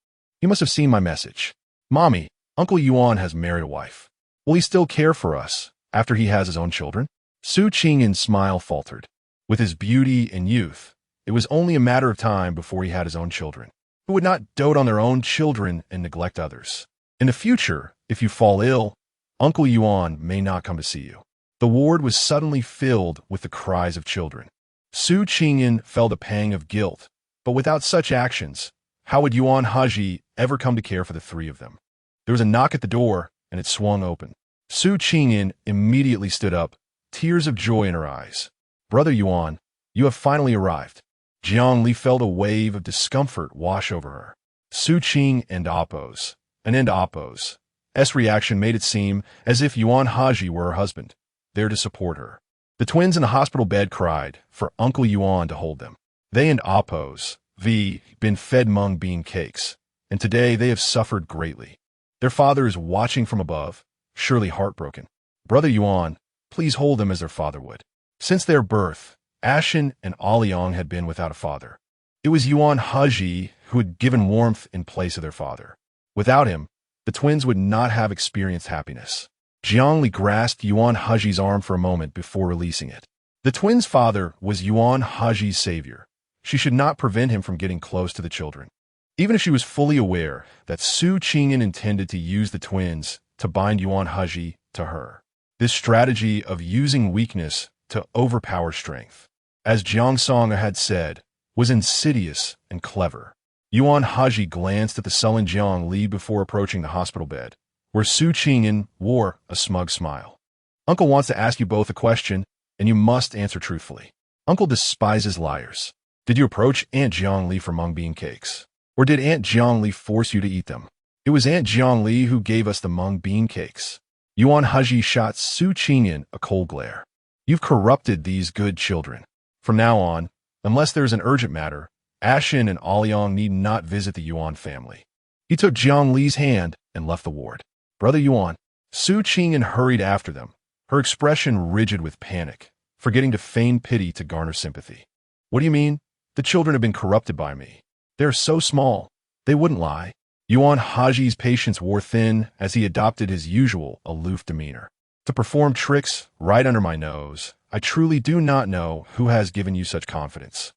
he must have seen my message. Mommy, Uncle Yuan has married a wife. Will he still care for us after he has his own children? Su Qingyan's smile faltered. With his beauty and youth, it was only a matter of time before he had his own children. Who would not dote on their own children and neglect others? In the future, if you fall ill, Uncle Yuan may not come to see you. The ward was suddenly filled with the cries of children. Su Qingyan felt a pang of guilt, but without such actions, how would Yuan Hezhi ever come to care for the 3 of them? There was a knock at the door, and it swung open. Su Qingyan immediately stood up, tears of joy in her eyes. Brother Yuan, you have finally arrived. Jiang Li felt a wave of discomfort wash over her. Su Qing and Oppos, an end Oppos. S reaction made it seem as if Yuan Hezhi were her husband, there to support her. The twins in the hospital bed cried for Uncle Yuan to hold them. They and Oppos, been fed mung bean cakes, and today they have suffered greatly. Their father is watching from above, surely heartbroken. Brother Yuan, please hold them as their father would. Since their birth, Ashen and Aliang had been without a father. It was Yuan Hezhi who had given warmth in place of their father. Without him, the twins would not have experienced happiness. Jiang Li grasped Yuan Hezhi's arm for a moment before releasing it. The twins' father was Yuan Hezhi's savior. She should not prevent him from getting close to the children. Even if she was fully aware that Su Qingyan intended to use the twins to bind Yuan Hezhi to her. This strategy of using weakness to overpower strength, as Jiang Song had said, was insidious and clever. Yuan Hezhi glanced at the sullen Jiang Li before approaching the hospital bed, where Su Qingyan wore a smug smile. Uncle wants to ask you both a question, and you must answer truthfully. Uncle despises liars. Did you approach Aunt Jiang Li for mung bean cakes? Or did Aunt Jiang Li force you to eat them? It was Aunt Jiang Li who gave us the mung bean cakes. Yuan Hezhi shot Su Qingyan a cold glare. You've corrupted these good children. From now on, unless there is an urgent matter, Ashen and Aliang need not visit the Yuan family. He took Jiang Li's hand and left the ward. Brother Yuan. Su Qingyan hurried after them, her expression rigid with panic, forgetting to feign pity to garner sympathy. What do you mean? The children have been corrupted by me. They are so small, they wouldn't lie. Yuan Hezhi's patience wore thin as he adopted his usual aloof demeanor. To perform tricks right under my nose, I truly do not know who has given you such confidence.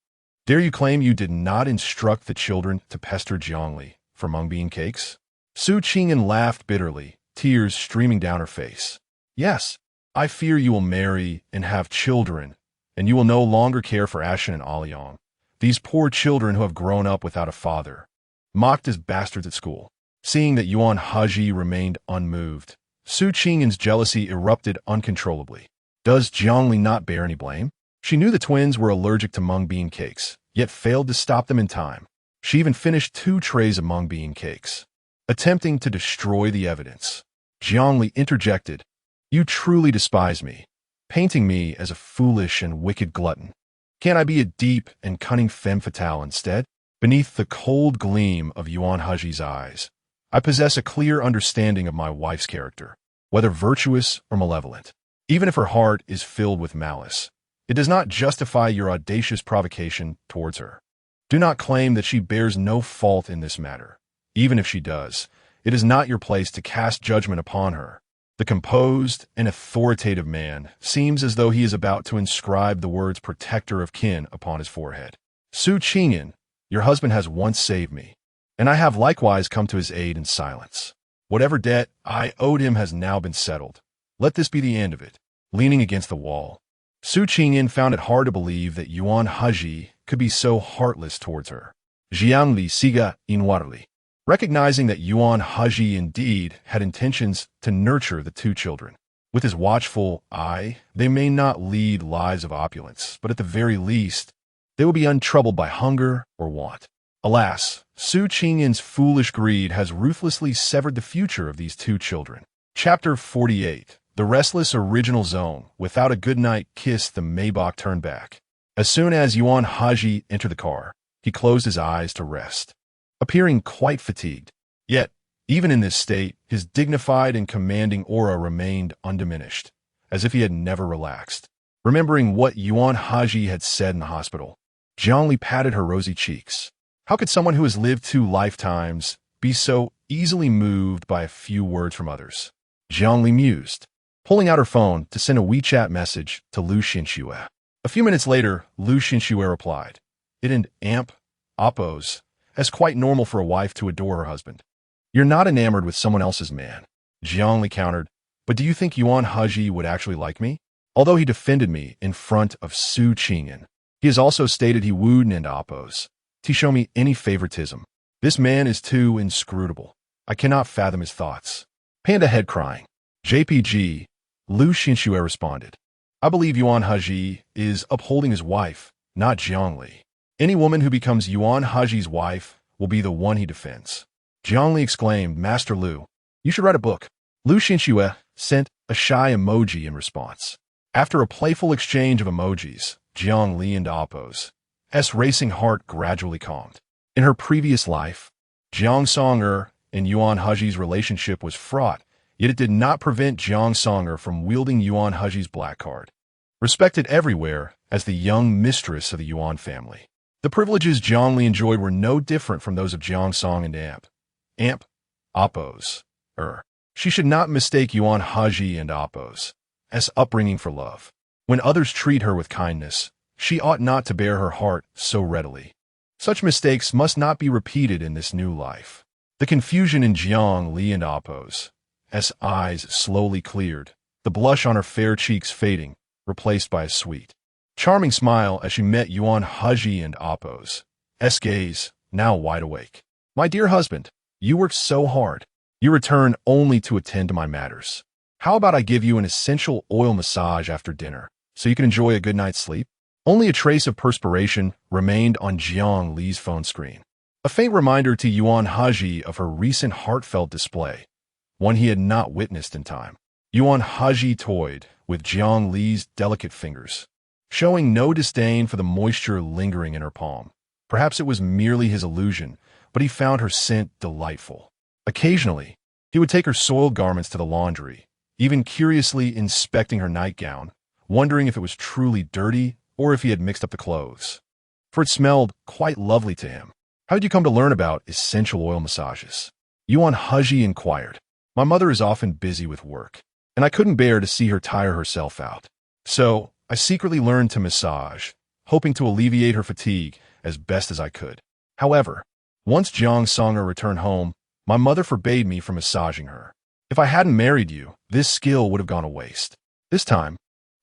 Dare you claim you did not instruct the children to pester Jiang Li for mung bean cakes? Su Qingyan laughed bitterly, tears streaming down her face. Yes, I fear you will marry and have children, and you will no longer care for Ashen and Aliang, these poor children who have grown up without a father, mocked as bastards at school. Seeing that Yuan Hezhi remained unmoved, Su Qingyan's jealousy erupted uncontrollably. Does Jiang Li not bear any blame? She knew the twins were allergic to mung bean cakes, yet failed to stop them in time. She even finished 2 trays of mung bean cakes, attempting to destroy the evidence. Jiang Li interjected, You truly despise me, painting me as a foolish and wicked glutton. Can't I be a deep and cunning femme fatale instead? Beneath the cold gleam of Yuan Hezhi's eyes, I possess a clear understanding of my wife's character, whether virtuous or malevolent. Even if her heart is filled with malice, it does not justify your audacious provocation towards her. Do not claim that she bears no fault in this matter. Even if she does, it is not your place to cast judgment upon her. The composed and authoritative man seems as though he is about to inscribe the words protector of kin upon his forehead. Su Qingyan, your husband has once saved me, and I have likewise come to his aid in silence. Whatever debt I owed him has now been settled. Let this be the end of it. Leaning against the wall, Su Qingyan found it hard to believe that Yuan Hezhi could be so heartless towards her. Jiang Li siga inwardly. Recognizing that Yuan Hezhi indeed had intentions to nurture the two children. With his watchful eye, they may not lead lives of opulence, but at the very least, they will be untroubled by hunger or want. Alas, Su Qingyan's foolish greed has ruthlessly severed the future of these two children. Chapter 48. The restless original zone. Without a goodnight kiss, the Maybach turned back. As soon as Yuan Hezhi entered the car, he closed his eyes to rest, appearing quite fatigued. Yet, even in this state, his dignified and commanding aura remained undiminished, as if he had never relaxed. Remembering what Yuan Hezhi had said in the hospital, Jiang Li patted her rosy cheeks. How could someone who has lived 2 lifetimes be so easily moved by a few words from others? Jiang Li mused, pulling out her phone to send a WeChat message to Lu Xinxue. A few minutes later, Lu Xinxue replied, "It and amp, oppos, as quite normal for a wife to adore her husband. You're not enamored with someone else's man." Jiang Li countered, "But do you think Yuan Hezhi would actually like me? Although he defended me in front of Su Qingyan, he has also stated he wouldn't and oppos to show me any favoritism. This man is too inscrutable. I cannot fathom his thoughts." Panda head crying. JPG, Lu Xinxue responded, "I believe Yuan Hezhi is upholding his wife, not Jiang Li. Any woman who becomes Yuan Hezhi's wife will be the one he defends." Jiang Li exclaimed, "Master Lu, you should write a book." Lu Xinxue sent a shy emoji in response. After a playful exchange of emojis, Jiang Li and Oppo's racing heart gradually calmed. In her previous life, Jiang Song-er and Yuan Hezhi's relationship was fraught, yet it did not prevent Jiang Song-er from wielding Yuan Hezhi's black card. Respected everywhere as the young mistress of the Yuan family, the privileges Jiang Li enjoyed were no different from those of Jiang Song and Amp, Oppos. She should not mistake Yuan Hezhi and Oppos upbringing for love. When others treat her with kindness, she ought not to bare her heart so readily. Such mistakes must not be repeated in this new life. The confusion in Jiang Li and Oppos' eyes slowly cleared, the blush on her fair cheeks fading, replaced by a sweet, charming smile as she met Yuan Hezhi and Oppos' gaze, now wide awake. "My dear husband, you worked so hard. You return only to attend to my matters. How about I give you an essential oil massage after dinner, so you can enjoy a good night's sleep?" Only a trace of perspiration remained on Jiang Li's phone screen. A faint reminder to Yuan Hezhi of her recent heartfelt display, one he had not witnessed in time. Yuan Hezhi toyed with Jiang Li's delicate fingers, showing no disdain for the moisture lingering in her palm. Perhaps it was merely his illusion, but he found her scent delightful. Occasionally, he would take her soiled garments to the laundry, even curiously inspecting her nightgown, wondering if it was truly dirty or if he had mixed up the clothes. For it smelled quite lovely to him. "How did you come to learn about essential oil massages?" Yuan Hezhi inquired. "My mother is often busy with work, and I couldn't bear to see her tire herself out. So I secretly learned to massage, hoping to alleviate her fatigue as best as I could. However, once Jiang Song-er returned home, my mother forbade me from massaging her. If I hadn't married you, this skill would have gone to waste." This time,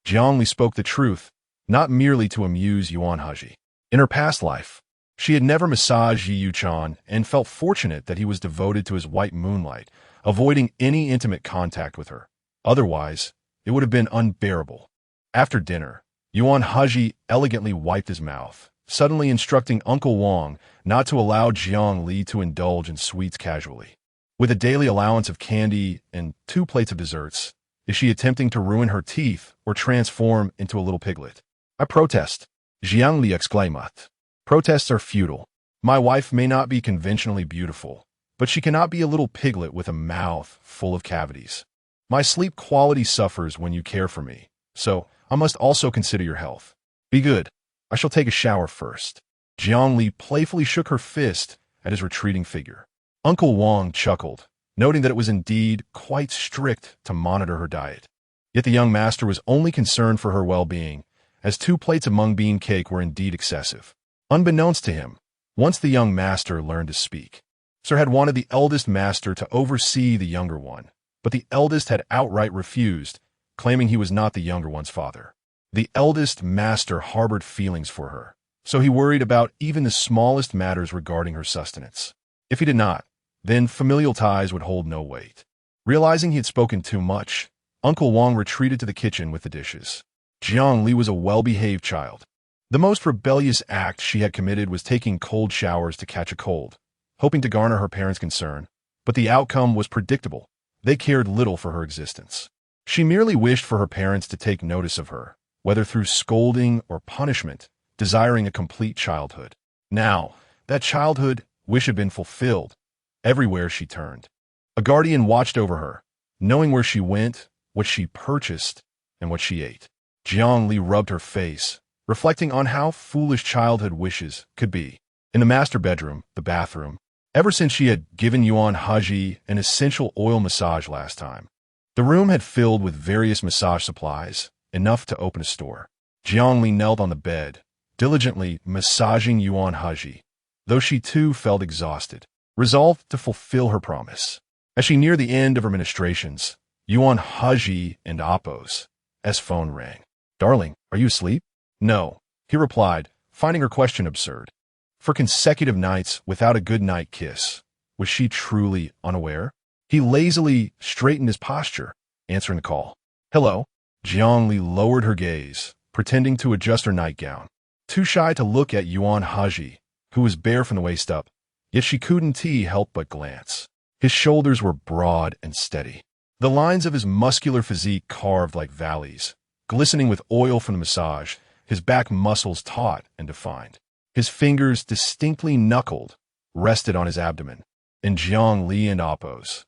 Jiang Li spoke the truth, not merely to amuse Yuan Hezhi. In her past life, she had never massaged Yi Yuchan and felt fortunate that he was devoted to his white moonlight, avoiding any intimate contact with her. Otherwise, it would have been unbearable. After dinner, Yuan Hezhi elegantly wiped his mouth, suddenly instructing Uncle Wang not to allow Jiang Li to indulge in sweets casually. With a daily allowance of candy and 2 plates of desserts, is she attempting to ruin her teeth or transform into a little piglet? "I protest," Jiang Li exclaimed. "Protests are futile. My wife may not be conventionally beautiful, but she cannot be a little piglet with a mouth full of cavities. My sleep quality suffers when you care for me, so I must also consider your health. Be good. I shall take a shower first." Jiang Li playfully shook her fist at his retreating figure. Uncle Wang chuckled, noting that it was indeed quite strict to monitor her diet. Yet the young master was only concerned for her well-being, as 2 plates of mung bean cake were indeed excessive. Unbeknownst to him, once the young master learned to speak, Sir had wanted the eldest master to oversee the younger one, but the eldest had outright refused, claiming he was not the younger one's father. The eldest master harbored feelings for her, so he worried about even the smallest matters regarding her sustenance. If he did not, then familial ties would hold no weight. Realizing he had spoken too much, Uncle Wang retreated to the kitchen with the dishes. Jiang Li was a well-behaved child. The most rebellious act she had committed was taking cold showers to catch a cold, hoping to garner her parents' concern, but the outcome was predictable. They cared little for her existence. She merely wished for her parents to take notice of her, whether through scolding or punishment, desiring a complete childhood. Now, that childhood wish had been fulfilled everywhere she turned. A guardian watched over her, knowing where she went, what she purchased, and what she ate. Jiang Li rubbed her face, reflecting on how foolish childhood wishes could be. In the master bedroom, the bathroom, ever since she had given Yuan Hezhi an essential oil massage last time, the room had filled with various massage supplies, enough to open a store. Jiang Li knelt on the bed, diligently massaging Yuan Hezhi, though she too felt exhausted, resolved to fulfill her promise. As she neared the end of her ministrations, Yuan Hezhi and Appo's phone rang. "Darling, are you asleep?" "No," he replied, finding her question absurd. For consecutive nights without a good night kiss, was she truly unaware? He lazily straightened his posture, answering the call. "Hello?" Jiang Li lowered her gaze, pretending to adjust her nightgown. Too shy to look at Yuan Hezhi, who was bare from the waist up, yet she couldn't help but glance. His shoulders were broad and steady, the lines of his muscular physique carved like valleys, glistening with oil from the massage, his back muscles taut and defined. His fingers, distinctly knuckled, rested on his abdomen. And Jiang Li and Appo's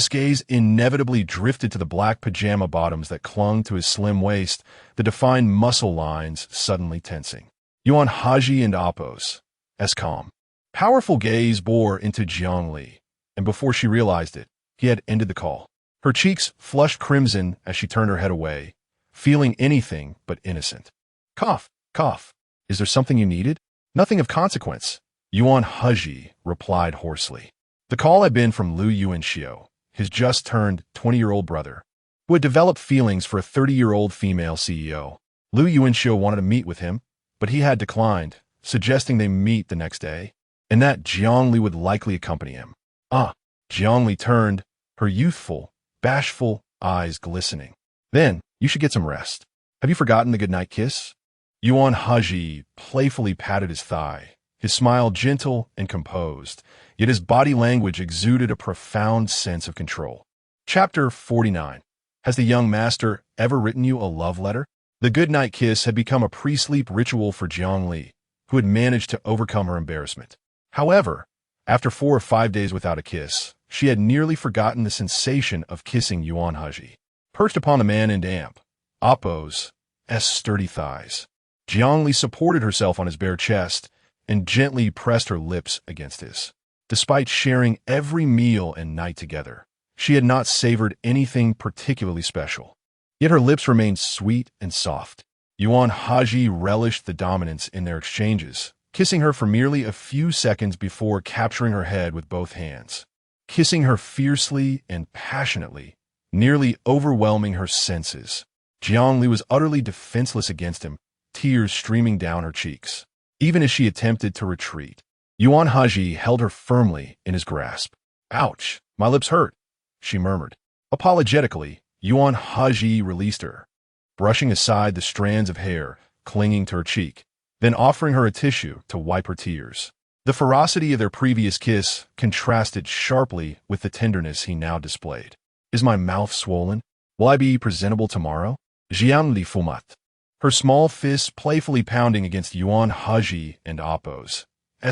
gaze inevitably drifted to the black pajama bottoms that clung to his slim waist, the defined muscle lines suddenly tensing. Yuan Hezhi and Appo's calm, powerful gaze bore into Jiang Li, and before she realized it, he had ended the call. Her cheeks flushed crimson as she turned her head away, feeling anything but innocent. "Cough, cough. Is there something you needed?" "Nothing of consequence," Yuan Hezhi replied hoarsely. The call had been from Lu Yuanxiu, his just-turned 20-year-old brother, who had developed feelings for a 30-year-old female CEO. Lu Yuanxiu wanted to meet with him, but he had declined, suggesting they meet the next day, and that Jiang Li would likely accompany him. Jiang Li turned, her youthful, bashful eyes glistening. "Then, you should get some rest. Have you forgotten the goodnight kiss?" Yuan Hezhi playfully patted his thigh, his smile gentle and composed, yet his body language exuded a profound sense of control. Chapter 49. Has the young master ever written you a love letter? The goodnight kiss had become a pre-sleep ritual for Jiang Li, who had managed to overcome her embarrassment. However, after 4 or 5 days without a kiss, she had nearly forgotten the sensation of kissing Yuan Hezhi. Perched upon the man and Appo's sturdy thighs, Jiang Li supported herself on his bare chest and gently pressed her lips against his. Despite sharing every meal and night together, she had not savored anything particularly special. Yet her lips remained sweet and soft. Yuan Hezhi relished the dominance in their exchanges, kissing her for merely a few seconds before capturing her head with both hands, kissing her fiercely and passionately, nearly overwhelming her senses. Jiang Li was utterly defenseless against him, tears streaming down her cheeks. Even as she attempted to retreat, Yuan Hezhi held her firmly in his grasp. "Ouch, my lips hurt," she murmured. Apologetically, Yuan Hezhi released her, brushing aside the strands of hair clinging to her cheek, then offering her a tissue to wipe her tears. The ferocity of their previous kiss contrasted sharply with the tenderness he now displayed. "Is my mouth swollen? Will I be presentable tomorrow?" Jiang Li fumat, her small fists playfully pounding against Yuan Hezhi and Appo's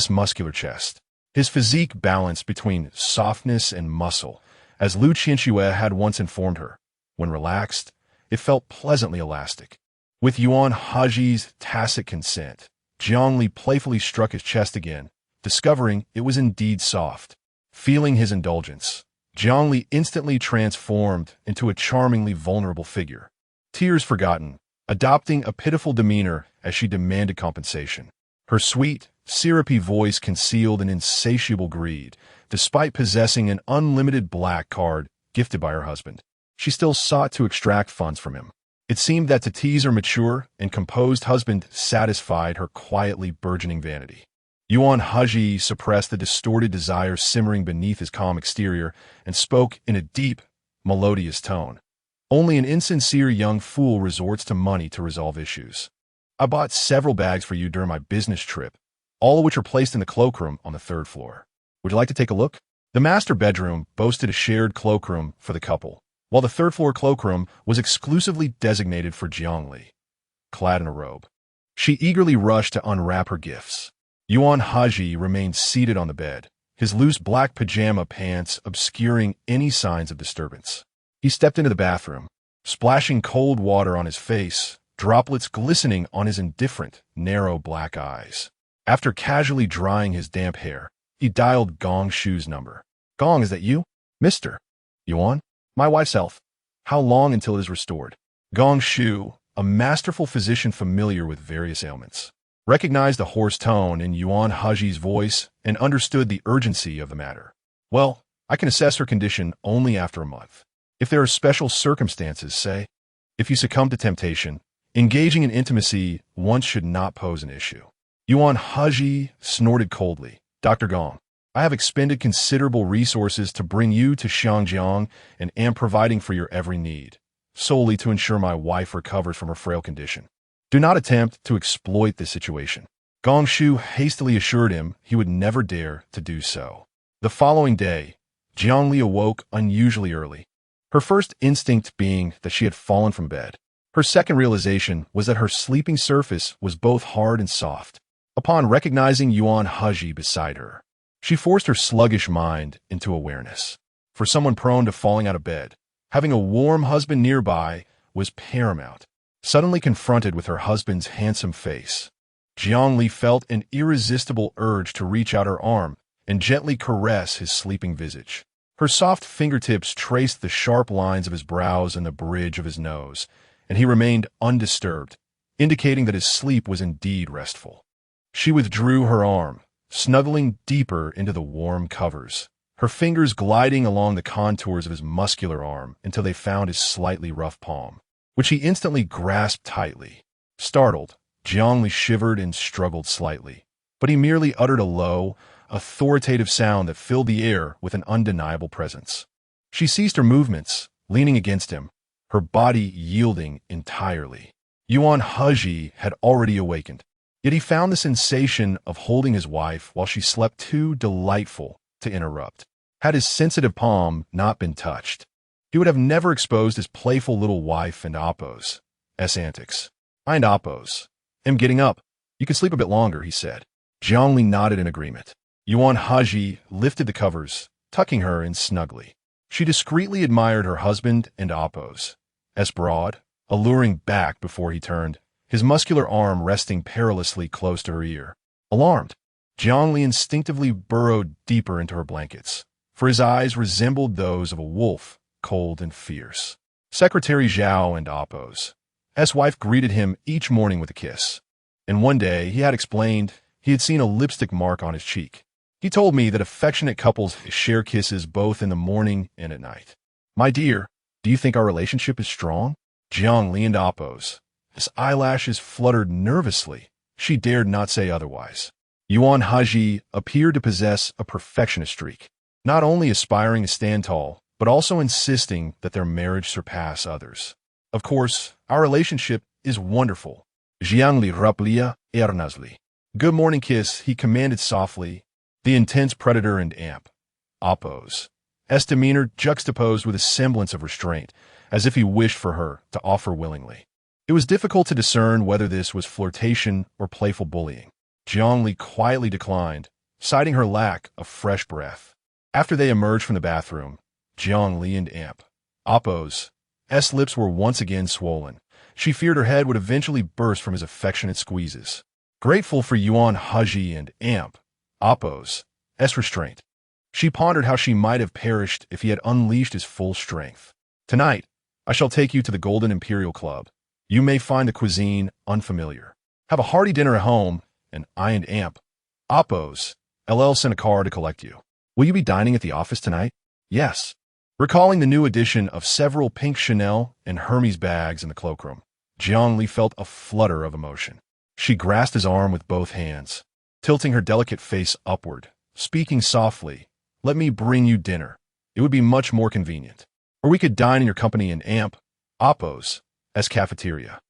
muscular chest. His physique balanced between softness and muscle, as Lu Qianxue had once informed her. When relaxed, it felt pleasantly elastic. With Yuan Hezhi's tacit consent, Jiang Li playfully struck his chest again, discovering it was indeed soft. Feeling his indulgence, Jiang Li instantly transformed into a charmingly vulnerable figure. Tears forgotten, adopting a pitiful demeanor as she demanded compensation. Her sweet, syrupy voice concealed an insatiable greed, despite possessing an unlimited black card gifted by her husband. She still sought to extract funds from him. It seemed that to tease her mature and composed husband satisfied her quietly burgeoning vanity. Yuan Hezhi suppressed the distorted desire simmering beneath his calm exterior and spoke in a deep, melodious tone. Only an insincere young fool resorts to money to resolve issues. I bought several bags for you during my business trip, all of which are placed in the cloakroom on the 3rd floor. Would you like to take a look? The master bedroom boasted a shared cloakroom for the couple, while the 3rd floor cloakroom was exclusively designated for Jiang Li. Clad in a robe, she eagerly rushed to unwrap her gifts. Yuan Hezhi remained seated on the bed, his loose black pajama pants obscuring any signs of disturbance. He stepped into the bathroom, splashing cold water on his face, droplets glistening on his indifferent, narrow black eyes. After casually drying his damp hair, he dialed Gong Shu's number. "Gong, is that you? Mr. Yuan? My wife's health. How long until it is restored?" Gong Shu, a masterful physician familiar with various ailments, recognized the hoarse tone in Yuan Hezhi's voice and understood the urgency of the matter. "Well, I can assess her condition only after a month. If there are special circumstances, say, if you succumb to temptation, engaging in intimacy once should not pose an issue." Yuan Hezhi snorted coldly. "Dr. Gong, I have expended considerable resources to bring you to Xiangjiang and am providing for your every need, solely to ensure my wife recovers from her frail condition. Do not attempt to exploit this situation." Gong Shu hastily assured him he would never dare to do so. The following day, Jiang Li awoke unusually early, her first instinct being that she had fallen from bed. Her second realization was that her sleeping surface was both hard and soft. Upon recognizing Yuan Hezhi beside her, she forced her sluggish mind into awareness. For someone prone to falling out of bed, having a warm husband nearby was paramount. Suddenly confronted with her husband's handsome face, Jiang Li felt an irresistible urge to reach out her arm and gently caress his sleeping visage. Her soft fingertips traced the sharp lines of his brows and the bridge of his nose, and he remained undisturbed, indicating that his sleep was indeed restful. She withdrew her arm, snuggling deeper into the warm covers, her fingers gliding along the contours of his muscular arm until they found his slightly rough palm, which he instantly grasped tightly. Startled, Jiang Li shivered and struggled slightly, but he merely uttered a low, authoritative sound that filled the air with an undeniable presence. She ceased her movements, leaning against him, her body yielding entirely. Yuan Hezhi had already awakened, yet he found the sensation of holding his wife while she slept too delightful to interrupt. Had his sensitive palm not been touched, he would have never exposed his playful little wife and Appo's antics. "I and Appo's am getting up. You can sleep a bit longer," he said. Jiang Li nodded in agreement. Yuan Hezhi lifted the covers, tucking her in snugly. She discreetly admired her husband and Appo's broad, alluring back before he turned, his muscular arm resting perilously close to her ear. Alarmed, Jiang Li instinctively burrowed deeper into her blankets, for his eyes resembled those of a wolf, cold and fierce. Secretary Zhao and Appo's wife greeted him each morning with a kiss, and one day he had explained he had seen a lipstick mark on his cheek. He told me that affectionate couples share kisses both in the morning and at night. "My dear, do you think our relationship is strong?" Jiang leaned Appo's. His eyelashes fluttered nervously. She dared not say otherwise. Yuan Hezhi appeared to possess a perfectionist streak, not only aspiring to stand tall, but also insisting that their marriage surpass others. "Of course, our relationship is wonderful." Jiang Li replied earnestly. "Good morning kiss," he commanded softly, the intense predator and Appo's demeanor juxtaposed with a semblance of restraint, as if he wished for her to offer willingly. It was difficult to discern whether this was flirtation or playful bullying. Jiang Li quietly declined, citing her lack of fresh breath. After they emerged from the bathroom, Jiang Li and Appo's lips were once again swollen. She feared her head would eventually burst from his affectionate squeezes. Grateful for Yuan Hezhi and Appo's restraint, she pondered how she might have perished if he had unleashed his full strength. "Tonight, I shall take you to the Golden Imperial Club. You may find the cuisine unfamiliar. Have a hearty dinner at home, and I and Appo's send a car to collect you. Will you be dining at the office tonight?" "Yes." Recalling the new addition of several pink Chanel and Hermes bags in the cloakroom, Jiang Li felt a flutter of emotion. She grasped his arm with both hands, tilting her delicate face upward, speaking softly, "Let me bring you dinner. It would be much more convenient. Or we could dine in your company in Oppo's cafeteria.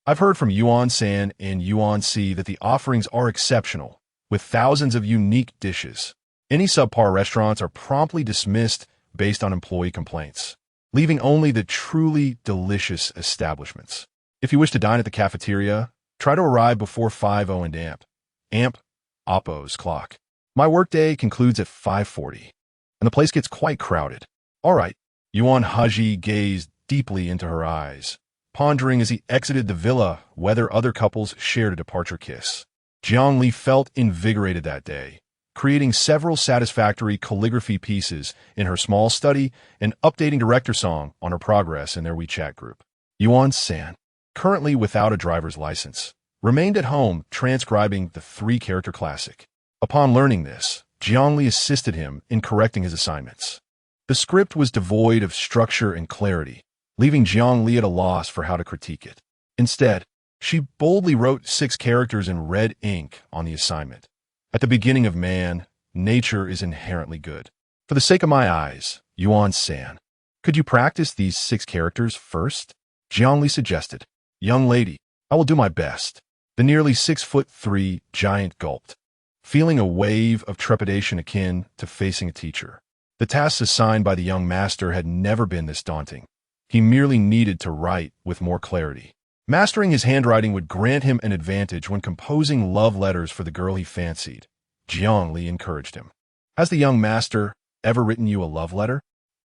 I've heard from Yuan-san and Yuan-si that the offerings are exceptional, with thousands of unique dishes. Any subpar restaurants are promptly dismissed based on employee complaints, leaving only the truly delicious establishments. If you wish to dine at the cafeteria, try to arrive before 5:00 and Oppo's clock. My workday concludes at 5:40, and the place gets quite crowded." "All right." Yuan Hezhi gazed deeply into her eyes, pondering as he exited the villa whether other couples shared a departure kiss. Jiang Li felt invigorated that day, creating several satisfactory calligraphy pieces in her small study and updating director song on her progress in their WeChat group. Yuan-san, currently without a driver's license, remained at home transcribing the 3-character classic. Upon learning this, Jiang Li assisted him in correcting his assignments. The script was devoid of structure and clarity, leaving Jiang Li at a loss for how to critique it. Instead, she boldly wrote 6 characters in red ink on the assignment. "At the beginning of man, nature is inherently good. For the sake of my eyes, Yuan-san, could you practice these 6 characters first?" Jiang Li suggested. "Young lady, I will do my best." The nearly 6'3" giant gulped, feeling a wave of trepidation akin to facing a teacher. The tasks assigned by the young master had never been this daunting. He merely needed to write with more clarity. Mastering his handwriting would grant him an advantage when composing love letters for the girl he fancied. Jiang Li encouraged him. "Has the young master ever written you a love letter?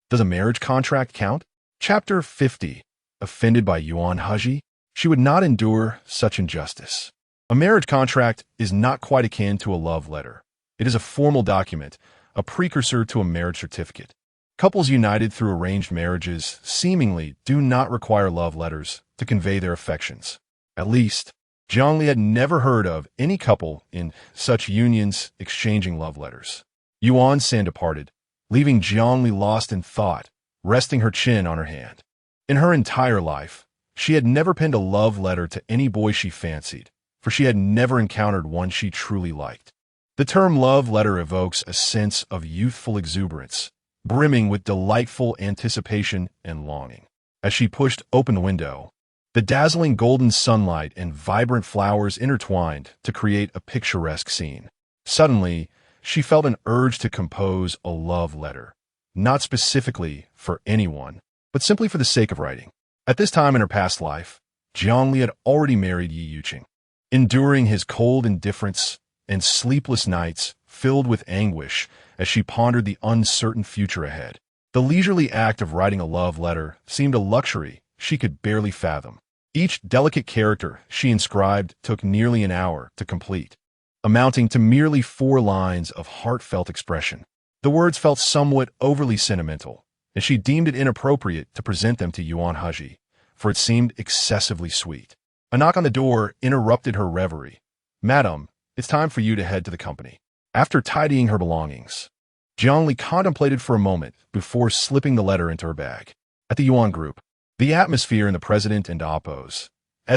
Does a marriage contract count?" Chapter 50. Offended by Yuan Hezhi? She would not endure such injustice. A marriage contract is not quite akin to a love letter. It is a formal document, a precursor to a marriage certificate. Couples united through arranged marriages seemingly do not require love letters to convey their affections. At least, Jiang Li had never heard of any couple in such unions exchanging love letters. Yuan-san departed, leaving Jiang Li lost in thought, resting her chin on her hand. In her entire life, she had never penned a love letter to any boy she fancied, for she had never encountered one she truly liked. The term love letter evokes a sense of youthful exuberance, brimming with delightful anticipation and longing. As she pushed open the window, the dazzling golden sunlight and vibrant flowers intertwined to create a picturesque scene. Suddenly, she felt an urge to compose a love letter, not specifically for anyone, but simply for the sake of writing. At this time in her past life, Jiang Li had already married Yi Yuqing. Enduring his cold indifference and sleepless nights filled with anguish as she pondered the uncertain future ahead, the leisurely act of writing a love letter seemed a luxury she could barely fathom. Each delicate character she inscribed took nearly an hour to complete, amounting to merely 4 lines of heartfelt expression. The words felt somewhat overly sentimental, and she deemed it inappropriate to present them to Yuan Hezhi, for it seemed excessively sweet. A knock on the door interrupted her reverie. "Madam, it's time for you to head to the company." After tidying her belongings, Jiang Li contemplated for a moment before slipping the letter into her bag. At the Yuan Group, the atmosphere in the president and Oppo's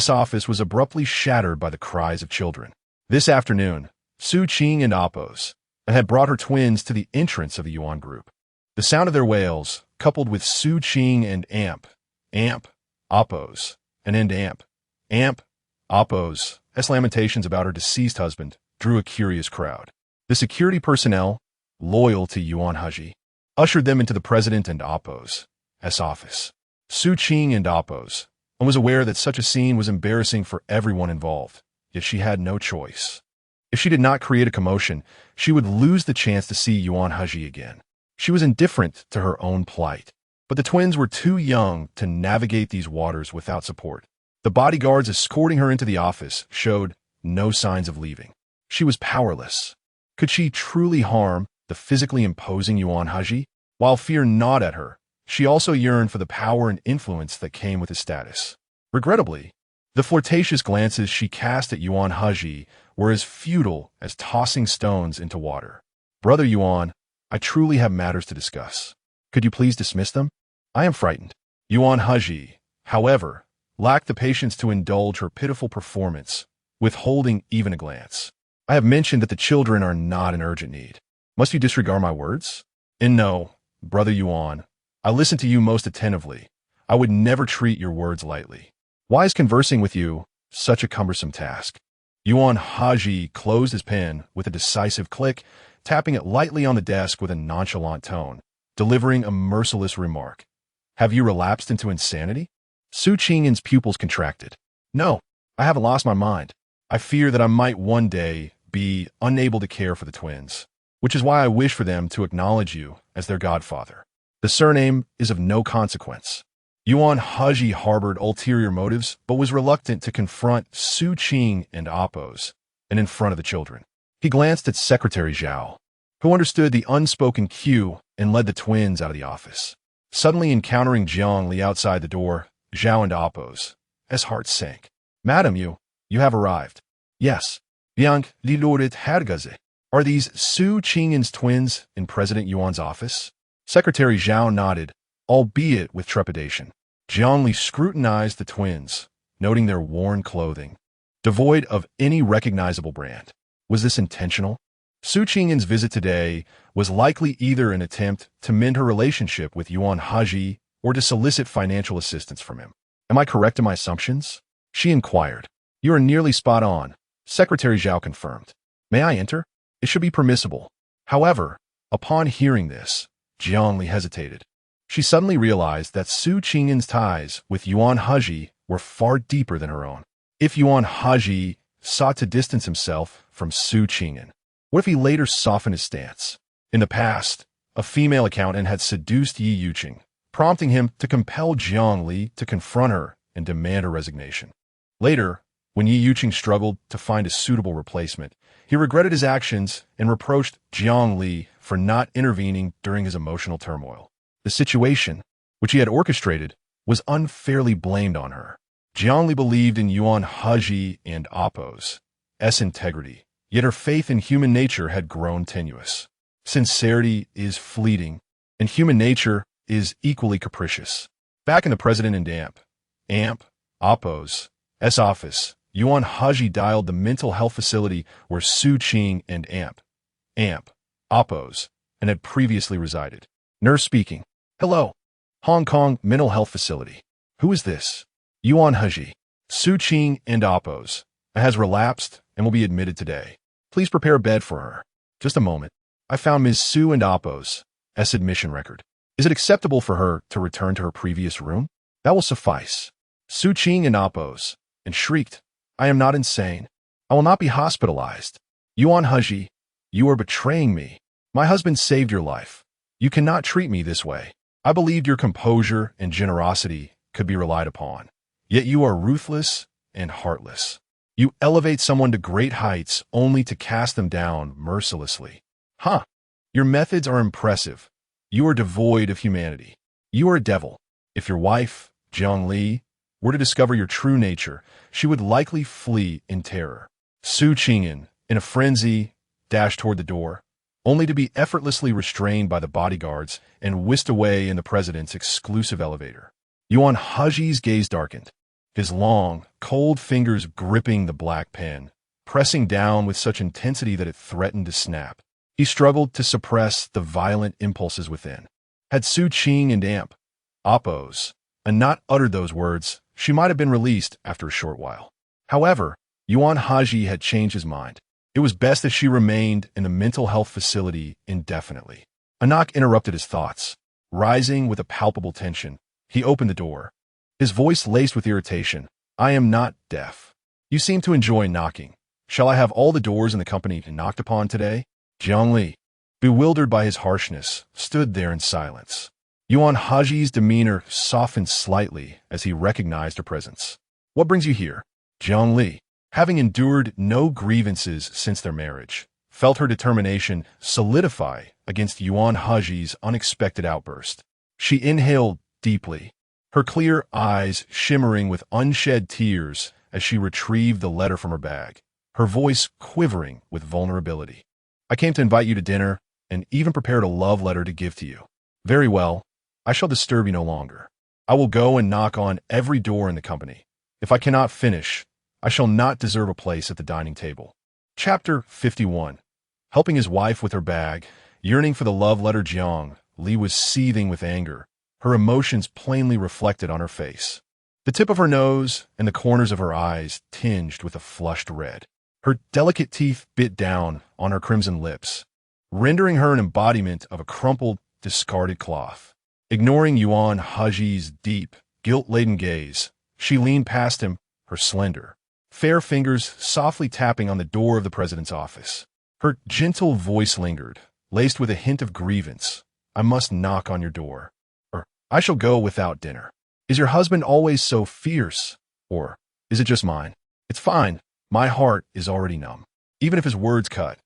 office was abruptly shattered by the cries of children. This afternoon, Su Qing and Oppo's had brought her twins to the entrance of the Yuan Group. The sound of their wails, coupled with Su Qing and Oppo's, and Oppo's lamentations about her deceased husband, drew a curious crowd. The security personnel, loyal to Yuan Hezhi, ushered them into the president and Oppo's office. Su Qing and Oppo's was aware that such a scene was embarrassing for everyone involved, yet she had no choice. If she did not create a commotion, she would lose the chance to see Yuan Hezhi again. She was indifferent to her own plight, but the twins were too young to navigate these waters without support. The bodyguards escorting her into the office showed no signs of leaving. She was powerless. Could she truly harm the physically imposing Yuan Hezhi? While fear gnawed at her, she also yearned for the power and influence that came with his status. Regrettably, the flirtatious glances she cast at Yuan Hezhi were as futile as tossing stones into water. "Brother Yuan, I truly have matters to discuss." Could you please dismiss them? I am frightened. Yuan Hezhi, however, lacked the patience to indulge her pitiful performance, withholding even a glance. I have mentioned that the children are not in urgent need. Must you disregard my words? And no, brother Yuan, I listen to you most attentively. I would never treat your words lightly. Why is conversing with you such a cumbersome task? Yuan Hezhi closed his pen with a decisive click, tapping it lightly on the desk with a nonchalant tone, delivering a merciless remark. Have you relapsed into insanity? Su Qingyin's pupils contracted. No, I haven't lost my mind. I fear that I might one day be unable to care for the twins, which is why I wish for them to acknowledge you as their godfather. The surname is of no consequence. Yuan Hezhi harbored ulterior motives, but was reluctant to confront Su Qing and Oppos, and in front of the children. He glanced at Secretary Zhao, who understood the unspoken cue and led the twins out of the office. Suddenly encountering Jiang Li outside the door, Zhao and Oppos, his heart sank. Madam, you have arrived. Yes. Jiang Li Lord Hezhi. Are these Su Qingyin's twins in President Yuan's office? Secretary Zhao nodded, albeit with trepidation. Jiang Li scrutinized the twins, noting their worn clothing, devoid of any recognizable brand. Was this intentional? Su Qingyin's visit today was likely either an attempt to mend her relationship with Yuan Hezhi or to solicit financial assistance from him. Am I correct in my assumptions? She inquired. You are nearly spot on, Secretary Zhao confirmed. May I enter? It should be permissible. However, upon hearing this, Jiang Li hesitated. She suddenly realized that Su Qingyin's ties with Yuan Hezhi were far deeper than her own. If Yuan Hezhi sought to distance himself from Su Qingyin, what if he later softened his stance? In the past, a female accountant had seduced Yi Yuqing, prompting him to compel Jiang Li to confront her and demand her resignation. Later, when Yi Yuqing struggled to find a suitable replacement, he regretted his actions and reproached Jiang Li for not intervening during his emotional turmoil. The situation, which he had orchestrated, was unfairly blamed on her. Jiang Li believed in Yuan Hezhi and Oppos' integrity, yet her faith in human nature had grown tenuous. Sincerity is fleeting, and human nature is equally capricious. Back in the President and Oppos' office, Yuan Hezhi dialed the mental health facility where Su Qing and Oppos had previously resided. Nurse speaking. Hello. Hong Kong Mental Health Facility. Who is this? Yuan Hezhi. Su Qing and Oppos has relapsed and will be admitted today. Please prepare a bed for her. Just a moment. I found Ms. Su and Oppos' admission record. Is it acceptable for her to return to her previous room? That will suffice. Su Qing and Oppos shrieked. I am not insane. I will not be hospitalized. Yuan Hezhi, you are betraying me. My husband saved your life. You cannot treat me this way. I believed your composure and generosity could be relied upon. Yet you are ruthless and heartless. You elevate someone to great heights only to cast them down mercilessly. Your methods are impressive. You are devoid of humanity. You are a devil. If your wife, Jiang Li, were to discover your true nature, she would likely flee in terror. Su Qingyin, in a frenzy, dashed toward the door, only to be effortlessly restrained by the bodyguards and whisked away in the president's exclusive elevator. Yuan Hezhi's gaze darkened, his long, cold fingers gripping the black pen, pressing down with such intensity that it threatened to snap. He struggled to suppress the violent impulses within. Had Su Qing and Oppos not uttered those words, she might have been released after a short while. However, Yuan Hezhi had changed his mind. It was best that she remained in the mental health facility indefinitely. A knock interrupted his thoughts. Rising with a palpable tension, he opened the door, his voice laced with irritation. I am not deaf. You seem to enjoy knocking. Shall I have all the doors in the company knocked upon today? Jiang Li, bewildered by his harshness, stood there in silence. Yuan Hezhi's demeanor softened slightly as he recognized her presence. What brings you here? Jiang Li, having endured no grievances since their marriage, felt her determination solidify against Yuan Hezhi's unexpected outburst. She inhaled deeply, her clear eyes shimmering with unshed tears as she retrieved the letter from her bag, her voice quivering with vulnerability. I came to invite you to dinner and even prepared a love letter to give to you. Very well. I shall disturb you no longer. I will go and knock on every door in the company. If I cannot finish, I shall not deserve a place at the dining table. Chapter 51. Helping his wife with her bag, yearning for the love letter, Jiang Li was seething with anger, her emotions plainly reflected on her face. The tip of her nose and the corners of her eyes tinged with a flushed red. Her delicate teeth bit down on her crimson lips, rendering her an embodiment of a crumpled, discarded cloth. Ignoring Yuan Hezhi's deep, guilt-laden gaze, she leaned past him, her slender, fair fingers softly tapping on the door of the president's office. Her gentle voice lingered, laced with a hint of grievance. I must knock on your door, or I shall go without dinner. Is your husband always so fierce, or is it just mine? It's fine. My heart is already numb. Even if his words cut,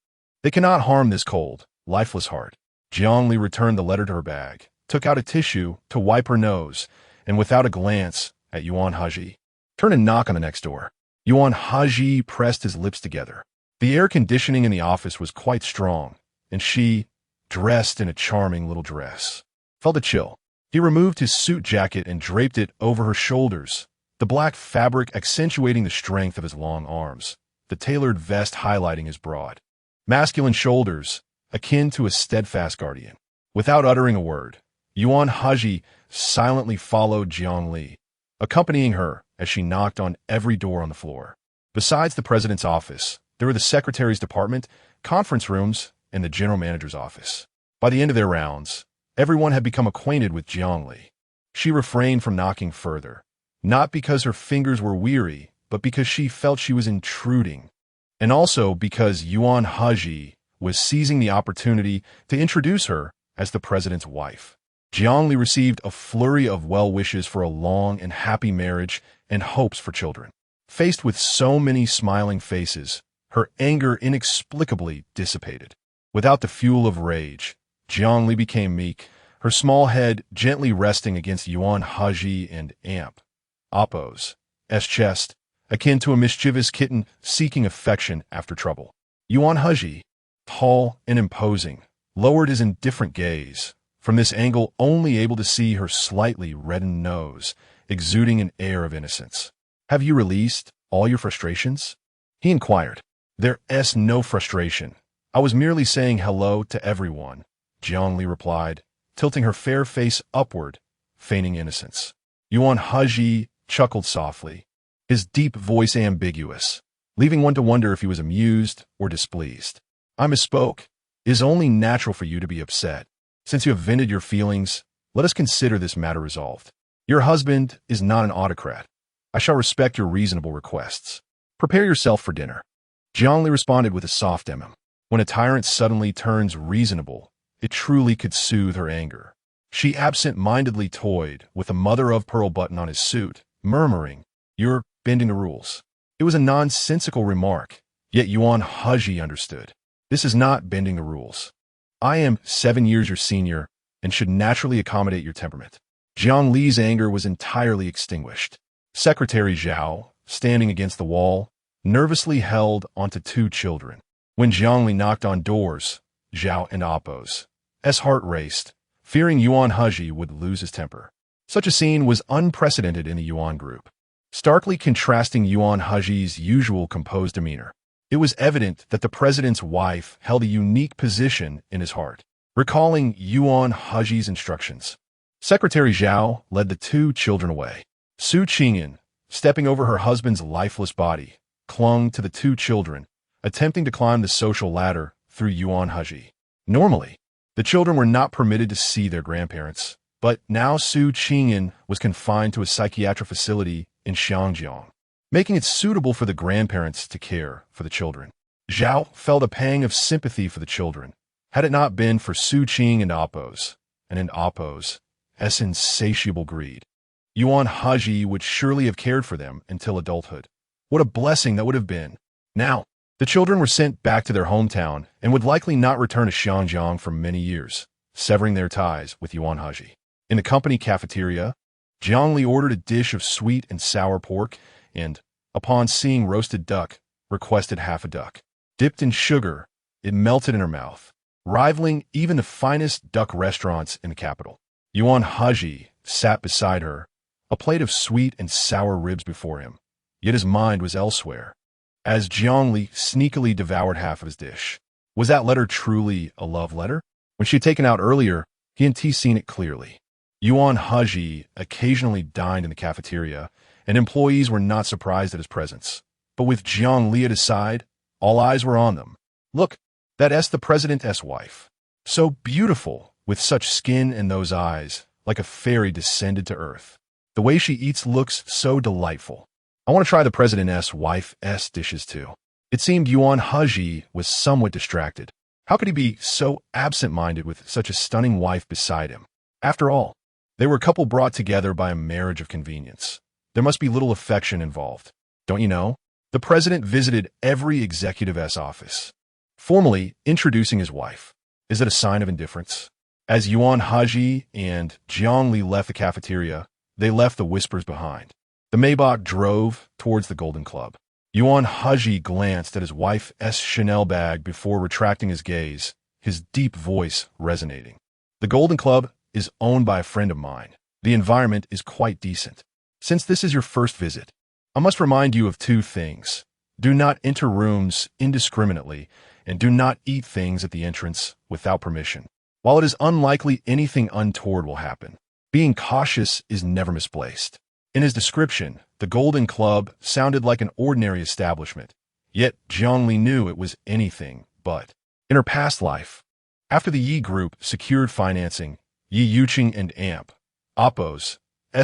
they cannot harm this cold, lifeless heart. Jiang Li returned the letter to her bag, took out a tissue to wipe her nose, and without a glance at Yuan Hezhi, turned and knocked on the next door. Yuan Hezhi pressed his lips together. The air conditioning in the office was quite strong, and she, dressed in a charming little dress, felt a chill. He removed his suit jacket and draped it over her shoulders, the black fabric accentuating the strength of his long arms, the tailored vest highlighting his broad, masculine shoulders, akin to a steadfast guardian. Without uttering a word, Yuan Hezhi silently followed Jiang Li, accompanying her as she knocked on every door on the floor. Besides the president's office, there were the secretary's department, conference rooms, and the general manager's office. By the end of their rounds, everyone had become acquainted with Jiang Li. She refrained from knocking further, not because her fingers were weary, but because she felt she was intruding, and also because Yuan Hezhi was seizing the opportunity to introduce her as the president's wife. Jiang Li received a flurry of well wishes for a long and happy marriage and hopes for children. Faced with so many smiling faces, her anger inexplicably dissipated. Without the fuel of rage, Jiang Li became meek, her small head gently resting against Yuan Hezhi and Apos' chest, akin to a mischievous kitten seeking affection after trouble. Yuan Hezhi, tall and imposing, lowered his indifferent gaze, from this angle only able to see her slightly reddened nose, exuding an air of innocence. Have you released all your frustrations? He inquired. There's no frustration. I was merely saying hello to everyone, Jiang Li replied, tilting her fair face upward, feigning innocence. Yuan Hezhi chuckled softly, his deep voice ambiguous, leaving one to wonder if he was amused or displeased. I misspoke. It is only natural for you to be upset. Since you have vented your feelings, let us consider this matter resolved. Your husband is not an autocrat. I shall respect your reasonable requests. Prepare yourself for dinner. Jiang Li responded with a soft emem. When a tyrant suddenly turns reasonable, it truly could soothe her anger. She absent-mindedly toyed with a mother-of-pearl button on his suit, murmuring, "You're bending the rules." It was a nonsensical remark, yet Yuan Hezhi understood. This is not bending the rules. I am 7 years your senior and should naturally accommodate your temperament. Jiang Li's anger was entirely extinguished. Secretary Zhao, standing against the wall, nervously held onto 2 children. When Jiang Li knocked on doors, Zhao and Apos' heart raced, fearing Yuan Hezhi would lose his temper. Such a scene was unprecedented in the Yuan group, starkly contrasting Yuan Hezhi's usual composed demeanor. It was evident that the president's wife held a unique position in his heart. Recalling Yuan Hezhi's instructions, Secretary Zhao led the 2 children away. Su Qingyan, stepping over her husband's lifeless body, clung to the 2 children, attempting to climb the social ladder through Yuan Hezhi. Normally, the children were not permitted to see their grandparents, but now Su Qingyan was confined to a psychiatric facility in Xiangjiang, making it suitable for the grandparents to care for the children. Zhao felt a pang of sympathy for the children, had it not been for Su Qing and in Apos' insatiable greed. Yuan Hezhi would surely have cared for them until adulthood. What a blessing that would have been. Now, the children were sent back to their hometown and would likely not return to Xiangjiang for many years, severing their ties with Yuan Hezhi. In the company cafeteria, Jiang Li ordered a dish of sweet and sour pork and, upon seeing roasted duck, requested half a duck. Dipped in sugar, it melted in her mouth, rivaling even the finest duck restaurants in the capital. Yuan Hezhi sat beside her, a plate of sweet and sour ribs before him, yet his mind was elsewhere, as Jiang Li sneakily devoured half of his dish. Was that letter truly a love letter? When she had taken out earlier, he and T seen it clearly. Yuan Hezhi occasionally dined in the cafeteria, and employees were not surprised at his presence. But with Jiang Li at his side, all eyes were on them. Look, that's the president's wife. So beautiful, with such skin and those eyes, like a fairy descended to earth. The way she eats looks so delightful. I want to try the president's wife's dishes too. It seemed Yuan Hezhi was somewhat distracted. How could he be so absent-minded with such a stunning wife beside him? After all, they were a couple brought together by a marriage of convenience. There must be little affection involved. Don't you know? The president visited every executive's office, formally introducing his wife. Is it a sign of indifference? As Yuan Hezhi and Jiang Li left the cafeteria, they left the whispers behind. The Maybach drove towards the Golden Club. Yuan Hezhi glanced at his wife's Chanel bag before retracting his gaze, his deep voice resonating. The Golden Club is owned by a friend of mine. The environment is quite decent. Since this is your first visit, I must remind you of two things. Do not enter rooms indiscriminately, and do not eat things at the entrance without permission. While it is unlikely anything untoward will happen, being cautious is never misplaced. In his description, the Golden Club sounded like an ordinary establishment, yet Jiang Li knew it was anything but. In her past life, after the Yi Group secured financing, Yi Yuqing and App's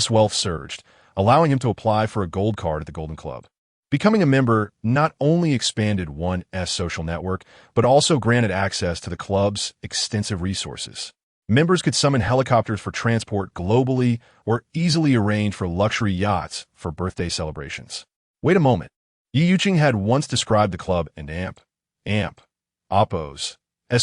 wealth surged, allowing him to apply for a gold card at the Golden Club. Becoming a member not only expanded one's social network, but also granted access to the club's extensive resources. Members could summon helicopters for transport globally or easily arrange for luxury yachts for birthday celebrations. Wait a moment. Yi Yuqing had once described the club and App's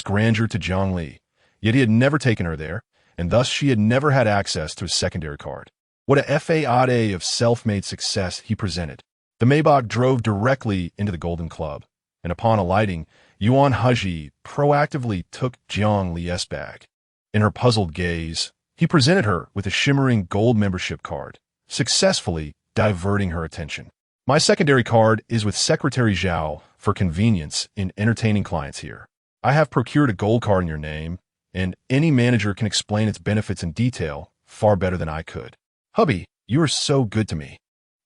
grandeur to Jiang Li, yet he had never taken her there, and thus she had never had access to a secondary card. What a fade of self-made success he presented. The Maybach drove directly into the Golden Club, and upon alighting, Yuan Hezhi proactively took Jiang Li's bag. In her puzzled gaze, he presented her with a shimmering gold membership card, successfully diverting her attention. My secondary card is with Secretary Zhao for convenience in entertaining clients here. I have procured a gold card in your name, and any manager can explain its benefits in detail far better than I could. Hubby, you are so good to me.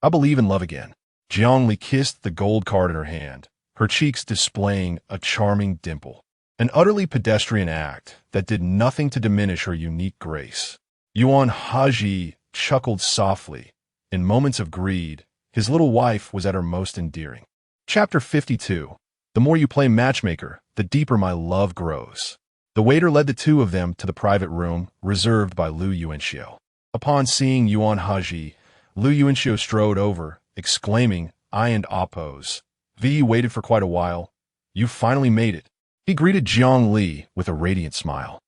I believe in love again. Jiang Li kissed the gold card in her hand, her cheeks displaying a charming dimple. An utterly pedestrian act that did nothing to diminish her unique grace. Yuan Hezhi chuckled softly. In moments of greed, his little wife was at her most endearing. Chapter 52. The more you play matchmaker, the deeper my love grows. The waiter led the two of them to the private room reserved by Lu Yuanxiu. Upon seeing Yuan Hezhi, Lu Yuanxiu strode over, exclaiming, "I and App's. V waited for quite a while. You finally made it." He greeted Jiang Li with a radiant smile.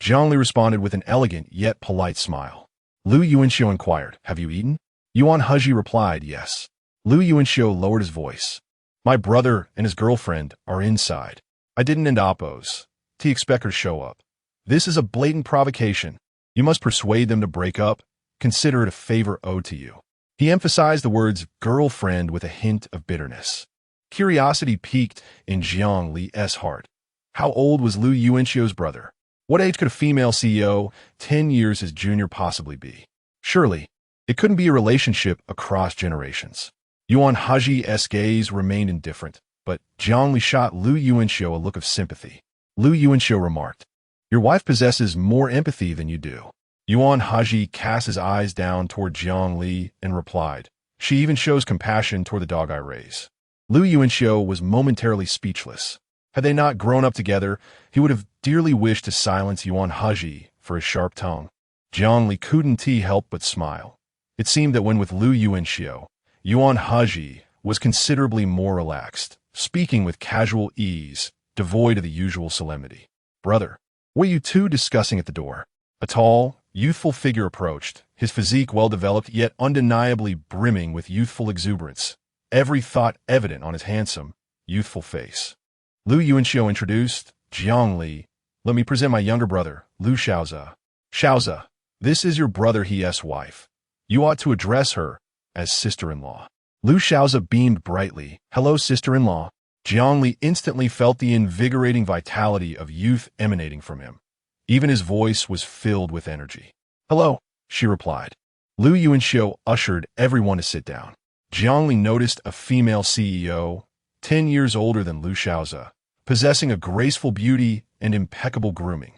Jiang Li responded with an elegant yet polite smile. Lu Yuanxiu inquired, "Have you eaten?" Yuan Hezhi replied, "Yes." Lu Yuanxiu lowered his voice. "My brother and his girlfriend are inside. I didn't end App's. To expect her to show up. This is a blatant provocation. You must persuade them to break up. Consider it a favor owed to you." He emphasized the words girlfriend with a hint of bitterness. Curiosity piqued in Jiang Li's heart. How old was Lu Yuanxiu's brother? What age could a female CEO, 10 years his junior, possibly be? Surely, it couldn't be a relationship across generations. Yuan Hezhi's gaze remained indifferent, but Jiang Li shot Lu Yuanxiu a look of sympathy. Lu Yuanxiu remarked, "Your wife possesses more empathy than you do." Yuan Hezhi cast his eyes down toward Jiang Li and replied, "She even shows compassion toward the dog I raise." Lu Yuanxiu was momentarily speechless. Had they not grown up together, he would have dearly wished to silence Yuan Hezhi for his sharp tongue. Jiang Li couldn't help but smile. It seemed that when with Lu Yuanxiu, Yuan Hezhi was considerably more relaxed, speaking with casual ease, devoid of the usual solemnity. "Brother, what are you two discussing at the door?" A tall, youthful figure approached, his physique well-developed yet undeniably brimming with youthful exuberance, every thought evident on his handsome, youthful face. Lu Yuanxiu introduced Jiang Li, Let me present my younger brother, Lu Xiaoze. Xiaoze, this is your brother He's wife. You ought to address her as sister-in-law. Lu Xiaoze beamed brightly. Hello, sister-in-law. Jiang Li instantly felt the invigorating vitality of youth emanating from him. Even his voice was filled with energy. Hello, she replied. Lu Yuanxiu ushered everyone to sit down. Jiang Li noticed a female CEO, 10 years older than Lu Xiaoze, possessing a graceful beauty and impeccable grooming.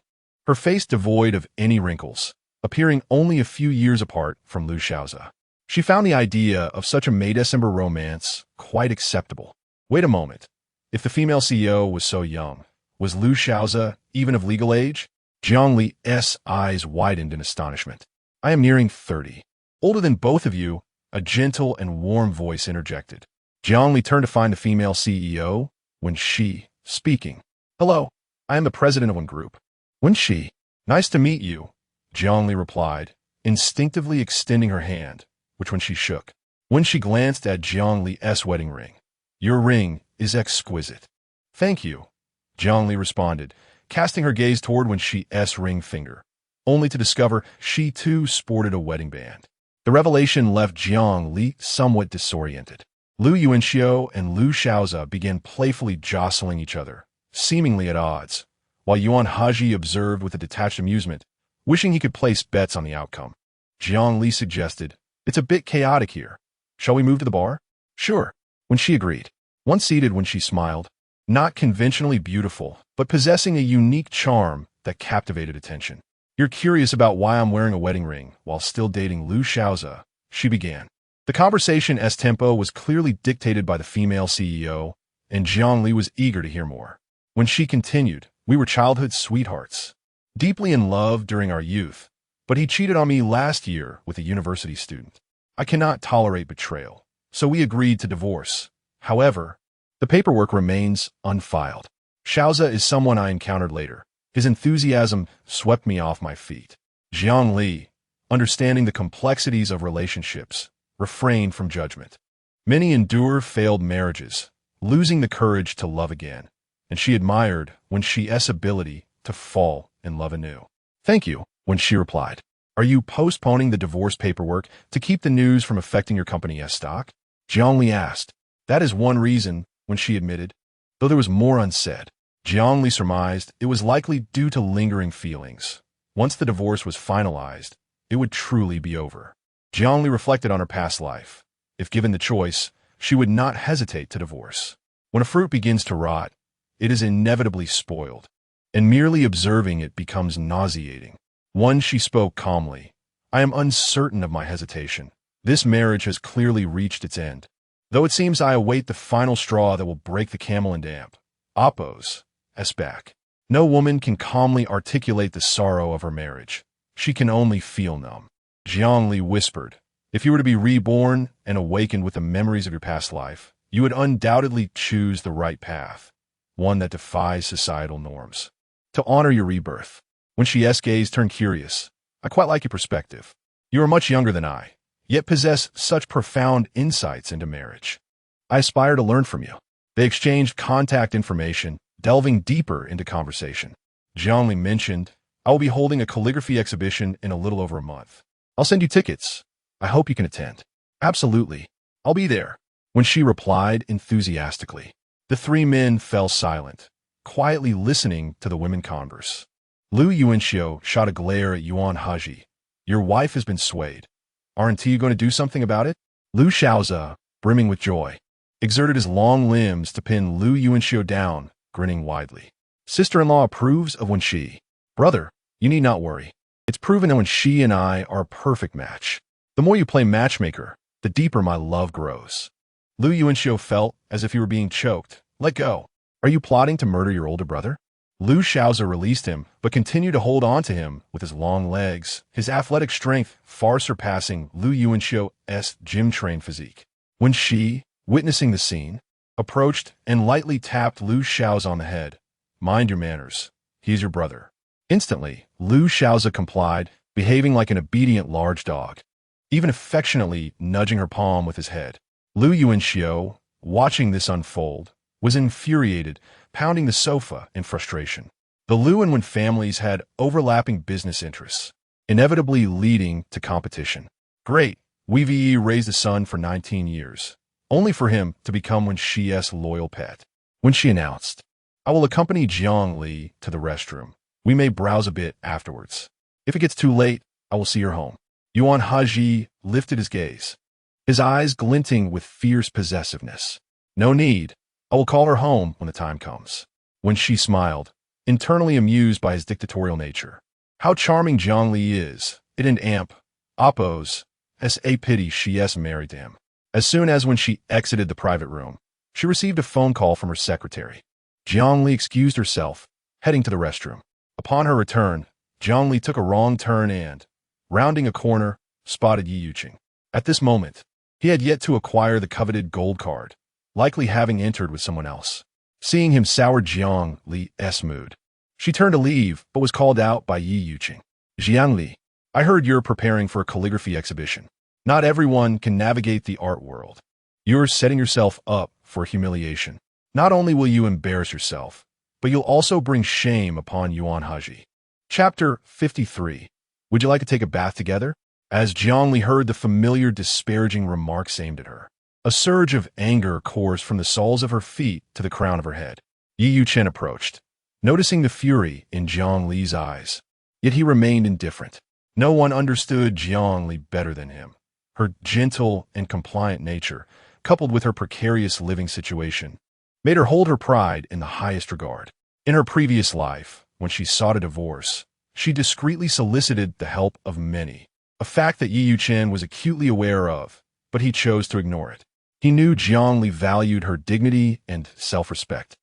Her face devoid of any wrinkles, appearing only a few years apart from Lu Xiaoze. She found the idea of such a May-December romance quite acceptable. Wait a moment. If the female CEO was so young, was Lu Xiaoze even of legal age? Jiang Li's eyes widened in astonishment. I am nearing 30. Older than both of you, a gentle and warm voice interjected. Jiang Li turned to find the female CEO when she, speaking. Hello, I am the president of one group. When she, nice to meet you, Jiang Li replied, instinctively extending her hand, which when she shook. When she glanced at Jiang Li's wedding ring. Your ring is exquisite. Thank you, Jiang Li responded, casting her gaze toward when she's ring finger, only to discover she too sported a wedding band. The revelation left Jiang Li somewhat disoriented. Lu Yuanxiu and Lu Xiaoze began playfully jostling each other, seemingly at odds, while Yuan Hezhi observed with a detached amusement, wishing he could place bets on the outcome. Jiang Li suggested, it's a bit chaotic here. Shall we move to the bar? Sure, when she agreed. Once seated when she smiled, not conventionally beautiful, but possessing a unique charm that captivated attention. You're curious about why I'm wearing a wedding ring while still dating Lu Xiaoze, she began. The conversation's tempo was clearly dictated by the female CEO, and Jiang Li was eager to hear more. When she continued, we were childhood sweethearts, deeply in love during our youth, but he cheated on me last year with a university student. I cannot tolerate betrayal, so we agreed to divorce. However, the paperwork remains unfiled. Xiaoze is someone I encountered later. His enthusiasm swept me off my feet. Jiang Li, understanding the complexities of relationships, refrained from judgment. Many endure failed marriages, losing the courage to love again, and she admired when she's ability to fall in love anew. Thank you, when she replied. Are you postponing the divorce paperwork to keep the news from affecting your company's stock? Jiang Li asked. That is one reason, when she admitted, though there was more unsaid. Jiang Li surmised it was likely due to lingering feelings. Once the divorce was finalized, it would truly be over. Jiang Li reflected on her past life. If given the choice, she would not hesitate to divorce. When a fruit begins to rot, it is inevitably spoiled, and merely observing it becomes nauseating. She spoke calmly. I am uncertain of my hesitation. This marriage has clearly reached its end. Though it seems I await the final straw that will break the camel in damp. Oppos, back. No woman can calmly articulate the sorrow of her marriage. She can only feel numb. Jiang Li whispered, if you were to be reborn and awakened with the memories of your past life, you would undoubtedly choose the right path, one that defies societal norms. To honor your rebirth. When she's gaze turned curious, I quite like your perspective. You are much younger than I, yet possess such profound insights into marriage. I aspire to learn from you. They exchanged contact information, delving deeper into conversation. Jiang Li mentioned, I will be holding a calligraphy exhibition in a little over a month. I'll send you tickets. I hope you can attend. Absolutely. I'll be there. When she replied enthusiastically, the three men fell silent, quietly listening to the women converse. Lu Yuanxiu shot a glare at Yuan Hezhi. Your wife has been swayed. Aren't you going to do something about it? Lu Xiaoze, brimming with joy, exerted his long limbs to pin Lu Yuanxiu down, grinning widely. Sister-in-law approves of when she. Brother, you need not worry. It's proven that when she and I are a perfect match. The more you play matchmaker, the deeper my love grows. Lu Yuanxiu felt as if he were being choked. Let go. Are you plotting to murder your older brother? Lu Xiaoze released him, but continued to hold on to him with his long legs, his athletic strength far surpassing Lu Yuanxiu's gym-trained physique. When she, witnessing the scene, approached and lightly tapped Lu Xiaoze on the head. Mind your manners. He's your brother. Instantly, Lu Xiaoze complied, behaving like an obedient large dog, even affectionately nudging her palm with his head. Lu Yuanxiu, watching this unfold, was infuriated, pounding the sofa in frustration. The Liu and Wen families had overlapping business interests, inevitably leading to competition. Great, Wei Yi raised a son for 19 years, only for him to become Wen Shi's loyal pet. When she announced, "I will accompany Jiang Li to the restroom. We may browse a bit afterwards. If it gets too late, I will see her home." Yuan Hezhi lifted his gaze, his eyes glinting with fierce possessiveness. "No need. I will call her home when the time comes." When she smiled, internally amused by his dictatorial nature. How charming Jiang Li is. It and amp, oppose, as a pity she has married him. As soon as when she exited the private room, she received a phone call from her secretary. Jiang Li excused herself, heading to the restroom. Upon her return, Jiang Li took a wrong turn and, rounding a corner, spotted Yi Yuqing. At this moment, he had yet to acquire the coveted gold card, likely having entered with someone else. Seeing him sour Jiang Li's mood, she turned to leave but was called out by Yi Yuqing. "Jiang Li, I heard you're preparing for a calligraphy exhibition. Not everyone can navigate the art world. You're setting yourself up for humiliation. Not only will you embarrass yourself, but you'll also bring shame upon Yuan Hezhi." Chapter 53. Would you like to take a bath together? As Jiang Li heard the familiar disparaging remarks aimed at her, a surge of anger coursed from the soles of her feet to the crown of her head. Yi Yuqing approached, noticing the fury in Jiang Li's eyes. Yet he remained indifferent. No one understood Jiang Li better than him. Her gentle and compliant nature, coupled with her precarious living situation, made her hold her pride in the highest regard. In her previous life, when she sought a divorce, she discreetly solicited the help of many, a fact that Yi Yuqing was acutely aware of, but he chose to ignore it. He knew Jiang Li valued her dignity and self-respect,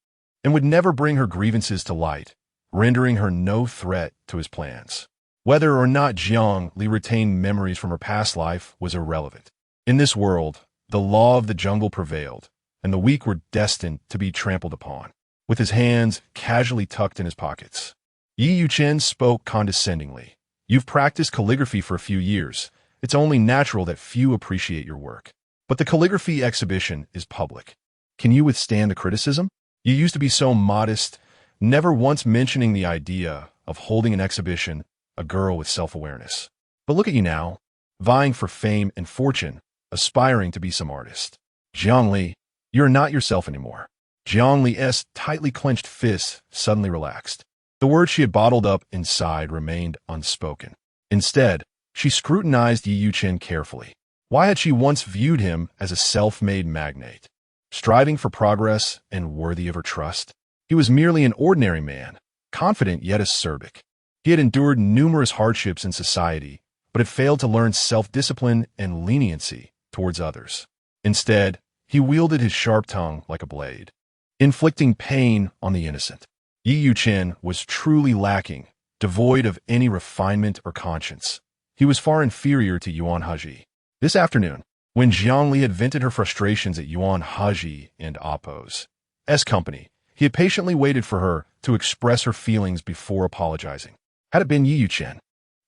and would never bring her grievances to light, rendering her no threat to his plans. Whether or not Jiang Li retained memories from her past life was irrelevant. In this world, the law of the jungle prevailed, and the weak were destined to be trampled upon. With his hands casually tucked in his pockets, Yi Yuqing spoke condescendingly. "You've practiced calligraphy for a few years. It's only natural that few appreciate your work. But the calligraphy exhibition is public. Can you withstand the criticism? You used to be so modest, never once mentioning the idea of holding an exhibition, a girl with self-awareness. But look at you now, vying for fame and fortune, aspiring to be some artist. Jiang Li, you're not yourself anymore." Jiang Li's tightly clenched fists suddenly relaxed. The words she had bottled up inside remained unspoken. Instead, she scrutinized Yi Yuqing carefully. Why had she once viewed him as a self-made magnate, striving for progress and worthy of her trust? He was merely an ordinary man, confident yet acerbic. He had endured numerous hardships in society, but had failed to learn self-discipline and leniency towards others. Instead, he wielded his sharp tongue like a blade, inflicting pain on the innocent. Yi Yuqing was truly lacking, devoid of any refinement or conscience. He was far inferior to Yuan Hezhi. This afternoon, when Jiang Li had vented her frustrations at Yuan Hezhi and Appo's company, he had patiently waited for her to express her feelings before apologizing. Had it been Yi Yuqing,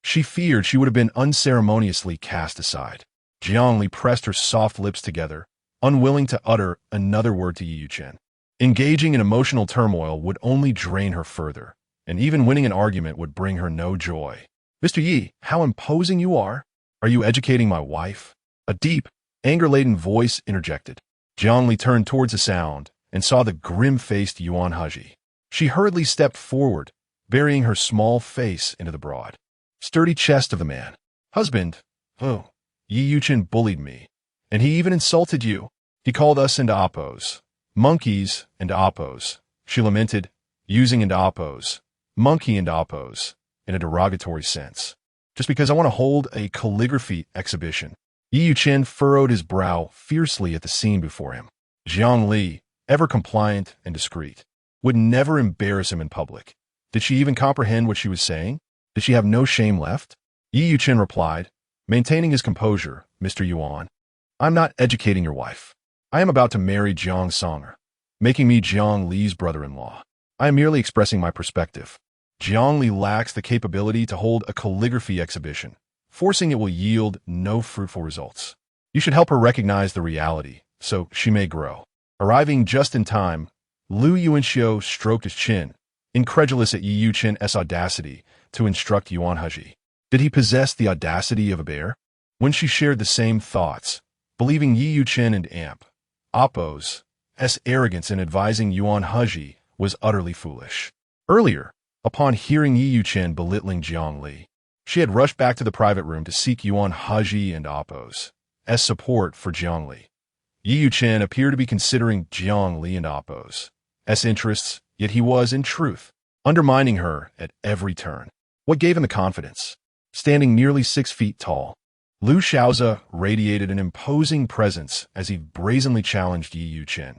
she feared she would have been unceremoniously cast aside. Jiang Li pressed her soft lips together, unwilling to utter another word to Yi Yuqing. Engaging in emotional turmoil would only drain her further, and even winning an argument would bring her no joy. "Mr. Yi, how imposing you are! Are you educating my wife?" A deep, anger-laden voice interjected. Jiang Li turned towards the sound and saw the grim-faced Yuan Hezhi. She hurriedly stepped forward, burying her small face into the broad, sturdy chest of the man. "Husband, oh, Yi Yuqing bullied me, and he even insulted you. He called us into oppos, monkeys and oppos," she lamented, using into oppos, monkey and oppos, in a derogatory sense. "Just because I want to hold a calligraphy exhibition." Yi Yuqing furrowed his brow fiercely at the scene before him. Jiang Li, ever compliant and discreet, would never embarrass him in public. Did she even comprehend what she was saying? Did she have no shame left? Yi Yuqing replied, maintaining his composure, "Mr. Yuan, I'm not educating your wife. I am about to marry Jiang Songer, making me Jiang Li's brother-in-law. I am merely expressing my perspective. Jiang Li lacks the capability to hold a calligraphy exhibition, forcing it will yield no fruitful results. You should help her recognize the reality, so she may grow." Arriving just in time, Lu Yuanxiu stroked his chin, incredulous at Yi Yuchen's audacity to instruct Yuan Hezhi. Did he possess the audacity of a bear? When she shared the same thoughts, believing Yi Yuchen and Oppo's arrogance in advising Yuan Hezhi was utterly foolish. Earlier, upon hearing Yi Yuchen belittling Jiang Li, she had rushed back to the private room to seek Yuan Hezhi and Oppo's support for Jiang Li. Yi Yuchen appeared to be considering Jiang Li and Oppo's interests, yet he was, in truth, undermining her at every turn. What gave him the confidence? Standing nearly 6 feet tall, Liu Shaozi radiated an imposing presence as he brazenly challenged Yi Yuchen.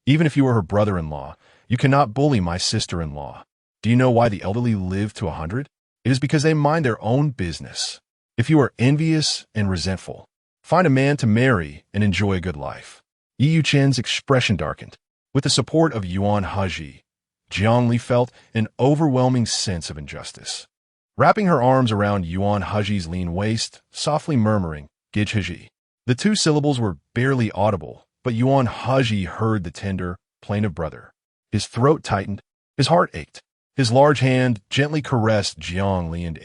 Even if you are her brother-in-law, you cannot bully my sister-in-law. Do you know why the elderly live to 100? It is because they mind their own business. If you are envious and resentful, find a man to marry and enjoy a good life. Yi Yuchen's expression darkened. With the support of Yuan Hezhi, Jiang Li felt an overwhelming sense of injustice. Wrapping her arms around Yuan Hezhi's lean waist, softly murmuring, "Gij Hezhi." The 2 syllables were barely audible, but Yuan Hezhi heard the tender, plaintive brother. His throat tightened, his heart ached. His large hand gently caressed Jiang Li and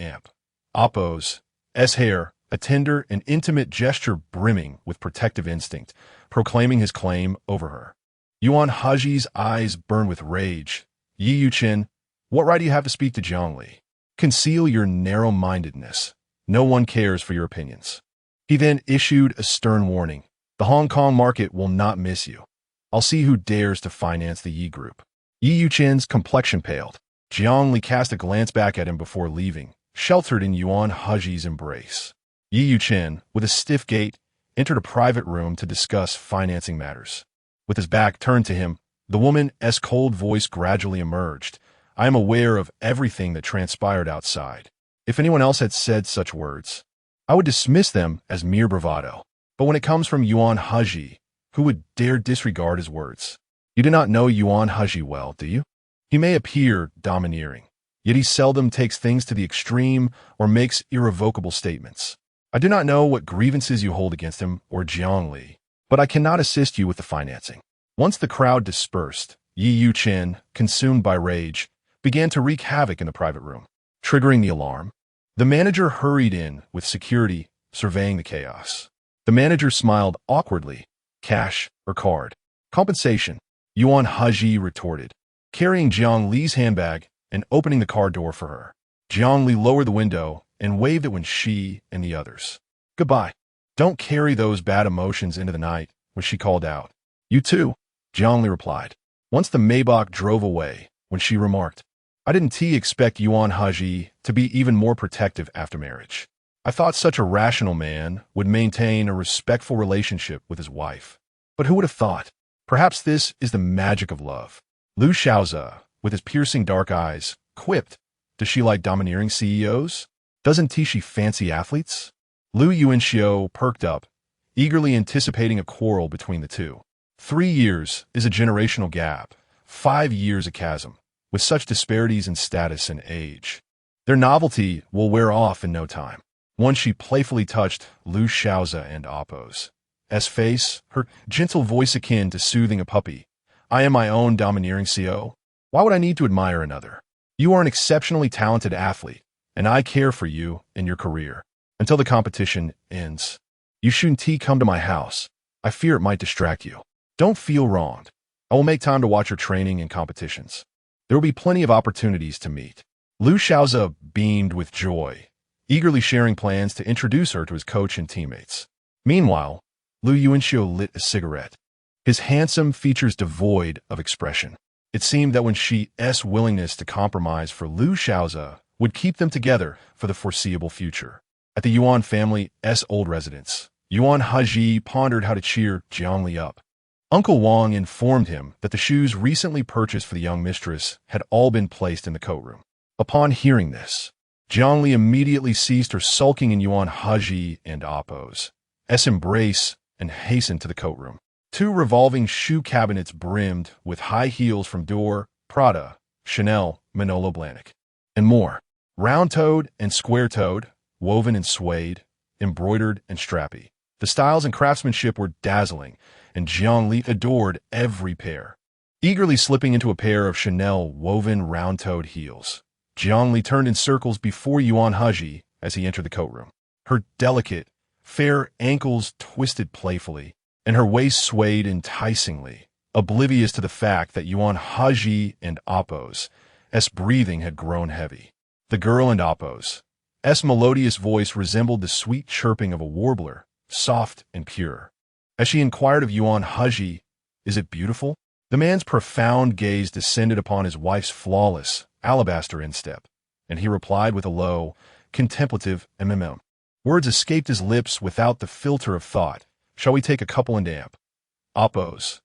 Oppo's hair, a tender and intimate gesture brimming with protective instinct, proclaiming his claim over her. Yuan Hezhi's eyes burned with rage. "Yi Yuchen, what right do you have to speak to Jiang Li? Conceal your narrow-mindedness. No one cares for your opinions." He then issued a stern warning. "The Hong Kong market will not miss you. I'll see who dares to finance the Yi Group." Yi Yuchen's complexion paled. Jiang Li cast a glance back at him before leaving, sheltered in Yuan Hezhi's embrace. Yi Yuchen, with a stiff gait, entered a private room to discuss financing matters. With his back turned to him, the woman's cold voice gradually emerged. "I am aware of everything that transpired outside. If anyone else had said such words, I would dismiss them as mere bravado. But when it comes from Yuan Hezhi, who would dare disregard his words? You do not know Yuan Hezhi well, do you? He may appear domineering, yet he seldom takes things to the extreme or makes irrevocable statements. I do not know what grievances you hold against him or Jiang Li, but I cannot assist you with the financing." Once the crowd dispersed, Yi Yuchen, consumed by rage, began to wreak havoc in the private room, triggering the alarm. The manager hurried in with security, surveying the chaos. The manager smiled awkwardly. "Cash or card?" "Compensation," Yuan Hezhi retorted, carrying Jiang Li's handbag and opening the car door for her. Jiang Li lowered the window and waved it when she and the others. "Goodbye. Don't carry those bad emotions into the night," when she called out. "You too," Jiang Li replied. Once the Maybach drove away, when she remarked, "I didn't expect Yuan Hezhi to be even more protective after marriage. I thought such a rational man would maintain a respectful relationship with his wife. But who would have thought? Perhaps this is the magic of love." Liu Shaozi, with his piercing dark eyes, quipped, "Does she like domineering CEOs? Doesn't she fancy athletes?" Liu Yuanxiu perked up, eagerly anticipating a quarrel between the two. 3 years is a generational gap, 5 years a chasm, with such disparities in status and age. Their novelty will wear off in no time. Once she playfully touched Liu Shaozi and Oppo's face, her gentle voice akin to soothing a puppy. "I am my own domineering CEO. Why would I need to admire another? You are an exceptionally talented athlete, and I care for you and your career. Until the competition ends, you shouldn't come to my house. I fear it might distract you. Don't feel wronged. I will make time to watch your training and competitions. There will be plenty of opportunities to meet." Liu Shaozi beamed with joy, eagerly sharing plans to introduce her to his coach and teammates. Meanwhile, Liu Yuanxiu lit a cigarette, his handsome features devoid of expression. It seemed that when she's willingness to compromise for Liu Shaozi would keep them together for the foreseeable future. At the Yuan family's old residence, Yuan Hezhi pondered how to cheer Jiang Li up. Uncle Wang informed him that the shoes recently purchased for the young mistress had all been placed in the coat room. Upon hearing this, Jiang Li immediately ceased her sulking in Yuan Hezhi and Oppo's embrace and hastened to the coat room. 2 revolving shoe cabinets brimmed with high heels from Dior, Prada, Chanel, Manolo Blahnik, and more. Round-toed and square-toed, woven in suede, embroidered and strappy. The styles and craftsmanship were dazzling, and Jiang Li adored every pair. eagerly slipping into a pair of Chanel woven round-toed heels. Jiang Li turned in circles before Yuan Hezhi as he entered the coat room. Her delicate, fair ankles twisted playfully, and her waist swayed enticingly, oblivious to the fact that Yuan Hezhi and Apos' breathing had grown heavy. The girl and Apos' melodious voice resembled the sweet chirping of a warbler, soft and pure. As she inquired of Yuan Hezhi, "Is it beautiful?" The man's profound gaze descended upon his wife's flawless, alabaster instep, and he replied with a low, contemplative mm. Words escaped his lips without the filter of thought. "Shall we take a couple and amp? Apos'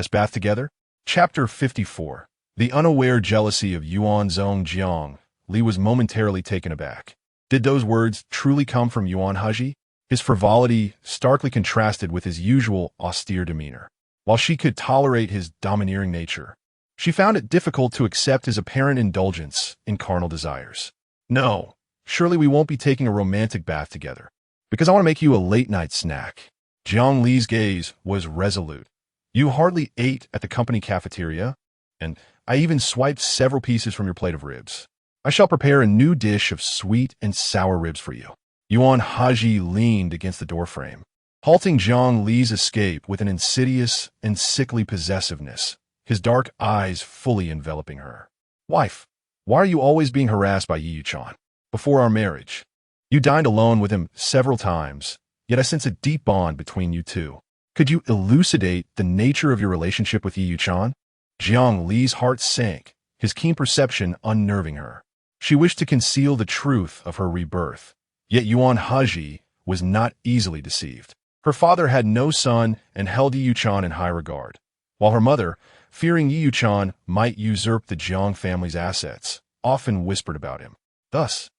bath together?" Chapter 54. The unaware jealousy of Yuan Zong. Jiang Li was momentarily taken aback. Did those words truly come from Yuan Hezhi? His frivolity starkly contrasted with his usual austere demeanor. While she could tolerate his domineering nature, she found it difficult to accept his apparent indulgence in carnal desires. "No, surely we won't be taking a romantic bath together, because I want to make you a late-night snack." Jiang Li's gaze was resolute. "You hardly ate at the company cafeteria, and I even swiped several pieces from your plate of ribs. I shall prepare a new dish of sweet and sour ribs for you." Yuan Hezhi leaned against the doorframe, halting Jiang Li's escape with an insidious and sickly possessiveness, his dark eyes fully enveloping her. "Wife, why are you always being harassed by Yi Yuchan? Before our marriage, you dined alone with him several times, yet I sense a deep bond between you two. Could you elucidate the nature of your relationship with Yi Yuchan?" Jiang Li's heart sank, his keen perception unnerving her. She wished to conceal the truth of her rebirth, yet Yuan Hezhi was not easily deceived. Her father had no son and held Yi Yuchan in high regard, while her mother, fearing Yi Yuchan might usurp the Jiang family's assets, often whispered about him. Thus,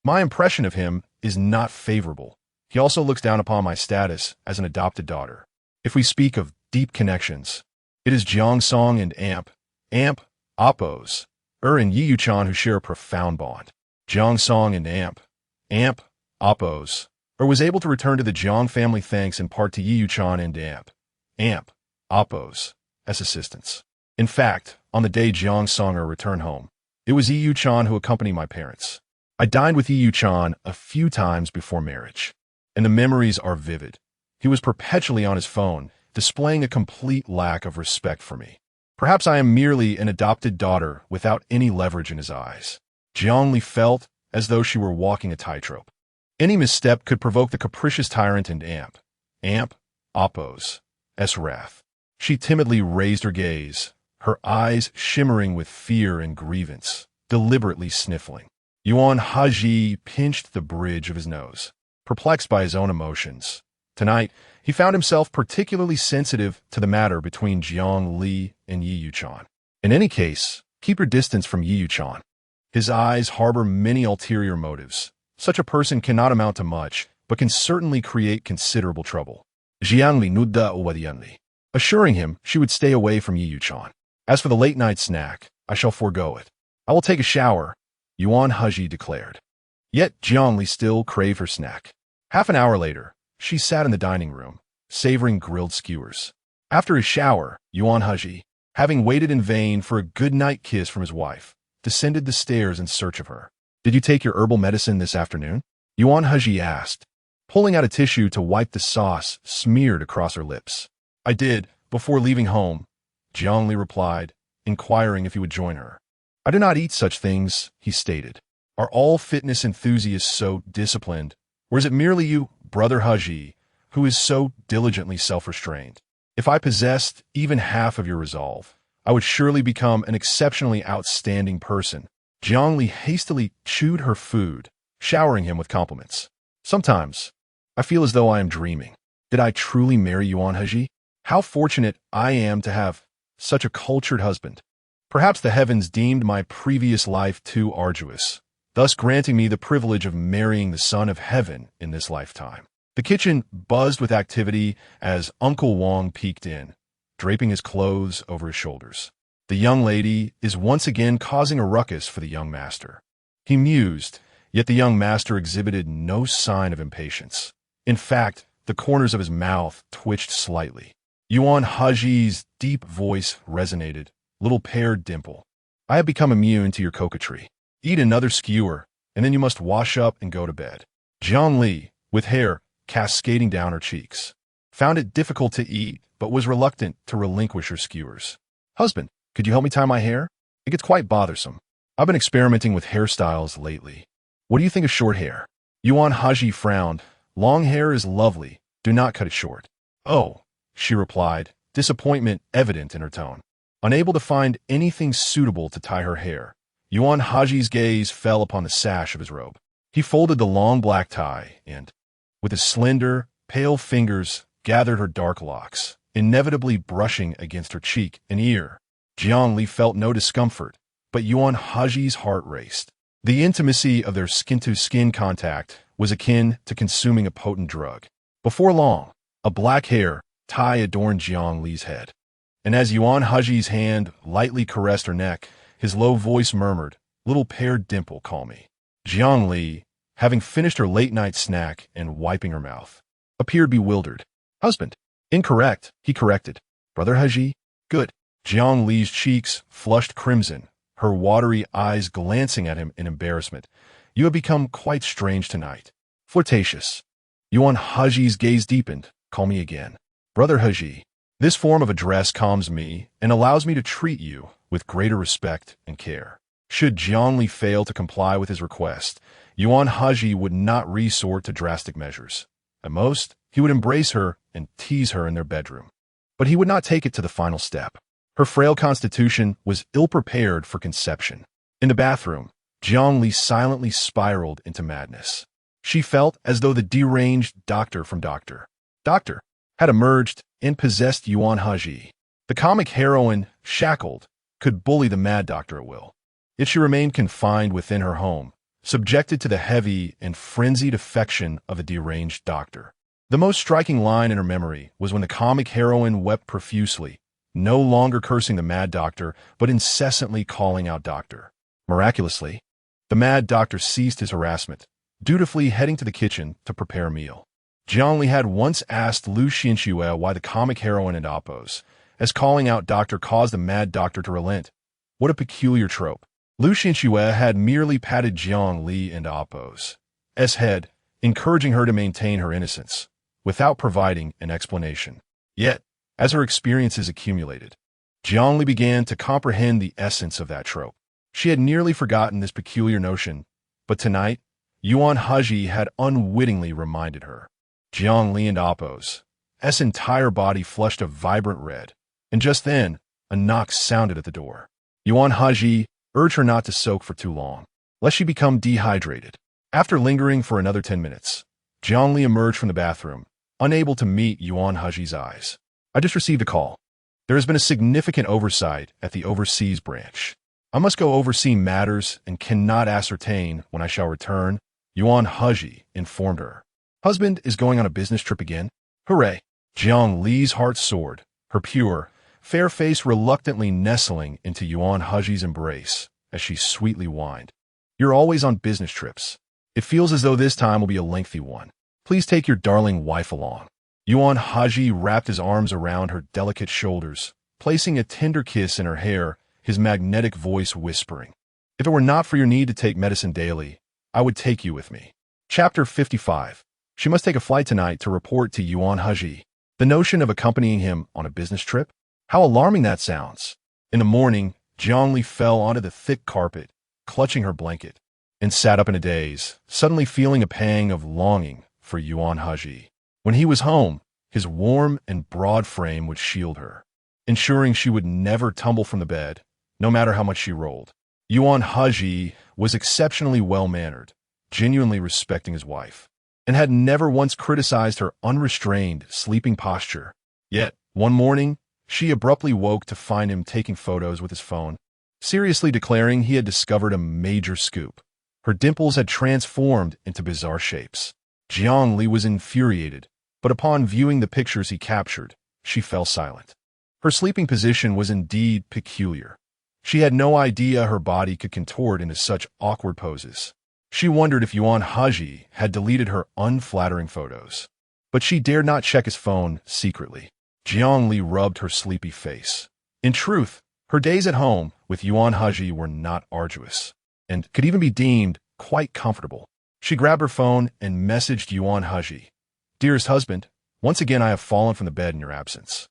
my impression of him is not favorable. He also looks down upon my status as an adopted daughter. If we speak of deep connections, it is Jiang Song and Apos' and Yi Yuchan who share a profound bond. Jiang Song and Apos' was able to return to the Jiang family thanks in part to Yi Yuchan and Apos' assistance. In fact, on the day Jiang Song returned home, it was Yi Yuchan who accompanied my parents. I dined with Yi Yuchan a few times before marriage, and the memories are vivid. He was perpetually on his phone, displaying a complete lack of respect for me. Perhaps I am merely an adopted daughter without any leverage in his eyes. Jiang Li felt as though she were walking a tightrope. Any misstep could provoke the capricious tyrant and Apos' wrath. She timidly raised her gaze, her eyes shimmering with fear and grievance, deliberately sniffling. Yuan Hezhi pinched the bridge of his nose, perplexed by his own emotions. Tonight, he found himself particularly sensitive to the matter between Jiang Li and Yi Yuchan. In any case, keep your distance from Yi Yuchan. His eyes harbor many ulterior motives. Such a person cannot amount to much, but can certainly create considerable trouble. Jiang Li nudda obediently, assuring him she would stay away from Yi Yuchan. As for the late-night snack, I shall forego it. I will take a shower, Yuan Hezhi declared. Yet Jiang Li still craved her snack. Half an hour later, she sat in the dining room, savoring grilled skewers. After his shower, Yuan Hezhi, having waited in vain for a good-night kiss from his wife, descended the stairs in search of her. "Did you take your herbal medicine this afternoon?" Yuan Hezhi asked, pulling out a tissue to wipe the sauce smeared across her lips. "I did, before leaving home," Jiang Li replied, inquiring if he would join her. "I do not eat such things," he stated. "Are all fitness enthusiasts so disciplined, or is it merely you, Brother Hezhi, who is so diligently self-restrained? If I possessed even half of your resolve, I would surely become an exceptionally outstanding person." Jiang Li hastily chewed her food, showering him with compliments. "Sometimes, I feel as though I am dreaming. Did I truly marry Yuan Hezhi? How fortunate I am to have such a cultured husband. Perhaps the heavens deemed my previous life too arduous, thus granting me the privilege of marrying the Son of Heaven in this lifetime." The kitchen buzzed with activity as Uncle Wang peeked in, draping his clothes over his shoulders. The young lady is once again causing a ruckus for the young master. He mused, yet the young master exhibited no sign of impatience. In fact, the corners of his mouth twitched slightly. Yuan Hezhi's deep voice resonated, little paired dimple. I have become immune to your coquetry. Eat another skewer, and then you must wash up and go to bed. Jiang Li, with hair cascading down her cheeks, found it difficult to eat, but was reluctant to relinquish her skewers. Husband, could you help me tie my hair? It gets quite bothersome. I've been experimenting with hairstyles lately. What do you think of short hair? Yuan Hezhi frowned. Long hair is lovely. Do not cut it short. Oh, she replied, disappointment evident in her tone. Unable to find anything suitable to tie her hair, Yuan Hezhi's gaze fell upon the sash of his robe. He folded the long black tie and, with his slender, pale fingers, gathered her dark locks, inevitably brushing against her cheek and ear. Jiang Li felt no discomfort, but Yuan Hezhi's heart raced. The intimacy of their skin-to-skin contact was akin to consuming a potent drug. Before long, a black hair tie adorned Jiang Li's head, and as Yuan Hezhi's hand lightly caressed her neck, his low voice murmured, "Little paired dimple, call me." Jiang Li, having finished her late-night snack and wiping her mouth, appeared bewildered. Husband. Incorrect, he corrected. Brother Hezhi. Good. Jiang Li's cheeks flushed crimson, her watery eyes glancing at him in embarrassment. You have become quite strange tonight. Flirtatious. Yuan Hezhi's gaze deepened. Call me again. Brother Hezhi. This form of address calms me and allows me to treat you with greater respect and care. Should Jiang Li fail to comply with his request, Yuan Hezhi would not resort to drastic measures. At most, he would embrace her and tease her in their bedroom. But he would not take it to the final step. Her frail constitution was ill-prepared for conception. In the bathroom, Jiang Li silently spiraled into madness. She felt as though the deranged doctor from Doctor had emerged and possessed Yuan Hezhi. The comic heroine, shackled, could bully the mad doctor at will. Yet she remained confined within her home, subjected to the heavy and frenzied affection of a deranged doctor. The most striking line in her memory was when the comic heroine wept profusely, no longer cursing the mad doctor, but incessantly calling out doctor. Miraculously, the mad doctor ceased his harassment, dutifully heading to the kitchen to prepare a meal. Jiang Li had once asked Lu Xianxue why the comic heroine had oppose, as calling out doctor caused the mad doctor to relent. What a peculiar trope. Lu Xianxue had merely patted Jiang Li into Oppo's head, encouraging her to maintain her innocence, without providing an explanation. Yet, as her experiences accumulated, Jiang Li began to comprehend the essence of that trope. She had nearly forgotten this peculiar notion, but tonight, Yuan Hezhi had unwittingly reminded her. Jiang Li and Oppo's entire body flushed a vibrant red, and just then, a knock sounded at the door. Yuan Hezhi urged her not to soak for too long, lest she become dehydrated. After lingering for another 10 minutes, Jiang Li emerged from the bathroom, unable to meet Yuan Hezhi's eyes. I just received a call. There has been a significant oversight at the overseas branch. I must go oversee matters and cannot ascertain when I shall return, Yuan Hezhi informed her. Husband is going on a business trip again? Hooray! Jiang Li's heart soared, her pure, fair face reluctantly nestling into Yuan Hezhi's embrace as she sweetly whined. You're always on business trips. It feels as though this time will be a lengthy one. Please take your darling wife along. Yuan Hezhi wrapped his arms around her delicate shoulders, placing a tender kiss in her hair, his magnetic voice whispering, If it were not for your need to take medicine daily, I would take you with me. Chapter 55. She must take a flight tonight to report to Yuan Hezhi. The notion of accompanying him on a business trip? How alarming that sounds. In the morning, Jiang Li fell onto the thick carpet, clutching her blanket, and sat up in a daze, suddenly feeling a pang of longing for Yuan Hezhi. When he was home, his warm and broad frame would shield her, ensuring she would never tumble from the bed, no matter how much she rolled. Yuan Hezhi was exceptionally well-mannered, genuinely respecting his wife, and had never once criticized her unrestrained sleeping posture. Yet, one morning, she abruptly woke to find him taking photos with his phone, seriously declaring he had discovered a major scoop. Her dimples had transformed into bizarre shapes. Jiang Li was infuriated, but upon viewing the pictures he captured, she fell silent. Her sleeping position was indeed peculiar. She had no idea her body could contort into such awkward poses. She wondered if Yuan Hezhi had deleted her unflattering photos. But she dared not check his phone secretly. Jiang Li rubbed her sleepy face. In truth, Her days at home with Yuan Hezhi were not arduous, and could even be deemed quite comfortable. She grabbed her phone and messaged Yuan Hezhi. "Dearest husband, once again I have fallen from the bed in your absence.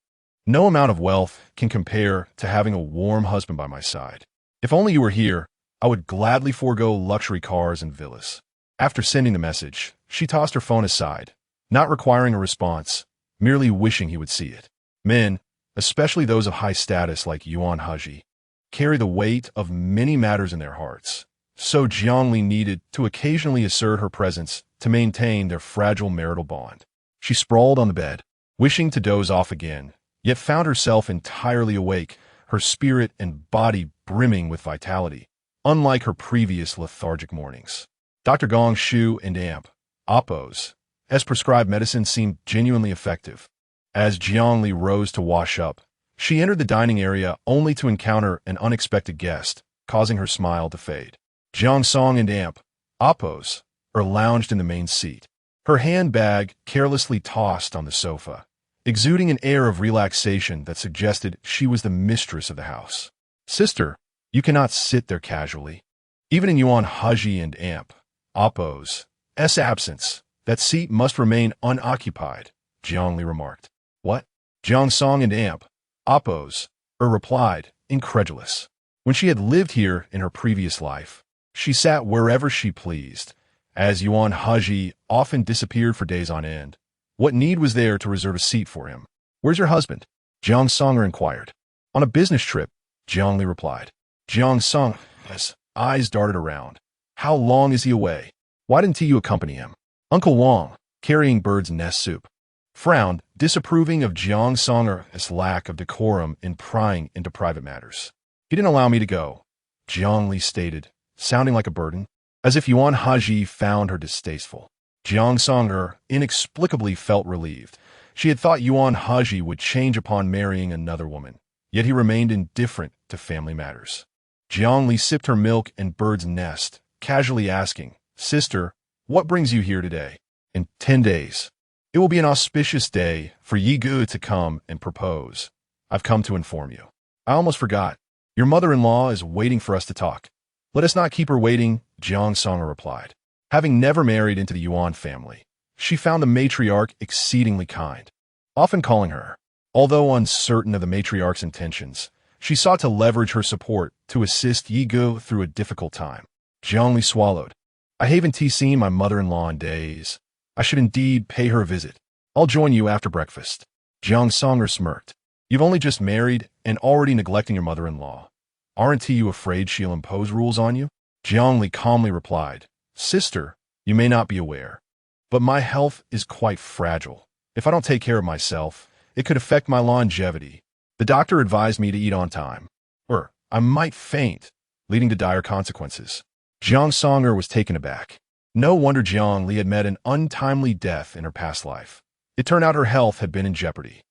No amount of wealth can compare to having a warm husband by my side. If only you were here, I would gladly forego luxury cars and villas." After sending the message, she tossed her phone aside, not requiring a response, merely wishing he would see it. Men, especially those of high status like Yuan Hezhi, carry the weight of many matters in their hearts. So Jiang Li needed to occasionally assert her presence to maintain their fragile marital bond. She sprawled on the bed, wishing to doze off again, yet found herself entirely awake, her spirit and body brimming with vitality, unlike her previous lethargic mornings. Dr. Gong's Shu and Amp, Oppos, as prescribed medicine seemed genuinely effective. As Jiang Li rose to wash up, she entered the dining area only to encounter an unexpected guest, causing her smile to fade. Jiang Song and Amp, Oppos, lounged in the main seat, her handbag carelessly tossed on the sofa, exuding an air of relaxation that suggested she was the mistress of the house. "Sister, you cannot sit there casually. Even in Yuan Hezhi and Amp, Oppos' absence, that seat must remain unoccupied," Jiang Li remarked. "What?" Jiang Song and Amp, Oppos, replied, incredulous. When she had lived here in her previous life, she sat wherever she pleased, as Yuan Hezhi often disappeared for days on end. What need was there to reserve a seat for him? "Where's your husband?" Jiang Songer inquired. "On a business trip," Jiang Li replied. Jiang Song's eyes darted around. "How long is he away? Why didn't you accompany him?" Uncle Wang, carrying bird's nest soup, frowned, disapproving of Jiang Songer's lack of decorum in prying into private matters. "He didn't allow me to go," Jiang Li stated, sounding like a burden, as if Yuan Hezhi found her distasteful. Jiang Songer inexplicably felt relieved. She had thought Yuan Hezhi would change upon marrying another woman, yet he remained indifferent to family matters. Jiang Li sipped her milk and bird's nest, casually asking, "Sister, what brings you here today?" "In 10 days. It will be an auspicious day for Yi Gu to come and propose. I've come to inform you." "I almost forgot. Your mother-in-law is waiting for us to talk." "Let us not keep her waiting," Jiang Songer replied. Having never married into the Yuan family, she found the matriarch exceedingly kind, often calling her. Although uncertain of the matriarch's intentions, she sought to leverage her support to assist Yi Gu through a difficult time. Jiang Li swallowed. "I haven't seen my mother-in-law in days. I should indeed pay her a visit. I'll join you after breakfast." Jiang Songer smirked. "You've only just married and already neglecting your mother-in-law. Aren't you afraid she'll impose rules on you?" Jiang Li calmly replied, "Sister, you may not be aware, but my health is quite fragile. If I don't take care of myself, it could affect my longevity. The doctor advised me to eat on time, or I might faint, leading to dire consequences." Jiang Songer was taken aback. No wonder Jiang Li had met an untimely death in her past life. It turned out her health had been in jeopardy.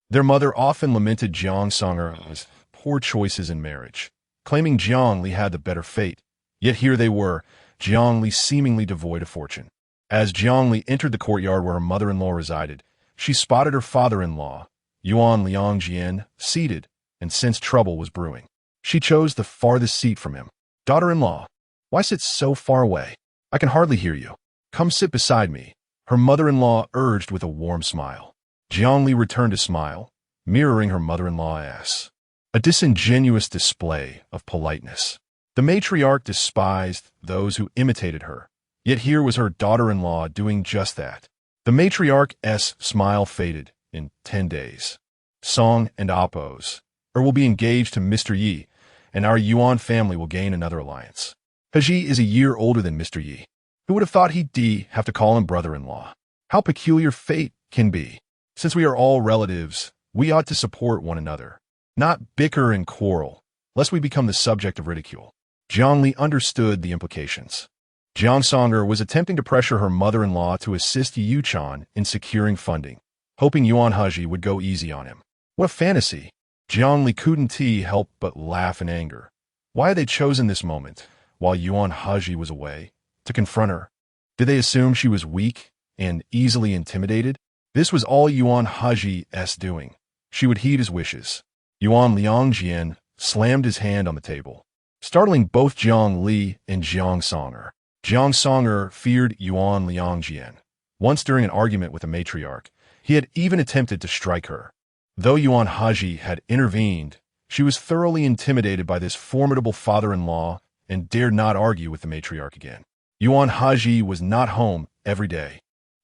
Their mother often lamented Jiang Songer's poor choices in marriage, claiming Jiang Li had the better fate. Yet here they were, Jiang Li seemingly devoid of fortune. As Jiang Li entered the courtyard where her mother-in-law resided, she spotted her father-in-law, Yuan Liangjian, seated, and sensed trouble was brewing. She chose the farthest seat from him. "Daughter-in-law, why sit so far away? I can hardly hear you. Come sit beside me," her mother-in-law urged with a warm smile. Jiang Li returned a smile, mirroring her mother-in-law's. A disingenuous display of politeness. The matriarch despised those who imitated her, yet here was her daughter-in-law doing just that. The matriarch's smile faded. "In 10 days. Song and Oppos will be engaged to Mr. Yi, and our Yuan family will gain another alliance. Hezhi is a year older than Mr. Yi. Who would have thought he'd have to call him brother-in-law? How peculiar fate can be. Since we are all relatives, we ought to support one another, not bicker and quarrel, lest we become the subject of ridicule." Jiang Li understood the implications. Jiang Songer was attempting to pressure her mother-in-law to assist Yu Chan in securing funding, hoping Yuan Hezhi would go easy on him. What a fantasy! Jiang Li couldn't help but laugh in anger. Why had they chosen this moment, while Yuan Hezhi was away, to confront her? Did they assume she was weak and easily intimidated? This was all Yuan Hezhi's doing. She would heed his wishes. Yuan Liangjian slammed his hand on the table, startling both Jiang Li and Jiang Songer. Jiang Songer feared Yuan Liangjian. Once during an argument with a matriarch, he had even attempted to strike her. Though Yuan Hezhi had intervened, she was thoroughly intimidated by this formidable father-in-law and dared not argue with the matriarch again. Yuan Hezhi was not home every day.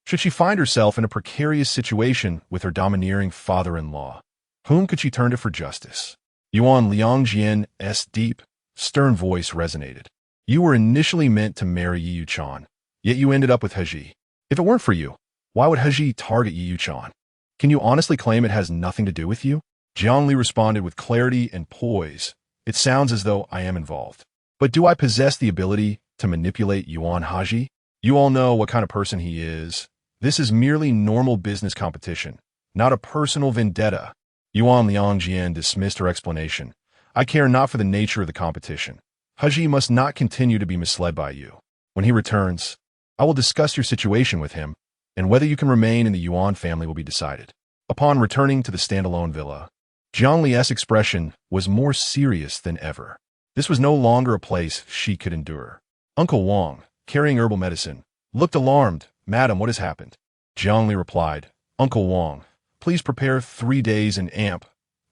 Should she find herself in a precarious situation with her domineering father-in-law, whom could she turn to for justice? Yuan Liangjian's deep, stern voice resonated. You were initially meant to marry Yi Yuchan, yet you ended up with Hezhi. If it weren't for you, why would Hezhi target Yi Yuchan? Can you honestly claim it has nothing to do with you? Jiang Li responded with clarity and poise. It sounds as though I am involved. But do I possess the ability to manipulate Yuan Hezhi? You all know what kind of person he is. This is merely normal business competition, not a personal vendetta. Yuan Liangjian dismissed her explanation. I care not for the nature of the competition. Hezhi must not continue to be misled by you. When he returns, I will discuss your situation with him, and whether you can remain in the Yuan family will be decided. Upon returning to the standalone villa, Jiang Li's expression was more serious than ever. This was no longer a place she could endure. Uncle Wang, carrying herbal medicine, looked alarmed. Madam, what has happened? Jiang Li replied, Uncle Wang, please prepare 3 days in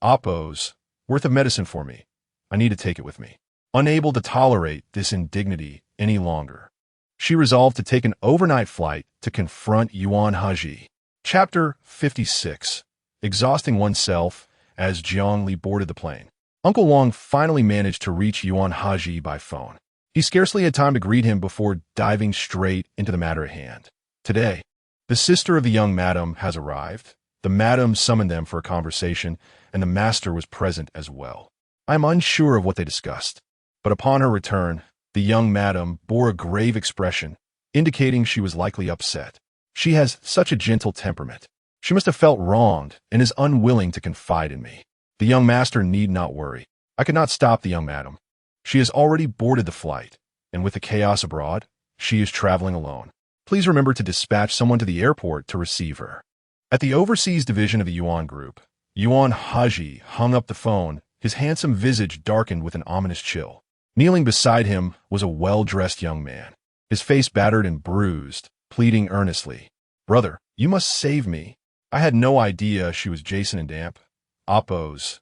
oppos worth of medicine for me. I need to take it with me. Unable to tolerate this indignity any longer, she resolved to take an overnight flight to confront Yuan Hezhi. Chapter 56. Exhausting oneself as Jiang Li boarded the plane. Uncle Wang finally managed to reach Yuan Hezhi by phone. He scarcely had time to greet him before diving straight into the matter at hand. Today, the sister of the young madam has arrived. The madam summoned them for a conversation, and the master was present as well. I am unsure of what they discussed, but upon her return, the young madam bore a grave expression, indicating she was likely upset. She has such a gentle temperament. She must have felt wronged and is unwilling to confide in me. The young master need not worry. I could not stop the young madam. She has already boarded the flight, and with the chaos abroad, she is traveling alone. Please remember to dispatch someone to the airport to receive her. At the overseas division of the Yuan group, Yuan Hezhi hung up the phone, his handsome visage darkened with an ominous chill. Kneeling beside him was a well-dressed young man, his face battered and bruised, pleading earnestly. Brother, you must save me. I had no idea she was Jason and Oppo's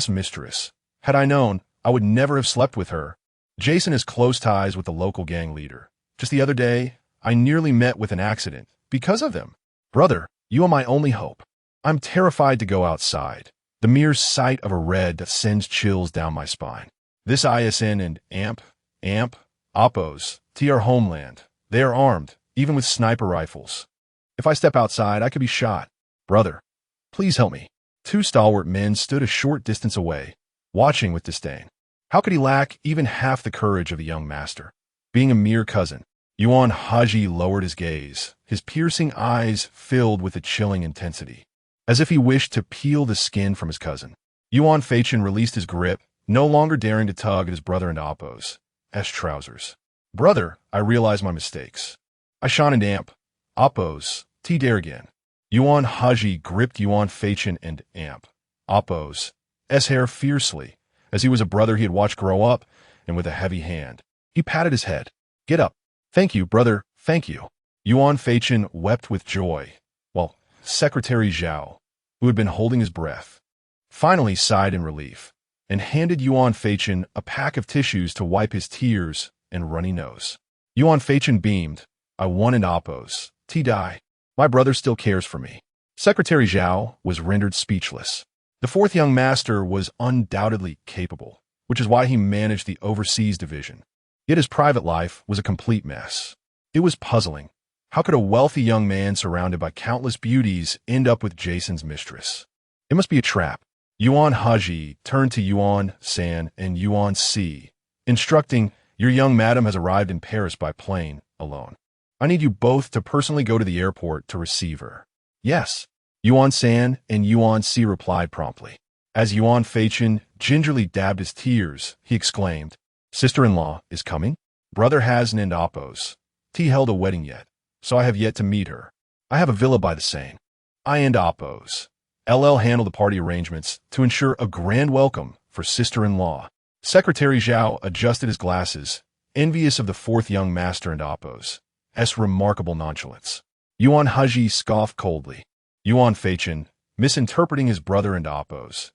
mistress. Had I known, I would never have slept with her. Jason has close ties with the local gang leader. Just the other day, I nearly met with an accident because of them. Brother, you are my only hope. I'm terrified to go outside. The mere sight of a red sends chills down my spine. This ISN and Oppos, our homeland. They are armed, even with sniper rifles. If I step outside, I could be shot. Brother, please help me. 2 stalwart men stood a short distance away, watching with disdain. How could he lack even half the courage of the young master? Being a mere cousin, Yuan Hezhi lowered his gaze, his piercing eyes filled with a chilling intensity, as if he wished to peel the skin from his cousin. Yuan Hezhi released his grip, no longer daring to tug at his brother and Oppo's trousers. Brother, I realize my mistakes. I shone and Oppo's dare again. Yuan Hezhi gripped Yuan Hezhi and Oppo's hair fiercely, as he was a brother he had watched grow up, and with a heavy hand, he patted his head. Get up. Thank you, brother, thank you. Yuan Hezhi wept with joy, while Secretary Zhao, who had been holding his breath, finally sighed in relief, and handed Yuan Hezhi a pack of tissues to wipe his tears and runny nose. Yuan Hezhi beamed. I won an Oppos. Die. My brother still cares for me. Secretary Zhao was rendered speechless. The 4th young master was undoubtedly capable, which is why he managed the overseas division. Yet his private life was a complete mess. It was puzzling. How could a wealthy young man surrounded by countless beauties end up with Jason's mistress? It must be a trap. Yuan Hezhi turned to Yuan San and Yuan Si, instructing, Your young madam has arrived in Paris by plane, alone. I need you both to personally go to the airport to receive her. Yes. Yuan San and Yuan Si replied promptly. As Yuan Hezhi gingerly dabbed his tears, he exclaimed, Sister-in-law is coming? Brother hasn't and Oppos. Held a wedding yet, so I have yet to meet her. I have a villa by the Seine. I and Oppos. LL handled the party arrangements to ensure a grand welcome for for sister-in-law. Secretary Zhao adjusted his glasses, envious of the fourth young master and Oppo's remarkable nonchalance. Yuan Hezhi scoffed coldly. Yuan Feichen, misinterpreting his brother and Oppo's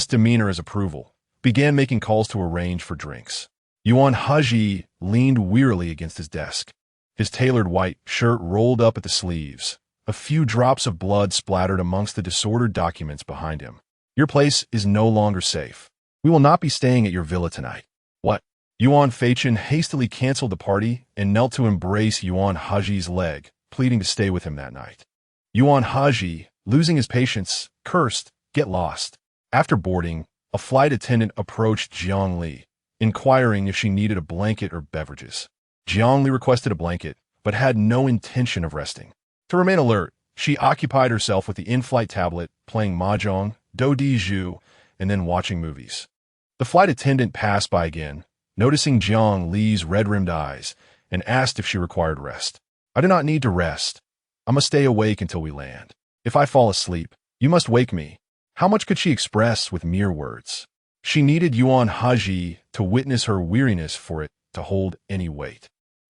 demeanor as approval, began making calls to arrange for drinks. Yuan Hezhi leaned wearily against his desk. His tailored white shirt rolled up at the sleeves. A few drops of blood splattered amongst the disordered documents behind him. Your place is no longer safe. We will not be staying at your villa tonight. What? Yuan Feichen hastily canceled the party and knelt to embrace Yuan Hezhi's leg, pleading to stay with him that night. Yuan Hezhi, losing his patience, cursed, "Get lost." After boarding, a flight attendant approached Jiang Li, inquiring if she needed a blanket or beverages. Jiang Li requested a blanket, but had no intention of resting. To remain alert, she occupied herself with the in-flight tablet, playing mahjong, do di zhu, and then watching movies. The flight attendant passed by again, noticing Jiang Li's red-rimmed eyes, and asked if she required rest. "I do not need to rest. I must stay awake until we land. If I fall asleep, you must wake me." How much could she express with mere words? She needed Yuan Hezhi to witness her weariness for it to hold any weight.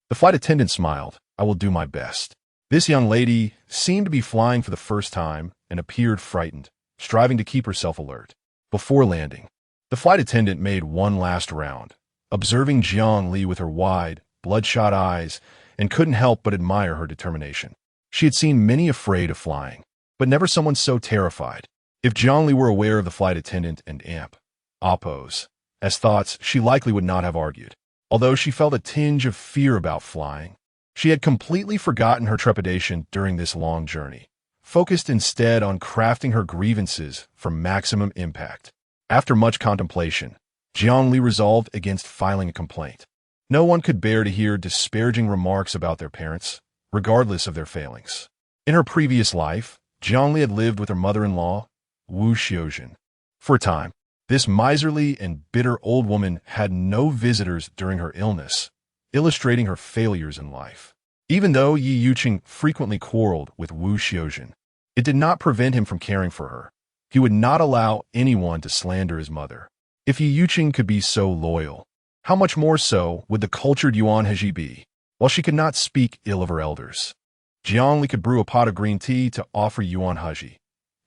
The flight attendant smiled. "I will do my best." This young lady seemed to be flying for the first time and appeared frightened, striving to keep herself alert. Before landing, the flight attendant made one last round, observing Jiang Li with her wide, bloodshot eyes, and couldn't help but admire her determination. She had seen many afraid of flying, but never someone so terrified. If Jiang Li were aware of the flight attendant and Oppo's thoughts, she likely would not have argued. Although she felt a tinge of fear about flying, she had completely forgotten her trepidation during this long journey, focused instead on crafting her grievances for maximum impact. After much contemplation, Jiang Li resolved against filing a complaint. No one could bear to hear disparaging remarks about their parents, regardless of their failings. In her previous life, Jiang Li had lived with her mother-in-law, Wu Xiuzhen. For a time, this miserly and bitter old woman had no visitors during her illness, illustrating her failures in life. Even though Yi Yuqing frequently quarreled with Wu Xiuzhen, it did not prevent him from caring for her. He would not allow anyone to slander his mother. If Yi Yuqing could be so loyal, how much more so would the cultured Yuan Hezhi be? While she could not speak ill of her elders, Jiang Li could brew a pot of green tea to offer Yuan Hezhi.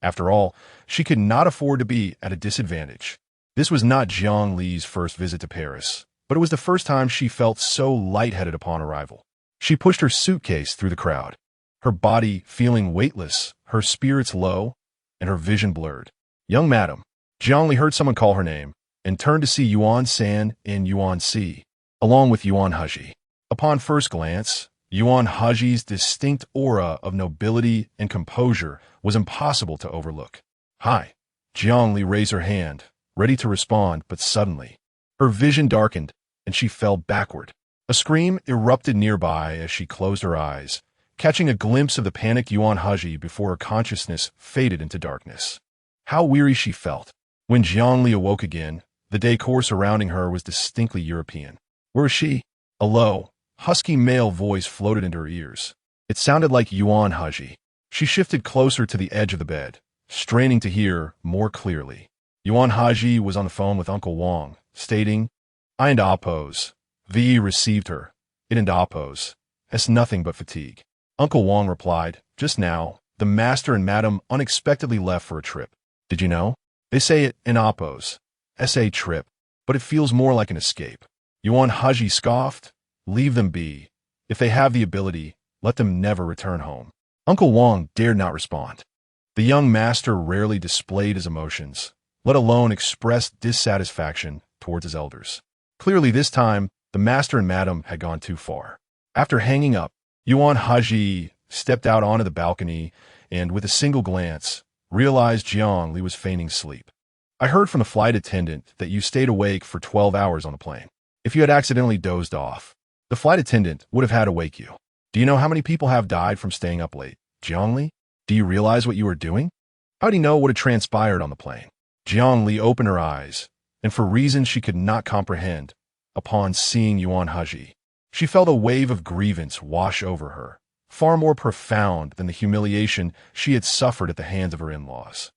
After all, she could not afford to be at a disadvantage. This was not Jiang Li's first visit to Paris, but it was the first time she felt so lightheaded upon arrival. She pushed her suitcase through the crowd, her body feeling weightless, her spirits low, and her vision blurred. "Young madam," Jiang Li heard someone call her name, and turned to see Yuan San and Yuan Si, along with Yuan Hezhi. Upon first glance, Yuan Hezhi's distinct aura of nobility and composure was impossible to overlook. "Hi." Jiang Li raised her hand, ready to respond, but suddenly, her vision darkened, and she fell backward. A scream erupted nearby as she closed her eyes, catching a glimpse of the panicked Yuan Hezhi before her consciousness faded into darkness. How weary she felt. When Jiang Li awoke again, the decor surrounding her was distinctly European. Where was she? A low, husky male voice floated into her ears. It sounded like Yuan Hezhi. She shifted closer to the edge of the bed, straining to hear more clearly. Yuan Hezhi was on the phone with Uncle Wang, stating, "I and Oppo's. V received her. It and Oppo's. It's nothing but fatigue." Uncle Wang replied, "Just now, the master and madam unexpectedly left for a trip. Did you know? They say it in Oppo's. S.A. trip, but it feels more like an escape." Yuan Hezhi scoffed, "Leave them be. If they have the ability, let them never return home." Uncle Wang dared not respond. The young master rarely displayed his emotions, let alone express dissatisfaction towards his elders. Clearly this time, the master and madam had gone too far. After hanging up, Yuan Hezhi stepped out onto the balcony and, with a single glance, realized Jiang Li was feigning sleep. "I heard from the flight attendant that you stayed awake for 12 hours on the plane. If you had accidentally dozed off, the flight attendant would have had to wake you. Do you know how many people have died from staying up late? Jiang Li, do you realize what you are doing?" How do you know what had transpired on the plane? Jiang Li opened her eyes, and for reasons she could not comprehend, upon seeing Yuan Hezhi, she felt a wave of grievance wash over her, far more profound than the humiliation she had suffered at the hands of her in-laws.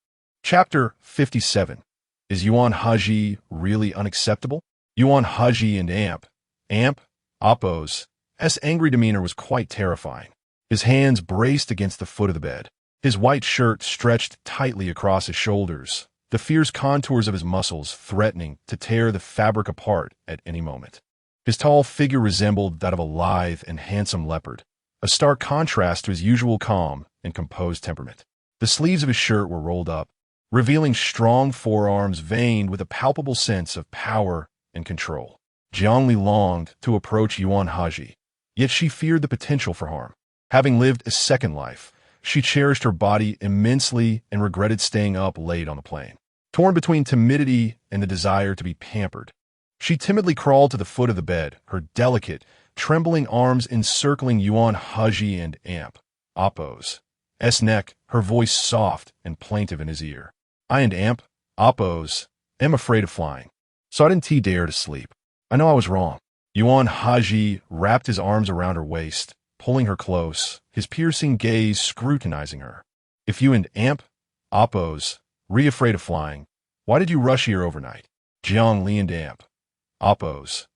Chapter 57. Is Yuan Hezhi really unacceptable? Yuan Hezhi and Amp, Oppos, S. angry demeanor was quite terrifying. His hands braced against the foot of the bed. His white shirt stretched tightly across his shoulders, the fierce contours of his muscles threatening to tear the fabric apart at any moment. His tall figure resembled that of a lithe and handsome leopard, a stark contrast to his usual calm and composed temperament. The sleeves of his shirt were rolled up, revealing strong forearms veined with a palpable sense of power and control. Jiang Li longed to approach Yuan Hezhi, yet she feared the potential for harm. Having lived a second life, she cherished her body immensely and regretted staying up late on the plane. Torn between timidity and the desire to be pampered, she timidly crawled to the foot of the bed, her delicate, trembling arms encircling Yuan Hezhi and Oppos' neck, her voice soft and plaintive in his ear. I and Oppos am afraid of flying, so I didn't dare to sleep. I know I was wrong. Yuan Hezhi wrapped his arms around her waist, pulling her close, his piercing gaze scrutinizing her. If you and Oppos afraid of flying, why did you rush here overnight? Jiang Li and Oppos'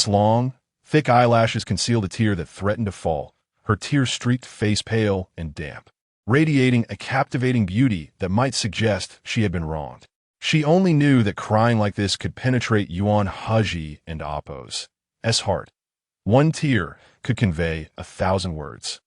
long, thick eyelashes concealed a tear that threatened to fall, her tear-streaked face pale and damp, radiating a captivating beauty that might suggest she had been wronged. She only knew that crying like this could penetrate Yuan Hezhi and Oppos' heart. One tear could convey 1,000 words.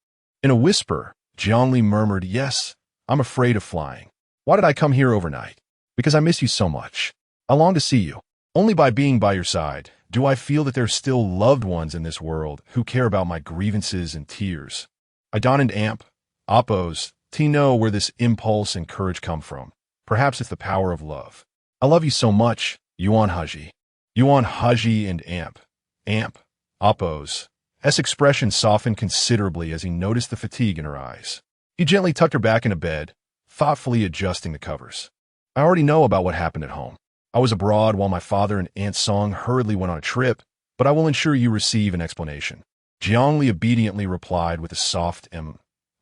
In a whisper, Jiang Li murmured, Yes, I'm afraid of flying. Why did I come here overnight? Because I miss you so much. I long to see you. Only by being by your side do I feel that there's still loved ones in this world who care about my grievances and tears. I don't and Oppos know where this impulse and courage come from. Perhaps it's the power of love. I love you so much, Yuan Hezhi. Yuan Hezhi and Oppos' expression softened considerably as he noticed the fatigue in her eyes. He gently tucked her back into bed, thoughtfully adjusting the covers. I already know about what happened at home. I was abroad while my father and Aunt Song hurriedly went on a trip, but I will ensure you receive an explanation. Jiang Li obediently replied with a soft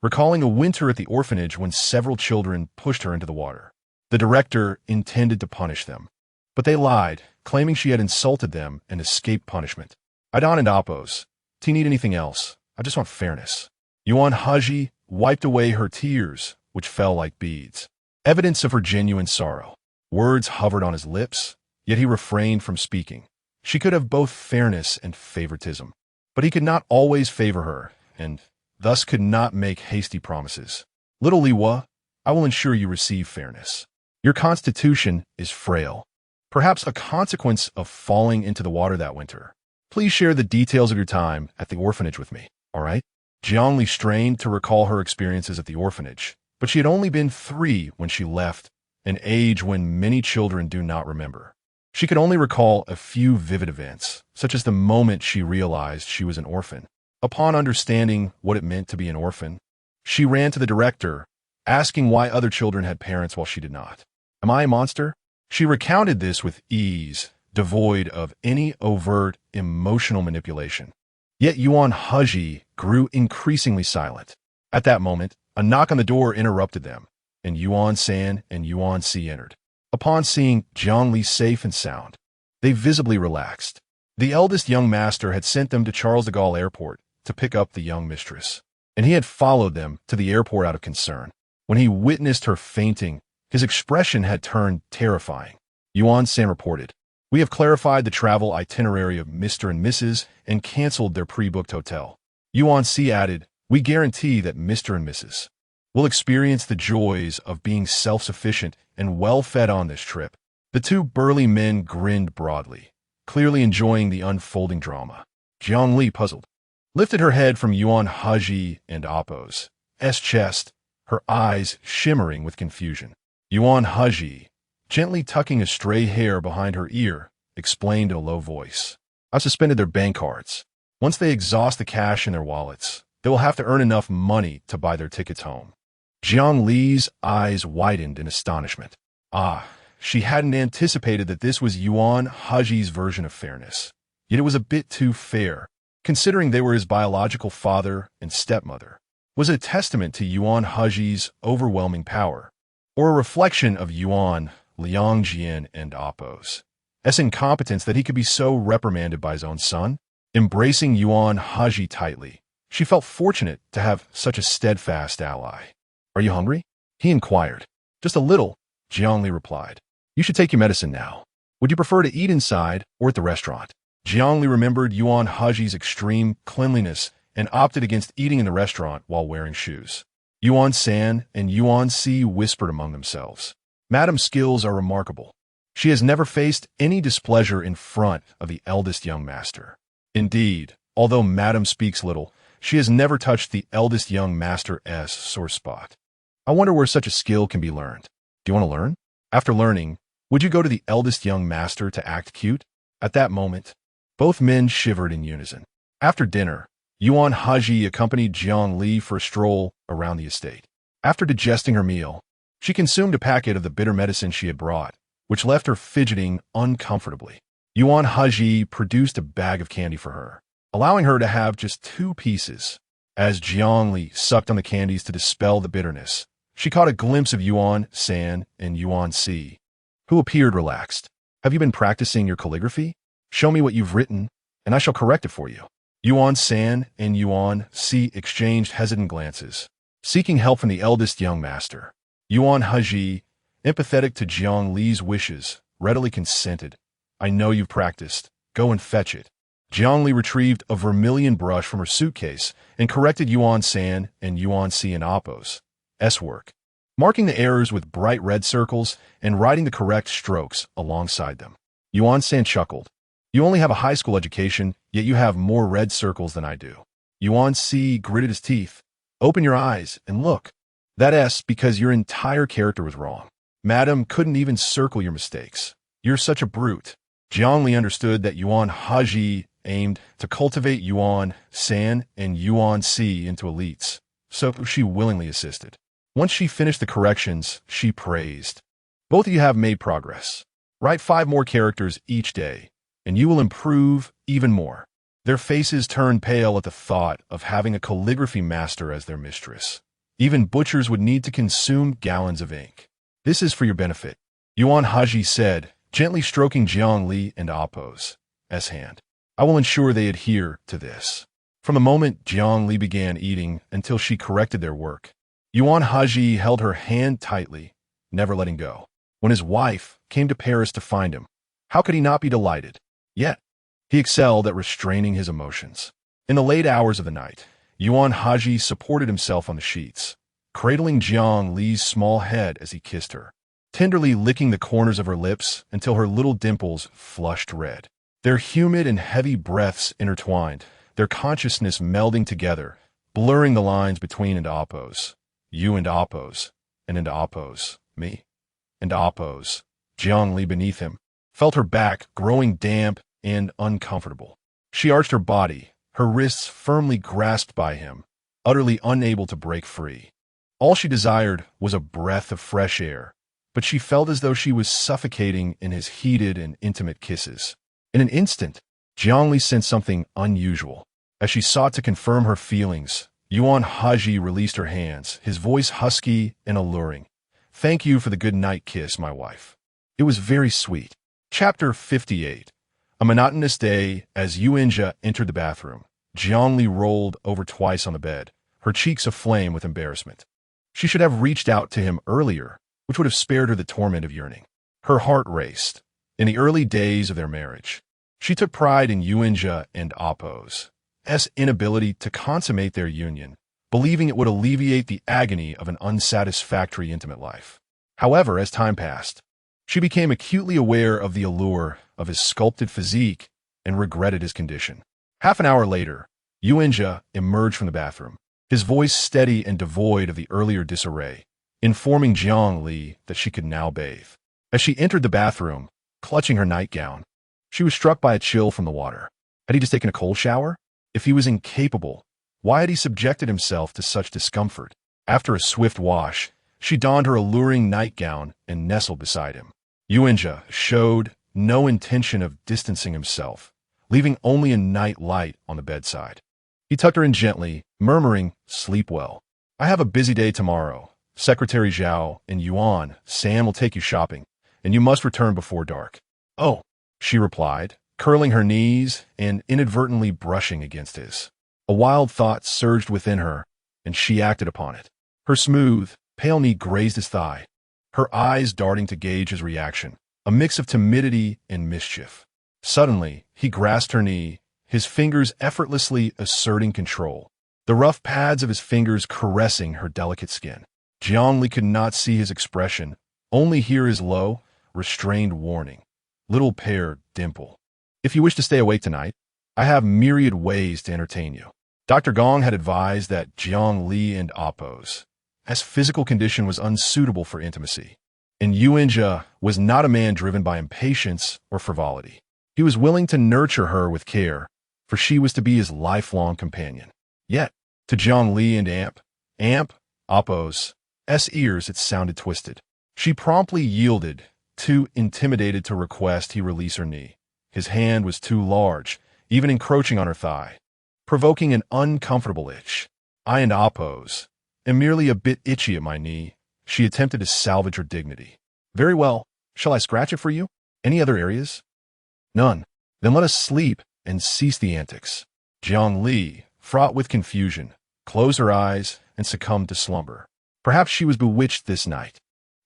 recalling a winter at the orphanage when several children pushed her into the water. The director intended to punish them, but they lied, claiming she had insulted them and escaped punishment. I don't and Oppos. Do you need anything else? I just want fairness. Yuan Hezhi wiped away her tears, which fell like beads, evidence of her genuine sorrow. Words hovered on his lips, yet he refrained from speaking. She could have both fairness and favoritism, but he could not always favor her, and thus could not make hasty promises. Little Liwa, I will ensure you receive fairness. Your constitution is frail, perhaps a consequence of falling into the water that winter. Please share the details of your time at the orphanage with me, all right? Jiang Li strained to recall her experiences at the orphanage, but she had only been 3 when she left, an age when many children do not remember. She could only recall a few vivid events, such as the moment she realized she was an orphan. Upon understanding what it meant to be an orphan, she ran to the director, asking why other children had parents while she did not. Am I a monster? She recounted this with ease, devoid of any overt emotional manipulation. Yet Yuan Hezhi grew increasingly silent. At that moment, a knock on the door interrupted them, and Yuan San and Yuan Si entered. Upon seeing Jiang Li safe and sound, they visibly relaxed. The eldest young master had sent them to Charles de Gaulle Airport to pick up the young mistress, and he had followed them to the airport out of concern. When he witnessed her fainting, his expression had turned terrifying. Yuan San reported, We have clarified the travel itinerary of Mr. and Mrs. and canceled their pre-booked hotel. Yuan Si added, We guarantee that Mr. and Mrs. will experience the joys of being self-sufficient and well-fed on this trip. The 2 burly men grinned broadly, clearly enjoying the unfolding drama. Jiang Li, puzzled, lifted her head from Yuan Hezhi and Oppos' chest, her eyes shimmering with confusion. Yuan Hezhi, gently tucking a stray hair behind her ear, explained in a low voice. I've suspended their bank cards. Once they exhaust the cash in their wallets, they will have to earn enough money to buy their tickets home. Jiang Li's eyes widened in astonishment. She hadn't anticipated that this was Yuan Hezhi's version of fairness. Yet it was a bit too fair, considering they were his biological father and stepmother. Was it a testament to Yuan Hezhi's overwhelming power, or a reflection of Yuan Liang Jian and Oppos. S incompetence that he could be so reprimanded by his own son. Embracing Yuan Hezhi tightly, she felt fortunate to have such a steadfast ally. "Are you hungry?" he inquired. "Just a little," Jiang Li replied. "You should take your medicine now. Would you prefer to eat inside or at the restaurant?" Jiang Li remembered Yuan Hezhi's extreme cleanliness and opted against eating in the restaurant while wearing shoes. Yuan San and Yuan Si whispered among themselves. "Madam's skills are remarkable. She has never faced any displeasure in front of the eldest young master. Indeed, although Madam speaks little, she has never touched the eldest young master's sore spot. I wonder where such a skill can be learned. Do you want to learn? After learning, would you go to the eldest young master to act cute?" At that moment, both men shivered in unison. After dinner, Yuan Hezhi accompanied Jiang Li for a stroll around the estate. After digesting her meal, she consumed a packet of the bitter medicine she had brought, which left her fidgeting uncomfortably. Yuan Hezhi produced a bag of candy for her, allowing her to have just 2 pieces. As Jiang Li sucked on the candies to dispel the bitterness, she caught a glimpse of Yuan San and Yuan Si, who appeared relaxed. "Have you been practicing your calligraphy? Show me what you've written, and I shall correct it for you." Yuan San and Yuan Si exchanged hesitant glances, seeking help from the eldest young master. Yuan Hezhi, empathetic to Jiang Li's wishes, readily consented. "I know you've practiced. Go and fetch it." Jiang Li retrieved a vermilion brush from her suitcase and corrected Yuan San and Yuan Si and Oppos' work, marking the errors with bright red circles and writing the correct strokes alongside them. Yuan San chuckled. "You only have a high school education, yet you have more red circles than I do." Yuan Si gritted his teeth. "Open your eyes and look. That's because your entire character was wrong. Madam couldn't even circle your mistakes. You're such a brute." Jiang Li understood that Yuan Hezhi aimed to cultivate Yuan San and Yuan Si into elites, so she willingly assisted. Once she finished the corrections, she praised. "Both of you have made progress. Write 5 more characters each day, and you will improve even more." Their faces turned pale at the thought of having a calligraphy master as their mistress. Even butchers would need to consume gallons of ink. "This is for your benefit," Yuan Hezhi said, gently stroking Jiang Li and Oppos' hand. "I will ensure they adhere to this." From the moment Jiang Li began eating until she corrected their work, Yuan Hezhi held her hand tightly, never letting go. When his wife came to Paris to find him, how could he not be delighted? Yet, he excelled at restraining his emotions. In the late hours of the night, Yuan Hezhi supported himself on the sheets, cradling Jiang Li's small head as he kissed her, tenderly licking the corners of her lips until her little dimples flushed red. Their humid and heavy breaths intertwined, their consciousness melding together, blurring the lines between and Oppos. You and Oppos, and into Oppos, me, and Oppos. Jiang Li beneath him felt her back growing damp and uncomfortable. She arched her body, her wrists firmly grasped by him, utterly unable to break free. All she desired was a breath of fresh air, but she felt as though she was suffocating in his heated and intimate kisses. In an instant, Jiang Li sensed something unusual. As she sought to confirm her feelings, Yuan Hezhi released her hands, his voice husky and alluring. "Thank you for the good night kiss, my wife. It was very sweet." Chapter 58. A monotonous day. As Yuanjia entered the bathroom, Jiang Li rolled over twice on the bed, her cheeks aflame with embarrassment. She should have reached out to him earlier, which would have spared her the torment of yearning. Her heart raced. In the early days of their marriage, she took pride in Yuanjia and Oppos' inability to consummate their union, believing it would alleviate the agony of an unsatisfactory intimate life. However, as time passed, she became acutely aware of the allure of his sculpted physique and regretted his condition. Half an hour later, Yuanjia emerged from the bathroom, his voice steady and devoid of the earlier disarray, informing Jiang Li that she could now bathe. As she entered the bathroom, clutching her nightgown, she was struck by a chill from the water. Had he just taken a cold shower? If he was incapable, why had he subjected himself to such discomfort? After a swift wash, she donned her alluring nightgown and nestled beside him. Yuanjia showed no intention of distancing himself, leaving only a night light on the bedside. He tucked her in gently, murmuring, "Sleep well. I have a busy day tomorrow. Secretary Zhao and Yuan San will take you shopping, and you must return before dark." "Oh," she replied, curling her knees and inadvertently brushing against his. A wild thought surged within her, and she acted upon it. Her smooth, pale knee grazed his thigh, her eyes darting to gauge his reaction, a mix of timidity and mischief. Suddenly, he grasped her knee, his fingers effortlessly asserting control, the rough pads of his fingers caressing her delicate skin. Jiang Li could not see his expression, only hear his low, restrained warning. "Little pear, dimple. If you wish to stay awake tonight, I have myriad ways to entertain you." Dr. Gong had advised that Jiang Li and Apos, as physical condition was unsuitable for intimacy, and Yuan Hezhi was not a man driven by impatience or frivolity. He was willing to nurture her with care, for she was to be his lifelong companion. Yet, to Jiang Li and Apos' ears it sounded twisted. She promptly yielded, too intimidated to request he release her knee. His hand was too large, even encroaching on her thigh, provoking an uncomfortable itch. "I and Apos am merely a bit itchy at my knee." She attempted to salvage her dignity. "Very well. Shall I scratch it for you? Any other areas?" "None." "Then let us sleep and cease the antics." Jiang Li, fraught with confusion, closed her eyes and succumbed to slumber. Perhaps she was bewitched this night,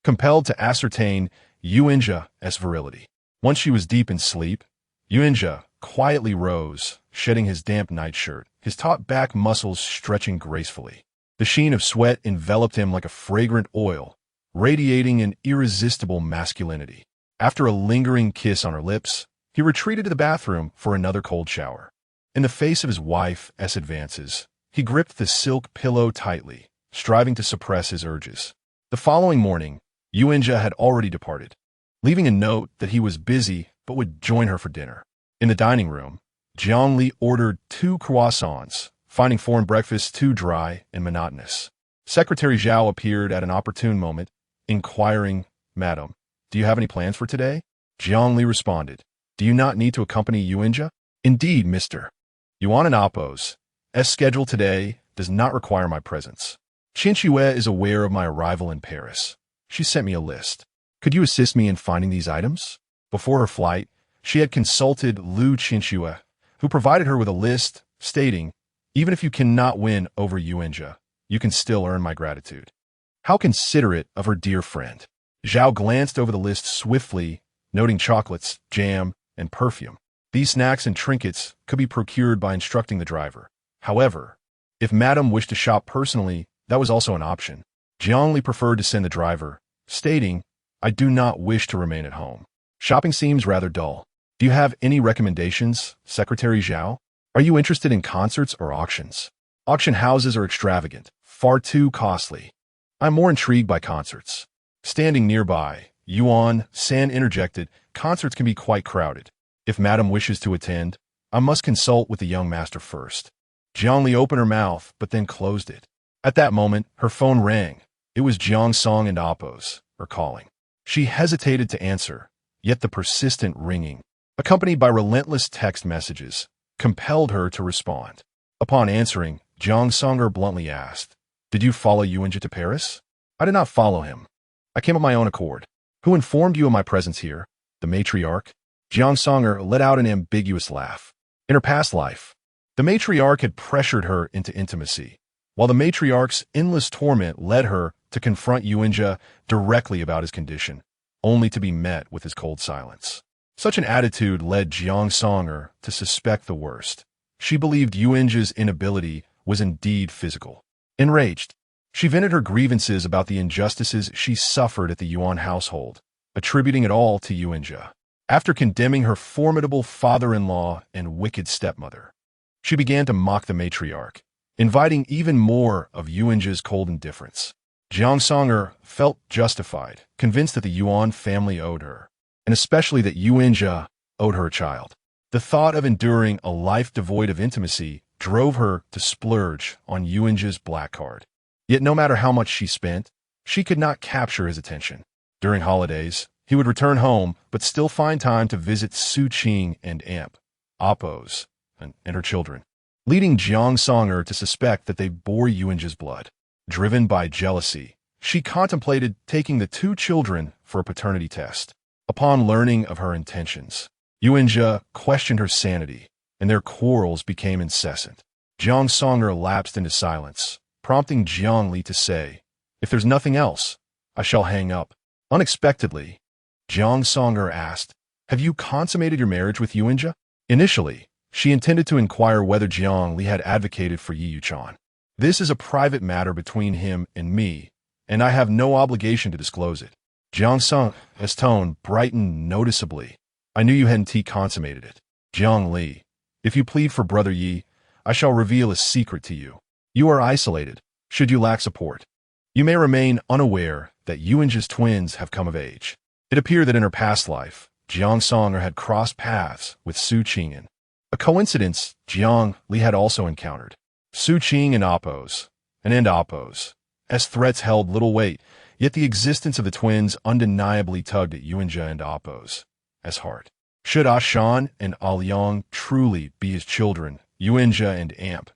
compelled to ascertain Yuan Hezhi's virility. Once she was deep in sleep, Yuan Hezhi quietly rose, shedding his damp nightshirt, his taut back muscles stretching gracefully. The sheen of sweat enveloped him like a fragrant oil, radiating an irresistible masculinity. After a lingering kiss on her lips, he retreated to the bathroom for another cold shower. In the face of his wife's advances, he gripped the silk pillow tightly, striving to suppress his urges. The following morning, Yuan Hezhi had already departed, leaving a note that he was busy but would join her for dinner. In the dining room, Jiang Li ordered 2 croissants, finding foreign breakfast too dry and monotonous. Secretary Zhao appeared at an opportune moment, inquiring, "Madam, do you have any plans for today?" Jiang Li responded, "Do you not need to accompany Yuan Hezhi?" "Indeed, Mr. Yuan and Apos' schedule today does not require my presence. Qinxue is aware of my arrival in Paris. She sent me a list. Could you assist me in finding these items?" Before her flight, she had consulted Lu Qinxue, who provided her with a list, stating, "Even if you cannot win over Yuan Hezhi, you can still earn my gratitude." How considerate of her dear friend. Zhao glanced over the list swiftly, noting chocolates, jam, and perfume. These snacks and trinkets could be procured by instructing the driver. However, if Madame wished to shop personally, that was also an option. Jiang Li preferred to send the driver, stating, "I do not wish to remain at home. Shopping seems rather dull. Do you have any recommendations, Secretary Zhao? Are you interested in concerts or auctions? Auction houses are extravagant, far too costly. I'm more intrigued by concerts." Standing nearby, Yuan San interjected, "Concerts can be quite crowded. If Madame wishes to attend, I must consult with the young master first." Jiang Li opened her mouth, but then closed it. At that moment, her phone rang. It was Jiang Song and Apos, calling. She hesitated to answer, yet the persistent ringing, accompanied by relentless text messages, compelled her to respond. Upon answering, Jiang Songer bluntly asked, "Did you follow Yuan Hezhi to Paris?" "I did not follow him. I came of my own accord." "Who informed you of my presence here?" "The matriarch." Jiang Songer let out an ambiguous laugh. In her past life, the matriarch had pressured her into intimacy, while the matriarch's endless torment led her to confront Yuan Hezhi directly about his condition, only to be met with his cold silence. Such an attitude led Jiang Songer to suspect the worst. She believed Yuan Hezhi's inability was indeed physical. Enraged, she vented her grievances about the injustices she suffered at the Yuan household, attributing it all to Yuan Hezhi. After condemning her formidable father-in-law and wicked stepmother, she began to mock the matriarch, inviting even more of Yuan Hezhi's cold indifference. Jiang Songer felt justified, convinced that the Yuan family owed her, and especially that Yuan Hezhi owed her a child. The thought of enduring a life devoid of intimacy drove her to splurge on Yuan Hezhi's black card. Yet no matter how much she spent, she could not capture his attention. During holidays, he would return home, but still find time to visit Su Qing and Apos, and her children, leading Jiang Songer to suspect that they bore Yuan Hezhi's blood. Driven by jealousy, she contemplated taking the 2 children for a paternity test. Upon learning of her intentions, Yuan Hezhi questioned her sanity, and their quarrels became incessant. Jiang Songer lapsed into silence, prompting Jiang Li to say, "If there's nothing else, I shall hang up." Unexpectedly, Jiang Songer asked, "Have you consummated your marriage with Yuan Hezhi?" Initially, she intended to inquire whether Jiang Li had advocated for Yi Yuchan. "This is a private matter between him and me, and I have no obligation to disclose it." Jiang Songer's tone brightened noticeably. "I knew you hadn't consummated it. Jiang Li, if you plead for Brother Yi, I shall reveal a secret to you. You are isolated, should you lack support. You may remain unaware that Yuan Hezhi's twins have come of age. It appeared that in her past life, Jiang Songer had crossed paths with Su Qing'an, a coincidence Jiang Li had also encountered. Su Qing and Oppos, and Oppos, as threats held little weight, yet the existence of the twins undeniably tugged at Yuan Hezhi and Oppos as heart. Should Ashan and Aliang truly be his children, Yuan Hezhi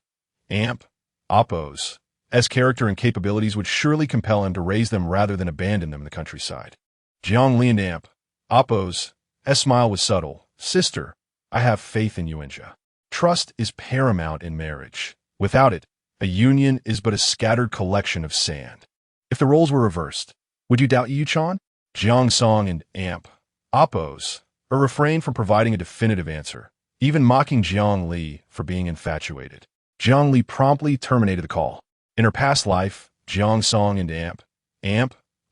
and Oppos, as character and capabilities would surely compel him to raise them rather than abandon them in the countryside. Jiang Li and Oppos, smile was subtle. "Sister, I have faith in Yuan Hezhi. Trust is paramount in marriage. Without it, a union is but a scattered collection of sand. If the roles were reversed, would you doubt Yi Yuchan?" Jiang Song and Oppos refrained from providing a definitive answer, even mocking Jiang Li for being infatuated. Jiang Li promptly terminated the call. In her past life, Jiang Song and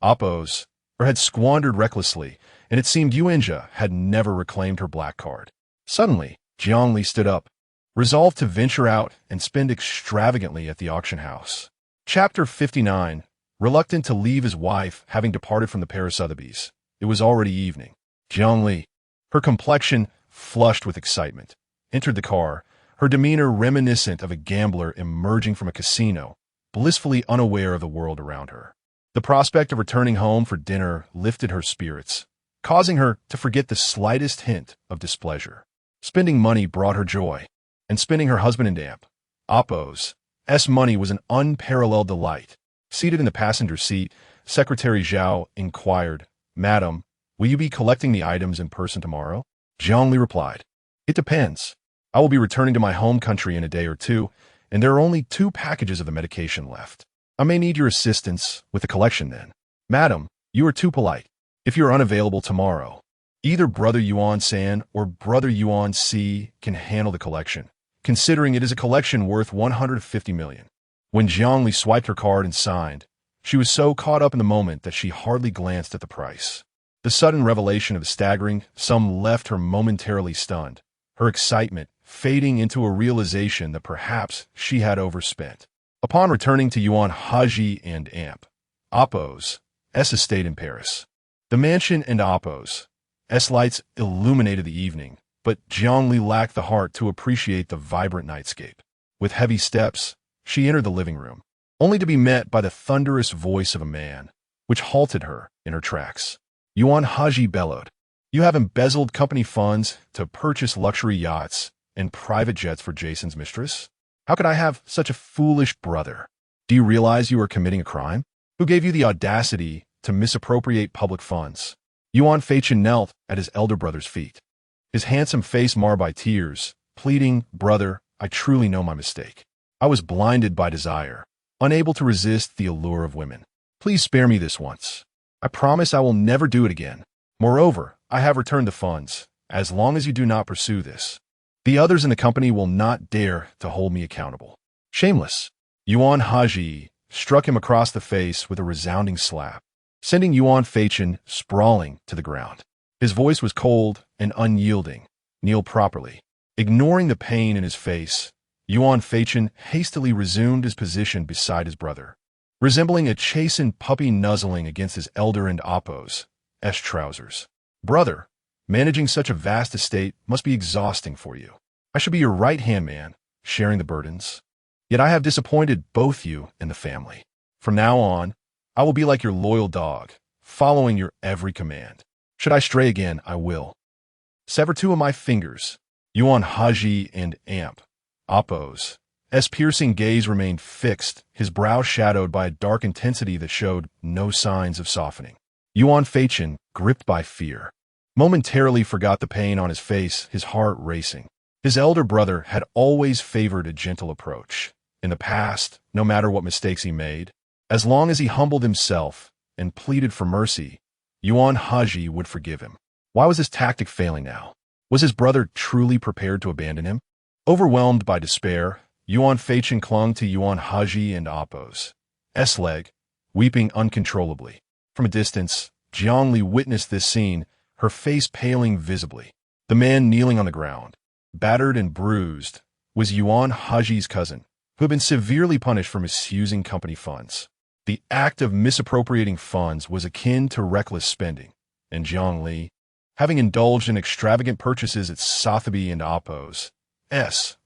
Oppos had squandered recklessly, and it seemed Yuan Hezhi had never reclaimed her black card. Suddenly, Jiang Li stood up, resolved to venture out and spend extravagantly at the auction house. Chapter 59. Reluctant to leave his wife, having departed from the Paris Sotheby's, it was already evening. Jiang Li, her complexion flushed with excitement, entered the car, her demeanor reminiscent of a gambler emerging from a casino, blissfully unaware of the world around her. The prospect of returning home for dinner lifted her spirits, causing her to forget the slightest hint of displeasure. Spending money brought her joy, and spending her husband and Oppos' money was an unparalleled delight. Seated in the passenger seat, Secretary Zhao inquired, "Madam, will you be collecting the items in person tomorrow?" Jiang Li replied, "It depends. I will be returning to my home country in a day or two, and there are only 2 packages of the medication left. I may need your assistance with the collection then." "Madam, you are too polite. If you are unavailable tomorrow, either Brother Yuan San or Brother Yuan Si can handle the collection, considering it is a collection worth 150 million. When Jiang Li swiped her card and signed, she was so caught up in the moment that she hardly glanced at the price. The sudden revelation of the staggering sum left her momentarily stunned, her excitement fading into a realization that perhaps she had overspent. Upon returning to Yuan Hezhi and Oppos' estate in Paris, the mansion and Oppos' lights illuminated the evening, but Jiang Li lacked the heart to appreciate the vibrant nightscape. With heavy steps, she entered the living room, only to be met by the thunderous voice of a man, which halted her in her tracks. Yuan Hezhi bellowed, "You have embezzled company funds to purchase luxury yachts and private jets for Jason's mistress? How could I have such a foolish brother? Do you realize you are committing a crime? Who gave you the audacity to misappropriate public funds?" Yuan Hezhi knelt at his elder brother's feet, his handsome face marred by tears, pleading, "Brother, I truly know my mistake. I was blinded by desire, unable to resist the allure of women. Please spare me this once. I promise I will never do it again. Moreover, I have returned the funds, as long as you do not pursue this. The others in the company will not dare to hold me accountable." Shameless. Yuan Hezhi struck him across the face with a resounding slap, sending Yuan Hezhi sprawling to the ground. His voice was cold and unyielding. "Kneel properly." Ignoring the pain in his face, Yuan Hezhi hastily resumed his position beside his brother, resembling a chastened puppy nuzzling against his elder and Oppos' trousers. "Brother, managing such a vast estate must be exhausting for you. I should be your right-hand man, sharing the burdens. Yet I have disappointed both you and the family. From now on, I will be like your loyal dog, following your every command. Should I stray again, I will sever 2 of my fingers." Yuan Hezhi and Oppos' piercing gaze remained fixed, his brow shadowed by a dark intensity that showed no signs of softening. Yuan Hezhi, gripped by fear, momentarily forgot the pain on his face, his heart racing. His elder brother had always favored a gentle approach. In the past, no matter what mistakes he made, as long as he humbled himself and pleaded for mercy, Yuan Hezhi would forgive him. Why was his tactic failing now? Was his brother truly prepared to abandon him? Overwhelmed by despair, Yuan Hezhi clung to Yuan Hezhi and Appo's leg, weeping uncontrollably. From a distance, Jiang Li witnessed this scene, her face paling visibly. The man kneeling on the ground, battered and bruised, was Yuan Hezhi's cousin, who had been severely punished for misusing company funds. The act of misappropriating funds was akin to reckless spending, and Jiang Li, having indulged in extravagant purchases at Sotheby's and Appo's,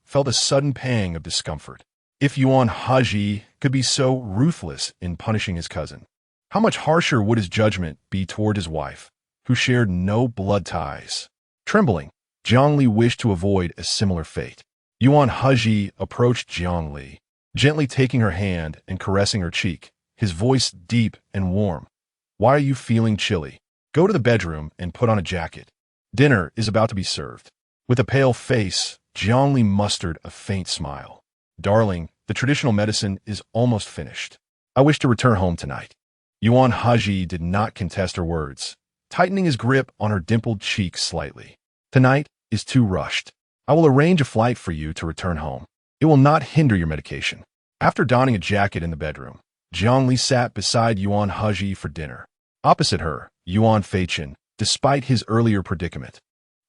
felt a sudden pang of discomfort. If Yuan Hezhi could be so ruthless in punishing his cousin, how much harsher would his judgment be toward his wife, who shared no blood ties? Trembling, Jiang Li wished to avoid a similar fate. Yuan Hezhi approached Jiang Li, gently taking her hand and caressing her cheek, his voice deep and warm. "Why are you feeling chilly? Go to the bedroom and put on a jacket. Dinner is about to be served." With a pale face, Jiang Li mustered a faint smile. "Darling, the traditional medicine is almost finished. I wish to return home tonight." Yuan Hezhi did not contest her words, tightening his grip on her dimpled cheek slightly. "Tonight is too rushed. I will arrange a flight for you to return home. It will not hinder your medication." After donning a jacket in the bedroom, Jiang Li sat beside Yuan Hezhi for dinner. Opposite her, Yuan Hezhi, despite his earlier predicament,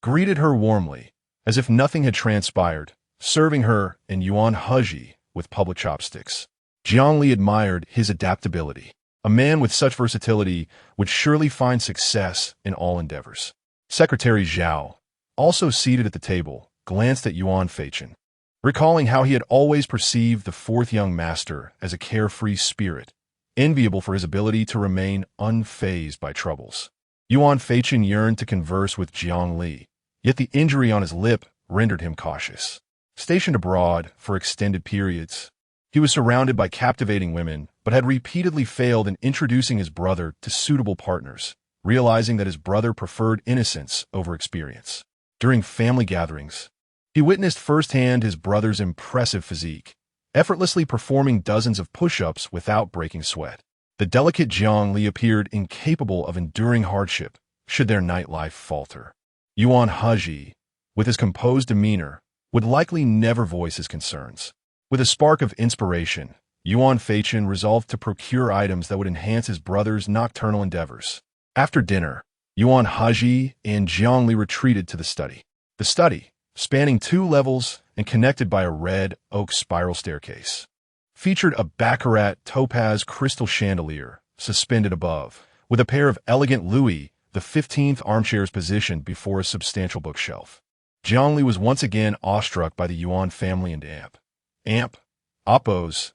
greeted her warmly, as if nothing had transpired, serving her and Yuan Hezhi with public chopsticks. Jiang Li admired his adaptability. A man with such versatility would surely find success in all endeavors. Secretary Zhao, also seated at the table, glanced at Yuan Hezhi, recalling how he had always perceived the fourth young master as a carefree spirit, enviable for his ability to remain unfazed by troubles. Yuan Hezhi yearned to converse with Jiang Li, yet the injury on his lip rendered him cautious. Stationed abroad for extended periods, he was surrounded by captivating women, but had repeatedly failed in introducing his brother to suitable partners, realizing that his brother preferred innocence over experience. During family gatherings, he witnessed firsthand his brother's impressive physique, effortlessly performing dozens of push-ups without breaking sweat. The delicate Jiang Li appeared incapable of enduring hardship should their nightlife falter. Yuan Hezhi, with his composed demeanor, would likely never voice his concerns. With a spark of inspiration, Yuan Hezhi resolved to procure items that would enhance his brother's nocturnal endeavors. After dinner, Yuan Hezhi and Jiang Li retreated to the study. The study, spanning 2 levels and connected by a red oak spiral staircase, featured a baccarat topaz crystal chandelier suspended above, with a pair of elegant Louis XV armchairs positioned before a substantial bookshelf. Jiang Li was once again awestruck by the Yuan family and Appo's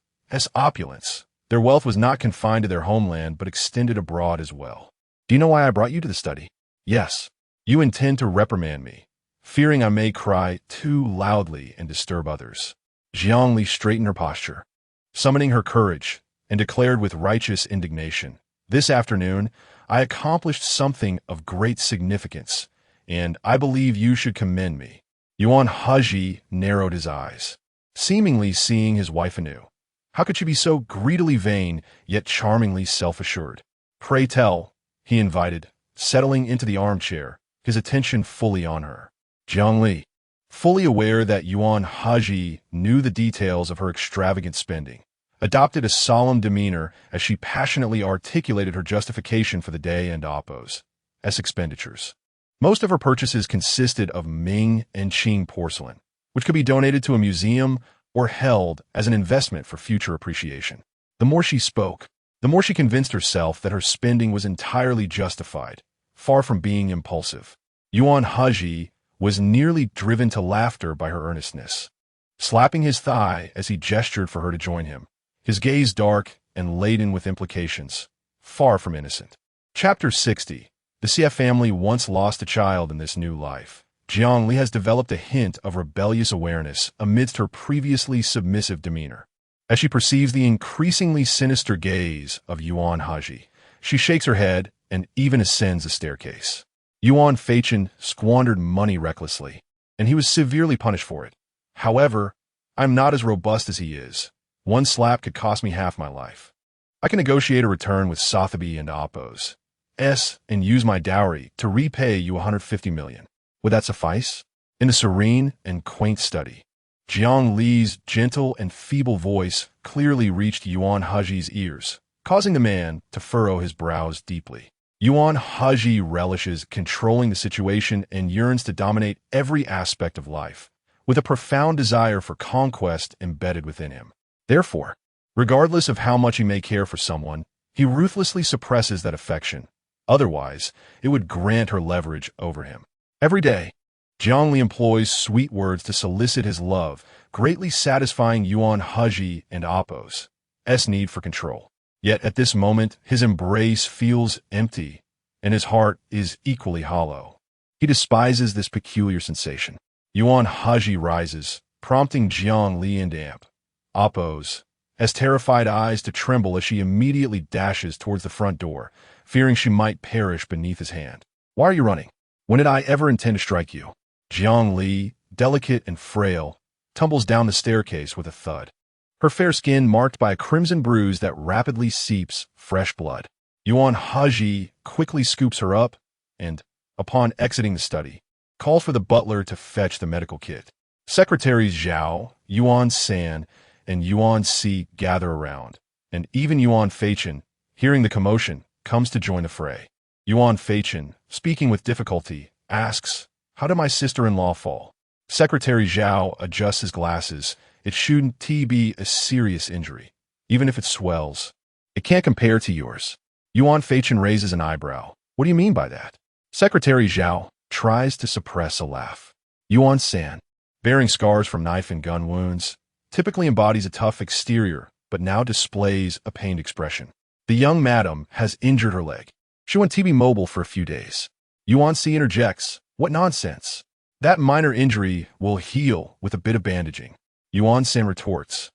opulence. Their wealth was not confined to their homeland but extended abroad as well. "Do you know why I brought you to the study?" "Yes. You intend to reprimand me, fearing I may cry too loudly and disturb others." Jiang Li straightened her posture, summoning her courage, and declared with righteous indignation, "This afternoon, I accomplished something of great significance, and I believe you should commend me." Yuan Hezhi narrowed his eyes, seemingly seeing his wife anew. How could she be so greedily vain, yet charmingly self-assured? "Pray tell," he invited, settling into the armchair, his attention fully on her. Jiang Li, fully aware that Yuan Hezhi knew the details of her extravagant spending, adopted a solemn demeanor as she passionately articulated her justification for the day and Appo's expenditures. Most of her purchases consisted of Ming and Qing porcelain, which could be donated to a museum or held as an investment for future appreciation. The more she spoke, the more she convinced herself that her spending was entirely justified, far from being impulsive. Yuan Hezhi was nearly driven to laughter by her earnestness, slapping his thigh as he gestured for her to join him, his gaze dark and laden with implications, far from innocent. Chapter 60. The Xie family once lost a child in this new life. Jiang Li has developed a hint of rebellious awareness amidst her previously submissive demeanor. As she perceives the increasingly sinister gaze of Yuan Hezhi, she shakes her head and even ascends the staircase. Yuan Hezhi squandered money recklessly, and he was severely punished for it. However, I'm not as robust as he is. One slap could cost me half my life. I can negotiate a return with Sotheby and Oppos and use my dowry to repay you 150 million. Would that suffice? In a serene and quaint study, Jiang Li's gentle and feeble voice clearly reached Yuan Hezhi's ears, causing the man to furrow his brows deeply. Yuan Hezhi relishes controlling the situation and yearns to dominate every aspect of life, with a profound desire for conquest embedded within him. Therefore, regardless of how much he may care for someone, he ruthlessly suppresses that affection. Otherwise, it would grant her leverage over him. Every day, Jiang Li employs sweet words to solicit his love, greatly satisfying Yuan Hezhi and Oppos' need for control. Yet at this moment, his embrace feels empty, and his heart is equally hollow. He despises this peculiar sensation. Yuan Hezhi rises, prompting Jiang Li and Oppos' terrified eyes to tremble as she immediately dashes towards the front door, fearing she might perish beneath his hand. Why are you running? When did I ever intend to strike you? Jiang Li, delicate and frail, tumbles down the staircase with a thud, her fair skin marked by a crimson bruise that rapidly seeps fresh blood. Yuan Hezhi quickly scoops her up and, upon exiting the study, calls for the butler to fetch the medical kit. Secretaries Zhao, Yuan San, and Yuan Si gather around, and even Yuan Hezhi, hearing the commotion, comes to join the fray. Yuan Hezhi, speaking with difficulty, asks, "How did my sister-in-law fall?" Secretary Zhao adjusts his glasses. "It shouldn't be a serious injury. Even if it swells, it can't compare to yours." Yuan Hezhi raises an eyebrow. "What do you mean by that?" Secretary Zhao tries to suppress a laugh. Yuan San, bearing scars from knife and gun wounds, typically embodies a tough exterior, but now displays a pained expression. The young madam has injured her leg. She went T-Mobile for a few days. Yuan Si interjects, "What nonsense. That minor injury will heal with a bit of bandaging." Yuan San retorts,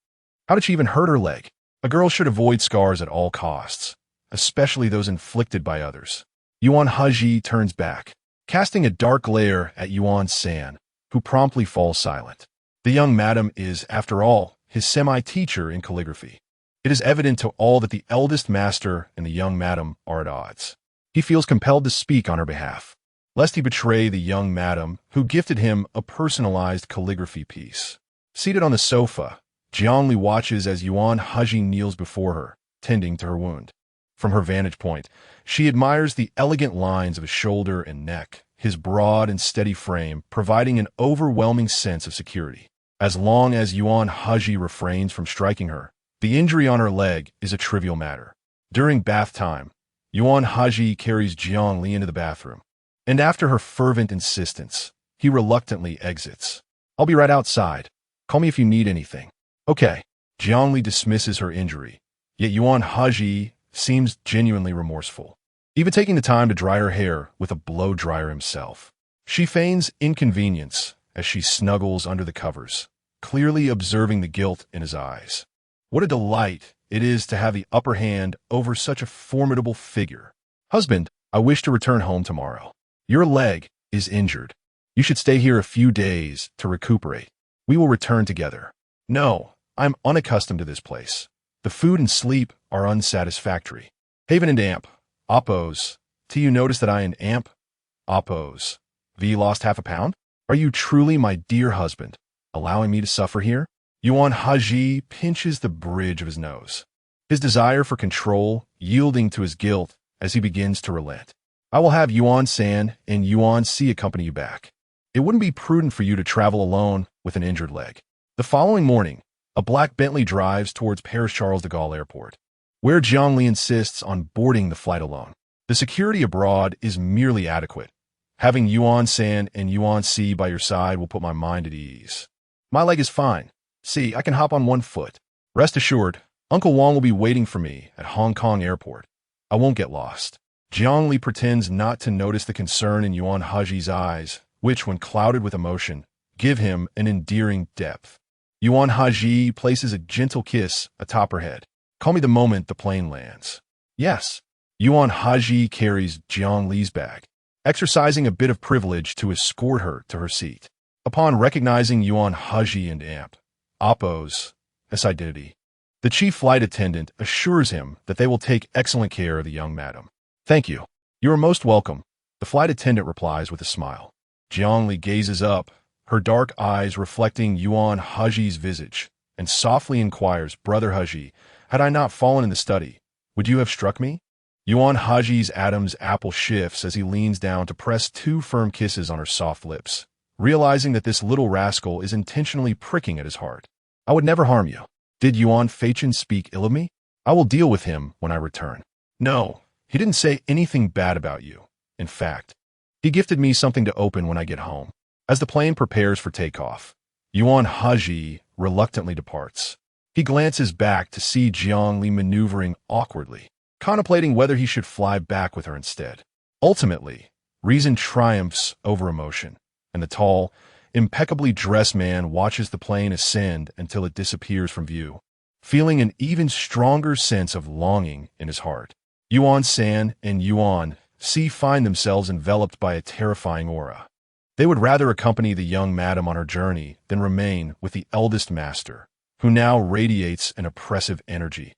"How did she even hurt her leg? A girl should avoid scars at all costs, especially those inflicted by others." Yuan Hezhi turns back, casting a dark glare at Yuan San, who promptly falls silent. The young madam is, after all, his semi-teacher in calligraphy. It is evident to all that the eldest master and the young madam are at odds. He feels compelled to speak on her behalf, lest he betray the young madam who gifted him a personalized calligraphy piece. Seated on the sofa, Jiang Li watches as Yuan Hezhi kneels before her, tending to her wound. From her vantage point, she admires the elegant lines of his shoulder and neck, his broad and steady frame providing an overwhelming sense of security. As long as Yuan Hezhi refrains from striking her, the injury on her leg is a trivial matter. During bath time, Yuan Hezhi carries Jiang Li into the bathroom, and after her fervent insistence, he reluctantly exits. "I'll be right outside. Call me if you need anything." "Okay." Jiang Li dismisses her injury, yet Yuan Hezhi seems genuinely remorseful, even taking the time to dry her hair with a blow dryer himself. She feigns inconvenience as she snuggles under the covers, clearly observing the guilt in his eyes. What a delight it is to have the upper hand over such a formidable figure. "Husband, I wish to return home tomorrow. Your leg is injured. You should stay here a few days to recuperate. We will return together." "No, I'm unaccustomed to this place. The food and sleep are unsatisfactory." Haven and Oppos, "Do you notice that I am Oppos? V lost half a pound? Are you truly my dear husband, allowing me to suffer here?" Yuan Hezhi pinches the bridge of his nose, his desire for control yielding to his guilt as he begins to relent. "I will have Yuan San and Yuan Si accompany you back. It wouldn't be prudent for you to travel alone with an injured leg." The following morning, a black Bentley drives towards Paris Charles de Gaulle Airport, where Jiang Li insists on boarding the flight alone. The security abroad is merely adequate. "Having Yuan San and Yuan Si by your side will put my mind at ease. My leg is fine. See, I can hop on one foot. Rest assured, Uncle Wang will be waiting for me at Hong Kong Airport. I won't get lost." Jiang Li pretends not to notice the concern in Yuan Hezhi's eyes, which, when clouded with emotion, give him an endearing depth. Yuan Hezhi places a gentle kiss atop her head. "Call me the moment the plane lands." "Yes." Yuan Hezhi carries Jiang Li's bag, exercising a bit of privilege to escort her to her seat. Upon recognizing Yuan Hezhi and Appo's identity, the chief flight attendant assures him that they will take excellent care of the young madam. Thank you. You are most welcome, the flight attendant replies with a smile. Jiang Li gazes up, her dark eyes reflecting Yuan Hezhi's visage, and softly inquires, Brother Hezhi, had I not fallen in the study, would you have struck me? Yuan Hezhi's Adam's apple shifts as he leans down to press 2 firm kisses on her soft lips, realizing that this little rascal is intentionally pricking at his heart. I would never harm you. Did Yuan Hezhi speak ill of me? I will deal with him when I return. No, he didn't say anything bad about you. In fact, he gifted me something to open when I get home. As the plane prepares for takeoff, Yuan Hezhi reluctantly departs. He glances back to see Jiang Li maneuvering awkwardly, contemplating whether he should fly back with her instead. Ultimately, reason triumphs over emotion, and the tall, impeccably dressed man watches the plane ascend until it disappears from view, feeling an even stronger sense of longing in his heart. Yuan San and Yuan Si find themselves enveloped by a terrifying aura. They would rather accompany the young madam on her journey than remain with the eldest master, who now radiates an oppressive energy.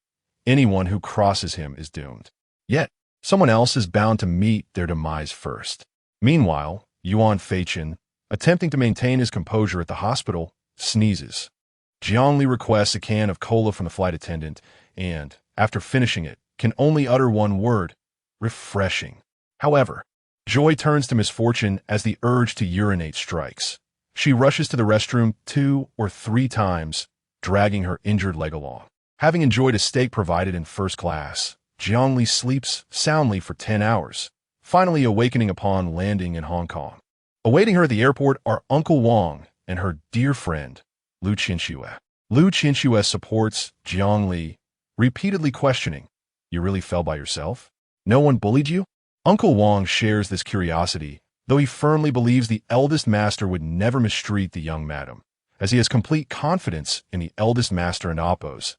Anyone who crosses him is doomed. Yet, someone else is bound to meet their demise first. Meanwhile, Yuan Hezhi, attempting to maintain his composure at the hospital, sneezes. Jiang Li requests a can of cola from the flight attendant and, after finishing it, can only utter one word, refreshing. However, joy turns to misfortune as the urge to urinate strikes. She rushes to the restroom 2 or 3 times, dragging her injured leg along. Having enjoyed a steak provided in first class, Jiang Li sleeps soundly for 10 hours, finally awakening upon landing in Hong Kong. Awaiting her at the airport are Uncle Wang and her dear friend, Lu Qinxue. Lu Qinxue supports Jiang Li, repeatedly questioning, You really fell by yourself? No one bullied you? Uncle Wang shares this curiosity, though he firmly believes the eldest master would never mistreat the young madam, as he has complete confidence in the eldest master and Appo's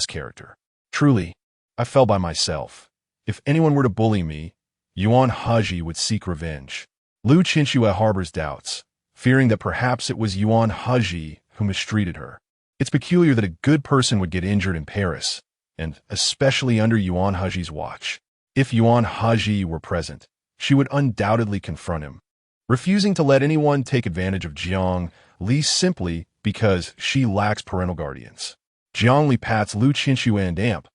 character. Truly, I fell by myself. If anyone were to bully me, Yuan Hezhi would seek revenge. Lu Qinxue harbors doubts, fearing that perhaps it was Yuan Hezhi who mistreated her. It's peculiar that a good person would get injured in Paris, and especially under Yuan Hezhi's watch. If Yuan Hezhi were present, she would undoubtedly confront him, refusing to let anyone take advantage of Jiang Li simply because she lacks parental guardians. Jiang Li pats Lu Qinxue and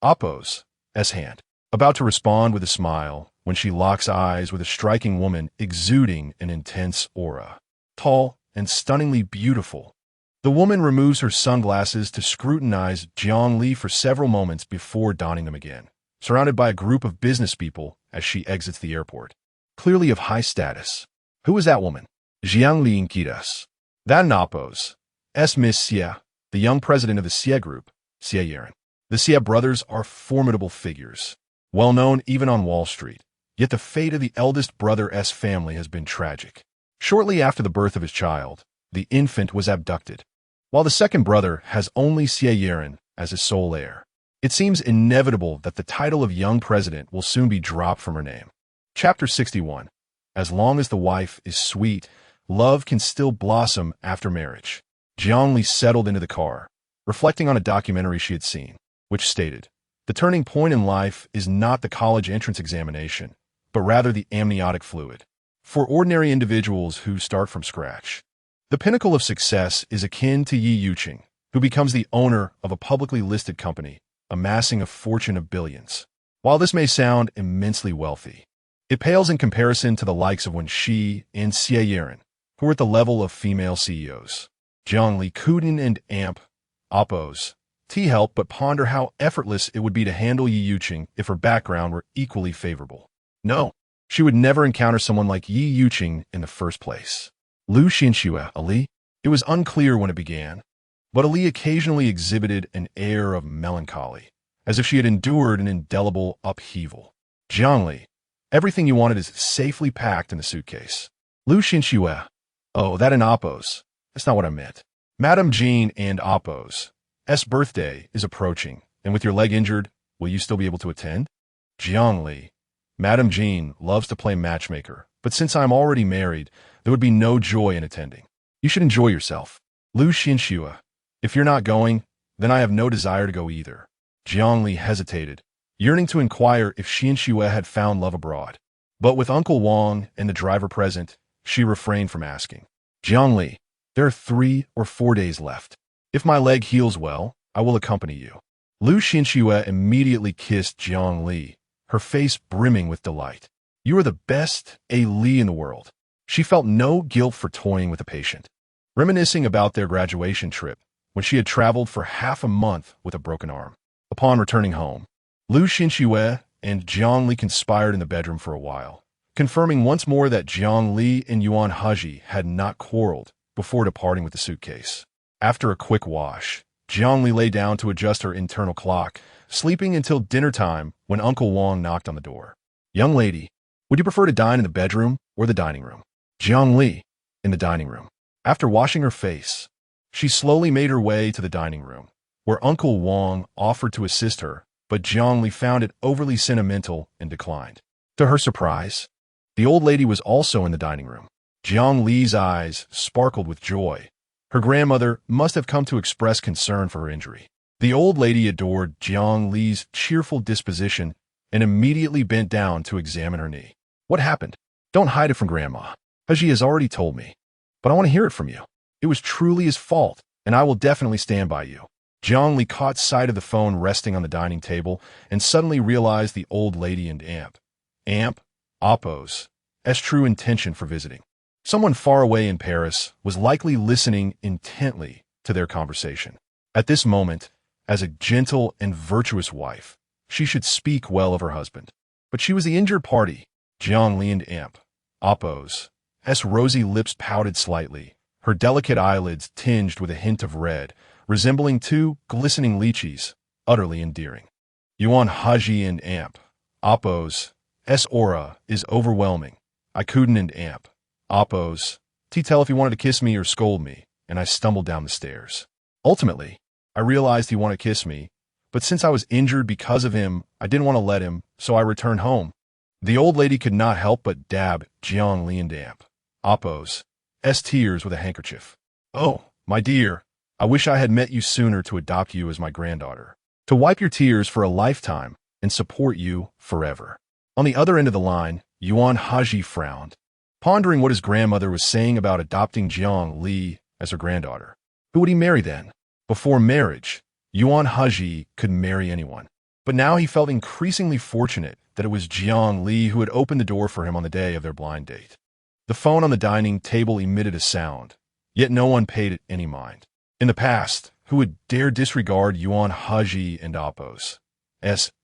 Appo's hand, about to respond with a smile when she locks eyes with a striking woman exuding an intense aura. Tall and stunningly beautiful, the woman removes her sunglasses to scrutinize Jiang Li for several moments before donning them again, surrounded by a group of business people as she exits the airport, clearly of high status. Who is that woman? Jiang Li inquires. That Appo's Miss Xie, the young president of the Xie Group, Xie Yeren. The Xie brothers are formidable figures, well known even on Wall Street, yet the fate of the eldest brother's family has been tragic. Shortly after the birth of his child, the infant was abducted, while the second brother has only Xie Yeren as his sole heir. It seems inevitable that the title of young president will soon be dropped from her name. Chapter 61. As long as the wife is sweet, love can still blossom after marriage. Jiang Li settled into the car, reflecting on a documentary she had seen, which stated, The turning point in life is not the college entrance examination, but rather the amniotic fluid. For ordinary individuals who start from scratch, the pinnacle of success is akin to Yi Yuqing, who becomes the owner of a publicly listed company, amassing a fortune of billions. While this may sound immensely wealthy, it pales in comparison to the likes of Wen Shi and Xie Yeren, who are at the level of female CEOs. Jiang Li couldn't and Appo's help but ponder how effortless it would be to handle Yi Yuqing if her background were equally favorable. No, she would never encounter someone like Yi Yuqing in the first place. Lu Qinxue, Ali? It was unclear when it began, but Ali occasionally exhibited an air of melancholy, as if she had endured an indelible upheaval. Jiang Li, everything you wanted is safely packed in the suitcase. Lu Qinxue, oh, that and Appo's. That's not what I meant. Madame Jean and Appo's birthday is approaching, and with your leg injured, will you still be able to attend? Jiang Li, Madame Jean loves to play matchmaker, but since I am already married, there would be no joy in attending. You should enjoy yourself. Lu Xinxue. If you're not going, then I have no desire to go either. Jiang Li hesitated, yearning to inquire if Xinxue had found love abroad. But with Uncle Wang and the driver present, she refrained from asking. Jiang Li, there are 3 or 4 days left. If my leg heals well, I will accompany you. Lu Xinxue immediately kissed Jiang Li, her face brimming with delight. You are the best Li in the world. She felt no guilt for toying with a patient. Reminiscing about their graduation trip, when she had traveled for half a month with a broken arm. Upon returning home, Lu Xinxue and Jiang Li conspired in the bedroom for a while, confirming once more that Jiang Li and Yuan Hezhi had not quarreled before departing with the suitcase. After a quick wash, Jiang Li lay down to adjust her internal clock, sleeping until dinner time when Uncle Wang knocked on the door. Young lady, would you prefer to dine in the bedroom or the dining room? Jiang Li, in the dining room. After washing her face, she slowly made her way to the dining room, where Uncle Wang offered to assist her, but Jiang Li found it overly sentimental and declined. To her surprise, the old lady was also in the dining room. Jiang Li's eyes sparkled with joy. Her grandmother must have come to express concern for her injury. The old lady adored Jiang Li's cheerful disposition and immediately bent down to examine her knee. What happened? Don't hide it from Grandma. Hezhi has already told me, but I want to hear it from you. It was truly his fault, and I will definitely stand by you. Jiang Li caught sight of the phone resting on the dining table and suddenly realized the old lady and Appo's true intention for visiting. Someone far away in Paris was likely listening intently to their conversation. At this moment, as a gentle and virtuous wife, she should speak well of her husband. But she was the injured party. Jiang Li and Appo's rosy lips pouted slightly, her delicate eyelids tinged with a hint of red, resembling 2 glistening lychees, utterly endearing. Yuan Hezhi and Appo's aura is overwhelming. I couldn't and Appo's tell if he wanted to kiss me or scold me, and I stumbled down the stairs. Ultimately, I realized he wanted to kiss me, but since I was injured because of him, I didn't want to let him, so I returned home. The old lady could not help but dab Jiang Li and Appo's tears with a handkerchief. Oh, my dear, I wish I had met you sooner to adopt you as my granddaughter, to wipe your tears for a lifetime and support you forever. On the other end of the line, Yuan Hezhi frowned, pondering what his grandmother was saying about adopting Jiang Li as her granddaughter. Who would he marry then? Before marriage, Yuan Hezhi could marry anyone. But now he felt increasingly fortunate that it was Jiang Li who had opened the door for him on the day of their blind date. The phone on the dining table emitted a sound, yet no one paid it any mind. In the past, who would dare disregard Yuan Hezhi and Appo's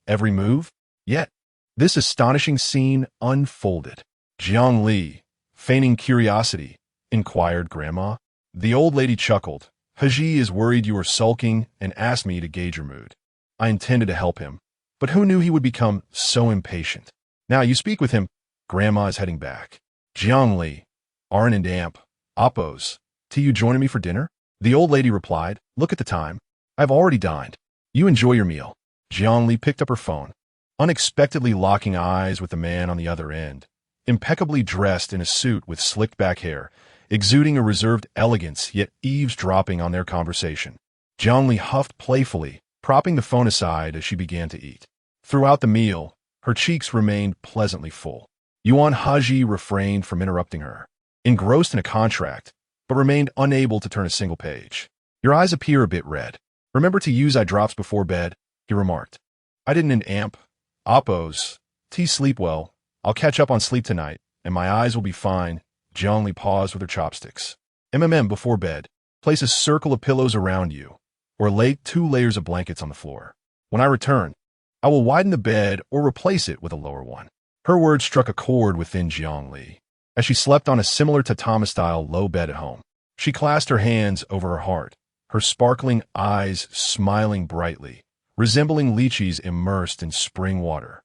every move? Yet, this astonishing scene unfolded. Jiang Li, feigning curiosity, inquired Grandma. The old lady chuckled. Hezhi is worried you are sulking and asked me to gauge your mood. I intended to help him, but who knew he would become so impatient? Now you speak with him. Grandma is heading back. Jiang Li, Arn and Appo's, you joining me for dinner? The old lady replied, look at the time. I've already dined. You enjoy your meal. Jiang Li picked up her phone, unexpectedly locking eyes with the man on the other end, impeccably dressed in a suit with slicked back hair, exuding a reserved elegance yet eavesdropping on their conversation. Jiang Li huffed playfully, propping the phone aside as she began to eat. Throughout the meal, her cheeks remained pleasantly full. Yuan Hezhi refrained from interrupting her, engrossed in a contract, but remained unable to turn a single page. Your eyes appear a bit red. Remember to use eye drops before bed, he remarked. I didn't Appo's sleep well. I'll catch up on sleep tonight, and my eyes will be fine. Jiang Li paused with her chopsticks. Before bed, place a circle of pillows around you, or lay 2 layers of blankets on the floor. When I return, I will widen the bed or replace it with a lower one. Her words struck a chord within Jiang Li. As she slept on a similar tatami-style low bed at home, she clasped her hands over her heart, her sparkling eyes smiling brightly, resembling lychees immersed in spring water.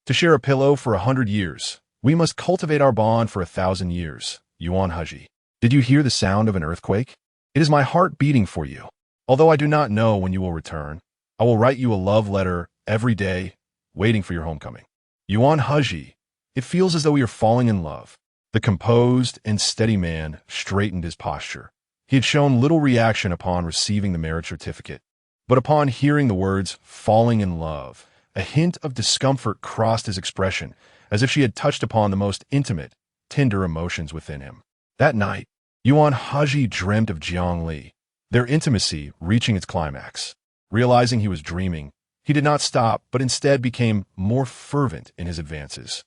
To share a pillow for 100 years, we must cultivate our bond for 1,000 years. Yuan Hezhi. Did you hear the sound of an earthquake? It is my heart beating for you. Although I do not know when you will return, I will write you a love letter every day, waiting for your homecoming. Yuan Hezhi. It feels as though we are falling in love. The composed and steady man straightened his posture. He had shown little reaction upon receiving the marriage certificate, but upon hearing the words "falling in love," a hint of discomfort crossed his expression, as if she had touched upon the most intimate, tender emotions within him. That night, Yuan Hezhi dreamt of Jiang Li, their intimacy reaching its climax. Realizing he was dreaming, he did not stop, but instead became more fervent in his advances.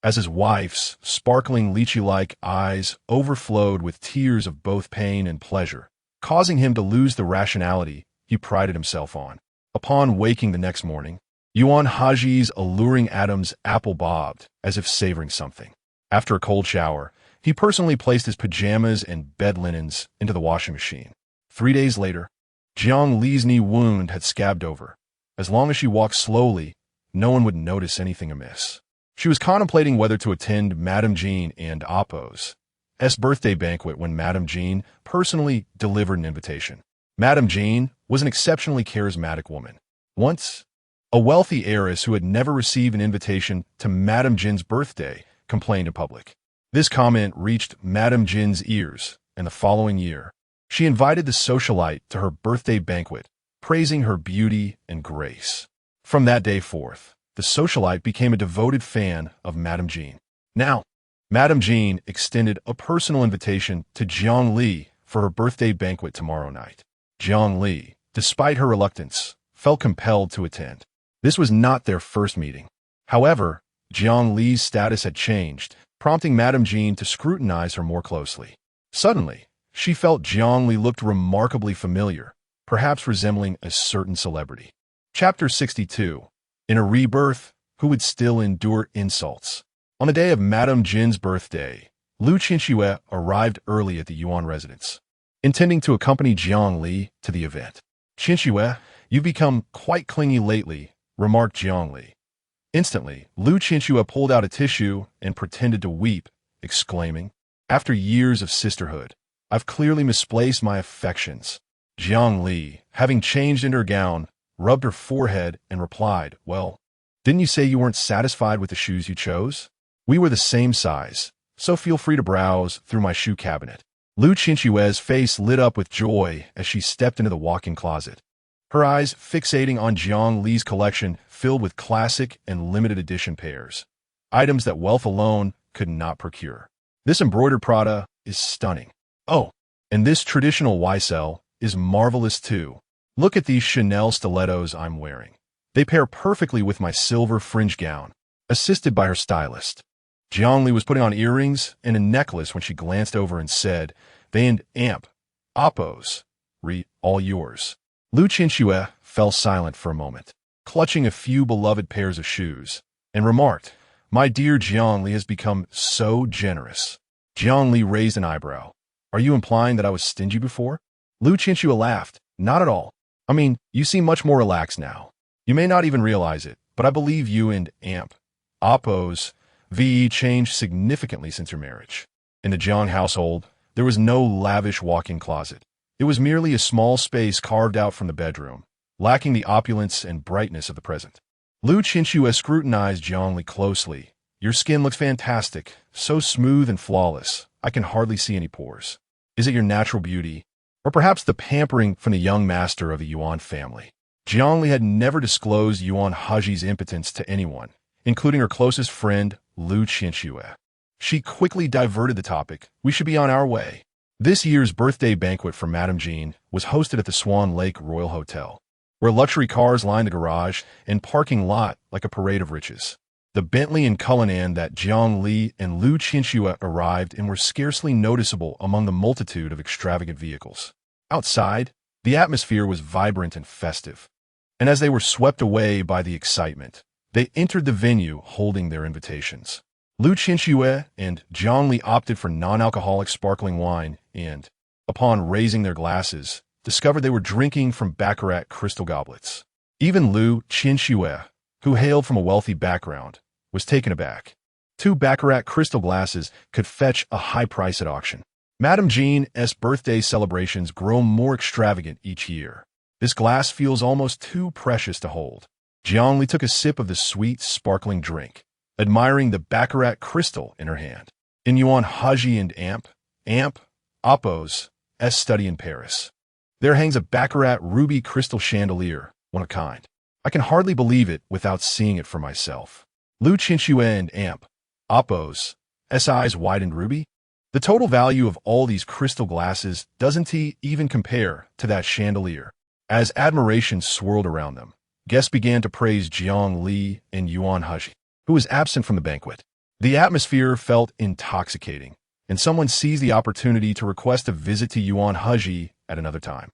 As his wife's sparkling lychee-like eyes overflowed with tears of both pain and pleasure, causing him to lose the rationality he prided himself on. Upon waking the next morning, Yuan Hezhi's alluring atoms apple-bobbed, as if savoring something. After a cold shower, he personally placed his pajamas and bed linens into the washing machine. 3 days later, Jiang Li's knee wound had scabbed over. As long as she walked slowly, no one would notice anything amiss. She was contemplating whether to attend Madame Jean and Apo's birthday banquet when Madame Jean personally delivered an invitation. Madame Jean was an exceptionally charismatic woman. Once, a wealthy heiress who had never received an invitation to Madame Jean's birthday complained in public. This comment reached Madame Jean's ears, and the following year, she invited the socialite to her birthday banquet, praising her beauty and grace. From that day forth, the socialite became a devoted fan of Madame Jean. Now, Madame Jean extended a personal invitation to Jiang Li for her birthday banquet tomorrow night. Jiang Li, despite her reluctance, felt compelled to attend. This was not their first meeting. However, Jiang Li's status had changed, prompting Madame Jean to scrutinize her more closely. Suddenly, she felt Jiang Li looked remarkably familiar, perhaps resembling a certain celebrity. Chapter 62. In a rebirth, who would still endure insults? On the day of Madame Jin's birthday, Lu Qinxue arrived early at the Yuan residence, intending to accompany Jiang Li to the event. "Qinxue, you've become quite clingy lately," remarked Jiang Li. Instantly, Lu Qinxue pulled out a tissue and pretended to weep, exclaiming, "After years of sisterhood, I've clearly misplaced my affections." Jiang Li, having changed into her gown, rubbed her forehead and replied, "Well, didn't you say you weren't satisfied with the shoes you chose? We were the same size, so feel free to browse through my shoe cabinet." Lu Qinxue's face lit up with joy as she stepped into the walk-in closet, her eyes fixating on Jiang Li's collection filled with classic and limited edition pairs, items that wealth alone could not procure. "This embroidered Prada is stunning. Oh, and this traditional YSL is marvelous too. Look at these Chanel stilettos I'm wearing. They pair perfectly with my silver fringe gown." Assisted by her stylist, Jiang Li was putting on earrings and a necklace when she glanced over and said, "They and amp, Oppos, all yours." Lu Qinxue fell silent for a moment, clutching a few beloved pairs of shoes, and remarked, "My dear Jiang Li has become so generous." Jiang Li raised an eyebrow. "Are you implying that I was stingy before?" Lu Qinxue laughed. "Not at all. I mean, you seem much more relaxed now. You may not even realize it, but I believe you and amp, Oppos, VE changed significantly since your marriage." In the Jiang household, there was no lavish walk-in closet. It was merely a small space carved out from the bedroom, lacking the opulence and brightness of the present. Lu Qinxue scrutinized Jiang Li closely. "Your skin looks fantastic, so smooth and flawless. I can hardly see any pores. Is it your natural beauty, or perhaps the pampering from the young master of the Yuan family?" Jiang Li had never disclosed Yuan Hezhi's impotence to anyone, including her closest friend, Lu Qinxue. She quickly diverted the topic. "We should be on our way." This year's birthday banquet for Madame Jean was hosted at the Swan Lake Royal Hotel, where luxury cars lined the garage and parking lot like a parade of riches. The Bentley and Cullinan that Jiang Li and Lu Qinxue arrived in were scarcely noticeable among the multitude of extravagant vehicles. Outside, the atmosphere was vibrant and festive, and as they were swept away by the excitement, they entered the venue holding their invitations. Lu Qinxue and Jiang Li opted for non-alcoholic sparkling wine and, upon raising their glasses, discovered they were drinking from baccarat crystal goblets. Even Lu Qinxue, who hailed from a wealthy background, was taken aback. 2 baccarat crystal glasses could fetch a high price at auction. Madame Jean's birthday celebrations grow more extravagant each year. This glass feels almost too precious to hold. Jiang Li took a sip of the sweet, sparkling drink, admiring the baccarat crystal in her hand. in Yuan Hezhi and Amp, Oppos, study in Paris. There hangs a Baccarat ruby crystal chandelier, one of a kind. I can hardly believe it without seeing it for myself. Lu Chinchue and Oppos, eyes widened ruby? The total value of all these crystal glasses doesn't even compare to that chandelier. As admiration swirled around them, guests began to praise Jiang Li and Yuan Hezhi, who was absent from the banquet. The atmosphere felt intoxicating, and someone seized the opportunity to request a visit to Yuan Hezhi at another time.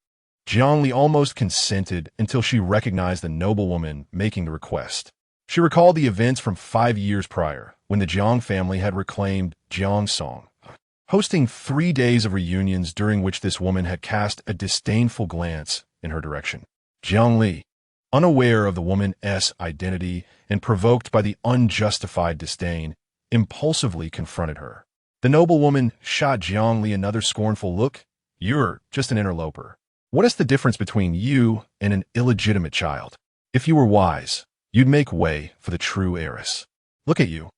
Jiang Li almost consented until she recognized the noblewoman making the request. She recalled the events from 5 years prior, when the Jiang family had reclaimed Jiangsong, hosting 3 days of reunions during which this woman had cast a disdainful glance in her direction. Jiang Li, unaware of the woman's identity and provoked by the unjustified disdain, impulsively confronted her. The noblewoman shot Jiang Li another scornful look. "You're just an interloper. What is the difference between you and an illegitimate child? If you were wise, you'd make way for the true heiress. Look at you,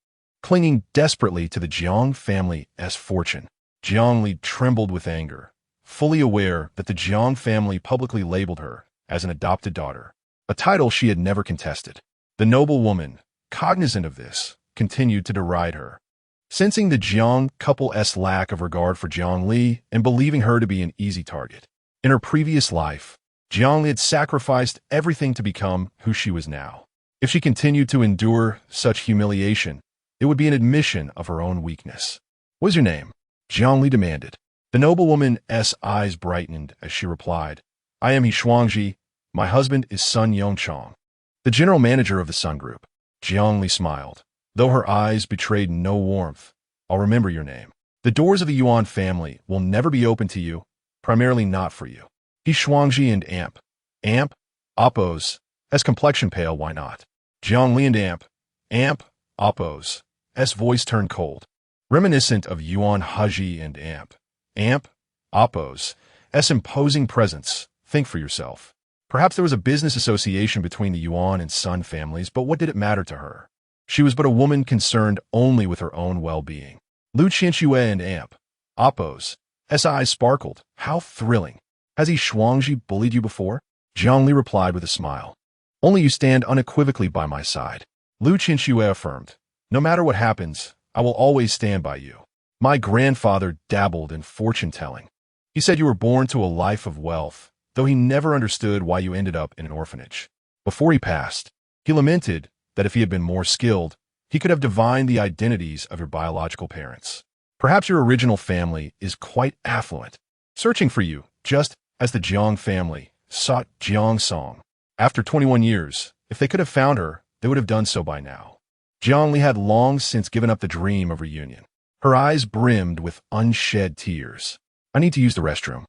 clinging desperately to the Jiang family's fortune." Jiang Li trembled with anger, fully aware that the Jiang family publicly labeled her as an adopted daughter, a title she had never contested. The noblewoman, cognizant of this, continued to deride her. Sensing the Jiang couple's lack of regard for Jiang Li and believing her to be an easy target. In her previous life, Jiang Li had sacrificed everything to become who she was now. If she continued to endure such humiliation, it would be an admission of her own weakness. "What is your name?" Jiang Li demanded. The noblewoman's eyes brightened as she replied, "I am Shuangji. My husband is Sun Yongchong, the general manager of the Sun Group." Jiang Li smiled, though her eyes betrayed no warmth. "I'll remember your name. The doors of the Yuan family will never be open to you, primarily not for you." Shuangji and Amp, Oppos, complexion pale, why not? Jiang Li and Amp, Oppos, voice turned cold, reminiscent of Yuan Hezhi and Amp, Oppos, imposing presence. Think for yourself. Perhaps there was a business association between the Yuan and Sun families, but what did it matter to her? She was but a woman concerned only with her own well-being. Lu Chinchue and Oppos, eyes sparkled. "How thrilling. Has Shuangji bullied you before?" Jiang Li replied with a smile. "Only you stand unequivocally by my side." Lu Chinchue affirmed, "No matter what happens, I will always stand by you. My grandfather dabbled in fortune-telling. He said you were born to a life of wealth, though he never understood why you ended up in an orphanage. Before he passed, he lamented that if he had been more skilled, he could have divined the identities of your biological parents. Perhaps your original family is quite affluent, searching for you, just as the Jiang family sought Jiangsong. After 21 years, if they could have found her, they would have done so by now." Jiang Li had long since given up the dream of reunion. Her eyes brimmed with unshed tears. "I need to use the restroom."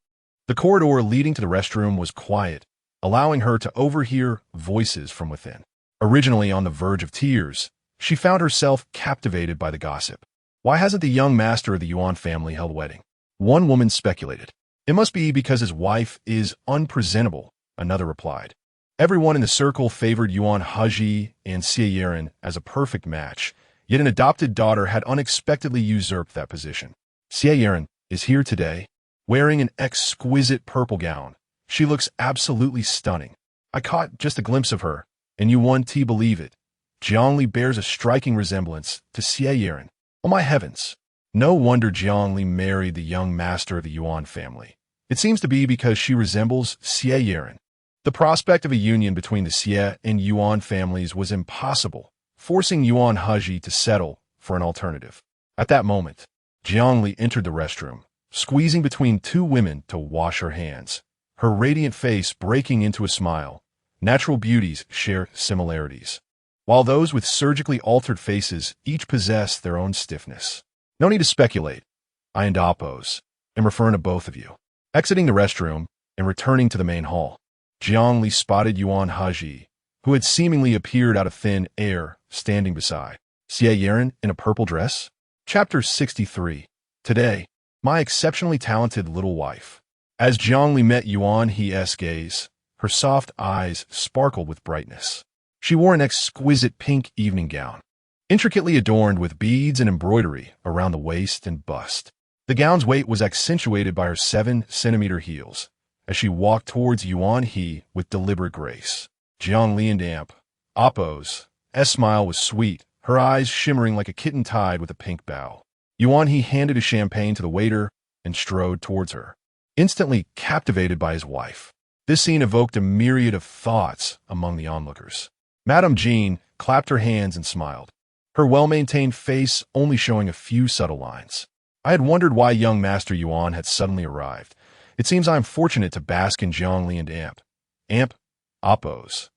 The corridor leading to the restroom was quiet, allowing her to overhear voices from within. Originally on the verge of tears, she found herself captivated by the gossip. Why hasn't the young master of the Yuan family held a wedding? One woman speculated. It must be because his wife is unpresentable, another replied. Everyone in the circle favored Yuan Hezhi and Xie as a perfect match, yet an adopted daughter had unexpectedly usurped that position. Xie is here today, wearing an exquisite purple gown. She looks absolutely stunning. I caught just a glimpse of her, and you won't believe it. Jiang Li bears a striking resemblance to Xie. Oh my heavens! No wonder Jiang Li married the young master of the Yuan family. It seems to be because she resembles Xie. The prospect of a union between the Xie and Yuan families was impossible, forcing Yuan Hezhi to settle for an alternative. At that moment, Jiang Li entered the restroom, squeezing between two women to wash her hands, her radiant face breaking into a smile. Natural beauties share similarities, while those with surgically altered faces each possess their own stiffness. No need to speculate. I and Oppos am referring to both of you. Exiting the restroom and returning to the main hall, Jiang Li spotted Yuan Hezhi, who had seemingly appeared out of thin air, standing beside Xie in a purple dress. Chapter 63. Today, my exceptionally talented little wife. As Jiang Li met Yuan Hezhi's gaze, her soft eyes sparkled with brightness. She wore an exquisite pink evening gown, intricately adorned with beads and embroidery around the waist and bust. The gown's weight was accentuated by her 7-centimeter heels as she walked towards Yuan He with deliberate grace. Jiang Li and Appo's smile was sweet, her eyes shimmering like a kitten tied with a pink bow. Yuan He handed a champagne to the waiter and strode towards her, instantly captivated by his wife. This scene evoked a myriad of thoughts among the onlookers. Madame Jean clapped her hands and smiled, her well-maintained face only showing a few subtle lines. I had wondered why young Master Yuan had suddenly arrived. It seems I am fortunate to bask in Jiang Li and Appo's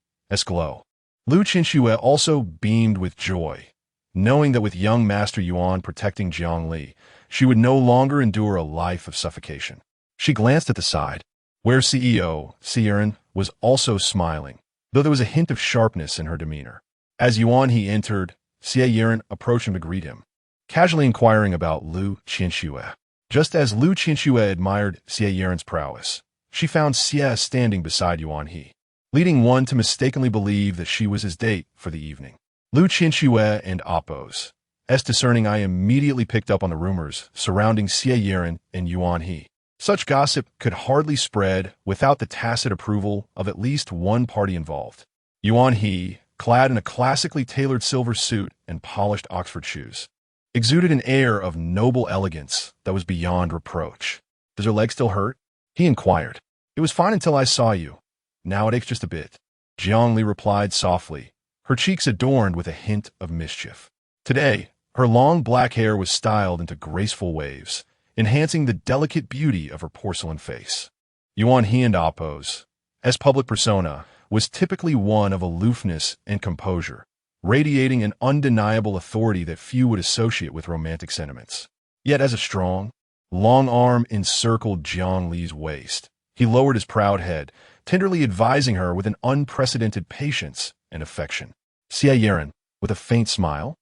glow. Lu Qinxue also beamed with joy, knowing that with young Master Yuan protecting Jiang Li, she would no longer endure a life of suffocation. She glanced at the side, where CEO Sieran was also smiling, though there was a hint of sharpness in her demeanor. As Yuan He entered, Sieran approached him to greet him, casually inquiring about Lu Qinxue. Just as Lu Qinxue admired Sieran's prowess, she found Xie standing beside Yuan He, leading one to mistakenly believe that she was his date for the evening. Lu Qinxue and Appo's discerning eye immediately picked up on the rumors surrounding Sieran and Yuan He. Such gossip could hardly spread without the tacit approval of at least one party involved. Yuan He, clad in a classically tailored silver suit and polished Oxford shoes, exuded an air of noble elegance that was beyond reproach. "Does your leg still hurt?" he inquired. "It was fine until I saw you. Now it aches just a bit," Jiang Li replied softly, her cheeks adorned with a hint of mischief. Today, her long black hair was styled into graceful waves, enhancing the delicate beauty of her porcelain face. Yuan He and Appo's public persona was typically one of aloofness and composure, radiating an undeniable authority that few would associate with romantic sentiments. Yet as a strong, long arm encircled Jiang Li's waist, he lowered his proud head, tenderly advising her with an unprecedented patience and affection. Sieran, with a faint smile,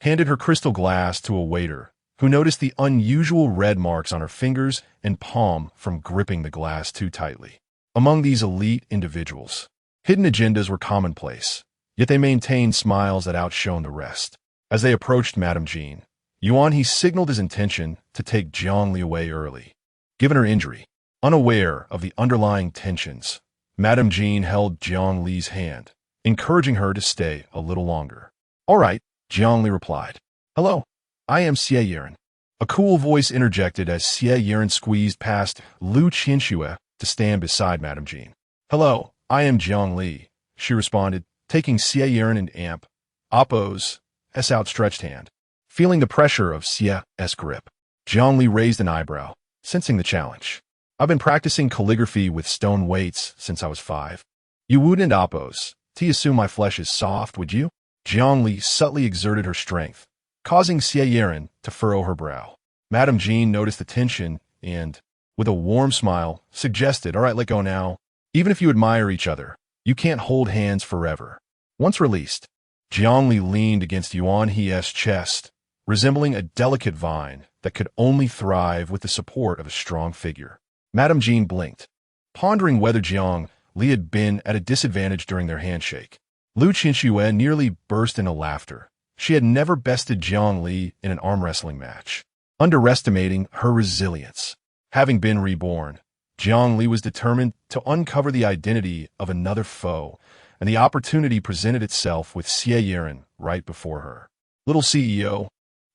handed her crystal glass to a waiter, who noticed the unusual red marks on her fingers and palm from gripping the glass too tightly. Among these elite individuals, hidden agendas were commonplace, yet they maintained smiles that outshone the rest. As they approached Madame Jean, Yuan He signaled his intention to take Jiang Li away early. Given her injury, unaware of the underlying tensions, Madame Jean held Jiang Li's hand, encouraging her to stay a little longer. "All right," Jiang Li replied. "Hello, I am Sieran." A cool voice interjected as Sieran squeezed past Lu Qinxue to stand beside Madame Jean. "Hello, I am Jiang Li," she responded, taking Sieran and Appo's outstretched hand. Feeling the pressure of Xie's grip, Jiang Li raised an eyebrow, sensing the challenge. "I've been practicing calligraphy with stone weights since I was 5. You wouldn't, Appo's, to assume my flesh is soft, would you?" Jiang Li subtly exerted her strength, causing Sieran to furrow her brow. Madame Jean noticed the tension and, with a warm smile, suggested, "All right, let go now. Even if you admire each other, you can't hold hands forever." Once released, Jiang Li leaned against Yuan He's chest, resembling a delicate vine that could only thrive with the support of a strong figure. Madame Jean blinked, pondering whether Jiang Li had been at a disadvantage during their handshake. Lu Qinxue nearly burst into laughter. She had never bested Jiang Li in an arm wrestling match, underestimating her resilience. Having been reborn, Jiang Li was determined to uncover the identity of another foe, and the opportunity presented itself with Sieran right before her. "Little CEO,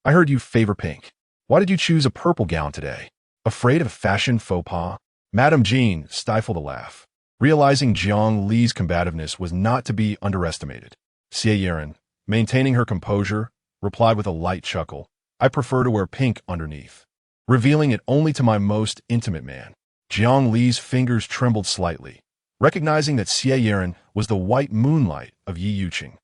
I heard you favor pink. Why did you choose a purple gown today? Afraid of a fashion faux pas?" Madame Jean stifled a laugh, realizing Jiang Li's combativeness was not to be underestimated. Sieran, maintaining her composure, replied with a light chuckle, "I prefer to wear pink underneath, revealing it only to my most intimate man." Jiang Li's fingers trembled slightly, recognizing that Sieran was the white moonlight of Yi Yuqing.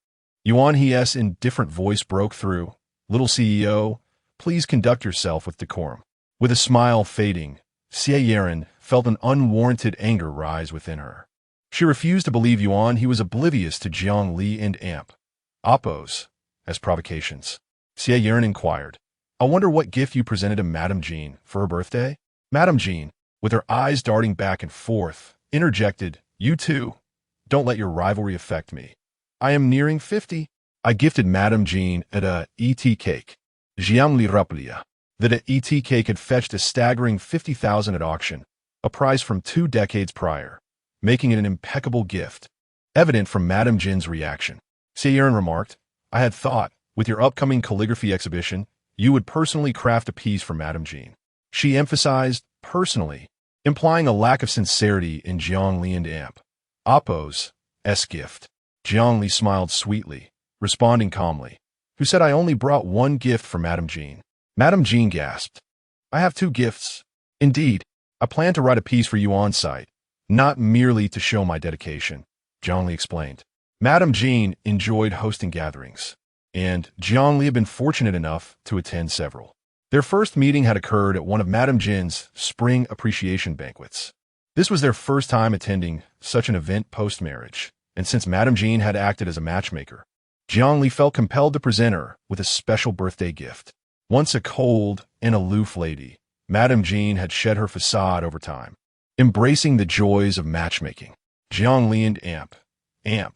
Yuan He's indifferent voice broke through, "Little CEO, please conduct yourself with decorum." With a smile fading, Sieran felt an unwarranted anger rise within her. She refused to believe Yuan He was oblivious to Jiang Li and Appo's provocations. Sieran inquired, "I wonder what gift you presented to Madame Jean for her birthday?" Madame Jean, with her eyes darting back and forth, interjected, "You too. Don't let your rivalry affect me. I am nearing 50. I gifted Madame Jean at a ET cake. Jiang Li replied that a ET cake had fetched a staggering 50,000 at auction, a prize from 2 decades prior, making it an impeccable gift. Evident from Madame Jean's reaction. Seiren remarked, I had thought, with your upcoming calligraphy exhibition, you would personally craft a piece for Madame Jean. She emphasized, personally, implying a lack of sincerity in Jiang Li and Appo's gift. Jiang Li smiled sweetly, responding calmly, who said I only brought 1 gift for Madame Jean. Madame Jean gasped. I have 2 gifts. Indeed, I plan to write a piece for you on site, not merely to show my dedication, Jiang Li explained. Madame Jean enjoyed hosting gatherings, and Jiang Li had been fortunate enough to attend several. Their first meeting had occurred at one of Madame Jean's spring appreciation banquets. This was their first time attending such an event post-marriage, and since Madame Jean had acted as a matchmaker, Jiang Li felt compelled to present her with a special birthday gift. Once a cold and aloof lady, Madame Jean had shed her facade over time, embracing the joys of matchmaking. Jiang Li and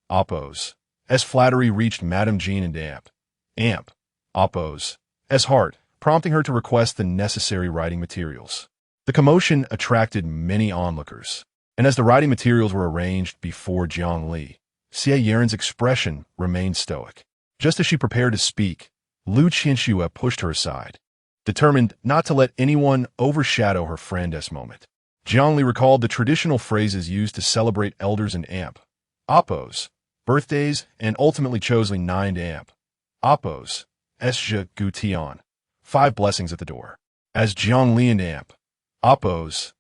Appo's flattery reached Madame Jean and Appo's heart, prompting her to request the necessary writing materials. The commotion attracted many onlookers, and as the writing materials were arranged before Jiang Li, Seiren's expression remained stoic. Just as she prepared to speak, Lu Qianxue pushed her aside, determined not to let anyone overshadow her friend's moment. Jiang Li recalled the traditional phrases used to celebrate elders and Appo's birthdays and ultimately chose 9 Appo's Gutian, 5 blessings at the door. As Jiang Li and Appo's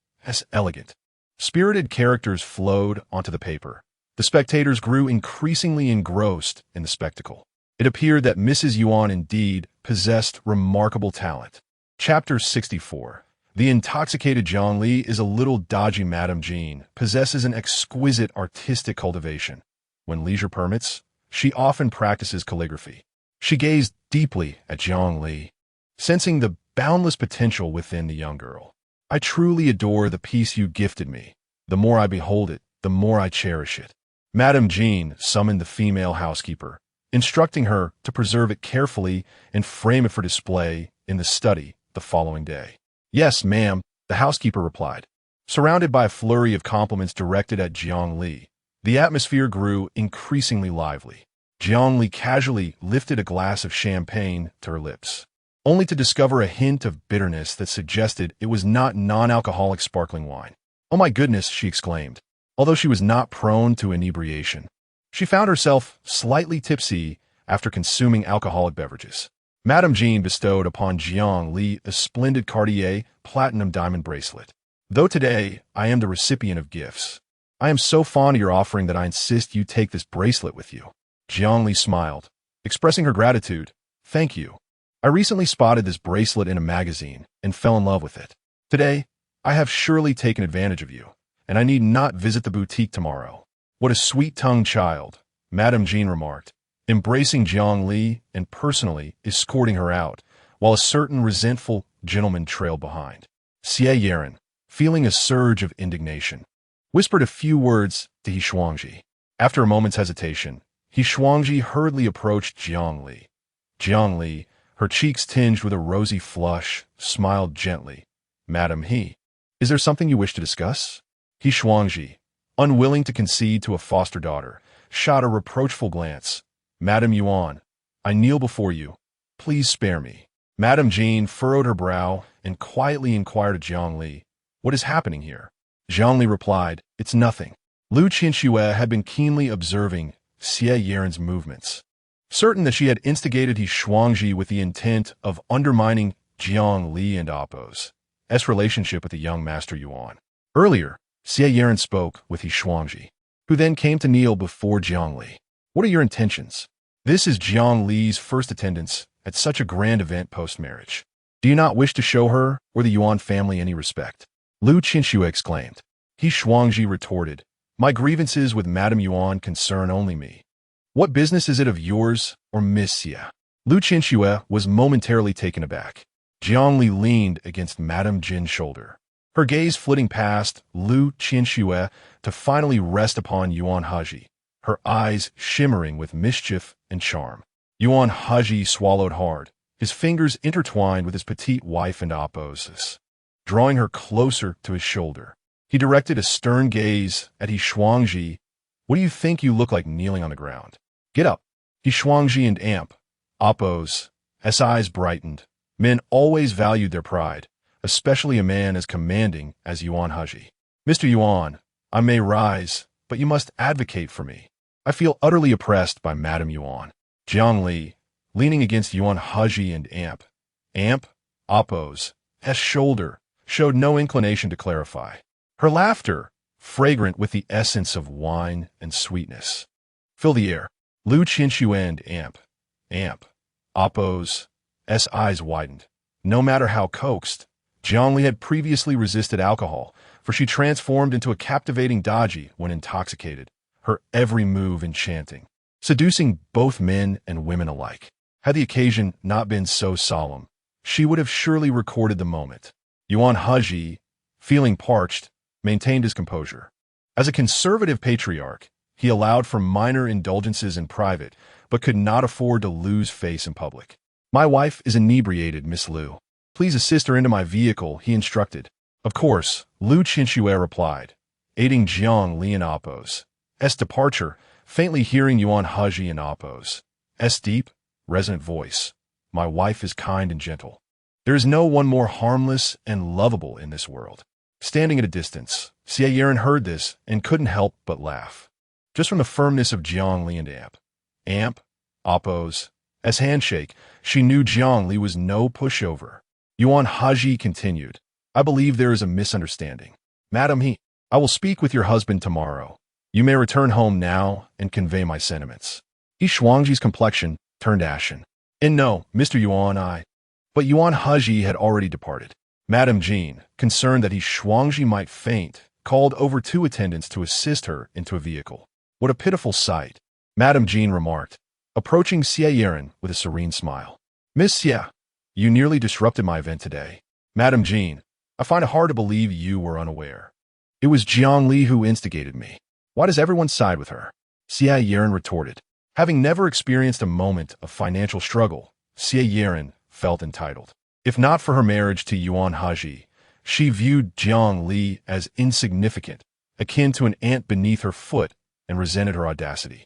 elegant, spirited characters flowed onto the paper, the spectators grew increasingly engrossed in the spectacle. It appeared that Mrs. Yuan indeed possessed remarkable talent. Chapter 64. The intoxicated Jiang Li is a little dodgy Madame Jean, possesses an exquisite artistic cultivation. When leisure permits, she often practices calligraphy. She gazed deeply at Jiang Li, sensing the boundless potential within the young girl. I truly adore the piece you gifted me. The more I behold it, the more I cherish it. Madame Jean summoned the female housekeeper, instructing her to preserve it carefully and frame it for display in the study the following day. Yes, ma'am, the housekeeper replied. Surrounded by a flurry of compliments directed at Jiang Li, the atmosphere grew increasingly lively. Jiang Li casually lifted a glass of champagne to her lips, only to discover a hint of bitterness that suggested it was not non-alcoholic sparkling wine. Oh my goodness, she exclaimed. Although she was not prone to inebriation, she found herself slightly tipsy after consuming alcoholic beverages. Madame Jean bestowed upon Jiang Li a splendid Cartier platinum diamond bracelet. Though today I am the recipient of gifts, I am so fond of your offering that I insist you take this bracelet with you. Jiang Li smiled, expressing her gratitude. Thank you. I recently spotted this bracelet in a magazine and fell in love with it. Today, I have surely taken advantage of you, and I need not visit the boutique tomorrow. What a sweet-tongued child, Madame Jean remarked, embracing Jiang Li and personally escorting her out, while a certain resentful gentleman trailed behind. Seiren, feeling a surge of indignation, whispered a few words to He Shuangji. After a moment's hesitation, He Shuangji hurriedly approached Jiang Li. Jiang Li, her cheeks tinged with a rosy flush, smiled gently. Madam He, is there something you wish to discuss? He Shuangji, unwilling to concede to a foster daughter, shot a reproachful glance. Madame Yuan, I kneel before you. Please spare me. Madame Jean furrowed her brow and quietly inquired of Jiang Li, what is happening here? Jiang Li replied, it's nothing. Lu Qianxue had been keenly observing Seiren's movements, certain that she had instigated He Shuangji with the intent of undermining Jiang Li and Appo's relationship with the young Master Yuan. Earlier, Seiren spoke with He Shuangji, who then came to kneel before Jiang Li. What are your intentions? This is Jiang Li's first attendance at such a grand event post-marriage. Do you not wish to show her or the Yuan family any respect? Lu Qianxue exclaimed. He Shuangji retorted, my grievances with Madame Yuan concern only me. What business is it of yours or Miss Xia? Lu Qianxue was momentarily taken aback. Jiang Li leaned against Madame Jin's shoulder, her gaze flitting past Lu Qianxue to finally rest upon Yuan Hezhi, her eyes shimmering with mischief and and charm. Yuan Hezhi swallowed hard, his fingers intertwined with his petite wife and opposes. Drawing her closer to his shoulder, he directed a stern gaze at He Shuangji. What do you think you look like kneeling on the ground? Get up. He Shuangji and Amp. Oppose. His eyes brightened. Men always valued their pride, especially a man as commanding as Yuan Hezhi. Mr. Yuan, I may rise, but you must advocate for me. I feel utterly oppressed by Madame Yuan. Jiang Li, leaning against Yuan Hezhi and Amp. Amp, oppose, his shoulder, showed no inclination to clarify. Her laughter, fragrant with the essence of wine and sweetness. Fill the air. Lu Qinshu and Amp. Amp, oppose, S eyes widened. No matter how coaxed, Jiang Li had previously resisted alcohol, for she transformed into a captivating Daji when intoxicated, her every move enchanting, seducing both men and women alike. Had the occasion not been so solemn, she would have surely recorded the moment. Yuan Hezhi, feeling parched, maintained his composure. As a conservative patriarch, he allowed for minor indulgences in private, but could not afford to lose face in public. My wife is inebriated, Miss Lu. Please assist her into my vehicle, he instructed. Of course, Lu Qinxue replied, aiding Jiang Li and Oppose. S departure, faintly hearing Yuan Hezhi and Oppose. S deep, resonant voice. My wife is kind and gentle. There is no one more harmless and lovable in this world. Standing at a distance, Xie Yiren heard this and couldn't help but laugh. Just from the firmness of Jiang Li and Amp. Amp, Oppose. As handshake, she knew Jiang Li was no pushover. Yuan Hezhi continued, I believe there is a misunderstanding. Madam, I will speak with your husband tomorrow. You may return home now and convey my sentiments. He Shuangji's complexion turned ashen. And no, Mr. Yuan, But Yuan Hezhi had already departed. Madame Jean, concerned that He Shuangji might faint, called over 2 attendants to assist her into a vehicle. What a pitiful sight, Madame Jean remarked, approaching Xie Yiren with a serene smile. Miss Xie, you nearly disrupted my event today. Madame Jean, I find it hard to believe you were unaware. It was Jiang Li who instigated me. Why does everyone side with her? Xie Yiren retorted. Having never experienced a moment of financial struggle, Xie Yiren felt entitled. If not for her marriage to Yuan Hezhi, she viewed Jiang Li as insignificant, akin to an ant beneath her foot, and resented her audacity.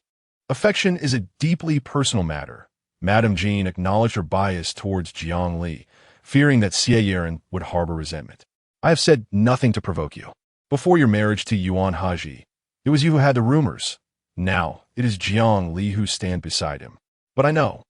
Affection is a deeply personal matter. Madame Jean acknowledged her bias towards Jiang Li, fearing that Xie Yiren would harbor resentment. I have said nothing to provoke you. Before your marriage to Yuan Hezhi, it was you who had the rumors. Now, it is Jiang Li who stand beside him. But I know,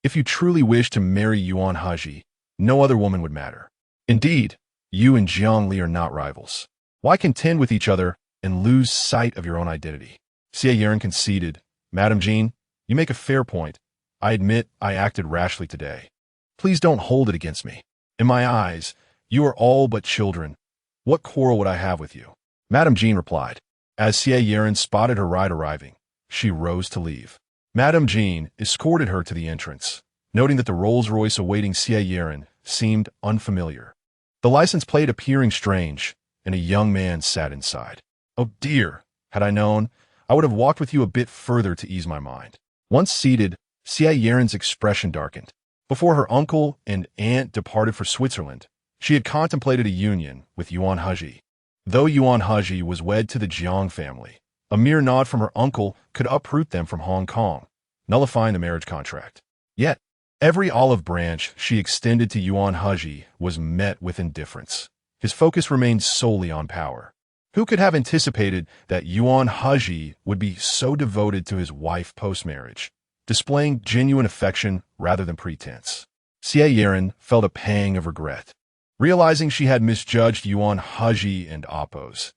if you truly wish to marry Yuan Hezhi, no other woman would matter. Indeed, you and Jiang Li are not rivals. Why contend with each other and lose sight of your own identity? Xie Yiren conceded, Madame Jean, you make a fair point. I admit I acted rashly today. Please don't hold it against me. In my eyes, you are all but children. What quarrel would I have with you? Madame Jean replied. As Xie Yiren spotted her ride arriving, she rose to leave. Madame Jean escorted her to the entrance, noting that the Rolls-Royce awaiting Xie Yiren seemed unfamiliar. The license plate appearing strange, and a young man sat inside. Oh dear, had I known, I would have walked with you a bit further to ease my mind. Once seated, Xie Yiren's expression darkened. Before her uncle and aunt departed for Switzerland, she had contemplated a union with Yuan Hezhi. Though Yuan Hezhi was wed to the Jiang family, a mere nod from her uncle could uproot them from Hong Kong, nullifying the marriage contract. Yet, every olive branch she extended to Yuan Hezhi was met with indifference. His focus remained solely on power. Who could have anticipated that Yuan Hezhi would be so devoted to his wife post-marriage, displaying genuine affection rather than pretense? Xie Yiren felt a pang of regret, realizing she had misjudged Yuan Hezhi and Oppo's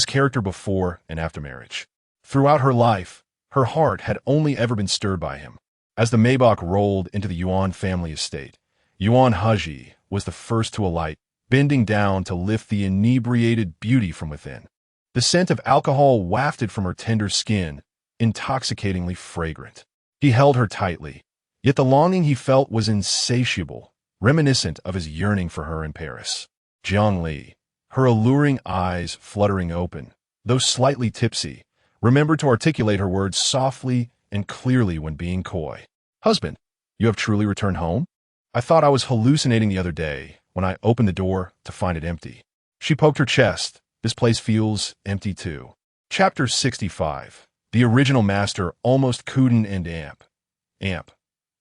character before and after marriage. Throughout her life, her heart had only ever been stirred by him. As the Maybach rolled into the Yuan family estate, Yuan Hezhi was the first to alight, bending down to lift the inebriated beauty from within. The scent of alcohol wafted from her tender skin, intoxicatingly fragrant. He held her tightly, yet the longing he felt was insatiable, reminiscent of his yearning for her in Paris. Jiang Li, her alluring eyes fluttering open, though slightly tipsy, remembered to articulate her words softly and clearly when being coy. "Husband, you have truly returned home? I thought I was hallucinating the other day when I opened the door to find it empty." She poked her chest. "This place feels empty too." Chapter 65. The original master almost couldn't and amp.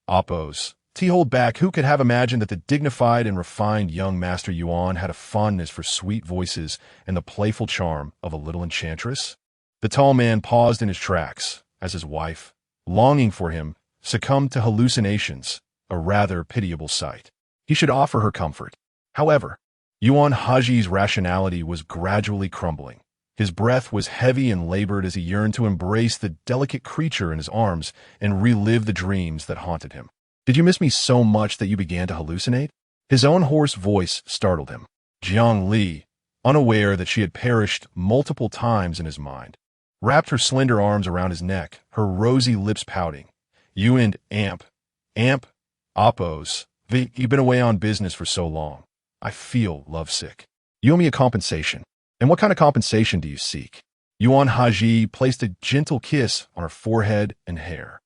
Oppos. Hold back. Who could have imagined that the dignified and refined young Master Yuan had a fondness for sweet voices and the playful charm of a little enchantress? The tall man paused in his tracks as his wife, longing for him, succumbed to hallucinations, a rather pitiable sight. He should offer her comfort. However, Yuan Hezhi's rationality was gradually crumbling. His breath was heavy and labored as he yearned to embrace the delicate creature in his arms and relive the dreams that haunted him. "Did you miss me so much that you began to hallucinate?" His own hoarse voice startled him. Jiang Li, unaware that she had perished multiple times in his mind, wrapped her slender arms around his neck, her rosy lips pouting. "You and amp, Oppos, you've been away on business for so long. I feel lovesick. You owe me a compensation. And what kind of compensation do you seek?" Yuan Hezhi placed a gentle kiss on her forehead and hair.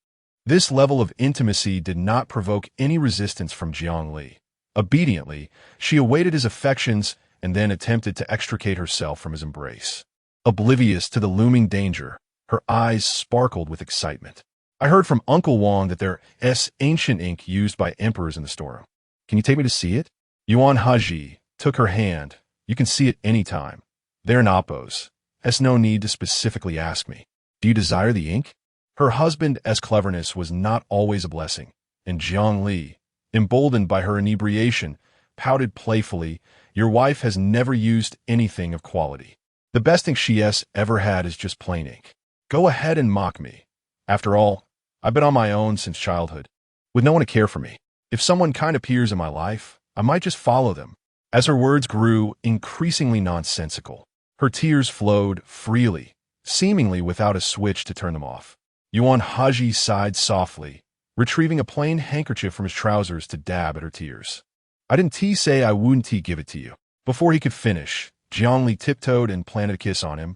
This level of intimacy did not provoke any resistance from Jiang Li. Obediently, she awaited his affections and then attempted to extricate herself from his embrace. Oblivious to the looming danger, her eyes sparkled with excitement. "I heard from Uncle Wang that there's ancient ink used by emperors in the storeroom. Can you take me to see it?" Yuan Hezhi took her hand. "You can see it any time. They're in Oppos. There's no need to specifically ask me. Do you desire the ink?" Her husband's cleverness was not always a blessing, and Jiang Li, emboldened by her inebriation, pouted playfully, "Your wife has never used anything of quality. The best ink she has ever had is just plain ink. Go ahead and mock me. After all, I've been on my own since childhood, with no one to care for me. If someone kind appears in my life, I might just follow them." As her words grew increasingly nonsensical, her tears flowed freely, seemingly without a switch to turn them off. Yuan Hezhi sighed softly, retrieving a plain handkerchief from his trousers to dab at her tears. "I didn't say I wouldn't give it to you." Before he could finish, Jiang Li tiptoed and planted a kiss on him,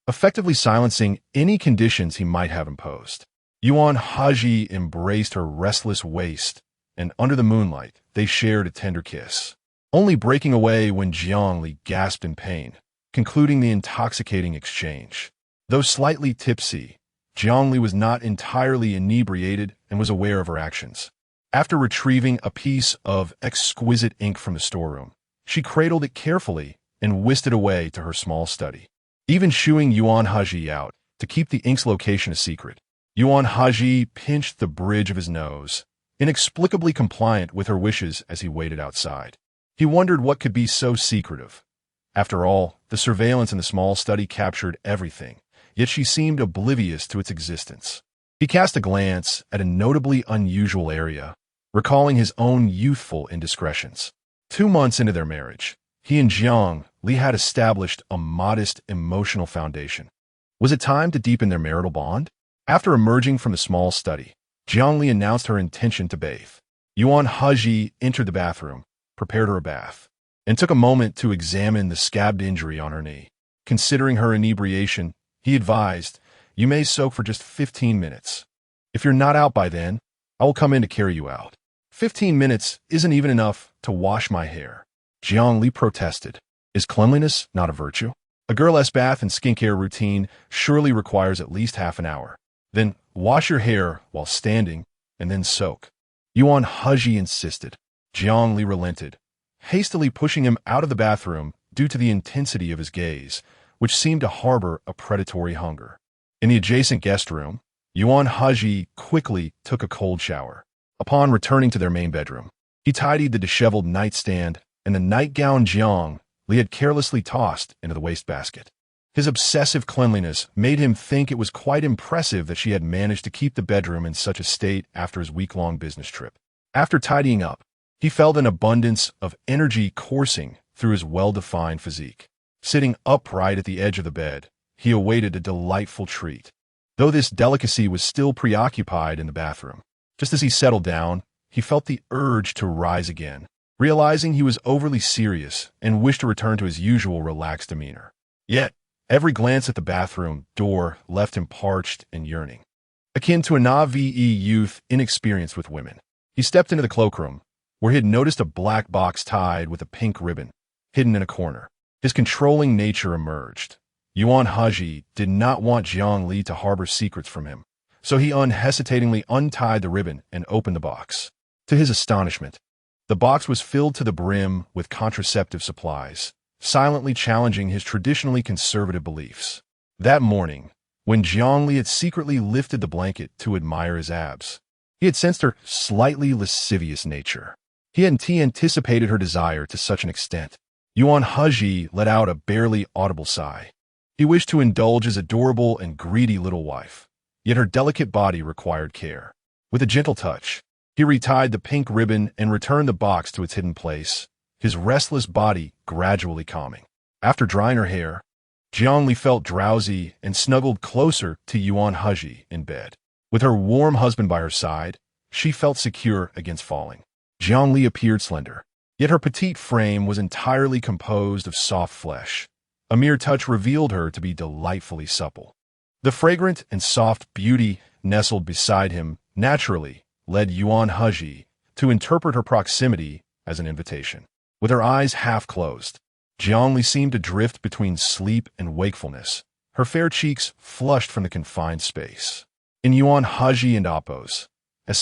effectively silencing any conditions he might have imposed. Yuan Hezhi embraced her restless waist, and under the moonlight, they shared a tender kiss, only breaking away when Jiang Li gasped in pain, concluding the intoxicating exchange. Though slightly tipsy, Jiang Li was not entirely inebriated and was aware of her actions. After retrieving a piece of exquisite ink from the storeroom, she cradled it carefully and whisked it away to her small study, even shooing Yuan Hezhi out to keep the ink's location a secret. Yuan Hezhi pinched the bridge of his nose, inexplicably compliant with her wishes as he waited outside. He wondered what could be so secretive. After all, the surveillance in the small study captured everything, yet she seemed oblivious to its existence. He cast a glance at a notably unusual area, recalling his own youthful indiscretions. 2 months into their marriage, he and Jiang Li had established a modest emotional foundation. Was it time to deepen their marital bond? After emerging from the small study, Jiang Li announced her intention to bathe. Yuan Hezhi entered the bathroom, prepared her a bath, and took a moment to examine the scabbed injury on her knee. Considering her inebriation, he advised, "You may soak for just 15 minutes. If you're not out by then, I will come in to carry you out." 15 minutes isn't even enough to wash my hair. Jiang Li protested. Is cleanliness not a virtue? A girl's bath and skincare routine surely requires at least half an hour. Then wash your hair while standing and then soak. Yuan Hezhi insisted. Jiang Li relented, hastily pushing him out of the bathroom due to the intensity of his gaze, which seemed to harbor a predatory hunger. In the adjacent guest room, Yuan Hezhi quickly took a cold shower. Upon returning to their main bedroom, he tidied the disheveled nightstand and the nightgown Jiang Li had carelessly tossed into the wastebasket. His obsessive cleanliness made him think it was quite impressive that she had managed to keep the bedroom in such a state after his week-long business trip. After tidying up, he felt an abundance of energy coursing through his well-defined physique. Sitting upright at the edge of the bed, he awaited a delightful treat, though this delicacy was still preoccupied in the bathroom. Just as he settled down, he felt the urge to rise again, realizing he was overly serious and wished to return to his usual relaxed demeanor. Yet, every glance at the bathroom door left him parched and yearning. akin to a naive youth inexperienced with women. He stepped into the cloakroom, where he had noticed a black box tied with a pink ribbon, hidden in a corner. His controlling nature emerged. Yuan Hezhi did not want Jiang Li to harbor secrets from him, so he unhesitatingly untied the ribbon and opened the box. To his astonishment, the box was filled to the brim with contraceptive supplies, silently challenging his traditionally conservative beliefs. That morning, when Jiang Li had secretly lifted the blanket to admire his abs, he had sensed her slightly lascivious nature. He hadn't anticipated her desire to such an extent. Yuan Hezhi let out a barely audible sigh. He wished to indulge his adorable and greedy little wife, yet her delicate body required care. With a gentle touch, he retied the pink ribbon and returned the box to its hidden place, his restless body gradually calming. After drying her hair, Jiang Li felt drowsy and snuggled closer to Yuan Hezhi in bed. With her warm husband by her side, she felt secure against falling. Jiang Li appeared slender, yet her petite frame was entirely composed of soft flesh. A mere touch revealed her to be delightfully supple. The fragrant and soft beauty nestled beside him naturally led Yuan Hezhi to interpret her proximity as an invitation. With her eyes half closed, Jiang Li seemed to drift between sleep and wakefulness, her fair cheeks flushed from the confined space. In Yuan Hezhi and Appo's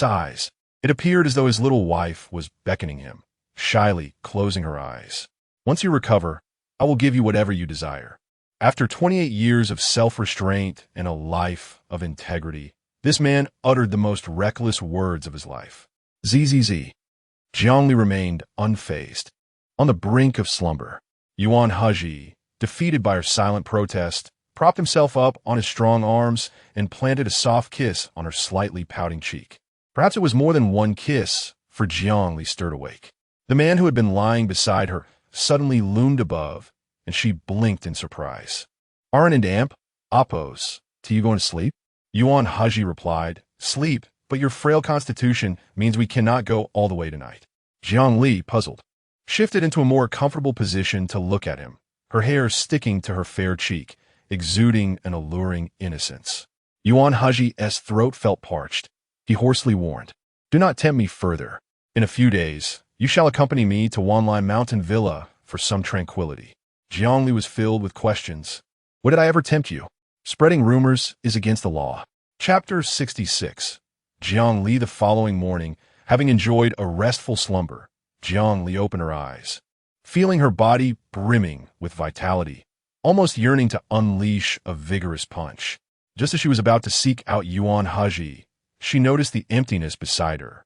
eyes, it appeared as though his little wife was beckoning him, shyly closing her eyes. Once you recover, I will give you whatever you desire. After 28 years of self-restraint and a life of integrity, this man uttered the most reckless words of his life. Zzz. Jiang Li remained unfazed. On the brink of slumber, Yuan Hezhi, defeated by her silent protest, propped himself up on his strong arms and planted a soft kiss on her slightly pouting cheek. Perhaps it was more than one kiss, for Jiang Li stirred awake. The man who had been lying beside her suddenly loomed above, and she blinked in surprise. Aren't an amp, Appo's, till you going to sleep? Yuan Hezhi replied, Sleep, but your frail constitution means we cannot go all the way tonight. Jiang Li, puzzled, shifted into a more comfortable position to look at him, her hair sticking to her fair cheek, exuding an alluring innocence. Yuan Hezhi's throat felt parched. He hoarsely warned, Do not tempt me further. In a few days, you shall accompany me to Wanlai Mountain Villa for some tranquility. Jiang Li was filled with questions. What did I ever tempt you? Spreading rumors is against the law. Chapter 66. Jiang Li. The following morning, having enjoyed a restful slumber, Jiang Li opened her eyes, feeling her body brimming with vitality, almost yearning to unleash a vigorous punch. Just as she was about to seek out Yuan Hezhi, she noticed the emptiness beside her.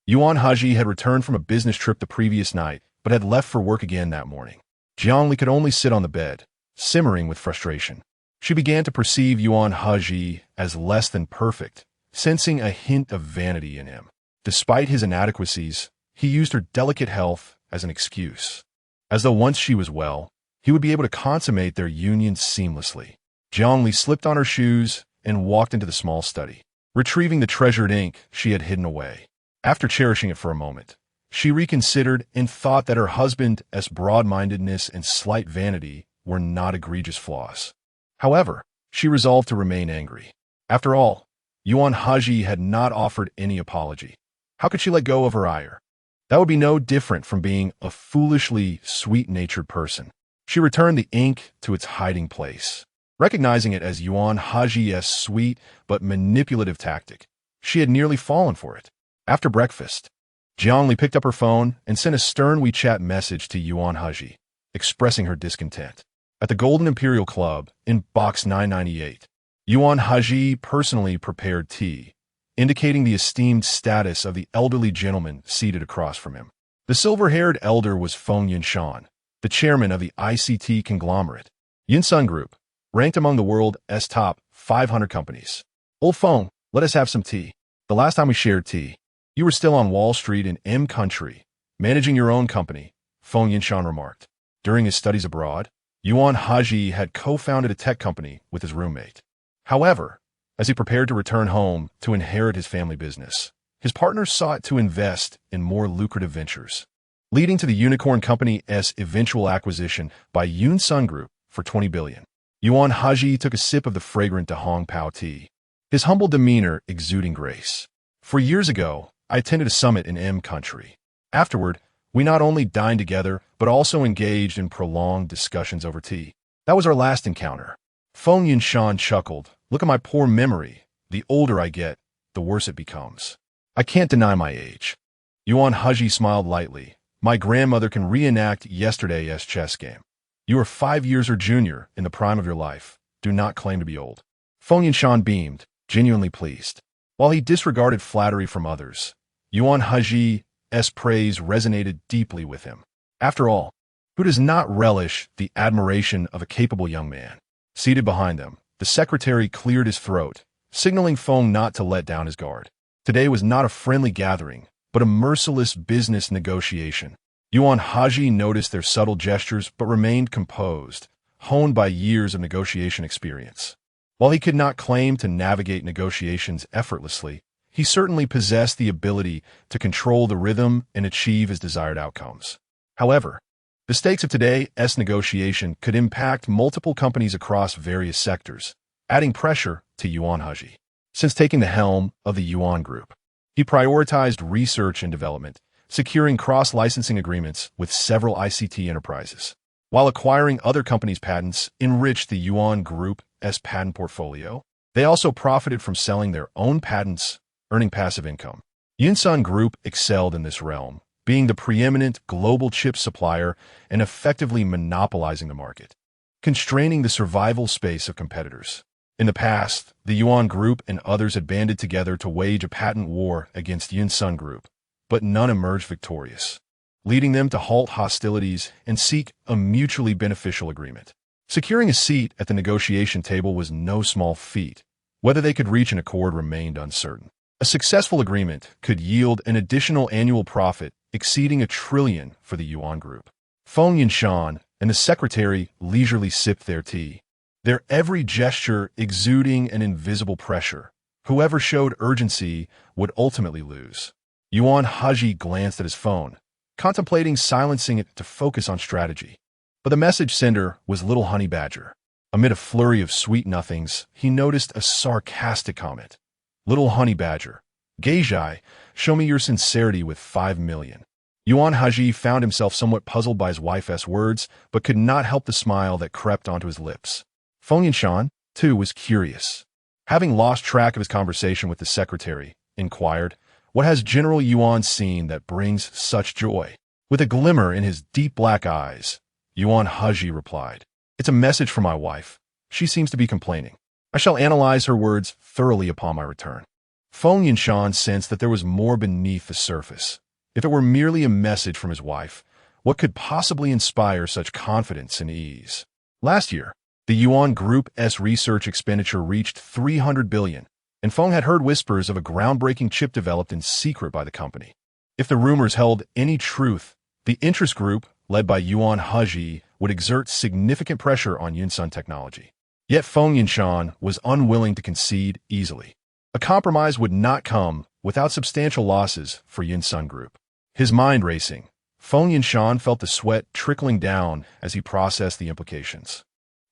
Yuan Hezhi had returned from a business trip the previous night, but had left for work again that morning. Jiang Li could only sit on the bed, simmering with frustration. She began to perceive Yuan Hezhi as less than perfect, sensing a hint of vanity in him. Despite his inadequacies, he used her delicate health as an excuse. As though once she was well, he would be able to consummate their union seamlessly. Jiang Li slipped on her shoes and walked into the small study, retrieving the treasured ink she had hidden away. After cherishing it for a moment, she reconsidered and thought that her husband's broad-mindedness and slight vanity were not egregious flaws. However, she resolved to remain angry. After all, Yuan Hezhi had not offered any apology. How could she let go of her ire? That would be no different from being a foolishly sweet-natured person. She returned the ink to its hiding place. Recognizing it as Yuan Hezhi's sweet but manipulative tactic, she had nearly fallen for it. After breakfast, Jiang Li picked up her phone and sent a stern WeChat message to Yuan Hezhi, expressing her discontent. At the Golden Imperial Club, in Box 998, Yuan Hezhi personally prepared tea, indicating the esteemed status of the elderly gentleman seated across from him. The silver-haired elder was Feng Yinshan, the chairman of the ICT conglomerate, Yinsun Group, ranked among the world's top 500 companies. Old Feng, let us have some tea. The last time we shared tea, you were still on Wall Street in M country, managing your own company, Feng Yinshan remarked. During his studies abroad, Yuan Hezhi had co-founded a tech company with his roommate. However, as he prepared to return home to inherit his family business, his partners sought to invest in more lucrative ventures, leading to the unicorn company's eventual acquisition by Yinsun Group for $20 billion. Yuan Hezhi took a sip of the fragrant Dahong Pao tea. his humble demeanor exuding grace. For years ago, I attended a summit in M country. Afterward, we not only dined together, but also engaged in prolonged discussions over tea. That was our last encounter. Feng Yunshan chuckled. Look at my poor memory. The older I get, the worse it becomes. I can't deny my age. Yuan Hezhi smiled lightly. My grandmother can reenact yesterday's chess game. You are 5 years her junior in the prime of your life. Do not claim to be old. Feng Yunshan beamed, genuinely pleased. While he disregarded flattery from others, Yuan Hezhi's praise resonated deeply with him. After all, who does not relish the admiration of a capable young man? Seated behind them, the secretary cleared his throat, signaling Feng not to let down his guard. Today was not a friendly gathering, but a merciless business negotiation. Yuan Hezhi noticed their subtle gestures but remained composed, honed by years of negotiation experience. While he could not claim to navigate negotiations effortlessly, he certainly possessed the ability to control the rhythm and achieve his desired outcomes. However, the stakes of today's negotiation could impact multiple companies across various sectors, adding pressure to Yuan Hezhi. Since taking the helm of the Yuan Group, he prioritized research and development, securing cross-licensing agreements with several ICT enterprises. While acquiring other companies' patents enriched the Yuan Group's patent portfolio, they also profited from selling their own patents, earning passive income. Yunsun Group excelled in this realm, being the preeminent global chip supplier and effectively monopolizing the market, constraining the survival space of competitors. In the past, the Yuan Group and others had banded together to wage a patent war against Yunsun Group, but none emerged victorious, leading them to halt hostilities and seek a mutually beneficial agreement. Securing a seat at the negotiation table was no small feat. Whether they could reach an accord remained uncertain. A successful agreement could yield an additional annual profit exceeding $1 trillion for the Yuan Group. Feng Yunshan and the secretary leisurely sipped their tea, their every gesture exuding an invisible pressure. Whoever showed urgency would ultimately lose. Yuan Hezhi glanced at his phone, contemplating silencing it to focus on strategy. But the message sender was Little Honey Badger. Amid a flurry of sweet nothings, he noticed a sarcastic comment. Little Honey Badger, Geijai, show me your sincerity with 5 million. Yuan Hezhi found himself somewhat puzzled by his wife's words, but could not help the smile that crept onto his lips. Feng Yunshan, too, was curious. Having lost track of his conversation with the secretary, inquired, what has General Yuan seen that brings such joy? With a glimmer in his deep black eyes, Yuan Hezhi replied, it's a message from my wife. She seems to be complaining. I shall analyze her words thoroughly upon my return. Feng Yunshan sensed that there was more beneath the surface. If it were merely a message from his wife, what could possibly inspire such confidence and ease? Last year, the Yuan Group's research expenditure reached 300 billion, and Feng had heard whispers of a groundbreaking chip developed in secret by the company. If the rumors held any truth, the interest group, led by Yuan Hezhi, would exert significant pressure on Yunsun Technology. Yet Feng Yunshan was unwilling to concede easily. A compromise would not come without substantial losses for Yunsun Group. His mind racing, Feng Yunshan felt the sweat trickling down as he processed the implications.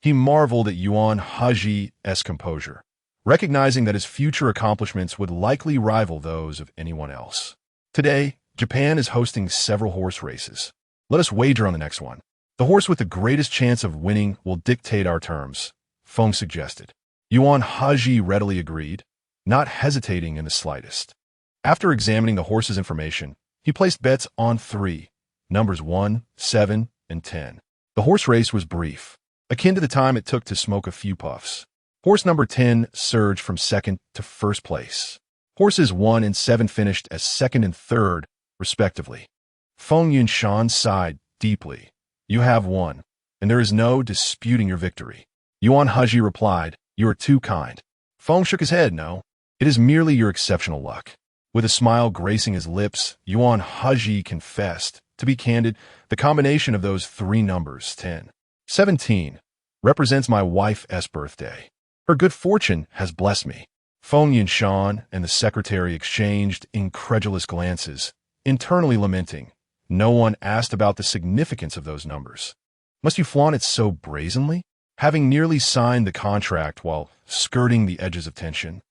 He marveled at Yuan Hezhi's composure, recognizing that his future accomplishments would likely rival those of anyone else. Today, Japan is hosting several horse races. Let us wager on the next one. The horse with the greatest chance of winning will dictate our terms, Feng suggested. Yuan Hezhi readily agreed, not hesitating in the slightest. After examining the horse's information, he placed bets on 3, numbers 1, 7, and 10. The horse race was brief, akin to the time it took to smoke a few puffs. Horse number 10 surged from second to first place. Horses 1 and 7 finished as second and third, respectively. Feng Yunshan sighed deeply. You have won, and there is no disputing your victory. Yuan Hezhi replied, you are too kind. Feng shook his head, no. It is merely your exceptional luck. With a smile gracing his lips, Yuan Hezhi confessed, to be candid, the combination of those 3 numbers, 10, 17, represents my wife's birthday. Her good fortune has blessed me. Feng Yunshan and the secretary exchanged incredulous glances, internally lamenting. No one asked about the significance of those numbers. Must you flaunt it so brazenly? Having nearly signed the contract while skirting the edges of tension,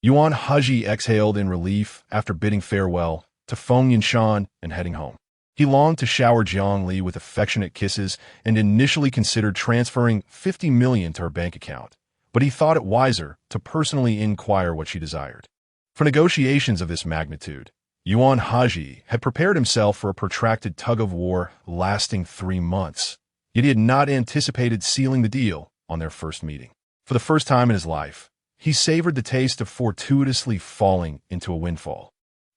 Yuan Hezhi exhaled in relief after bidding farewell to Feng Yinshan and heading home. He longed to shower Jiang Li with affectionate kisses and initially considered transferring 50 million to her bank account, but he thought it wiser to personally inquire what she desired. For negotiations of this magnitude, Yuan Hezhi had prepared himself for a protracted tug-of-war lasting 3 months, yet he had not anticipated sealing the deal on their first meeting. For the first time in his life, he savored the taste of fortuitously falling into a windfall.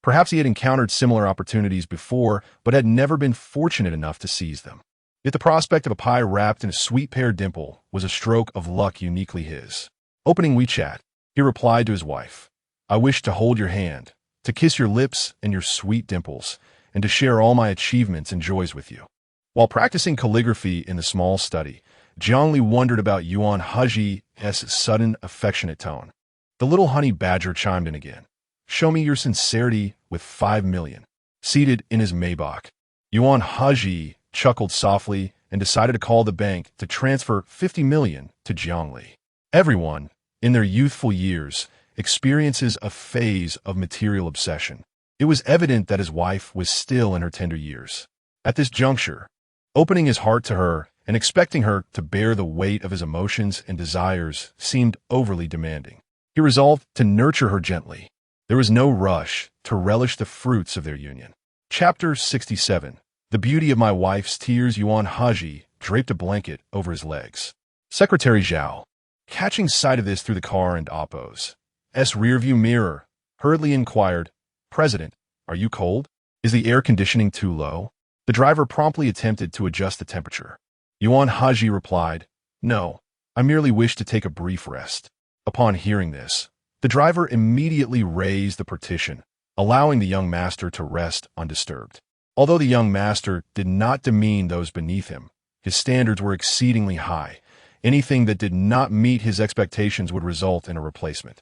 Perhaps he had encountered similar opportunities before, but had never been fortunate enough to seize them. Yet the prospect of a pie wrapped in a sweet pear dimple was a stroke of luck uniquely his. Opening WeChat, he replied to his wife, "I wish to hold your hand, to kiss your lips and your sweet dimples, and to share all my achievements and joys with you." While practicing calligraphy in the small study, Jiang Li wondered about Yuan Hezhi's sudden, affectionate tone. The little honey badger chimed in again. "Show me your sincerity with 5 million. Seated in his Maybach, Yuan Hezhi chuckled softly and decided to call the bank to transfer 50 million to Jiang Li. Everyone, in their youthful years, experiences a phase of material obsession. It was evident that his wife was still in her tender years. At this juncture, opening his heart to her and expecting her to bear the weight of his emotions and desires seemed overly demanding. He resolved to nurture her gently. There was no rush to relish the fruits of their union. Chapter 67. The beauty of my wife's tears. Yuan Hezhi draped a blanket over his legs. Secretary Zhao, catching sight of this through the car and Oppo's rearview mirror, hurriedly inquired, "President, are you cold? Is the air conditioning too low?" The driver promptly attempted to adjust the temperature. Yuan Hezhi replied, "No, I merely wish to take a brief rest." Upon hearing this, the driver immediately raised the partition, allowing the young master to rest undisturbed. Although the young master did not demean those beneath him, his standards were exceedingly high. Anything that did not meet his expectations would result in a replacement.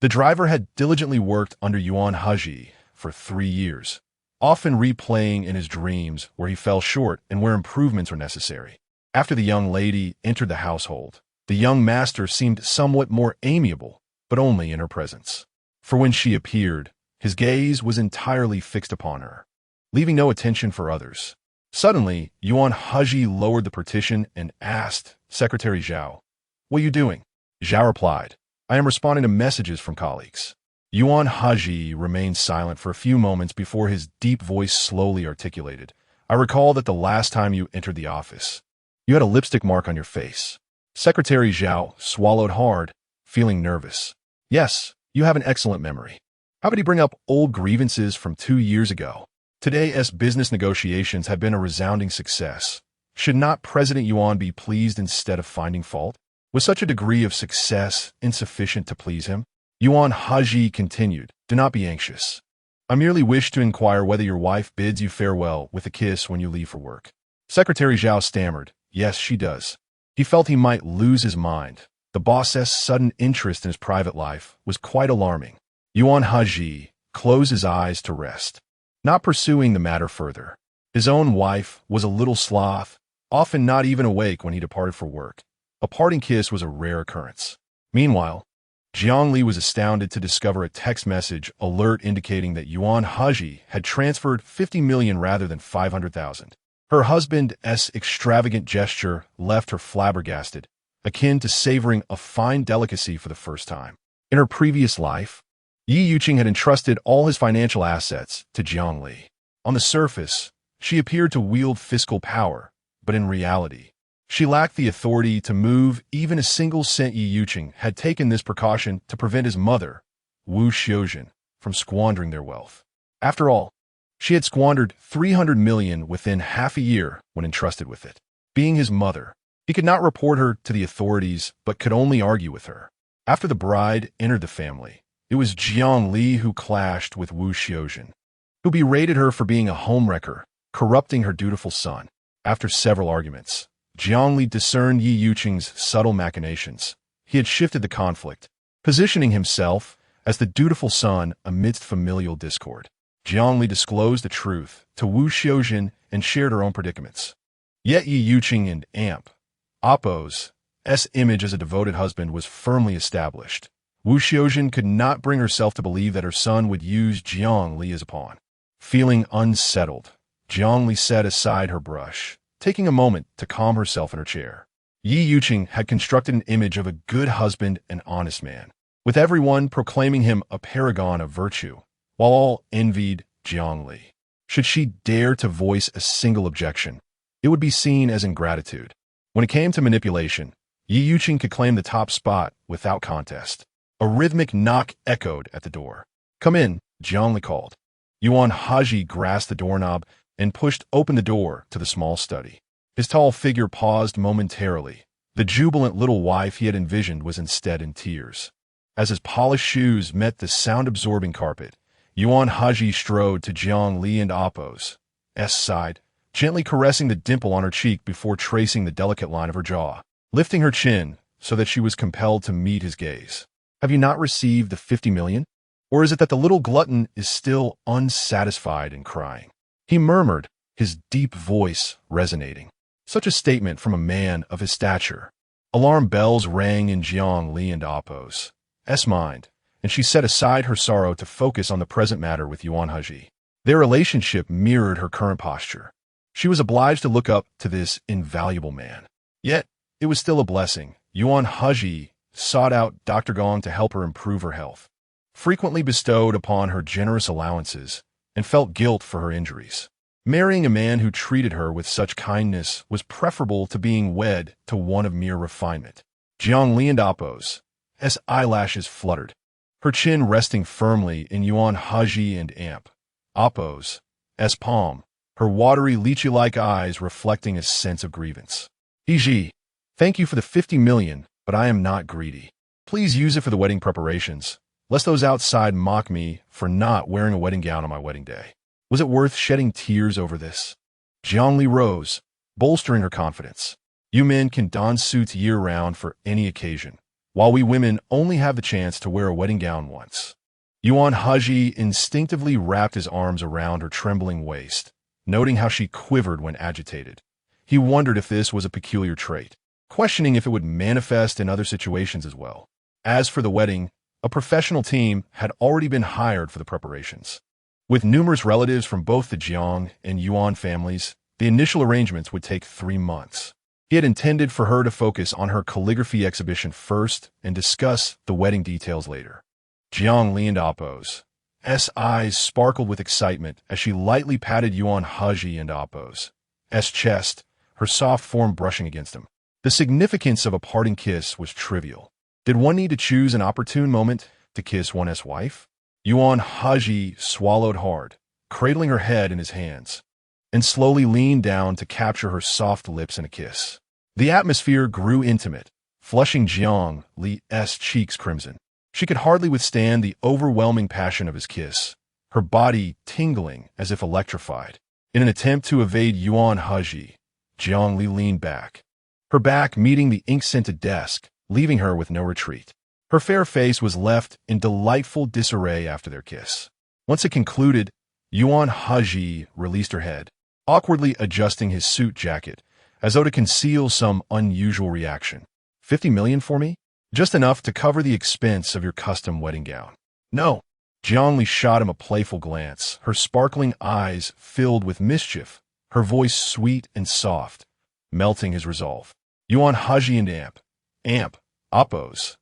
The driver had diligently worked under Yuan Hezhi for 3 years, often replaying in his dreams where he fell short and where improvements were necessary. After the young lady entered the household, the young master seemed somewhat more amiable, but only in her presence. For when she appeared, his gaze was entirely fixed upon her, leaving no attention for others. Suddenly, Yuan Hezhi lowered the partition and asked Secretary Zhao, "What are you doing?" Zhao replied, "I am responding to messages from colleagues." Yuan Hezhi remained silent for a few moments before his deep voice slowly articulated, "I recall that the last time you entered the office, you had a lipstick mark on your face." Secretary Zhao swallowed hard, feeling nervous. "Yes, you have an excellent memory. How could he bring up old grievances from 2 years ago? Today's business negotiations have been a resounding success. Should not President Yuan be pleased instead of finding fault? Was such a degree of success insufficient to please him?" Yuan Hezhi continued, "Do not be anxious. I merely wish to inquire whether your wife bids you farewell with a kiss when you leave for work." Secretary Zhao stammered, "Yes, she does." He felt he might lose his mind. The boss's sudden interest in his private life was quite alarming. Yuan Hezhi closed his eyes to rest, not pursuing the matter further. His own wife was a little sloth, often not even awake when he departed for work. A parting kiss was a rare occurrence. Meanwhile, Jiang Li was astounded to discover a text message alert indicating that Yuan Hezhi had transferred 50 million rather than 500,000. Her husband's extravagant gesture left her flabbergasted, akin to savoring a fine delicacy for the first time. In her previous life, Yi Yuqing had entrusted all his financial assets to Jiang Li. On the surface, she appeared to wield fiscal power, but in reality, she lacked the authority to move even a single cent. Yi Yuqing had taken this precaution to prevent his mother, Wu Xiuzhen, from squandering their wealth. After all, she had squandered 300 million within half a year when entrusted with it. Being his mother, he could not report her to the authorities but could only argue with her. After the bride entered the family, it was Jiang Li who clashed with Wu Xiuzhen, who berated her for being a homewrecker, corrupting her dutiful son. After several arguments, Jiang Li discerned Yi Yuqing's subtle machinations. He had shifted the conflict, positioning himself as the dutiful son amidst familial discord. Jiang Li disclosed the truth to Wu Xiuzhen and shared her own predicaments. Yet Yi Yuqing and Oppo's image as a devoted husband was firmly established. Wu Xiaojin could not bring herself to believe that her son would use Jiang Li as a pawn. Feeling unsettled, Jiang Li set aside her brush, taking a moment to calm herself in her chair. Yi Yuqing had constructed an image of a good husband and honest man, with everyone proclaiming him a paragon of virtue, while all envied Jiang Li. Should she dare to voice a single objection, it would be seen as ingratitude. When it came to manipulation, Yi Yuqing could claim the top spot without contest. A rhythmic knock echoed at the door. "Come in," Jiang Li called. Yuan Hezhi grasped the doorknob and pushed open the door to the small study. His tall figure paused momentarily. The jubilant little wife he had envisioned was instead in tears. As his polished shoes met the sound-absorbing carpet, Yuan Hezhi strode to Jiang Li and Appo's side, gently caressing the dimple on her cheek before tracing the delicate line of her jaw, lifting her chin so that she was compelled to meet his gaze. "Have you not received the 50 million? Or is it that the little glutton is still unsatisfied and crying?" He murmured, his deep voice resonating. Such a statement from a man of his stature. Alarm bells rang in Jiang Li and Appo's mind, and she set aside her sorrow to focus on the present matter with Yuan Hezhi. Their relationship mirrored her current posture. She was obliged to look up to this invaluable man. Yet, it was still a blessing. Yuan Hezhi sought out Dr. Gong to help her improve her health, frequently bestowed upon her generous allowances, and felt guilt for her injuries. Marrying a man who treated her with such kindness was preferable to being wed to one of mere refinement. Jiang Li and Appo's eyelashes fluttered, her chin resting firmly in Yuan Hezhi and Appo's palm, her watery lychee-like eyes reflecting a sense of grievance. "Hezhi, thank you for the 50 million, but I am not greedy. Please use it for the wedding preparations, lest those outside mock me for not wearing a wedding gown on my wedding day." Was it worth shedding tears over this? Jiang Li rose, bolstering her confidence. "You men can don suits year-round for any occasion, while we women only have the chance to wear a wedding gown once." Yuan Hezhi instinctively wrapped his arms around her trembling waist, noting how she quivered when agitated. He wondered if this was a peculiar trait, questioning if it would manifest in other situations as well. As for the wedding, a professional team had already been hired for the preparations. With numerous relatives from both the Jiang and Yuan families, the initial arrangements would take 3 months. He had intended for her to focus on her calligraphy exhibition first and discuss the wedding details later. Jiang Li and Appo's eyes sparkled with excitement as she lightly patted Yuan Hezhi and Appo's chest, her soft form brushing against him. The significance of a parting kiss was trivial. Did one need to choose an opportune moment to kiss one's wife? Yuan Hezhi swallowed hard, cradling her head in his hands, and slowly leaned down to capture her soft lips in a kiss. The atmosphere grew intimate, flushing Jiang Li's cheeks crimson. She could hardly withstand the overwhelming passion of his kiss, her body tingling as if electrified. In an attempt to evade Yuan Hezhi, Jiang Li leaned back, her back meeting the ink-scented desk, leaving her with no retreat. Her fair face was left in delightful disarray after their kiss. Once it concluded, Yuan Hezhi released her head, awkwardly adjusting his suit jacket, as though to conceal some unusual reaction. 50 million for me? Just enough to cover the expense of your custom wedding gown. No. Jiang Li shot him a playful glance, her sparkling eyes filled with mischief, her voice sweet and soft, melting his resolve. Yuan Hezhi and Appo's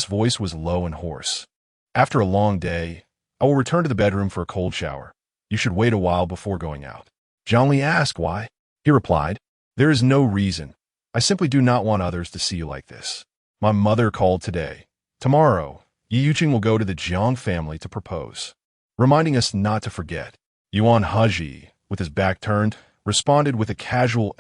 voice was low and hoarse. "After a long day, I will return to the bedroom for a cold shower. You should wait a while before going out." Jiang Li asked why. He replied, "There is no reason. I simply do not want others to see you like this. My mother called today. Tomorrow, Yi Yuqing will go to the Jiang family to propose, reminding us not to forget." Yuan Hezhi, with his back turned, responded with a casual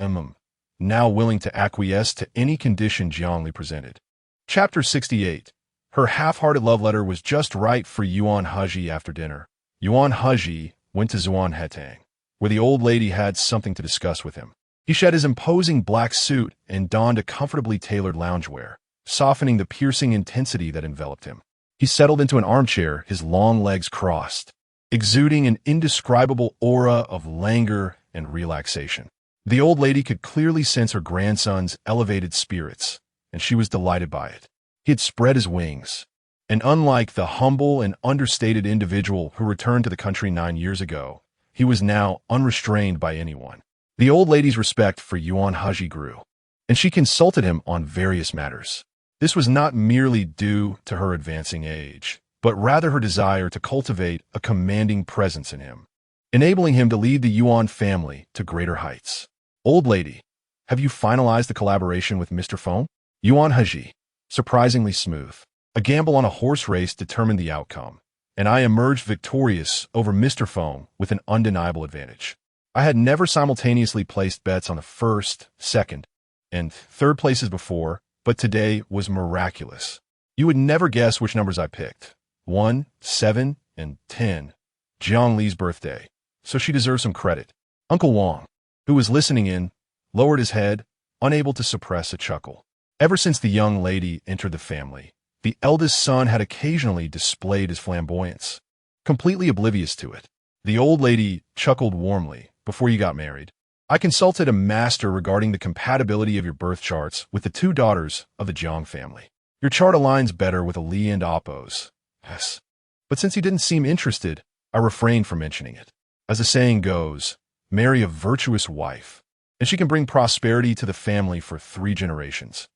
now willing to acquiesce to any condition Jiang Li presented. Chapter 68. Her half-hearted love letter was just right for Yuan Hezhi after dinner. Yuan Hezhi went to Zuan Hetang, where the old lady had something to discuss with him. He shed his imposing black suit and donned a comfortably tailored loungewear, softening the piercing intensity that enveloped him. He settled into an armchair, his long legs crossed, exuding an indescribable aura of languor and relaxation. The old lady could clearly sense her grandson's elevated spirits, and she was delighted by it. He had spread his wings, And unlike the humble and understated individual who returned to the country 9 years ago, he was now unrestrained by anyone. The old lady's respect for Yuan Hezhi grew, and she consulted him on various matters. This was not merely due to her advancing age, but rather her desire to cultivate a commanding presence in him, enabling him to lead the Yuan family to greater heights. Old lady, have you finalized the collaboration with Mr. Faux? Yuan Hezhi, surprisingly smooth. A gamble on a horse race determined the outcome, and I emerged victorious over Mr. Faux with an undeniable advantage. I had never simultaneously placed bets on the first, second, and third places before, but today was miraculous. You would never guess which numbers I picked. 1, 7, and 10. Jiang Li's birthday, so she deserves some credit. Uncle Wang, who was listening in, lowered his head, unable to suppress a chuckle. Ever since the young lady entered the family, the eldest son had occasionally displayed his flamboyance, completely oblivious to it. The old lady chuckled warmly. Before you got married, I consulted a master regarding the compatibility of your birth charts with the 2 daughters of the Jiang family. Your chart aligns better with a Li and Oppos. Yes. But since you didn't seem interested, I refrained from mentioning it. As the saying goes, marry a virtuous wife, and she can bring prosperity to the family for 3 generations.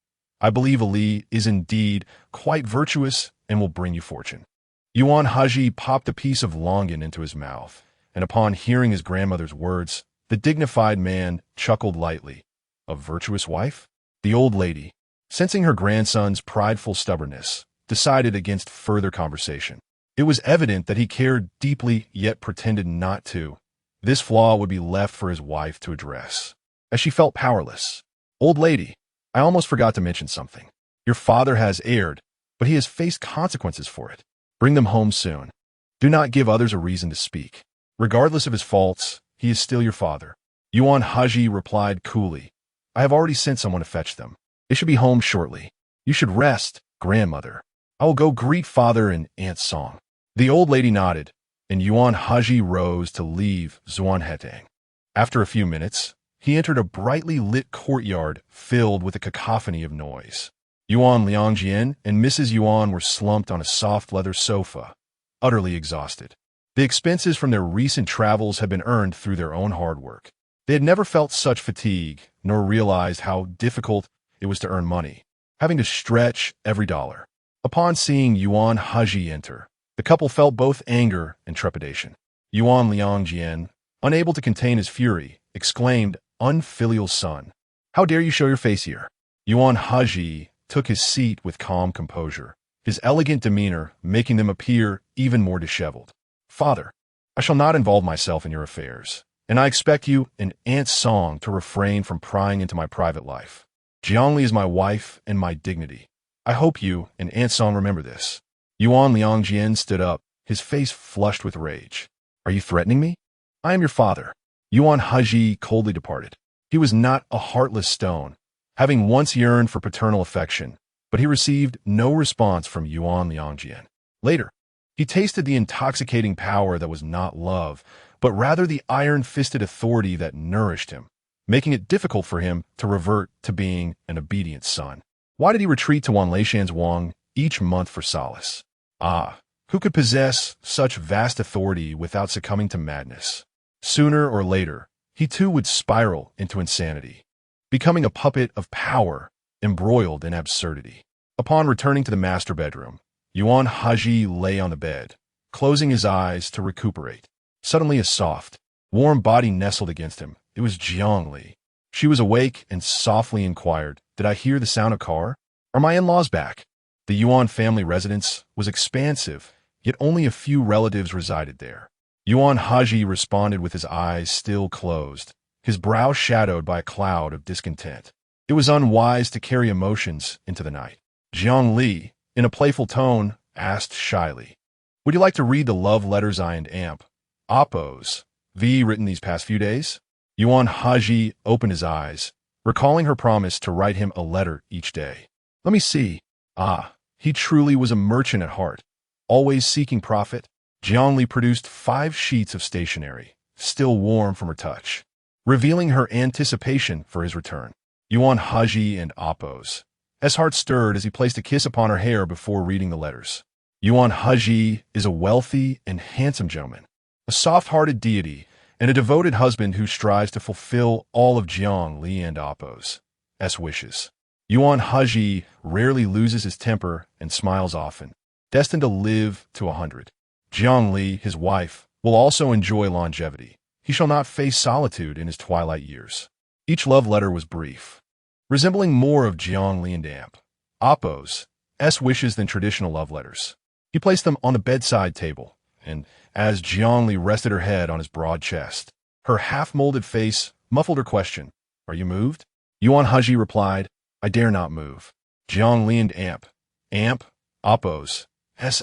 I believe Ali is indeed quite virtuous and will bring you fortune. Yuan Hezhi popped a piece of longan into his mouth, and upon hearing his grandmother's words, the dignified man chuckled lightly. A virtuous wife? The old lady, sensing her grandson's prideful stubbornness, decided against further conversation. It was evident that he cared deeply yet pretended not to. This flaw would be left for his wife to address, as she felt powerless. Old lady, I almost forgot to mention something. Your father has erred, but he has faced consequences for it. Bring them home soon. Do not give others a reason to speak. Regardless of his faults, he is still your father. Yuan Hezhi replied coolly. I have already sent someone to fetch them. They should be home shortly. You should rest, grandmother. I will go greet father and Aunt Song. The old lady nodded, and Yuan Hezhi rose to leave Zuanhetang. After a few minutes, he entered a brightly lit courtyard filled with a cacophony of noise. Yuan Liangjian and Mrs. Yuan were slumped on a soft leather sofa, utterly exhausted. The expenses from their recent travels had been earned through their own hard work. They had never felt such fatigue, nor realized how difficult it was to earn money, having to stretch every dollar. Upon seeing Yuan Hezhi enter, the couple felt both anger and trepidation. Yuan Liangjian, unable to contain his fury, exclaimed, Unfilial son, how dare you show your face here? Yuan Hezhi took his seat with calm composure, his elegant demeanor making them appear even more disheveled. Father, I shall not involve myself in your affairs, and I expect you and Aunt Song to refrain from prying into my private life. Jiang Li is my wife and my dignity. I hope you and Aunt Song remember this. Yuan Liangjian stood up, his face flushed with rage. Are you threatening me? I am your father. Yuan Hezhi coldly departed. He was not a heartless stone, having once yearned for paternal affection, but he received no response from Yuan Liangjian. Later, he tasted the intoxicating power that was not love, but rather the iron-fisted authority that nourished him, making it difficult for him to revert to being an obedient son. Why did he retreat to Wanleishan's Wang each month for solace? Who could possess such vast authority without succumbing to madness? Sooner or later, he too would spiral into insanity, becoming a puppet of power, embroiled in absurdity. Upon returning to the master bedroom, Yuan Hezhi lay on the bed, closing his eyes to recuperate. Suddenly a soft, warm body nestled against him. It was Jiang Li. She was awake and softly inquired, Did I hear the sound of car? Are my in-laws back? The Yuan family residence was expansive, yet only a few relatives resided there. Yuan Hezhi responded with his eyes still closed, his brow shadowed by a cloud of discontent. It was unwise to carry emotions into the night. Jiang Li, in a playful tone, asked shyly, Would you like to read the love letters I and Oppos written these past few days? Yuan Hezhi opened his eyes, recalling her promise to write him a letter each day. Let me see. He truly was a merchant at heart, always seeking profit. Jiang Li produced 5 sheets of stationery, still warm from her touch, revealing her anticipation for his return. Yuan Hezhi and Oppos. His heart stirred as he placed a kiss upon her hair before reading the letters. Yuan Hezhi is a wealthy and handsome gentleman, a soft-hearted deity, and a devoted husband who strives to fulfill all of Jiang Li and Appo's wishes. Yuan Hezhi rarely loses his temper and smiles often, destined to live to 100. Jiang Li, his wife, will also enjoy longevity. He shall not face solitude in his twilight years. Each love letter was brief, resembling more of Jiang Li and Appo's wishes than traditional love letters. He placed them on the bedside table, and as Jiang Li rested her head on his broad chest, her half-molded face muffled her question, "Are you moved?" Yuan Hezhi replied, "I dare not move." Jiang Li and Appo's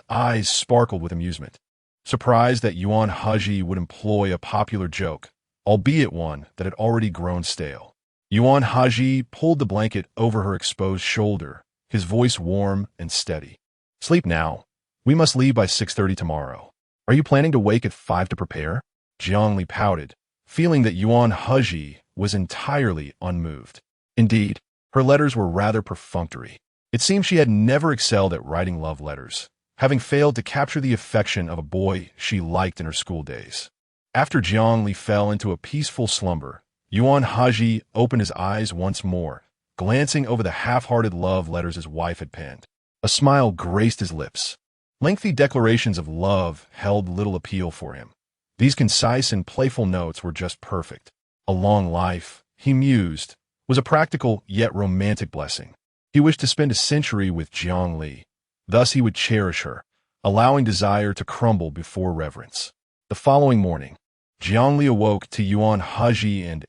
eyes sparkled with amusement, surprised that Yuan Hezhi would employ a popular joke, albeit one that had already grown stale. Yuan Hezhi pulled the blanket over her exposed shoulder, his voice warm and steady. "Sleep now. We must leave by 6:30 tomorrow. Are you planning to wake at 5 to prepare?" Jiang Li pouted, feeling that Yuan Hezhi was entirely unmoved. Indeed, her letters were rather perfunctory. It seemed she had never excelled at writing love letters, having failed to capture the affection of a boy she liked in her school days. After Jiang Li fell into a peaceful slumber, Yuan Hezhi opened his eyes once more, glancing over the half-hearted love letters his wife had penned. A smile graced his lips. Lengthy declarations of love held little appeal for him. These concise and playful notes were just perfect. A long life, he mused, was a practical yet romantic blessing. He wished to spend a century with Jiang Li. Thus he would cherish her, allowing desire to crumble before reverence. The following morning, Jiang Li awoke to Yuan Hezhi and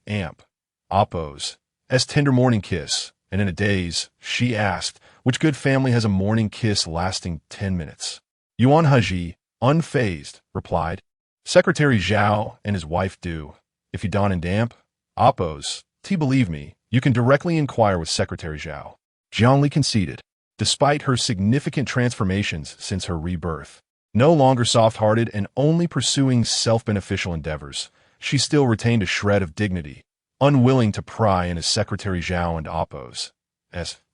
Appo's tender morning kiss, and in a daze, she asked, "Which good family has a morning kiss lasting 10 minutes?" Yuan Hezhi, unfazed, replied, "Secretary Zhao and his wife do. If you don and Appo's, believe me, you can directly inquire with Secretary Zhao." Jiang Li conceded. Despite her significant transformations since her rebirth, no longer soft-hearted and only pursuing self-beneficial endeavors, she still retained a shred of dignity, unwilling to pry into Secretary Zhao and Appo's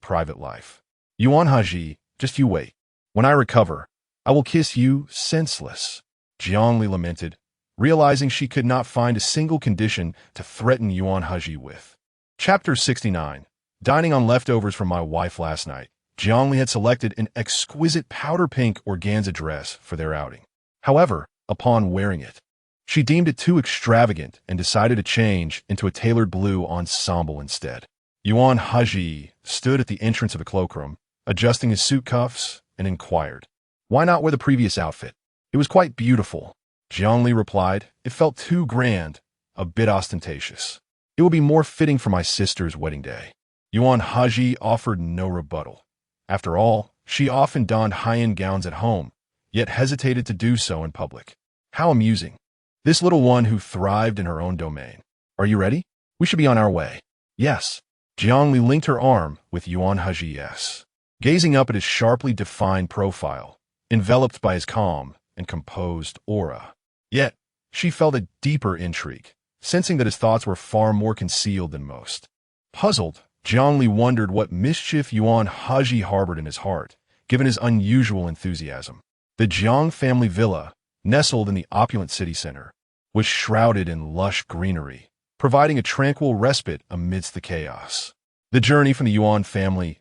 private life. "Yuan Hezhi, just you wait. When I recover, I will kiss you senseless," Jiang Li lamented, realizing she could not find a single condition to threaten Yuan Hezhi with. Chapter 69. Dining on leftovers from my wife last night, Jiang Li had selected an exquisite powder pink organza dress for their outing. However, upon wearing it, she deemed it too extravagant and decided to change into a tailored blue ensemble instead. Yuan Hezhi stood at the entrance of the cloakroom, adjusting his suit cuffs, and inquired, "Why not wear the previous outfit? It was quite beautiful." Jiang Li replied, "It felt too grand, a bit ostentatious. It will be more fitting for my sister's wedding day." Yuan Hezhi offered no rebuttal. After all, she often donned high-end gowns at home, yet hesitated to do so in public. How amusing. This little one who thrived in her own domain. "Are you ready? We should be on our way." "Yes." Jiang Li linked her arm with Yuan Hezhi's, gazing up at his sharply defined profile, enveloped by his calm and composed aura. Yet, she felt a deeper intrigue, sensing that his thoughts were far more concealed than most. Puzzled, Jiang Li wondered what mischief Yuan Hezhi harbored in his heart, given his unusual enthusiasm. The Jiang family villa, nestled in the opulent city center, was shrouded in lush greenery, providing a tranquil respite amidst the chaos. The journey from the Yuan family's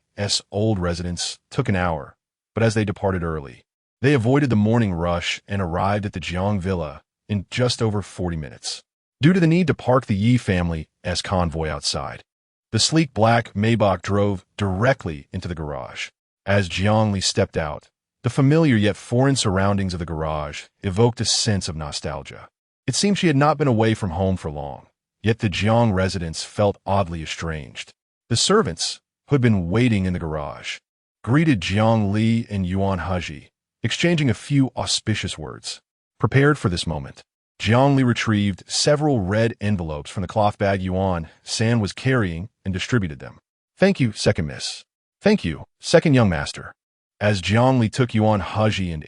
old residence took an hour, but as they departed early, they avoided the morning rush and arrived at the Jiang villa in just over 40 minutes. Due to the need to park the Yi family's convoy outside, the sleek black Maybach drove directly into the garage. As Jiang Li stepped out, the familiar yet foreign surroundings of the garage evoked a sense of nostalgia. It seemed she had not been away from home for long, yet the Jiang residents felt oddly estranged. The servants, who had been waiting in the garage, greeted Jiang Li and Yuan Hezhi, exchanging a few auspicious words. Prepared for this moment, Jiang Li retrieved several red envelopes from the cloth bag Yuan San was carrying and distributed them. "Thank you, second miss." "Thank you, second young master." As Jiang Li took Yuan Hezhi and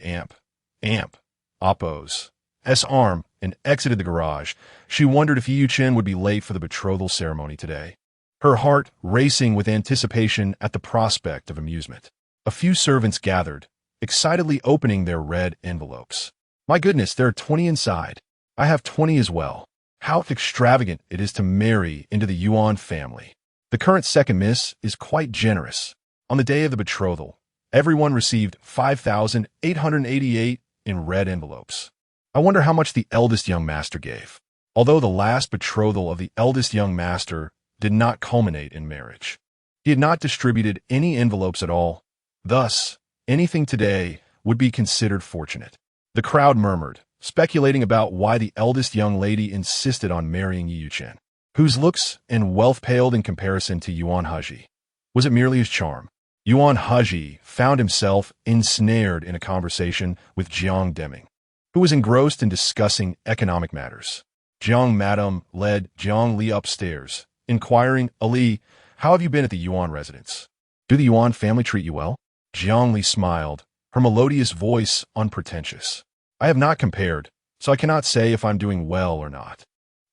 Appo's arm and exited the garage, she wondered if Yu Chen would be late for the betrothal ceremony today, her heart racing with anticipation at the prospect of amusement. A few servants gathered, excitedly opening their red envelopes. My goodness, there are 20 inside. I have 20 as well. How extravagant it is to marry into the Yuan family. The current second miss is quite generous. On the day of the betrothal, everyone received 5,888 in red envelopes. I wonder how much the eldest young master gave. Although the last betrothal of the eldest young master did not culminate in marriage, he had not distributed any envelopes at all. Thus, anything today would be considered fortunate. The crowd murmured, speculating about why the eldest young lady insisted on marrying Yi Yuchen, whose looks and wealth paled in comparison to Yuan Hezhi. Was it merely his charm? Yuan Hezhi found himself ensnared in a conversation with Jiang Deming, who was engrossed in discussing economic matters. Jiang Madam led Jiang Li upstairs, inquiring, Ali, how have you been at the Yuan residence? Do the Yuan family treat you well? Jiang Li smiled, her melodious voice unpretentious. I have not compared, so I cannot say if I'm doing well or not.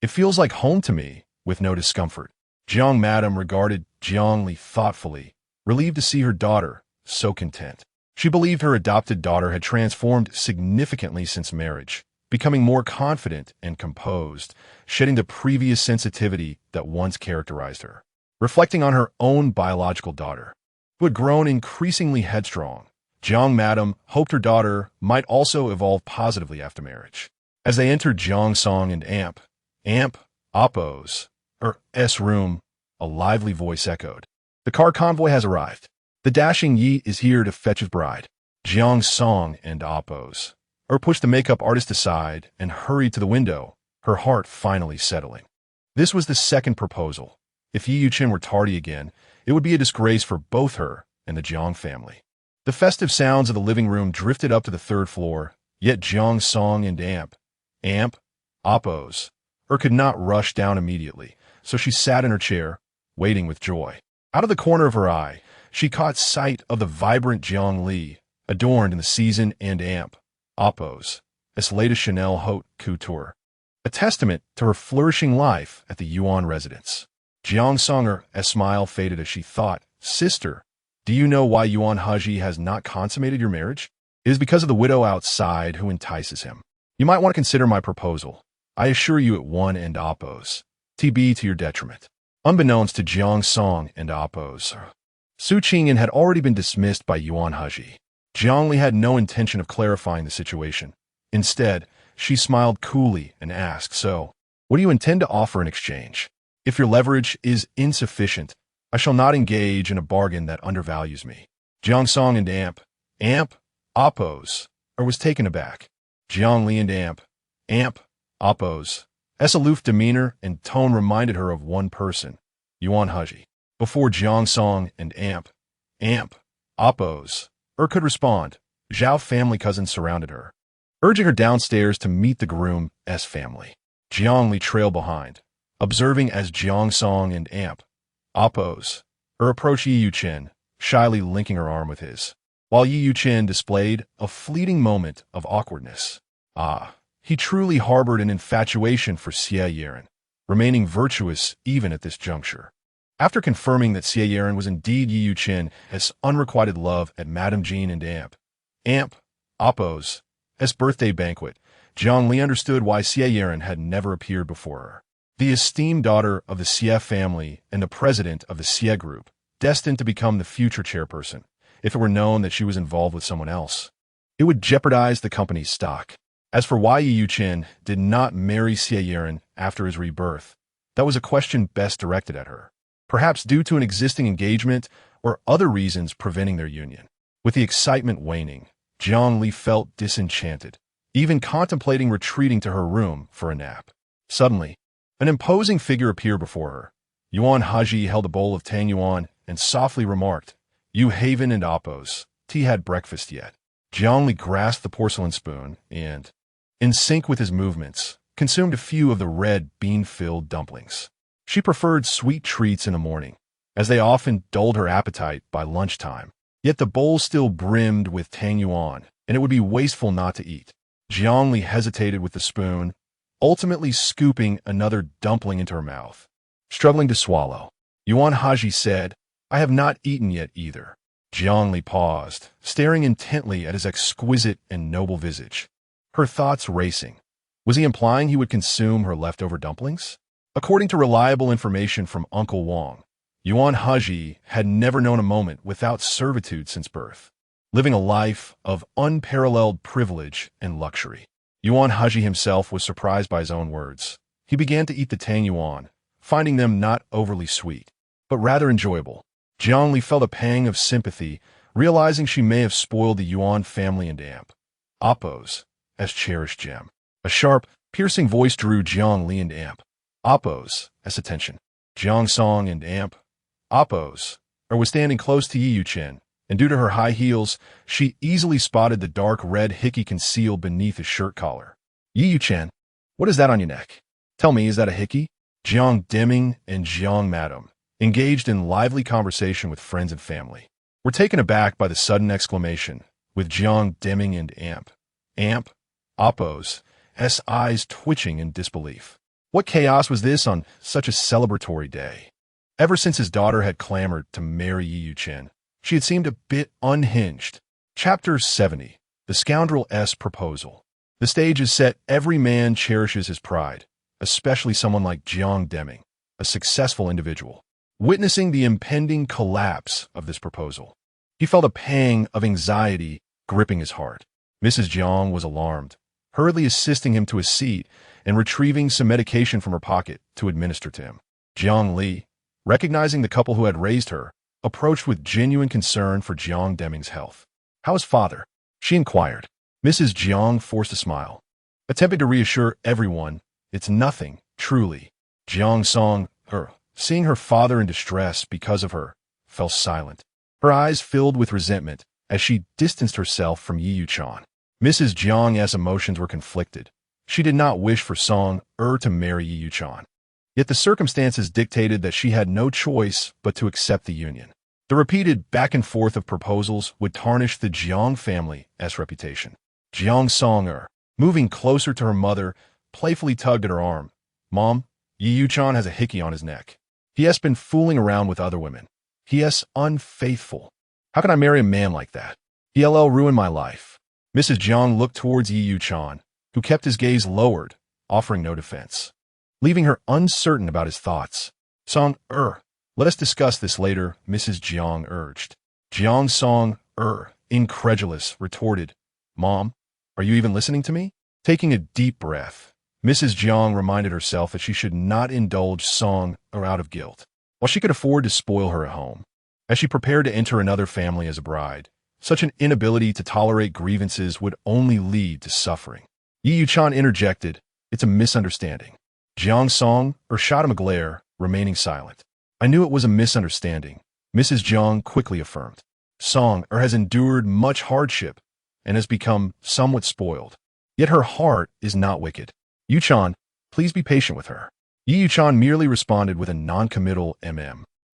It feels like home to me, with no discomfort. Jiang Madam regarded Jiang Li thoughtfully, relieved to see her daughter so content. She believed her adopted daughter had transformed significantly since marriage, becoming more confident and composed, shedding the previous sensitivity that once characterized her. Reflecting on her own biological daughter, who had grown increasingly headstrong, Jiang Madam hoped her daughter might also evolve positively after marriage. As they entered Jiang Song and Oppo's room, a lively voice echoed. The car convoy has arrived. The dashing Yi is here to fetch his bride. Jiang Song and Oppo's pushed the makeup artist aside and hurried to the window, her heart finally settling. This was the second proposal. If Yi Yuchen were tardy again, it would be a disgrace for both her and the Jiang family. The festive sounds of the living room drifted up to the third floor, yet Jiang Song and Oppo's could not rush down immediately, so she sat in her chair, waiting with joy. Out of the corner of her eye, she caught sight of the vibrant Jiang Li, adorned in the season and Oppo's latest Chanel haute couture, a testament to her flourishing life at the Yuan residence. Jiang Song's smile faded as she thought, Sister, do you know why Yuan Hezhi has not consummated your marriage? It is because of the widow outside who entices him. You might want to consider my proposal. I assure you it won and Oppo's. TB to your detriment. Unbeknownst to Jiang Song and Oppo's, Su Qingyan had already been dismissed by Yuan Hezhi. Jiang Li had no intention of clarifying the situation. Instead, she smiled coolly and asked, So, what do you intend to offer in exchange? If your leverage is insufficient, I shall not engage in a bargain that undervalues me. Jiang Song and Oppo's was taken aback. Jiang Li and Oppo's aloof demeanor and tone reminded her of one person, Yuan Hezhi. Before Jiang Song and Oppo's could respond, Zhao family cousins surrounded her, urging her downstairs to meet the groom's family. Jiang Li trailed behind, observing as Jiang Song and Oppo's approached Yi Yuchen, shyly linking her arm with his, while Yi Yuchen displayed a fleeting moment of awkwardness. He truly harbored an infatuation for Xie Yeren, remaining virtuous even at this juncture. After confirming that Xie Yeren was indeed Yi Yuchen's unrequited love at Madame Jean and Oppo's birthday banquet, Jiang Li understood why Xie Yeren had never appeared before her. The esteemed daughter of the Xie family and the president of the Xie group, destined to become the future chairperson, if it were known that she was involved with someone else. It would jeopardize the company's stock. As for why Yi Yuchen did not marry Xie Yeren after his rebirth, that was a question best directed at her. Perhaps due to an existing engagement or other reasons preventing their union. With the excitement waning, Jiang Li felt disenchanted, even contemplating retreating to her room for a nap. Suddenly, an imposing figure appeared before her. Yuan Hezhi held a bowl of Tang Yuan and softly remarked, You Haven and Oppo's, tea had breakfast yet. Jiang Li grasped the porcelain spoon and, in sync with his movements, consumed a few of the red bean-filled dumplings. She preferred sweet treats in the morning, as they often dulled her appetite by lunchtime. Yet the bowl still brimmed with Tang Yuan, and it would be wasteful not to eat. Jiang Li hesitated with the spoon, ultimately scooping another dumpling into her mouth. Struggling to swallow, Yuan Hezhi said, I have not eaten yet either. Jiang Li paused, staring intently at his exquisite and noble visage. Her thoughts racing. Was he implying he would consume her leftover dumplings? According to reliable information from Uncle Wang, Yuan Hezhi had never known a moment without servitude since birth, living a life of unparalleled privilege and luxury. Yuan Hezhi himself was surprised by his own words. He began to eat the tang yuan, finding them not overly sweet, but rather enjoyable. Jiang Li felt a pang of sympathy, realizing she may have spoiled the Yuan family and Appos as cherished gem. A sharp, piercing voice drew Jiang Li and Appos as attention. Jiang Song and Appos was standing close to Yi Yuchen, and due to her high heels, she easily spotted the dark red hickey concealed beneath his shirt collar. Yi Yuchen, what is that on your neck? Tell me, is that a hickey? Jiang Deming and Jiang Madam engaged in lively conversation with friends and family. Were taken aback by the sudden exclamation, with Jiang Deming and Appos' eyes twitching in disbelief. What chaos was this on such a celebratory day? Ever since his daughter had clamored to marry Yi Yuchen, she had seemed a bit unhinged. Chapter 70. The Scoundrel's Proposal. The stage is set. Every man cherishes his pride, especially someone like Jiang Deming, a successful individual. Witnessing the impending collapse of this proposal, he felt a pang of anxiety gripping his heart. Mrs. Jiang was alarmed, hurriedly assisting him to a seat and retrieving some medication from her pocket to administer to him. Jiang Li, recognizing the couple who had raised her, approached with genuine concern for Jiang Deming's health. "How is father?" she inquired. Mrs. Jiang forced a smile, attempting to reassure everyone, "It's nothing, truly." Jiang Song, seeing her father in distress because of her, fell silent. Her eyes filled with resentment as she distanced herself from Yi Yuchen. Mrs. Jiang's emotions were conflicted. She did not wish for Song to marry Yi Yuchen. Yet the circumstances dictated that she had no choice but to accept the union. The repeated back and forth of proposals would tarnish the Jiang family's reputation. Jiang Song, moving closer to her mother, playfully tugged at her arm. "Mom, Yi Yuchen has a hickey on his neck. He has been fooling around with other women. He is unfaithful. How can I marry a man like that? He'll ruin my life." Mrs. Jiang looked towards Yi Yuchen, who kept his gaze lowered, offering no defense, leaving her uncertain about his thoughts. "Song, let us discuss this later," Mrs. Jiang urged. Jiang Song, incredulous, retorted, "Mom, are you even listening to me?" Taking a deep breath, Mrs. Jiang reminded herself that she should not indulge Song out of guilt, while she could afford to spoil her at home. As she prepared to enter another family as a bride, such an inability to tolerate grievances would only lead to suffering. Yi Yuchen interjected, "It's a misunderstanding." Jiang Song shot him a glare, remaining silent. "I knew it was a misunderstanding," Mrs. Jiang quickly affirmed. "Song has endured much hardship and has become somewhat spoiled. Yet her heart is not wicked. Yuchen, please be patient with her." Yi Yuchen merely responded with a non-committal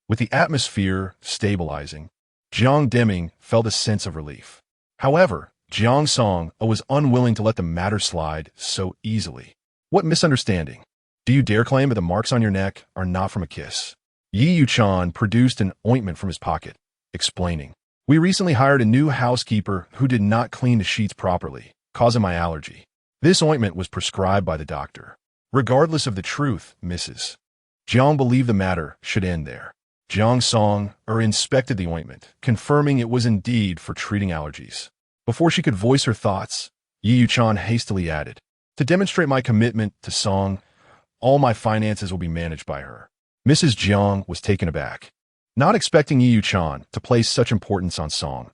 With the atmosphere stabilizing, Jiang Deming felt a sense of relief. However, Jiang Song was unwilling to let the matter slide so easily. "What misunderstanding? Do you dare claim that the marks on your neck are not from a kiss?" Yi Yuchen produced an ointment from his pocket, explaining, "We recently hired a new housekeeper who did not clean the sheets properly, causing my allergy. This ointment was prescribed by the doctor. Regardless of the truth, Mrs. Jiang believed the matter should end there." Jiang Song inspected the ointment, confirming it was indeed for treating allergies. Before she could voice her thoughts, Yi Yuchen hastily added, "To demonstrate my commitment to Song, all my finances will be managed by her." Mrs. Jiang was taken aback, not expecting Yi Yuchen to place such importance on Song.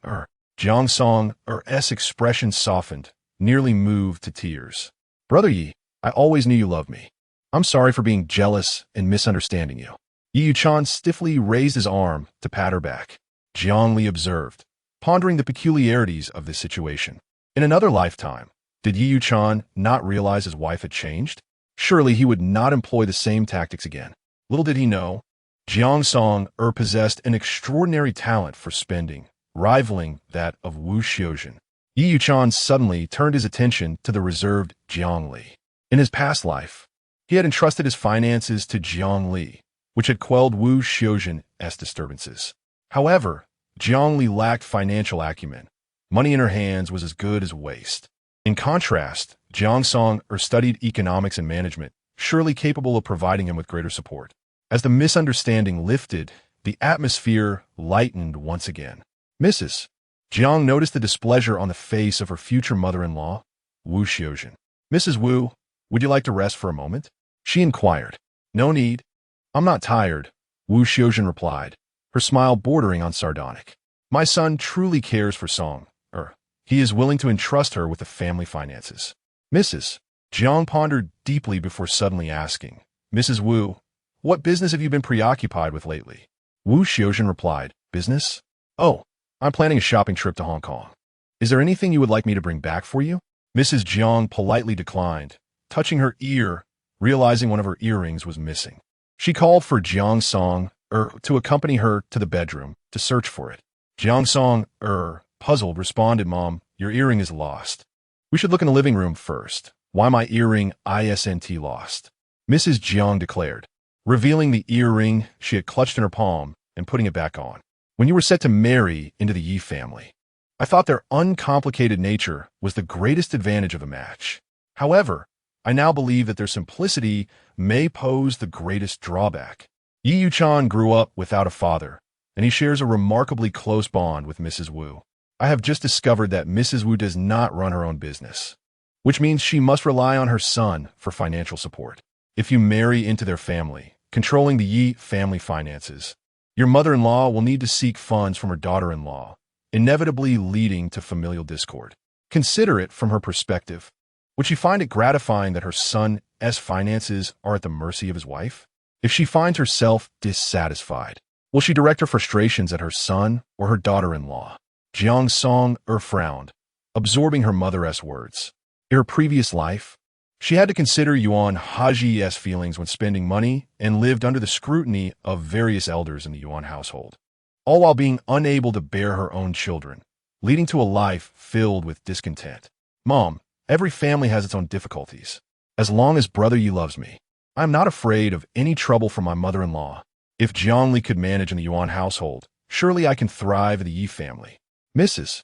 Jiang Song's expression softened, nearly moved to tears. "Brother Yi, I always knew you loved me. I'm sorry for being jealous and misunderstanding you." Yi Yuchen stiffly raised his arm to pat her back. Jiang Li observed, pondering the peculiarities of this situation. In another lifetime, did Yi Yuchen not realize his wife had changed? Surely he would not employ the same tactics again. Little did he know, Jiang Song possessed an extraordinary talent for spending, rivaling that of Wu Xiuzhen. Yi Yuchen suddenly turned his attention to the reserved Jiang Li. In his past life, he had entrusted his finances to Jiang Li, which had quelled Wu Xiuzhen's disturbances. However, Jiang Li lacked financial acumen. Money in her hands was as good as waste. In contrast, Jiang Song studied economics and management, surely capable of providing him with greater support. As the misunderstanding lifted, the atmosphere lightened once again. Mrs. Jiang noticed the displeasure on the face of her future mother-in-law, Wu Xiuzhen. Mrs. Wu, would you like to rest for a moment? She inquired. No need. I'm not tired, Wu Xiuzhen replied, her smile bordering on sardonic. My son truly cares for Song. He is willing to entrust her with the family finances. Mrs. Jiang pondered deeply before suddenly asking, Mrs. Wu, what business have you been preoccupied with lately? Wu Xiuzhen replied, business? Oh, I'm planning a shopping trip to Hong Kong. Is there anything you would like me to bring back for you? Mrs. Jiang politely declined, touching her ear, realizing one of her earrings was missing. She called for Jiang Song to accompany her to the bedroom to search for it. Jiang Song puzzled, responded, Mom, your earring is lost. We should look in the living room first. Why my earring isn't lost? Mrs. Jiang declared, revealing the earring she had clutched in her palm and putting it back on. When you were set to marry into the Yi family, I thought their uncomplicated nature was the greatest advantage of a match. However, I now believe that their simplicity may pose the greatest drawback. Yi Yuchan grew up without a father, and he shares a remarkably close bond with Mrs. Wu. I have just discovered that Mrs. Wu does not run her own business, which means she must rely on her son for financial support. If you marry into their family, controlling the Yi family finances, your mother-in-law will need to seek funds from her daughter-in-law, inevitably leading to familial discord. Consider it from her perspective. Would she find it gratifying that her son's finances are at the mercy of his wife? If she finds herself dissatisfied, will she direct her frustrations at her son or her daughter-in-law? Jiang Song frowned, absorbing her mother's words. In her previous life, she had to consider Yuan Hezhi's feelings when spending money and lived under the scrutiny of various elders in the Yuan household, all while being unable to bear her own children, leading to a life filled with discontent. Mom, every family has its own difficulties. As long as Brother Yi loves me, I am not afraid of any trouble from my mother-in-law. If Jiang Li could manage in the Yuan household, surely I can thrive in the Yi family. Mrs.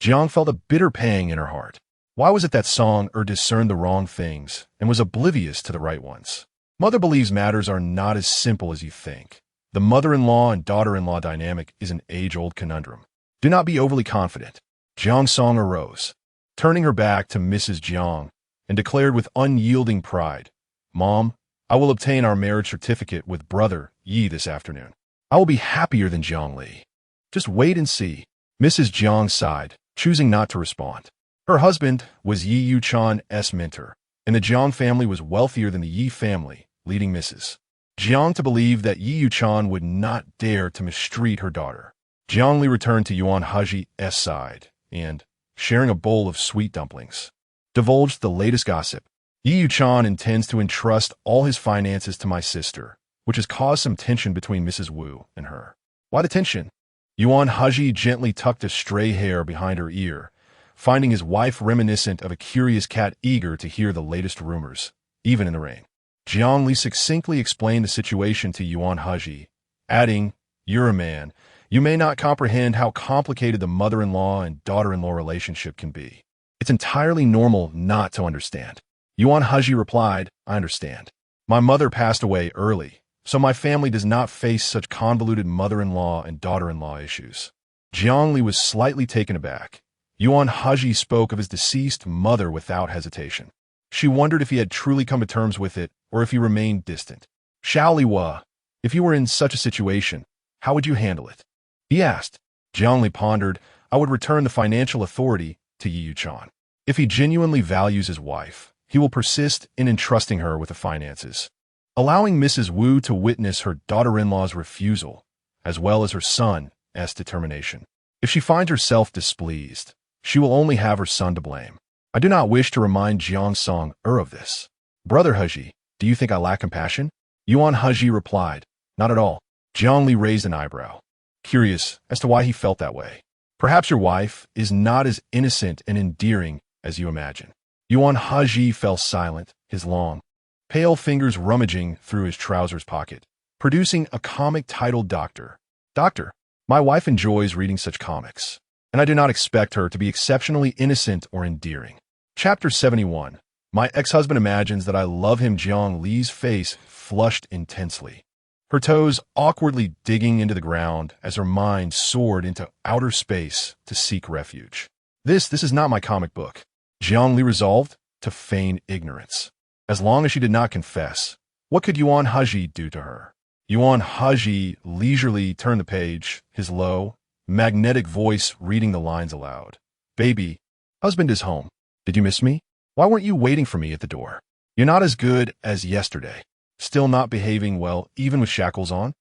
Jiang felt a bitter pang in her heart. Why was it that Song discerned the wrong things and was oblivious to the right ones? Mother believes matters are not as simple as you think. The mother-in-law and daughter-in-law dynamic is an age-old conundrum. Do not be overly confident. Jiang Song arose, turning her back to Mrs. Jiang, and declared with unyielding pride, Mom, I will obtain our marriage certificate with Brother Yi this afternoon. I will be happier than Jiang Li. Just wait and see. Mrs. Jiang sighed, choosing not to respond. Her husband was Yi Yuchan's mentor, and the Jiang family was wealthier than the Yi family, leading Mrs. Jiang to believe that Yi Yuchan would not dare to mistreat her daughter. Jiang Li returned to Yuan Hezhi's side and, sharing a bowl of sweet dumplings, divulged the latest gossip. Yi Yuchan intends to entrust all his finances to my sister, which has caused some tension between Mrs. Wu and her. Why the tension? Yuan Hezhi gently tucked a stray hair behind her ear, finding his wife reminiscent of a curious cat eager to hear the latest rumors, even in the rain. Jiang Li succinctly explained the situation to Yuan Hezhi, adding, You're a man. You may not comprehend how complicated the mother-in-law and daughter-in-law relationship can be. It's entirely normal not to understand. Yuan Hezhi replied, I understand. My mother passed away early, so my family does not face such convoluted mother-in-law and daughter-in-law issues. Jiang Li was slightly taken aback. Yuan Hezhi spoke of his deceased mother without hesitation. She wondered if he had truly come to terms with it or if he remained distant. Xiao Liwa, if you were in such a situation, how would you handle it? He asked. Jiang Li pondered, I would return the financial authority to Yi Yuchan. If he genuinely values his wife, he will persist in entrusting her with the finances, allowing Mrs. Wu to witness her daughter-in-law's refusal, as well as her son's determination. If she finds herself displeased, she will only have her son to blame. I do not wish to remind Jiang Song of this. Brother Hezhi, do you think I lack compassion? Yuan Hezhi replied, Not at all. Jiang Li raised an eyebrow, curious as to why he felt that way. Perhaps your wife is not as innocent and endearing as you imagine. Yuan Hezhi fell silent, his long, pale fingers rummaging through his trousers pocket, producing a comic-titled doctor. Doctor, My wife enjoys reading such comics, and I do not expect her to be exceptionally innocent or endearing. Chapter 71. My ex-husband imagines that I love him. Jiang Li's face flushed intensely, her toes awkwardly digging into the ground as her mind soared into outer space to seek refuge. This is not my comic book. Jiang Li resolved to feign ignorance. As long as she did not confess, what could Yuan Hezhi do to her? Yuan Hezhi leisurely turned the page, his low, magnetic voice reading the lines aloud. Baby, husband is home. Did you miss me? Why weren't you waiting for me at the door? You're not as good as yesterday. Still not behaving well, even with shackles on?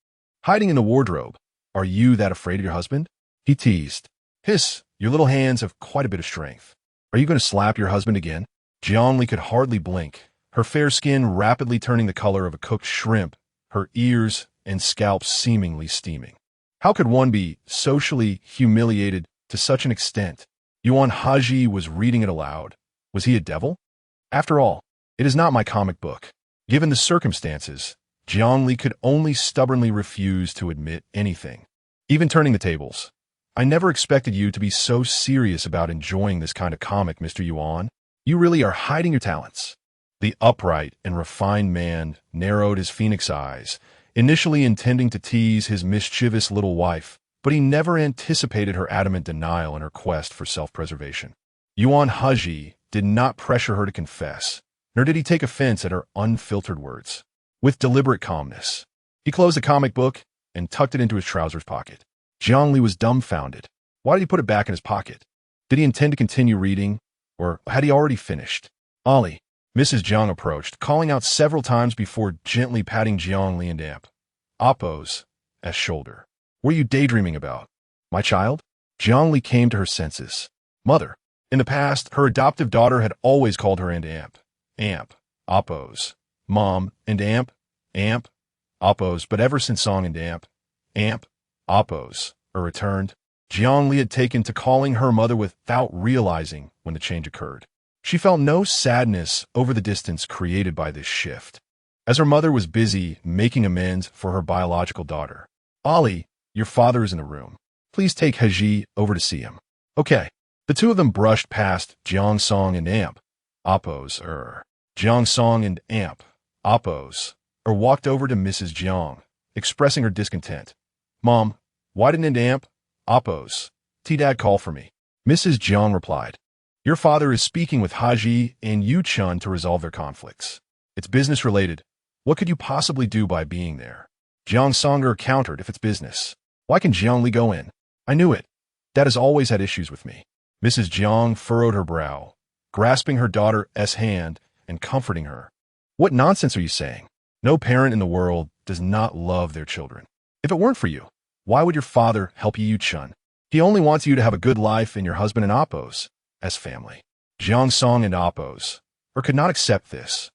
Hiding in the wardrobe. Are you that afraid of your husband? He teased. Hiss, your little hands have quite a bit of strength. Are you going to slap your husband again? Jiang Li could hardly blink, her fair skin rapidly turning the color of a cooked shrimp, her ears and scalp seemingly steaming. How could one be socially humiliated to such an extent? Yuan Hezhi was reading it aloud. Was he a devil? After all, it is not my comic book. Given the circumstances, Jiang Li could only stubbornly refuse to admit anything. Even turning the tables. I never expected you to be so serious about enjoying this kind of comic, Mr. Yuan. You really are hiding your talents. The upright and refined man narrowed his phoenix eyes, initially intending to tease his mischievous little wife, but he never anticipated her adamant denial in her quest for self-preservation. Yuan Hezhi did not pressure her to confess, nor did he take offense at her unfiltered words. With deliberate calmness, he closed the comic book and tucked it into his trousers pocket. Jiang Li was dumbfounded. Why did he put it back in his pocket? Did he intend to continue reading, or had he already finished? Ollie, Mrs. Jiang approached, calling out several times before gently patting Jiang Li and Appo's shoulder. What are you daydreaming about? My child? Jiang Li came to her senses. Mother. In the past, her adoptive daughter had always called her Appo's mom and Appo's, but ever since Song and Appo's returned, Jiang Li had taken to calling her mother without realizing when the change occurred. She felt no sadness over the distance created by this shift, as her mother was busy making amends for her biological daughter. Ollie, your father is in the room. Please take Hezhi over to see him. Okay. The two of them brushed past Jiang Song and Appo's, Jiang Song and Appo's, walked over to Mrs. Jiang, expressing her discontent. Mom, why didn't Appo's T-Dad call for me? Mrs. Jiang replied. Your father is speaking with Hezhi and Yu Chun to resolve their conflicts. It's business related. What could you possibly do by being there? Jiang Songer countered. If it's business, why can Jiang Li go in? I knew it. Dad has always had issues with me. Mrs. Jiang furrowed her brow, grasping her daughter's hand and comforting her. What nonsense are you saying? No parent in the world does not love their children. If it weren't for you, why would your father help you, Chun? He only wants you to have a good life in your husband and Appo's family. Jiang Song and Appo's could not accept this,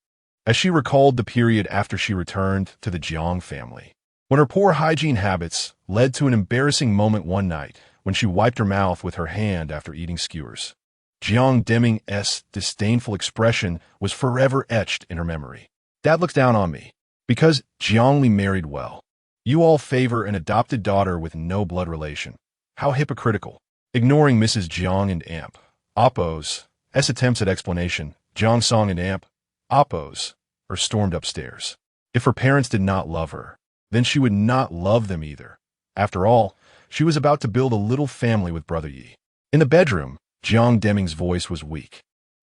as she recalled the period after she returned to the Jiang family, when her poor hygiene habits led to an embarrassing moment one night when she wiped her mouth with her hand after eating skewers. Jiang Deming's disdainful expression was forever etched in her memory. Dad looks down on me because Jiang Li married well. You all favor an adopted daughter with no blood relation. How hypocritical. Ignoring Mrs. Jiang and Appo's attempts at explanation, Jiang Song and Appo's stormed upstairs. If her parents did not love her, then she would not love them either. After all, she was about to build a little family with Brother Yi. In the bedroom, Jiang Deming's voice was weak,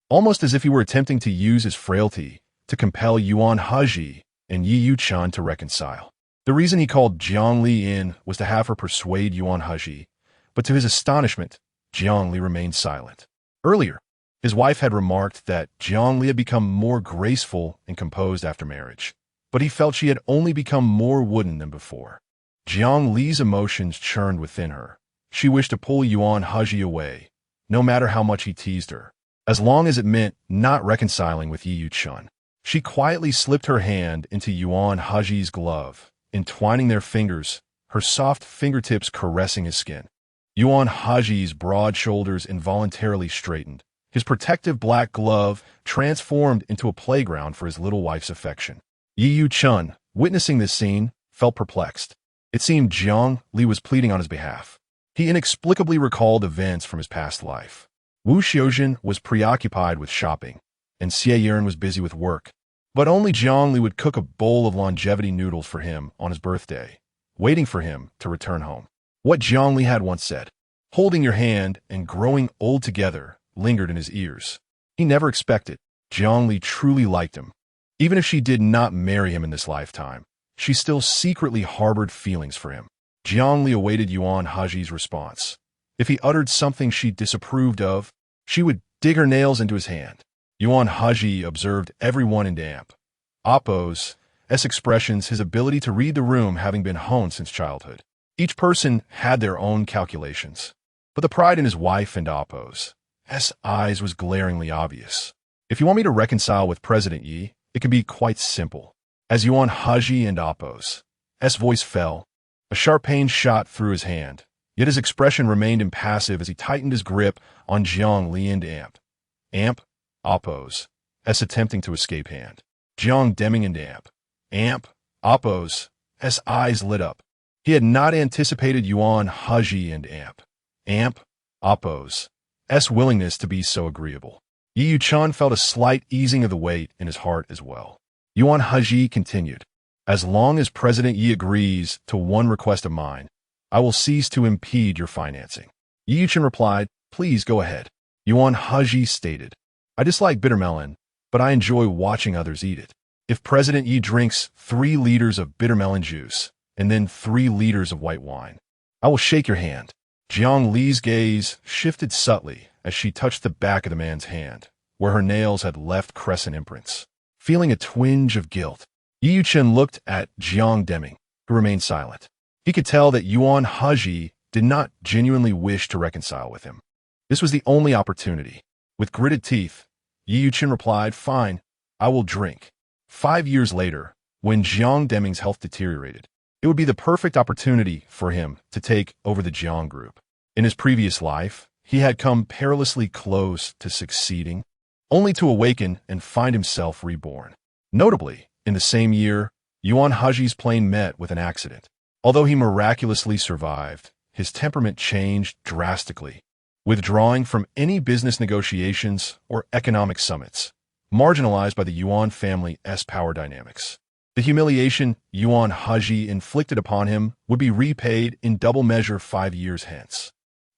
almost as if he were attempting to use his frailty to compel Yuan Hezhi and Yi Yu-chan to reconcile. The reason he called Jiang Li in was to have her persuade Yuan Hezhi, but to his astonishment, Jiang Li remained silent. Earlier, his wife had remarked that Jiang Li had become more graceful and composed after marriage, but he felt she had only become more wooden than before. Jiang Li's emotions churned within her. She wished to pull Yuan Hezhi away, no matter how much he teased her, as long as it meant not reconciling with Yi Yu-chun. She quietly slipped her hand into Yuan Hezhi's glove, entwining their fingers, her soft fingertips caressing his skin. Yuan Hezhi's broad shoulders involuntarily straightened. His protective black glove transformed into a playground for his little wife's affection. Yi Yu-chun, witnessing this scene, felt perplexed. It seemed Jiang Li was pleading on his behalf. He inexplicably recalled events from his past life. Wu Xiaojin was preoccupied with shopping, and Xie Yiren was busy with work. But only Jiang Li would cook a bowl of longevity noodles for him on his birthday, waiting for him to return home. What Jiang Li had once said, "Holding your hand and growing old together," lingered in his ears. He never expected Jiang Li truly liked him. Even if she did not marry him in this lifetime, she still secretly harbored feelings for him. Jiang Li awaited Yuan Hezhi's response. If he uttered something she disapproved of, she would dig her nails into his hand. Yuan Hezhi observed everyone in Damp. Oppo's expressions, his ability to read the room having been honed since childhood. Each person had their own calculations, but the pride in his wife and Oppo's eyes was glaringly obvious. If you want me to reconcile with President Yi, it can be quite simple. As Yuan Hezhi and Oppo's voice fell, a sharp pain shot through his hand, yet his expression remained impassive as he tightened his grip on Jiang Li and Amp, Oppo's attempting to escape hand. Jiang Deming and Amp, Oppo's eyes lit up. He had not anticipated Yuan Hezhi and Amp, Oppo's willingness to be so agreeable. Yi Yuchun felt a slight easing of the weight in his heart as well. Yuan Hezhi continued, "As long as President Yi agrees to one request of mine, I will cease to impede your financing." Yi Yuchun replied, "Please go ahead." Yuan Hezhi stated, "I dislike bitter melon, but I enjoy watching others eat it. If President Yi drinks 3 liters of bitter melon juice and then 3 liters of white wine, I will shake your hand." Jiang Li's gaze shifted subtly as she touched the back of the man's hand, where her nails had left crescent imprints. Feeling a twinge of guilt, Yi Yuchun looked at Jiang Deming, who remained silent. He could tell that Yuan Hezhi did not genuinely wish to reconcile with him. This was the only opportunity. With gritted teeth, Yi Yuchun replied, "Fine, I will drink." 5 years later, when Jiang Deming's health deteriorated, it would be the perfect opportunity for him to take over the Jiang group. In his previous life, he had come perilously close to succeeding, only to awaken and find himself reborn. Notably, in the same year, Yuan Hezhi's plane met with an accident. Although he miraculously survived, his temperament changed drastically, withdrawing from any business negotiations or economic summits, marginalized by the Yuan family's power dynamics. The humiliation Yuan Hezhi inflicted upon him would be repaid in double measure 5 years hence.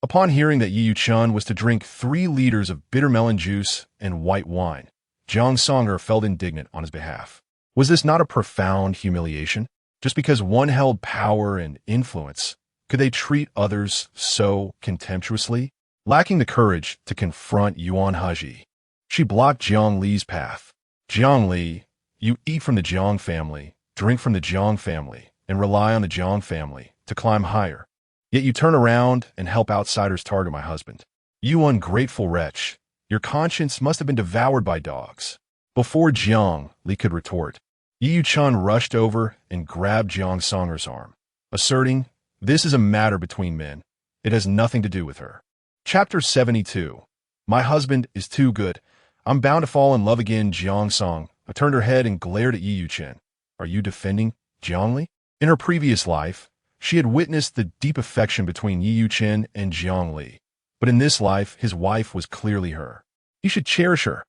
Upon hearing that Yi Yuchun was to drink 3 liters of bitter melon juice and white wine, Zhang Songer felt indignant on his behalf. Was this not a profound humiliation? Just because one held power and influence, could they treat others so contemptuously? Lacking the courage to confront Yuan Hezhi, she blocked Jiang Li's path. "Jiang Li, you eat from the Jiang family, drink from the Jiang family, and rely on the Jiang family to climb higher. Yet you turn around and help outsiders target my husband. You ungrateful wretch, your conscience must have been devoured by dogs." Before Jiang Li could retort, Yi Yuchun rushed over and grabbed Jiang Songer's arm, asserting, "This is a matter between men. It has nothing to do with her." Chapter 72. "My husband is too good. I'm bound to fall in love again." Jiang Song turned her head and glared at Yi Yuchun. "Are you defending Jiang Li?" In her previous life, she had witnessed the deep affection between Yi Yuchun and Jiang Li, but in this life, his wife was clearly her. He should cherish her.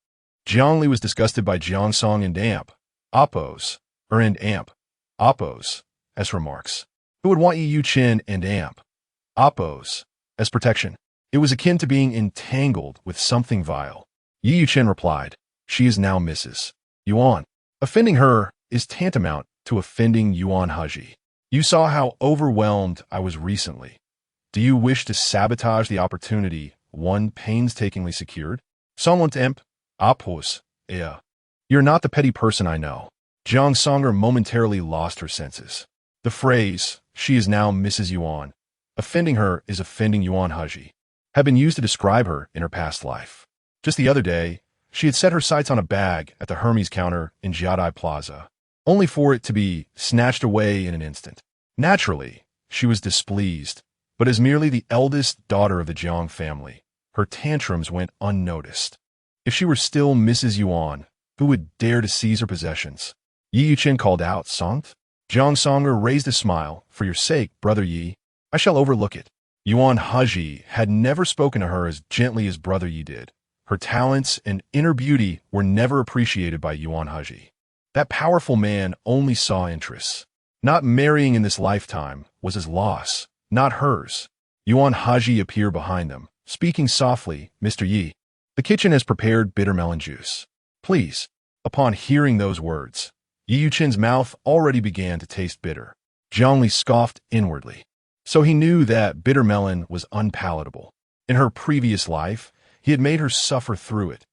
Jiang Li was disgusted by Jiang Song and Oppo's remarks. Who would want Yi Yuchun and Oppo's as protection? It was akin to being entangled with something vile. Yi Yuchun replied, "She is now Mrs. Yuan. Offending her is tantamount to offending Yuan Hezhi. You saw how overwhelmed I was recently. Do you wish to sabotage the opportunity one painstakingly secured? Someone to Oppo's, You're not the petty person I know." Jiang Songer momentarily lost her senses. The phrase, "she is now Mrs. Yuan," offending her is offending Yuan Hezhi, had been used to describe her in her past life. Just the other day, she had set her sights on a bag at the Hermes counter in Jiadai Plaza, only for it to be snatched away in an instant. Naturally, she was displeased, but as merely the eldest daughter of the Jiang family, her tantrums went unnoticed. If she were still Mrs. Yuan, who would dare to seize her possessions? Yi Yuchun called out, "Sangt?" Jiang Songer raised a smile. For your sake, Brother Yi, I shall overlook it. Yuan Hezhi had never spoken to her as gently as Brother Yi did. Her talents and inner beauty were never appreciated by Yuan Hezhi. That powerful man only saw interests. Not marrying in this lifetime was his loss, not hers. Yuan Hezhi appeared behind them, speaking softly. Mr. Yi, the kitchen has prepared bitter melon juice. Please. Upon hearing those words, Yi Yuchen's mouth already began to taste bitter. Jiang Li scoffed inwardly. So he knew that bitter melon was unpalatable. In her previous life, he had made her suffer through it.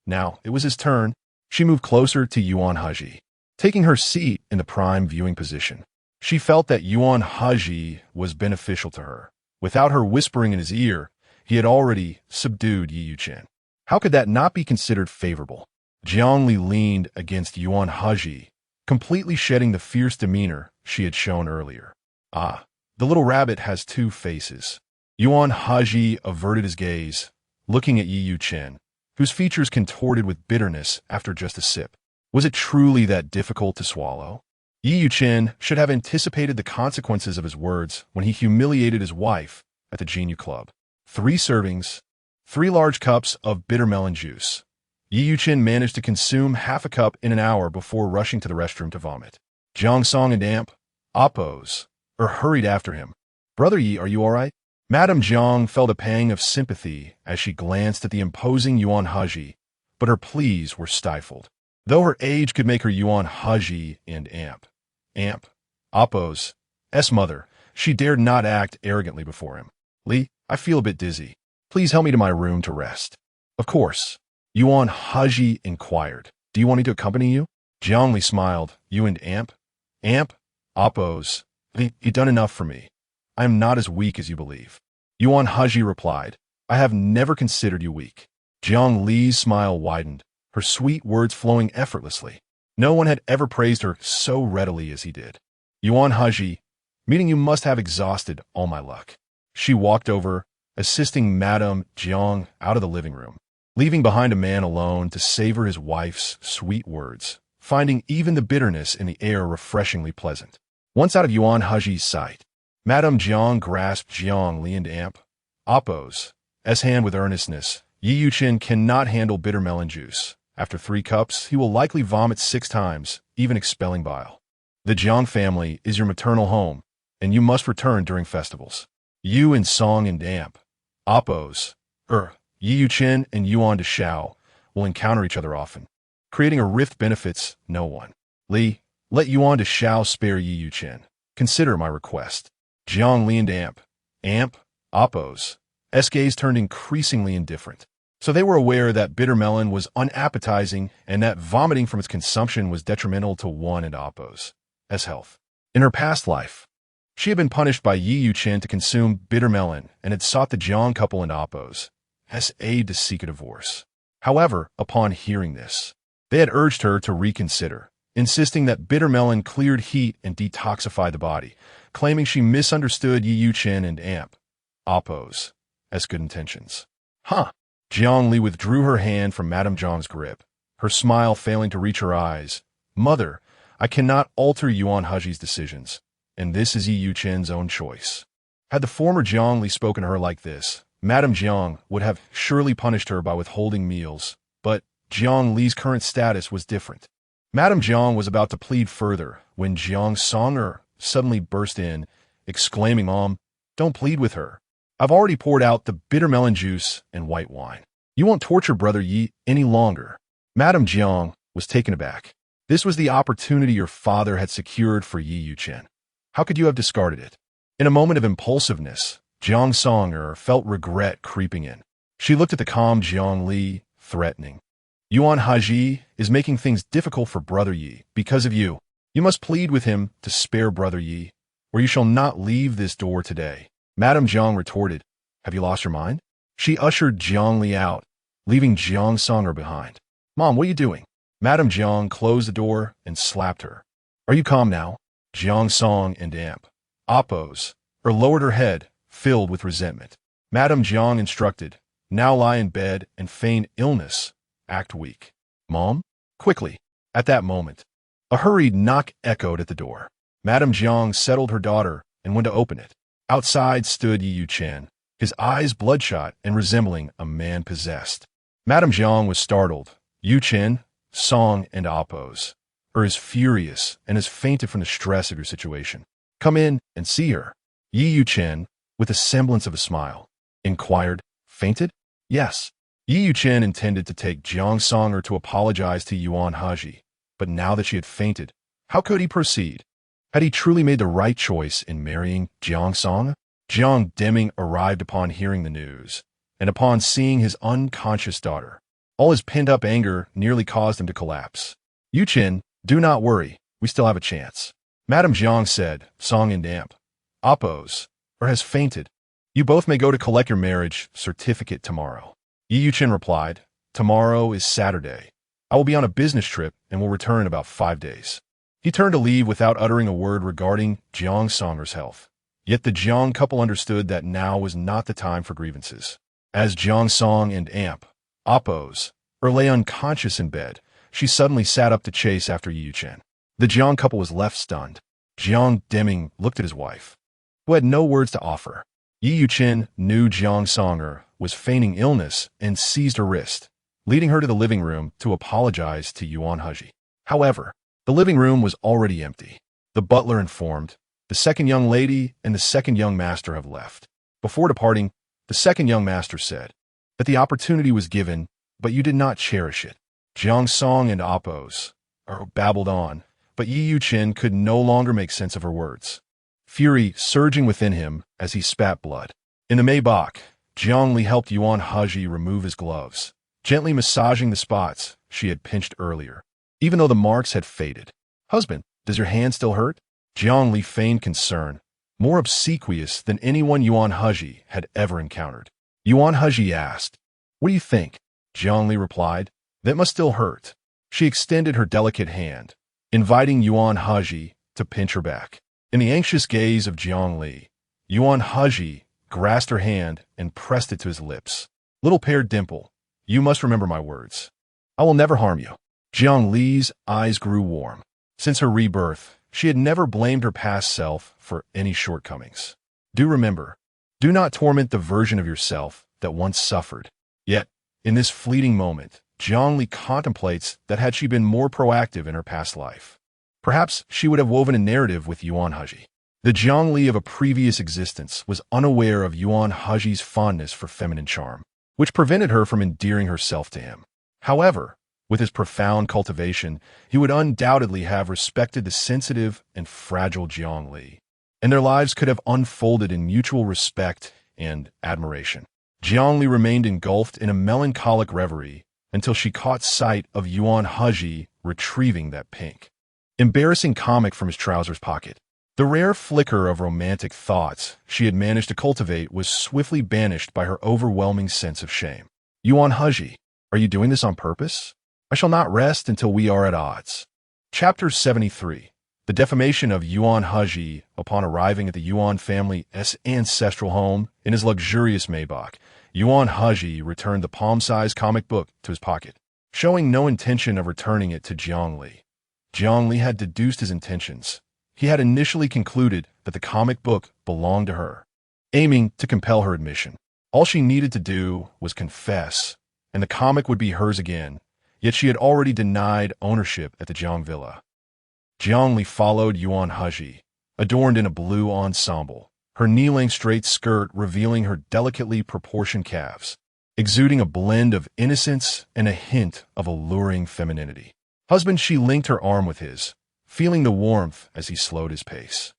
Now it was his turn. She moved closer to Yuan Hezhi, taking her seat in the prime viewing position. She felt that Yuan Hezhi was beneficial to her. Without her whispering in his ear, he had already subdued Yi Yuchen. How could that not be considered favorable? Jiang Li leaned against Yuan Hezhi, completely shedding the fierce demeanor she had shown earlier. Ah, the little rabbit has two faces. Yuan Hezhi averted his gaze, looking at Yi Yuchen, whose features contorted with bitterness after just a sip. Was it truly that difficult to swallow? Yi Yuchen should have anticipated the consequences of his words when he humiliated his wife at the Jiang Club. 3 servings, 3 large cups of bitter melon juice. Yi Yuchen managed to consume half a cup in an hour before rushing to the restroom to vomit. Jiang Song and Amp, Oppos, hurried after him. Brother Yi, are you all right? Madame Jiang felt a pang of sympathy as she glanced at the imposing Yuan Hezhi, but her pleas were stifled. Though her age could make her Yuan Hezhi and Amp, Oppos, mother, she dared not act arrogantly before him. Li, I feel a bit dizzy. Please help me to my room to rest. Of course. Yuan Hezhi inquired. Do you want me to accompany you? Jiang Li smiled. You and Amp, Oppos, you've done enough for me. I am not as weak as you believe. Yuan Hezhi replied. I have never considered you weak. Jiang Li's smile widened, her sweet words flowing effortlessly. No one had ever praised her so readily as he did. Yuan Hezhi, meaning you must have exhausted all my luck. She walked over, assisting Madame Jiang out of the living room, leaving behind a man alone to savor his wife's sweet words, finding even the bitterness in the air refreshingly pleasant. Once out of Yuan Hezhi's sight, Madame Jiang grasped Jiang Li and Amp, Oppos' hand with earnestness. Yi Yuchen cannot handle bitter melon juice. After 3 cups, he will likely vomit 6 times, even expelling bile. The Jiang family is your maternal home, and you must return during festivals. You and Song and Amp, Oppos, Yi Yuchen and Yuan de Shao will encounter each other often. Creating a rift benefits no one. Li, let Yuan de Shao spare Yi Yuchen. Consider my request. Jiang Li and Amp, Oppos' gaze turned increasingly indifferent. So they were aware that bitter melon was unappetizing and that vomiting from its consumption was detrimental to one and Oppos' health. In her past life, she had been punished by Yi Yuchen to consume bitter melon and had sought the Jiang couple and Oppos' aid to seek a divorce. However, upon hearing this, they had urged her to reconsider, insisting that bitter melon cleared heat and detoxified the body, claiming she misunderstood Yi Yuchen and Amp, Oppos' good intentions. Jiang Li withdrew her hand from Madame Jiang's grip, her smile failing to reach her eyes. Mother, I cannot alter Yuan Hezhi's decisions, and this is Yi Yuchen's own choice. Had the former Jiang Li spoken to her like this, Madame Jiang would have surely punished her by withholding meals, but Jiang Li's current status was different. Madame Jiang was about to plead further when Jiang Songer suddenly burst in, exclaiming, Mom, don't plead with her. I've already poured out the bitter melon juice and white wine. You won't torture Brother Yi any longer. Madame Jiang was taken aback. This was the opportunity your father had secured for Yi Yuchen. How could you have discarded it? In a moment of impulsiveness, Jiang Songer felt regret creeping in. She looked at the calm Jiang Li, threatening. Yuan Hezhi is making things difficult for Brother Yi because of you. You must plead with him to spare Brother Yi, or you shall not leave this door today. Madame Jiang retorted, Have you lost your mind? She ushered Jiang Li out, leaving Jiang Songer behind. Mom, what are you doing? Madame Jiang closed the door and slapped her. Are you calm now? Jiang Song and Amp, Oppos, lowered her head, filled with resentment. Madame Jiang instructed, Now lie in bed and feign illness. Act weak. Mom? Quickly. At that moment, a hurried knock echoed at the door. Madame Jiang settled her daughter and went to open it. Outside stood Yi Chen, his eyes bloodshot and resembling a man possessed. Madame Jiang was startled. Yu Chen, Song, and Oppos is furious and has fainted from the stress of your situation. Come in and see her. Yi Chen, with a semblance of a smile, inquired. Fainted? Yes. Yi Chen intended to take Jiang Songer to apologize to Yuan Hezhi, but now that she had fainted, how could he proceed? Had he truly made the right choice in marrying Jiang Song? Jiang Deming arrived upon hearing the news, and upon seeing his unconscious daughter. All his pent-up anger nearly caused him to collapse. Yu Chen, do not worry, we still have a chance. Madame Jiang said, Song and damp. Oppos, has fainted. You both may go to collect your marriage certificate tomorrow. Yi Chen replied, tomorrow is Saturday. I will be on a business trip and will return in about 5 days. He turned to leave without uttering a word regarding Jiang Songer's health. Yet the Jiang couple understood that now was not the time for grievances. As Jiang Song and Oppos lay unconscious in bed, she suddenly sat up to chase after Yi Chen. The Jiang couple was left stunned. Jiang Deming looked at his wife, who had no words to offer. Yi Chen knew Jiang Songer was feigning illness and seized her wrist, leading her to the living room to apologize to Yuan Hezhi. However, the living room was already empty. The butler informed, the second young lady and the second young master have left. Before departing, the second young master said that the opportunity was given, but you did not cherish it. Jiang Song and Oppos babbled on, but Yi Chen could no longer make sense of her words, fury surging within him as he spat blood. In the Maybach, Jiang Li helped Yuan Hezhi remove his gloves, gently massaging the spots she had pinched earlier, even though the marks had faded. Husband, does your hand still hurt? Jiang Li feigned concern, more obsequious than anyone Yuan Hezhi had ever encountered. Yuan Hezhi asked, what do you think? Jiang Li replied, that must still hurt. She extended her delicate hand, inviting Yuan Hezhi to pinch her back. In the anxious gaze of Jiang Li, Yuan Hezhi grasped her hand and pressed it to his lips. Little pear dimple, you must remember my words. I will never harm you. Jiang Li's eyes grew warm. Since her rebirth, she had never blamed her past self for any shortcomings. Do remember, do not torment the version of yourself that once suffered. Yet, in this fleeting moment, Jiang Li contemplates that had she been more proactive in her past life, perhaps she would have woven a narrative with Yuan Hezhi. The Jiang Li of a previous existence was unaware of Yuan Hezhi's fondness for feminine charm, which prevented her from endearing herself to him. However, with his profound cultivation, he would undoubtedly have respected the sensitive and fragile Jiang Li, and their lives could have unfolded in mutual respect and admiration. Jiang Li remained engulfed in a melancholic reverie until she caught sight of Yuan Hezhi retrieving that pink, embarrassing comic from his trousers pocket. The rare flicker of romantic thoughts she had managed to cultivate was swiftly banished by her overwhelming sense of shame. Yuan Hezhi, are you doing this on purpose? I shall not rest until we are at odds. Chapter 73. The defamation of Yuan Hezhi upon arriving at the Yuan family's ancestral home in his luxurious Maybach. Yuan Hezhi returned the palm-sized comic book to his pocket, showing no intention of returning it to Jiang Li. Jiang Li had deduced his intentions. He had initially concluded that the comic book belonged to her, aiming to compel her admission. All she needed to do was confess, and the comic would be hers again, yet she had already denied ownership at the Jiang Villa. Jiang Li followed Yuan Hezhi, adorned in a blue ensemble, her knee-length straight skirt revealing her delicately proportioned calves, exuding a blend of innocence and a hint of alluring femininity. Husband, she linked her arm with his, feeling the warmth as he slowed his pace.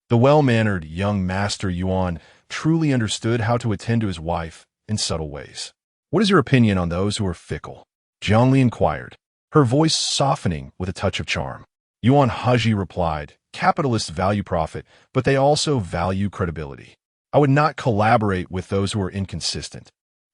The well-mannered young master Yuan truly understood how to attend to his wife in subtle ways. What is your opinion on those who are fickle? Jiang Li inquired, her voice softening with a touch of charm. Yuan Hezhi replied, capitalists value profit, but they also value credibility. I would not collaborate with those who are inconsistent,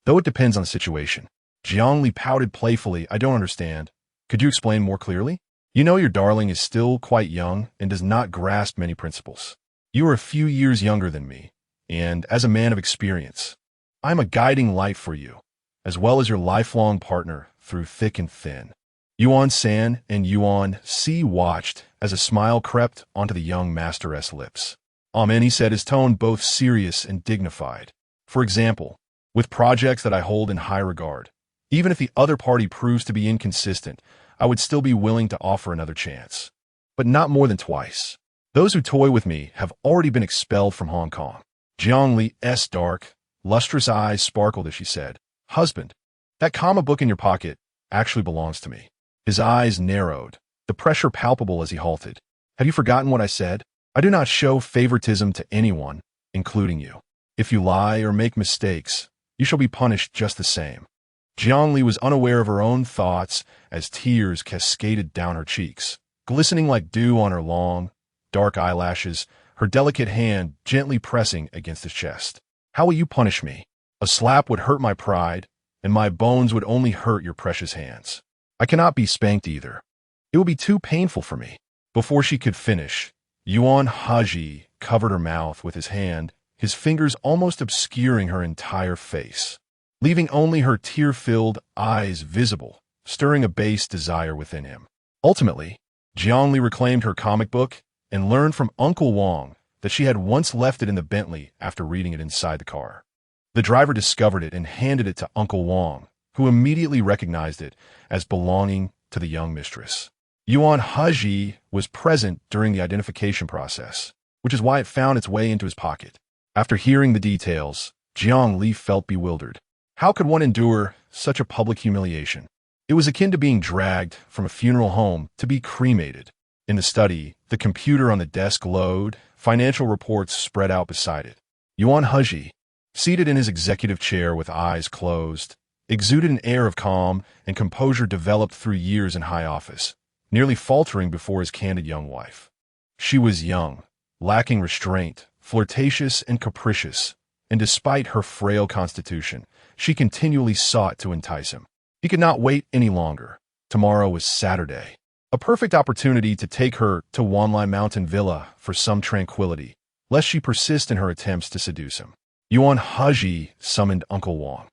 though it depends on the situation. Jiang Li pouted playfully, I don't understand. Could you explain more clearly? You know your darling is still quite young and does not grasp many principles. You are a few years younger than me, and as a man of experience, I am a guiding light for you, as well as your lifelong partner through thick and thin. Yuan San and Yuan Si watched as a smile crept onto the young masteress' lips. Amen, he said, his tone both serious and dignified. For example, with projects that I hold in high regard, even if the other party proves to be inconsistent, I would still be willing to offer another chance. But not more than twice. Those who toy with me have already been expelled from Hong Kong. Jiang Li's dark, lustrous eyes sparkled as she said, "Husband, that comic book in your pocket actually belongs to me." His eyes narrowed, the pressure palpable as he halted. "Have you forgotten what I said? I do not show favoritism to anyone, including you. If you lie or make mistakes, you shall be punished just the same." Jiang Li was unaware of her own thoughts as tears cascaded down her cheeks, glistening like dew on her long, dark eyelashes, her delicate hand gently pressing against his chest. "How will you punish me? A slap would hurt my pride, and my bones would only hurt your precious hands. I cannot be spanked either. It will be too painful for me." Before she could finish, Yuan Hezhi covered her mouth with his hand, his fingers almost obscuring her entire face, leaving only her tear-filled eyes visible, stirring a base desire within him. Ultimately, Jiang Li reclaimed her comic book and learned from Uncle Wong that she had once left it in the Bentley after reading it inside the car. The driver discovered it and handed it to Uncle Wong, who immediately recognized it as belonging to the young mistress. Yuan Hezhi was present during the identification process, which is why it found its way into his pocket. After hearing the details, Jiang Li felt bewildered. How could one endure such a public humiliation? It was akin to being dragged from a funeral home to be cremated. In the study, the computer on the desk glowed, financial reports spread out beside it. Yuan Hezhi, seated in his executive chair with eyes closed, exuded an air of calm and composure developed through years in high office, nearly faltering before his candid young wife. She was young, lacking restraint, flirtatious and capricious, and despite her frail constitution, she continually sought to entice him. He could not wait any longer. Tomorrow was Saturday, a perfect opportunity to take her to Wanlai Mountain Villa for some tranquility, lest she persist in her attempts to seduce him. Yuan Hezhi summoned Uncle Wong,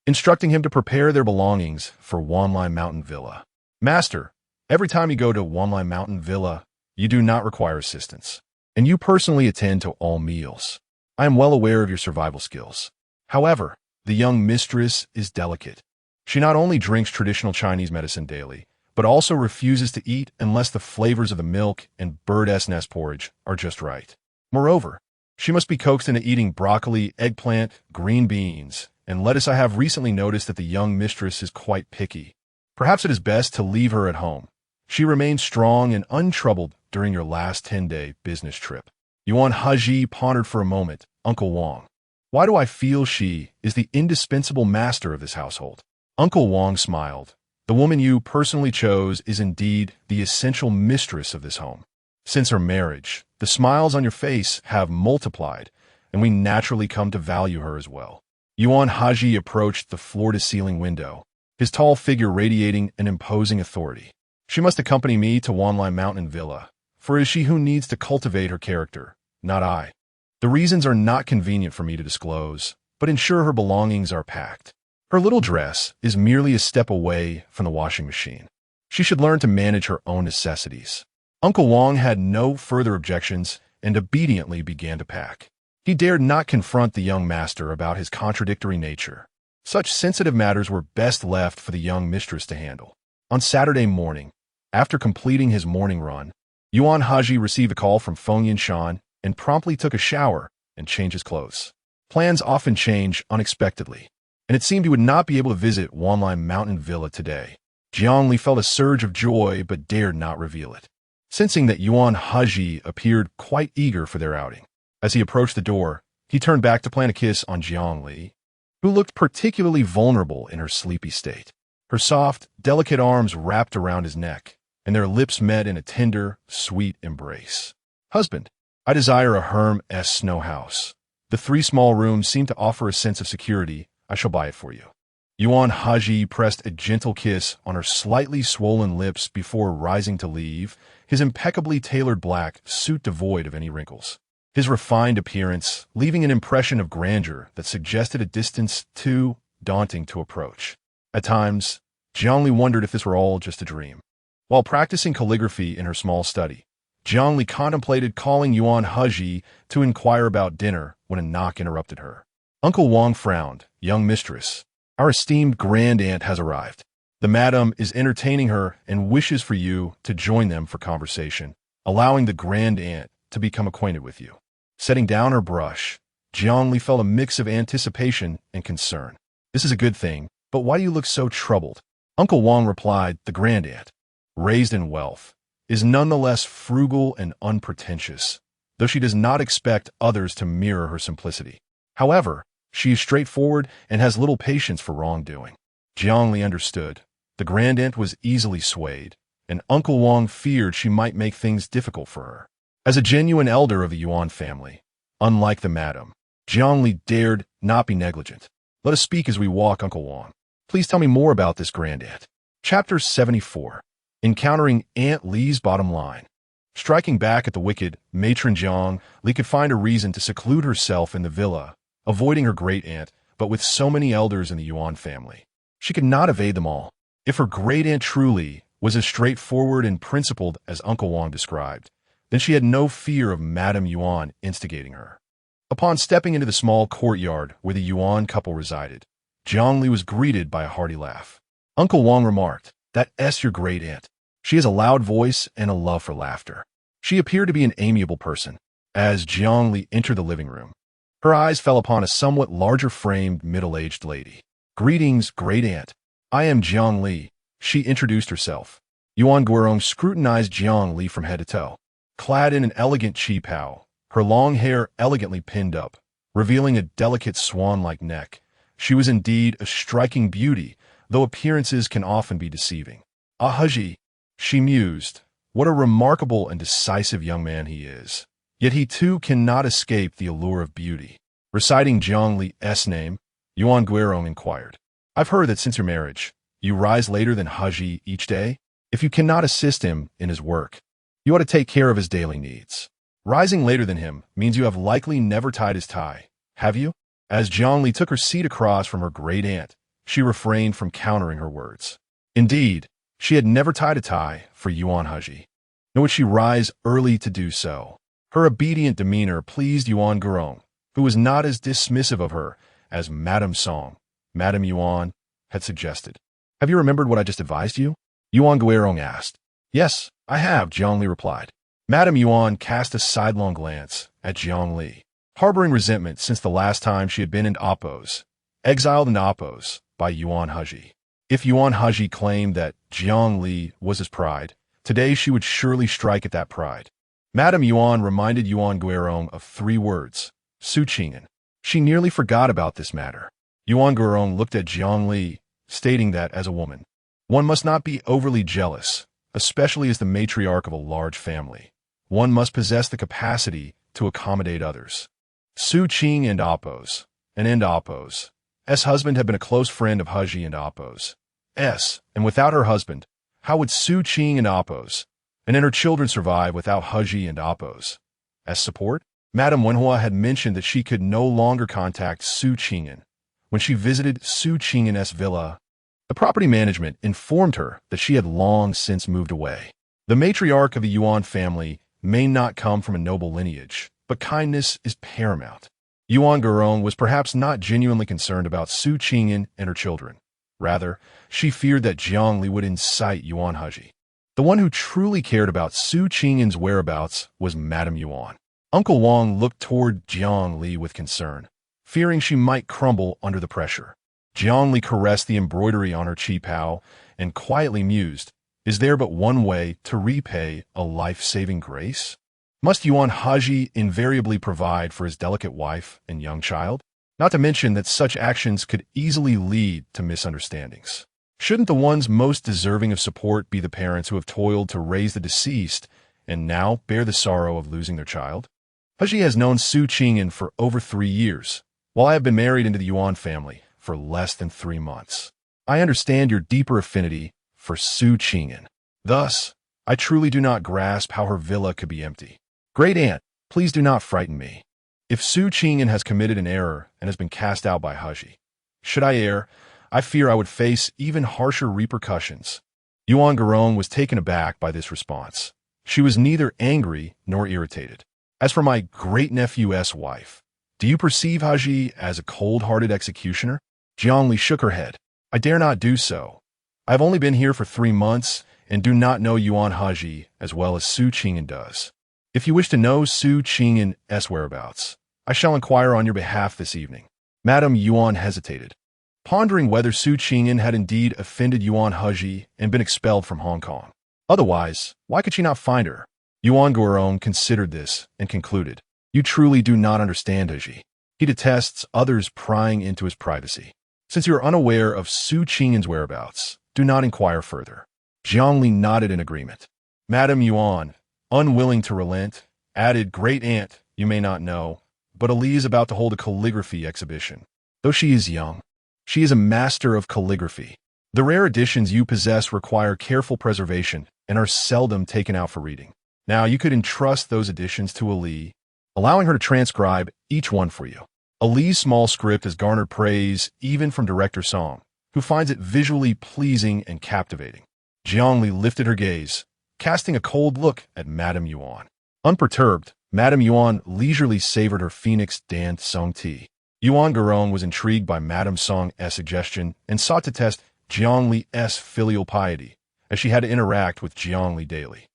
instructing him to prepare their belongings for Wanlai Mountain Villa. "Master, every time you go to Wanlai Mountain Villa, you do not require assistance, and you personally attend to all meals. I am well aware of your survival skills. However, the young mistress is delicate. She not only drinks traditional Chinese medicine daily, but also refuses to eat unless the flavors of the milk and bird's nest porridge are just right. Moreover, she must be coaxed into eating broccoli, eggplant, green beans, and lettuce. I have recently noticed that the young mistress is quite picky. Perhaps it is best to leave her at home. She remained strong and untroubled during your last 10-day business trip." Yuan Hezhi pondered for a moment. "Uncle Wong, why do I feel she is the indispensable master of this household?" Uncle Wong smiled. "The woman you personally chose is indeed the essential mistress of this home. Since her marriage, the smiles on your face have multiplied, and we naturally come to value her as well." Yuan Hezhi approached the floor-to-ceiling window, his tall figure radiating an imposing authority. "She must accompany me to Wanlai Mountain Villa, for it is she who needs to cultivate her character, not I. The reasons are not convenient for me to disclose, but ensure her belongings are packed. Her little dress is merely a step away from the washing machine. She should learn to manage her own necessities." Uncle Wong had no further objections and obediently began to pack. He dared not confront the young master about his contradictory nature. Such sensitive matters were best left for the young mistress to handle. On Saturday morning, after completing his morning run, Yuan Hezhi received a call from Feng Yinshan and promptly took a shower and changed his clothes. Plans often change unexpectedly, and it seemed he would not be able to visit Wanlai Mountain Villa today. Jiang Li felt a surge of joy but dared not reveal it, sensing that Yuan Hezhi appeared quite eager for their outing. As he approached the door, he turned back to plant a kiss on Jiang Li, who looked particularly vulnerable in her sleepy state. Her soft, delicate arms wrapped around his neck, and their lips met in a tender, sweet embrace. "Husband, I desire a Hermes snow house. The 3 small rooms seem to offer a sense of security. I shall buy it for you." Yuan Hezhi pressed a gentle kiss on her slightly swollen lips before rising to leave, his impeccably tailored black suit devoid of any wrinkles. His refined appearance leaving an impression of grandeur that suggested a distance too daunting to approach. At times, Jiang Li wondered if this were all just a dream. While practicing calligraphy in her small study, Jiang Li contemplated calling Yuan Hezhi to inquire about dinner when a knock interrupted her. Uncle Wang frowned. "Young mistress, our esteemed grand aunt has arrived. The madam is entertaining her and wishes for you to join them for conversation, allowing the grand aunt to become acquainted with you." Setting down her brush, Jiang Li felt a mix of anticipation and concern. "This is a good thing, but why do you look so troubled?" Uncle Wang replied, "The grand aunt, raised in wealth, is nonetheless frugal and unpretentious, though she does not expect others to mirror her simplicity. However, she is straightforward and has little patience for wrongdoing." Jiang Li understood. The grand aunt was easily swayed, and Uncle Wang feared she might make things difficult for her. As a genuine elder of the Yuan family, unlike the madam, Jiang Li dared not be negligent. "Let us speak as we walk, Uncle Wang. Please tell me more about this grand aunt." Chapter 74. Encountering Aunt Li's bottom line. Striking back at the wicked matron Jiang Li could find a reason to seclude herself in the villa, avoiding her great aunt, but with so many elders in the Yuan family, she could not evade them all. If her great aunt truly was as straightforward and principled as Uncle Wang described, then she had no fear of Madame Yuan instigating her. Upon stepping into the small courtyard where the Yuan couple resided, Jiang Li was greeted by a hearty laugh. Uncle Wang remarked, "That's your great aunt. She has a loud voice and a love for laughter." She appeared to be an amiable person. As Jiang Li entered the living room, her eyes fell upon a somewhat larger-framed, middle-aged lady. "Greetings, great aunt. I am Jiang Li," she introduced herself. Yuan Guirong scrutinized Jiang Li from head to toe. Clad in an elegant qipao, her long hair elegantly pinned up, revealing a delicate swan-like neck, she was indeed a striking beauty, though appearances can often be deceiving. "Ah, Hezhi," she mused, "what a remarkable and decisive young man he is. Yet he too cannot escape the allure of beauty." Reciting Jiang Li's name, Yuan Guirong inquired, "I've heard that since your marriage, you rise later than Hezhi each day? If you cannot assist him in his work, you ought to take care of his daily needs. Rising later than him means you have likely never tied his tie, have you?" As Jiang Li took her seat across from her great aunt, she refrained from countering her words. Indeed, she had never tied a tie for Yuan Hezhi, nor would she rise early to do so. Her obedient demeanor pleased Yuan Guirong, who was not as dismissive of her as Madame Song, Madame Yuan, had suggested. "Have you remembered what I just advised you?" Yuan Guirong asked. "Yes, I have," Jiang Li replied. Madame Yuan cast a sidelong glance at Jiang Li, harboring resentment since the last time she had been in Oppos, exiled in Oppos by Yuan Hezhi. If Yuan Hezhi claimed that Jiang Li was his pride, today she would surely strike at that pride. Madame Yuan reminded Yuan Guirong of 3 words, Su Qing'an. She nearly forgot about this matter. Yuan Guirong looked at Jiang Li, stating that as a woman, one must not be overly jealous, especially as the matriarch of a large family. One must possess the capacity to accommodate others. Su Qing and Oppos, and Oppos. S. husband had been a close friend of Hezhi and Oppos. And without her husband, how would Su Qing and Oppos, and her children survive without Hezhi and Oppos? As support, Madame Wenhua had mentioned that she could no longer contact Su Qing'an. When she visited Su Qing'an's villa, the property management informed her that she had long since moved away. The matriarch of the Yuan family may not come from a noble lineage, but kindness is paramount. Yuan Guirong was perhaps not genuinely concerned about Su Qing'an and her children. Rather, she feared that Jiang Li would incite Yuan Hezhi. The one who truly cared about Su Qing'an's whereabouts was Madame Yuan. Uncle Wang looked toward Jiang Li with concern, fearing she might crumble under the pressure. Jiang Li caressed the embroidery on her qipao and quietly mused, "Is there but one way to repay a life-saving grace? Must Yuan Hezhi invariably provide for his delicate wife and young child? Not to mention that such actions could easily lead to misunderstandings. Shouldn't the ones most deserving of support be the parents who have toiled to raise the deceased and now bear the sorrow of losing their child? Hezhi has known Su Qing'an for over 3 years, while I have been married into the Yuan family for less than 3 months. I understand your deeper affinity for Su Qing'an. Thus, I truly do not grasp how her villa could be empty. Great aunt, please do not frighten me. If Su Qing'an has committed an error and has been cast out by Hezhi, should I err, I fear I would face even harsher repercussions. Yuan Hezhi was taken aback by this response. She was neither angry nor irritated. As for my great-nephew's wife, do you perceive Hezhi as a cold-hearted executioner? Jiang Li shook her head. I dare not do so. I have only been here for 3 months and do not know Yuan Hezhi as well as Su Qing'an does. If you wish to know Su Qing'an's whereabouts, I shall inquire on your behalf this evening. Madame Yuan hesitated, pondering whether Su Qing'an had indeed offended Yuan Hezhi and been expelled from Hong Kong. Otherwise, why could she not find her? Yuan Hezhi considered this and concluded, You truly do not understand Hezhi. He detests others prying into his privacy. Since you are unaware of Su Qing'an's whereabouts, do not inquire further. Jiang Li nodded in agreement. Madame Yuan, unwilling to relent, added, Great aunt, you may not know, but Ali is about to hold a calligraphy exhibition. Though she is young, she is a master of calligraphy. The rare editions you possess require careful preservation and are seldom taken out for reading. Now you could entrust those editions to Ali, allowing her to transcribe each one for you. Ali's small script has garnered praise even from director Song, who finds it visually pleasing and captivating. Jiang Li lifted her gaze, casting a cold look at Madame Yuan. Unperturbed, Madame Yuan leisurely savored her Phoenix Dan Song tea. Yuan Hezhi was intrigued by Madame Song's suggestion and sought to test Jiang Li's filial piety, as she had to interact with Jiang Li daily.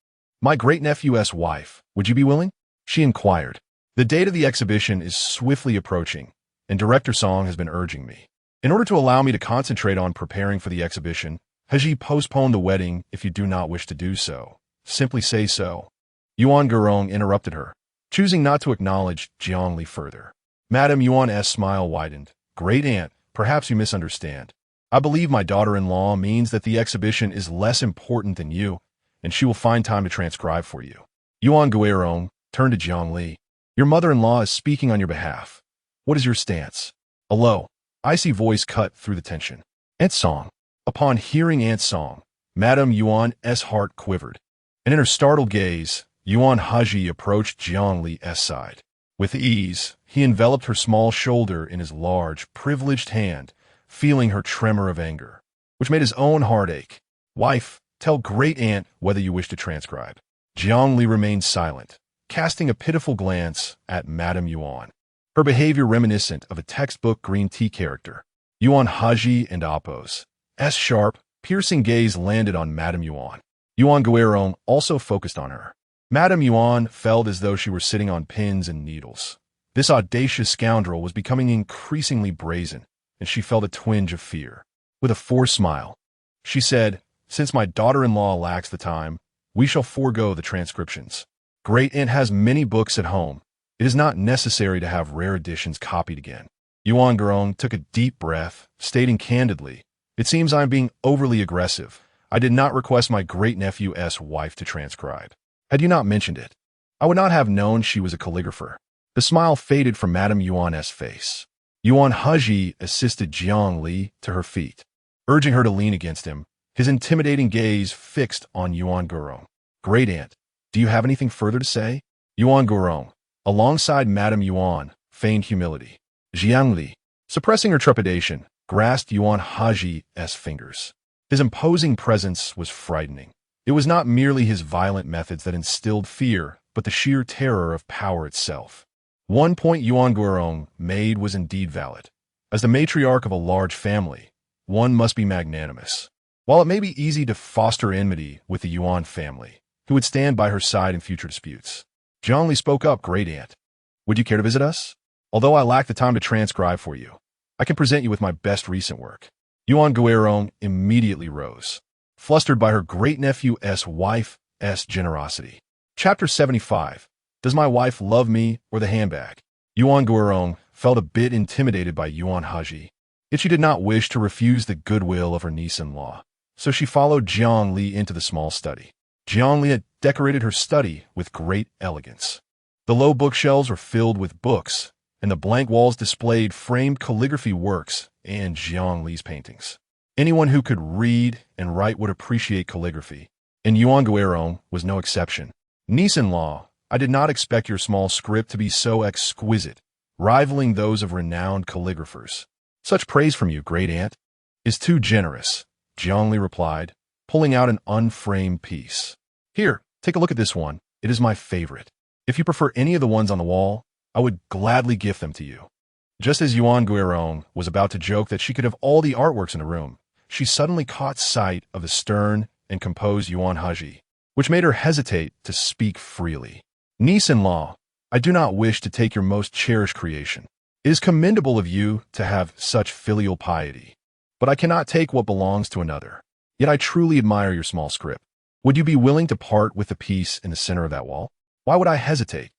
My great-nephew's wife, would you be willing? She inquired. The date of the exhibition is swiftly approaching, and Director Song has been urging me. In order to allow me to concentrate on preparing for the exhibition, Hezhi postponed the wedding if you do not wish to do so. Simply say so. Yuan Hezhi interrupted her, choosing not to acknowledge Jiang Li further. Madame Yuan's smile widened. Great aunt, perhaps you misunderstand. I believe my daughter-in-law means that the exhibition is less important than you, and she will find time to transcribe for you. Yuan Hezhi turned to Jiang Li. Your mother-in-law is speaking on your behalf. What is your stance? A low, icy voice cut through the tension. Aunt Song. Upon hearing Aunt Song, Madame Yuan's heart quivered, and in her startled gaze, Yuan Hezhi approached Jiang Li's side. With ease, he enveloped her small shoulder in his large, privileged hand, feeling her tremor of anger, which made his own heart ache. Wife, tell great aunt whether you wish to transcribe. Jiang Li remained silent, casting a pitiful glance at Madame Yuan, her behavior reminiscent of a textbook green tea character. Yuan Hezhi and Appo's sharp, piercing gaze landed on Madame Yuan. Yuan Hezhi also focused on her. Madame Yuan felt as though she were sitting on pins and needles. This audacious scoundrel was becoming increasingly brazen, and she felt a twinge of fear. With a forced smile, she said, Since my daughter-in-law lacks the time, we shall forego the transcriptions. Great aunt has many books at home. It is not necessary to have rare editions copied again. Yuan Hezhi took a deep breath, stating candidly, It seems I am being overly aggressive. I did not request my great-nephew's wife to transcribe. Had you not mentioned it, I would not have known she was a calligrapher. The smile faded from Madame Yuan's face. Yuan Hezhi assisted Jiang Li to her feet, urging her to lean against him, his intimidating gaze fixed on Yuan Hezhi. Great aunt, do you have anything further to say? Yuan Hezhi, alongside Madame Yuan, feigned humility. Jiang Li, suppressing her trepidation, grasped Yuan Hezhi's fingers. His imposing presence was frightening. It was not merely his violent methods that instilled fear, but the sheer terror of power itself. One point Yuan Hezhi made was indeed valid. As the matriarch of a large family, one must be magnanimous. While it may be easy to foster enmity with the Yuan family, who would stand by her side in future disputes, Jiang Li spoke up, Great aunt. Would you care to visit us? Although I lack the time to transcribe for you, I can present you with my best recent work. Yuan Hezhi immediately rose, flustered by her great-nephew's wife's generosity. Chapter 75. Does my wife love me or the handbag? Yuan Hezhi felt a bit intimidated by Yuan Hezhi, yet she did not wish to refuse the goodwill of her niece-in-law, so she followed Jiang Li into the small study. Jiang Li had decorated her study with great elegance. The low bookshelves were filled with books, and the blank walls displayed framed calligraphy works and Jiang Li's paintings. Anyone who could read and write would appreciate calligraphy, and Yuan Hezhi was no exception. Niece-in-law, I did not expect your small script to be so exquisite, rivaling those of renowned calligraphers. Such praise from you, great aunt. is too generous, Jiang Li replied, pulling out an unframed piece. Here, take a look at this one. It is my favorite. If you prefer any of the ones on the wall, I would gladly gift them to you. Just as Yuan Guirong was about to joke that she could have all the artworks in the room, she suddenly caught sight of the stern and composed Yuan Hezhi, which made her hesitate to speak freely. Niece-in-law, I do not wish to take your most cherished creation. It is commendable of you to have such filial piety, but I cannot take what belongs to another. Yet I truly admire your small script. Would you be willing to part with the piece in the center of that wall? Why would I hesitate?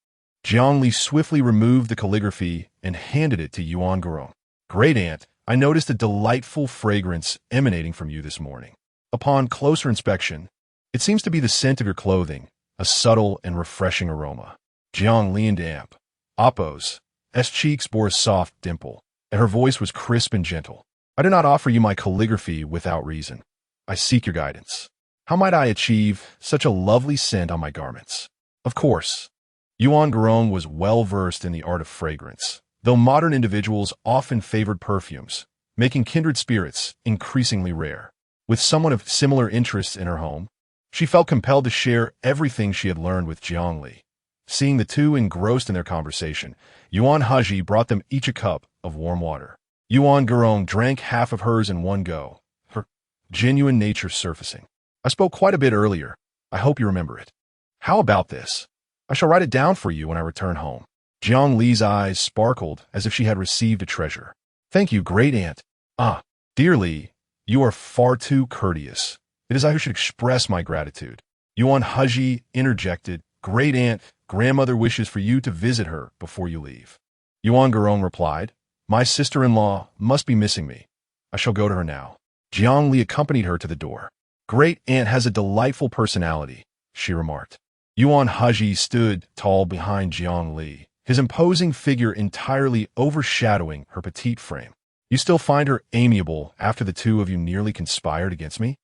Jiang Li swiftly removed the calligraphy and handed it to Yuan Guirong. Great aunt, I noticed a delightful fragrance emanating from you this morning. Upon closer inspection, it seems to be the scent of your clothing, a subtle and refreshing aroma. Jiang leaned amp. Appo's cheeks bore a soft dimple, and her voice was crisp and gentle. I do not offer you my calligraphy without reason. I seek your guidance. How might I achieve such a lovely scent on my garments? Of course, Yuan Guirong was well-versed in the art of fragrance, though modern individuals often favored perfumes, making kindred spirits increasingly rare. With someone of similar interests in her home, she felt compelled to share everything she had learned with Jiang Li. Seeing the two engrossed in their conversation, Yuan Hezhi brought them each a cup of warm water. Yuan Guirong drank half of hers in one go, her genuine nature surfacing. I spoke quite a bit earlier. I hope you remember it. How about this? I shall write it down for you when I return home. Jiang Li's eyes sparkled as if she had received a treasure. Thank you, great aunt. Ah, dear Li, you are far too courteous. It is I who should express my gratitude. Yuan Hezhi interjected, Great aunt, grandmother wishes for you to visit her before you leave. Yuan Guirong replied, My sister-in-law must be missing me. I shall go to her now. Jiang Li accompanied her to the door. Great aunt has a delightful personality, she remarked. Yuan Hezhi stood tall behind Jiang Li, his imposing figure entirely overshadowing her petite frame. You still find her amiable after the two of you nearly conspired against me?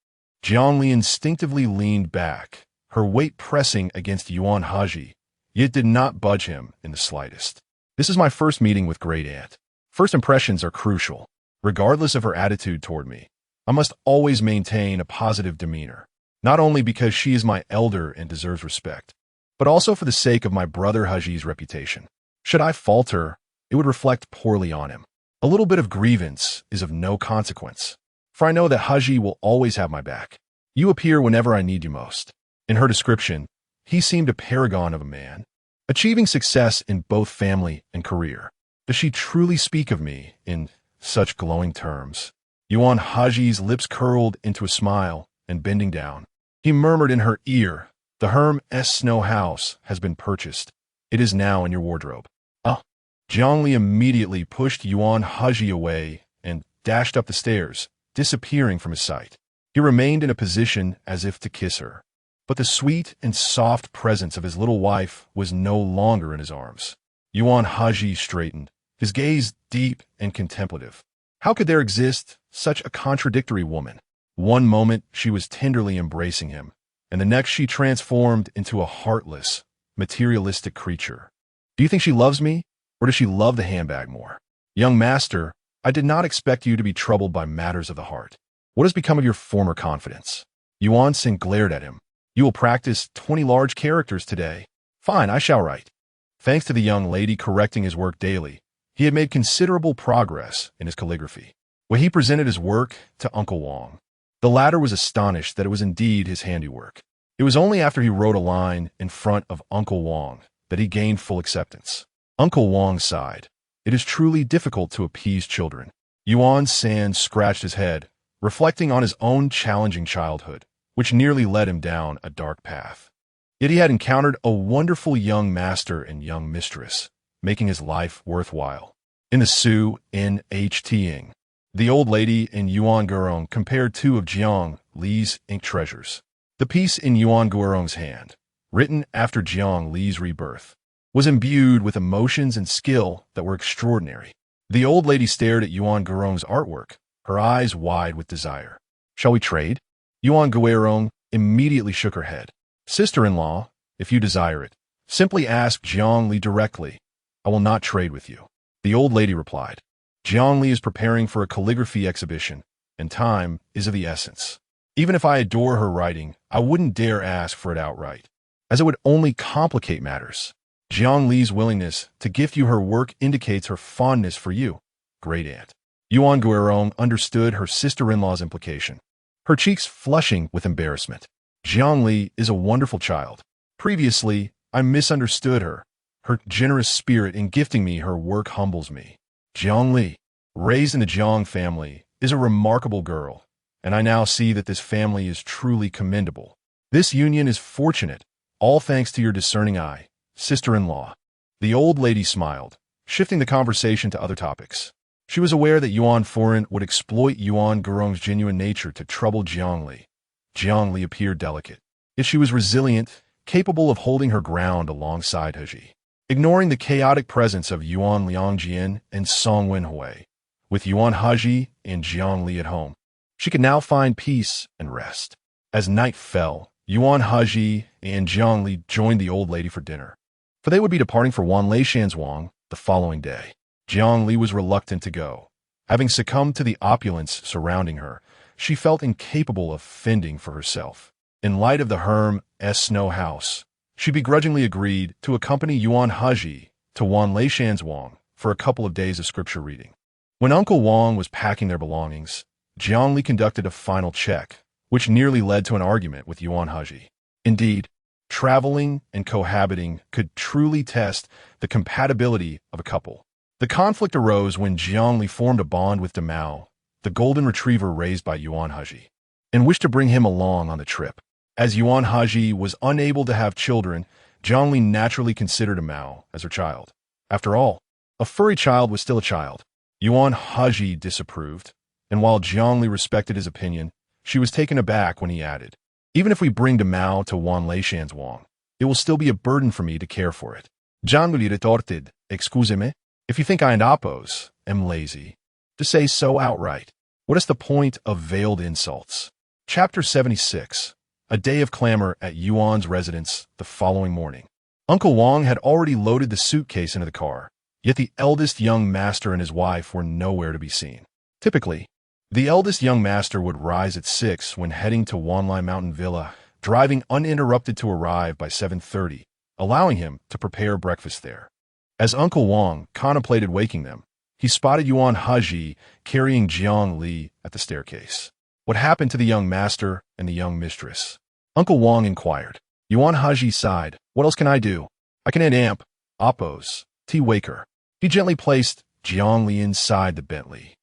Jiang Li instinctively leaned back, her weight pressing against Yuan Hezhi, yet did not budge him in the slightest. This is my first meeting with great aunt. First impressions are crucial. Regardless of her attitude toward me, I must always maintain a positive demeanor, not only because she is my elder and deserves respect, but also for the sake of my brother Hezhi's reputation. Should I falter, it would reflect poorly on him. A little bit of grievance is of no consequence, for I know that Hezhi will always have my back. You appear whenever I need you most. In her description, he seemed a paragon of a man, achieving success in both family and career. Does she truly speak of me in such glowing terms? Yuan Hezhi's lips curled into a smile, and bending down, he murmured in her ear, The Herm's Snow House has been purchased. It is now in your wardrobe. Ah! Jiang Li immediately pushed Yuan Hezhi away and dashed up the stairs, disappearing from his sight. He remained in a position as if to kiss her, but the sweet and soft presence of his little wife was no longer in his arms. Yuan Hezhi straightened, his gaze deep and contemplative. How could there exist such a contradictory woman? One moment she was tenderly embracing him, and the next she transformed into a heartless, materialistic creature. Do you think she loves me, or does she love the handbag more? Young master, I did not expect you to be troubled by matters of the heart. What has become of your former confidence? Yuan Xing glared at him. You will practice 20 large characters today. Fine, I shall write. Thanks to the young lady correcting his work daily, he had made considerable progress in his calligraphy. When he presented his work to Uncle Wang, the latter was astonished that it was indeed his handiwork. It was only after he wrote a line in front of Uncle Wang that he gained full acceptance. Uncle Wang sighed. It is truly difficult to appease children. Yuan San scratched his head, reflecting on his own challenging childhood, which nearly led him down a dark path. Yet he had encountered a wonderful young master and young mistress, making his life worthwhile. In the Su Nhting, the old lady and Yuan Guirong compared two of Jiang Li's ink treasures. The piece in Yuan Guirong's hand, written after Jiang Li's rebirth, was imbued with emotions and skill that were extraordinary. The old lady stared at Yuan Guirong's artwork, her eyes wide with desire. Shall we trade? Yuan Guirong immediately shook her head. Sister-in-law, if you desire it, simply ask Jiang Li directly. I will not trade with you. The old lady replied. Jiang Li is preparing for a calligraphy exhibition, and time is of the essence. Even if I adore her writing, I wouldn't dare ask for it outright, as it would only complicate matters. Jiang Li's willingness to gift you her work indicates her fondness for you, great aunt. Yuan Guirong understood her sister-in-law's implication, her cheeks flushing with embarrassment. Jiang Li is a wonderful child. Previously, I misunderstood her. Her generous spirit in gifting me her work humbles me. Jiang Li, raised in the Jiang family, is a remarkable girl, and I now see that this family is truly commendable. This union is fortunate, all thanks to your discerning eye, sister-in-law. The old lady smiled, shifting the conversation to other topics. She was aware that Yuan Foreign would exploit Yuan Guirong's genuine nature to trouble Jiang Li. Jiang Li appeared delicate, yet she was resilient, capable of holding her ground alongside Hezhi. Ignoring the chaotic presence of Yuan Liangjian and Song Wenhui, with Yuan Hezhi and Jiang Li at home, she could now find peace and rest. As night fell, Yuan Hezhi and Jiang Li joined the old lady for dinner, for they would be departing for Wanleishan's Wang the following day. Jiang Li was reluctant to go. Having succumbed to the opulence surrounding her, she felt incapable of fending for herself. In light of the Herm's snow house, she begrudgingly agreed to accompany Yuan Hezhi to Wanleishan's Wang for a couple of days of scripture reading. When Uncle Wang was packing their belongings, Jiang Li conducted a final check, which nearly led to an argument with Yuan Hezhi. Indeed, traveling and cohabiting could truly test the compatibility of a couple. The conflict arose when Jiang Li formed a bond with Demao, the golden retriever raised by Yuan Hezhi, and wished to bring him along on the trip. As Yuan Hezhi was unable to have children, Jiang Li naturally considered Demao as her child. After all, a furry child was still a child. Yuan Hezhi disapproved, and while Jiang Li respected his opinion, she was taken aback when he added, "Even if we bring Demao to Wanleishan's Wang, it will still be a burden for me to care for it." Jiang Li retorted, "Excusez-moi, if you think I and Oppos am lazy, to say so outright. What is the point of veiled insults?" Chapter 76. A day of clamor at Yuan's residence the following morning. Uncle Wang had already loaded the suitcase into the car, yet the eldest young master and his wife were nowhere to be seen. Typically, the eldest young master would rise at 6 when heading to Wanlai Mountain Villa, driving uninterrupted to arrive by 7:30, allowing him to prepare breakfast there. As Uncle Wang contemplated waking them, he spotted Yuan Hezhi carrying Jiang Li at the staircase. What happened to the young master and the young mistress? Uncle Wang inquired. Yuan Hezhi sighed. "What else can I do? I can add amp, Oppos, tea waker." He gently placed Jiang Li inside the Bentley,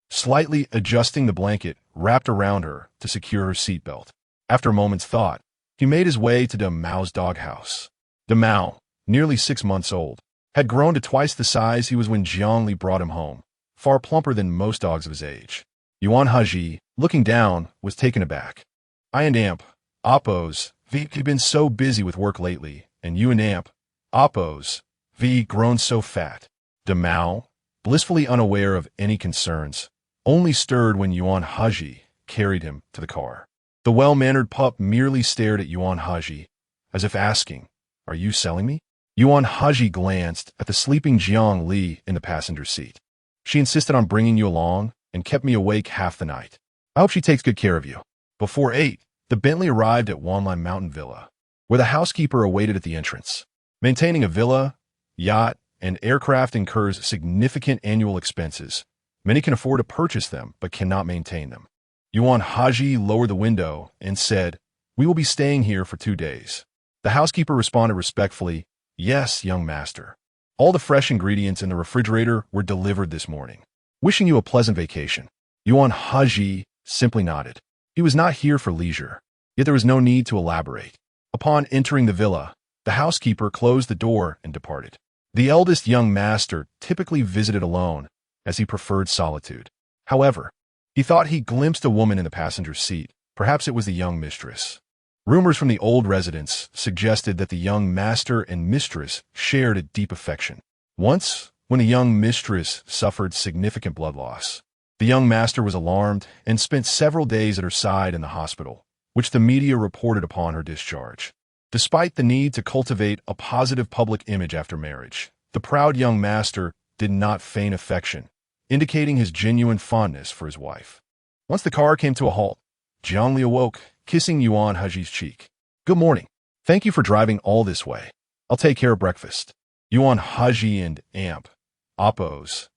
slightly adjusting the blanket wrapped around her to secure her seatbelt. After a moment's thought, he made his way to Demao's doghouse. Demao, nearly 6 months old, had grown to twice the size he was when Jiang Li brought him home, far plumper than most dogs of his age. Yuan Hezhi, looking down, was taken aback. "I and Amp, Oppos, V been so busy with work lately, and you and Amp, Oppos, V grown so fat." Demao, blissfully unaware of any concerns, only stirred when Yuan Hezhi carried him to the car. The well-mannered pup merely stared at Yuan Hezhi, as if asking, "Are you selling me?" Yuan Hezhi glanced at the sleeping Jiang Li in the passenger seat. "She insisted on bringing you along and kept me awake half the night. I hope she takes good care of you." Before 8, the Bentley arrived at Wanlai Mountain Villa, where the housekeeper awaited at the entrance. Maintaining a villa, yacht, and aircraft incurs significant annual expenses. Many can afford to purchase them, but cannot maintain them. Yuan Hezhi lowered the window and said, "We will be staying here for 2 days." The housekeeper responded respectfully, "Yes, young master. All the fresh ingredients in the refrigerator were delivered this morning. Wishing you a pleasant vacation." Yuan Hezhi simply nodded. He was not here for leisure, yet there was no need to elaborate. Upon entering the villa, the housekeeper closed the door and departed. The eldest young master typically visited alone, as he preferred solitude. However, he thought he glimpsed a woman in the passenger seat. Perhaps it was the young mistress. Rumors from the old residence suggested that the young master and mistress shared a deep affection. Once, when the young mistress suffered significant blood loss, the young master was alarmed and spent several days at her side in the hospital, which the media reported upon her discharge. Despite the need to cultivate a positive public image after marriage, the proud young master did not feign affection, indicating his genuine fondness for his wife. Once the car came to a halt, Jiang Li awoke, kissing Yuan Hezhi's cheek. "Good morning. Thank you for driving all this way. I'll take care of breakfast." Yuan Hezhi and Oppo's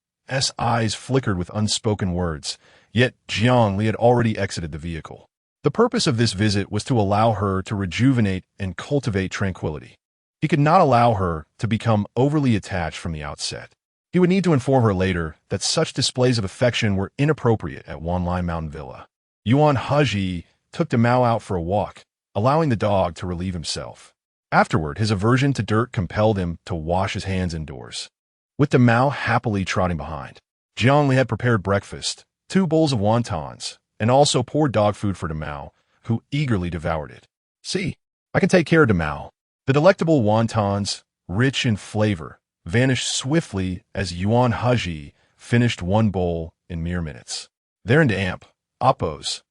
eyes flickered with unspoken words, yet Jiang Li had already exited the vehicle. The purpose of this visit was to allow her to rejuvenate and cultivate tranquility. He could not allow her to become overly attached from the outset. He would need to inform her later that such displays of affection were inappropriate at Wanlai Mountain Villa. Yuan Hezhi took Mao out for a walk, allowing the dog to relieve himself. Afterward, his aversion to dirt compelled him to wash his hands indoors. With Mao happily trotting behind, Jiang Li had prepared breakfast, 2 bowls of wontons, and also poured dog food for Mao, who eagerly devoured it. "See, I can take care of Mao." The delectable wontons, rich in flavor, vanished swiftly as Yuan Hezhi finished 1 bowl in mere minutes. "They're into Oppo's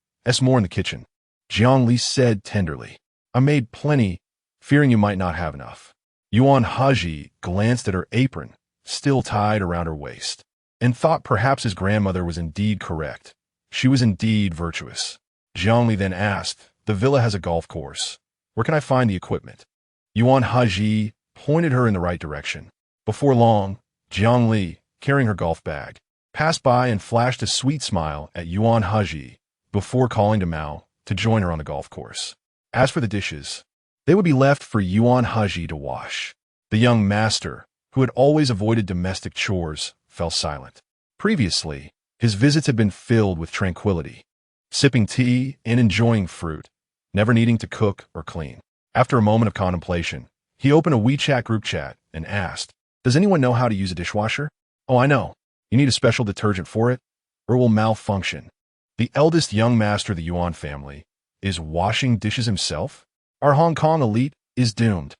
more in the kitchen," Jiang Li said tenderly. "I made plenty, fearing you might not have enough." Yuan Hezhi glanced at her apron, still tied around her waist, and thought perhaps his grandmother was indeed correct. She was indeed virtuous. Jiang Li then asked, "The villa has a golf course. Where can I find the equipment?" Yuan Hezhi pointed her in the right direction. Before long, Jiang Li, carrying her golf bag, passed by and flashed a sweet smile at Yuan Hezhi before calling to Mao to join her on the golf course. As for the dishes, they would be left for Yuan Hezhi to wash. The young master, who had always avoided domestic chores, fell silent. Previously, his visits had been filled with tranquility, sipping tea and enjoying fruit, never needing to cook or clean. After a moment of contemplation, he opened a WeChat group chat and asked, "Does anyone know how to use a dishwasher?" "Oh, I know. You need a special detergent for it, or it will malfunction." The eldest young master of the Yuan family is washing dishes himself? Our Hong Kong elite is doomed.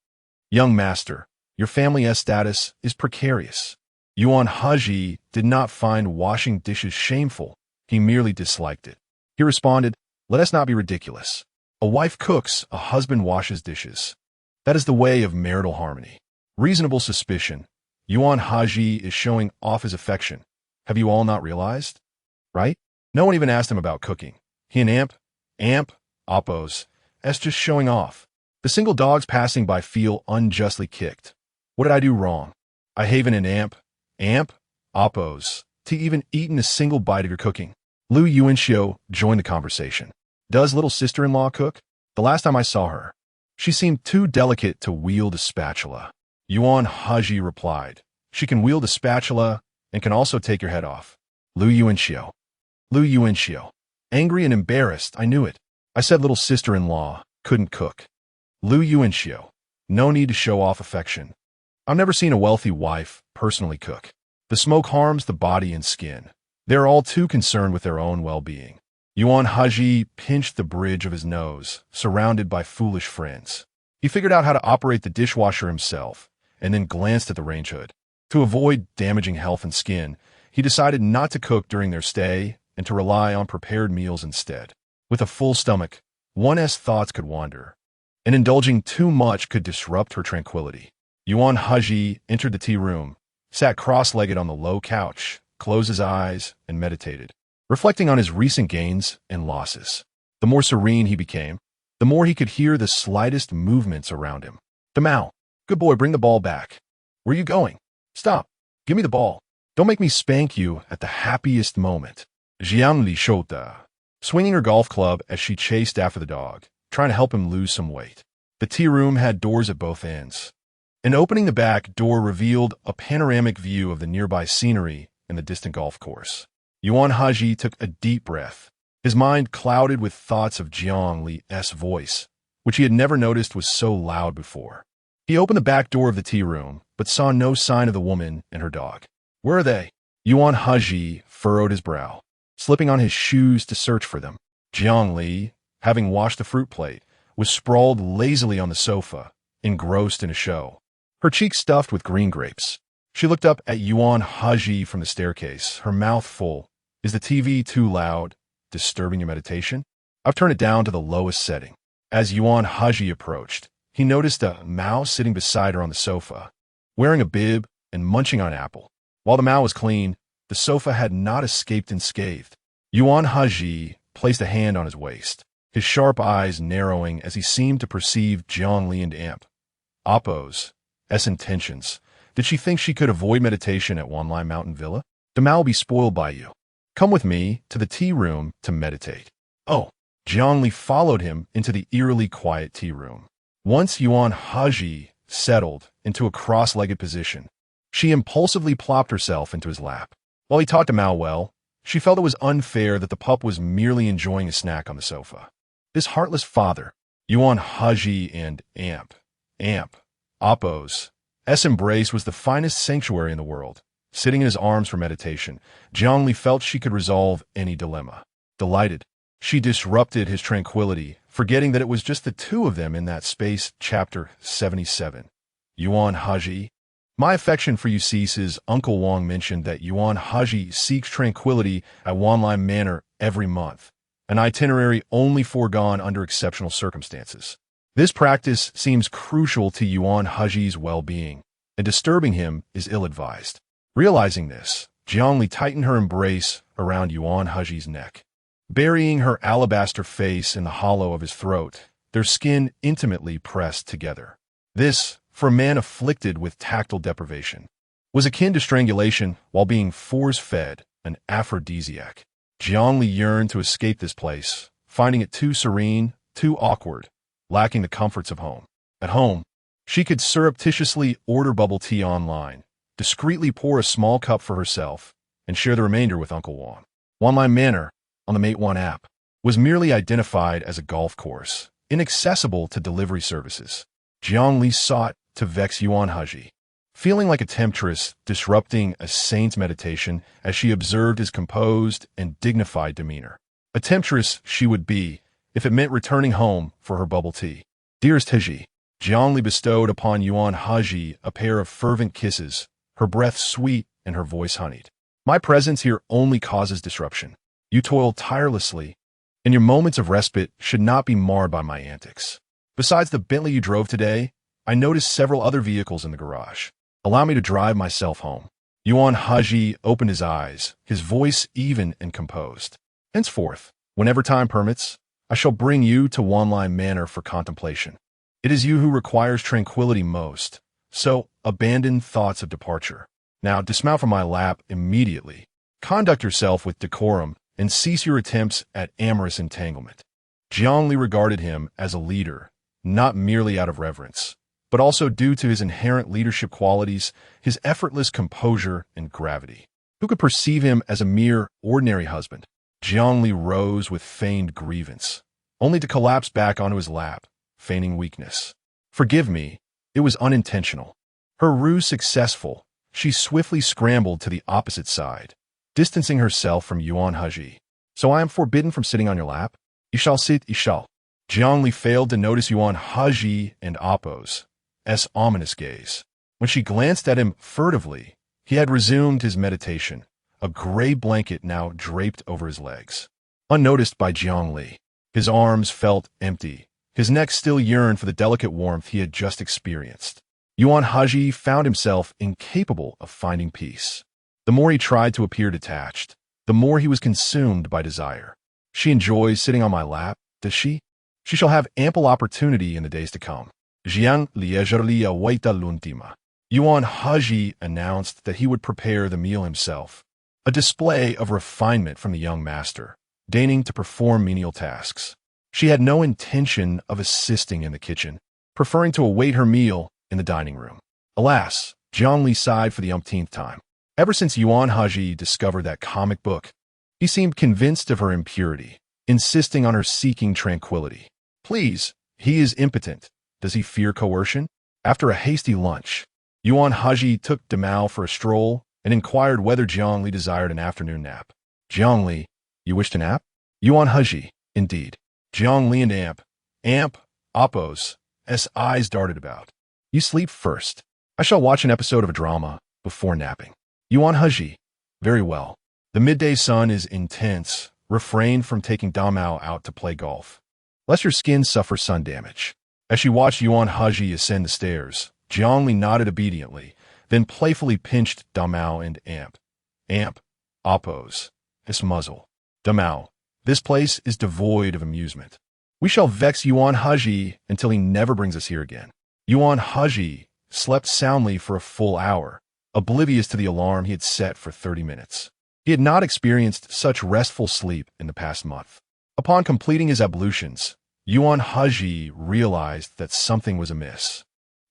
"Young master, your family's status is precarious." Yuan Hezhi did not find washing dishes shameful. He merely disliked it. He responded, "Let us not be ridiculous. A wife cooks, a husband washes dishes. That is the way of marital harmony." Reasonable suspicion. Yuan Hezhi is showing off his affection. Have you all not realized? Right? No one even asked him about cooking. He and Oppo's just showing off. The single dogs passing by feel unjustly kicked. What did I do wrong? I haven't an Oppo's to even eaten a single bite of your cooking. Lu Yuanxiu joined the conversation. "Does little sister-in-law cook? The last time I saw her, she seemed too delicate to wield a spatula." Yuan Hezhi replied, "She can wield a spatula and can also take your head off." Lu Yuanxiu. Angry and embarrassed, "I knew it. I said little sister-in-law couldn't cook." Lu Yuanxiu. "No need to show off affection. I've never seen a wealthy wife personally cook. The smoke harms the body and skin. They're all too concerned with their own well-being." Yuan Hezhi pinched the bridge of his nose, surrounded by foolish friends. He figured out how to operate the dishwasher himself, and then glanced at the range hood. To avoid damaging health and skin, he decided not to cook during their stay and to rely on prepared meals instead. With a full stomach, one's thoughts could wander, and indulging too much could disrupt her tranquility. Yuan Hezhi entered the tea room, sat cross-legged on the low couch, closed his eyes, and meditated, reflecting on his recent gains and losses. The more serene he became, the more he could hear the slightest movements around him. "Mao, good boy, bring the ball back." "Where are you going?" "Stop. Give me the ball. Don't make me spank you at the happiest moment." Jiang Li shouta, swinging her golf club as she chased after the dog, trying to help him lose some weight. The tea room had doors at both ends. And opening the back door revealed a panoramic view of the nearby scenery and the distant golf course. Yuan Hezhi took a deep breath, his mind clouded with thoughts of Jiang Li's voice, which he had never noticed was so loud before. He opened the back door of the tea room, but saw no sign of the woman and her dog. "Where are they?" Yuan Hezhi furrowed his brow, slipping on his shoes to search for them. Jiang Li, having washed the fruit plate, was sprawled lazily on the sofa, engrossed in a show, her cheeks stuffed with green grapes. She looked up at Yuan Hezhi from the staircase, her mouth full. "Is the TV too loud, disturbing your meditation?" "I've turned it down to the lowest setting." As Yuan Hezhi approached, he noticed a Mao sitting beside her on the sofa, wearing a bib and munching on an apple. While the Mao was clean, the sofa had not escaped unscathed. Yuan Hezhi placed a hand on his waist, his sharp eyes narrowing as he seemed to perceive Jiang Li and Oppo's intentions. Did she think she could avoid meditation at Wanlai Mountain Villa? Dama will be spoiled by you. Come with me to the tea room to meditate. Oh, Jiang Li followed him into the eerily quiet tea room. Once Yuan Hezhi settled into a cross-legged position, she impulsively plopped herself into his lap. While he talked to Mao well, she felt it was unfair that the pup was merely enjoying a snack on the sofa. His heartless father, Yuan Hezhi and Oppo's embrace was the finest sanctuary in the world. Sitting in his arms for meditation, Jiang Li felt she could resolve any dilemma. Delighted, she disrupted his tranquility, forgetting that it was just the two of them in that space. Chapter 77. Yuan Hezhi. My affection for you ceases. Uncle Wang mentioned that Yuan Hezhi seeks tranquility at Wanlai Manor every month, an itinerary only foregone under exceptional circumstances. This practice seems crucial to Yuan Hezhi's well-being, and disturbing him is ill-advised. Realizing this, Jiang Li tightened her embrace around Yuan Hezhi's neck. Burying her alabaster face in the hollow of his throat, their skin intimately pressed together. This, for a man afflicted with tactile deprivation, was akin to strangulation while being force-fed an aphrodisiac. Jiang Li yearned to escape this place, finding it too serene, too awkward, lacking the comforts of home. At home, she could surreptitiously order bubble tea online, discreetly pour a small cup for herself, and share the remainder with Uncle Wang. Wanlai Manor, on the Mate One app, was merely identified as a golf course, inaccessible to delivery services. Jiang Li sought to vex Yuan Hezhi, feeling like a temptress disrupting a saint's meditation as she observed his composed and dignified demeanor. A temptress she would be if it meant returning home for her bubble tea. Dearest Hezhi, Jiang Li bestowed upon Yuan Hezhi a pair of fervent kisses, her breath sweet and her voice honeyed. My presence here only causes disruption. You toil tirelessly, and your moments of respite should not be marred by my antics. Besides the Bentley you drove today, I noticed several other vehicles in the garage. Allow me to drive myself home. Yuan Hezhi opened his eyes, his voice even and composed. Henceforth, whenever time permits, I shall bring you to Wanlai Manor for contemplation. It is you who requires tranquility most, so abandon thoughts of departure. Now dismount from my lap immediately. Conduct yourself with decorum and cease your attempts at amorous entanglement. Jiang Li regarded him as a leader, not merely out of reverence, but also due to his inherent leadership qualities, his effortless composure and gravity. Who could perceive him as a mere ordinary husband? Jiang Li rose with feigned grievance, only to collapse back onto his lap, feigning weakness. Forgive me, it was unintentional. Her ruse successful, she swiftly scrambled to the opposite side, distancing herself from Yuan Hezhi. So I am forbidden from sitting on your lap? You shall sit, you shall. Jiang Li failed to notice Yuan Hezhi and Oppo's ominous gaze. When she glanced at him furtively, he had resumed his meditation, a gray blanket now draped over his legs. Unnoticed by Jiang Li, his arms felt empty, his neck still yearned for the delicate warmth he had just experienced. Yuan Hezhi found himself incapable of finding peace. The more he tried to appear detached, the more he was consumed by desire. She enjoys sitting on my lap, does she? She shall have ample opportunity in the days to come. Jiang Li awaita l'ultima. Yuan Hezhi announced that he would prepare the meal himself, a display of refinement from the young master, deigning to perform menial tasks. She had no intention of assisting in the kitchen, preferring to await her meal in the dining room. Alas, Jiang Li sighed for the umpteenth time. Ever since Yuan Hezhi discovered that comic book, he seemed convinced of her impurity, insisting on her seeking tranquility. Please, he is impotent. Does he fear coercion? After a hasty lunch, Yuan Hezhi took Damao for a stroll and inquired whether Jiang Li desired an afternoon nap. Jiang Li, you wish to nap? Yuan Hezhi, indeed. Jiang Li and Oppo's eyes darted about. You sleep first. I shall watch an episode of a drama before napping. Yuan Hezhi, very well. The midday sun is intense. Refrain from taking Damao out to play golf, lest your skin suffer sun damage. As she watched Yuan Hezhi ascend the stairs, Jiang Li nodded obediently, then playfully pinched Damao and Oppo's muzzle. Damao, this place is devoid of amusement. We shall vex Yuan Hezhi until he never brings us here again. Yuan Hezhi slept soundly for a full hour, oblivious to the alarm he had set for 30 minutes. He had not experienced such restful sleep in the past month. Upon completing his ablutions, Yuan Hezhi realized that something was amiss.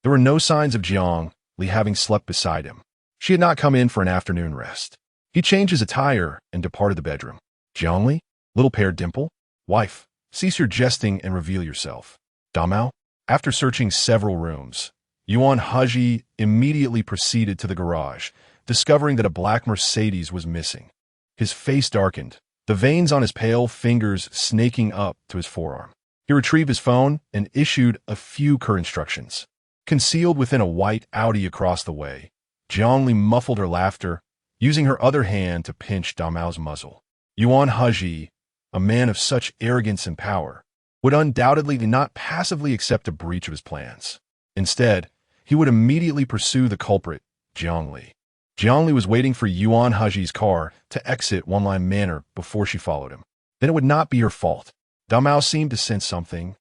There were no signs of Jiang Li having slept beside him. She had not come in for an afternoon rest. He changed his attire and departed the bedroom. Jiang Li? Little pear dimple? Wife, cease your jesting and reveal yourself. Damao? After searching several rooms, Yuan Hezhi immediately proceeded to the garage, discovering that a black Mercedes was missing. His face darkened, the veins on his pale fingers snaking up to his forearm. He retrieved his phone and issued a few curt instructions. Concealed within a white Audi across the way, Jiang Li muffled her laughter, using her other hand to pinch Damao's muzzle. Yuan Hezhi, a man of such arrogance and power, would undoubtedly not passively accept a breach of his plans. Instead, he would immediately pursue the culprit, Jiang Li. Jiang Li was waiting for Yuan Hezhi's car to exit One-Line Manor before she followed him. Then it would not be her fault. Damao seemed to sense something.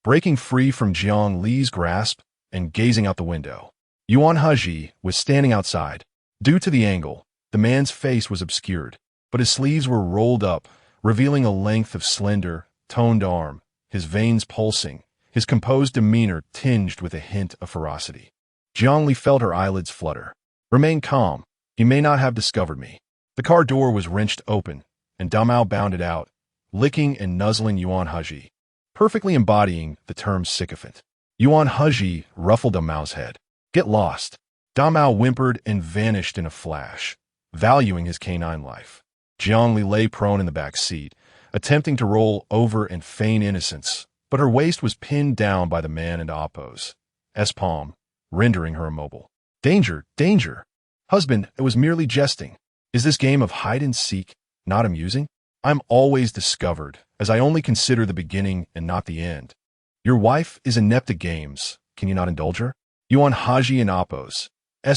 Breaking free from Jiang Li's grasp and gazing out the window, Yuan Hezhi was standing outside. Due to the angle, the man's face was obscured, but his sleeves were rolled up, revealing a length of slender, toned arm, his veins pulsing, his composed demeanor tinged with a hint of ferocity. Jiang Li felt her eyelids flutter. Remain calm. He may not have discovered me. The car door was wrenched open, and Damao bounded out, licking and nuzzling Yuan Hezhi, perfectly embodying the term sycophant. Yuan Hezhi ruffled Damao's head. Get lost. Damao whimpered and vanished in a flash, valuing his canine life. Jiang Li lay prone in the back seat, attempting to roll over and feign innocence, but her waist was pinned down by the man in Oppo's palm, rendering her immobile. Danger, danger. Husband, it was merely jesting. Is this game of hide-and-seek not amusing? I'm always discovered, as I only consider the beginning and not the end. Your wife is inept at games. Can you not indulge her? Yuan Hezhi and Oppo's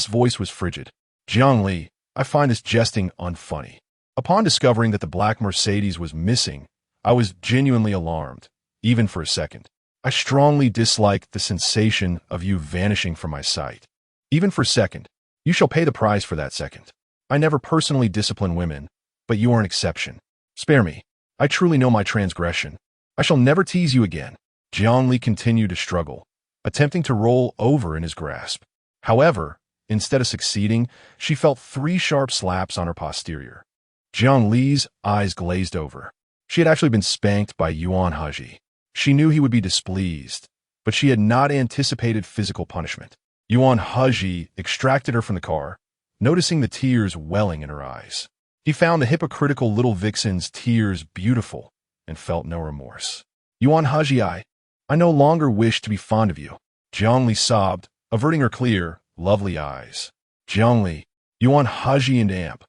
voice was frigid. Jiang Li, I find this jesting unfunny. Upon discovering that the black Mercedes was missing, I was genuinely alarmed, even for a second. I strongly disliked the sensation of you vanishing from my sight. Even for a second. You shall pay the price for that second. I never personally discipline women, but you are an exception. Spare me. I truly know my transgression. I shall never tease you again. Jiang Li continued to struggle, attempting to roll over in his grasp. However, instead of succeeding, she felt 3 sharp slaps on her posterior. Jiang Li's eyes glazed over. She had actually been spanked by Yuan Hezhi. She knew he would be displeased, but she had not anticipated physical punishment. Yuan Hezhi extracted her from the car, noticing the tears welling in her eyes. He found the hypocritical little vixen's tears beautiful and felt no remorse. Yuan Hezhi, I no longer wish to be fond of you. Jiang Li sobbed, averting her clear, lovely eyes. Jiang Li, Yuan Hezhi and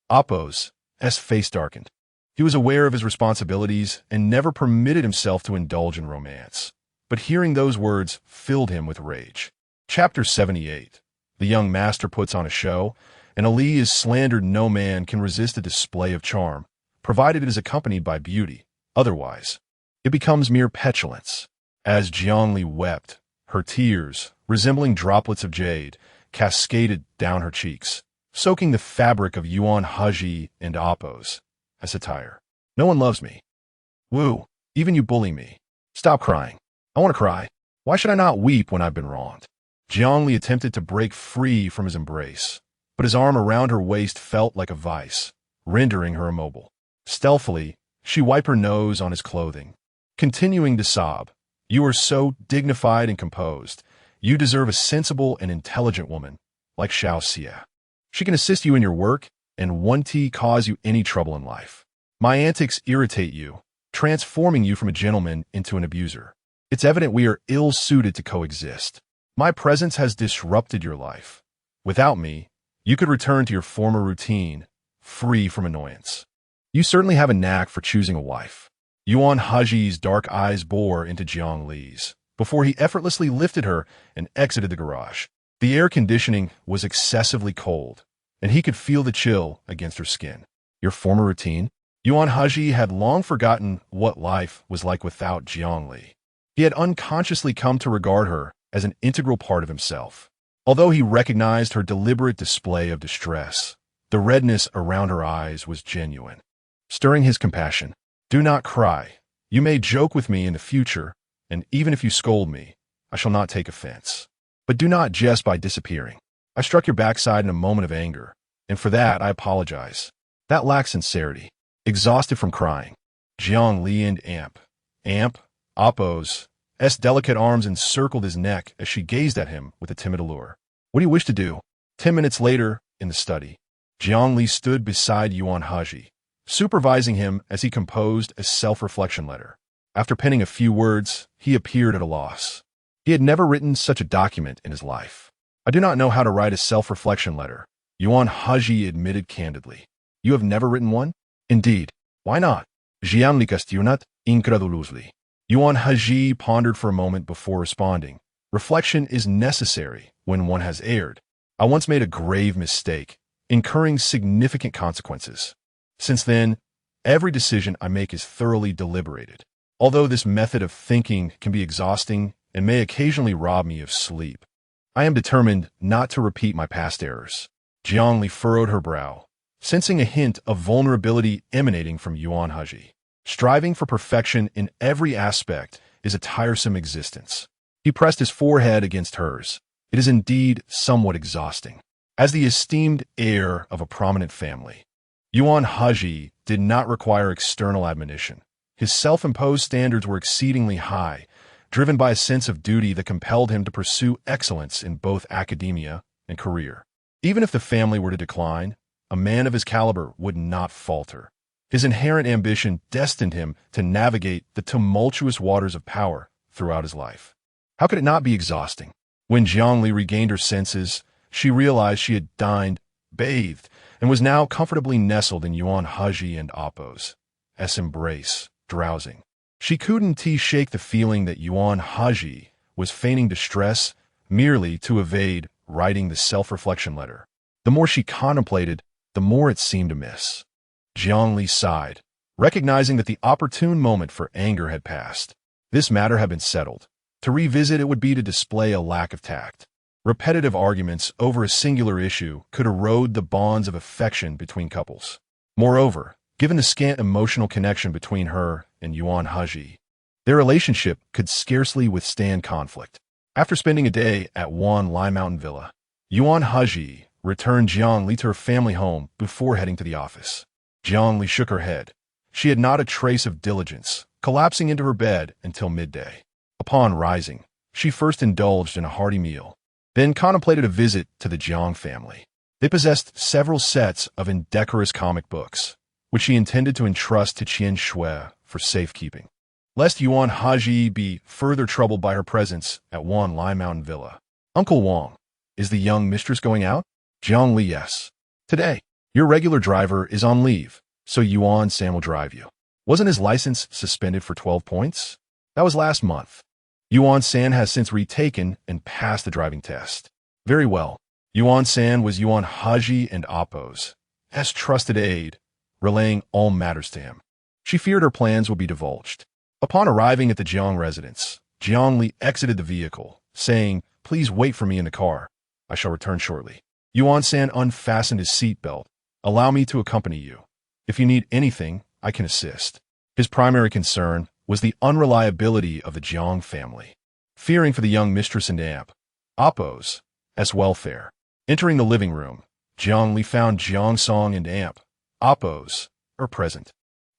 Oppo's face darkened. He was aware of his responsibilities and never permitted himself to indulge in romance. But hearing those words filled him with rage. Chapter 78. The young master puts on a show, and Ali is slandered. No man can resist a display of charm, provided it is accompanied by beauty. Otherwise, it becomes mere petulance. As Jiang Li wept, her tears, resembling droplets of jade, cascaded down her cheeks, soaking the fabric of Yuan Hezhi and Oppo's attire. No one loves me. Woo, even you bully me. Stop crying. I want to cry. Why should I not weep when I've been wronged? Jiang Li attempted to break free from his embrace, but his arm around her waist felt like a vice, rendering her immobile. Stealthily, she wiped her nose on his clothing, continuing to sob. You are so dignified and composed. You deserve a sensible and intelligent woman, like Xiao Xia. She can assist you in your work and won't cause you any trouble in life. My antics irritate you, transforming you from a gentleman into an abuser. It's evident we are ill-suited to coexist. My presence has disrupted your life. Without me, you could return to your former routine, free from annoyance. You certainly have a knack for choosing a wife. Yuan Hezhi's dark eyes bore into Jiang Li's before he effortlessly lifted her and exited the garage. The air conditioning was excessively cold, and he could feel the chill against her skin. Your former routine? Yuan Hezhi had long forgotten what life was like without Jiang Li. He had unconsciously come to regard her as an integral part of himself. Although he recognized her deliberate display of distress, the redness around her eyes was genuine, stirring his compassion. "Do not cry. You may joke with me in the future, and even if you scold me, I shall not take offense. But do not jest by disappearing. I struck your backside in a moment of anger, and for that I apologize. That lacks sincerity." Exhausted from crying, Jiang Li and Appo's delicate arms encircled his neck as she gazed at him with a timid allure. "What do you wish to do?" 10 minutes later, in the study, Jiang Li stood beside Yuan Hezhi, supervising him as he composed a self-reflection letter. After penning a few words, he appeared at a loss. He had never written such a document in his life. "I do not know how to write a self-reflection letter," Yuan Hezhi admitted candidly. "You have never written one?" "Indeed. Why not?" Jiang Li questioned incredulously. Yuan Hezhi pondered for a moment before responding. "Reflection is necessary when one has erred. I once made a grave mistake, incurring significant consequences. Since then, every decision I make is thoroughly deliberated. Although this method of thinking can be exhausting and may occasionally rob me of sleep, I am determined not to repeat my past errors." Jiang Li furrowed her brow, sensing a hint of vulnerability emanating from Yuan Hezhi. Striving for perfection in every aspect is a tiresome existence. He pressed his forehead against hers. "It is indeed somewhat exhausting." As the esteemed heir of a prominent family, Yuan Hezhi did not require external admonition. His self-imposed standards were exceedingly high, driven by a sense of duty that compelled him to pursue excellence in both academia and career. Even if the family were to decline, a man of his caliber would not falter. His inherent ambition destined him to navigate the tumultuous waters of power throughout his life. How could it not be exhausting? When Jiang Li regained her senses, she realized she had dined, bathed, and was now comfortably nestled in Yuan Hezhi and Appo's embrace, drowsing. She couldn't shake the feeling that Yuan Hezhi was feigning distress merely to evade writing the self-reflection letter. The more she contemplated, the more it seemed amiss. Jiang Li sighed, recognizing that the opportune moment for anger had passed. This matter had been settled. To revisit it would be to display a lack of tact. Repetitive arguments over a singular issue could erode the bonds of affection between couples. Moreover, given the scant emotional connection between her and Yuan Hezhi, their relationship could scarcely withstand conflict. After spending a day at Wan Lai Mountain Villa, Yuan Hezhi returned Jiang Li to her family home before heading to the office. Jiang Li shook her head. She had not a trace of diligence, collapsing into her bed until midday. Upon rising, she first indulged in a hearty meal, then contemplated a visit to the Jiang family. They possessed several sets of indecorous comic books, which she intended to entrust to Qian Shui for safekeeping, lest Yuan Hezhi be further troubled by her presence at Wan Lai Mountain Villa. "Uncle Wang, is the young mistress going out?" Jiang Li, "Yes. Today. Your regular driver is on leave, so Yuan San will drive you." "Wasn't his license suspended for 12 points? That was last month. Yuan San has since retaken and passed the driving test." "Very well." Yuan San was Yuan Hezhi and Appo's trusted aide, relaying all matters to him. She feared her plans would be divulged. Upon arriving at the Jiang residence, Jiang Li exited the vehicle, saying, "Please wait for me in the car. I shall return shortly." Yuan San unfastened his seatbelt. "Allow me to accompany you. If you need anything, I can assist." His primary concern was the unreliability of the Jiang family, fearing for the young mistress and Appo's welfare. Entering the living room, Jiang Li found Jiang Song and Appo's present.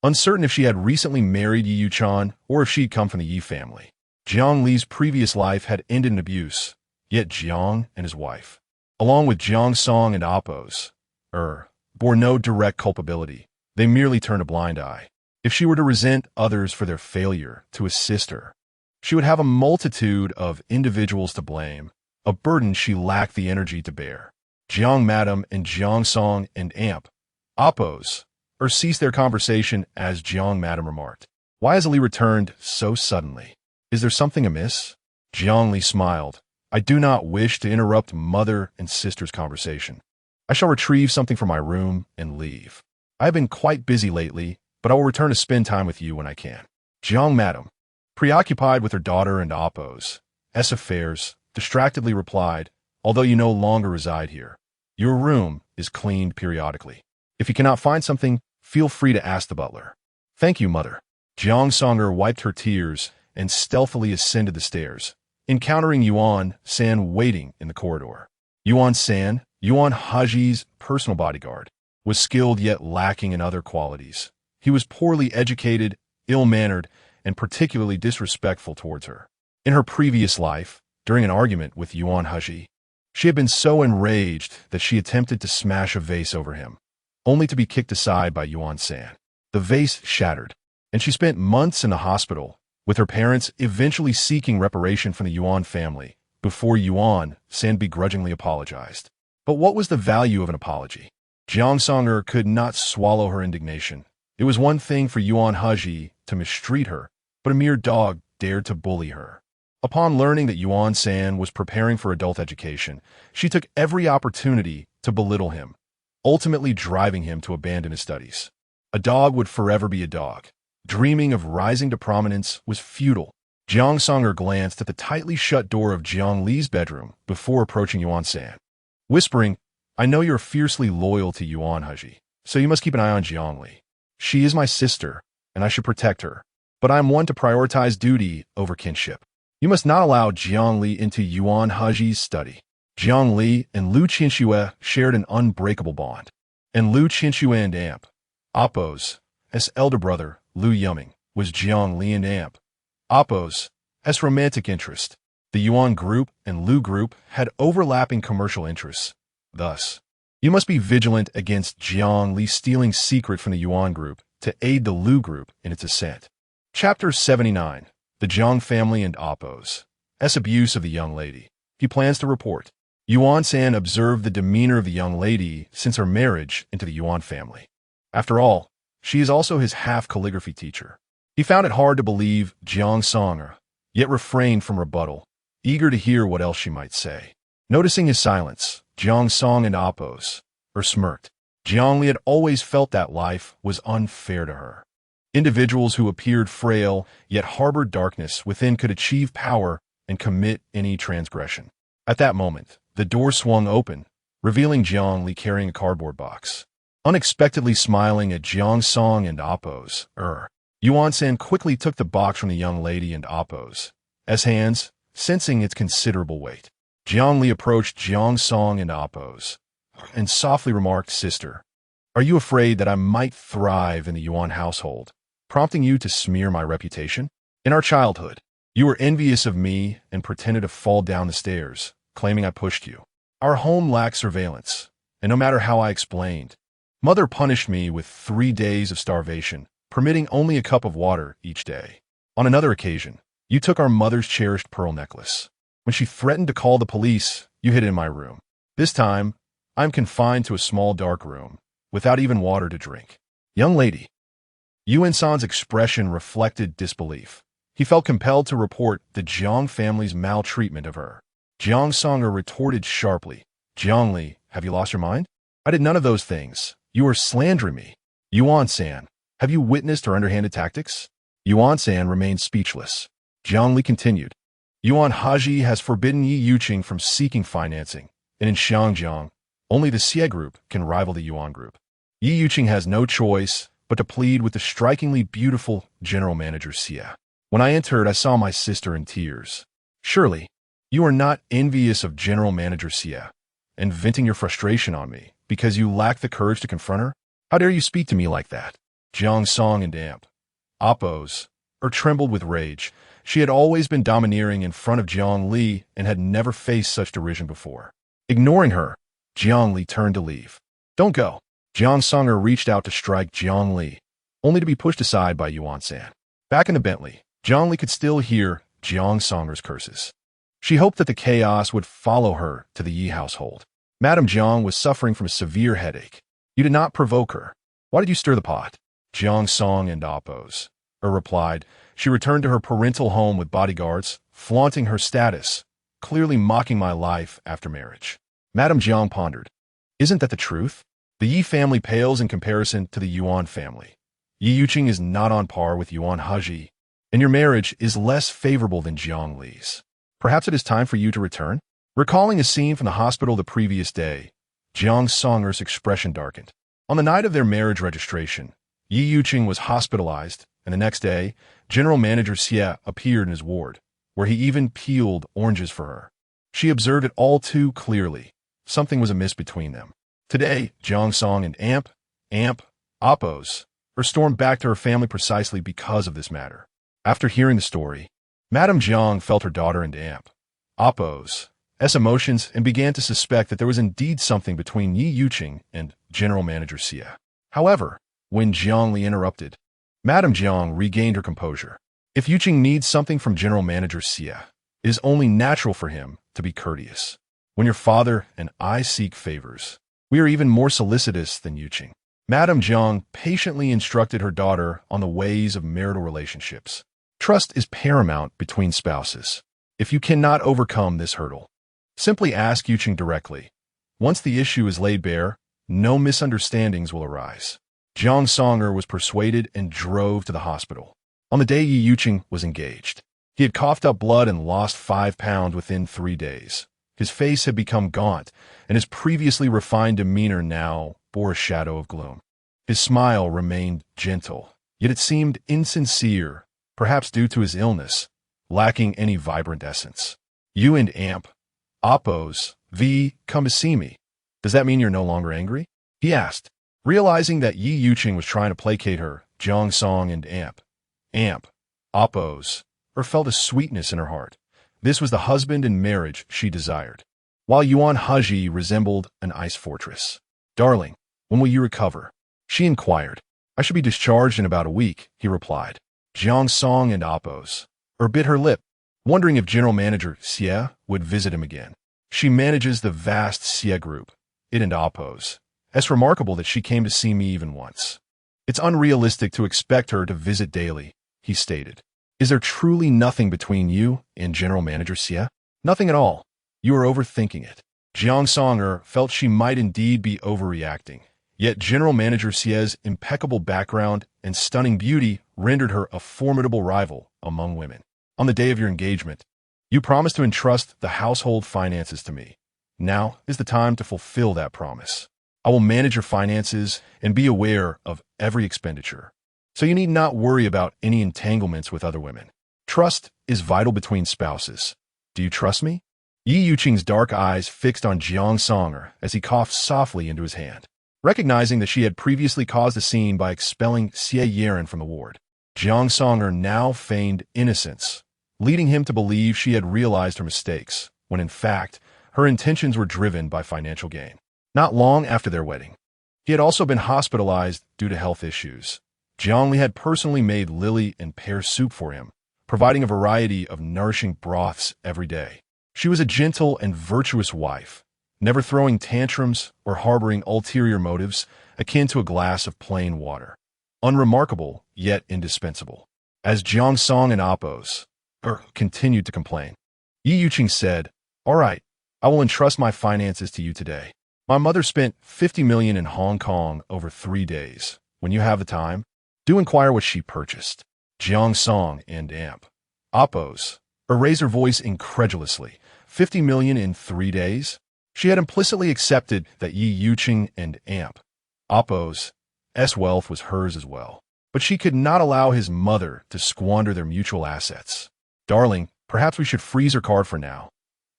Uncertain if she had recently married Yi Yuchan or if she'd come from the Yi family. Jiang Li's previous life had ended in abuse, yet Jiang and his wife, along with Jiang Song and Appo's, bore no direct culpability. They merely turned a blind eye. If she were to resent others for their failure to assist her, she would have a multitude of individuals to blame, a burden she lacked the energy to bear. Jiang Madam and Jiang Song and Appo's ceased their conversation as Jiang Madam remarked, "Why has Ali returned so suddenly? Is there something amiss?" Jiang Li smiled. "I do not wish to interrupt mother and sister's conversation. I shall retrieve something from my room and leave. I have been quite busy lately, but I will return to spend time with you when I can. Jiang Madam, preoccupied with her daughter and Oppo's affairs, distractedly replied, although you no longer reside here, your room is cleaned periodically. If you cannot find something, feel free to ask the butler. Thank you, mother. Jiang Songer wiped her tears and stealthily ascended the stairs, encountering Yuan San waiting in the corridor. Yuan San, Yuan Hezhi's personal bodyguard, was skilled yet lacking in other qualities. He was poorly educated, ill-mannered, and particularly disrespectful towards her. In her previous life, during an argument with Yuan Hezhi, she had been so enraged that she attempted to smash a vase over him, only to be kicked aside by Yuan San. The vase shattered, and she spent months in the hospital, with her parents eventually seeking reparation from the Yuan family before Yuan San begrudgingly apologized. But what was the value of an apology? Jiang Songer could not swallow her indignation. It was one thing for Yuan Hezhi to mistreat her, but a mere dog dared to bully her. Upon learning that Yuan San was preparing for adult education, she took every opportunity to belittle him, ultimately driving him to abandon his studies. A dog would forever be a dog. Dreaming of rising to prominence was futile. Jiang Songer glanced at the tightly shut door of Jiang Li's bedroom before approaching Yuan San, whispering, I know you're fiercely loyal to Yuan Hezhi, so you must keep an eye on Jiang Li. She is my sister, and I should protect her, but I am one to prioritize duty over kinship. You must not allow Jiang Li into Yuan Hezhi's study. Jiang Li and Lu Qinxue shared an unbreakable bond, and Lu Qinxue and Amp, Oppo's elder brother, Lu Yuming, was Jiang Li and Amp, Oppo's romantic interest. The Yuan group and Lu group had overlapping commercial interests. Thus, you must be vigilant against Jiang Li stealing secret from the Yuan group to aid the Lu group in its ascent. Chapter 79. The Jiang family and Oppo's abuse of the young lady. He plans to report. Yuan San observed the demeanor of the young lady since her marriage into the Yuan family. After all, she is also his half-calligraphy teacher. He found it hard to believe Jiang Songer, yet refrained from rebuttal, eager to hear what else she might say. Noticing his silence, Jiang Song and Oppo's smirked. Jiang Li had always felt that life was unfair to her. Individuals who appeared frail yet harbored darkness within could achieve power and commit any transgression. At that moment, the door swung open, revealing Jiang Li carrying a cardboard box. Unexpectedly smiling at Jiang Song and Oppo's Yuan San quickly took the box from the young lady and Oppo's hands, sensing its considerable weight. Jiang Li approached Jiang Song and Oppo's and softly remarked, Sister, are you afraid that I might thrive in the Yuan household, prompting you to smear my reputation? In our childhood, you were envious of me and pretended to fall down the stairs, claiming I pushed you. Our home lacked surveillance, and no matter how I explained, Mother punished me with 3 days of starvation, permitting only a cup of water each day. On another occasion, you took our mother's cherished pearl necklace. When she threatened to call the police, you hid it in my room. This time, I am confined to a small dark room, without even water to drink. Young lady. Yuan San's expression reflected disbelief. He felt compelled to report the Jiang family's maltreatment of her. Jiang Songer retorted sharply, Jiang Li, have you lost your mind? I did none of those things. You are slandering me. Yuan San, have you witnessed her underhanded tactics? Yuan San remained speechless. Jiang Li continued, Yuan Hezhi has forbidden Yi Yuqing from seeking financing, and in Xiangjiang, only the Xie group can rival the Yuan group. Yi Yuqing has no choice but to plead with the strikingly beautiful general manager Xie. When I entered, I saw my sister in tears. Surely, you are not envious of general manager Xie and venting your frustration on me because you lack the courage to confront her? How dare you speak to me like that? Jiang Song and Amp, Oppo's, trembled with rage. She had always been domineering in front of Jiang Li and had never faced such derision before. Ignoring her, Jiang Li turned to leave. Don't go. Jiang Songer reached out to strike Jiang Li, only to be pushed aside by Yuan San. Back in the Bentley, Jiang Li could still hear Jiang Songer's curses. She hoped that the chaos would follow her to the Yi household. Madame Jiang was suffering from a severe headache. You did not provoke her. Why did you stir the pot? Jiang Song and Oppo's replied. She returned to her parental home with bodyguards, flaunting her status, clearly mocking my life after marriage. Madame Jiang pondered. Isn't that the truth? The Yi family pales in comparison to the Yuan family. Yi Yuqing is not on par with Yuan Hezhi, and your marriage is less favorable than Jiang Li's. Perhaps it is time for you to return? Recalling a scene from the hospital the previous day, Jiang Songer's expression darkened. On the night of their marriage registration, Yi Yuqing was hospitalized, and the next day, General Manager Xie appeared in his ward, where he even peeled oranges for her. She observed it all too clearly. Something was amiss between them. Today, Jiang Song and Oppos stormed back to her family precisely because of this matter. After hearing the story, Madame Jiang felt her daughter and Oppos' emotions and began to suspect that there was indeed something between Yi Yuqing and General Manager Xie. However, when Jiang Li interrupted, Madame Jiang regained her composure. If Yuqing needs something from General Manager Xie, it is only natural for him to be courteous. When your father and I seek favors, we are even more solicitous than Yuqing. Madame Jiang patiently instructed her daughter on the ways of marital relationships. Trust is paramount between spouses. If you cannot overcome this hurdle, simply ask Yuqing directly. Once the issue is laid bare, no misunderstandings will arise. Jiang Songer was persuaded and drove to the hospital. On the day Yi Yuqing was engaged, he had coughed up blood and lost 5 pounds within 3 days. His face had become gaunt, and his previously refined demeanor now bore a shadow of gloom. His smile remained gentle, yet it seemed insincere, perhaps due to his illness, lacking any vibrant essence. You and Oppos, come to see me. Does that mean you're no longer angry? He asked. Realizing that Yi Yuqing was trying to placate her, Jiang Song and Oppos felt a sweetness in her heart. This was the husband and marriage she desired, while Yuan Hezhi resembled an ice fortress. Darling, when will you recover? She inquired. I should be discharged in about a week, he replied. Jiang Song and Oppos bit her lip, wondering if General Manager Xie would visit him again. She manages the vast Xie group, it and Oppos. It's remarkable that she came to see me even once. It's unrealistic to expect her to visit daily, he stated. Is there truly nothing between you and General Manager Xie? Nothing at all. You are overthinking it. Jiang Songer felt she might indeed be overreacting, yet General Manager Xie's impeccable background and stunning beauty rendered her a formidable rival among women. On the day of your engagement, you promised to entrust the household finances to me. Now is the time to fulfill that promise. I will manage your finances and be aware of every expenditure, so you need not worry about any entanglements with other women. Trust is vital between spouses. Do you trust me? Yi Yuqing's dark eyes fixed on Jiang Songer as he coughed softly into his hand. Recognizing that she had previously caused a scene by expelling Xie Yeren from the ward, Jiang Songer now feigned innocence, leading him to believe she had realized her mistakes, when in fact, her intentions were driven by financial gain. Not long after their wedding, he had also been hospitalized due to health issues. Jiang Li had personally made lily and pear soup for him, providing a variety of nourishing broths every day. She was a gentle and virtuous wife, never throwing tantrums or harboring ulterior motives akin to a glass of plain water. Unremarkable, yet indispensable. As Jiang Song and Oppos continued to complain, Yi Yuqing said, All right, I will entrust my finances to you today. My mother spent 50 million in Hong Kong over 3 days. When you have the time, do inquire what she purchased. Jiang Song and Oppos raised her voice incredulously. 50 million in 3 days? She had implicitly accepted that Yi Yuqing and Oppos' wealth was hers as well. But she could not allow his mother to squander their mutual assets. Darling, perhaps we should freeze her card for now.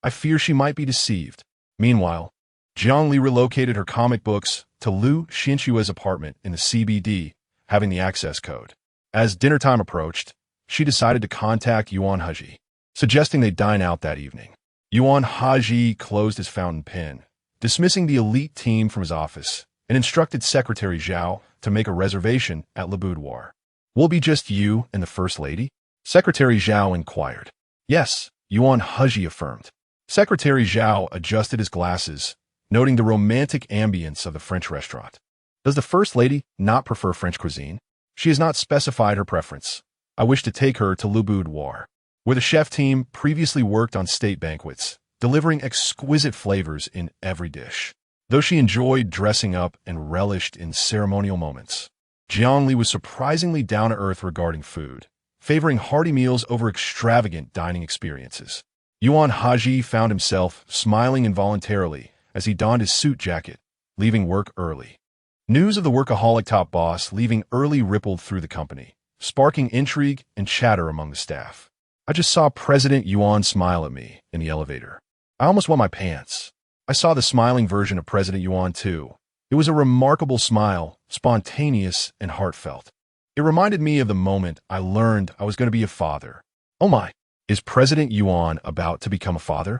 I fear she might be deceived. Meanwhile, Jiang Li relocated her comic books to Liu Xinshua's apartment in the CBD, having the access code. As dinner time approached, she decided to contact Yuan Hezhi, suggesting they dine out that evening. Yuan Hezhi closed his fountain pen, dismissing the elite team from his office, and instructed Secretary Zhao to make a reservation at Le Boudoir. Will it be just you and the First Lady? Secretary Zhao inquired. Yes, Yuan Hezhi affirmed. Secretary Zhao adjusted his glasses, noting the romantic ambience of the French restaurant. Does the First Lady not prefer French cuisine? She has not specified her preference. I wish to take her to Le Boudoir, where the chef team previously worked on state banquets, delivering exquisite flavors in every dish. Though she enjoyed dressing up and relished in ceremonial moments, Jiang Li was surprisingly down-to-earth regarding food, favoring hearty meals over extravagant dining experiences. Yuan Hezhi found himself smiling involuntarily as he donned his suit jacket, leaving work early. News of the workaholic top boss leaving early rippled through the company, sparking intrigue and chatter among the staff. I just saw President Yuan smile at me in the elevator. I almost wet my pants. I saw the smiling version of President Yuan too. It was a remarkable smile, spontaneous and heartfelt. It reminded me of the moment I learned I was going to be a father. Oh my, is President Yuan about to become a father?